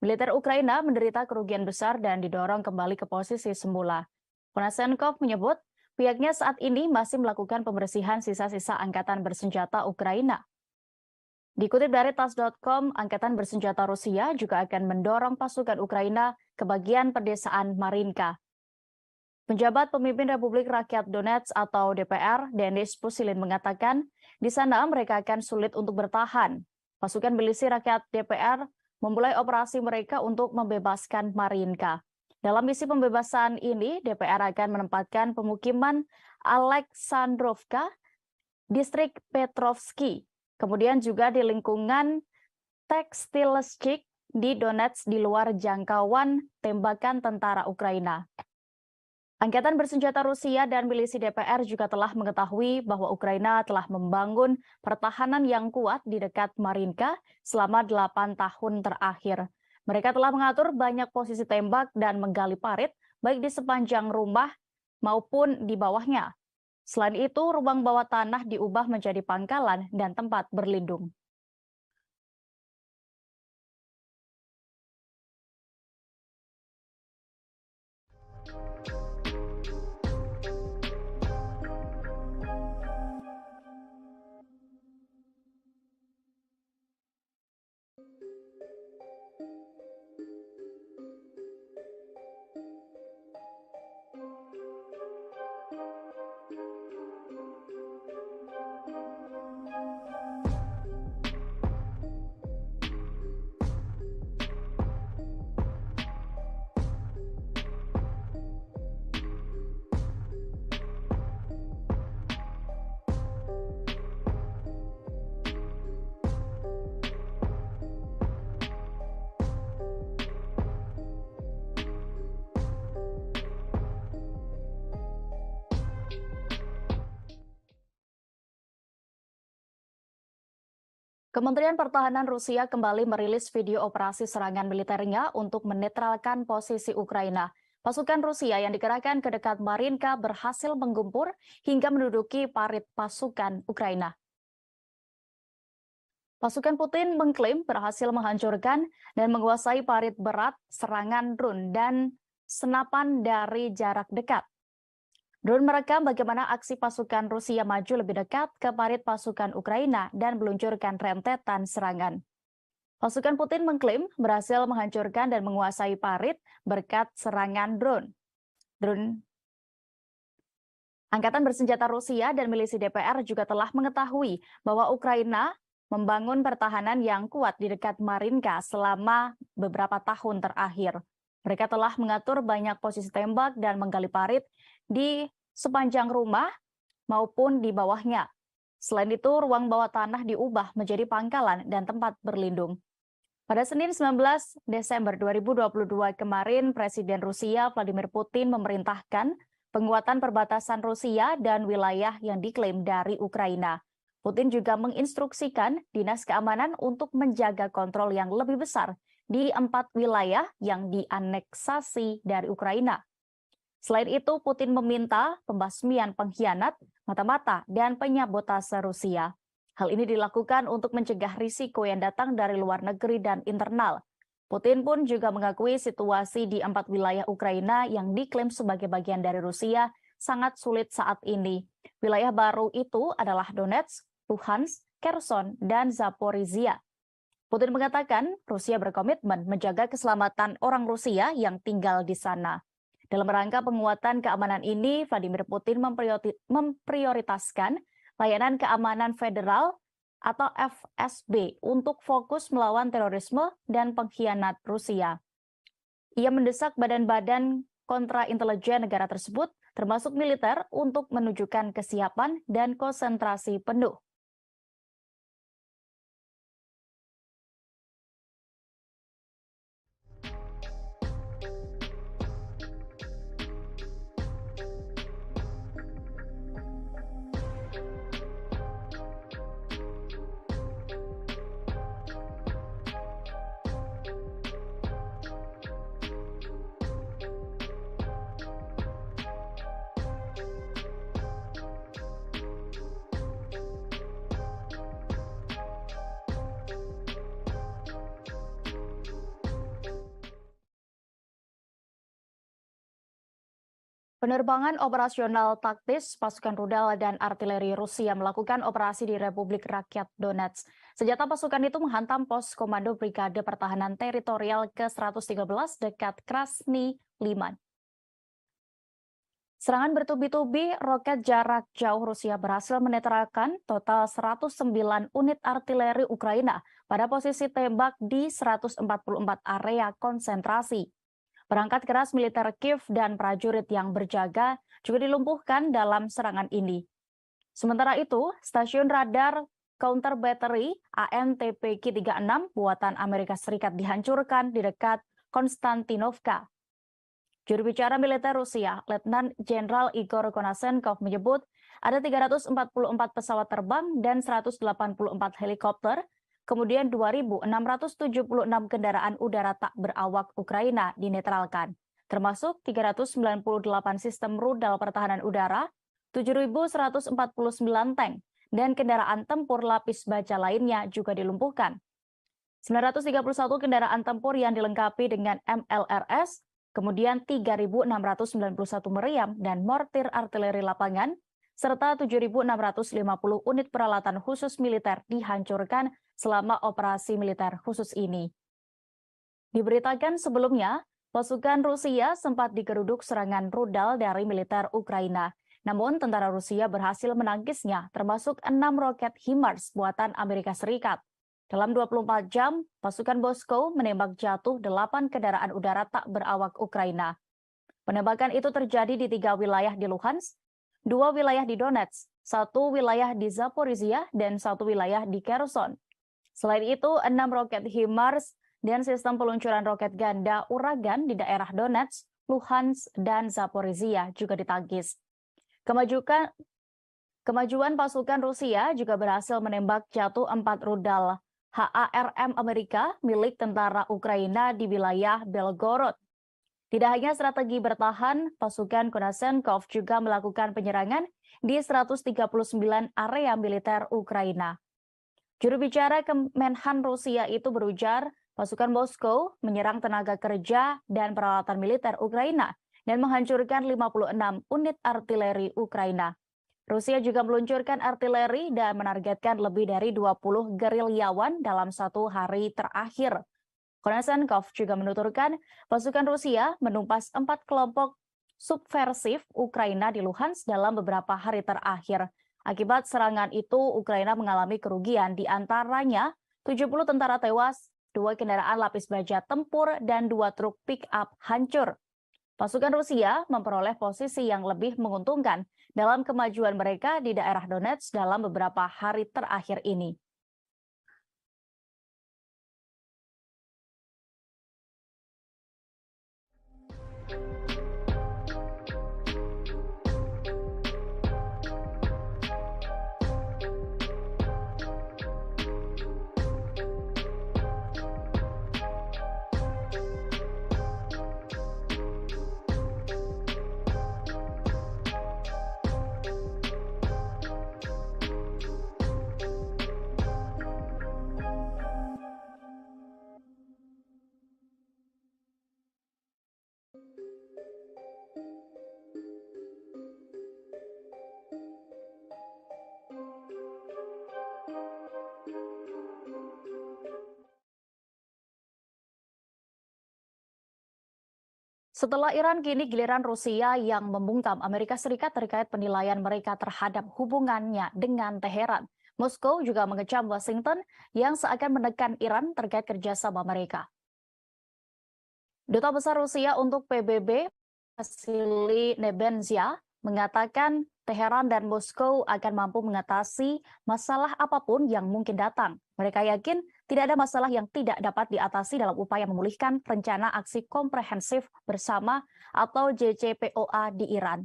Militer Ukraina menderita kerugian besar dan didorong kembali ke posisi semula. Konasenkov menyebut pihaknya saat ini masih melakukan pembersihan sisa-sisa angkatan bersenjata Ukraina. Dikutip dari tas.com, Angkatan Bersenjata Rusia juga akan mendorong pasukan Ukraina ke bagian pedesaan Marinka. Penjabat pemimpin Republik Rakyat Donetsk atau DPR, Denis Pusilin mengatakan, di sana mereka akan sulit untuk bertahan. Pasukan milisi rakyat DPR memulai operasi mereka untuk membebaskan Marinka. Dalam misi pembebasan ini, DPR akan menempatkan pemukiman Aleksandrovka, distrik Petrovsky, kemudian juga di lingkungan Tekstilskik di Donetsk di luar jangkauan tembakan tentara Ukraina. Angkatan bersenjata Rusia dan milisi DPR juga telah mengetahui bahwa Ukraina telah membangun pertahanan yang kuat di dekat Marinka selama 8 tahun terakhir. Mereka telah mengatur banyak posisi tembak dan menggali parit, baik di sepanjang rumah maupun di bawahnya. Selain itu, ruang bawah tanah diubah menjadi pangkalan dan tempat berlindung. Kementerian Pertahanan Rusia kembali merilis video operasi serangan militernya untuk menetralkan posisi Ukraina. Pasukan Rusia yang dikerahkan ke dekat Marinka berhasil menggempur hingga menduduki parit pasukan Ukraina. Pasukan Putin mengklaim berhasil menghancurkan dan menguasai parit berat serangan drone dan senapan dari jarak dekat. Drone merekam bagaimana aksi pasukan Rusia maju lebih dekat ke parit pasukan Ukraina dan meluncurkan rentetan serangan. Pasukan Putin mengklaim berhasil menghancurkan dan menguasai parit berkat serangan drone. Angkatan bersenjata Rusia dan milisi DPR juga telah mengetahui bahwa Ukraina membangun pertahanan yang kuat di dekat Marinka selama beberapa tahun terakhir. Mereka telah mengatur banyak posisi tembak dan menggali parit di sepanjang rumah maupun di bawahnya. Selain itu, ruang bawah tanah diubah menjadi pangkalan dan tempat berlindung. Pada Senin 19 Desember 2022 kemarin, Presiden Rusia Vladimir Putin memerintahkan penguatan perbatasan Rusia dan wilayah yang diklaim dari Ukraina. Putin juga menginstruksikan Dinas Keamanan untuk menjaga kontrol yang lebih besar di 4 wilayah yang dianeksasi dari Ukraina. Selain itu, Putin meminta pembasmian pengkhianat, mata-mata, dan penyabotase Rusia. Hal ini dilakukan untuk mencegah risiko yang datang dari luar negeri dan internal. Putin pun juga mengakui situasi di 4 wilayah Ukraina yang diklaim sebagai bagian dari Rusia sangat sulit saat ini. Wilayah baru itu adalah Donetsk, Luhansk, Kherson, dan Zaporizhia. Putin mengatakan Rusia berkomitmen menjaga keselamatan orang Rusia yang tinggal di sana. Dalam rangka penguatan keamanan ini, Vladimir Putin memprioritaskan layanan keamanan federal atau FSB untuk fokus melawan terorisme dan pengkhianat Rusia. Ia mendesak badan-badan kontraintelijen negara tersebut, termasuk militer, untuk menunjukkan kesiapan dan konsentrasi penuh. Penerbangan operasional taktis pasukan rudal dan artileri Rusia melakukan operasi di Republik Rakyat Donetsk. Senjata pasukan itu menghantam pos komando Brigade Pertahanan Teritorial ke-113 dekat Krasny Liman. Serangan bertubi-tubi roket jarak jauh Rusia berhasil menetralkan total 109 unit artileri Ukraina pada posisi tembak di 144 area konsentrasi. Perangkat keras militer Kiev dan prajurit yang berjaga juga dilumpuhkan dalam serangan ini. Sementara itu, stasiun radar counter battery ANTPK-36 buatan Amerika Serikat dihancurkan di dekat Konstantinovka. Juru bicara militer Rusia, Letnan Jenderal Igor Konashenkov menyebut ada 344 pesawat terbang dan 184 helikopter, kemudian 2.676 kendaraan udara tak berawak Ukraina dinetralkan, termasuk 398 sistem rudal pertahanan udara, 7.149 tank, dan kendaraan tempur lapis baja lainnya juga dilumpuhkan. 931 kendaraan tempur yang dilengkapi dengan MLRS, kemudian 3.691 meriam dan mortir artileri lapangan, serta 7.650 unit peralatan khusus militer dihancurkan selama operasi militer khusus ini. Diberitakan sebelumnya, pasukan Rusia sempat digeruduk serangan rudal dari militer Ukraina. Namun tentara Rusia berhasil menangkisnya, termasuk 6 roket HIMARS buatan Amerika Serikat. Dalam 24 jam, pasukan Moskow menembak jatuh 8 kendaraan udara tak berawak Ukraina. Penembakan itu terjadi di 3 wilayah di Luhansk, 2 wilayah di Donetsk, 1 wilayah di Zaporizhia, dan 1 wilayah di Kherson. Selain itu, 6 roket HIMARS dan sistem peluncuran roket ganda Uragan di daerah Donetsk, Luhansk, dan Zaporizhia juga ditangkis. Kemajuan pasukan Rusia juga berhasil menembak jatuh 4 rudal HARM Amerika milik tentara Ukraina di wilayah Belgorod. Tidak hanya strategi bertahan, pasukan Konashenkov juga melakukan penyerangan di 139 area militer Ukraina. Juru bicara Kemenhan Rusia itu berujar, pasukan Moskow menyerang tenaga kerja dan peralatan militer Ukraina dan menghancurkan 56 unit artileri Ukraina. Rusia juga meluncurkan artileri dan menargetkan lebih dari 20 gerilyawan dalam 1 hari terakhir. Konashenkov juga menuturkan pasukan Rusia menumpas 4 kelompok subversif Ukraina di Luhansk dalam beberapa hari terakhir. Akibat serangan itu, Ukraina mengalami kerugian, di antaranya 70 tentara tewas, 2 kendaraan lapis baja tempur, dan 2 truk pick-up hancur. Pasukan Rusia memperoleh posisi yang lebih menguntungkan dalam kemajuan mereka di daerah Donetsk dalam beberapa hari terakhir ini. Setelah Iran, kini giliran Rusia yang membungkam Amerika Serikat terkait penilaian mereka terhadap hubungannya dengan Teheran. Moskow juga mengecam Washington yang seakan menekan Iran terkait kerjasama mereka. Duta Besar Rusia untuk PBB, Vasily Nebenzia, mengatakan Teheran dan Moskow akan mampu mengatasi masalah apapun yang mungkin datang. Mereka yakin tidak ada masalah yang tidak dapat diatasi dalam upaya memulihkan rencana aksi komprehensif bersama atau JCPOA di Iran.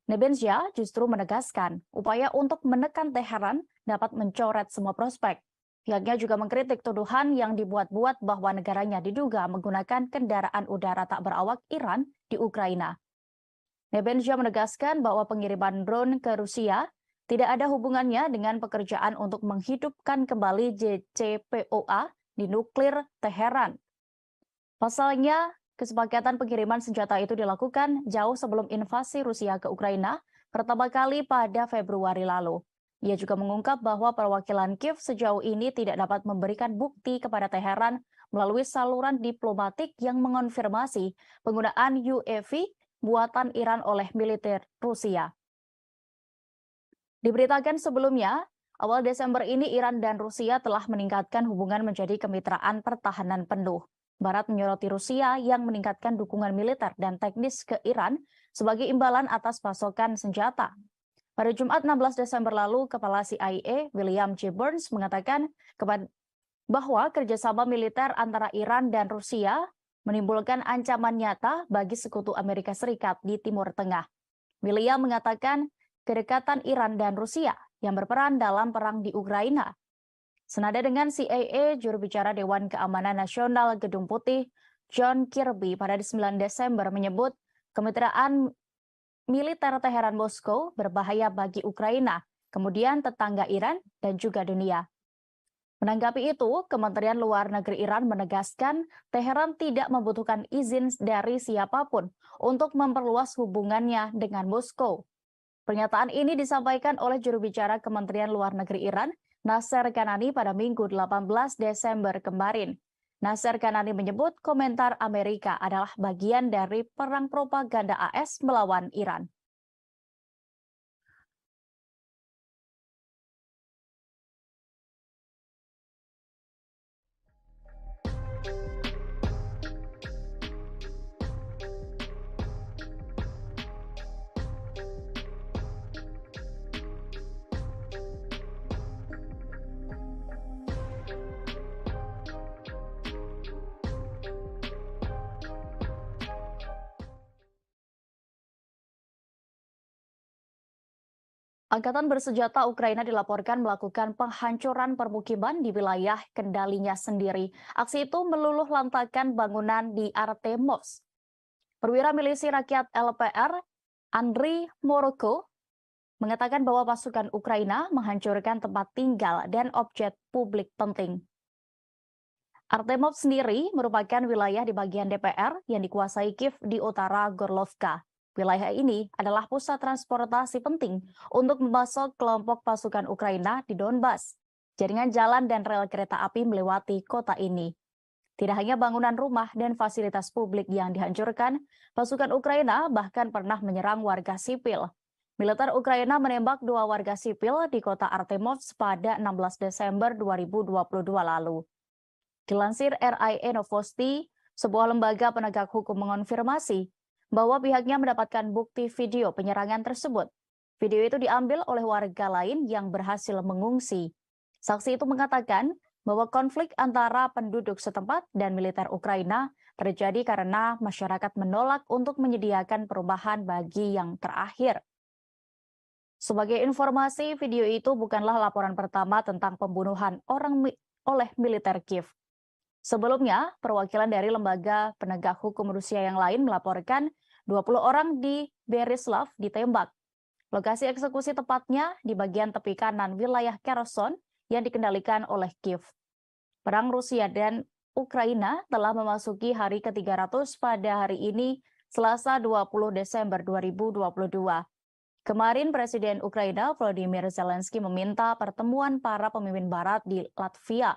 Nebenzia justru menegaskan upaya untuk menekan Teheran dapat mencoret semua prospek. Pihaknya juga mengkritik tuduhan yang dibuat-buat bahwa negaranya diduga menggunakan kendaraan udara tak berawak Iran di Ukraina. Nebenzia menegaskan bahwa pengiriman drone ke Rusia tidak ada hubungannya dengan pekerjaan untuk menghidupkan kembali JCPOA di nuklir Teheran. Pasalnya, kesepakatan pengiriman senjata itu dilakukan jauh sebelum invasi Rusia ke Ukraina pertama kali pada Februari lalu. Ia juga mengungkap bahwa perwakilan Kiev sejauh ini tidak dapat memberikan bukti kepada Teheran melalui saluran diplomatik yang mengonfirmasi penggunaan UAV buatan Iran oleh militer Rusia. Diberitakan sebelumnya, awal Desember ini Iran dan Rusia telah meningkatkan hubungan menjadi kemitraan pertahanan penuh. Barat menyoroti Rusia yang meningkatkan dukungan militer dan teknis ke Iran sebagai imbalan atas pasokan senjata. Pada Jumat 16 Desember lalu, Kepala CIA William J. Burns mengatakan bahwa kerjasama militer antara Iran dan Rusia menimbulkan ancaman nyata bagi sekutu Amerika Serikat di Timur Tengah. William mengatakan kedekatan Iran dan Rusia yang berperan dalam perang di Ukraina. Senada dengan CIA, juru bicara Dewan Keamanan Nasional Gedung Putih, John Kirby pada 9 Desember menyebut kemitraan militer Teheran Moskow berbahaya bagi Ukraina, kemudian tetangga Iran dan juga dunia. Menanggapi itu, Kementerian Luar Negeri Iran menegaskan Teheran tidak membutuhkan izin dari siapapun untuk memperluas hubungannya dengan Moskow. Pernyataan ini disampaikan oleh juru bicara Kementerian Luar Negeri Iran, Nasser Kanani pada Minggu 18 Desember kemarin. Nasser Kanani menyebut komentar Amerika adalah bagian dari perang propaganda AS melawan Iran. Angkatan bersenjata Ukraina dilaporkan melakukan penghancuran permukiman di wilayah kendalinya sendiri. Aksi itu meluluh lantakan bangunan di Artemovsk. Perwira milisi rakyat LPR, Andriy Moroko, mengatakan bahwa pasukan Ukraina menghancurkan tempat tinggal dan objek publik penting. Artemovsk sendiri merupakan wilayah di bagian DPR yang dikuasai Kiev di utara Gorlovka. Wilayah ini adalah pusat transportasi penting untuk memasok kelompok pasukan Ukraina di Donbas. Jaringan jalan dan rel kereta api melewati kota ini. Tidak hanya bangunan rumah dan fasilitas publik yang dihancurkan, pasukan Ukraina bahkan pernah menyerang warga sipil. Militer Ukraina menembak 2 warga sipil di kota Artemovsk pada 16 Desember 2022 lalu. Dilansir RIA Novosti, sebuah lembaga penegak hukum mengonfirmasi bahwa pihaknya mendapatkan bukti video penyerangan tersebut. Video itu diambil oleh warga lain yang berhasil mengungsi. Saksi itu mengatakan bahwa konflik antara penduduk setempat dan militer Ukraina terjadi karena masyarakat menolak untuk menyediakan perumahan bagi yang terakhir. Sebagai informasi, video itu bukanlah laporan pertama tentang pembunuhan orang oleh militer Kiev. Sebelumnya, perwakilan dari lembaga penegak hukum Rusia yang lain melaporkan 20 orang di Berislav ditembak. Lokasi eksekusi tepatnya di bagian tepi kanan wilayah Kherson yang dikendalikan oleh Kiev. Perang Rusia dan Ukraina telah memasuki hari ke-300 pada hari ini, Selasa 20 Desember 2022. Kemarin Presiden Ukraina Volodymyr Zelensky meminta pertemuan para pemimpin barat di Latvia.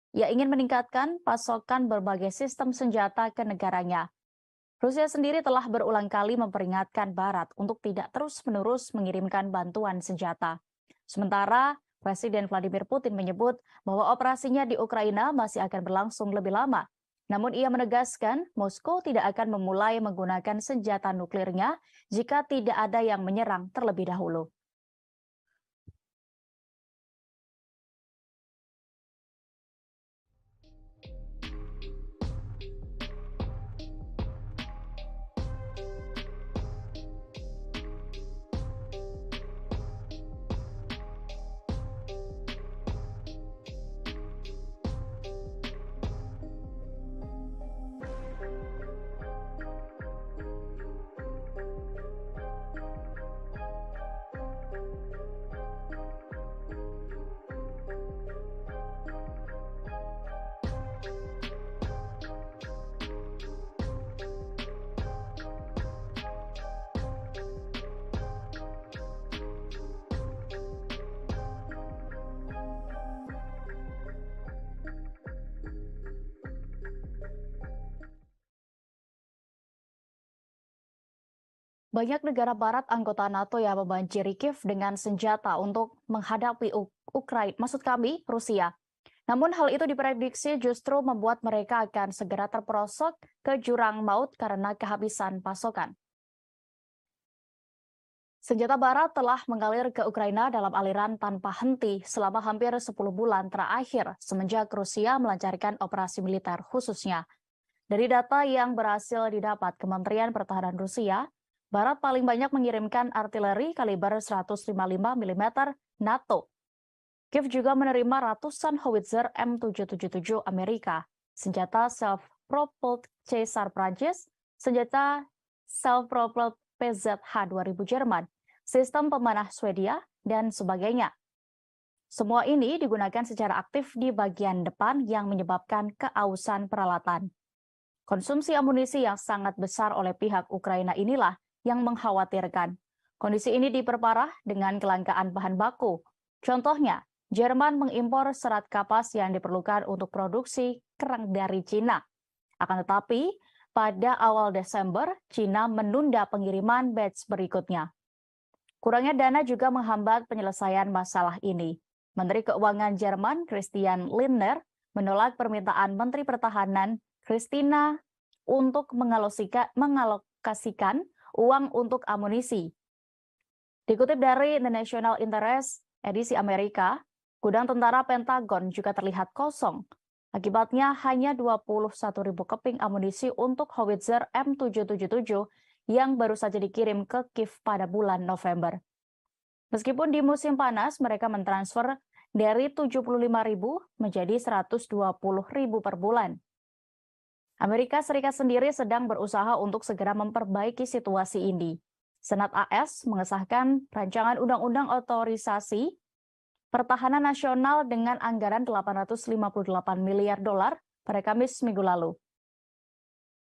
Ia ingin meningkatkan pasokan berbagai sistem senjata ke negaranya. Rusia sendiri telah berulang kali memperingatkan Barat untuk tidak terus-menerus mengirimkan bantuan senjata. Sementara Presiden Vladimir Putin menyebut bahwa operasinya di Ukraina masih akan berlangsung lebih lama. Namun ia menegaskan Moskow tidak akan memulai menggunakan senjata nuklirnya jika tidak ada yang menyerang terlebih dahulu. Banyak negara barat anggota NATO yang membanjiri Kiev dengan senjata untuk menghadapi Rusia. Namun hal itu diprediksi justru membuat mereka akan segera terperosok ke jurang maut karena kehabisan pasokan. Senjata barat telah mengalir ke Ukraina dalam aliran tanpa henti selama hampir 10 bulan terakhir semenjak Rusia melancarkan operasi militer khususnya. Dari data yang berhasil didapat Kementerian Pertahanan Rusia, Barat paling banyak mengirimkan artileri kaliber 155 mm NATO. Kiev juga menerima ratusan howitzer M777 Amerika, senjata self-propelled Caesar Prancis, senjata self-propelled PZH-2000 Jerman, sistem pemanah Swedia, dan sebagainya. Semua ini digunakan secara aktif di bagian depan yang menyebabkan keausan peralatan. Konsumsi amunisi yang sangat besar oleh pihak Ukraina inilah yang mengkhawatirkan. Kondisi ini diperparah dengan kelangkaan bahan baku. Contohnya, Jerman mengimpor serat kapas yang diperlukan untuk produksi kerang dari Cina. Akan tetapi, pada awal Desember, Cina menunda pengiriman batch berikutnya. Kurangnya dana juga menghambat penyelesaian masalah ini. Menteri Keuangan Jerman, Christian Lindner, menolak permintaan Menteri Pertahanan Christina untuk mengalokasikan uang untuk amunisi. Dikutip dari The National Interest, edisi Amerika, gudang tentara Pentagon juga terlihat kosong. Akibatnya hanya 21.000 keping amunisi untuk howitzer M777 yang baru saja dikirim ke Kiev pada bulan November. Meskipun di musim panas, mereka mentransfer dari 75.000 menjadi 120.000 per bulan. Amerika Serikat sendiri sedang berusaha untuk segera memperbaiki situasi ini. Senat AS mengesahkan rancangan undang-undang otorisasi pertahanan nasional dengan anggaran 858 miliar dolar pada Kamis minggu lalu.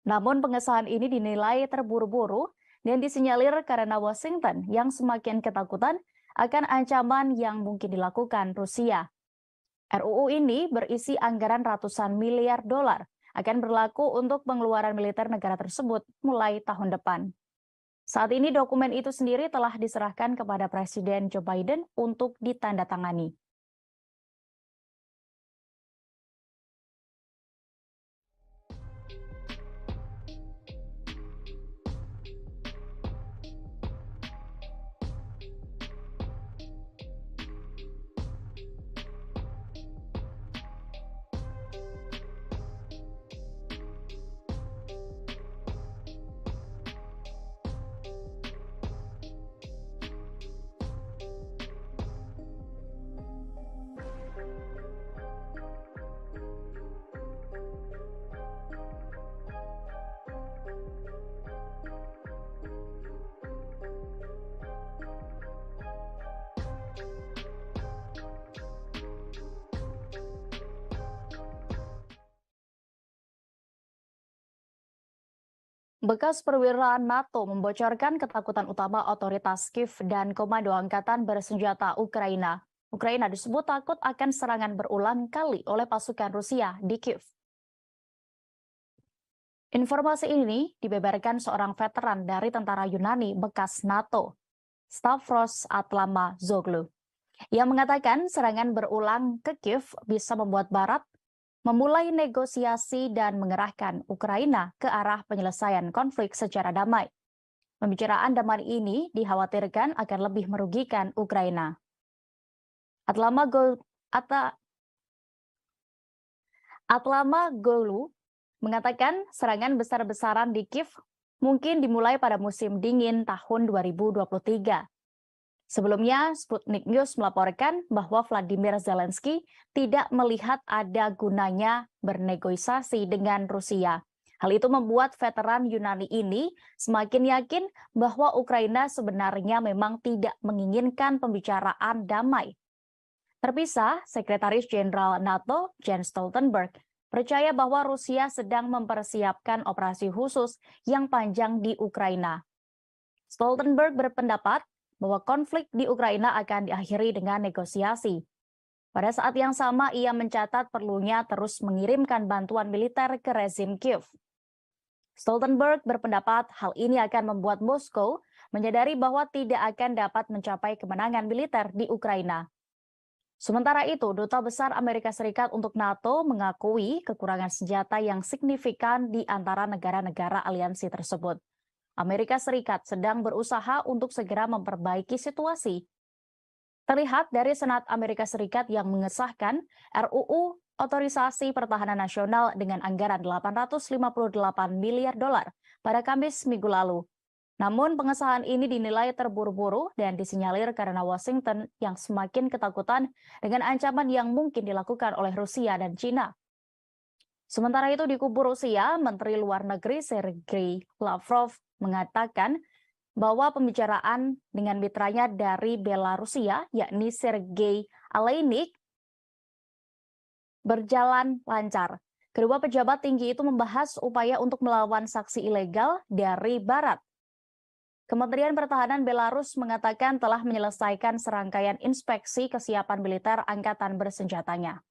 Namun pengesahan ini dinilai terburu-buru dan disinyalir karena Washington yang semakin ketakutan akan ancaman yang mungkin dilakukan Rusia. RUU ini berisi anggaran ratusan miliar dolar, akan berlaku untuk pengeluaran militer negara tersebut mulai tahun depan. Saat ini dokumen itu sendiri telah diserahkan kepada Presiden Joe Biden untuk ditandatangani. Bekas perwira NATO membocorkan ketakutan utama otoritas Kiev dan Komando Angkatan Bersenjata Ukraina. Ukraina disebut takut akan serangan berulang kali oleh pasukan Rusia di Kiev. Informasi ini dibeberkan seorang veteran dari tentara Yunani bekas NATO, Stavros Atlamazoglu, yang mengatakan serangan berulang ke Kiev bisa membuat Barat memulai negosiasi dan mengerahkan Ukraina ke arah penyelesaian konflik secara damai. Pembicaraan damai ini dikhawatirkan akan lebih merugikan Ukraina. Atlamazoglu mengatakan serangan besar-besaran di Kiev mungkin dimulai pada musim dingin tahun 2023. Sebelumnya, Sputnik News melaporkan bahwa Vladimir Zelensky tidak melihat ada gunanya bernegosiasi dengan Rusia. Hal itu membuat veteran Yunani ini semakin yakin bahwa Ukraina sebenarnya memang tidak menginginkan pembicaraan damai. Terpisah, Sekretaris Jenderal NATO Jens Stoltenberg percaya bahwa Rusia sedang mempersiapkan operasi khusus yang panjang di Ukraina. Stoltenberg berpendapat bahwa konflik di Ukraina akan diakhiri dengan negosiasi. Pada saat yang sama, ia mencatat perlunya terus mengirimkan bantuan militer ke rezim Kiev. Stoltenberg berpendapat hal ini akan membuat Moskow menyadari bahwa tidak akan dapat mencapai kemenangan militer di Ukraina. Sementara itu, Duta Besar Amerika Serikat untuk NATO mengakui kekurangan senjata yang signifikan di antara negara-negara aliansi tersebut. Amerika Serikat sedang berusaha untuk segera memperbaiki situasi. Terlihat dari Senat Amerika Serikat yang mengesahkan RUU otorisasi pertahanan nasional dengan anggaran 858 miliar dolar pada Kamis minggu lalu. Namun pengesahan ini dinilai terburu-buru dan disinyalir karena Washington yang semakin ketakutan dengan ancaman yang mungkin dilakukan oleh Rusia dan China. Sementara itu di kubu Rusia, Menteri Luar Negeri Sergei Lavrov mengatakan bahwa pembicaraan dengan mitranya dari Belarusia, yakni Sergei Aleynik, berjalan lancar. Kedua pejabat tinggi itu membahas upaya untuk melawan sanksi ilegal dari Barat. Kementerian Pertahanan Belarus mengatakan telah menyelesaikan serangkaian inspeksi kesiapan militer angkatan bersenjatanya.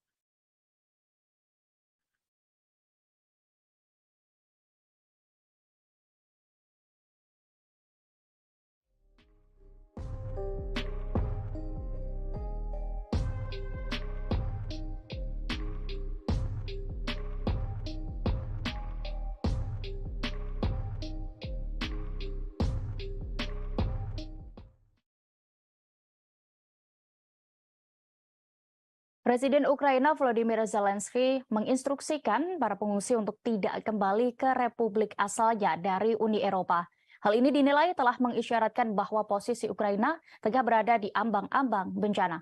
Presiden Ukraina Volodymyr Zelensky menginstruksikan para pengungsi untuk tidak kembali ke republik asalnya dari Uni Eropa. Hal ini dinilai telah mengisyaratkan bahwa posisi Ukraina tengah berada di ambang-ambang bencana.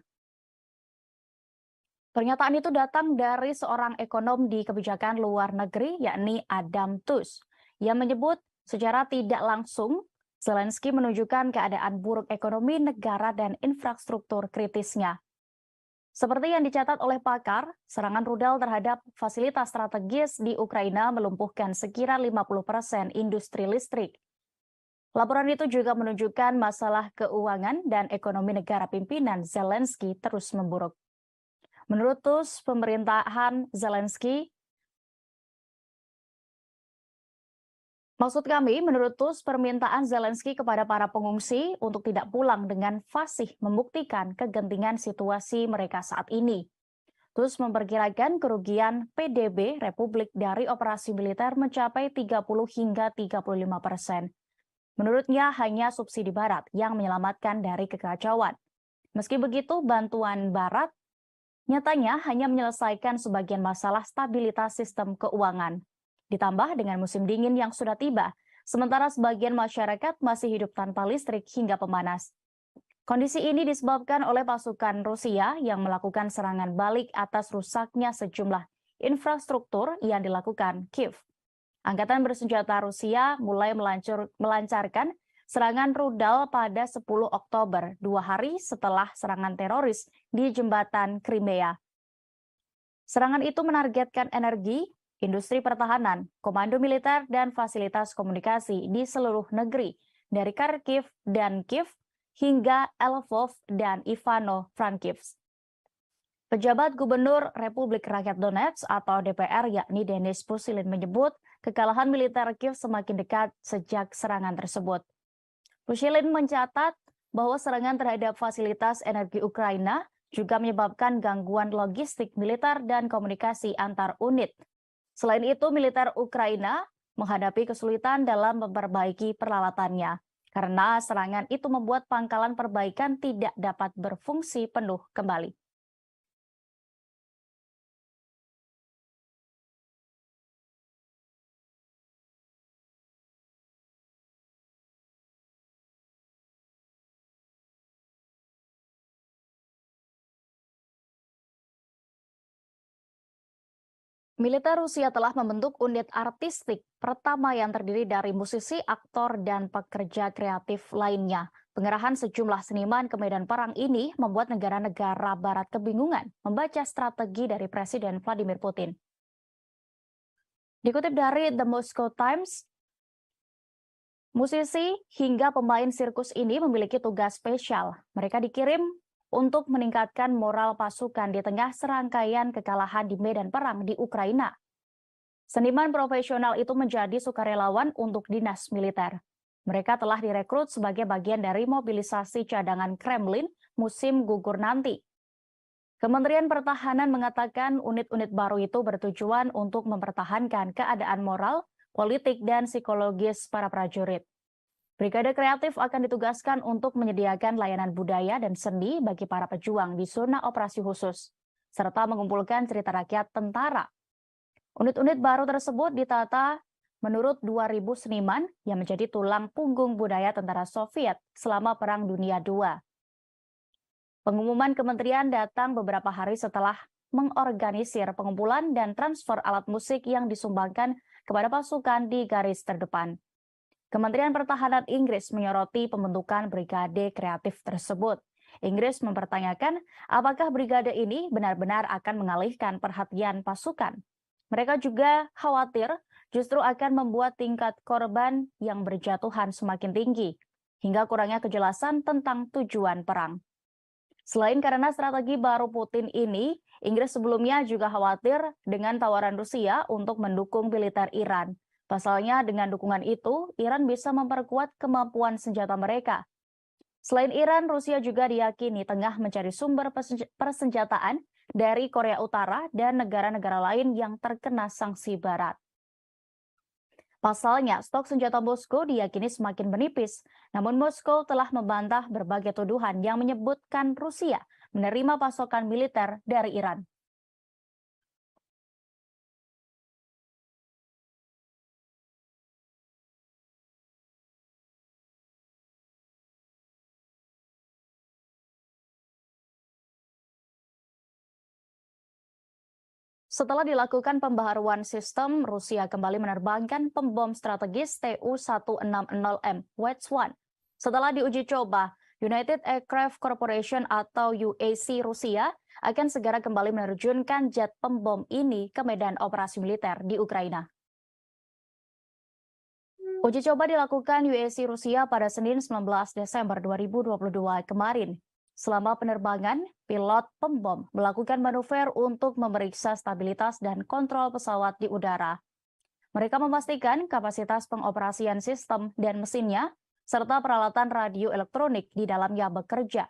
Pernyataan itu datang dari seorang ekonom di kebijakan luar negeri, yakni Adam Tusk, yang menyebut secara tidak langsung Zelensky menunjukkan keadaan buruk ekonomi negara dan infrastruktur kritisnya. Seperti yang dicatat oleh pakar, serangan rudal terhadap fasilitas strategis di Ukraina melumpuhkan sekira 50% industri listrik. Laporan itu juga menunjukkan masalah keuangan dan ekonomi negara pimpinan Zelensky terus memburuk. Menurut Tusk, pemerintahan Zelensky menurut Tusk, permintaan Zelensky kepada para pengungsi untuk tidak pulang dengan fasih membuktikan kegentingan situasi mereka saat ini. Tusk memperkirakan kerugian PDB Republik dari operasi militer mencapai 30 hingga 35%. Menurutnya hanya subsidi Barat yang menyelamatkan dari kekacauan. Meski begitu, bantuan Barat nyatanya hanya menyelesaikan sebagian masalah stabilitas sistem keuangan. Ditambah dengan musim dingin yang sudah tiba, sementara sebagian masyarakat masih hidup tanpa listrik hingga pemanas. Kondisi ini disebabkan oleh pasukan Rusia yang melakukan serangan balik atas rusaknya sejumlah infrastruktur yang dilakukan Kiev. Angkatan bersenjata Rusia mulai melancarkan serangan rudal pada 10 Oktober, 2 hari setelah serangan teroris di jembatan Crimea. Serangan itu menargetkan energi, industri pertahanan, komando militer, dan fasilitas komunikasi di seluruh negeri, dari Kharkiv dan Kiev hingga Lvov dan Ivano-Frankivsk. Pejabat Gubernur Republik Rakyat Donetsk atau DPR yakni Denis Pushilin menyebut kekalahan militer Kiev semakin dekat sejak serangan tersebut. Pushilin mencatat bahwa serangan terhadap fasilitas energi Ukraina juga menyebabkan gangguan logistik militer dan komunikasi antar unit. Selain itu, militer Ukraina menghadapi kesulitan dalam memperbaiki peralatannya karena serangan itu membuat pangkalan perbaikan tidak dapat berfungsi penuh kembali. Militer Rusia telah membentuk unit artistik pertama yang terdiri dari musisi, aktor, dan pekerja kreatif lainnya. Pengerahan sejumlah seniman ke medan perang ini membuat negara-negara Barat kebingungan membaca strategi dari Presiden Vladimir Putin. Dikutip dari The Moscow Times, musisi hingga pemain sirkus ini memiliki tugas spesial. Mereka dikirim untuk meningkatkan moral pasukan di tengah serangkaian kekalahan di medan perang di Ukraina. Seniman profesional itu menjadi sukarelawan untuk dinas militer. Mereka telah direkrut sebagai bagian dari mobilisasi cadangan Kremlin musim gugur nanti. Kementerian Pertahanan mengatakan unit-unit baru itu bertujuan untuk mempertahankan keadaan moral, politik, dan psikologis para prajurit. Brigade kreatif akan ditugaskan untuk menyediakan layanan budaya dan seni bagi para pejuang di zona operasi khusus. serta mengumpulkan cerita rakyat tentara. Unit-unit baru tersebut ditata menurut 2.000 seniman yang menjadi tulang punggung budaya tentara Soviet selama Perang Dunia II. Pengumuman kementerian datang beberapa hari setelah mengorganisir pengumpulan dan transfer alat musik yang disumbangkan kepada pasukan di garis terdepan. Kementerian Pertahanan Inggris menyoroti pembentukan brigade kreatif tersebut. Inggris mempertanyakan apakah brigade ini benar-benar akan mengalihkan perhatian pasukan. Mereka juga khawatir justru akan membuat tingkat korban yang berjatuhan semakin tinggi, hingga kurangnya kejelasan tentang tujuan perang. Selain karena strategi baru Putin ini, Inggris sebelumnya juga khawatir dengan tawaran Rusia untuk mendukung militer Iran. Pasalnya dengan dukungan itu, Iran bisa memperkuat kemampuan senjata mereka. Selain Iran, Rusia juga diyakini tengah mencari sumber persenjataan dari Korea Utara dan negara-negara lain yang terkena sanksi Barat. Pasalnya, stok senjata Moskow diyakini semakin menipis, namun Moskow telah membantah berbagai tuduhan yang menyebutkan Rusia menerima pasokan militer dari Iran. Setelah dilakukan pembaharuan sistem, Rusia kembali menerbangkan pembom strategis Tu-160M White Swan. Setelah diuji coba, United Aircraft Corporation atau UAC Rusia akan segera kembali menerjunkan jet pembom ini ke medan operasi militer di Ukraina. Uji coba dilakukan UAC Rusia pada Senin 19 Desember 2022 kemarin. Selama penerbangan, pilot pembom melakukan manuver untuk memeriksa stabilitas dan kontrol pesawat di udara. Mereka memastikan kapasitas pengoperasian sistem dan mesinnya, serta peralatan radio elektronik di dalamnya bekerja.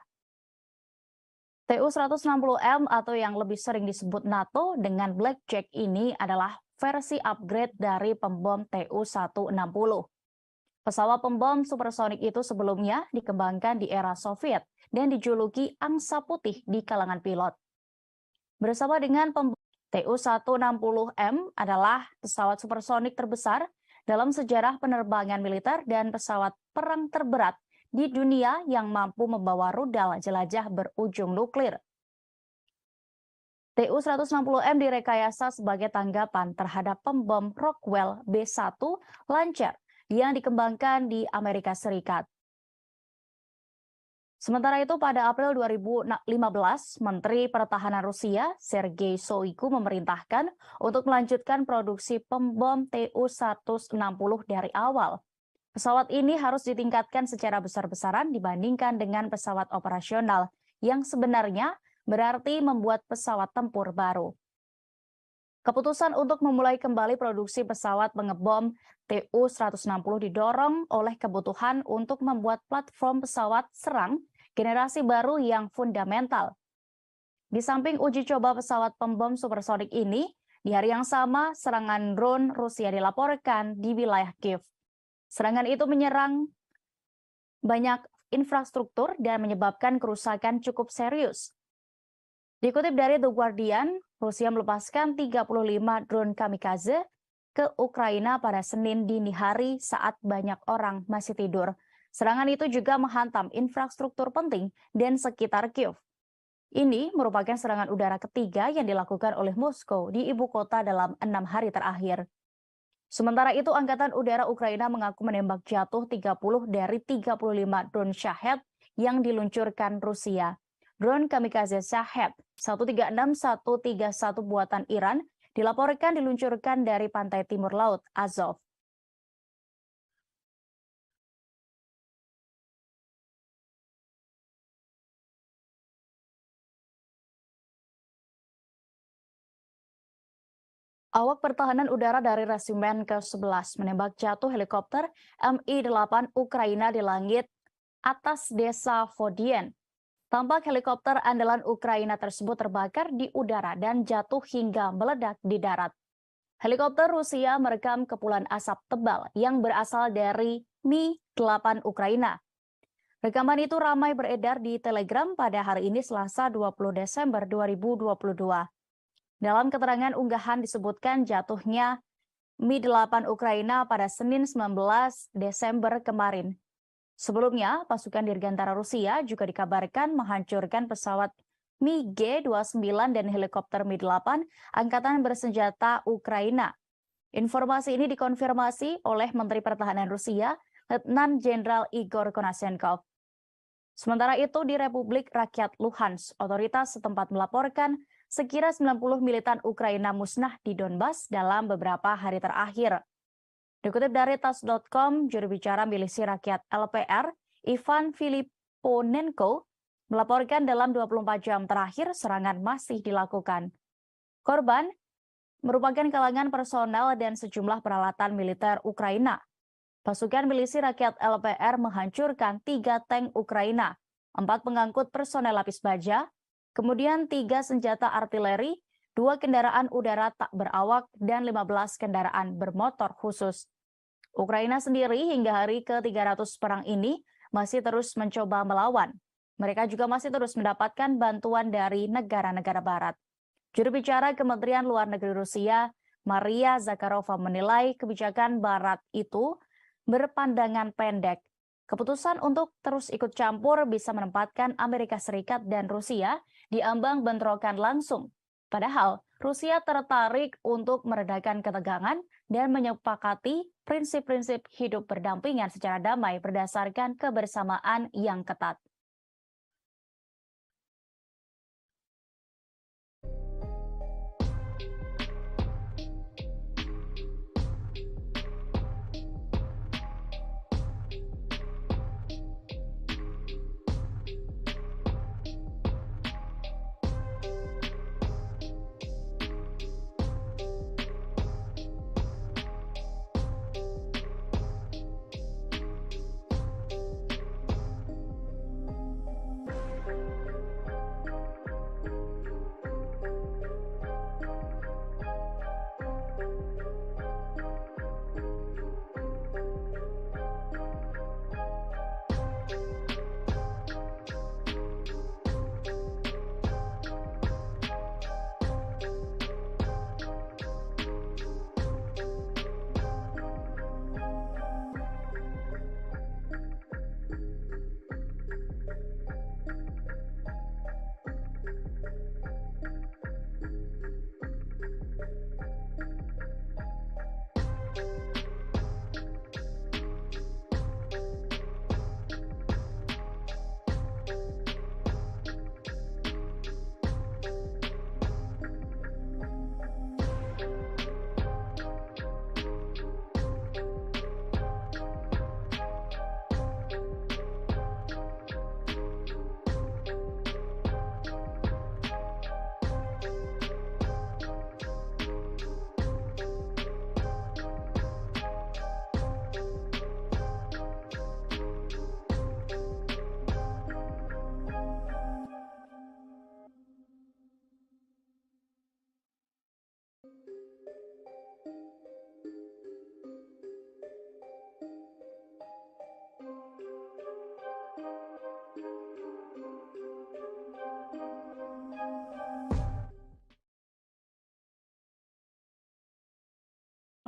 Tu-160M atau yang lebih sering disebut NATO dengan Blackjack ini adalah versi upgrade dari pembom Tu-160. Pesawat pembom supersonik itu sebelumnya dikembangkan di era Soviet dan dijuluki angsa putih di kalangan pilot. Bersama dengan pembom Tu-160M adalah pesawat supersonik terbesar dalam sejarah penerbangan militer dan pesawat perang terberat di dunia yang mampu membawa rudal jelajah berujung nuklir. Tu-160M direkayasa sebagai tanggapan terhadap pembom Rockwell B-1 Launcher yang dikembangkan di Amerika Serikat. Sementara itu, pada April 2015, Menteri Pertahanan Rusia, Sergei Shoigu, memerintahkan untuk melanjutkan produksi pembom Tu-160 dari awal. Pesawat ini harus ditingkatkan secara besar-besaran dibandingkan dengan pesawat operasional, yang sebenarnya berarti membuat pesawat tempur baru. Keputusan untuk memulai kembali produksi pesawat pengebom Tu-160 didorong oleh kebutuhan untuk membuat platform pesawat serang generasi baru yang fundamental. Di samping uji coba pesawat pembom supersonik ini, di hari yang sama serangan drone Rusia dilaporkan di wilayah Kiev. Serangan itu menyerang banyak infrastruktur dan menyebabkan kerusakan cukup serius. Dikutip dari The Guardian, Rusia melepaskan 35 drone kamikaze ke Ukraina pada Senin dini hari saat banyak orang masih tidur. Serangan itu juga menghantam infrastruktur penting dan sekitar Kiev. Ini merupakan serangan udara ketiga yang dilakukan oleh Moskow di ibu kota dalam 6 hari terakhir. Sementara itu, Angkatan Udara Ukraina mengaku menembak jatuh 30 dari 35 drone Shahed yang diluncurkan Rusia. Drone kamikaze Shahed 136-131 buatan Iran dilaporkan diluncurkan dari pantai timur laut Azov. Awak pertahanan udara dari Resimen ke-11 menembak jatuh helikopter Mi-8 Ukraina di langit atas desa Vodien. Tampak helikopter andalan Ukraina tersebut terbakar di udara dan jatuh hingga meledak di darat. Helikopter Rusia merekam kepulan asap tebal yang berasal dari Mi-8 Ukraina. Rekaman itu ramai beredar di Telegram pada hari ini Selasa 20 Desember 2022. Dalam keterangan unggahan disebutkan jatuhnya Mi-8 Ukraina pada Senin 19 Desember kemarin. Sebelumnya, pasukan Dirgantara Rusia juga dikabarkan menghancurkan pesawat MiG-29 dan helikopter Mi-8 Angkatan Bersenjata Ukraina. Informasi ini dikonfirmasi oleh Menteri Pertahanan Rusia, Letnan Jenderal Igor Konashenkov. Sementara itu, di Republik Rakyat Luhansk, otoritas setempat melaporkan sekira 90 militan Ukraina musnah di Donbas dalam beberapa hari terakhir. Dikutip dari tas.com, juru bicara milisi rakyat LPR, Ivan Filiponenko, melaporkan dalam 24 jam terakhir serangan masih dilakukan. Korban merupakan kalangan personel dan sejumlah peralatan militer Ukraina. Pasukan milisi rakyat LPR menghancurkan 3 tank Ukraina, 4 pengangkut personel lapis baja, kemudian 3 senjata artileri, 2 kendaraan udara tak berawak, dan 15 kendaraan bermotor khusus. Ukraina sendiri hingga hari ke-300 perang ini masih terus mencoba melawan. Mereka juga masih terus mendapatkan bantuan dari negara-negara barat. Juru bicara Kementerian Luar Negeri Rusia, Maria Zakharova menilai kebijakan barat itu berpandangan pendek. Keputusan untuk terus ikut campur bisa menempatkan Amerika Serikat dan Rusia di ambang bentrokan langsung. Padahal Rusia tertarik untuk meredakan ketegangan dan menyepakati prinsip-prinsip hidup berdampingan secara damai berdasarkan kebersamaan yang ketat.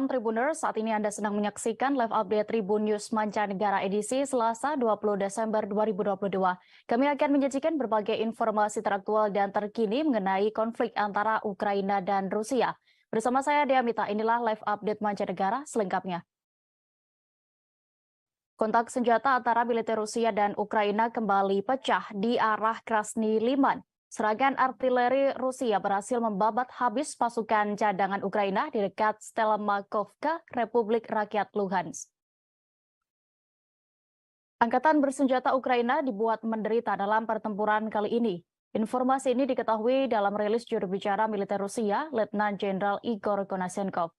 Tribuners, saat ini Anda sedang menyaksikan live update Tribun News Mancanegara edisi Selasa 20 Desember 2022. Kami akan menyajikan berbagai informasi teraktual dan terkini mengenai konflik antara Ukraina dan Rusia. Bersama saya Diamita, inilah live update Mancanegara selengkapnya. Kontak senjata antara militer Rusia dan Ukraina kembali pecah di arah Krasny Liman. Serangan artileri Rusia berhasil membabat habis pasukan cadangan Ukraina di dekat Stelmakovka, Republik Rakyat Luhansk. Angkatan bersenjata Ukraina dibuat menderita dalam pertempuran kali ini. Informasi ini diketahui dalam rilis juru bicara militer Rusia, Letnan Jenderal Igor Konashenkov.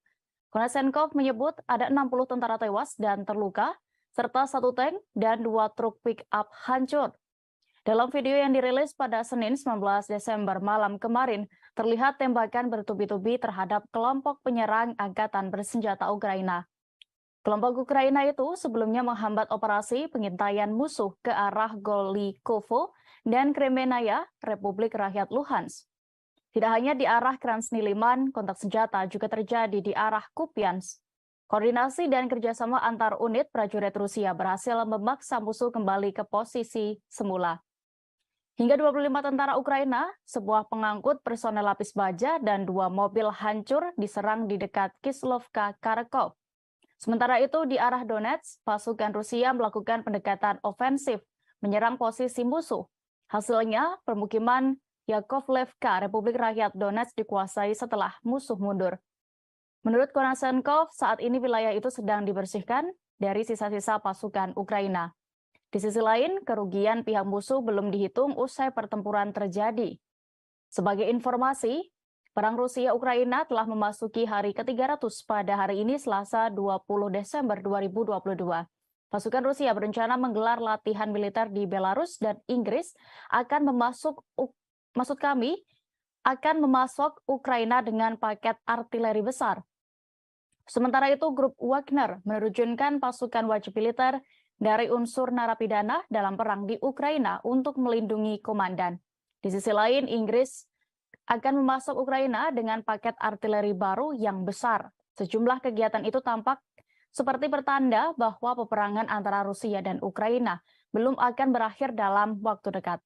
Konashenkov menyebut ada 60 tentara tewas dan terluka, serta 1 tank dan 2 truk pick-up hancur. Dalam video yang dirilis pada Senin 19 Desember malam kemarin, terlihat tembakan bertubi-tubi terhadap kelompok penyerang Angkatan Bersenjata Ukraina. Kelompok Ukraina itu sebelumnya menghambat operasi pengintaian musuh ke arah Golikovo dan Kremenaya, Republik Rakyat Luhansk. Tidak hanya di arah Krasny-Liman, kontak senjata juga terjadi di arah Kupiansk. Koordinasi dan kerjasama antar unit prajurit Rusia berhasil memaksa musuh kembali ke posisi semula. Hingga 25 tentara Ukraina, sebuah pengangkut personel lapis baja dan 2 mobil hancur diserang di dekat Kislovka, Kharkov. Sementara itu di arah Donetsk, pasukan Rusia melakukan pendekatan ofensif menyerang posisi musuh. Hasilnya, permukiman Yakovlevka, Republik Rakyat Donetsk dikuasai setelah musuh mundur. Menurut Konasenkov, saat ini wilayah itu sedang dibersihkan dari sisa-sisa pasukan Ukraina. Di sisi lain, kerugian pihak musuh belum dihitung usai pertempuran terjadi. Sebagai informasi, perang Rusia-Ukraina telah memasuki hari ke-300 pada hari ini Selasa 20 Desember 2022. Pasukan Rusia berencana menggelar latihan militer di Belarus dan Inggris akan memasuk Ukraina dengan paket artileri besar. Sementara itu, grup Wagner menerjunkan pasukan wajib militer dari unsur narapidana dalam perang di Ukraina untuk melindungi komandan. Di sisi lain, Inggris akan memasuk Ukraina dengan paket artileri baru yang besar. Sejumlah kegiatan itu tampak seperti pertanda bahwa peperangan antara Rusia dan Ukraina belum akan berakhir dalam waktu dekat.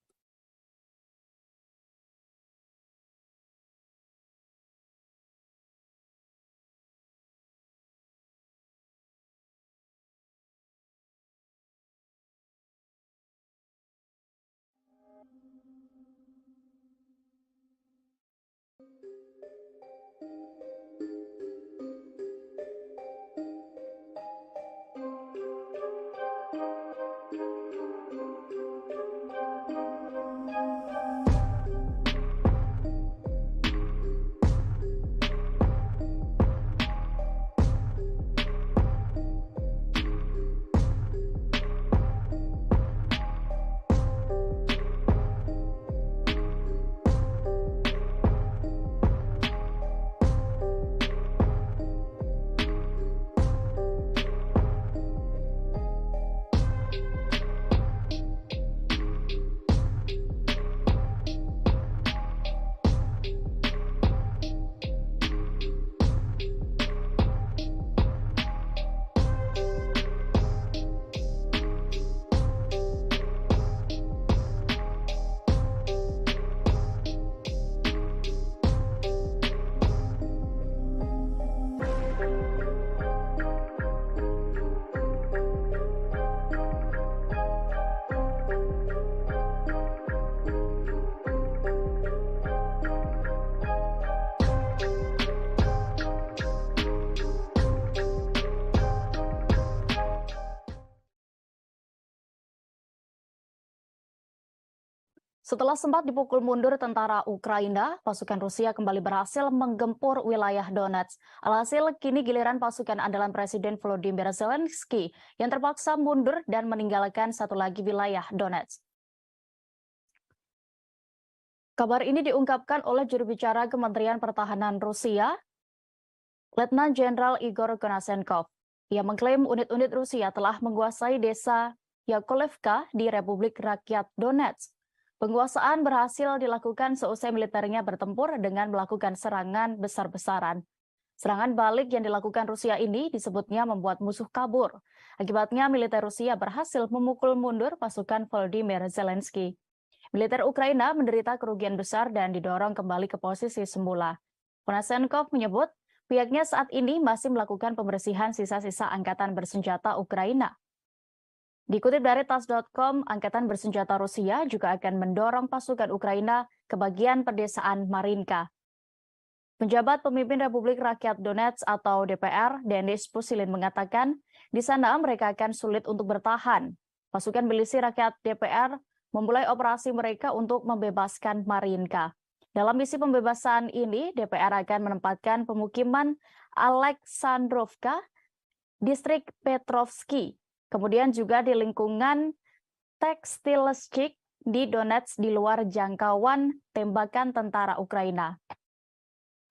Setelah sempat dipukul mundur tentara Ukraina, pasukan Rusia kembali berhasil menggempur wilayah Donetsk. Alhasil, kini giliran pasukan andalan Presiden Volodymyr Zelensky yang terpaksa mundur dan meninggalkan satu lagi wilayah Donetsk. Kabar ini diungkapkan oleh juru bicara Kementerian Pertahanan Rusia, Letnan Jenderal Igor Konasenkov. Ia mengklaim unit-unit Rusia telah menguasai desa Yakovlevka di Republik Rakyat Donetsk. Penguasaan berhasil dilakukan seusai militernya bertempur dengan melakukan serangan besar-besaran. Serangan balik yang dilakukan Rusia ini disebutnya membuat musuh kabur. Akibatnya militer Rusia berhasil memukul mundur pasukan Volodymyr Zelensky. Militer Ukraina menderita kerugian besar dan didorong kembali ke posisi semula. Konasenkov menyebut pihaknya saat ini masih melakukan pembersihan sisa-sisa angkatan bersenjata Ukraina. Dikutip dari tas.com, Angkatan Bersenjata Rusia juga akan mendorong pasukan Ukraina ke bagian pedesaan Marinka. Penjabat Pemimpin Republik Rakyat Donetsk atau DPR, Denis Pusilin mengatakan, di sana mereka akan sulit untuk bertahan. Pasukan milisi rakyat DPR memulai operasi mereka untuk membebaskan Marinka. Dalam misi pembebasan ini, DPR akan menempatkan pemukiman Aleksandrovka, distrik Petrovski, kemudian juga di lingkungan Tekstilskik di Donetsk di luar jangkauan tembakan tentara Ukraina.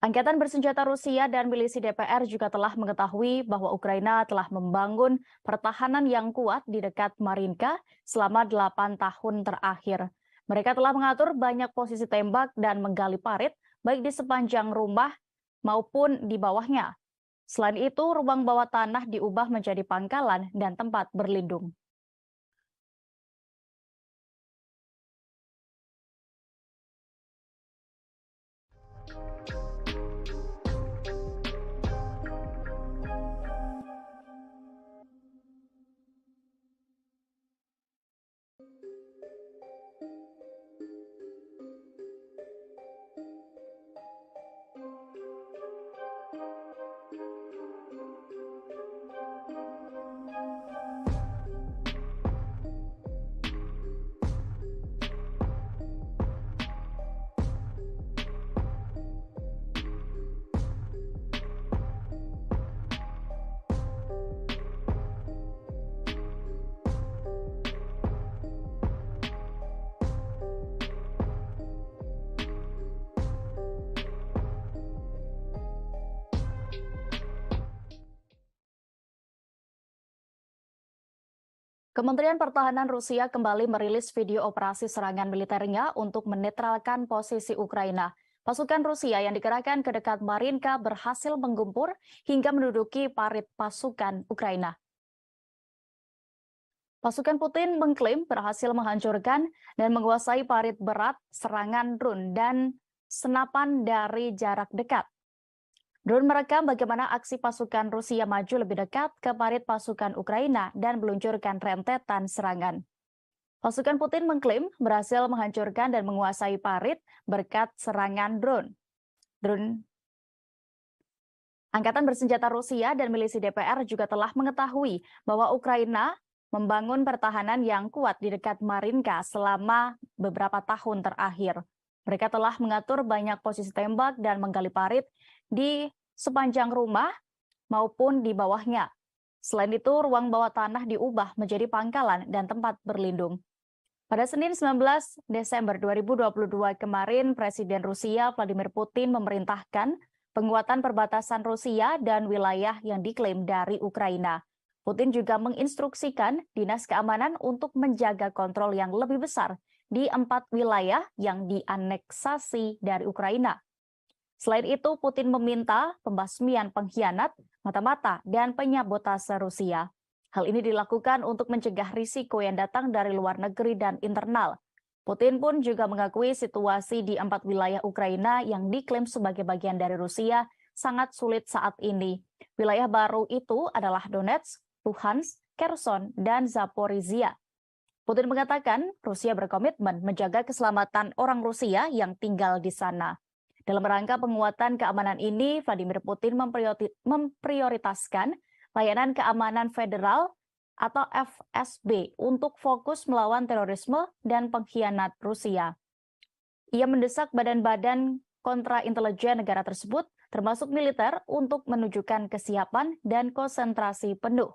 Angkatan bersenjata Rusia dan milisi DPR juga telah mengetahui bahwa Ukraina telah membangun pertahanan yang kuat di dekat Marinka selama 8 tahun terakhir. Mereka telah mengatur banyak posisi tembak dan menggali parit, baik di sepanjang rumah maupun di bawahnya. Selain itu, ruang bawah tanah diubah menjadi pangkalan dan tempat berlindung. Kementerian Pertahanan Rusia kembali merilis video operasi serangan militernya untuk menetralkan posisi Ukraina. Pasukan Rusia yang dikerahkan ke dekat Marinka berhasil menggempur hingga menduduki parit pasukan Ukraina. Pasukan Putin mengklaim berhasil menghancurkan dan menguasai parit berat, serangan drone, dan senapan dari jarak dekat. Drone merekam bagaimana aksi pasukan Rusia maju lebih dekat ke parit pasukan Ukraina dan meluncurkan rentetan serangan. Pasukan Putin mengklaim berhasil menghancurkan dan menguasai parit berkat serangan drone. Angkatan bersenjata Rusia dan milisi DPR juga telah mengetahui bahwa Ukraina membangun pertahanan yang kuat di dekat Marinka selama beberapa tahun terakhir. Mereka telah mengatur banyak posisi tembak dan menggali parit di sepanjang rumah maupun di bawahnya. Selain itu, ruang bawah tanah diubah menjadi pangkalan dan tempat berlindung. Pada Senin 19 Desember 2022 kemarin, Presiden Rusia Vladimir Putin memerintahkan penguatan perbatasan Rusia dan wilayah yang diklaim dari Ukraina. Putin juga menginstruksikan Dinas Keamanan untuk menjaga kontrol yang lebih besar di 4 wilayah yang dianeksasi dari Ukraina. Selain itu, Putin meminta pembasmian pengkhianat, mata-mata, dan penyabotase Rusia. Hal ini dilakukan untuk mencegah risiko yang datang dari luar negeri dan internal. Putin pun juga mengakui situasi di 4 wilayah Ukraina yang diklaim sebagai bagian dari Rusia sangat sulit saat ini. Wilayah baru itu adalah Donetsk, Luhansk, Kherson, dan Zaporizhia. Putin mengatakan Rusia berkomitmen menjaga keselamatan orang Rusia yang tinggal di sana. Dalam rangka penguatan keamanan ini, Vladimir Putin memprioritaskan layanan keamanan federal atau FSB untuk fokus melawan terorisme dan pengkhianat Rusia. Ia mendesak badan-badan kontraintelijen negara tersebut, termasuk militer, untuk menunjukkan kesiapan dan konsentrasi penuh.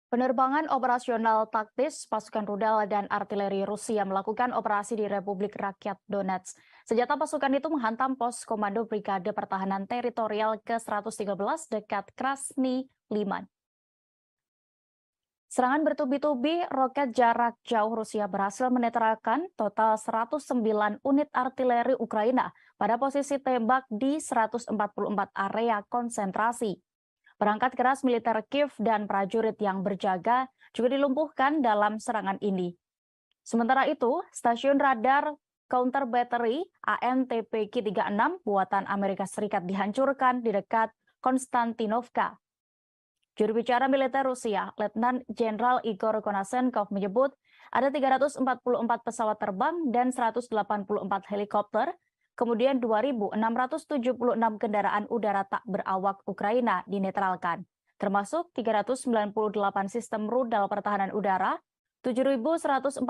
Penerbangan operasional taktis pasukan rudal dan artileri Rusia melakukan operasi di Republik Rakyat Donetsk. Senjata pasukan itu menghantam pos komando Brigade Pertahanan Teritorial ke-113 dekat Krasny Liman. Serangan bertubi-tubi roket jarak jauh Rusia berhasil menetralkan total 109 unit artileri Ukraina pada posisi tembak di 144 area konsentrasi. Perangkat keras militer Kiev dan prajurit yang berjaga juga dilumpuhkan dalam serangan ini. Sementara itu, stasiun radar counter battery ANTPK-36 buatan Amerika Serikat dihancurkan di dekat Konstantinovka. Juru bicara militer Rusia, Letnan Jenderal Igor Konashenkov menyebut ada 344 pesawat terbang dan 184 helikopter, kemudian 2.676 kendaraan udara tak berawak Ukraina dinetralkan, termasuk 398 sistem rudal pertahanan udara, 7.149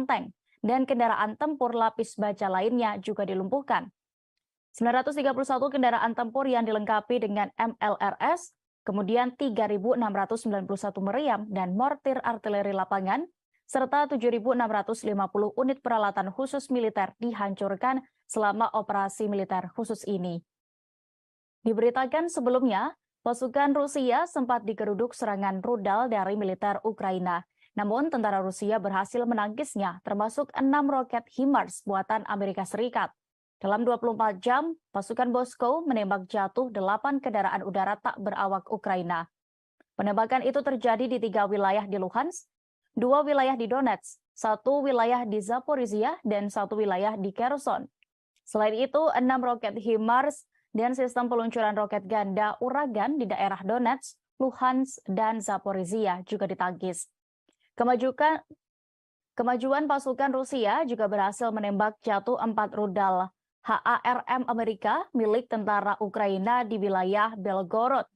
tank, dan kendaraan tempur lapis baja lainnya juga dilumpuhkan. 931 kendaraan tempur yang dilengkapi dengan MLRS, kemudian 3.691 meriam dan mortir artileri lapangan, serta 7.650 unit peralatan khusus militer dihancurkan selama operasi militer khusus ini. Diberitakan sebelumnya, pasukan Rusia sempat digeruduk serangan rudal dari militer Ukraina. Namun tentara Rusia berhasil menangkisnya, termasuk 6 roket HIMARS buatan Amerika Serikat. Dalam 24 jam, pasukan Moskow menembak jatuh 8 kendaraan udara tak berawak Ukraina. Penembakan itu terjadi di 3 wilayah di Luhansk, 2 wilayah di Donetsk, 1 wilayah di Zaporizhia, dan 1 wilayah di Kherson. Selain itu, 6 roket HIMARS dan sistem peluncuran roket ganda Uragan di daerah Donetsk, Luhansk, dan Zaporizhia juga ditangkis. Kemajuan pasukan Rusia juga berhasil menembak jatuh 4 rudal HARM Amerika milik tentara Ukraina di wilayah Belgorod.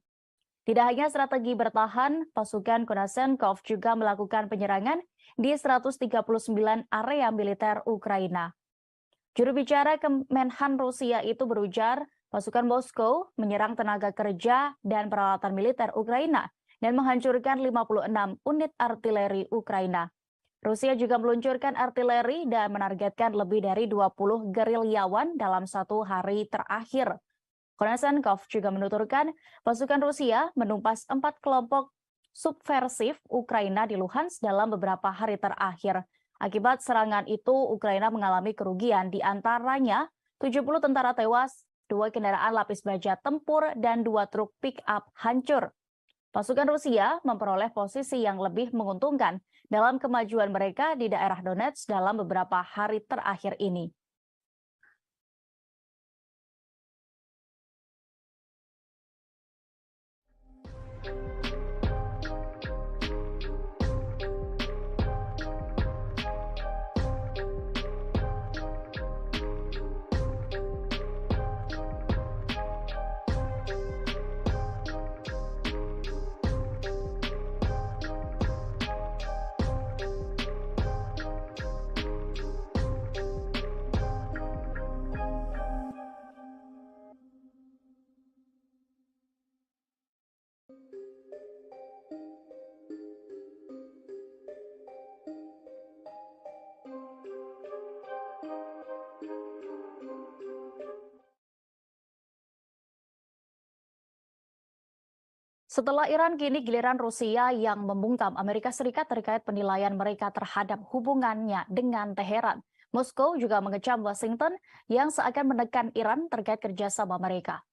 Tidak hanya strategi bertahan, pasukan Konashenkov juga melakukan penyerangan di 139 area militer Ukraina. Juru bicara Kemenhan Rusia itu berujar, pasukan Moskow menyerang tenaga kerja dan peralatan militer Ukraina dan menghancurkan 56 unit artileri Ukraina. Rusia juga meluncurkan artileri dan menargetkan lebih dari 20 gerilyawan dalam 1 hari terakhir. Konashenkov juga menuturkan pasukan Rusia menumpas 4 kelompok subversif Ukraina di Luhansk dalam beberapa hari terakhir. Akibat serangan itu, Ukraina mengalami kerugian, di antaranya 70 tentara tewas, 2 kendaraan lapis baja tempur, dan 2 truk pick-up hancur. Pasukan Rusia memperoleh posisi yang lebih menguntungkan dalam kemajuan mereka di daerah Donetsk dalam beberapa hari terakhir ini. Setelah Iran, kini giliran Rusia yang membungkam Amerika Serikat terkait penilaian mereka terhadap hubungannya dengan Teheran. Moskow juga mengecam Washington yang seakan menekan Iran terkait kerjasama mereka.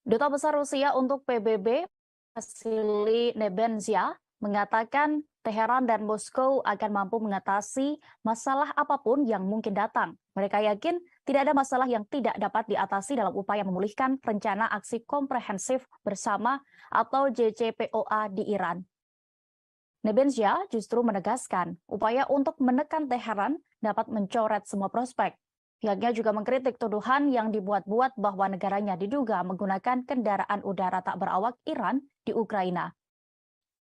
Duta Besar Rusia untuk PBB, Vasily Nebenzia, mengatakan Teheran dan Moskow akan mampu mengatasi masalah apapun yang mungkin datang. Mereka yakin tidak ada masalah yang tidak dapat diatasi dalam upaya memulihkan rencana aksi komprehensif bersama atau JCPOA di Iran. Nebenzia justru menegaskan upaya untuk menekan Teheran dapat mencoret semua prospek. Pihaknya juga mengkritik tuduhan yang dibuat-buat bahwa negaranya diduga menggunakan kendaraan udara tak berawak Iran di Ukraina.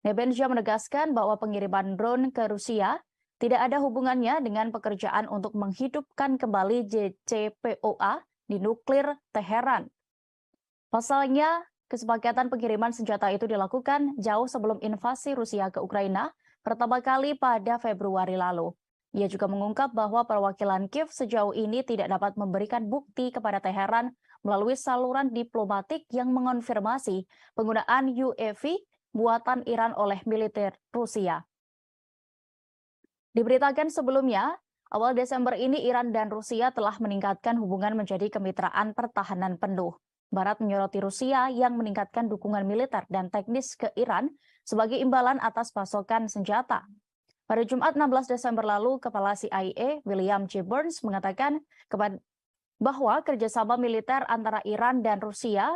Nebenzia menegaskan bahwa pengiriman drone ke Rusia tidak ada hubungannya dengan pekerjaan untuk menghidupkan kembali JCPOA di nuklir Teheran. Pasalnya, kesepakatan pengiriman senjata itu dilakukan jauh sebelum invasi Rusia ke Ukraina pertama kali pada Februari lalu. Ia juga mengungkap bahwa perwakilan Kiev sejauh ini tidak dapat memberikan bukti kepada Teheran melalui saluran diplomatik yang mengonfirmasi penggunaan UAV buatan Iran oleh militer Rusia. Diberitakan sebelumnya, awal Desember ini Iran dan Rusia telah meningkatkan hubungan menjadi kemitraan pertahanan penuh. Barat menyoroti Rusia yang meningkatkan dukungan militer dan teknis ke Iran sebagai imbalan atas pasokan senjata. Pada Jumat 16 Desember lalu, Kepala CIA William J. Burns mengatakan bahwa kerjasama militer antara Iran dan Rusia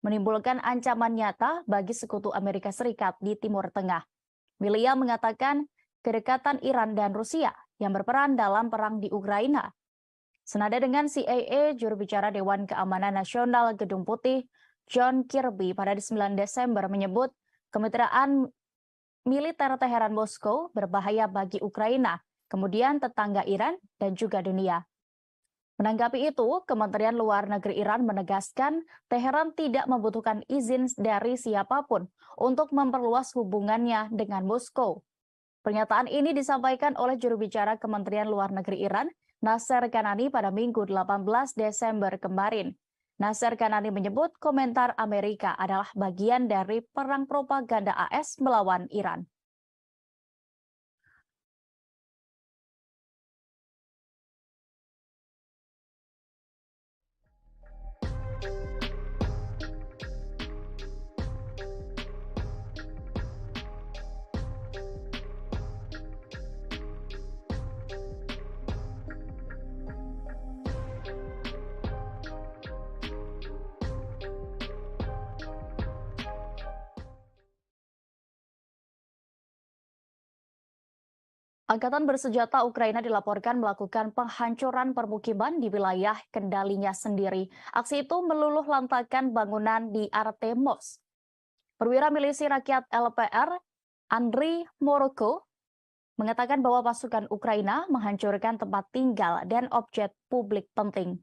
menimbulkan ancaman nyata bagi sekutu Amerika Serikat di Timur Tengah. William mengatakan kedekatan Iran dan Rusia yang berperan dalam perang di Ukraina. Senada dengan CIA, juru bicara Dewan Keamanan Nasional Gedung Putih, John Kirby pada 9 Desember menyebut kemitraan militer Teheran Moskow berbahaya bagi Ukraina, kemudian tetangga Iran dan juga dunia. Menanggapi itu, Kementerian Luar Negeri Iran menegaskan Teheran tidak membutuhkan izin dari siapapun untuk memperluas hubungannya dengan Moskow. Pernyataan ini disampaikan oleh juru bicara Kementerian Luar Negeri Iran, Nasser Kanani pada Minggu 18 Desember kemarin. Nasser Kanani menyebut komentar Amerika adalah bagian dari perang propaganda AS melawan Iran. Angkatan bersenjata Ukraina dilaporkan melakukan penghancuran permukiman di wilayah kendalinya sendiri. Aksi itu meluluh lantakan bangunan di Artemovsk. Perwira milisi rakyat LPR, Andriy Moroko, mengatakan bahwa pasukan Ukraina menghancurkan tempat tinggal dan objek publik penting.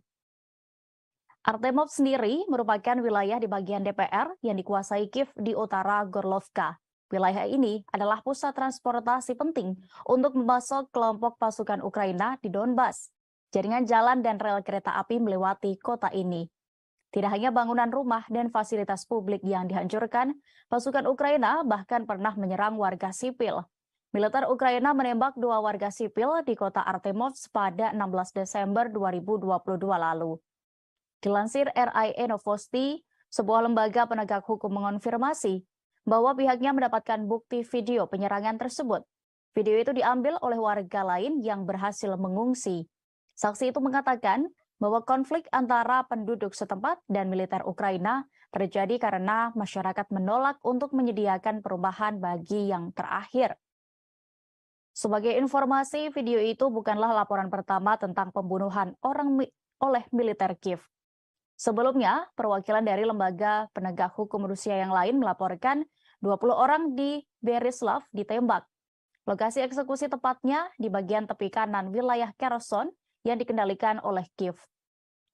Artemovsk sendiri merupakan wilayah di bagian DPR yang dikuasai Kiev di utara Gorlovka. Wilayah ini adalah pusat transportasi penting untuk memasok kelompok pasukan Ukraina di Donbas. Jaringan jalan dan rel kereta api melewati kota ini. Tidak hanya bangunan rumah dan fasilitas publik yang dihancurkan, pasukan Ukraina bahkan pernah menyerang warga sipil. Militer Ukraina menembak 2 warga sipil di kota Artemovsk pada 16 Desember 2022 lalu. Dilansir RIA Novosti, sebuah lembaga penegak hukum mengonfirmasi bahwa pihaknya mendapatkan bukti video penyerangan tersebut. Video itu diambil oleh warga lain yang berhasil mengungsi. Saksi itu mengatakan bahwa konflik antara penduduk setempat dan militer Ukraina terjadi karena masyarakat menolak untuk menyediakan perubahan bagi yang terakhir. Sebagai informasi, video itu bukanlah laporan pertama tentang pembunuhan orang oleh militer Kiev. Sebelumnya, perwakilan dari lembaga penegak hukum Rusia yang lain melaporkan 20 orang di Berislav ditembak. Lokasi eksekusi tepatnya di bagian tepi kanan wilayah Kherson yang dikendalikan oleh Kiev.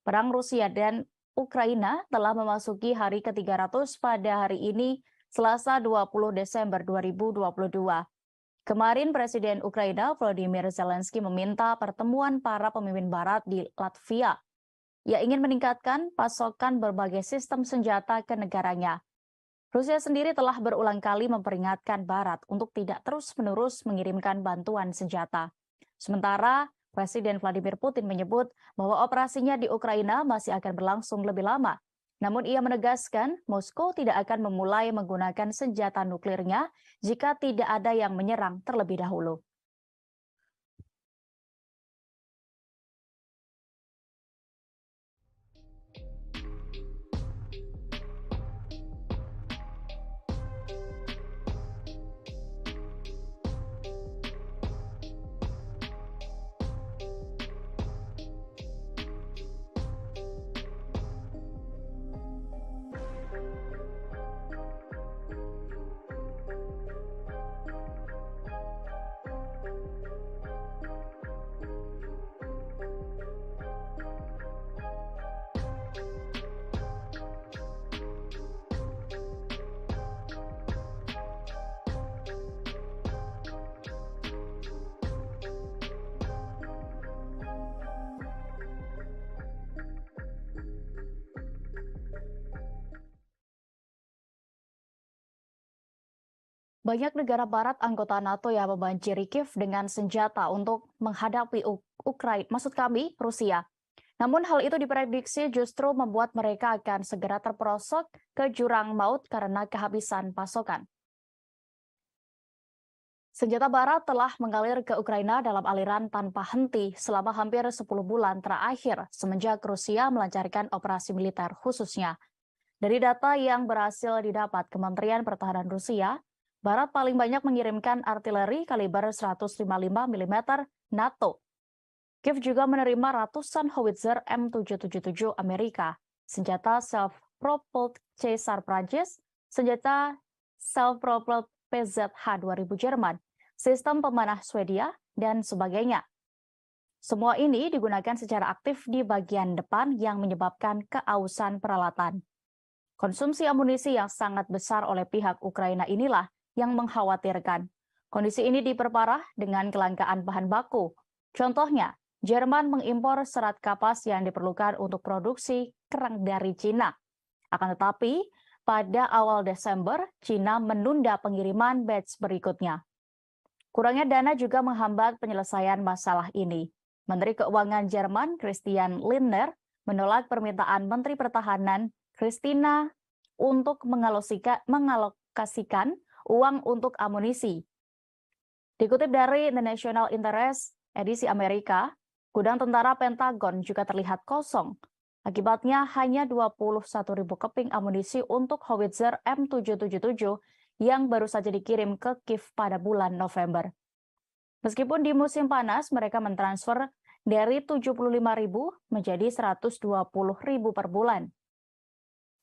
Perang Rusia dan Ukraina telah memasuki hari ke-300 pada hari ini, Selasa 20 Desember 2022. Kemarin Presiden Ukraina Volodymyr Zelensky meminta pertemuan para pemimpin barat di Latvia. Ia ingin meningkatkan pasokan berbagai sistem senjata ke negaranya. Rusia sendiri telah berulang kali memperingatkan Barat untuk tidak terus-menerus mengirimkan bantuan senjata. Sementara Presiden Vladimir Putin menyebut bahwa operasinya di Ukraina masih akan berlangsung lebih lama. Namun ia menegaskan Moskow tidak akan memulai menggunakan senjata nuklirnya jika tidak ada yang menyerang terlebih dahulu. Banyak negara barat anggota NATO yang membanjiri Kiev dengan senjata untuk menghadapi Rusia. Namun hal itu diprediksi justru membuat mereka akan segera terperosok ke jurang maut karena kehabisan pasokan. Senjata barat telah mengalir ke Ukraina dalam aliran tanpa henti selama hampir 10 bulan terakhir semenjak Rusia melancarkan operasi militer khususnya. Dari data yang berhasil didapat Kementerian Pertahanan Rusia, Barat paling banyak mengirimkan artileri kaliber 155 mm NATO. Kiev juga menerima ratusan howitzer M777 Amerika, senjata self-propelled Caesar Prancis, senjata self-propelled PZH-2000 Jerman, sistem pemanah Swedia, dan sebagainya. Semua ini digunakan secara aktif di bagian depan yang menyebabkan keausan peralatan. Konsumsi amunisi yang sangat besar oleh pihak Ukraina inilah yang mengkhawatirkan. Kondisi ini diperparah dengan kelangkaan bahan baku. Contohnya, Jerman mengimpor serat kapas yang diperlukan untuk produksi kerang dari Cina. Akan tetapi, pada awal Desember, Cina menunda pengiriman batch berikutnya. Kurangnya dana juga menghambat penyelesaian masalah ini. Menteri Keuangan Jerman, Christian Lindner, menolak permintaan Menteri Pertahanan Christina untuk mengalokasikan uang untuk amunisi. Dikutip dari The National Interest, edisi Amerika, gudang tentara Pentagon juga terlihat kosong. Akibatnya hanya 21.000 keping amunisi untuk howitzer M777 yang baru saja dikirim ke Kiev pada bulan November. Meskipun di musim panas mereka mentransfer dari 75.000 menjadi 120.000 per bulan.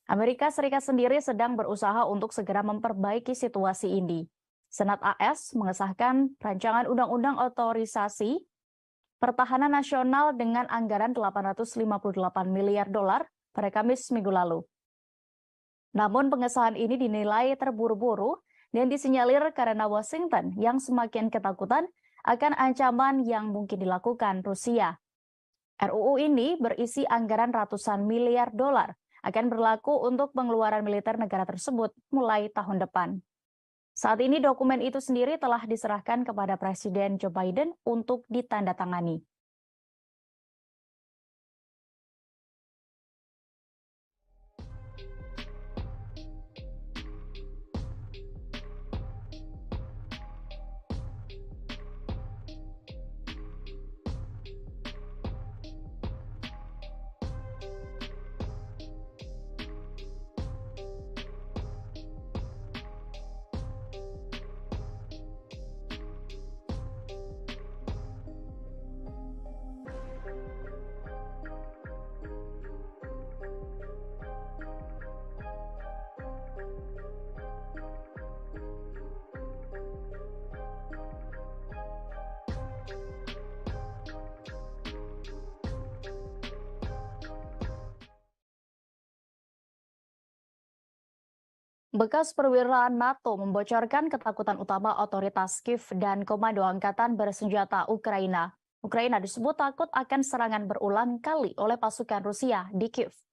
Amerika Serikat sendiri sedang berusaha untuk segera memperbaiki situasi ini. Senat AS mengesahkan rancangan undang-undang otorisasi pertahanan nasional dengan anggaran 858 miliar dolar pada Kamis minggu lalu. Namun pengesahan ini dinilai terburu-buru dan disinyalir karena Washington yang semakin ketakutan akan ancaman yang mungkin dilakukan Rusia. RUU ini berisi anggaran ratusan miliar dolar akan berlaku untuk pengeluaran militer negara tersebut mulai tahun depan. Saat ini dokumen itu sendiri telah diserahkan kepada Presiden Joe Biden untuk ditandatangani. Bekas perwira NATO membocorkan ketakutan utama otoritas Kiev dan Komando Angkatan Bersenjata Ukraina. Ukraina disebut takut akan serangan berulang kali oleh pasukan Rusia di Kiev.